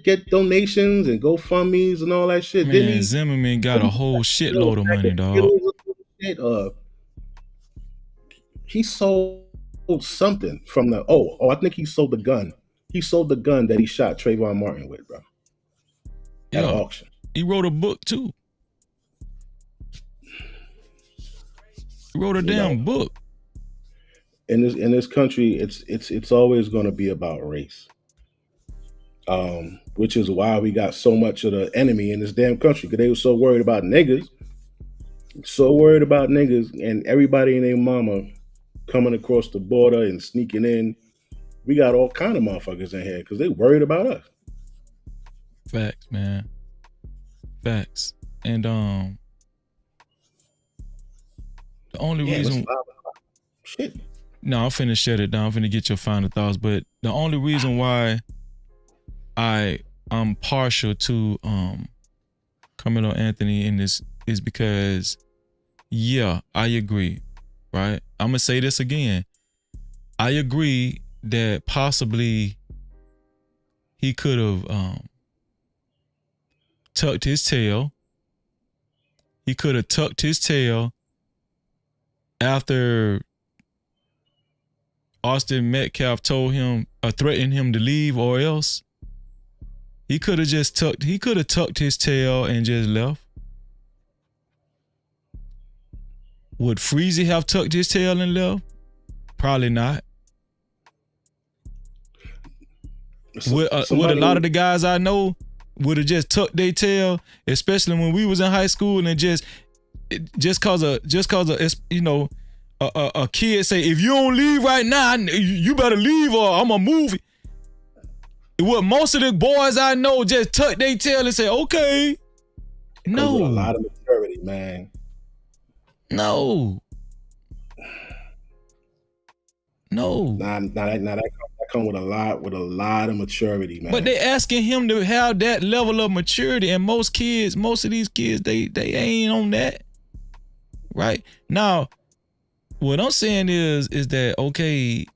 [SPEAKER 4] get donations and GoFundMe's and all that shit?
[SPEAKER 1] Man,
[SPEAKER 4] didn't he?
[SPEAKER 1] Zimmerman got a whole shitload of money, dog.
[SPEAKER 4] He sold something from the I think he sold the gun. He sold the gun that he shot Trayvon Martin with, bro. At an auction.
[SPEAKER 1] He wrote a book too. He wrote a damn book.
[SPEAKER 4] In this country, it's always going to be about race. Which is why we got so much of the enemy in this damn country, because they were so worried about niggas. So worried about niggas and everybody and their mama coming across the border and sneaking in. We got all kind of motherfuckers in here because they worried about us.
[SPEAKER 1] Facts, man. Facts. And the only reason
[SPEAKER 4] shit.
[SPEAKER 1] No, I'm finna shut it down. I'm finna get your final thoughts. But the only reason why I'm partial to Carmelo Anthony in this is because I agree. Right? I'm gonna say this again. I agree that possibly he could have tucked his tail. He could have tucked his tail after Austin Metcalf told him or threatened him to leave, or else he could have tucked his tail and just left. Would Freezy have tucked his tail and left? Probably not. Would a lot of the guys I know would have just tucked their tail, especially when we was in high school, and just cause a kid say, if you don't leave right now, you better leave or I'm gonna move. What most of the boys I know just tuck their tail and say, okay. No.
[SPEAKER 4] A lot of maturity, man.
[SPEAKER 1] No.
[SPEAKER 4] That come with a lot of maturity, man.
[SPEAKER 1] But they asking him to have that level of maturity, and most of these kids, they ain't on that. Right? Now, what I'm saying is that, okay,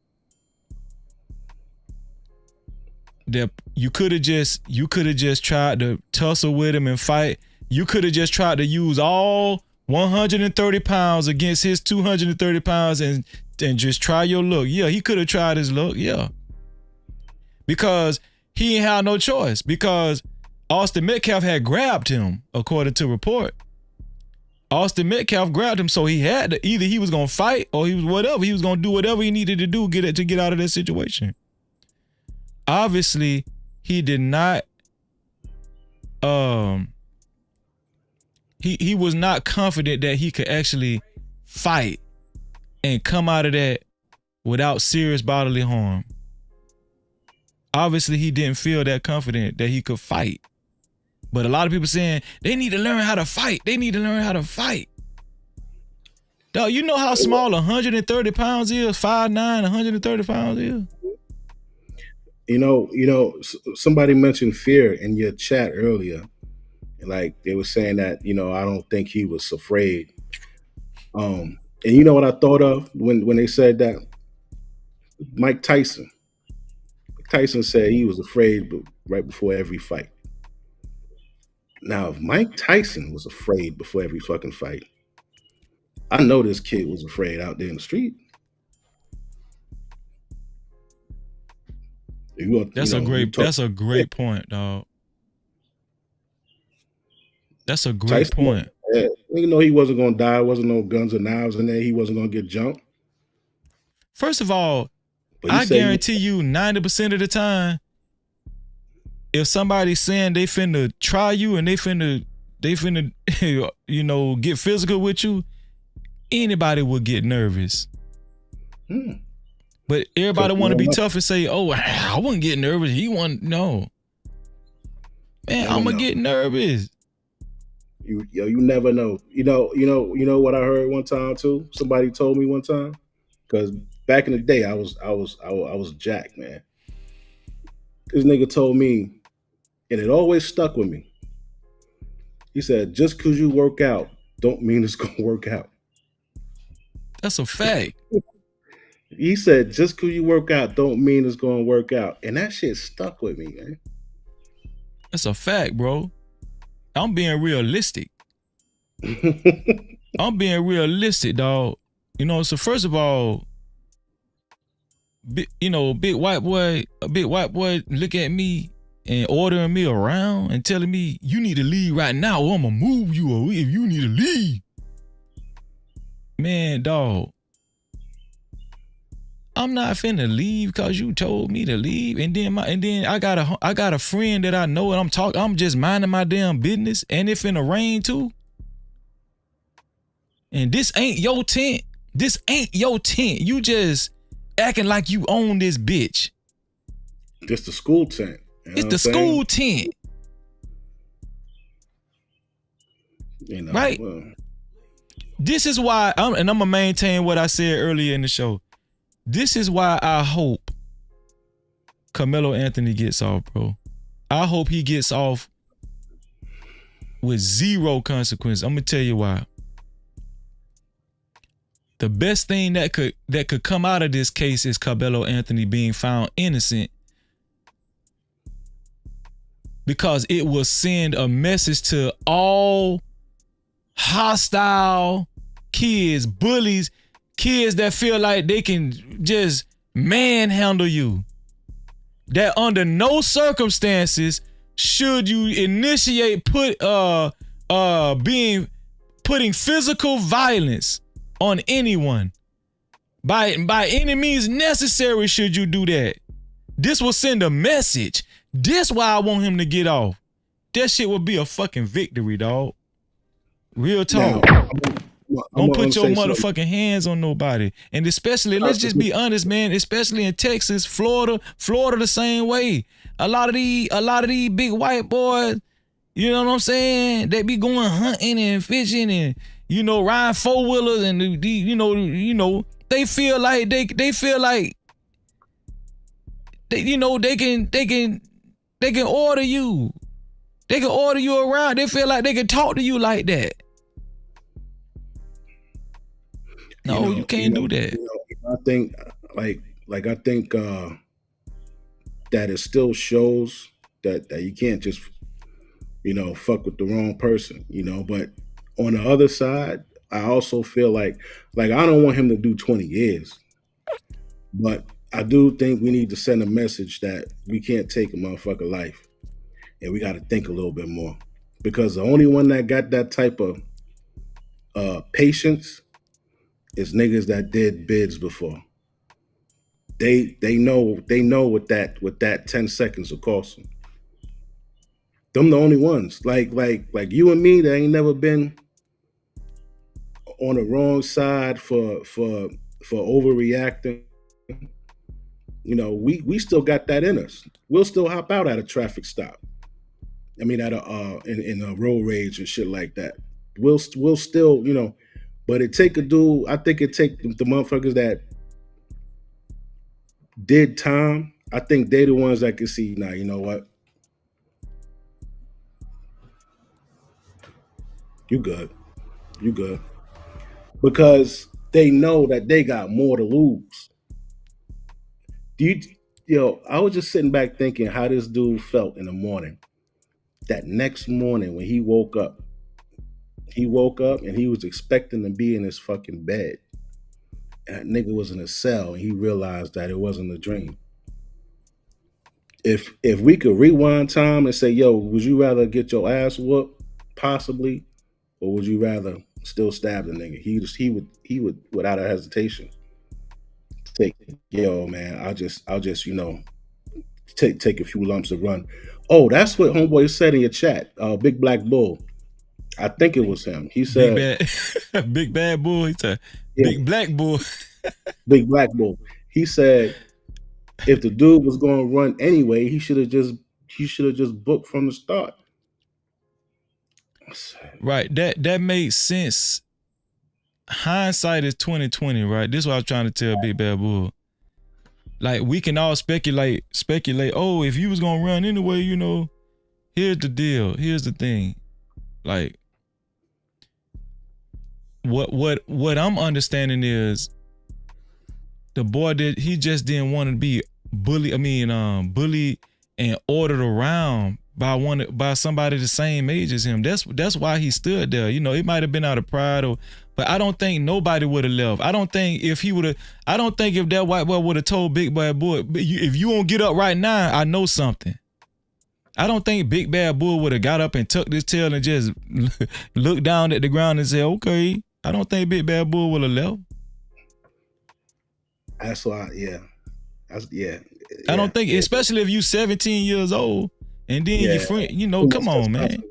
[SPEAKER 1] that you could have just tried to tussle with him and fight. You could have just tried to use all 130 pounds against his 230 pounds and just try your look. Yeah, he could have tried his look. Yeah. Because he ain't had no choice, because Austin Metcalf had grabbed him, according to report. Austin Metcalf grabbed him, so he had to, either he was going to fight or he was going to do whatever he needed to do to get out of that situation. Obviously, he did not he was not confident that he could actually fight and come out of that without serious bodily harm. Obviously, he didn't feel that confident that he could fight. But a lot of people saying they need to learn how to fight. They need to learn how to fight. Dog, you know how small 130 pounds is? 5'9", 130 pounds is?
[SPEAKER 4] You know, somebody mentioned fear in your chat earlier. Like, they were saying that, I don't think he was afraid. And you know what I thought of when they said that? Mike Tyson. Tyson said he was afraid right before every fight. Now, if Mike Tyson was afraid before every fucking fight, I know this kid was afraid out there in the street.
[SPEAKER 1] That's a great point, dog. That's a great
[SPEAKER 4] Tyson,
[SPEAKER 1] point.
[SPEAKER 4] Yeah, you know he wasn't gonna die. Wasn't no guns or knives in there. He wasn't gonna get jumped.
[SPEAKER 1] First of all, I guarantee you 90% of the time, if somebody's saying they finna try you and they finna get physical with you, anybody would get nervous. But everybody want to be tough and say, "Oh, I wouldn't get nervous." No. Man, I'm gonna get nervous.
[SPEAKER 4] You never know. You know what I heard one time too. Somebody told me one time, because back in the day, I was jacked, man. This nigga told me, and it always stuck with me. He said, "Just because you work out, don't mean it's gonna work out."
[SPEAKER 1] That's a fact.
[SPEAKER 4] He said, "Just because you work out, don't mean it's gonna work out," and that shit stuck with me, man.
[SPEAKER 1] That's a fact, bro. I'm being realistic. I'm being realistic, dog. So first of all, big white boy look at me and ordering me around and telling me you need to leave right now or I'm gonna move you or if you need to leave. Man, dog, I'm not finna leave cause you told me to leave. And then I got a friend that I know and I'm just minding my damn business and it finna rain too. And this ain't your tent. This ain't your tent. You just acting like you own this bitch.
[SPEAKER 4] This the school tent.
[SPEAKER 1] It's the school tent.
[SPEAKER 4] You know,
[SPEAKER 1] right?
[SPEAKER 4] Well.
[SPEAKER 1] This is why I'm gonna maintain what I said earlier in the show. This is why I hope Karmelo Anthony gets off, bro. I hope he gets off with zero consequence. I'm gonna tell you why. The best thing that could come out of this case is Karmelo Anthony being found innocent, because it will send a message to all hostile kids, bullies, kids that feel like they can just manhandle you. That under no circumstances should you initiate putting physical violence on anyone. By any means necessary should you do that. This will send a message. This why I want him to get off. That shit will be a fucking victory, dog. Real talk. Don't put your motherfucking hands on nobody. And especially, let's just be honest, man, especially in Texas, Florida the same way. A lot of these big white boys, you know what I'm saying? They be going hunting and fishing and, you know, riding four-wheelers and you know, they feel like they can order you. They can order you around. They feel like they can talk to you like that. No, you can't do that.
[SPEAKER 4] I think I think that it still shows that you can't just, fuck with the wrong person, but on the other side, I also feel like I don't want him to do 20 years, but I do think we need to send a message that we can't take a motherfucker life and we got to think a little bit more, because the only one that got that type of patience is niggas that did bids before. They know what that 10 seconds will cost them. Them the only ones. Like you and me that ain't never been on the wrong side for overreacting. We still got that in us. We'll still hop out at a traffic stop. I mean, at in a road rage and shit like that. We'll still, but it take a dude. I think it take the motherfuckers that did time. I think they the ones that can see. Now, you know what? You good, because they know that they got more to lose. I was just sitting back thinking how this dude felt in the morning. That next morning when he woke up and he was expecting to be in his fucking bed. And that nigga was in a cell and he realized that it wasn't a dream. If we could rewind time and say, yo, would you rather get your ass whooped, possibly, or would you rather still stab the nigga? He would without a hesitation take, yo, man, I'll just take a few lumps and run. Oh, that's what homeboy said in your chat. Big Black Bull. I think it was him. He said,
[SPEAKER 1] Big Bad Bull. He said, Big Black Bull.
[SPEAKER 4] Big Black Bull. He said, if the dude was going to run anyway, he should have just booked from the start.
[SPEAKER 1] Right. That makes sense. Hindsight is 20/20, right? This is what I was trying to tell Big Bad Bull. Like, we can all speculate. Oh, if you was gonna run anyway, here's the deal. Here's the thing. Like, what I'm understanding is the boy he just didn't want to be bullied and ordered around by somebody the same age as him. That's why he stood there. It might have been out of pride or But I don't think nobody would have left. I don't think if that white boy would have told Big Bad Boy, if you won't get up right now, I know something. I don't think Big Bad Bull would have got up and tucked his tail and just looked down at the ground and said, okay. I don't think Big Bad Bull would have left.
[SPEAKER 4] That's why, yeah.
[SPEAKER 1] I don't think, especially if you 17 years old and then your friend, come on, man.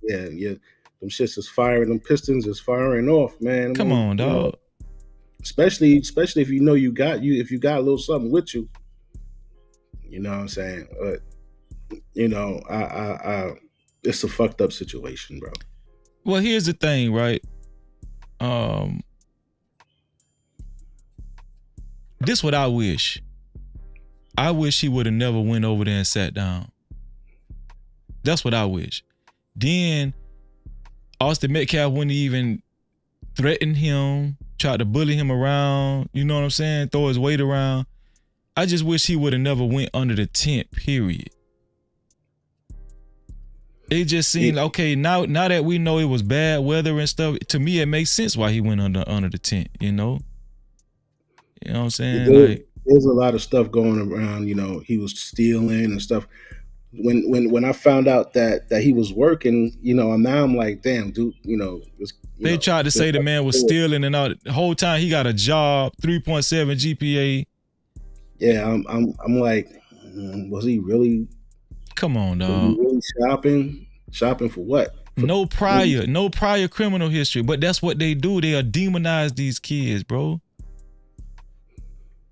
[SPEAKER 4] Yeah. Them shits is firing, them pistons is firing off, man.
[SPEAKER 1] Come on, dog.
[SPEAKER 4] Especially if you know if you got a little something with you. You know what I'm saying? But I it's a fucked up situation, bro.
[SPEAKER 1] Well, here's the thing, right? This what I wish. I wish he would have never went over there and sat down. That's what I wish. Then Austin Metcalf wouldn't even threaten him, try to bully him around, you know what I'm saying? Throw his weight around. I just wish he would have never went under the tent, period. It just seemed okay, now that we know it was bad weather and stuff, to me it makes sense why he went under the tent, you know? You know what I'm saying?
[SPEAKER 4] There's a lot of stuff going around, he was stealing and stuff. When I found out that he was working, and now I'm like, damn, dude,
[SPEAKER 1] they tried to say the man was stealing and all. The whole time he got a job, 3.7 GPA.
[SPEAKER 4] Yeah, I'm like, was he really?
[SPEAKER 1] Come on, dog.
[SPEAKER 4] Was he really shopping for what?
[SPEAKER 1] No prior criminal history, but that's what they do. They demonize these kids, bro.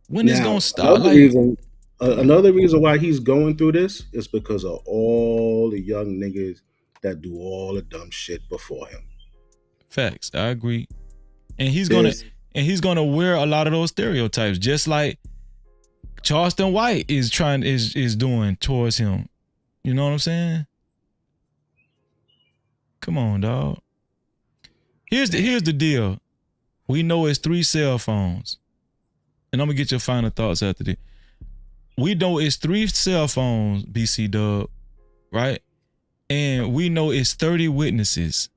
[SPEAKER 1] When is gonna stop?
[SPEAKER 4] Another reason why he's going through this is because of all the young niggas that do all the dumb shit before him.
[SPEAKER 1] Facts, I agree. And he's gonna wear a lot of those stereotypes, just like Charleston White is doing towards him. You know what I'm saying? Come on, dog. Here's the deal. We know it's 3 cell phones. And I'm gonna get your final thoughts after this. We know it's 3 cell phones, BC Dub, right? And we know it's 30 witnesses.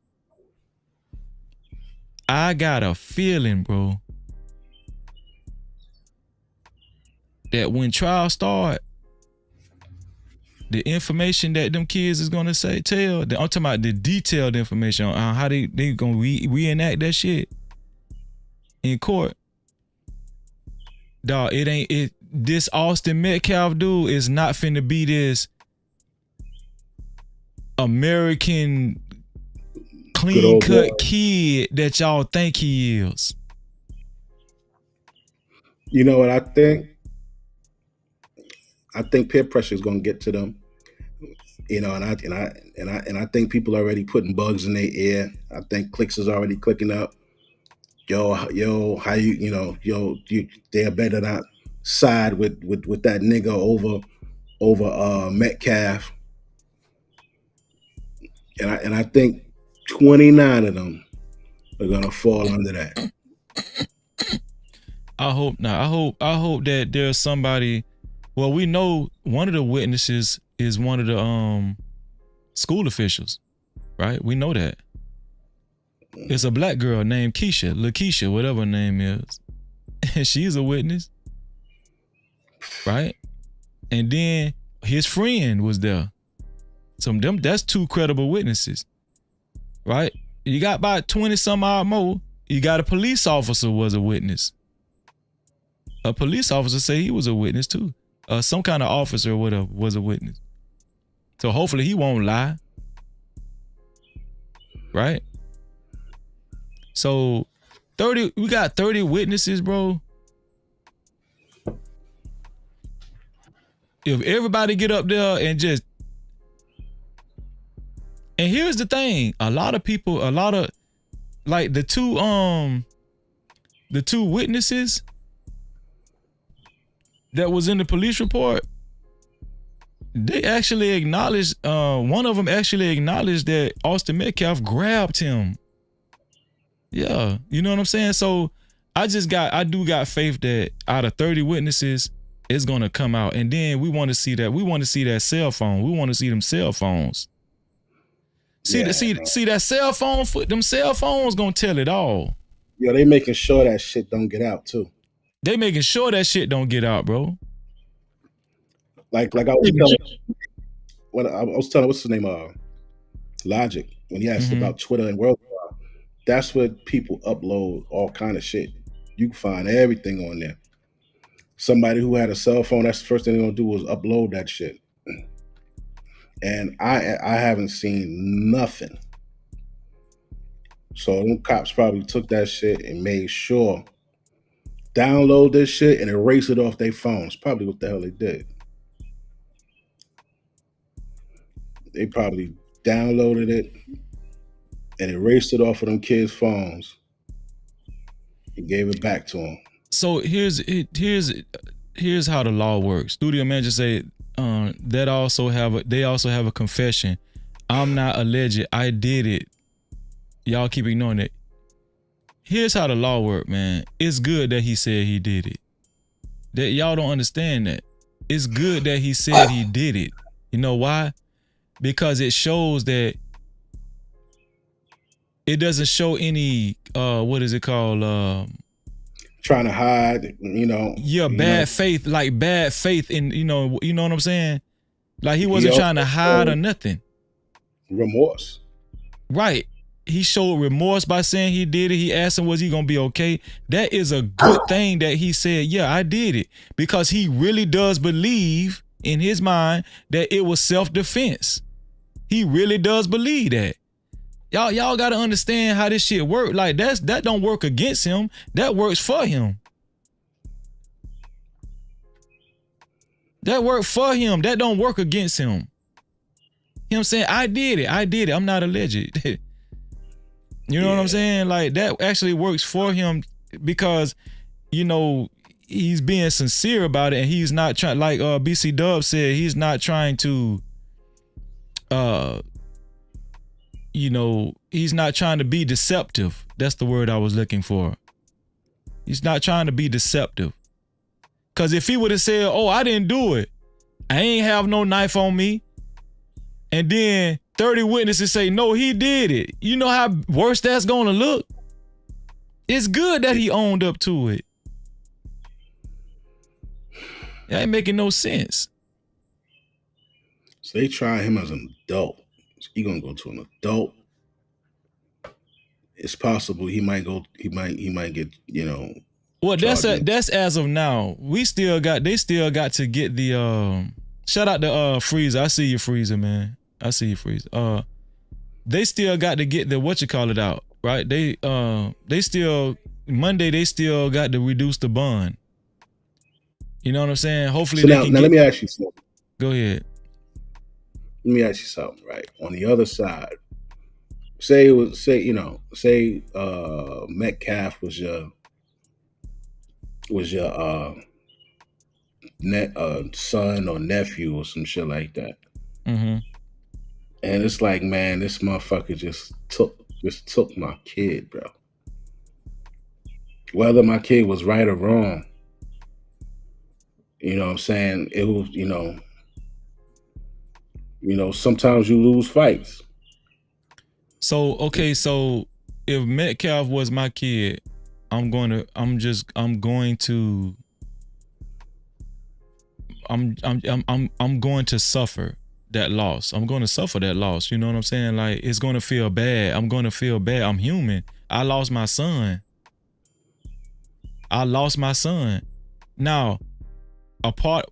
[SPEAKER 1] I got a feeling, bro, that when trial start, the information that them kids is gonna tell, I'm talking about the detailed information on how they gonna reenact that shit in court. Dog, this Austin Metcalf dude is not finna be this American clean cut kid that y'all think he is.
[SPEAKER 4] You know what I think? I think peer pressure is gonna get to them. And I think people are already putting bugs in their ear. I think clicks is already clicking up. Yo, how they better not side with that nigga over Metcalf. And I think 29 of them are gonna fall under that.
[SPEAKER 1] I hope not. I hope that there's somebody. Well, we know one of the witnesses is one of the school officials, right? We know that. It's a black girl named Lakeisha, whatever her name is. And she's a witness. Right? And then his friend was there. So that's 2 credible witnesses. Right? You got about 20 some odd more. You got a police officer was a witness. A police officer say he was a witness too. Some kind of officer or whatever was a witness. So hopefully he won't lie. Right? So we got 30 witnesses, bro. If everybody get up there and here's the thing, like the two witnesses that was in the police report, they actually acknowledged, one of them actually acknowledged that Austin Metcalf grabbed him. Yeah, you know what I'm saying? So I do got faith that out of 30 witnesses, it's gonna come out. And then we want to see that. We want to see that cell phone. We want to see them cell phones. See that cell phone, them cell phones gonna tell it all.
[SPEAKER 4] Yo, they making sure that shit don't get out too.
[SPEAKER 1] They making sure that shit don't get out, bro.
[SPEAKER 4] Like I was telling what's his name, Logic, when he asked about Twitter and World War, that's where people upload all kind of shit. You can find everything on there. Somebody who had a cell phone, that's the first thing they're gonna do was upload that shit. And I haven't seen nothing. So them cops probably took that shit and made sure download this shit and erase it off their phones. Probably what the hell they did. They probably downloaded it and erased it off of them kids' phones and gave it back to them.
[SPEAKER 1] So here's how the law works. Studio manager say they also have a confession. I'm not alleged. I did it. Y'all keep ignoring it. Here's how the law works, man. It's good that he said he did it. That y'all don't understand that. It's good that he said he did it. You know why? Because it shows that it doesn't show any what is it called?
[SPEAKER 4] Trying to hide, you know.
[SPEAKER 1] Yeah, bad faith, like bad faith in, you know what I'm saying? Like he wasn't trying to hide or nothing.
[SPEAKER 4] Remorse.
[SPEAKER 1] Right. He showed remorse by saying he did it. He asked him, was he gonna be okay? That is a good thing that he said, yeah, I did it. Because he really does believe in his mind that it was self-defense. He really does believe that. Y'all gotta understand how this shit work. Like that don't work against him. That works for him. That worked for him. That don't work against him. Him saying, I did it. I'm not alleged. You know what I'm saying? Like that actually works for him because, you know, he's being sincere about it and he's not trying, like BC Dub said, he's not trying to, you know, he's not trying to be deceptive. That's the word I was looking for. He's not trying to be deceptive. Because if he would have said, oh, I didn't do it. I ain't have no knife on me. And then 30 witnesses say, no, he did it. You know how worse that's going to look? It's good that he owned up to it. That ain't making no sense.
[SPEAKER 4] So they try him as an adult. He gonna go to an adult. It's possible he might get, you know.
[SPEAKER 1] Well, that's as of now. They still got to get the shout out to Freezer. I see you, Freezer, man. I see you, Freezer. They still got to get the whatchamacallit out, right? They still Monday they still got to reduce the bond. You know what I'm saying? Hopefully
[SPEAKER 4] so now let me ask you something.
[SPEAKER 1] Go ahead.
[SPEAKER 4] Let me ask you something, right? On the other side, say Metcalf was your son or nephew or some shit like that.
[SPEAKER 1] Mm-hmm.
[SPEAKER 4] And it's like, man, this motherfucker just took my kid, bro. Whether my kid was right or wrong, you know what I'm saying? It was, you know, sometimes you lose fights.
[SPEAKER 1] So, okay, so if Metcalf was my kid, I'm going to suffer that loss. I'm going to suffer that loss. You know what I'm saying? Like, it's going to feel bad. I'm going to feel bad. I'm human. I lost my son. Now, a part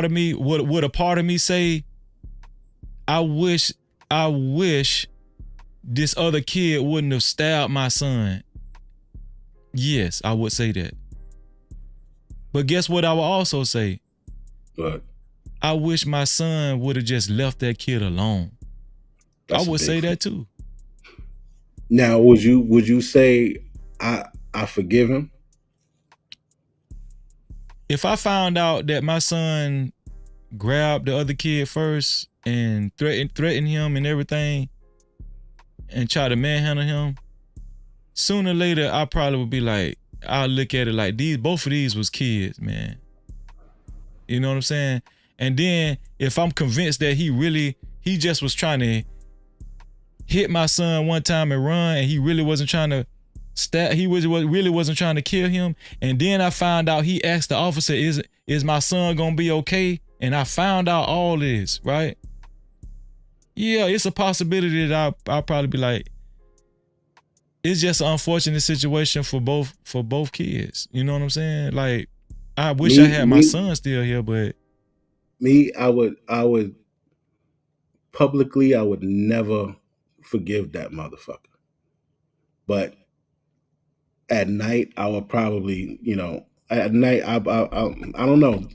[SPEAKER 1] of me, would a part of me say, I wish this other kid wouldn't have stabbed my son? Yes, I would say that. But guess what I would also say?
[SPEAKER 4] What?
[SPEAKER 1] I wish my son would have just left that kid alone. I would say that too.
[SPEAKER 4] Now, would you say I forgive him?
[SPEAKER 1] If I found out that my son grabbed the other kid first and threatened him and everything and tried to manhandle him, sooner or later I probably would be like, I'll look at it like both of these was kids, man. You know what I'm saying? And then if I'm convinced that he just was trying to hit my son one time and run and he really wasn't trying to He really wasn't trying to kill him. And then I found out he asked the officer, is my son gonna be okay? And I found out all this, right? Yeah, it's a possibility that I'll probably be like, it's just an unfortunate situation for both kids. You know what I'm saying? Like, I wish I had my son still here, but
[SPEAKER 4] I would publicly, I would never forgive that motherfucker. But at night, I would probably, at night, I don't know.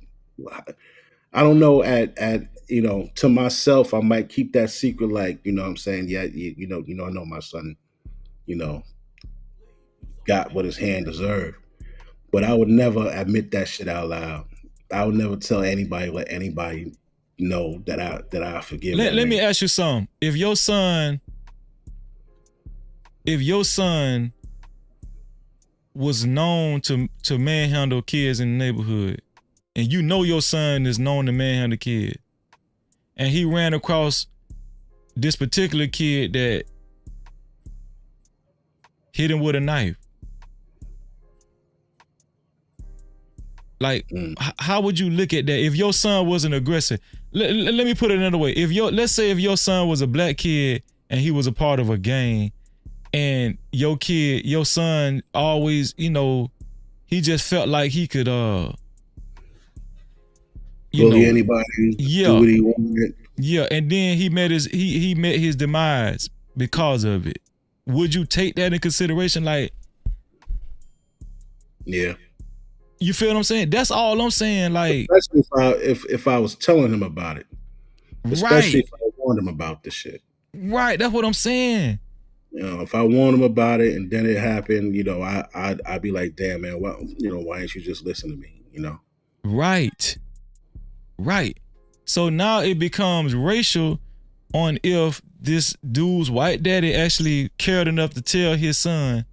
[SPEAKER 4] I don't know. At to myself, I might keep that secret. Like, you know what I'm saying? Yeah, I know my son, got what his hand deserved. But I would never admit that shit out loud. I would never tell anybody, let anybody know that I forgive.
[SPEAKER 1] Let me ask you something. If your son was known to manhandle kids in the neighborhood, and you know your son is known to manhandle kids, and he ran across this particular kid that hit him with a knife, like, how would you look at that? If your son was an aggressor, let me put it another way. Let's say if your son was a black kid and he was a part of a gang, and your son always, he just felt like he could, bully
[SPEAKER 4] anybody, do what he wanted.
[SPEAKER 1] Yeah, and then he met his demise because of it. Would you take that in consideration? Like,
[SPEAKER 4] yeah.
[SPEAKER 1] You feel what I'm saying? That's all I'm saying. Like,
[SPEAKER 4] especially if I was telling him about it, especially if I warned him about the shit.
[SPEAKER 1] Right, that's what I'm saying.
[SPEAKER 4] If I warned him about it and then it happened, I'd be like, damn, man, why didn't you just listen to me?
[SPEAKER 1] Right. So now it becomes racial on if this dude's white daddy actually cared enough to tell his son,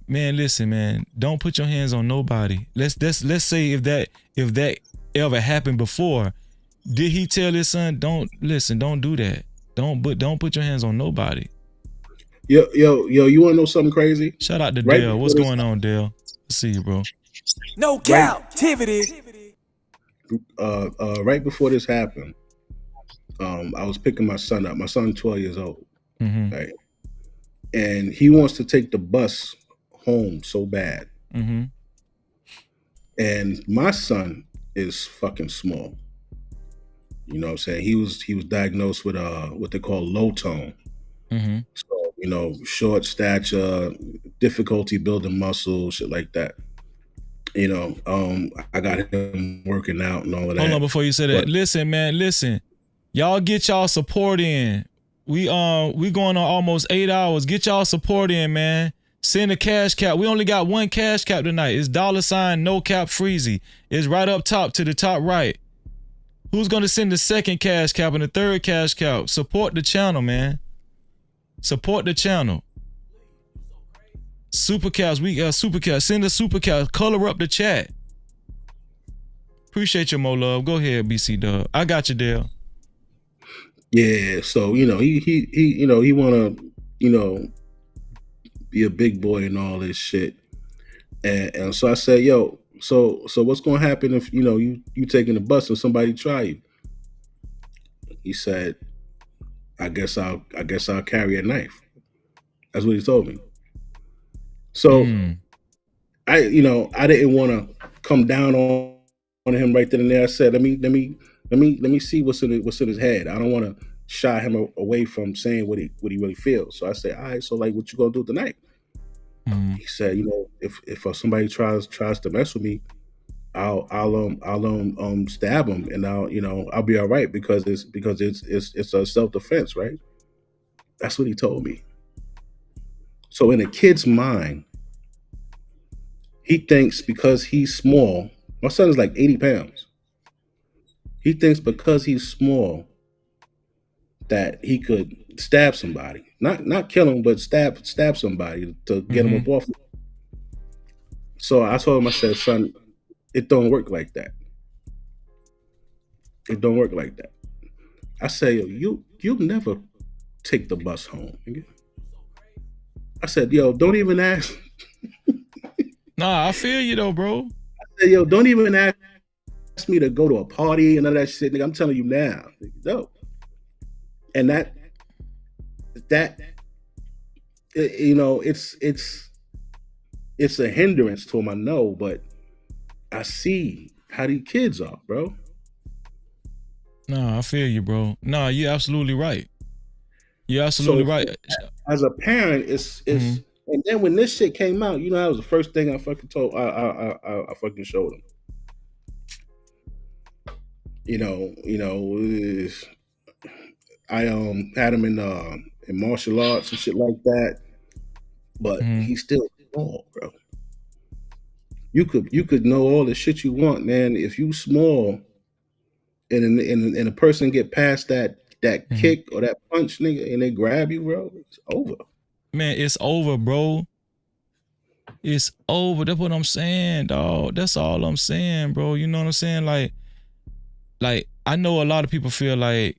[SPEAKER 1] man, listen, man, don't put your hands on nobody. Let's say if that ever happened before, did he tell his son, don't do that. Don't put your hands on nobody.
[SPEAKER 4] Yo, you wanna know something crazy?
[SPEAKER 1] Shout out to Dale. What's going on, Dale? Let's see you, bro.
[SPEAKER 17] No Cap-tivity.
[SPEAKER 4] Right before this happened, I was picking my son up. My son's 12 years old.
[SPEAKER 1] Mm-hmm.
[SPEAKER 4] Right? And he wants to take the bus home so bad.
[SPEAKER 1] Mm-hmm.
[SPEAKER 4] And my son is fucking small. You know what I'm saying? He was diagnosed with what they call low tone.
[SPEAKER 1] Mm-hmm.
[SPEAKER 4] So, short stature, difficulty building muscle, shit like that. I got him working out and all of that.
[SPEAKER 1] Hold on before you say that. Listen, man, y'all get y'all support in. We going on almost 8 hours. Get y'all support in, man. Send a cash cap. We only got one cash cap tonight. It's $ no cap freezy. It's right up top to the top right. Who's gonna send the second cash cap and the third cash cap? Support the channel, man. Support the channel. Super caps. We got super caps. Send the super caps. Color up the chat. Appreciate your more love. Go ahead, BC Dub. I got you, Dale.
[SPEAKER 4] Yeah. So he wanna be a big boy and all this shit. And so I said, yo, so what's gonna happen if you taking the bus and somebody try you? He said, I guess I'll carry a knife. That's what he told me. So I didn't want to come down on him right then and there. I said, let me see what's in his head. I don't want to shy him away from saying what he really feels. So I said, all right, so like, what you gonna do tonight? He said, if somebody tries to mess with me, I'll stab him and I'll be all right because it's a self-defense, right? That's what he told me. So in a kid's mind, he thinks because he's small, my son is like 80 pounds. He thinks because he's small that he could stab somebody, not kill him, but stab somebody to get him up off. So I told him, I said, son, it don't work like that. It don't work like that. I say, you never take the bus home. I said, yo, don't even ask.
[SPEAKER 1] Nah, I feel you though, bro.
[SPEAKER 4] I said, yo, don't even ask me to go to a party and all that shit, nigga. I'm telling you now, no. And that you know, it's a hindrance to him. I know, but I see how these kids are, bro.
[SPEAKER 1] Nah, I feel you, bro. Nah, you're absolutely right. You're absolutely right.
[SPEAKER 4] As a parent, it's and then when this shit came out, you know, that was the first thing I fucking told. I fucking showed him. I had him in martial arts and shit like that, but he's still small, bro. You could know all the shit you want, man. If you small, and a person get past that kick or that punch, nigga, and they grab you, bro, it's over.
[SPEAKER 1] Man, it's over, bro. It's over. That's what I'm saying, dog. That's all I'm saying, bro. You know what I'm saying? Like I know a lot of people feel like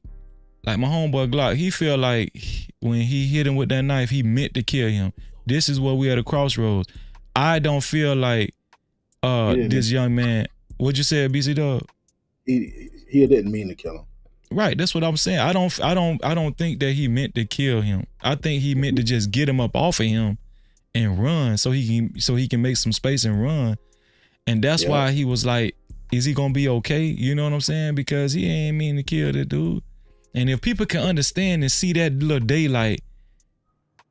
[SPEAKER 1] my homeboy Glock, he feel like when he hit him with that knife, he meant to kill him. This is where we at a crossroads. I don't feel like this young man. What'd you say, BC Dub?
[SPEAKER 4] He didn't mean to kill him.
[SPEAKER 1] Right, that's what I'm saying. I don't think that he meant to kill him. I think he meant to just get him up off of him and run so he can make some space and run. And that's why he was like, is he gonna be okay? You know what I'm saying? Because he ain't mean to kill the dude. And if people can understand and see that little daylight,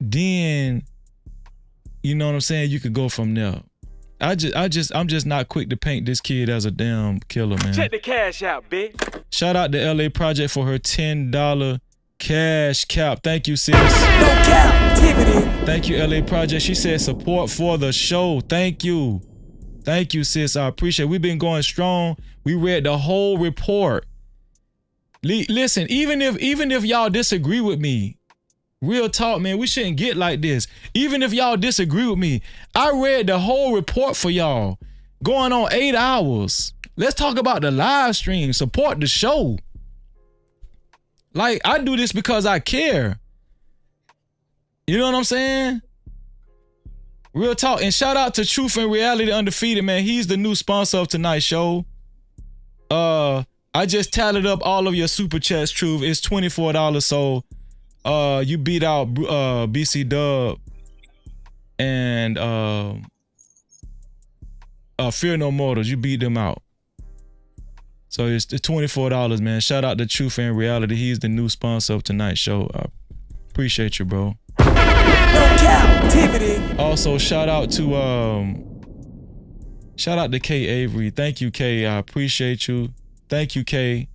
[SPEAKER 1] then you know what I'm saying, you could go from there. I'm just not quick to paint this kid as a damn killer, man.
[SPEAKER 17] Check the cash out, bitch.
[SPEAKER 1] Shout out to LA Project for her $10 cash cap. Thank you, sis.
[SPEAKER 17] No Cap-tivity.
[SPEAKER 1] Thank you, LA Project. She said support for the show. Thank you. Thank you, sis. I appreciate it. We've been going strong. We read the whole report. Listen, even if y'all disagree with me, real talk, man, we shouldn't get like this. Even if y'all disagree with me, I read the whole report for y'all, going on 8 hours. Let's talk about the live stream. Support the show. Like, I do this because I care. You know what I'm saying? Real talk. And shout out to Truth and Reality Undefeated, man. He's the new sponsor of tonight's show. I just tallied up all of your super chats, Truth. It's $24. So you beat out BC Dub and Fear No Mortals. You beat them out. So it's $24, man. Shout out to Truth and Reality. He's the new sponsor of tonight's show. I appreciate you, bro.
[SPEAKER 17] No Cap-tivity.
[SPEAKER 1] Also, shout out to Kay Avery. Thank you, Kay. I appreciate you. Thank you, Kay,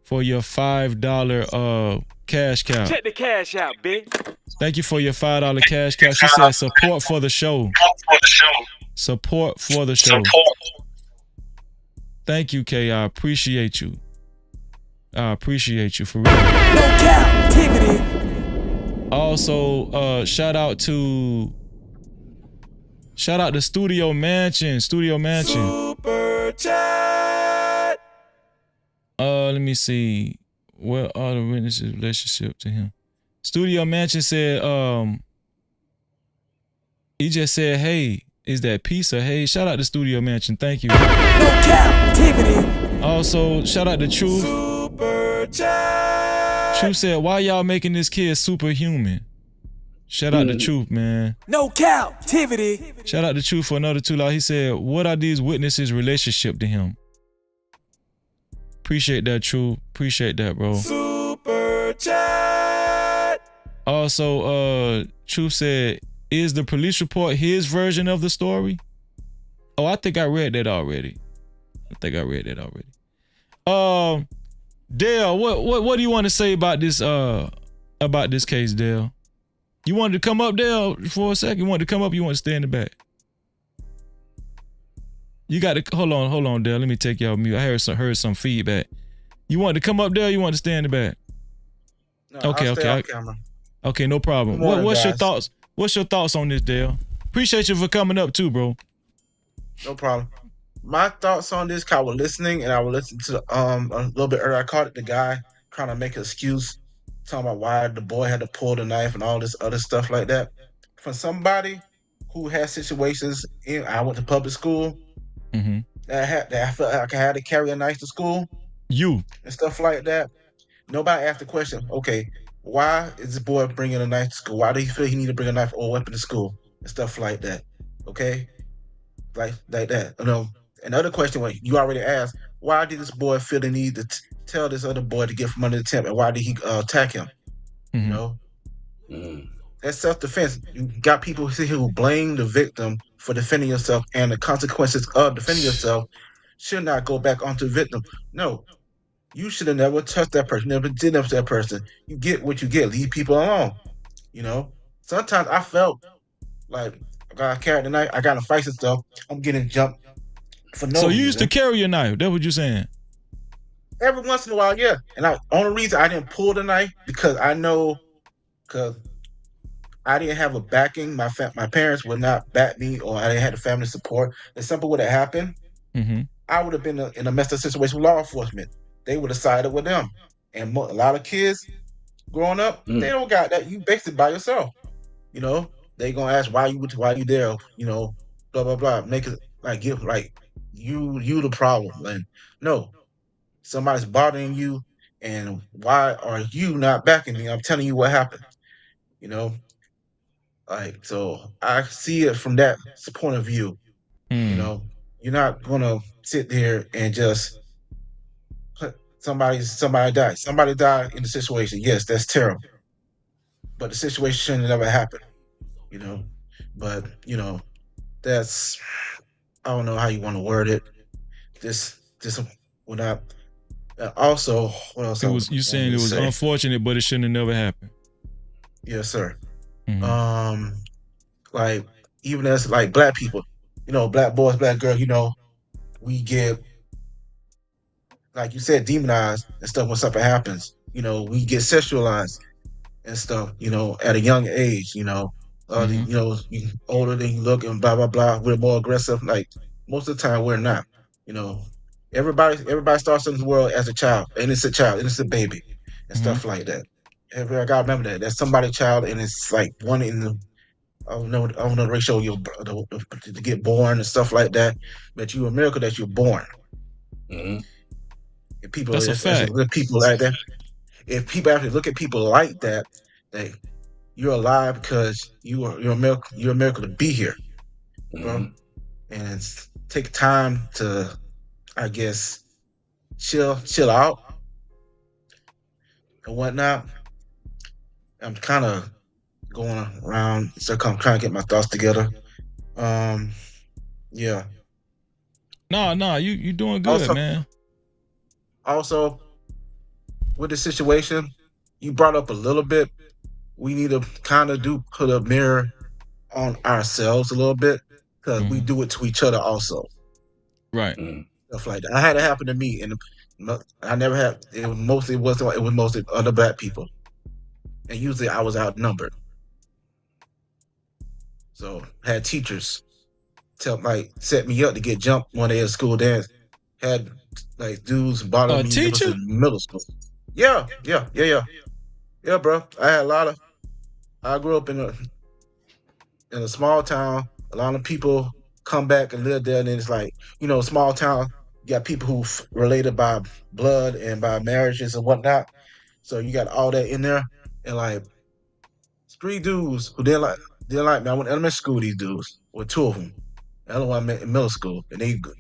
[SPEAKER 1] for your $5 cash cap.
[SPEAKER 17] Check the cash out, bitch.
[SPEAKER 1] Thank you for your $5 cash cap. She said support for the show. Support for the show. Thank you, Kay. I appreciate you. I appreciate you for real.
[SPEAKER 17] No Cap-tivity.
[SPEAKER 1] Also, shout out to Studio Mansion.
[SPEAKER 17] Super chat.
[SPEAKER 1] Let me see. What are the witnesses' relationship to him? Studio Mansion said, he just said, hey, is that pizza? Hey, shout out to Studio Mansion. Thank you.
[SPEAKER 17] No Cap-tivity.
[SPEAKER 1] Also, shout out to Truth.
[SPEAKER 17] Super chat.
[SPEAKER 1] Truth said, why y'all making this kid superhuman? Shout out to Truth, man.
[SPEAKER 17] No Cap-tivity.
[SPEAKER 1] Shout out to Truth for another $2. He said, what are these witnesses' relationship to him? Appreciate that, Truth. Appreciate that, bro.
[SPEAKER 17] Super chat.
[SPEAKER 1] Also, Truth said, is the police report his version of the story? Oh, I think I read that already. Dale, what do you want to say about this case, Dale? You wanted to come up, Dale, for a second? You wanted to come up, you want to stay in the back? You got to hold on, Dale. Let me take y'all mute. I heard some feedback. You want to come up, Dale? You want to stay in the back?
[SPEAKER 13] No,
[SPEAKER 1] okay. Okay, no problem.
[SPEAKER 13] Morning,
[SPEAKER 1] what's your
[SPEAKER 13] guys.
[SPEAKER 1] thoughts? What's your thoughts on this, Dale? Appreciate you for coming up too, bro.
[SPEAKER 13] No problem. My thoughts on this, I was listening, and I was listening to a little bit earlier. I caught it, the guy trying to make an excuse, talking about why the boy had to pull the knife and all this other stuff like that. from somebody who has situations in. I went to public school.
[SPEAKER 1] Mm-hmm.
[SPEAKER 13] That I felt like I had to carry a knife to school
[SPEAKER 1] You.
[SPEAKER 13] and stuff like that. Nobody asked the question. Okay, why is this boy bringing a knife to school? Why do he feel he need to bring a knife or a weapon to school and stuff like that? Okay, like that. Another question was you already asked. Why did this boy feel the need to tell this other boy to get from under the tent, and why did he attack him? You
[SPEAKER 1] Mm-hmm.
[SPEAKER 13] know, that's self-defense. You got people who blame the victim for defending yourself, and the consequences of defending yourself should not go back onto the victim. No, you should have never touched that person, never did nothing to that person. You get what you get. Leave people alone. You know. Sometimes I felt like I got carried the knife. I got in fights and stuff. I'm getting jumped for no
[SPEAKER 1] So
[SPEAKER 13] reason.
[SPEAKER 1] you used to carry a knife. That's what you're saying.
[SPEAKER 13] Every once in a while, yeah. And only reason I didn't pull the knife because I know, because I didn't have a backing. My parents would not back me, or I didn't have the family support. If something would have happened,
[SPEAKER 1] Mm-hmm.
[SPEAKER 13] I would have been in a messed up situation with law enforcement. They would have sided with them. And a lot of kids growing up, they don't got that. You basically by yourself. You know, they gonna ask why you there. You know, blah blah blah. Make it like give like you the problem. And no, somebody's bothering you, and why are you not backing me? I'm telling you what happened. You know, like so I see it from that point of view. You know, you're not gonna sit there and just somebody died. Somebody died in the situation. Yes, that's terrible. But the situation shouldn't have never happened. You know, but that's I don't know how you want to word it. This without also what else
[SPEAKER 1] It
[SPEAKER 13] I
[SPEAKER 1] was you saying
[SPEAKER 13] wanted
[SPEAKER 1] it
[SPEAKER 13] to
[SPEAKER 1] was
[SPEAKER 13] say.
[SPEAKER 1] unfortunate, but it shouldn't have never happened.
[SPEAKER 13] Yes, sir.
[SPEAKER 1] Mhm.
[SPEAKER 13] Like even as like black people, black boys, black girls, we get like you said, demonized and stuff when something happens. We get sexualized and stuff, at a young age, you older than you look and blah blah blah. We're more aggressive. Like most of the time we're not. You know, everybody starts in the world as a child, innocent baby, and stuff like that. I gotta remember that. That's somebody's child, and it's like one in the I don't know the ratio to get born and stuff like that. But you a miracle that you're born. And people,
[SPEAKER 1] That's a
[SPEAKER 13] especially
[SPEAKER 1] fact.
[SPEAKER 13] look people like that. If people actually look at people like that, they you're alive because you're a miracle. You're a miracle to be here, bro. And take time to, I guess, chill out and whatnot. I'm kind of going around, so I'm trying to get my thoughts together. Yeah.
[SPEAKER 1] Nah, you doing good, man.
[SPEAKER 13] Also, with the situation, you brought up a little bit. We need to kind of put a mirror on ourselves a little bit because we do it to each other also.
[SPEAKER 1] Right.
[SPEAKER 13] Stuff like that. I had it happen to me, and I never had. It was mostly other black people, and usually I was outnumbered. So had teachers set me up to get jumped one day at school dance. Had like dudes bothering me. It was
[SPEAKER 1] Teacher?
[SPEAKER 13] in middle school. Yeah, bro. I grew up in a small town. A lot of people come back and live there, and it's like small town. You got people who related by blood and by marriages and whatnot. So you got all that in there, and like 3 dudes who didn't like me. I went to elementary school. These dudes, or 2 of them. The other one I met in middle school, and they click.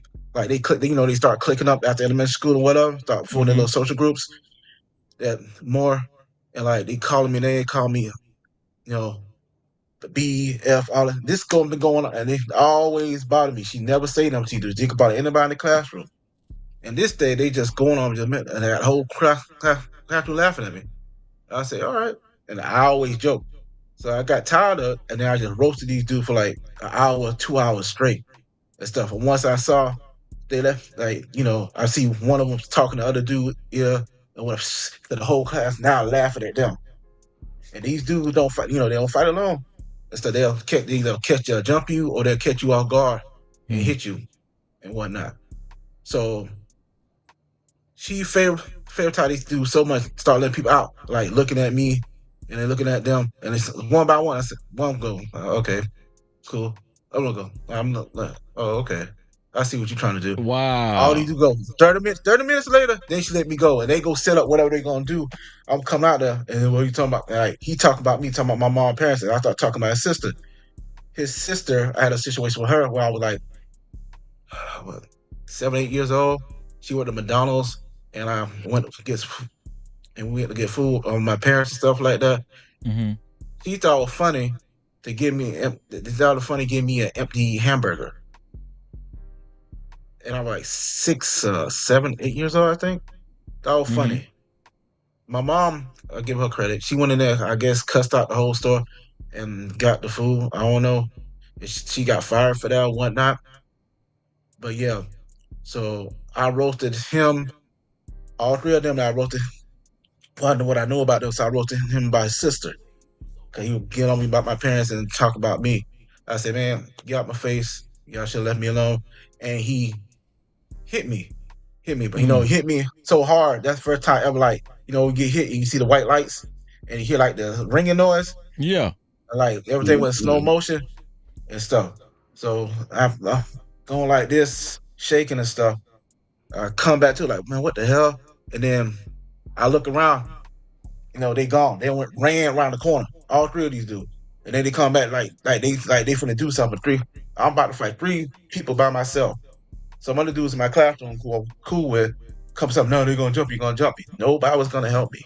[SPEAKER 13] They start clicking up after elementary school or whatever. Start forming their little social groups. That more, and like they call me, the B, F, all that. This been going on, and they always bother me. She never say nothing to you. Think about anybody in the classroom. And this day, they just going on just a minute, and that whole classroom laughing at me. I say, all right. And I always joke. So I got tired of it, and then I just roasted these dudes for like an hour, 2 hours straight and stuff. And once I saw they left, I see one of them talking to the other dude, and the whole class now laughing at them. And these dudes don't fight, they don't fight alone. So they'll catch you, jump you, or they'll catch you off guard and hit you and whatnot. So she favorite how these dudes so much start letting people out, like looking at me and they're looking at them, and it's one by one. I said, one go, okay, cool. I'm gonna go. I'm not. Oh, okay. I see what you're trying to do. All these
[SPEAKER 1] Wow.
[SPEAKER 13] do go 30 minutes later, then she let me go, and they go set up whatever they're gonna do. I'm coming out there, and then what you talking about? Like, he talking about me, talking about my mom and parents, and I start talking about his sister. His sister, I had a situation with her where I was like, what, 7, 8 years old. She went to McDonald's, and I went to get, and we had to get food on my parents and stuff like that.
[SPEAKER 1] Mm-hmm.
[SPEAKER 13] She thought it was funny to give me, they thought it was funny to give me an empty hamburger. And I'm like 6, 7, 8 years old, I think. That was funny. My mom, I give her credit. She went in there, I guess, cussed out the whole store and got the food. I don't know if she got fired for that or whatnot. But yeah, so I roasted him, all three of them. I roasted. I know what I know about them, so I roasted him about his sister. Cause he would get on me about my parents and talk about me. I said, man, get out my face. Y'all should have left me alone. And he hit me. But he hit me so hard. That's the first time ever, like, you get hit and you see the white lights and you hear like the ringing noise.
[SPEAKER 1] Yeah.
[SPEAKER 13] And, like, everything went slow motion and stuff. So I'm going like this, shaking and stuff. I come back to like, man, what the hell? And then I look around, they gone. They ran around the corner. All three of these dudes. And then they come back like they finna do something. I'm about to fight 3 people by myself. Some other dudes in my classroom who I'm cool with comes up, no, they're gonna jump you. Nobody was gonna help me,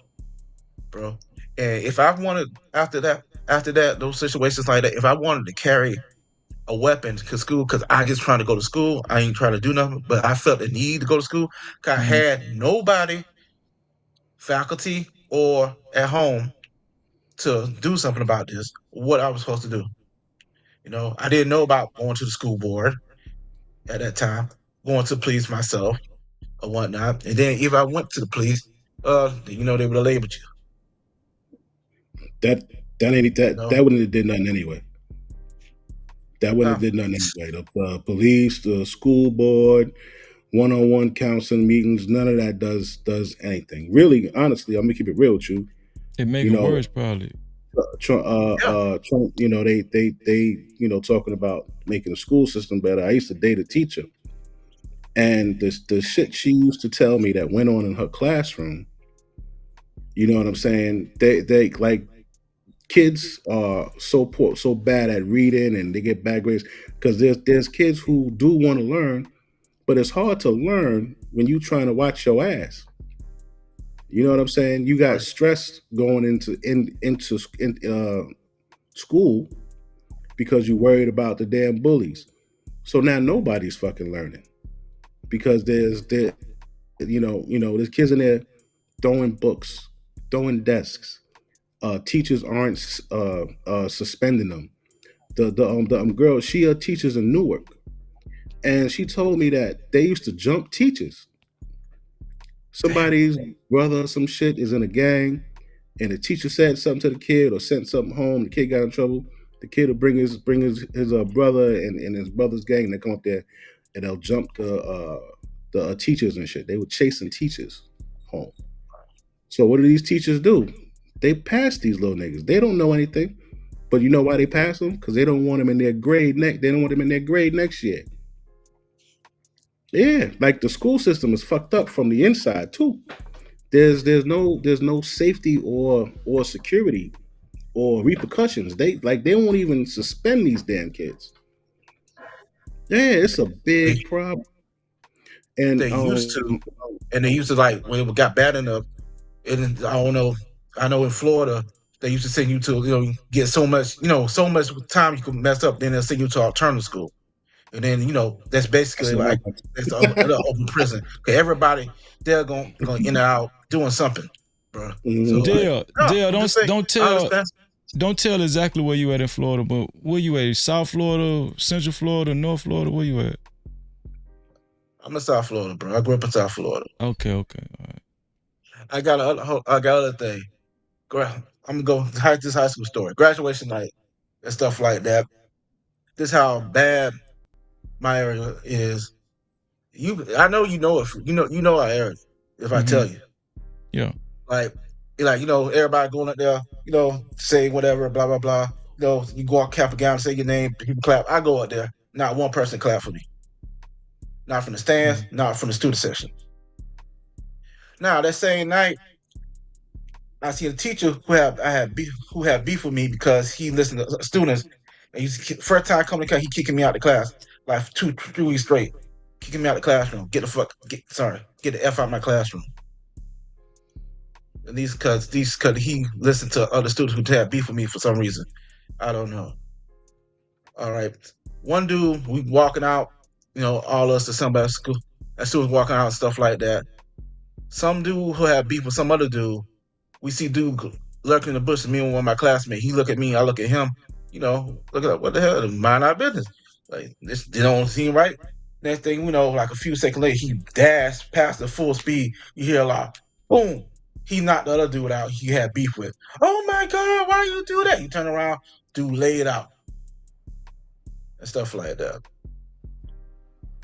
[SPEAKER 13] bro. And if I wanted after that, those situations like that, if I wanted to carry a weapon to school, because I just trying to go to school, I ain't trying to do nothing, but I felt the need to go to school, because I had nobody, faculty or at home, to do something about this, what I was supposed to do. I didn't know about going to the school board at that time, going to police myself or whatnot. And then if I went to the police, they would have labeled you.
[SPEAKER 4] That wouldn't have did nothing anyway. That wouldn't have did nothing anyway. The police, the school board, one-on-one counseling meetings, none of that does anything. Really, honestly, I'm gonna keep it real with you.
[SPEAKER 1] It make it worse, probably.
[SPEAKER 4] They talking about making the school system better. I used to date a teacher, and the shit she used to tell me that went on in her classroom. You know what I'm saying? They like, kids are so poor, so bad at reading, and they get bad grades because there's kids who do want to learn, but it's hard to learn when you trying to watch your ass. You know what I'm saying? You got stress going into school because you're worried about the damn bullies. So now nobody's fucking learning because there's kids in there throwing books, throwing desks. Teachers aren't suspending them. The girl, she teaches in Newark, and she told me that they used to jump teachers. Somebody's brother, some shit is in a gang, and the teacher said something to the kid or sent something home. The kid got in trouble. The kid will bring his brother and his brother's gang. They come up there and they'll jump the teachers and shit. They were chasing teachers home. So what do these teachers do? They pass these little niggas. They don't know anything, but you know why they pass them? Because they don't want them in their grade next. They don't want them in their grade next year. Yeah, like the school system is fucked up from the inside too. There's no safety or security or repercussions. They won't even suspend these damn kids. Yeah, it's a big problem. And
[SPEAKER 13] they used to, like, when it got bad enough. And I don't know. I know in Florida they used to send you to get so much time you could mess up. Then they'll send you to alternative school. And then that's basically like that's the open prison. Okay, everybody they're going in and out doing something, bro. So,
[SPEAKER 1] Dale, don't tell exactly where you at in Florida, but where you at? South Florida, Central Florida, North Florida? Where you at?
[SPEAKER 13] I'm in South Florida, bro. I grew up in South Florida.
[SPEAKER 1] Okay, all right.
[SPEAKER 13] I got other thing. I'm gonna go this high school story, graduation night, and stuff like that. This how bad my area is. I know you know it. You know our area. If I tell you,
[SPEAKER 1] yeah,
[SPEAKER 13] like everybody going up there say whatever, blah blah blah. You go on cap a gown, say your name, people clap. I go up there, not one person clap for me. Not from the stands, not from the student section. Now that same night, I see a teacher who had beef with me because he listened to students. And first time coming to class, he kicking me out of the class like 3 weeks straight, kicking me out of the classroom. Get the F out of my classroom. And these cause he listened to other students who had beef with me for some reason. I don't know. All right, one dude, we walking out, all us to somebody school. That students walking out and stuff like that. Some dude who had beef with some other dude. We see dude lurking in the bush. Me and one of my classmates. He look at me. I look at him. Look at what the hell? Mind our business. Like this, don't seem right. Next thing we know, like a few seconds later, he dashed past the full speed. You hear a lot, boom. He knocked the other dude out. He had beef with. Oh my God! Why you do that? You turn around, dude laid out, and stuff like that.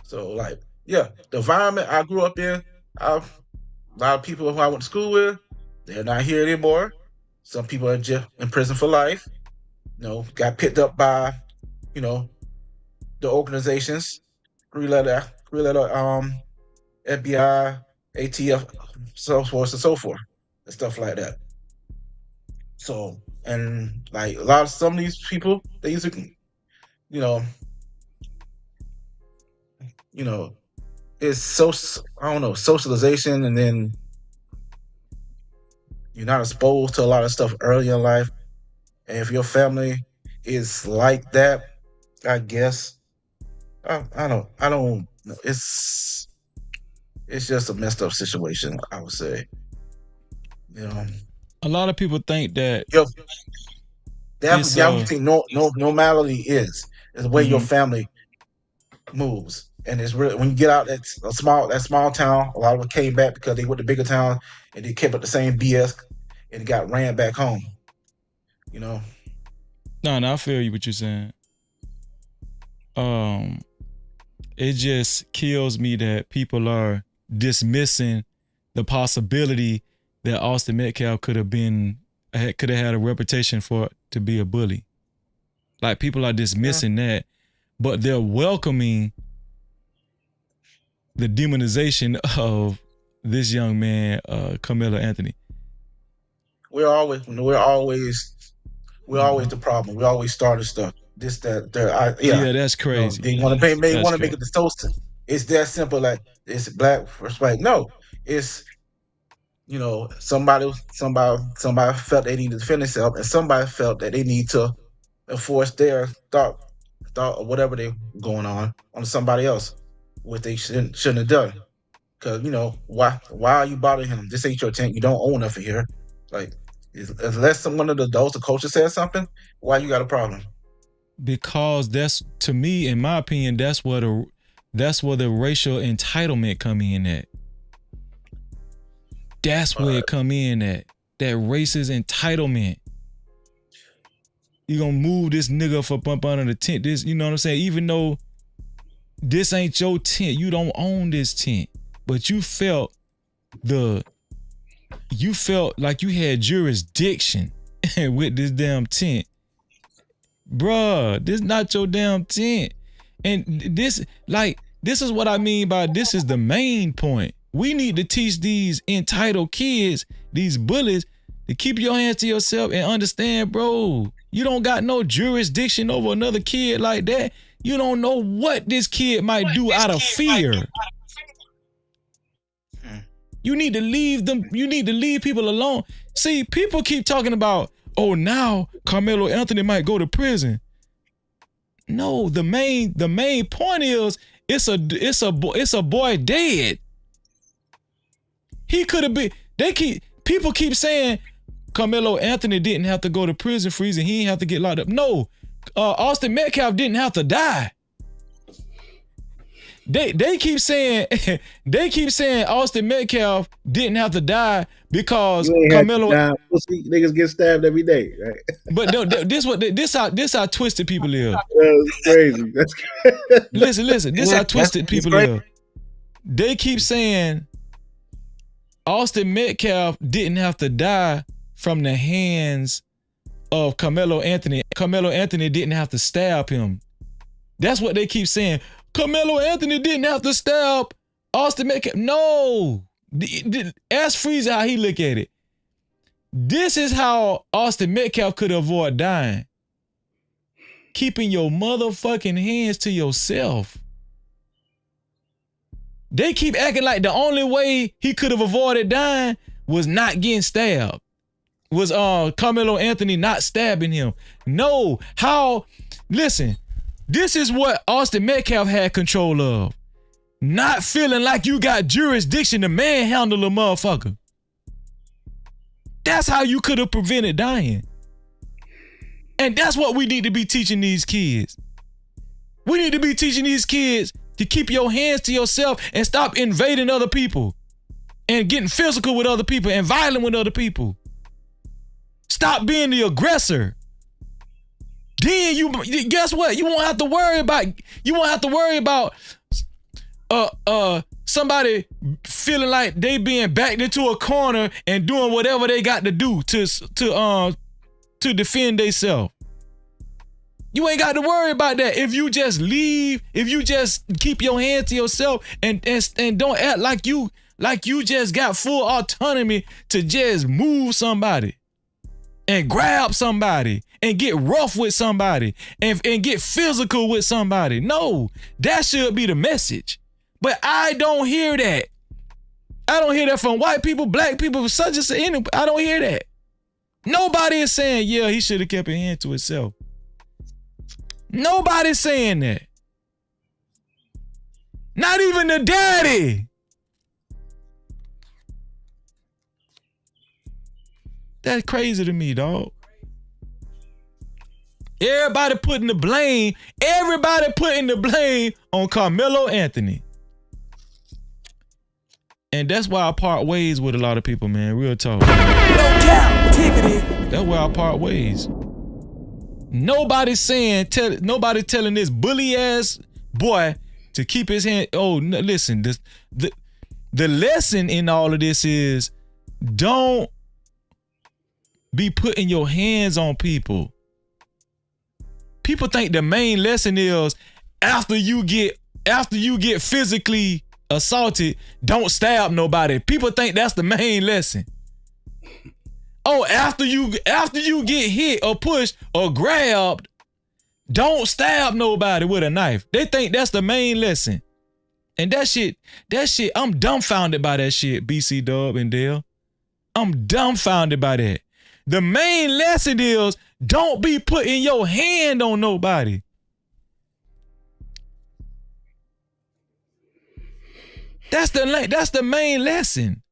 [SPEAKER 13] So the environment I grew up in, a lot of people who I went to school with, they're not here anymore. Some people are just in prison for life. Got picked up by, the organizations, three-letter, FBI, ATF, so forth and so forth, and stuff like that. So, and like some of these people, they used to, it's socialization, and then you're not exposed to a lot of stuff early in life. And if your family is like that, I guess, I don't know. It's just a messed up situation, I would say.
[SPEAKER 1] A lot of people think that
[SPEAKER 13] normality is the way your family moves. And it's really, when you get out that small town, a lot of them came back because they went to bigger town and they kept up the same BS and got ran back home.
[SPEAKER 1] No, I feel you what you're saying. It just kills me that people are dismissing the possibility that Austin Metcalf could have had a reputation to be a bully. Like, people are dismissing that, but they're welcoming the demonization of this young man, Karmelo Anthony.
[SPEAKER 13] We're always the problem. We always starting stuff. This, that, there.
[SPEAKER 1] Yeah, that's crazy.
[SPEAKER 13] They want to make it the toast. It's that simple. Like, it's black versus white. No, it's somebody felt they needed to defend themselves, and somebody felt that they need to enforce their thought or whatever they're going on somebody else, what they shouldn't have done. Because why are you bothering him? This ain't your tent. You don't own nothing here. Like, unless one of the adults or coaches said something, why you got a problem?
[SPEAKER 1] Because that's, to me, in my opinion, that's where the racial entitlement come in at. That's where it come in at. That racist entitlement. You gonna move this nigga for bump under the tent. This, you know what I'm saying? Even though this ain't your tent, you don't own this tent, but you felt like you had jurisdiction with this damn tent. Bruh, this not your damn tent. And this is what I mean by this is the main point. We need to teach these entitled kids, these bullies, to keep your hands to yourself and understand, bro, you don't got no jurisdiction over another kid like that. You don't know what this kid might do out of fear. You need to leave them. You need to leave people alone. See, people keep talking about, oh, now Karmelo Anthony might go to prison. No, the main point is it's a boy dead. He could have been. People keep saying Karmelo Anthony didn't have to go to prison for reason. He didn't have to get locked up. No, Austin Metcalf didn't have to die. They keep saying Austin Metcalf didn't have to die because Karmelo.
[SPEAKER 4] Niggas get stabbed every day, right?
[SPEAKER 1] But this how twisted people is.
[SPEAKER 4] That's crazy. That's crazy.
[SPEAKER 1] Listen. This how twisted people is. They keep saying Austin Metcalf didn't have to die from the hands of Karmelo Anthony. Karmelo Anthony didn't have to stab him. That's what they keep saying. Karmelo Anthony didn't have to stab Austin Metcalf. No. Ask Freezer how he look at it. This is how Austin Metcalf could avoid dying. Keeping your motherfucking hands to yourself. They keep acting like the only way he could have avoided dying was not getting stabbed. Was Karmelo Anthony not stabbing him. No. How? Listen, this is what Austin Metcalf had control of. Not feeling like you got jurisdiction to manhandle a motherfucker. That's how you could have prevented dying. And that's what we need to be teaching these kids. We need to be teaching these kids to keep your hands to yourself and stop invading other people and getting physical with other people and violent with other people. Stop being the aggressor. Then you guess what? You won't have to worry about somebody feeling like they being backed into a corner and doing whatever they got to do to defend themselves. You ain't got to worry about that if you just leave, if you just keep your hand to yourself and don't act like you just got full autonomy to just move somebody and grab somebody and get rough with somebody and get physical with somebody. No, that should be the message. But I don't hear that. I don't hear that from white people, black people, such as any. I don't hear that. Nobody is saying, yeah, he should have kept his hand to himself. Nobody's saying that. Not even the daddy. That's crazy to me, dog. Everybody putting the blame on Karmelo Anthony. And that's why I part ways with a lot of people, man. Real talk. No Cap-tivity. That's why I part ways. Nobody telling this bully ass boy to keep his hand. Oh, no, listen, the lesson in all of this is don't be putting your hands on people. People think the main lesson is after you get physically assaulted, don't stab nobody. People think that's the main lesson. Oh, after you get hit or pushed or grabbed, don't stab nobody with a knife. They think that's the main lesson. And that shit, I'm dumbfounded by that shit, BC Dub and Dale. I'm dumbfounded by that. The main lesson is don't be putting your hand on nobody. That's the main lesson.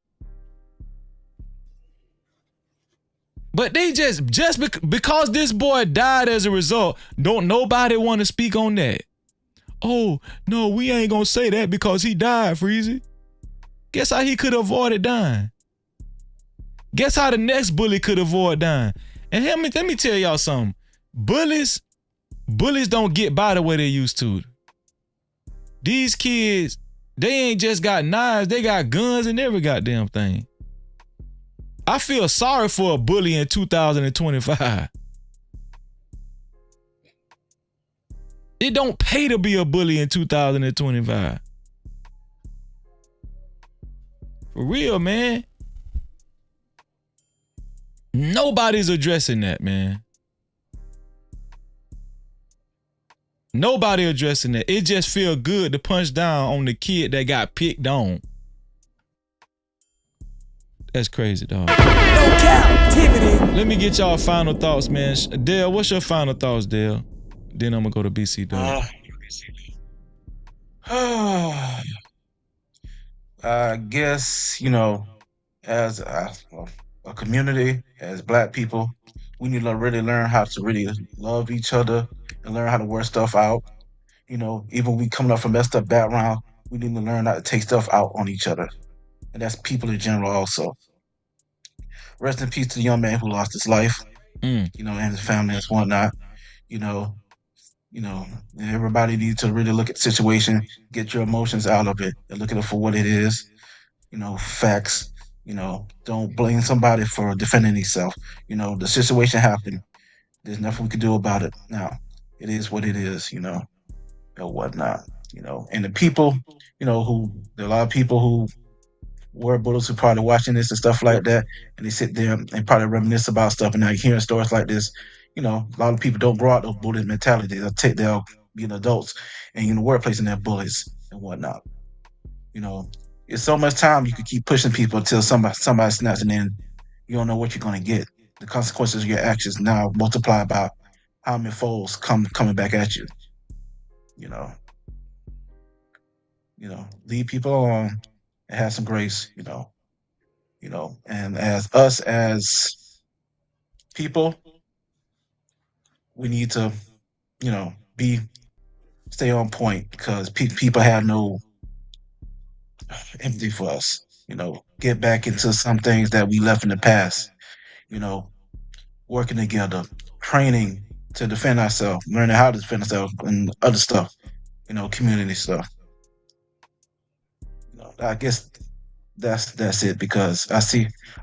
[SPEAKER 1] But they because this boy died as a result, don't nobody want to speak on that. Oh, no, we ain't gonna say that because he died, Freezy. Guess how he could have avoided dying? Guess how the next bully could avoid dying? And let me tell y'all something. Bullies don't get by the way they used to. These kids, they ain't just got knives, they got guns and every goddamn thing. I feel sorry for a bully in 2025. It don't pay to be a bully in 2025. For real, man. Nobody's addressing that, man. Nobody addressing that. It just feel good to punch down on the kid that got picked on. That's crazy, dog. No Cap-tivity. Let me get y'all final thoughts, man. Dale, what's your final thoughts, Dale? Then I'm gonna go to BC, dog.
[SPEAKER 13] I guess, as a community, as black people, we need to really learn how to really love each other and learn how to work stuff out. Even we coming up from messed up background, we need to learn how to take stuff out on each other. And that's people in general also. Rest in peace to the young man who lost his life, and his family and whatnot. Everybody needs to really look at the situation, get your emotions out of it, and look at it for what it is. Facts. Don't blame somebody for defending himself. The situation happened. There's nothing we can do about it now. It is what it is, or whatnot, And the people, who there are a lot of people who were bullets who probably watching this and stuff like that, and they sit there and probably reminisce about stuff. And now you're hearing stories like this. A lot of people don't grow out those bullet mentality. They'll being adults and in the workplace and they're bullies and whatnot. It's so much time you could keep pushing people until somebody snaps, and then you don't know what you're gonna get. The consequences of your actions now multiplied by how many foes coming back at you. You know, leave people alone and have some grace. And as us as people, we need to, stay on point because people have no empathy for us. Get back into some things that we left in the past. Working together, training to defend ourselves, learning how to defend ourselves, and other stuff. Community stuff. I guess that's it because I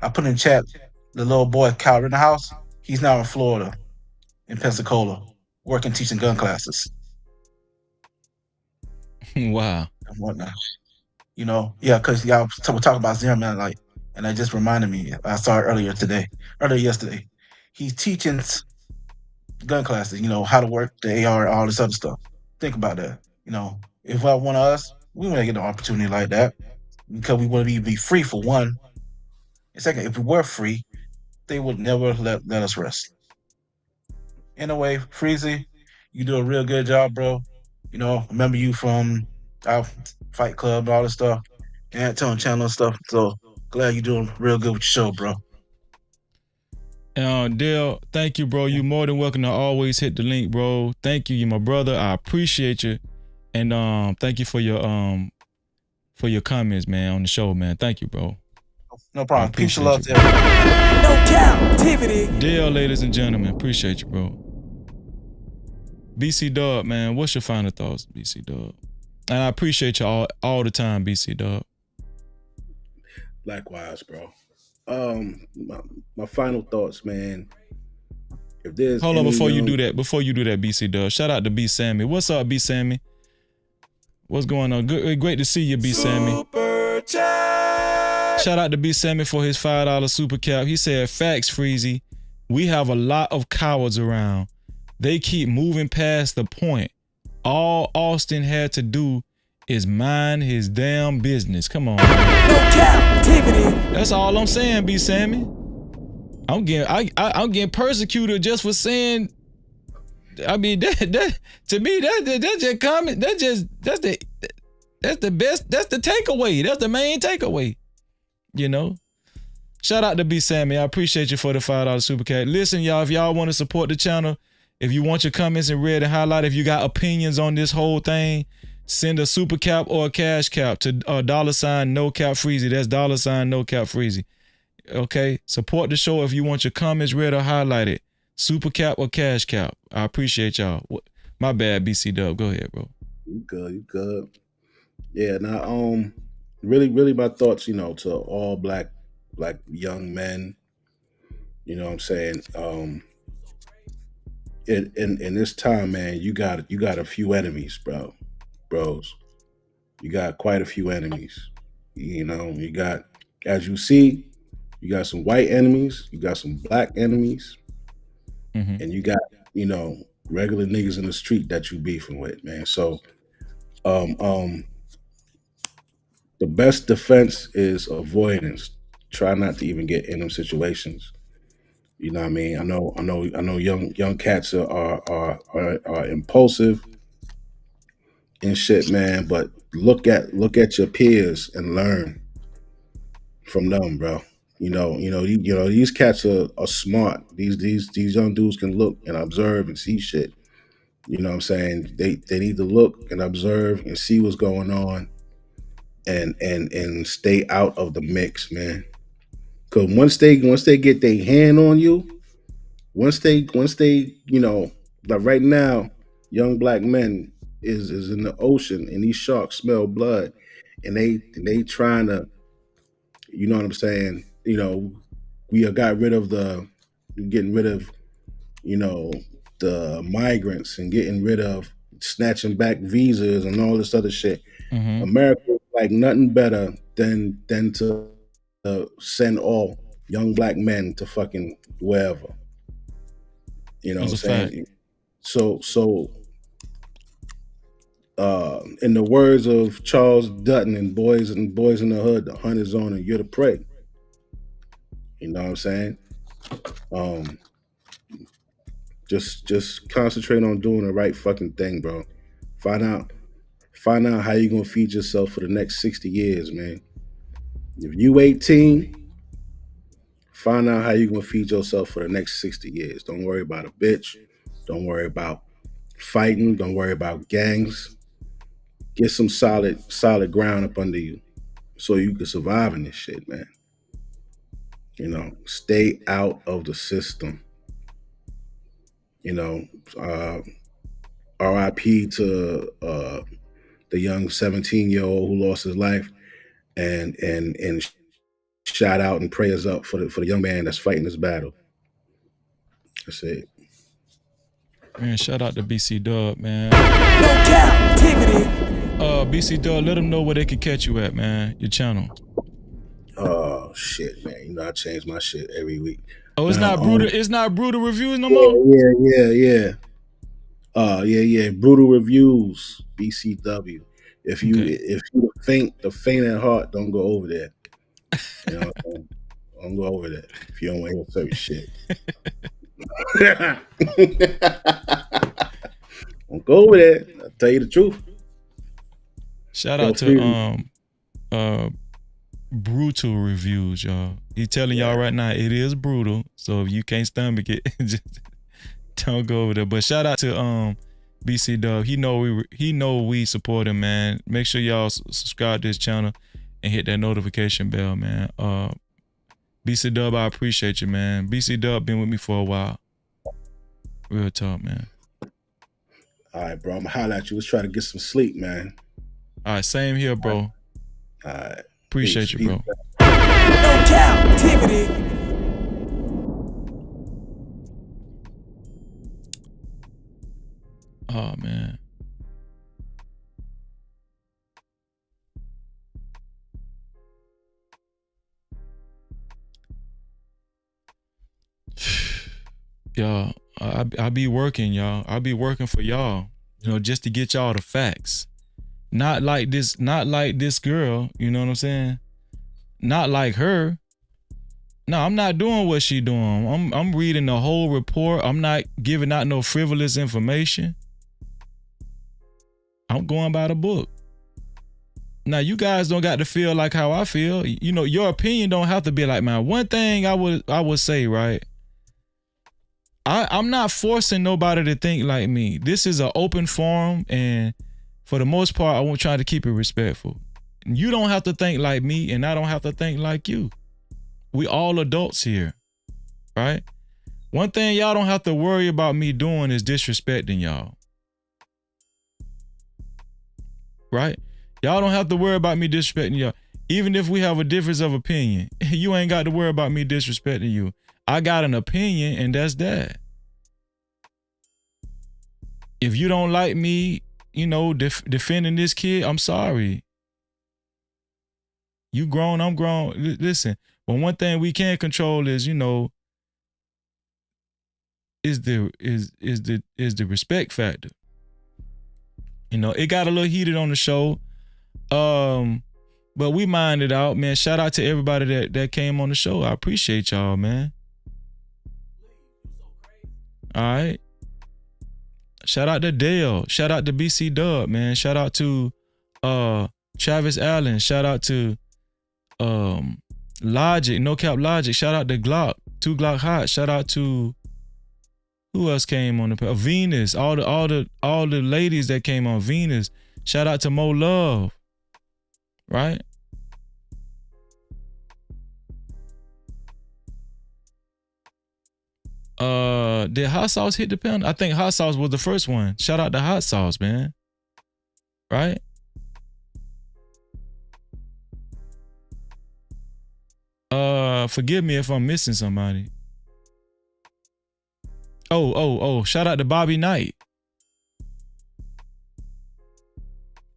[SPEAKER 13] put in chat the little boy Kyle Rittenhouse. He's now in Florida, in Pensacola, working teaching gun classes.
[SPEAKER 1] Wow.
[SPEAKER 13] And whatnot. Yeah, because y'all we're talking about Zimmerman, and that just reminded me. I saw it earlier yesterday. He's teaching gun classes. How to work the AR, all this other stuff. Think about that. If one of us, we wouldn't get an opportunity like that because we want to be free for one. And second, if we were free, they would never let us rest. Anyway, Freezy, you do a real good job, bro. Remember you from our Fight Club and all this stuff, and Anton Channel and stuff. So glad you're doing real good with your show, bro.
[SPEAKER 1] Dale, thank you, bro. You're more than welcome to always hit the link, bro. Thank you, you're my brother. I appreciate you, and thank you for your comments, man, on the show, man. Thank you, bro.
[SPEAKER 13] No problem. Peace and love to
[SPEAKER 17] everybody. No Cap-tivity.
[SPEAKER 1] Dale, ladies and gentlemen, appreciate you, bro. BC Dub, man, what's your final thoughts, BC Dub? And I appreciate you all the time, BC Dub.
[SPEAKER 4] Likewise, bro. My final thoughts, man. If there's
[SPEAKER 1] hold on before you do that, BC Dub. Shout out to B Sammy. What's up, B Sammy? What's going on? Good, great to see you, B Sammy.
[SPEAKER 17] Super chat.
[SPEAKER 1] Shout out to B Sammy for his $5 super cap. He said, "Facts, Freezy. We have a lot of cowards around. They keep moving past the point. All Austin had to do is mind his damn business." Come on.
[SPEAKER 17] No Cap-tivity.
[SPEAKER 1] That's all I'm saying, B Sammy. I'm getting persecuted just for saying. I mean that to me that just comment. That's the best. That's the takeaway. That's the main takeaway. Shout out to B Sammy. I appreciate you for the $5 super cat. Listen, y'all, if y'all want to support the channel, if you want your comments in red and highlight, if you got opinions on this whole thing, send a super cap or a cash cap to $ no cap freezy. That's $ no cap freezy. Okay, support the show if you want your comments read or highlighted. Super cap or cash cap. I appreciate y'all. My bad, BC Dub. Go ahead, bro.
[SPEAKER 4] You good. Yeah, now really my thoughts, to all black young men. You know what I'm saying? In this time, man, you got a few enemies, bros. You got quite a few enemies. You got, as you see, you got some white enemies, you got some black enemies, and you got, regular niggas in the street that you beefing with, man. So the best defense is avoidance. Try not to even get in them situations. You know what I mean? I know young cats are impulsive and shit, man, but look at your peers and learn from them, bro. These cats are smart. These young dudes can look and observe and see shit. You know what I'm saying? They need to look and observe and see what's going on and stay out of the mix, man. Cause once they get their hand on you, once they like right now, young black men is in the ocean and these sharks smell blood and they trying to, you know what I'm saying? We got getting rid of you know, the migrants and getting rid of snatching back visas and all this other shit.
[SPEAKER 1] Mm-hmm.
[SPEAKER 4] America would like nothing better than to send all young black men to fucking wherever. You know what
[SPEAKER 1] That's
[SPEAKER 4] I'm
[SPEAKER 1] a fact.
[SPEAKER 4] saying? In the words of Charles Dutton and Boys in the Hood, the hunt is on and you're the prey. You know what I'm saying? Just concentrate on doing the right fucking thing, bro. Find out how you gonna feed yourself for the next 60 years, man. If you 18, find out how you gonna feed yourself for the next 60 years. Don't worry about a bitch. Don't worry about fighting. Don't worry about gangs. Get some solid ground up under you so you can survive in this shit, man. You know, stay out of the system. You know, RIP to the young 17-year-old who lost his life, and shout out and prayers up for the young man that's fighting this battle. That's it.
[SPEAKER 1] Man, shout out to BC Dub, man.
[SPEAKER 17] No Cap-tivity.
[SPEAKER 1] BC Dub, let them know where they can catch you at, man. Your channel.
[SPEAKER 4] Oh shit, man! You know I change my shit every week.
[SPEAKER 1] Oh, it's
[SPEAKER 4] Now,
[SPEAKER 1] not brutal. It's not brutal reviews no more.
[SPEAKER 4] Yeah. Yeah. Brutal reviews, BCW. If you the faint at heart, don't go over there. You know what I'm saying? Don't go over there if you don't want to hear certain shit. Don't go over there. I'll tell you the truth.
[SPEAKER 1] Shout out to brutal reviews, y'all. He telling y'all right now it is brutal. So if you can't stomach it, just don't go over there. But shout out to BC Dub. He know we support him, man. Make sure y'all subscribe to his channel and hit that notification bell, man. BC Dub, I appreciate you, man. BC Dub been with me for a while. Real talk, man.
[SPEAKER 4] All right, bro. I'm gonna holler at you. Let's try to get some sleep, man.
[SPEAKER 1] All right, same here, bro.
[SPEAKER 4] All right.
[SPEAKER 1] Appreciate you, bro.
[SPEAKER 17] No Cap-tivity.
[SPEAKER 1] Oh, man. Y'all, I be working, y'all. I be working for y'all, you know, just to get y'all the facts. Not like this girl, you know what I'm saying? Not like her. No, I'm not doing what she doing. I'm reading the whole report. I'm not giving out no frivolous information. I'm going by the book. Now, you guys don't got to feel like how I feel. You know, your opinion don't have to be like mine. One thing I would say, right? I'm not forcing nobody to think like me. This is an open forum, and for the most part, I won't try to keep it respectful. You don't have to think like me, and I don't have to think like you. We all adults here, right? One thing y'all don't have to worry about me doing is disrespecting y'all. Right? Y'all don't have to worry about me disrespecting y'all. Even if we have a difference of opinion, you ain't got to worry about me disrespecting you. I got an opinion, and that's that. If you don't like me, you know, defending this kid, I'm sorry. You grown, I'm grown. Listen, but one thing we can't control is, you know, is the respect factor. You know, it got a little heated on the show. But we minded out, man. Shout out to everybody that came on the show. I appreciate y'all, man. All right. Shout out to Dale. Shout out to BC Dub, man. Shout out to Travis Allen. Shout out to Logic, No Cap Logic. Shout out to Glock, 2 Glock Hot. Shout out to who else came on the Venus. All the ladies that came on Venus. Shout out to Mo Love. Right? Did Hot Sauce hit the pen? I think Hot Sauce was the first one. Shout out to Hot Sauce, man. Right? Forgive me if I'm missing somebody. Oh, shout out to Bobby Knight.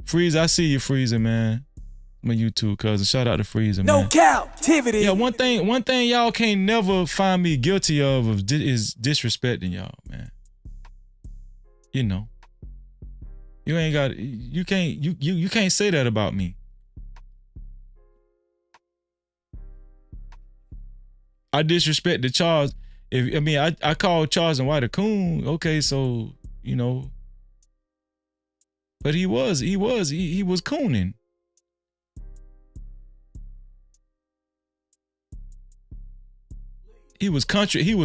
[SPEAKER 1] Freeze, I see you, Freezer, man. My YouTube cousin. Shout out to Freezer, man.
[SPEAKER 17] No Cap-tivity.
[SPEAKER 1] Yeah, one thing y'all can't never find me guilty of is disrespecting y'all, man. You know. You can't say that about me. I disrespected Charles. I called Charles and White a coon. Okay, so, you know. But he was cooning. He was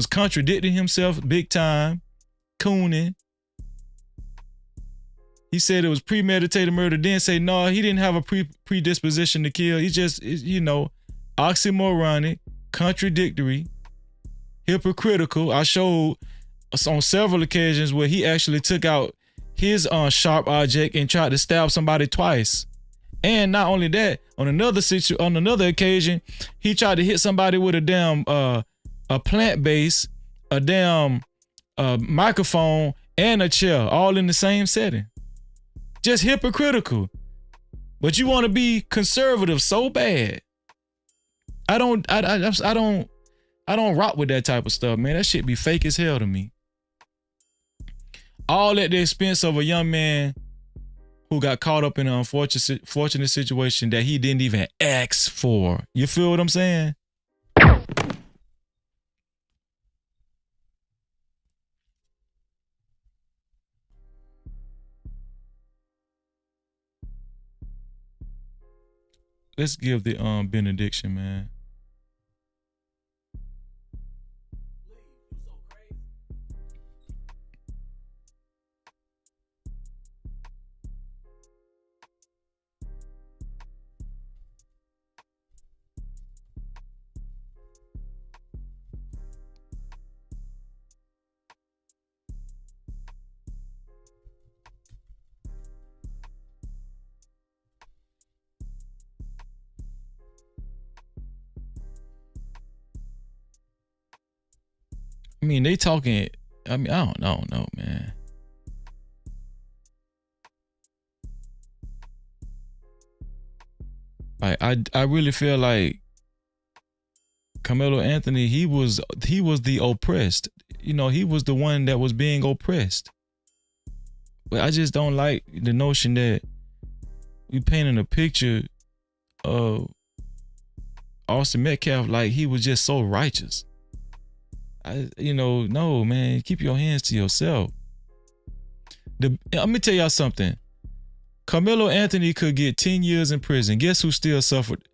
[SPEAKER 1] contradicting himself big time, cooning. He said it was premeditated murder. Then say no, he didn't have a predisposition to kill. He just, you know, oxymoronic, contradictory, hypocritical. I showed on several occasions where he actually took out his sharp object and tried to stab somebody twice. And not only that, on another occasion, he tried to hit somebody with a damn a plant base, a damn microphone, and a chair, all in the same setting. Just hypocritical. But you want to be conservative so bad. I don't rock with that type of stuff, man. That shit be fake as hell to me. All at the expense of a young man who got caught up in an unfortunate situation that he didn't even ask for. You feel what I'm saying? Let's give the benediction, man. I mean, they talking. I mean, I don't know, man. Like, I really feel like Karmelo Anthony, he was the oppressed. You know, he was the one that was being oppressed. But I just don't like the notion that we painting a picture of Austin Metcalf like he was just so righteous. No, man, keep your hands to yourself. Let me tell y'all something. Karmelo Anthony could get 10 years in prison. Guess who still suffered?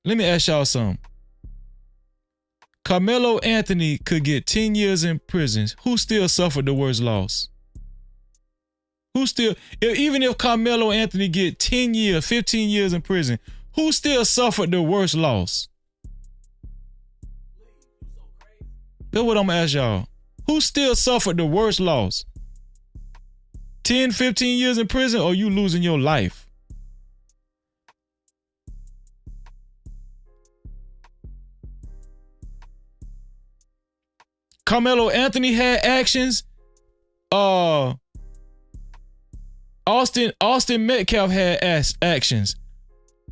[SPEAKER 1] Let me ask y'all something. Karmelo Anthony could get 10 years in prison. Who still suffered the worst loss? Even if Karmelo Anthony get 10 years, 15 years in prison, who still suffered the worst loss? That's what I'm gonna ask y'all. Who still suffered the worst loss? 10, 15 years in prison, or you losing your life? Karmelo Anthony had actions. Austin Metcalf had actions.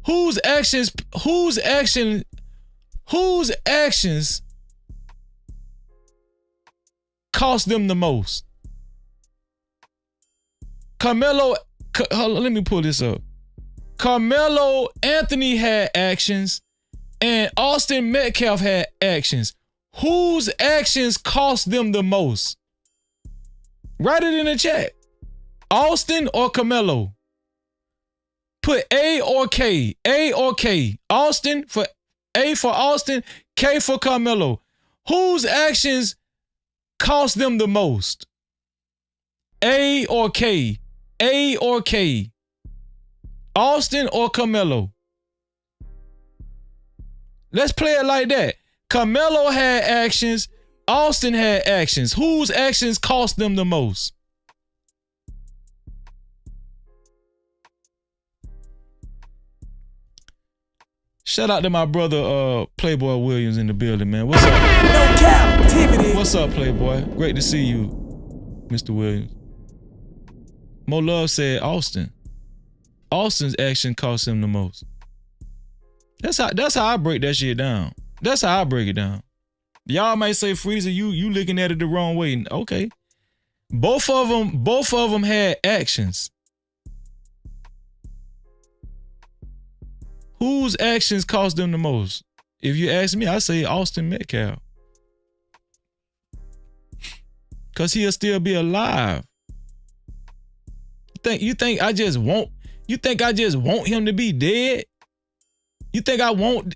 [SPEAKER 1] Whose actions cost them the most? Let me pull this up. Karmelo Anthony had actions and Austin Metcalf had actions. Whose actions cost them the most? Write it in the chat. Austin or Karmelo? Put A or K. A or K. Austin for A for Austin, K for Karmelo. Whose actions cost them the most? A or K? A or K? Austin or Karmelo? Let's play it like that. Karmelo had actions. Austin had actions. Whose actions cost them the most? Shout out to my brother Playboy Williams in the building, man. What's up?
[SPEAKER 17] No Cap-tivity.
[SPEAKER 1] What's up, Playboy? Great to see you, Mr. Williams. Mo Love said Austin. Austin's action cost him the most. That's how I break that shit down. That's how I break it down. Y'all might say, Freezer, you looking at it the wrong way. Okay. Both of them had actions. Whose actions cost them the most? If you ask me, I say Austin Metcalf. Cause he'll still be alive. You think I just want him to be dead? You think I want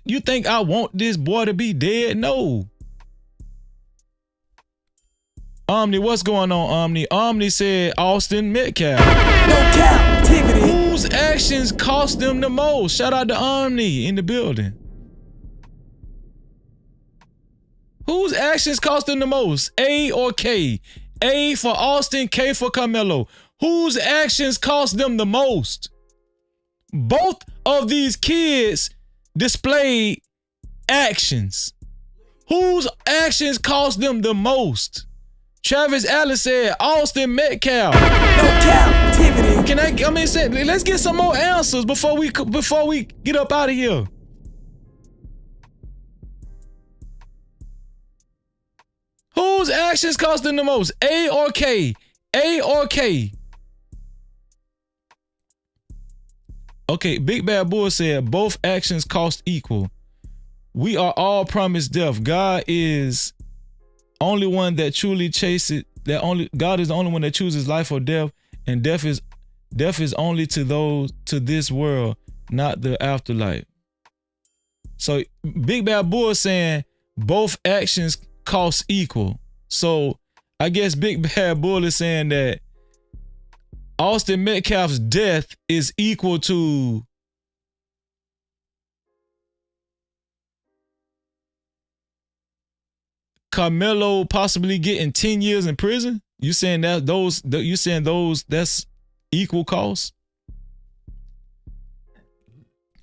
[SPEAKER 1] this boy to be dead? No. Omni, what's going on, Omni? Omni said Austin Metcalf.
[SPEAKER 17] No Cap-tivity.
[SPEAKER 1] Whose actions cost them the most? Shout out to Omni in the building. Whose actions cost them the most? A or K? A for Austin, K for Karmelo. Whose actions cost them the most? Both of these kids displayed actions. Whose actions cost them the most? Travis Allen said Austin Metcalf.
[SPEAKER 17] No Cap-tivity.
[SPEAKER 1] Let's get some more answers before we get up out of here. Whose actions cost them the most? A or K? A or K? Okay, Big Bad Bull said both actions cost equal. We are all promised death. God is only one that truly chases. God is the only one that chooses life or death, and death is only to this world, not the afterlife. So Big Bad Bull saying both actions cost equal. So I guess Big Bad Bull is saying that Austin Metcalf's death is equal to Karmelo possibly getting 10 years in prison? You saying that's equal cost?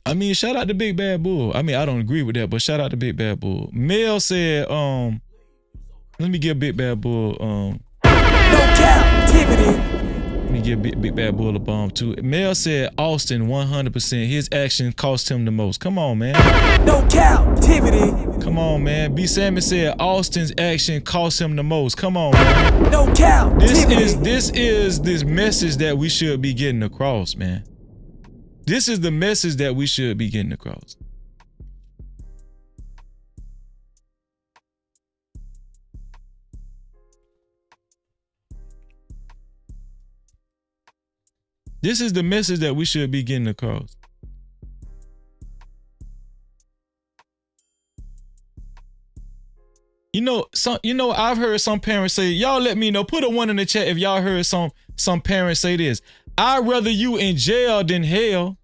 [SPEAKER 1] I mean, shout out to Big Bad Bull. I mean, I don't agree with that, but shout out to Big Bad Bull. Mel said, let me give Big Bad Bull,
[SPEAKER 17] no Cap-tivity.
[SPEAKER 1] Let me give Big Bad Bull a bomb too. Mel said Austin 100%. His action cost him the most. Come on, man.
[SPEAKER 17] No Cap-tivity.
[SPEAKER 1] Come on, man. B. Salmon said Austin's action cost him the most. Come on, man.
[SPEAKER 17] No Cap-tivity.
[SPEAKER 1] This is this message that we should be getting across, man. This is the message that we should be getting across. This is the message that we should be getting across. I've heard some parents say, y'all let me know, put a 1 in the chat if y'all heard some parents say this. I'd rather you in jail than hell.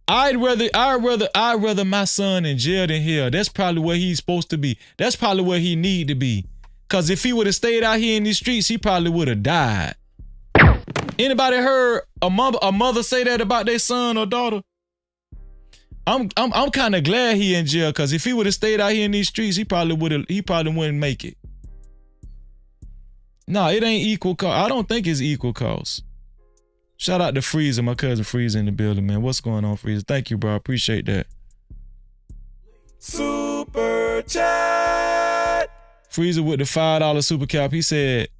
[SPEAKER 1] I'd rather my son in jail than hell. That's probably where he's supposed to be. That's probably where he need to be. Cause if he would have stayed out here in these streets, he probably would have died. Anybody heard a mother say that about their son or daughter? I'm kind of glad he in jail, cause if he would have stayed out here in these streets, he probably wouldn't make it. No, it ain't equal cost. I don't think it's equal cost. Shout out to Freezer, my cousin Freezer in the building, man. What's going on, Freezer? Thank you, bro. I appreciate that.
[SPEAKER 12] Super chat.
[SPEAKER 1] Freezer with the $5 super cap. He said,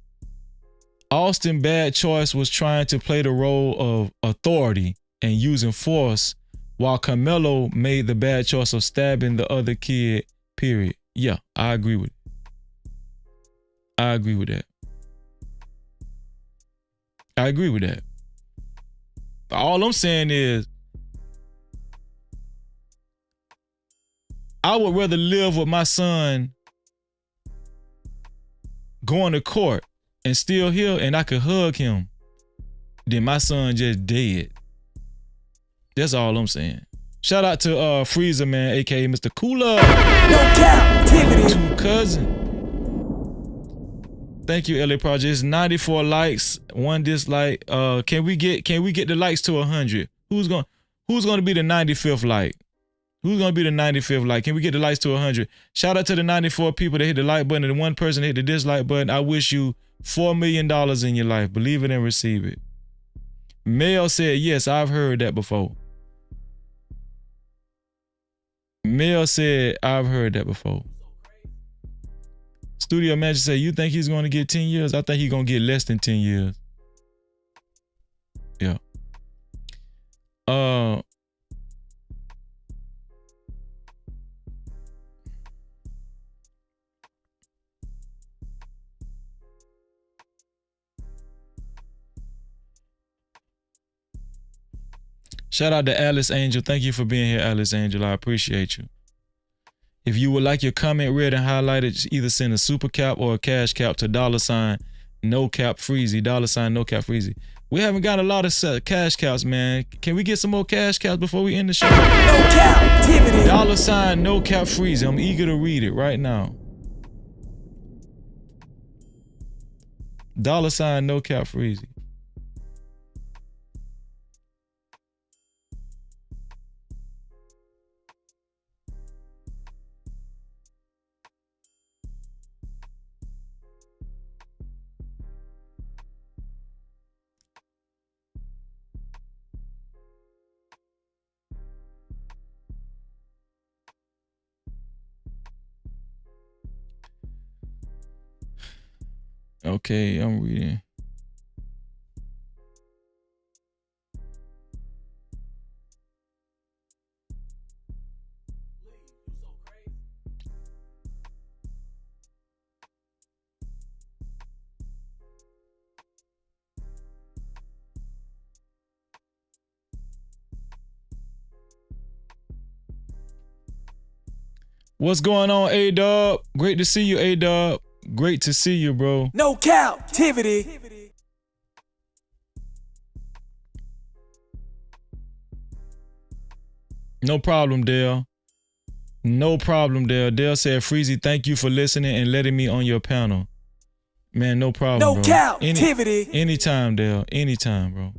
[SPEAKER 1] Austin bad choice was trying to play the role of authority and using force, while Karmelo made the bad choice of stabbing the other kid, period. Yeah, I agree with it. I agree with that. I agree with that. All I'm saying is, I would rather live with my son going to court and still here and I could hug him than my son just dead. That's all I'm saying. Shout out to Freezer, man, aka Mr. Cooler.
[SPEAKER 17] No Cap-tivity.
[SPEAKER 1] Two cousin. Thank you, LA Project. It's 94 likes, 1 dislike. Can we get the likes to 100? Who's gonna be the 95th like? Who's gonna be the 95th like? Can we get the likes to 100? Shout out to the 94 people that hit the like button and the one person that hit the dislike button. I wish you $4 million in your life. Believe it and receive it. Mel said, yes, I've heard that before. Mel said, I've heard that before. Studio manager said, you think he's going to get 10 years? I think he's going to get less than 10 years. Yeah. Shout out to Alice Angel. Thank you for being here, Alice Angel. I appreciate you. If you would like your comment read and highlighted, either send a super cap or a cash cap to $ no cap freezy, $ no cap freezy. We haven't got a lot of cash caps, man. Can we get some more cash caps before we end the show?
[SPEAKER 17] No Cap-tivity.
[SPEAKER 1] $ no cap freezy. I'm eager to read it right now. $ no cap freezy. Okay, I'm reading. What's going on, A-Dub? Great to see you, A-Dub. Great to see you, bro.
[SPEAKER 17] No Cap-tivity.
[SPEAKER 1] No problem, Dale. No problem, Dale. Dale said, Freezy, thank you for listening and letting me on your panel. Man, no problem,
[SPEAKER 17] No
[SPEAKER 1] bro.
[SPEAKER 17] Cap-tivity.
[SPEAKER 1] Anytime, Dale. Anytime, bro.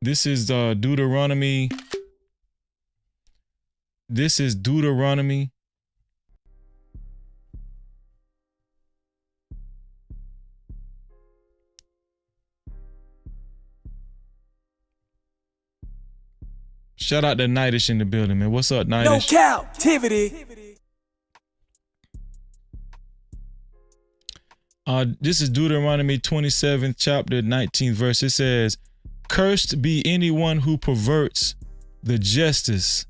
[SPEAKER 1] This is Deuteronomy. This is Deuteronomy. Shout out to Nightish in the building, man. What's up, Nightish?
[SPEAKER 17] No Cap-tivity.
[SPEAKER 1] This is Deuteronomy 27th chapter, 19th verse. It says, cursed be anyone who perverts the justice.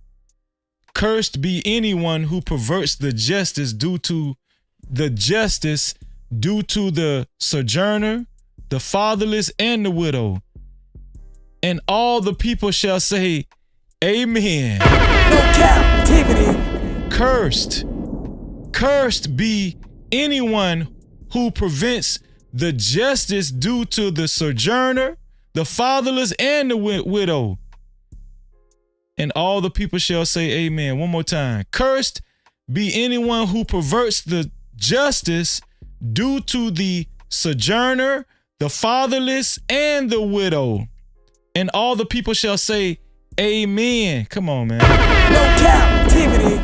[SPEAKER 1] Cursed be anyone who perverts the justice due to the sojourner, the fatherless, and the widow. And all the people shall say, Amen.
[SPEAKER 17] No Cap-tivity.
[SPEAKER 1] Cursed be anyone who prevents the justice due to the sojourner, the fatherless, and the widow. And all the people shall say amen. One more time. Cursed be anyone who perverts the justice due to the sojourner, the fatherless, and the widow. And all the people shall say amen. Come on, man.
[SPEAKER 17] No Cap-tivity.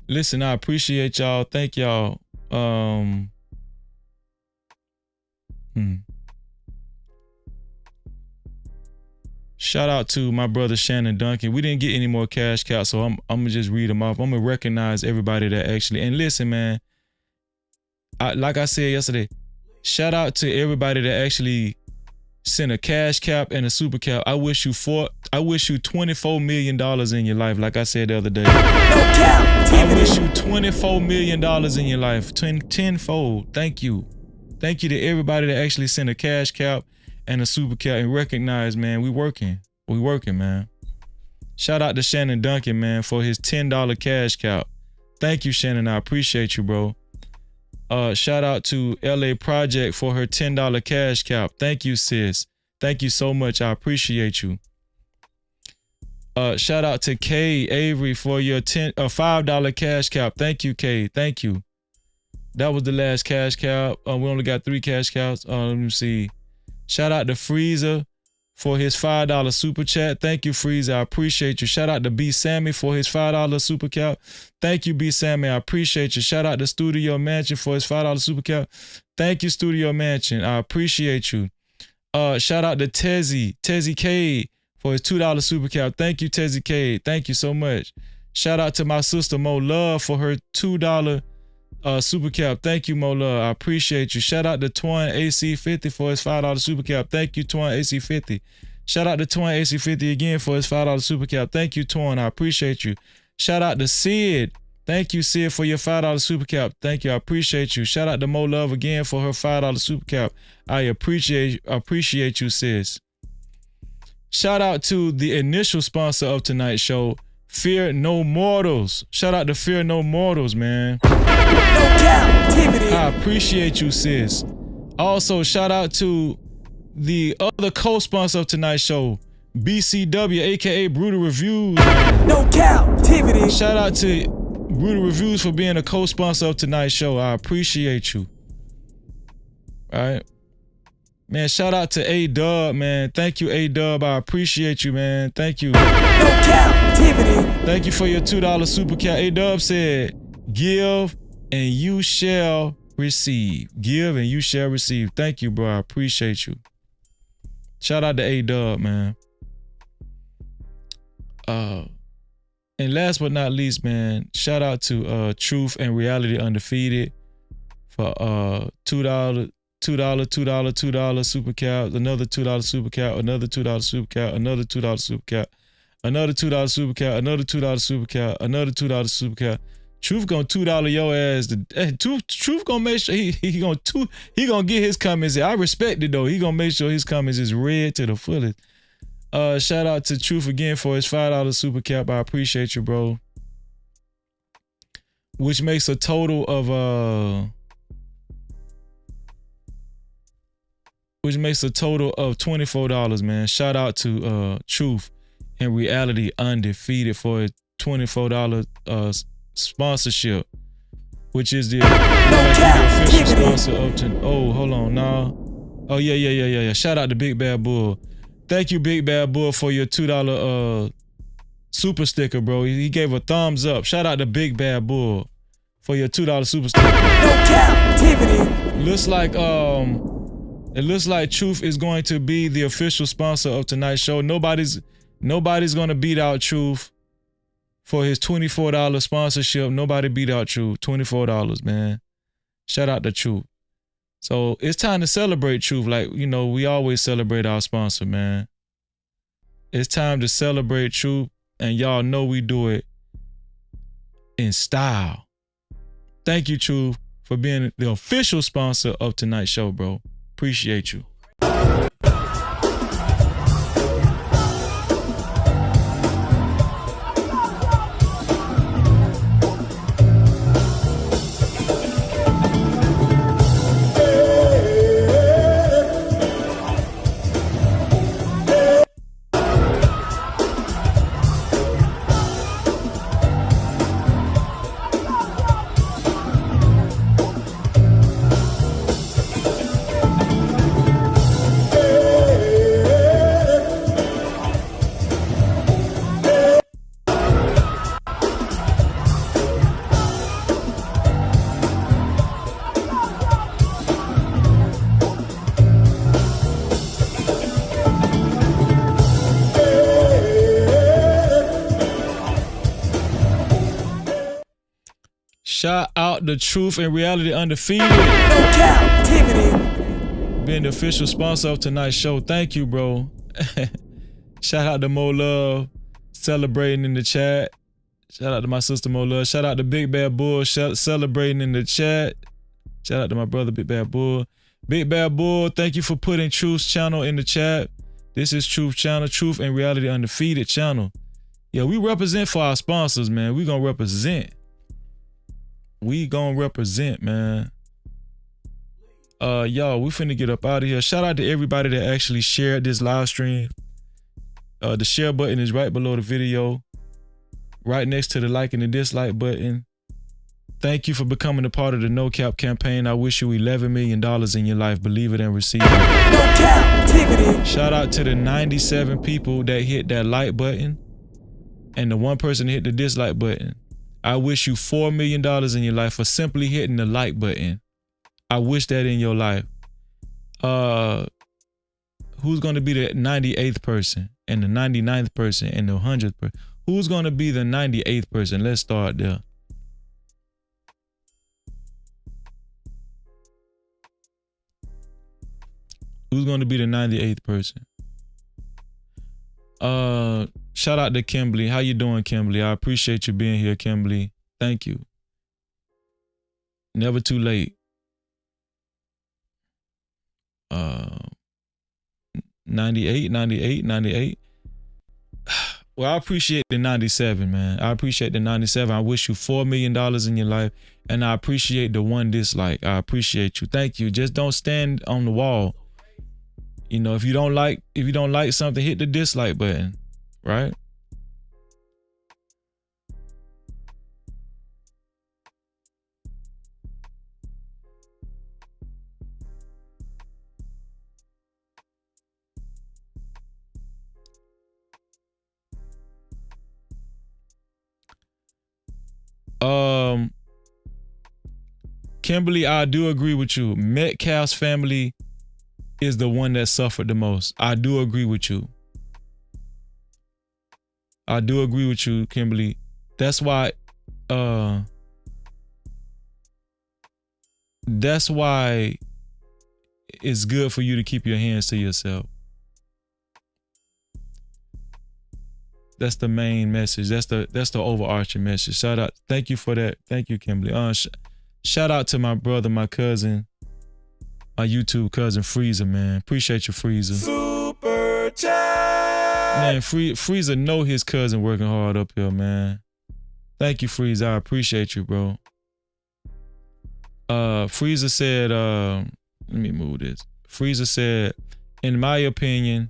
[SPEAKER 1] Listen, I appreciate y'all. Thank y'all. Shout out to my brother Shannon Duncan. We didn't get any more cash cows, so I'm gonna just read them off. I'm gonna recognize everybody that actually, and listen, man, like I said yesterday, shout out to everybody that actually sent a cash cap and a super cap. I wish you $24 million in your life, like I said the other day. I wish you $24 million in your life, tenfold. Thank you. Thank you to everybody that actually sent a cash cap and a super cap and recognize, man, we working, man. Shout out to Shannon Duncan, man, for his $10 cash cap. Thank you, Shannon. I appreciate you, bro. Shout out to LA Project for her $10 cash cap. Thank you, sis. Thank you so much. I appreciate you. Shout out to Kay Avery for your $5 cash cap. Thank you, Kay. Thank you. That was the last cash cap. We only got 3 cash caps. Let me see. Shout out to Freezer for his $5 super chat. Thank you, Freezer. I appreciate you. Shout out to B Sammy for his $5 super cap. Thank you, B Sammy. I appreciate you. Shout out to Studio Mansion for his $5 super cap. Thank you, Studio Mansion. I appreciate you. Shout out to Tezzy K for his $2 super cap. Thank you, Tezzy K. Thank you so much. Shout out to my sister Mo Love for her $2 super cap. Thank you, Mo Love. I appreciate you. Shout out to Twine AC50 for his $5 super cap. Thank you, Twine AC50. Shout out to Twine AC50 again for his $5 super cap. Thank you, Twine. I appreciate you. Shout out to Sid. Thank you, Sid, for your $5 super cap. Thank you. I appreciate you. Shout out to Mo Love again for her $5 super cap. I appreciate you, sis. Shout out to the initial sponsor of tonight's show, Fear No Mortals. Shout out to Fear No Mortals, man. I appreciate you, sis. Also, shout out to the other co-sponsor of tonight's show, BCW, aka Brutal Reviews. No Cap-tivity. Shout out to Brutal Reviews for being a co-sponsor of tonight's show. I appreciate you. All right. Man, shout out to A-Dub, man. Thank you, A-Dub. I appreciate you, man. Thank you. No Cap-tivity. Thank you for your $2 super cap. A-Dub said, give and you shall receive. Give and you shall receive. Thank you, bro. I appreciate you. Shout out to A-Dub, man. And last but not least, man, shout out to Truth and Reality Undefeated for $2 super cap, another $2 super cap, another $2 super cap, another $2 super cap, another $2 super cap, another $2 super cap, another $2 super cap. Truth gonna $2 your ass. Truth gonna make sure he gonna get his comments. I respect it though. He gonna make sure his comments is read to the fullest. Shout out to Truth again for his $5 super cap. I appreciate you, bro. Which makes a total of $24, man. Shout out to Truth and Reality Undefeated for a $24 sponsorship, which is the official sponsor of hold on now. Oh yeah. Shout out to Big Bad Bull. Thank you, Big Bad Bull, for your $2 super sticker, bro. He gave a thumbs up. Shout out to Big Bad Bull for your $2 super sticker. No Cap-tivity. It looks like Truth is going to be the official sponsor of tonight's show. Nobody's gonna beat out Truth for his $24 sponsorship. Nobody beat out Truth. $24, man. Shout out to Truth. So it's time to celebrate Truth. Like, you know, we always celebrate our sponsor, man. It's time to celebrate Truth, and y'all know we do it in style. Thank you, Truth, for being the official sponsor of tonight's show, bro. Appreciate you. Shout out to Truth and Reality Undefeated. No Cap-tivity. Being the official sponsor of tonight's show. Thank you, bro. Shout out to Mo Love celebrating in the chat. Shout out to my sister Mo Love. Shout out to Big Bad Bull celebrating in the chat. Shout out to my brother Big Bad Bull. Big Bad Bull, thank you for putting Truth's channel in the chat. This is Truth channel, Truth and Reality Undefeated channel. Yeah, we represent for our sponsors, man. We gonna represent. We gonna represent, man. Y'all, we finna get up out of here. Shout out to everybody that actually shared this live stream. The share button is right below the video, right next to the like and the dislike button. Thank you for becoming a part of the No Cap campaign. I wish you $11 million in your life. Believe it and receive it.
[SPEAKER 17] No Cap-tivity.
[SPEAKER 1] Shout out to the 97 people that hit that like button and the one person that hit the dislike button. I wish you $4 million in your life for simply hitting the like button. I wish that in your life. Who's going to be the 98th person and the 99th person and the 100th person? Who's going to be the 98th person? Let's start there. Who's going to be the 98th person? Shout out to Kimberly. How you doing, Kimberly? I appreciate you being here, Kimberly. Thank you. Never too late. 98. Well, I appreciate the 97, man. I appreciate the 97. I wish you $4 million in your life, and I appreciate the one dislike. I appreciate you. Thank you. Just don't stand on the wall. You know, if you don't like something, hit the dislike button, right? Kimberly, I do agree with you. Metcalf's family is the one that suffered the most. I do agree with you. I do agree with you, Kimberly. That's why it's good for you to keep your hands to yourself. That's the main message. That's the overarching message. Shout out. Thank you for that. Thank you, Kimberly. Shout out to my brother, my cousin, my YouTube cousin, Freezer, man. Appreciate you, Freezer.
[SPEAKER 17] Super chat.
[SPEAKER 1] Man, Freezer know his cousin working hard up here, man. Thank you, Freezer. I appreciate you, bro. Freezer said, let me move this. Freezer said, in my opinion,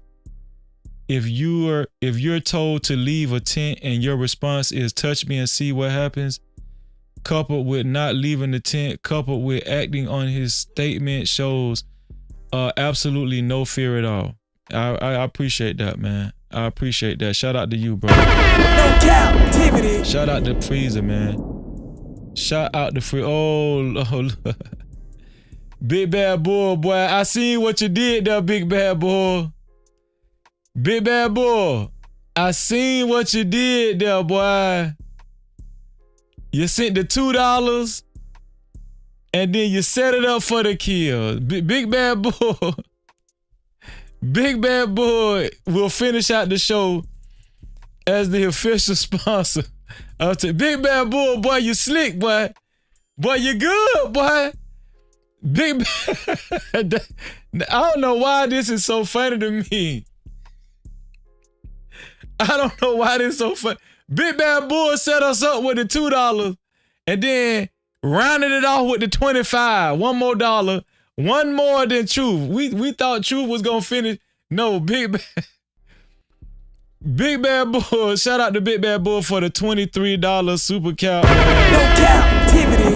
[SPEAKER 1] if you're told to leave a tent and your response is touch me and see what happens, coupled with not leaving the tent, coupled with acting on his statement, shows absolutely no fear at all. I appreciate that, man. I appreciate that. Shout out to you, bro.
[SPEAKER 17] No Cap-tivity.
[SPEAKER 1] Shout out to Freezer, man. Shout out to Lord. Big Bad Bull, boy. I seen what you did there, Big Bad Bull. Big Bad Bull. I seen what you did there, boy. You sent the $2 and then you set it up for the kill. Big Bad Bull. Big Bad Bull will finish out the show as the official sponsor. Big Bad Bull, boy, you slick, boy. Boy, you good, boy. Big Bad. I don't know why this is so funny to me. I don't know why this is so funny. Big Bad Bull set us up with the $2 and then rounded it off with the 25. One more dollar. One more than Truth. We thought Truth was gonna finish. No, Big Bad Bull. Shout out to Big Bad Bull for the $23 super cap.
[SPEAKER 17] No Cap-tivity.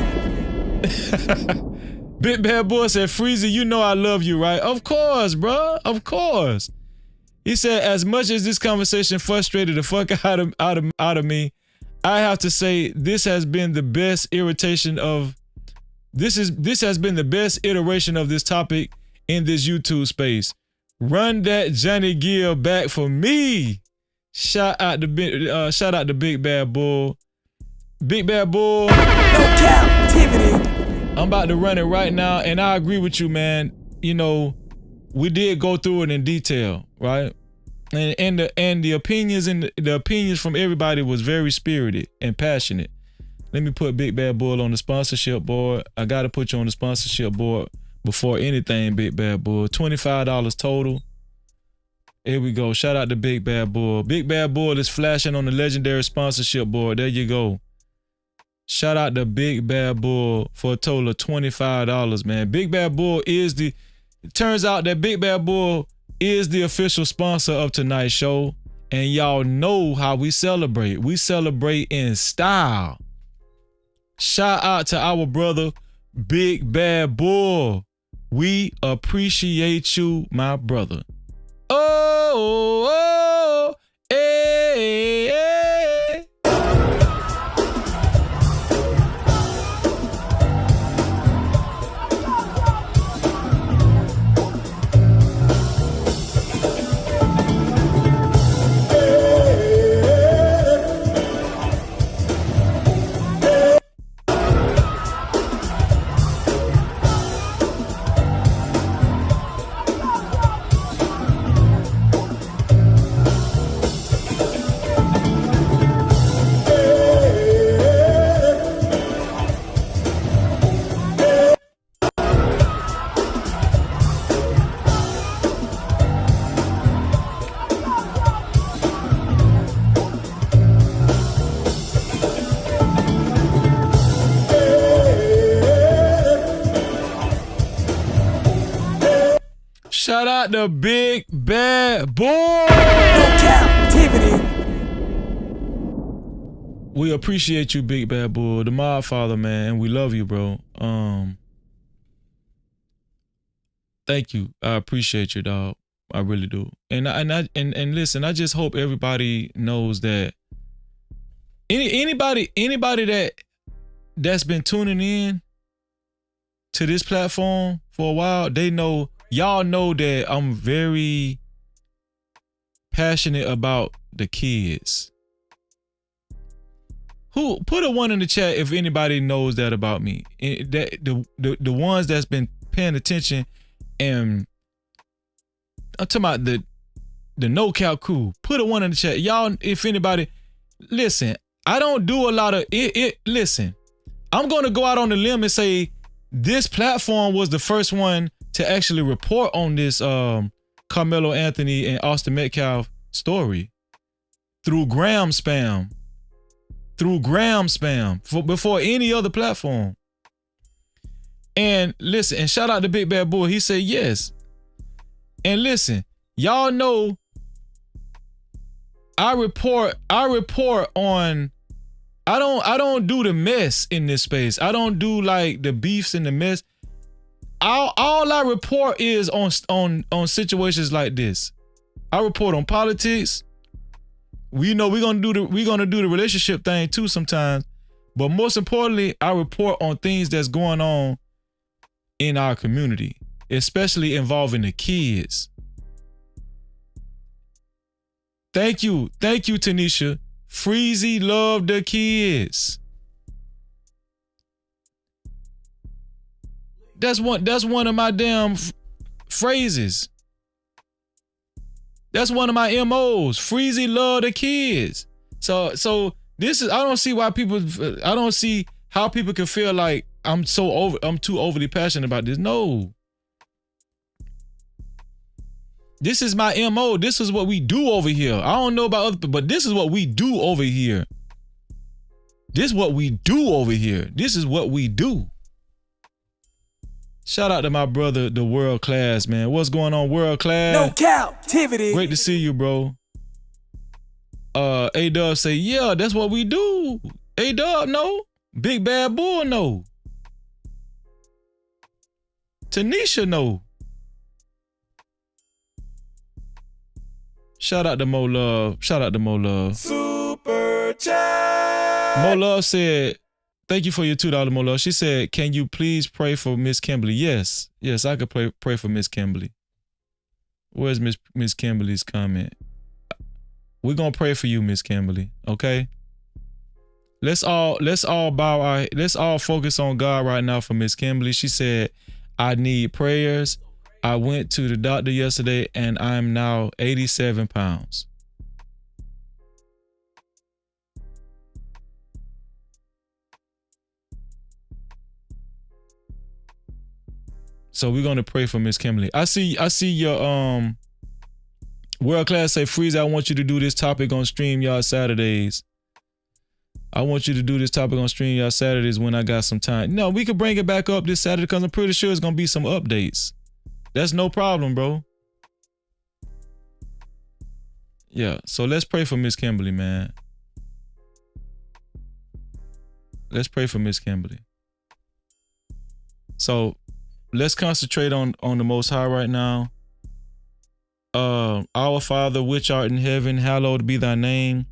[SPEAKER 1] Big Bad Bull said, Freezer, you know I love you, right? Of course, bro. Of course. He said, as much as this conversation frustrated the fuck out of me, I have to say this has been the best iteration of this has been the best iteration of this topic in this YouTube space. Run that Johnny Gill back for me. Shout out to Big Bad Bull. Big Bad Bull.
[SPEAKER 17] No Cap-tivity.
[SPEAKER 1] I'm about to run it right now, and I agree with you, man. You know, we did go through it in detail, right? And the opinions from everybody was very spirited and passionate. Let me put Big Bad Bull on the sponsorship board. I gotta put you on the sponsorship board before anything, Big Bad Bull. $25 total. Here we go. Shout out to Big Bad Bull. Big Bad Bull is flashing on the legendary sponsorship board. There you go. Shout out to Big Bad Bull for a total of $25, man. Big Bad Bull is it turns out that Big Bad Bull is the official sponsor of tonight's show. And y'all know how we celebrate. We celebrate in style. Shout out to our brother, Big Bad Bull. We appreciate you, my brother. Oh, hey, hey. Shout out to Big Bad Boy.
[SPEAKER 17] No Cap-tivity.
[SPEAKER 1] We appreciate you, Big Bad Bull, the Mod Father, man, and we love you, bro. Thank you. I appreciate you, dog. I really do. And listen, I just hope everybody knows that anybody that's been tuning in to this platform for a while, y'all know that I'm very passionate about the kids. Who put a 1 in the chat if anybody knows that about me? The ones that's been paying attention, and I'm talking about the No Cap crew. Put a 1 in the chat, y'all. If anybody, listen, I don't do a lot of it. Listen, I'm gonna go out on the limb and say this platform was the first one to actually report on this Karmelo Anthony and Austin Metcalf story through Gram spam. Before any other platform. And listen, and shout out to Big Bad Bull. He said yes. And listen, y'all know I report on, I don't do the mess in this space. I don't do like the beefs and the mess. All I report is on situations like this. I report on politics. We know we're gonna do the relationship thing too sometimes, but most importantly, I report on things that's going on in our community, especially involving the kids. Thank you, Tanisha. Freezy love the kids. That's one of my damn phrases. That's one of my MOs. Freezy love the kids. So this is, I don't see how people can feel like I'm too overly passionate about this. No. This is my MO. This is what we do over here. I don't know about other people, but this is what we do over here. This is what we do over here. This is what we do. Shout out to my brother, the World Class, man. What's going on, World Class?
[SPEAKER 17] No Cap-tivity.
[SPEAKER 1] Great to see you, bro. A-Dub say, yeah, that's what we do. A-Dub, no. Big Bad Bull, no. Tanisha, no. Shout out to Mo Love.
[SPEAKER 17] Super chat.
[SPEAKER 1] Mo Love said, thank you for your $2, Mo Love. She said, can you please pray for Miss Kimberly? Yes, I could pray for Miss Kimberly. Where's Miss Kimberly's comment? We're gonna pray for you, Miss Kimberly. Okay. Let's all focus on God right now for Miss Kimberly. She said, I need prayers. I went to the doctor yesterday and I'm now 87 pounds. So we're gonna pray for Miss Kimberly. I see your World Class say, Freeze, I want you to do this topic on StreamYard Saturdays. I want you to do this topic on StreamYard Saturdays when I got some time. No, we could bring it back up this Saturday because I'm pretty sure it's going to be some updates. That's no problem, bro. Yeah, so let's pray for Miss Kimberly, man. Let's pray for Miss Kimberly. So let's concentrate on the Most High right now. Our Father, which art in heaven, hallowed be thy name.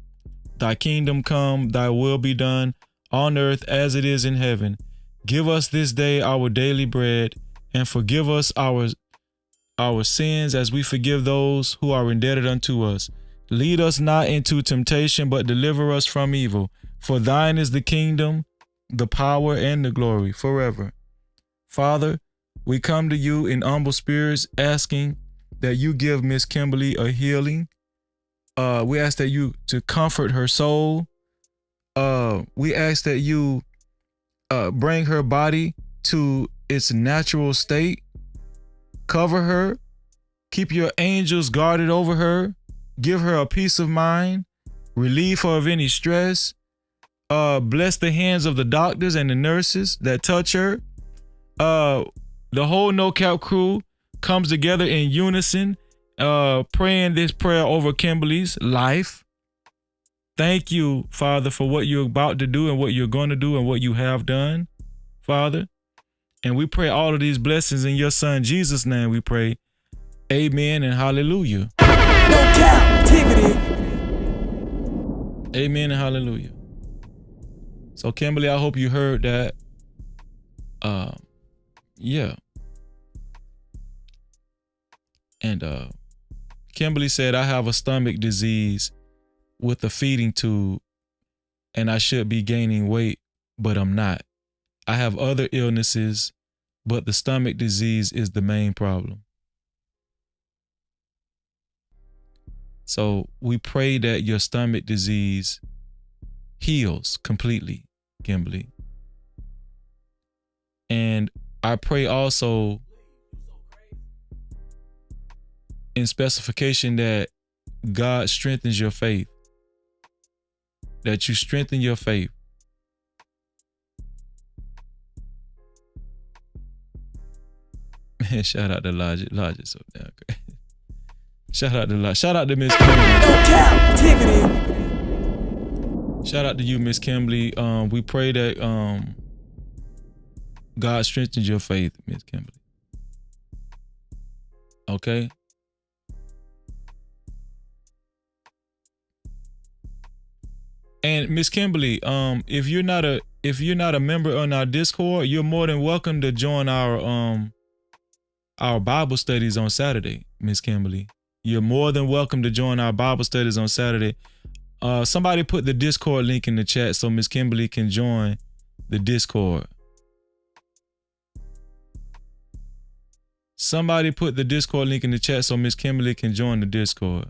[SPEAKER 1] Thy kingdom come, thy will be done, on earth as it is in heaven. Give us this day our daily bread, and forgive us our sins as we forgive those who are indebted unto us. Lead us not into temptation, but deliver us from evil. For thine is the kingdom, the power, and the glory forever. Father, we come to you in humble spirits, asking that you give Miss Kimberly a healing. We ask that you to comfort her soul. We ask that you bring her body to its natural state. Cover her. Keep your angels guarded over her. Give her a peace of mind. Relieve her of any stress. Bless the hands of the doctors and the nurses that touch her. The whole No Cap crew comes together in unison, praying this prayer over Kimberly's life. Thank you, Father, for what you're about to do and what you're going to do and what you have done, Father. And we pray all of these blessings in your Son, Jesus' name we pray. Amen and hallelujah.
[SPEAKER 17] No captivity.
[SPEAKER 1] Amen and hallelujah. So, Kimberly, I hope you heard that. Yeah. And Kimberly said, I have a stomach disease with a feeding tube, and I should be gaining weight, but I'm not. I have other illnesses, but the stomach disease is the main problem. So we pray that your stomach disease heals completely, Kimberly. And I pray also in specification that God strengthens your faith, that you strengthen your faith. Man, shout out to Logic. Logic so damn great. Shout out to Logic. Shout out to Miss Kimberly.
[SPEAKER 17] No captivity.
[SPEAKER 1] Shout out to you, Miss Kimberly. We pray that God strengthens your faith, Miss Kimberly. Okay. And Miss Kimberly, if you're not a member on our Discord, you're more than welcome to join our Bible studies on Saturday, Miss Kimberly. You're more than welcome to join our Bible studies on Saturday. Somebody put the Discord link in the chat so Miss Kimberly can join the Discord. Somebody put the Discord link in the chat so Miss Kimberly can join the Discord.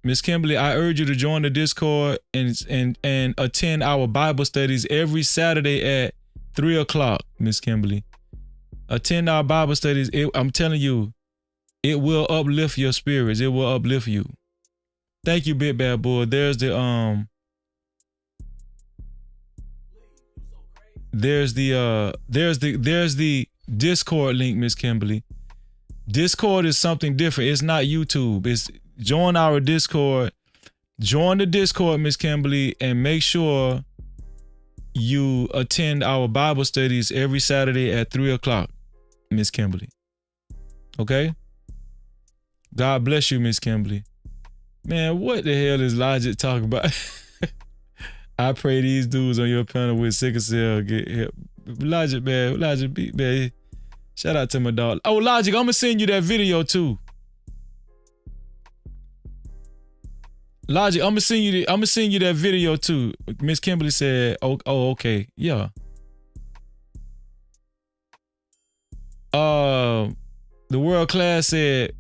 [SPEAKER 1] Miss Kimberly, I urge you to join the Discord and attend our Bible studies every Saturday at 3 o'clock, Miss Kimberly. Attend our Bible studies. I'm telling you, it will uplift your spirits. It will uplift you. Thank you, Big Bad Boy. There's the Discord link, Miss Kimberly. Discord is something different. It's not YouTube. It's join our Discord. Join the Discord, Miss Kimberly, and make sure you attend our Bible studies every Saturday at 3 o'clock, Miss Kimberly. Okay? God bless you, Miss Kimberly. Man, what the hell is Logic talking about? I pray these dudes on your panel with sickle cell get help. Logic, man. Shout out to my dog. Oh, Logic, I'm gonna send you that video too. Logic, I'm gonna send you that video too. Miss Kimberly said, "Oh, okay, yeah." The World Class said,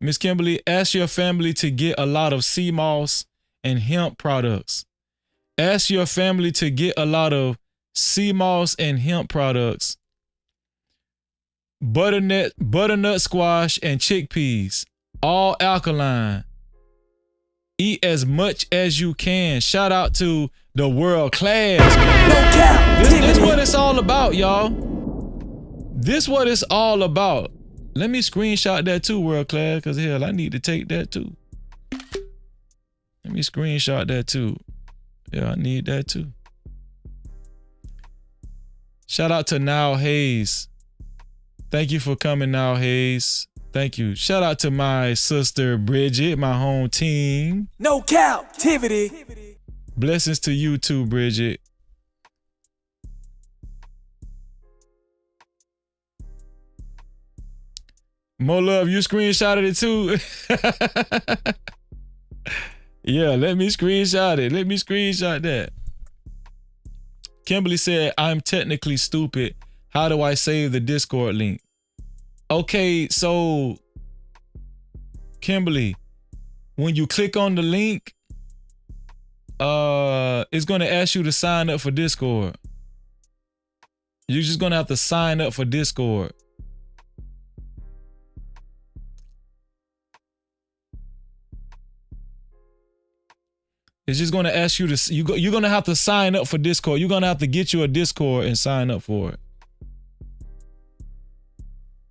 [SPEAKER 1] Miss Kimberly, ask your family to get a lot of sea moss and hemp products. Ask your family to get a lot of sea moss and hemp products. Butternut squash and chickpeas, all alkaline. Eat as much as you can. Shout out to the world class, man. This what it's all about, y'all. This what it's all about. Let me screenshot that too, world class, because hell, I need to take that too. Let me screenshot that too. Yeah, I need that too. Shout out to Now Hayes. Thank you for coming, Now Hayes. Thank you. Shout out to my sister Bridget, my home team.
[SPEAKER 17] No captivity.
[SPEAKER 1] Blessings to you too, Bridget. More love, you screenshotted it too. Yeah, let me screenshot it. Let me screenshot that. Kimberly said, I'm technically stupid. How do I save the Discord link? Okay, so Kimberly, when you click on the link, it's gonna ask you to sign up for Discord. You're just gonna have to sign up for Discord. It's just gonna ask you to, you're gonna have to sign up for Discord. You're gonna have to get you a Discord and sign up for it.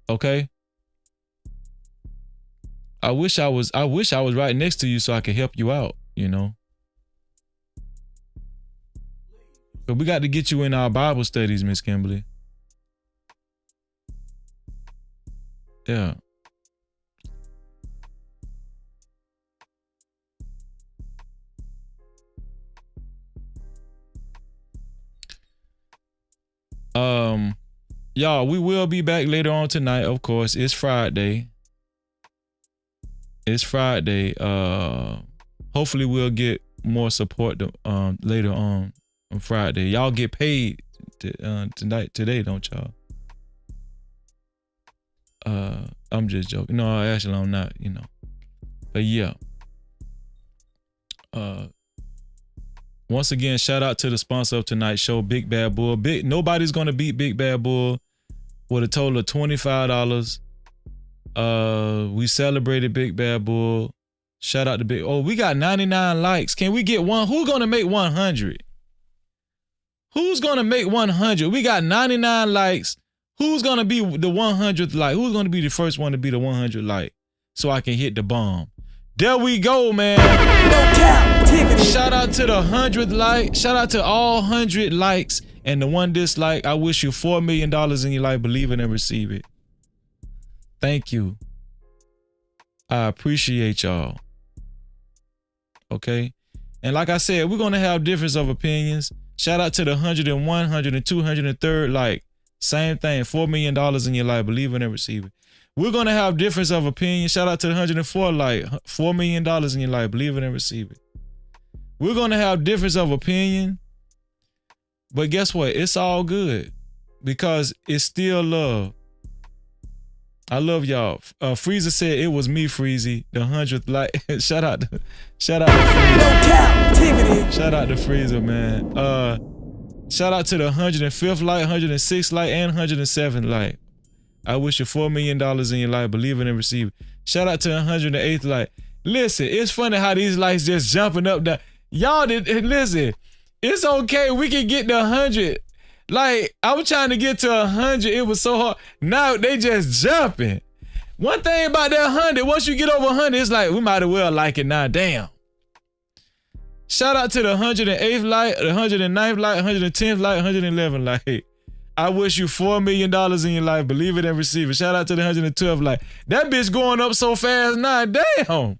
[SPEAKER 1] Okay? I wish I was right next to you so I could help you out, you know. But we got to get you in our Bible studies, Miss Kimberly. Yeah. Y'all, we will be back later on tonight, of course. It's Friday. It's Friday. Hopefully we'll get more support later on Friday. Y'all get paid today, don't y'all? I'm just joking. No, actually I'm not, you know. But yeah. Once again, shout out to the sponsor of tonight's show, Big Bad Bull. Nobody's gonna beat Big Bad Bull with a total of $25. We celebrated Big Bad Bull. Shout out to Big. Oh, we got 99 likes. Can we get one? Who's gonna make 100? Who's gonna make 100? We got 99 likes. Who's gonna be the 100th like? Who's gonna be the first one to be the 100 like? So I can hit the bomb. There we go, man. No captivity. Shout out to the 100th like. Shout out to all 100 likes and the one dislike. I wish you $4 million in your life. Believe it and receive it. Thank you. I appreciate y'all. Okay. And like I said, we're going to have difference of opinions. Shout out to the 101, 102, 103rd like. Same thing. $4 million in your life. Believe it and receive it. We're going to have difference of opinion. Shout out to the 104 like. $4 million in your life. Believe it and receive it. We're going to have difference of opinion. But guess what? It's all good. Because it's still love. I love y'all. Freezer said it was me, Freezy. The 100th like. Shout out to Freezer. Shout out to Freezer, man. Shout out to the 105th like, 106th like, and 107th like. I wish you $4 million in your life. Believe it and receive it. Shout out to 108th like. Listen, it's funny how these likes just jumping up. Y'all did listen. It's okay. We can get to 100. Like, I was trying to get to 100. It was so hard. Now they just jumping. One thing about that 100, once you get over 100, it's like, we might as well like it now. Damn. Shout out to the 108th like, the 109th like, 110th like, 111th like. I wish you $4 million in your life. Believe it and receive it. Shout out to the 112th like. That bitch going up so fast now. Damn.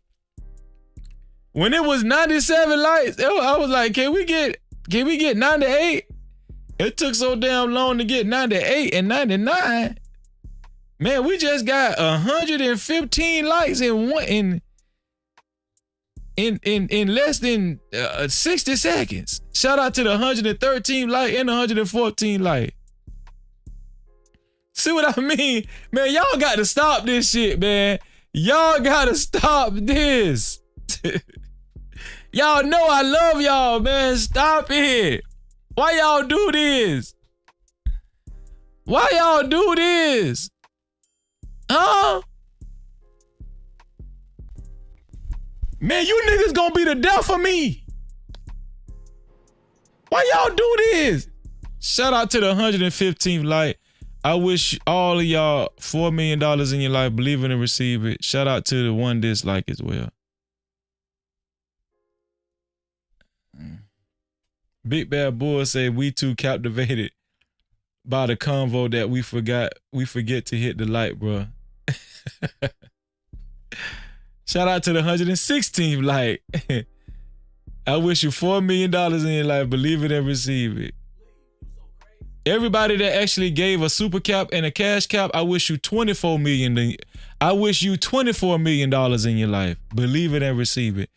[SPEAKER 1] When it was 97 likes, I was like, can we get 98? It took so damn long to get 98 and 99. Man, we just got 115 likes in less than 60 seconds. Shout out to the 113 like and the 114 like. See what I mean? Man, y'all got to stop this shit, man. Y'all got to stop this. Y'all know I love y'all, man. Stop it. Why y'all do this? Why y'all do this? Huh? Man, you niggas gonna be the death of me. Why y'all do this? Shout out to the 115th light. I wish all of y'all $4 million in your life, believe it and receive it. Shout out to the one dislike as well. Big Bad Bull said we too captivated by the convo that we forget to hit the light, bro. Shout out to the 116th light. I wish you $4 million in your life, believe it and receive it. Everybody that actually gave a super cap and a cash cap, I wish you $24 million. I wish you $24 million in your life. Believe it and receive it.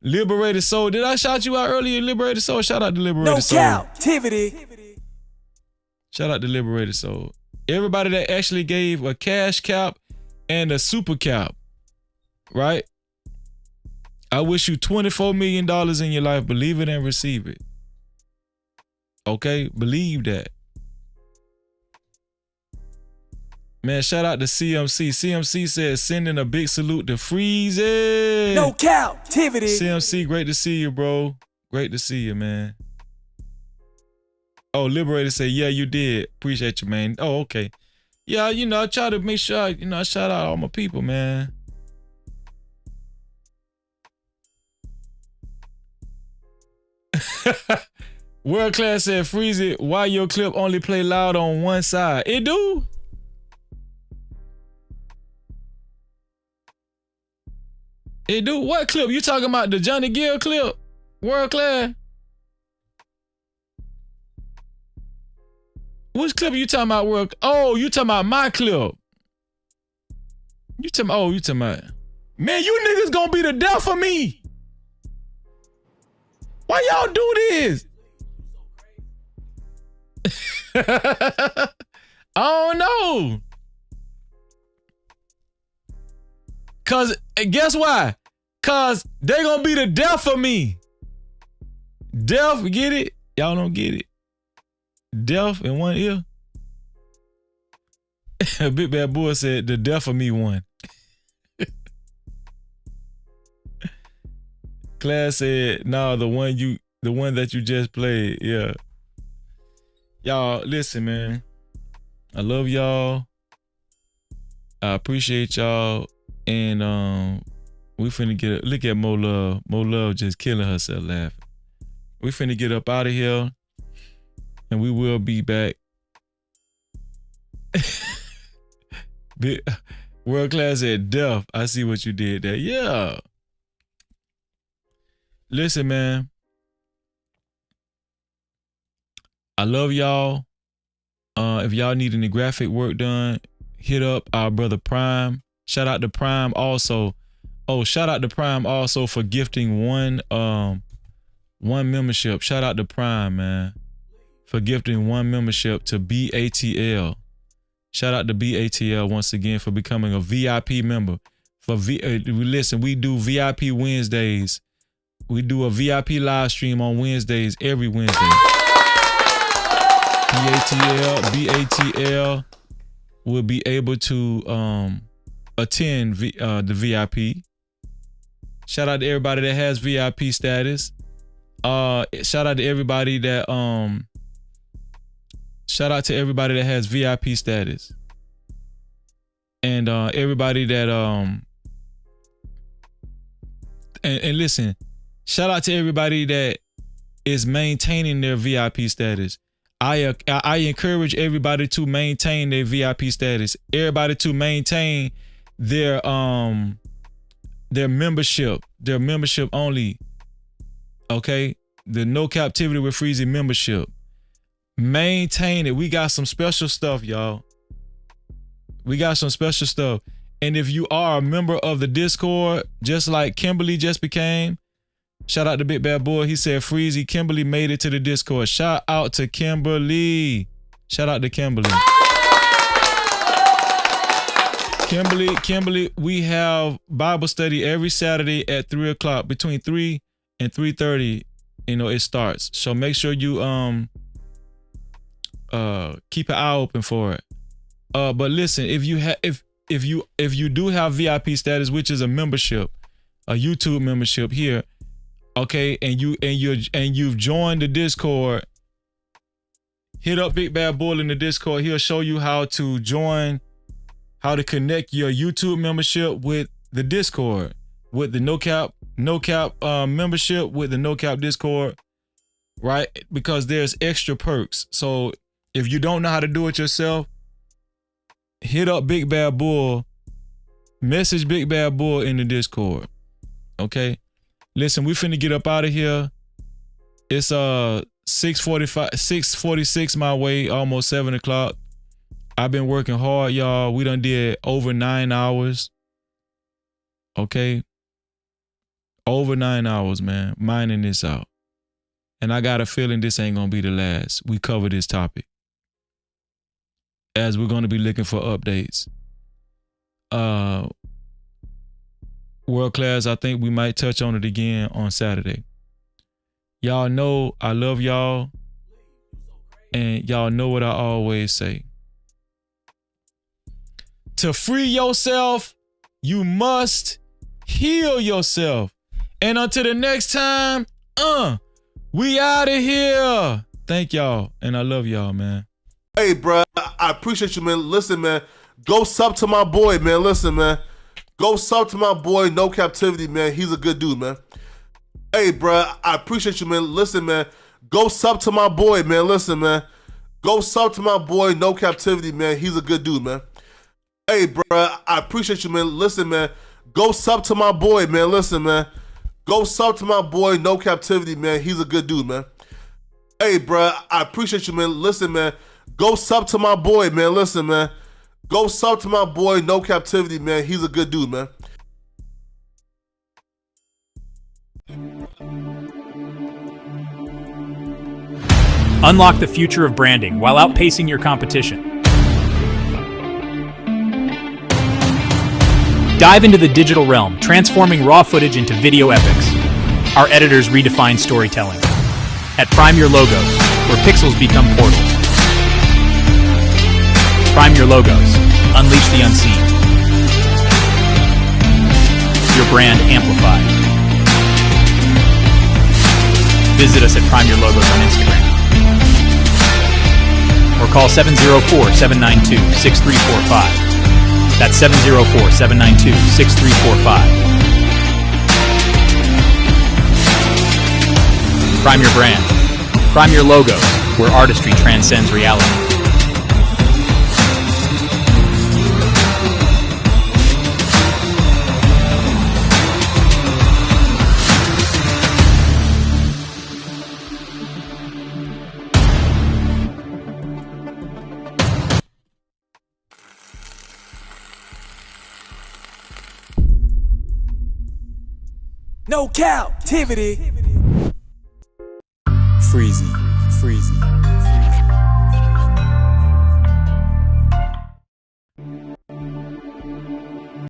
[SPEAKER 1] Liberated Soul. Did I shout you out earlier? Liberated Soul. Shout out to Liberated Soul.
[SPEAKER 17] No Cap-tivity.
[SPEAKER 1] Shout out to Liberated Soul. Everybody that actually gave a cash cap and a super cap, right? I wish you $24 million in your life. Believe it and receive it. Okay? Believe that. Man, shout out to CMC. CMC says sending a big salute to Freezy.
[SPEAKER 17] No Cap-tivity.
[SPEAKER 1] CMC, great to see you, bro. Great to see you, man. Oh, Liberator say, yeah, you did. Appreciate you, man. Oh, okay. Yeah, you know, I try to make sure, I shout out all my people, man. World Class said, Freezy, why your clip only play loud on one side? It do? It do? What clip? You talking about the Johnny Gill clip? World Class? Which clip you talking about, World? Oh, you talking about my clip. You talking about, man, you niggas gonna be the death of me. Why y'all do this? I don't know. Cause guess why? Cause they gonna be the death of me. Deaf, get it? Y'all don't get it. Deaf in one ear. Big Bad Boy said the death of me won. Class said, no, the one that you just played, yeah. Y'all, listen, man. I love y'all. I appreciate y'all. And we finna look at Mo Love. Mo Love just killing herself laughing. We finna get up out of here. And we will be back. World Class said death. I see what you did there. Yeah. Listen, man. I love y'all. If y'all need any graphic work done, hit up our brother Prime. Shout out to Prime also. Oh, shout out to Prime also for gifting one membership. Shout out to Prime, man, for gifting one membership to BATL. Shout out to BATL once again for becoming a VIP member. Listen, we do VIP Wednesdays. We do a VIP live stream on Wednesdays, every Wednesday. BATL will be able to attend the VIP. Shout out to everybody that has VIP status. Shout out to everybody that has VIP status. And everybody that and listen, shout out to everybody that is maintaining their VIP status. I encourage everybody to maintain their VIP status. Everybody to maintain their membership only. Okay? The No Captivity with Freezy membership. Maintain it. We got some special stuff, y'all. We got some special stuff. And if you are a member of the Discord, just like Kimberly just became, shout out to Big Bad Boy. He said, Freezy, Kimberly made it to the Discord. Shout out to Kimberly. Shout out to Kimberly. Kimberly, we have Bible study every Saturday at 3 o'clock. Between 3 and 3:30, it starts. So make sure you keep an eye open for it. But listen, if you do have VIP status, which is a membership, a YouTube membership here, okay, and you've joined the Discord, hit up Big Bad Bull in the Discord. He'll show you how to connect your YouTube membership with the Discord, with the No Cap membership with the No Cap Discord, right? Because there's extra perks. So if you don't know how to do it yourself, hit up Big Bad Bull, message Big Bad Bull in the Discord. Okay? Listen, we finna get up out of here. It's 6:46 my way, almost 7 o'clock. I've been working hard, y'all. We done did over 9 hours. Okay? Over 9 hours, man, mining this out. And I got a feeling this ain't gonna be the last we cover this topic, as we're gonna be looking for updates. World Class, I think we might touch on it again on Saturday. Y'all know I love y'all, and y'all know what I always say. To free yourself, you must heal yourself. And until the next time, we out of here. Thank y'all, and I love y'all, man.
[SPEAKER 14] Hey, bro, I appreciate you, man. Listen, man, go sub to my boy, man. Listen, man, go sub to my boy, No Cap-tivity, man. He's a good dude, man. Hey, bro, I appreciate you, man. Listen, man, go sub to my boy, man. Listen, man, go sub to my boy, No Cap-tivity, man. He's a good dude, man. Hey, bro, I appreciate you, man. Listen, man, go sub to my boy, man. Listen, man, go sub to my boy, No Cap-tivity, man. He's a good dude, man. Hey, bro, I appreciate you, man. Listen, man, go sub to my boy, man. Listen, man, go sub to my boy, No Cap-tivity, man. He's a good dude, man.
[SPEAKER 16] Unlock the future of branding while outpacing your competition. Dive into the digital realm, transforming raw footage into video epics. Our editors redefine storytelling. At Prime Your Logos, where pixels become portals. Prime Your Logos. Unleash the unseen. Your brand amplified. Visit us at Prime Your Logos on Instagram. Or call 704-792-6345. That's 704-792-6345. Prime your brand. Prime your logos, where artistry transcends reality.
[SPEAKER 17] No Cap-tivity. Freezy.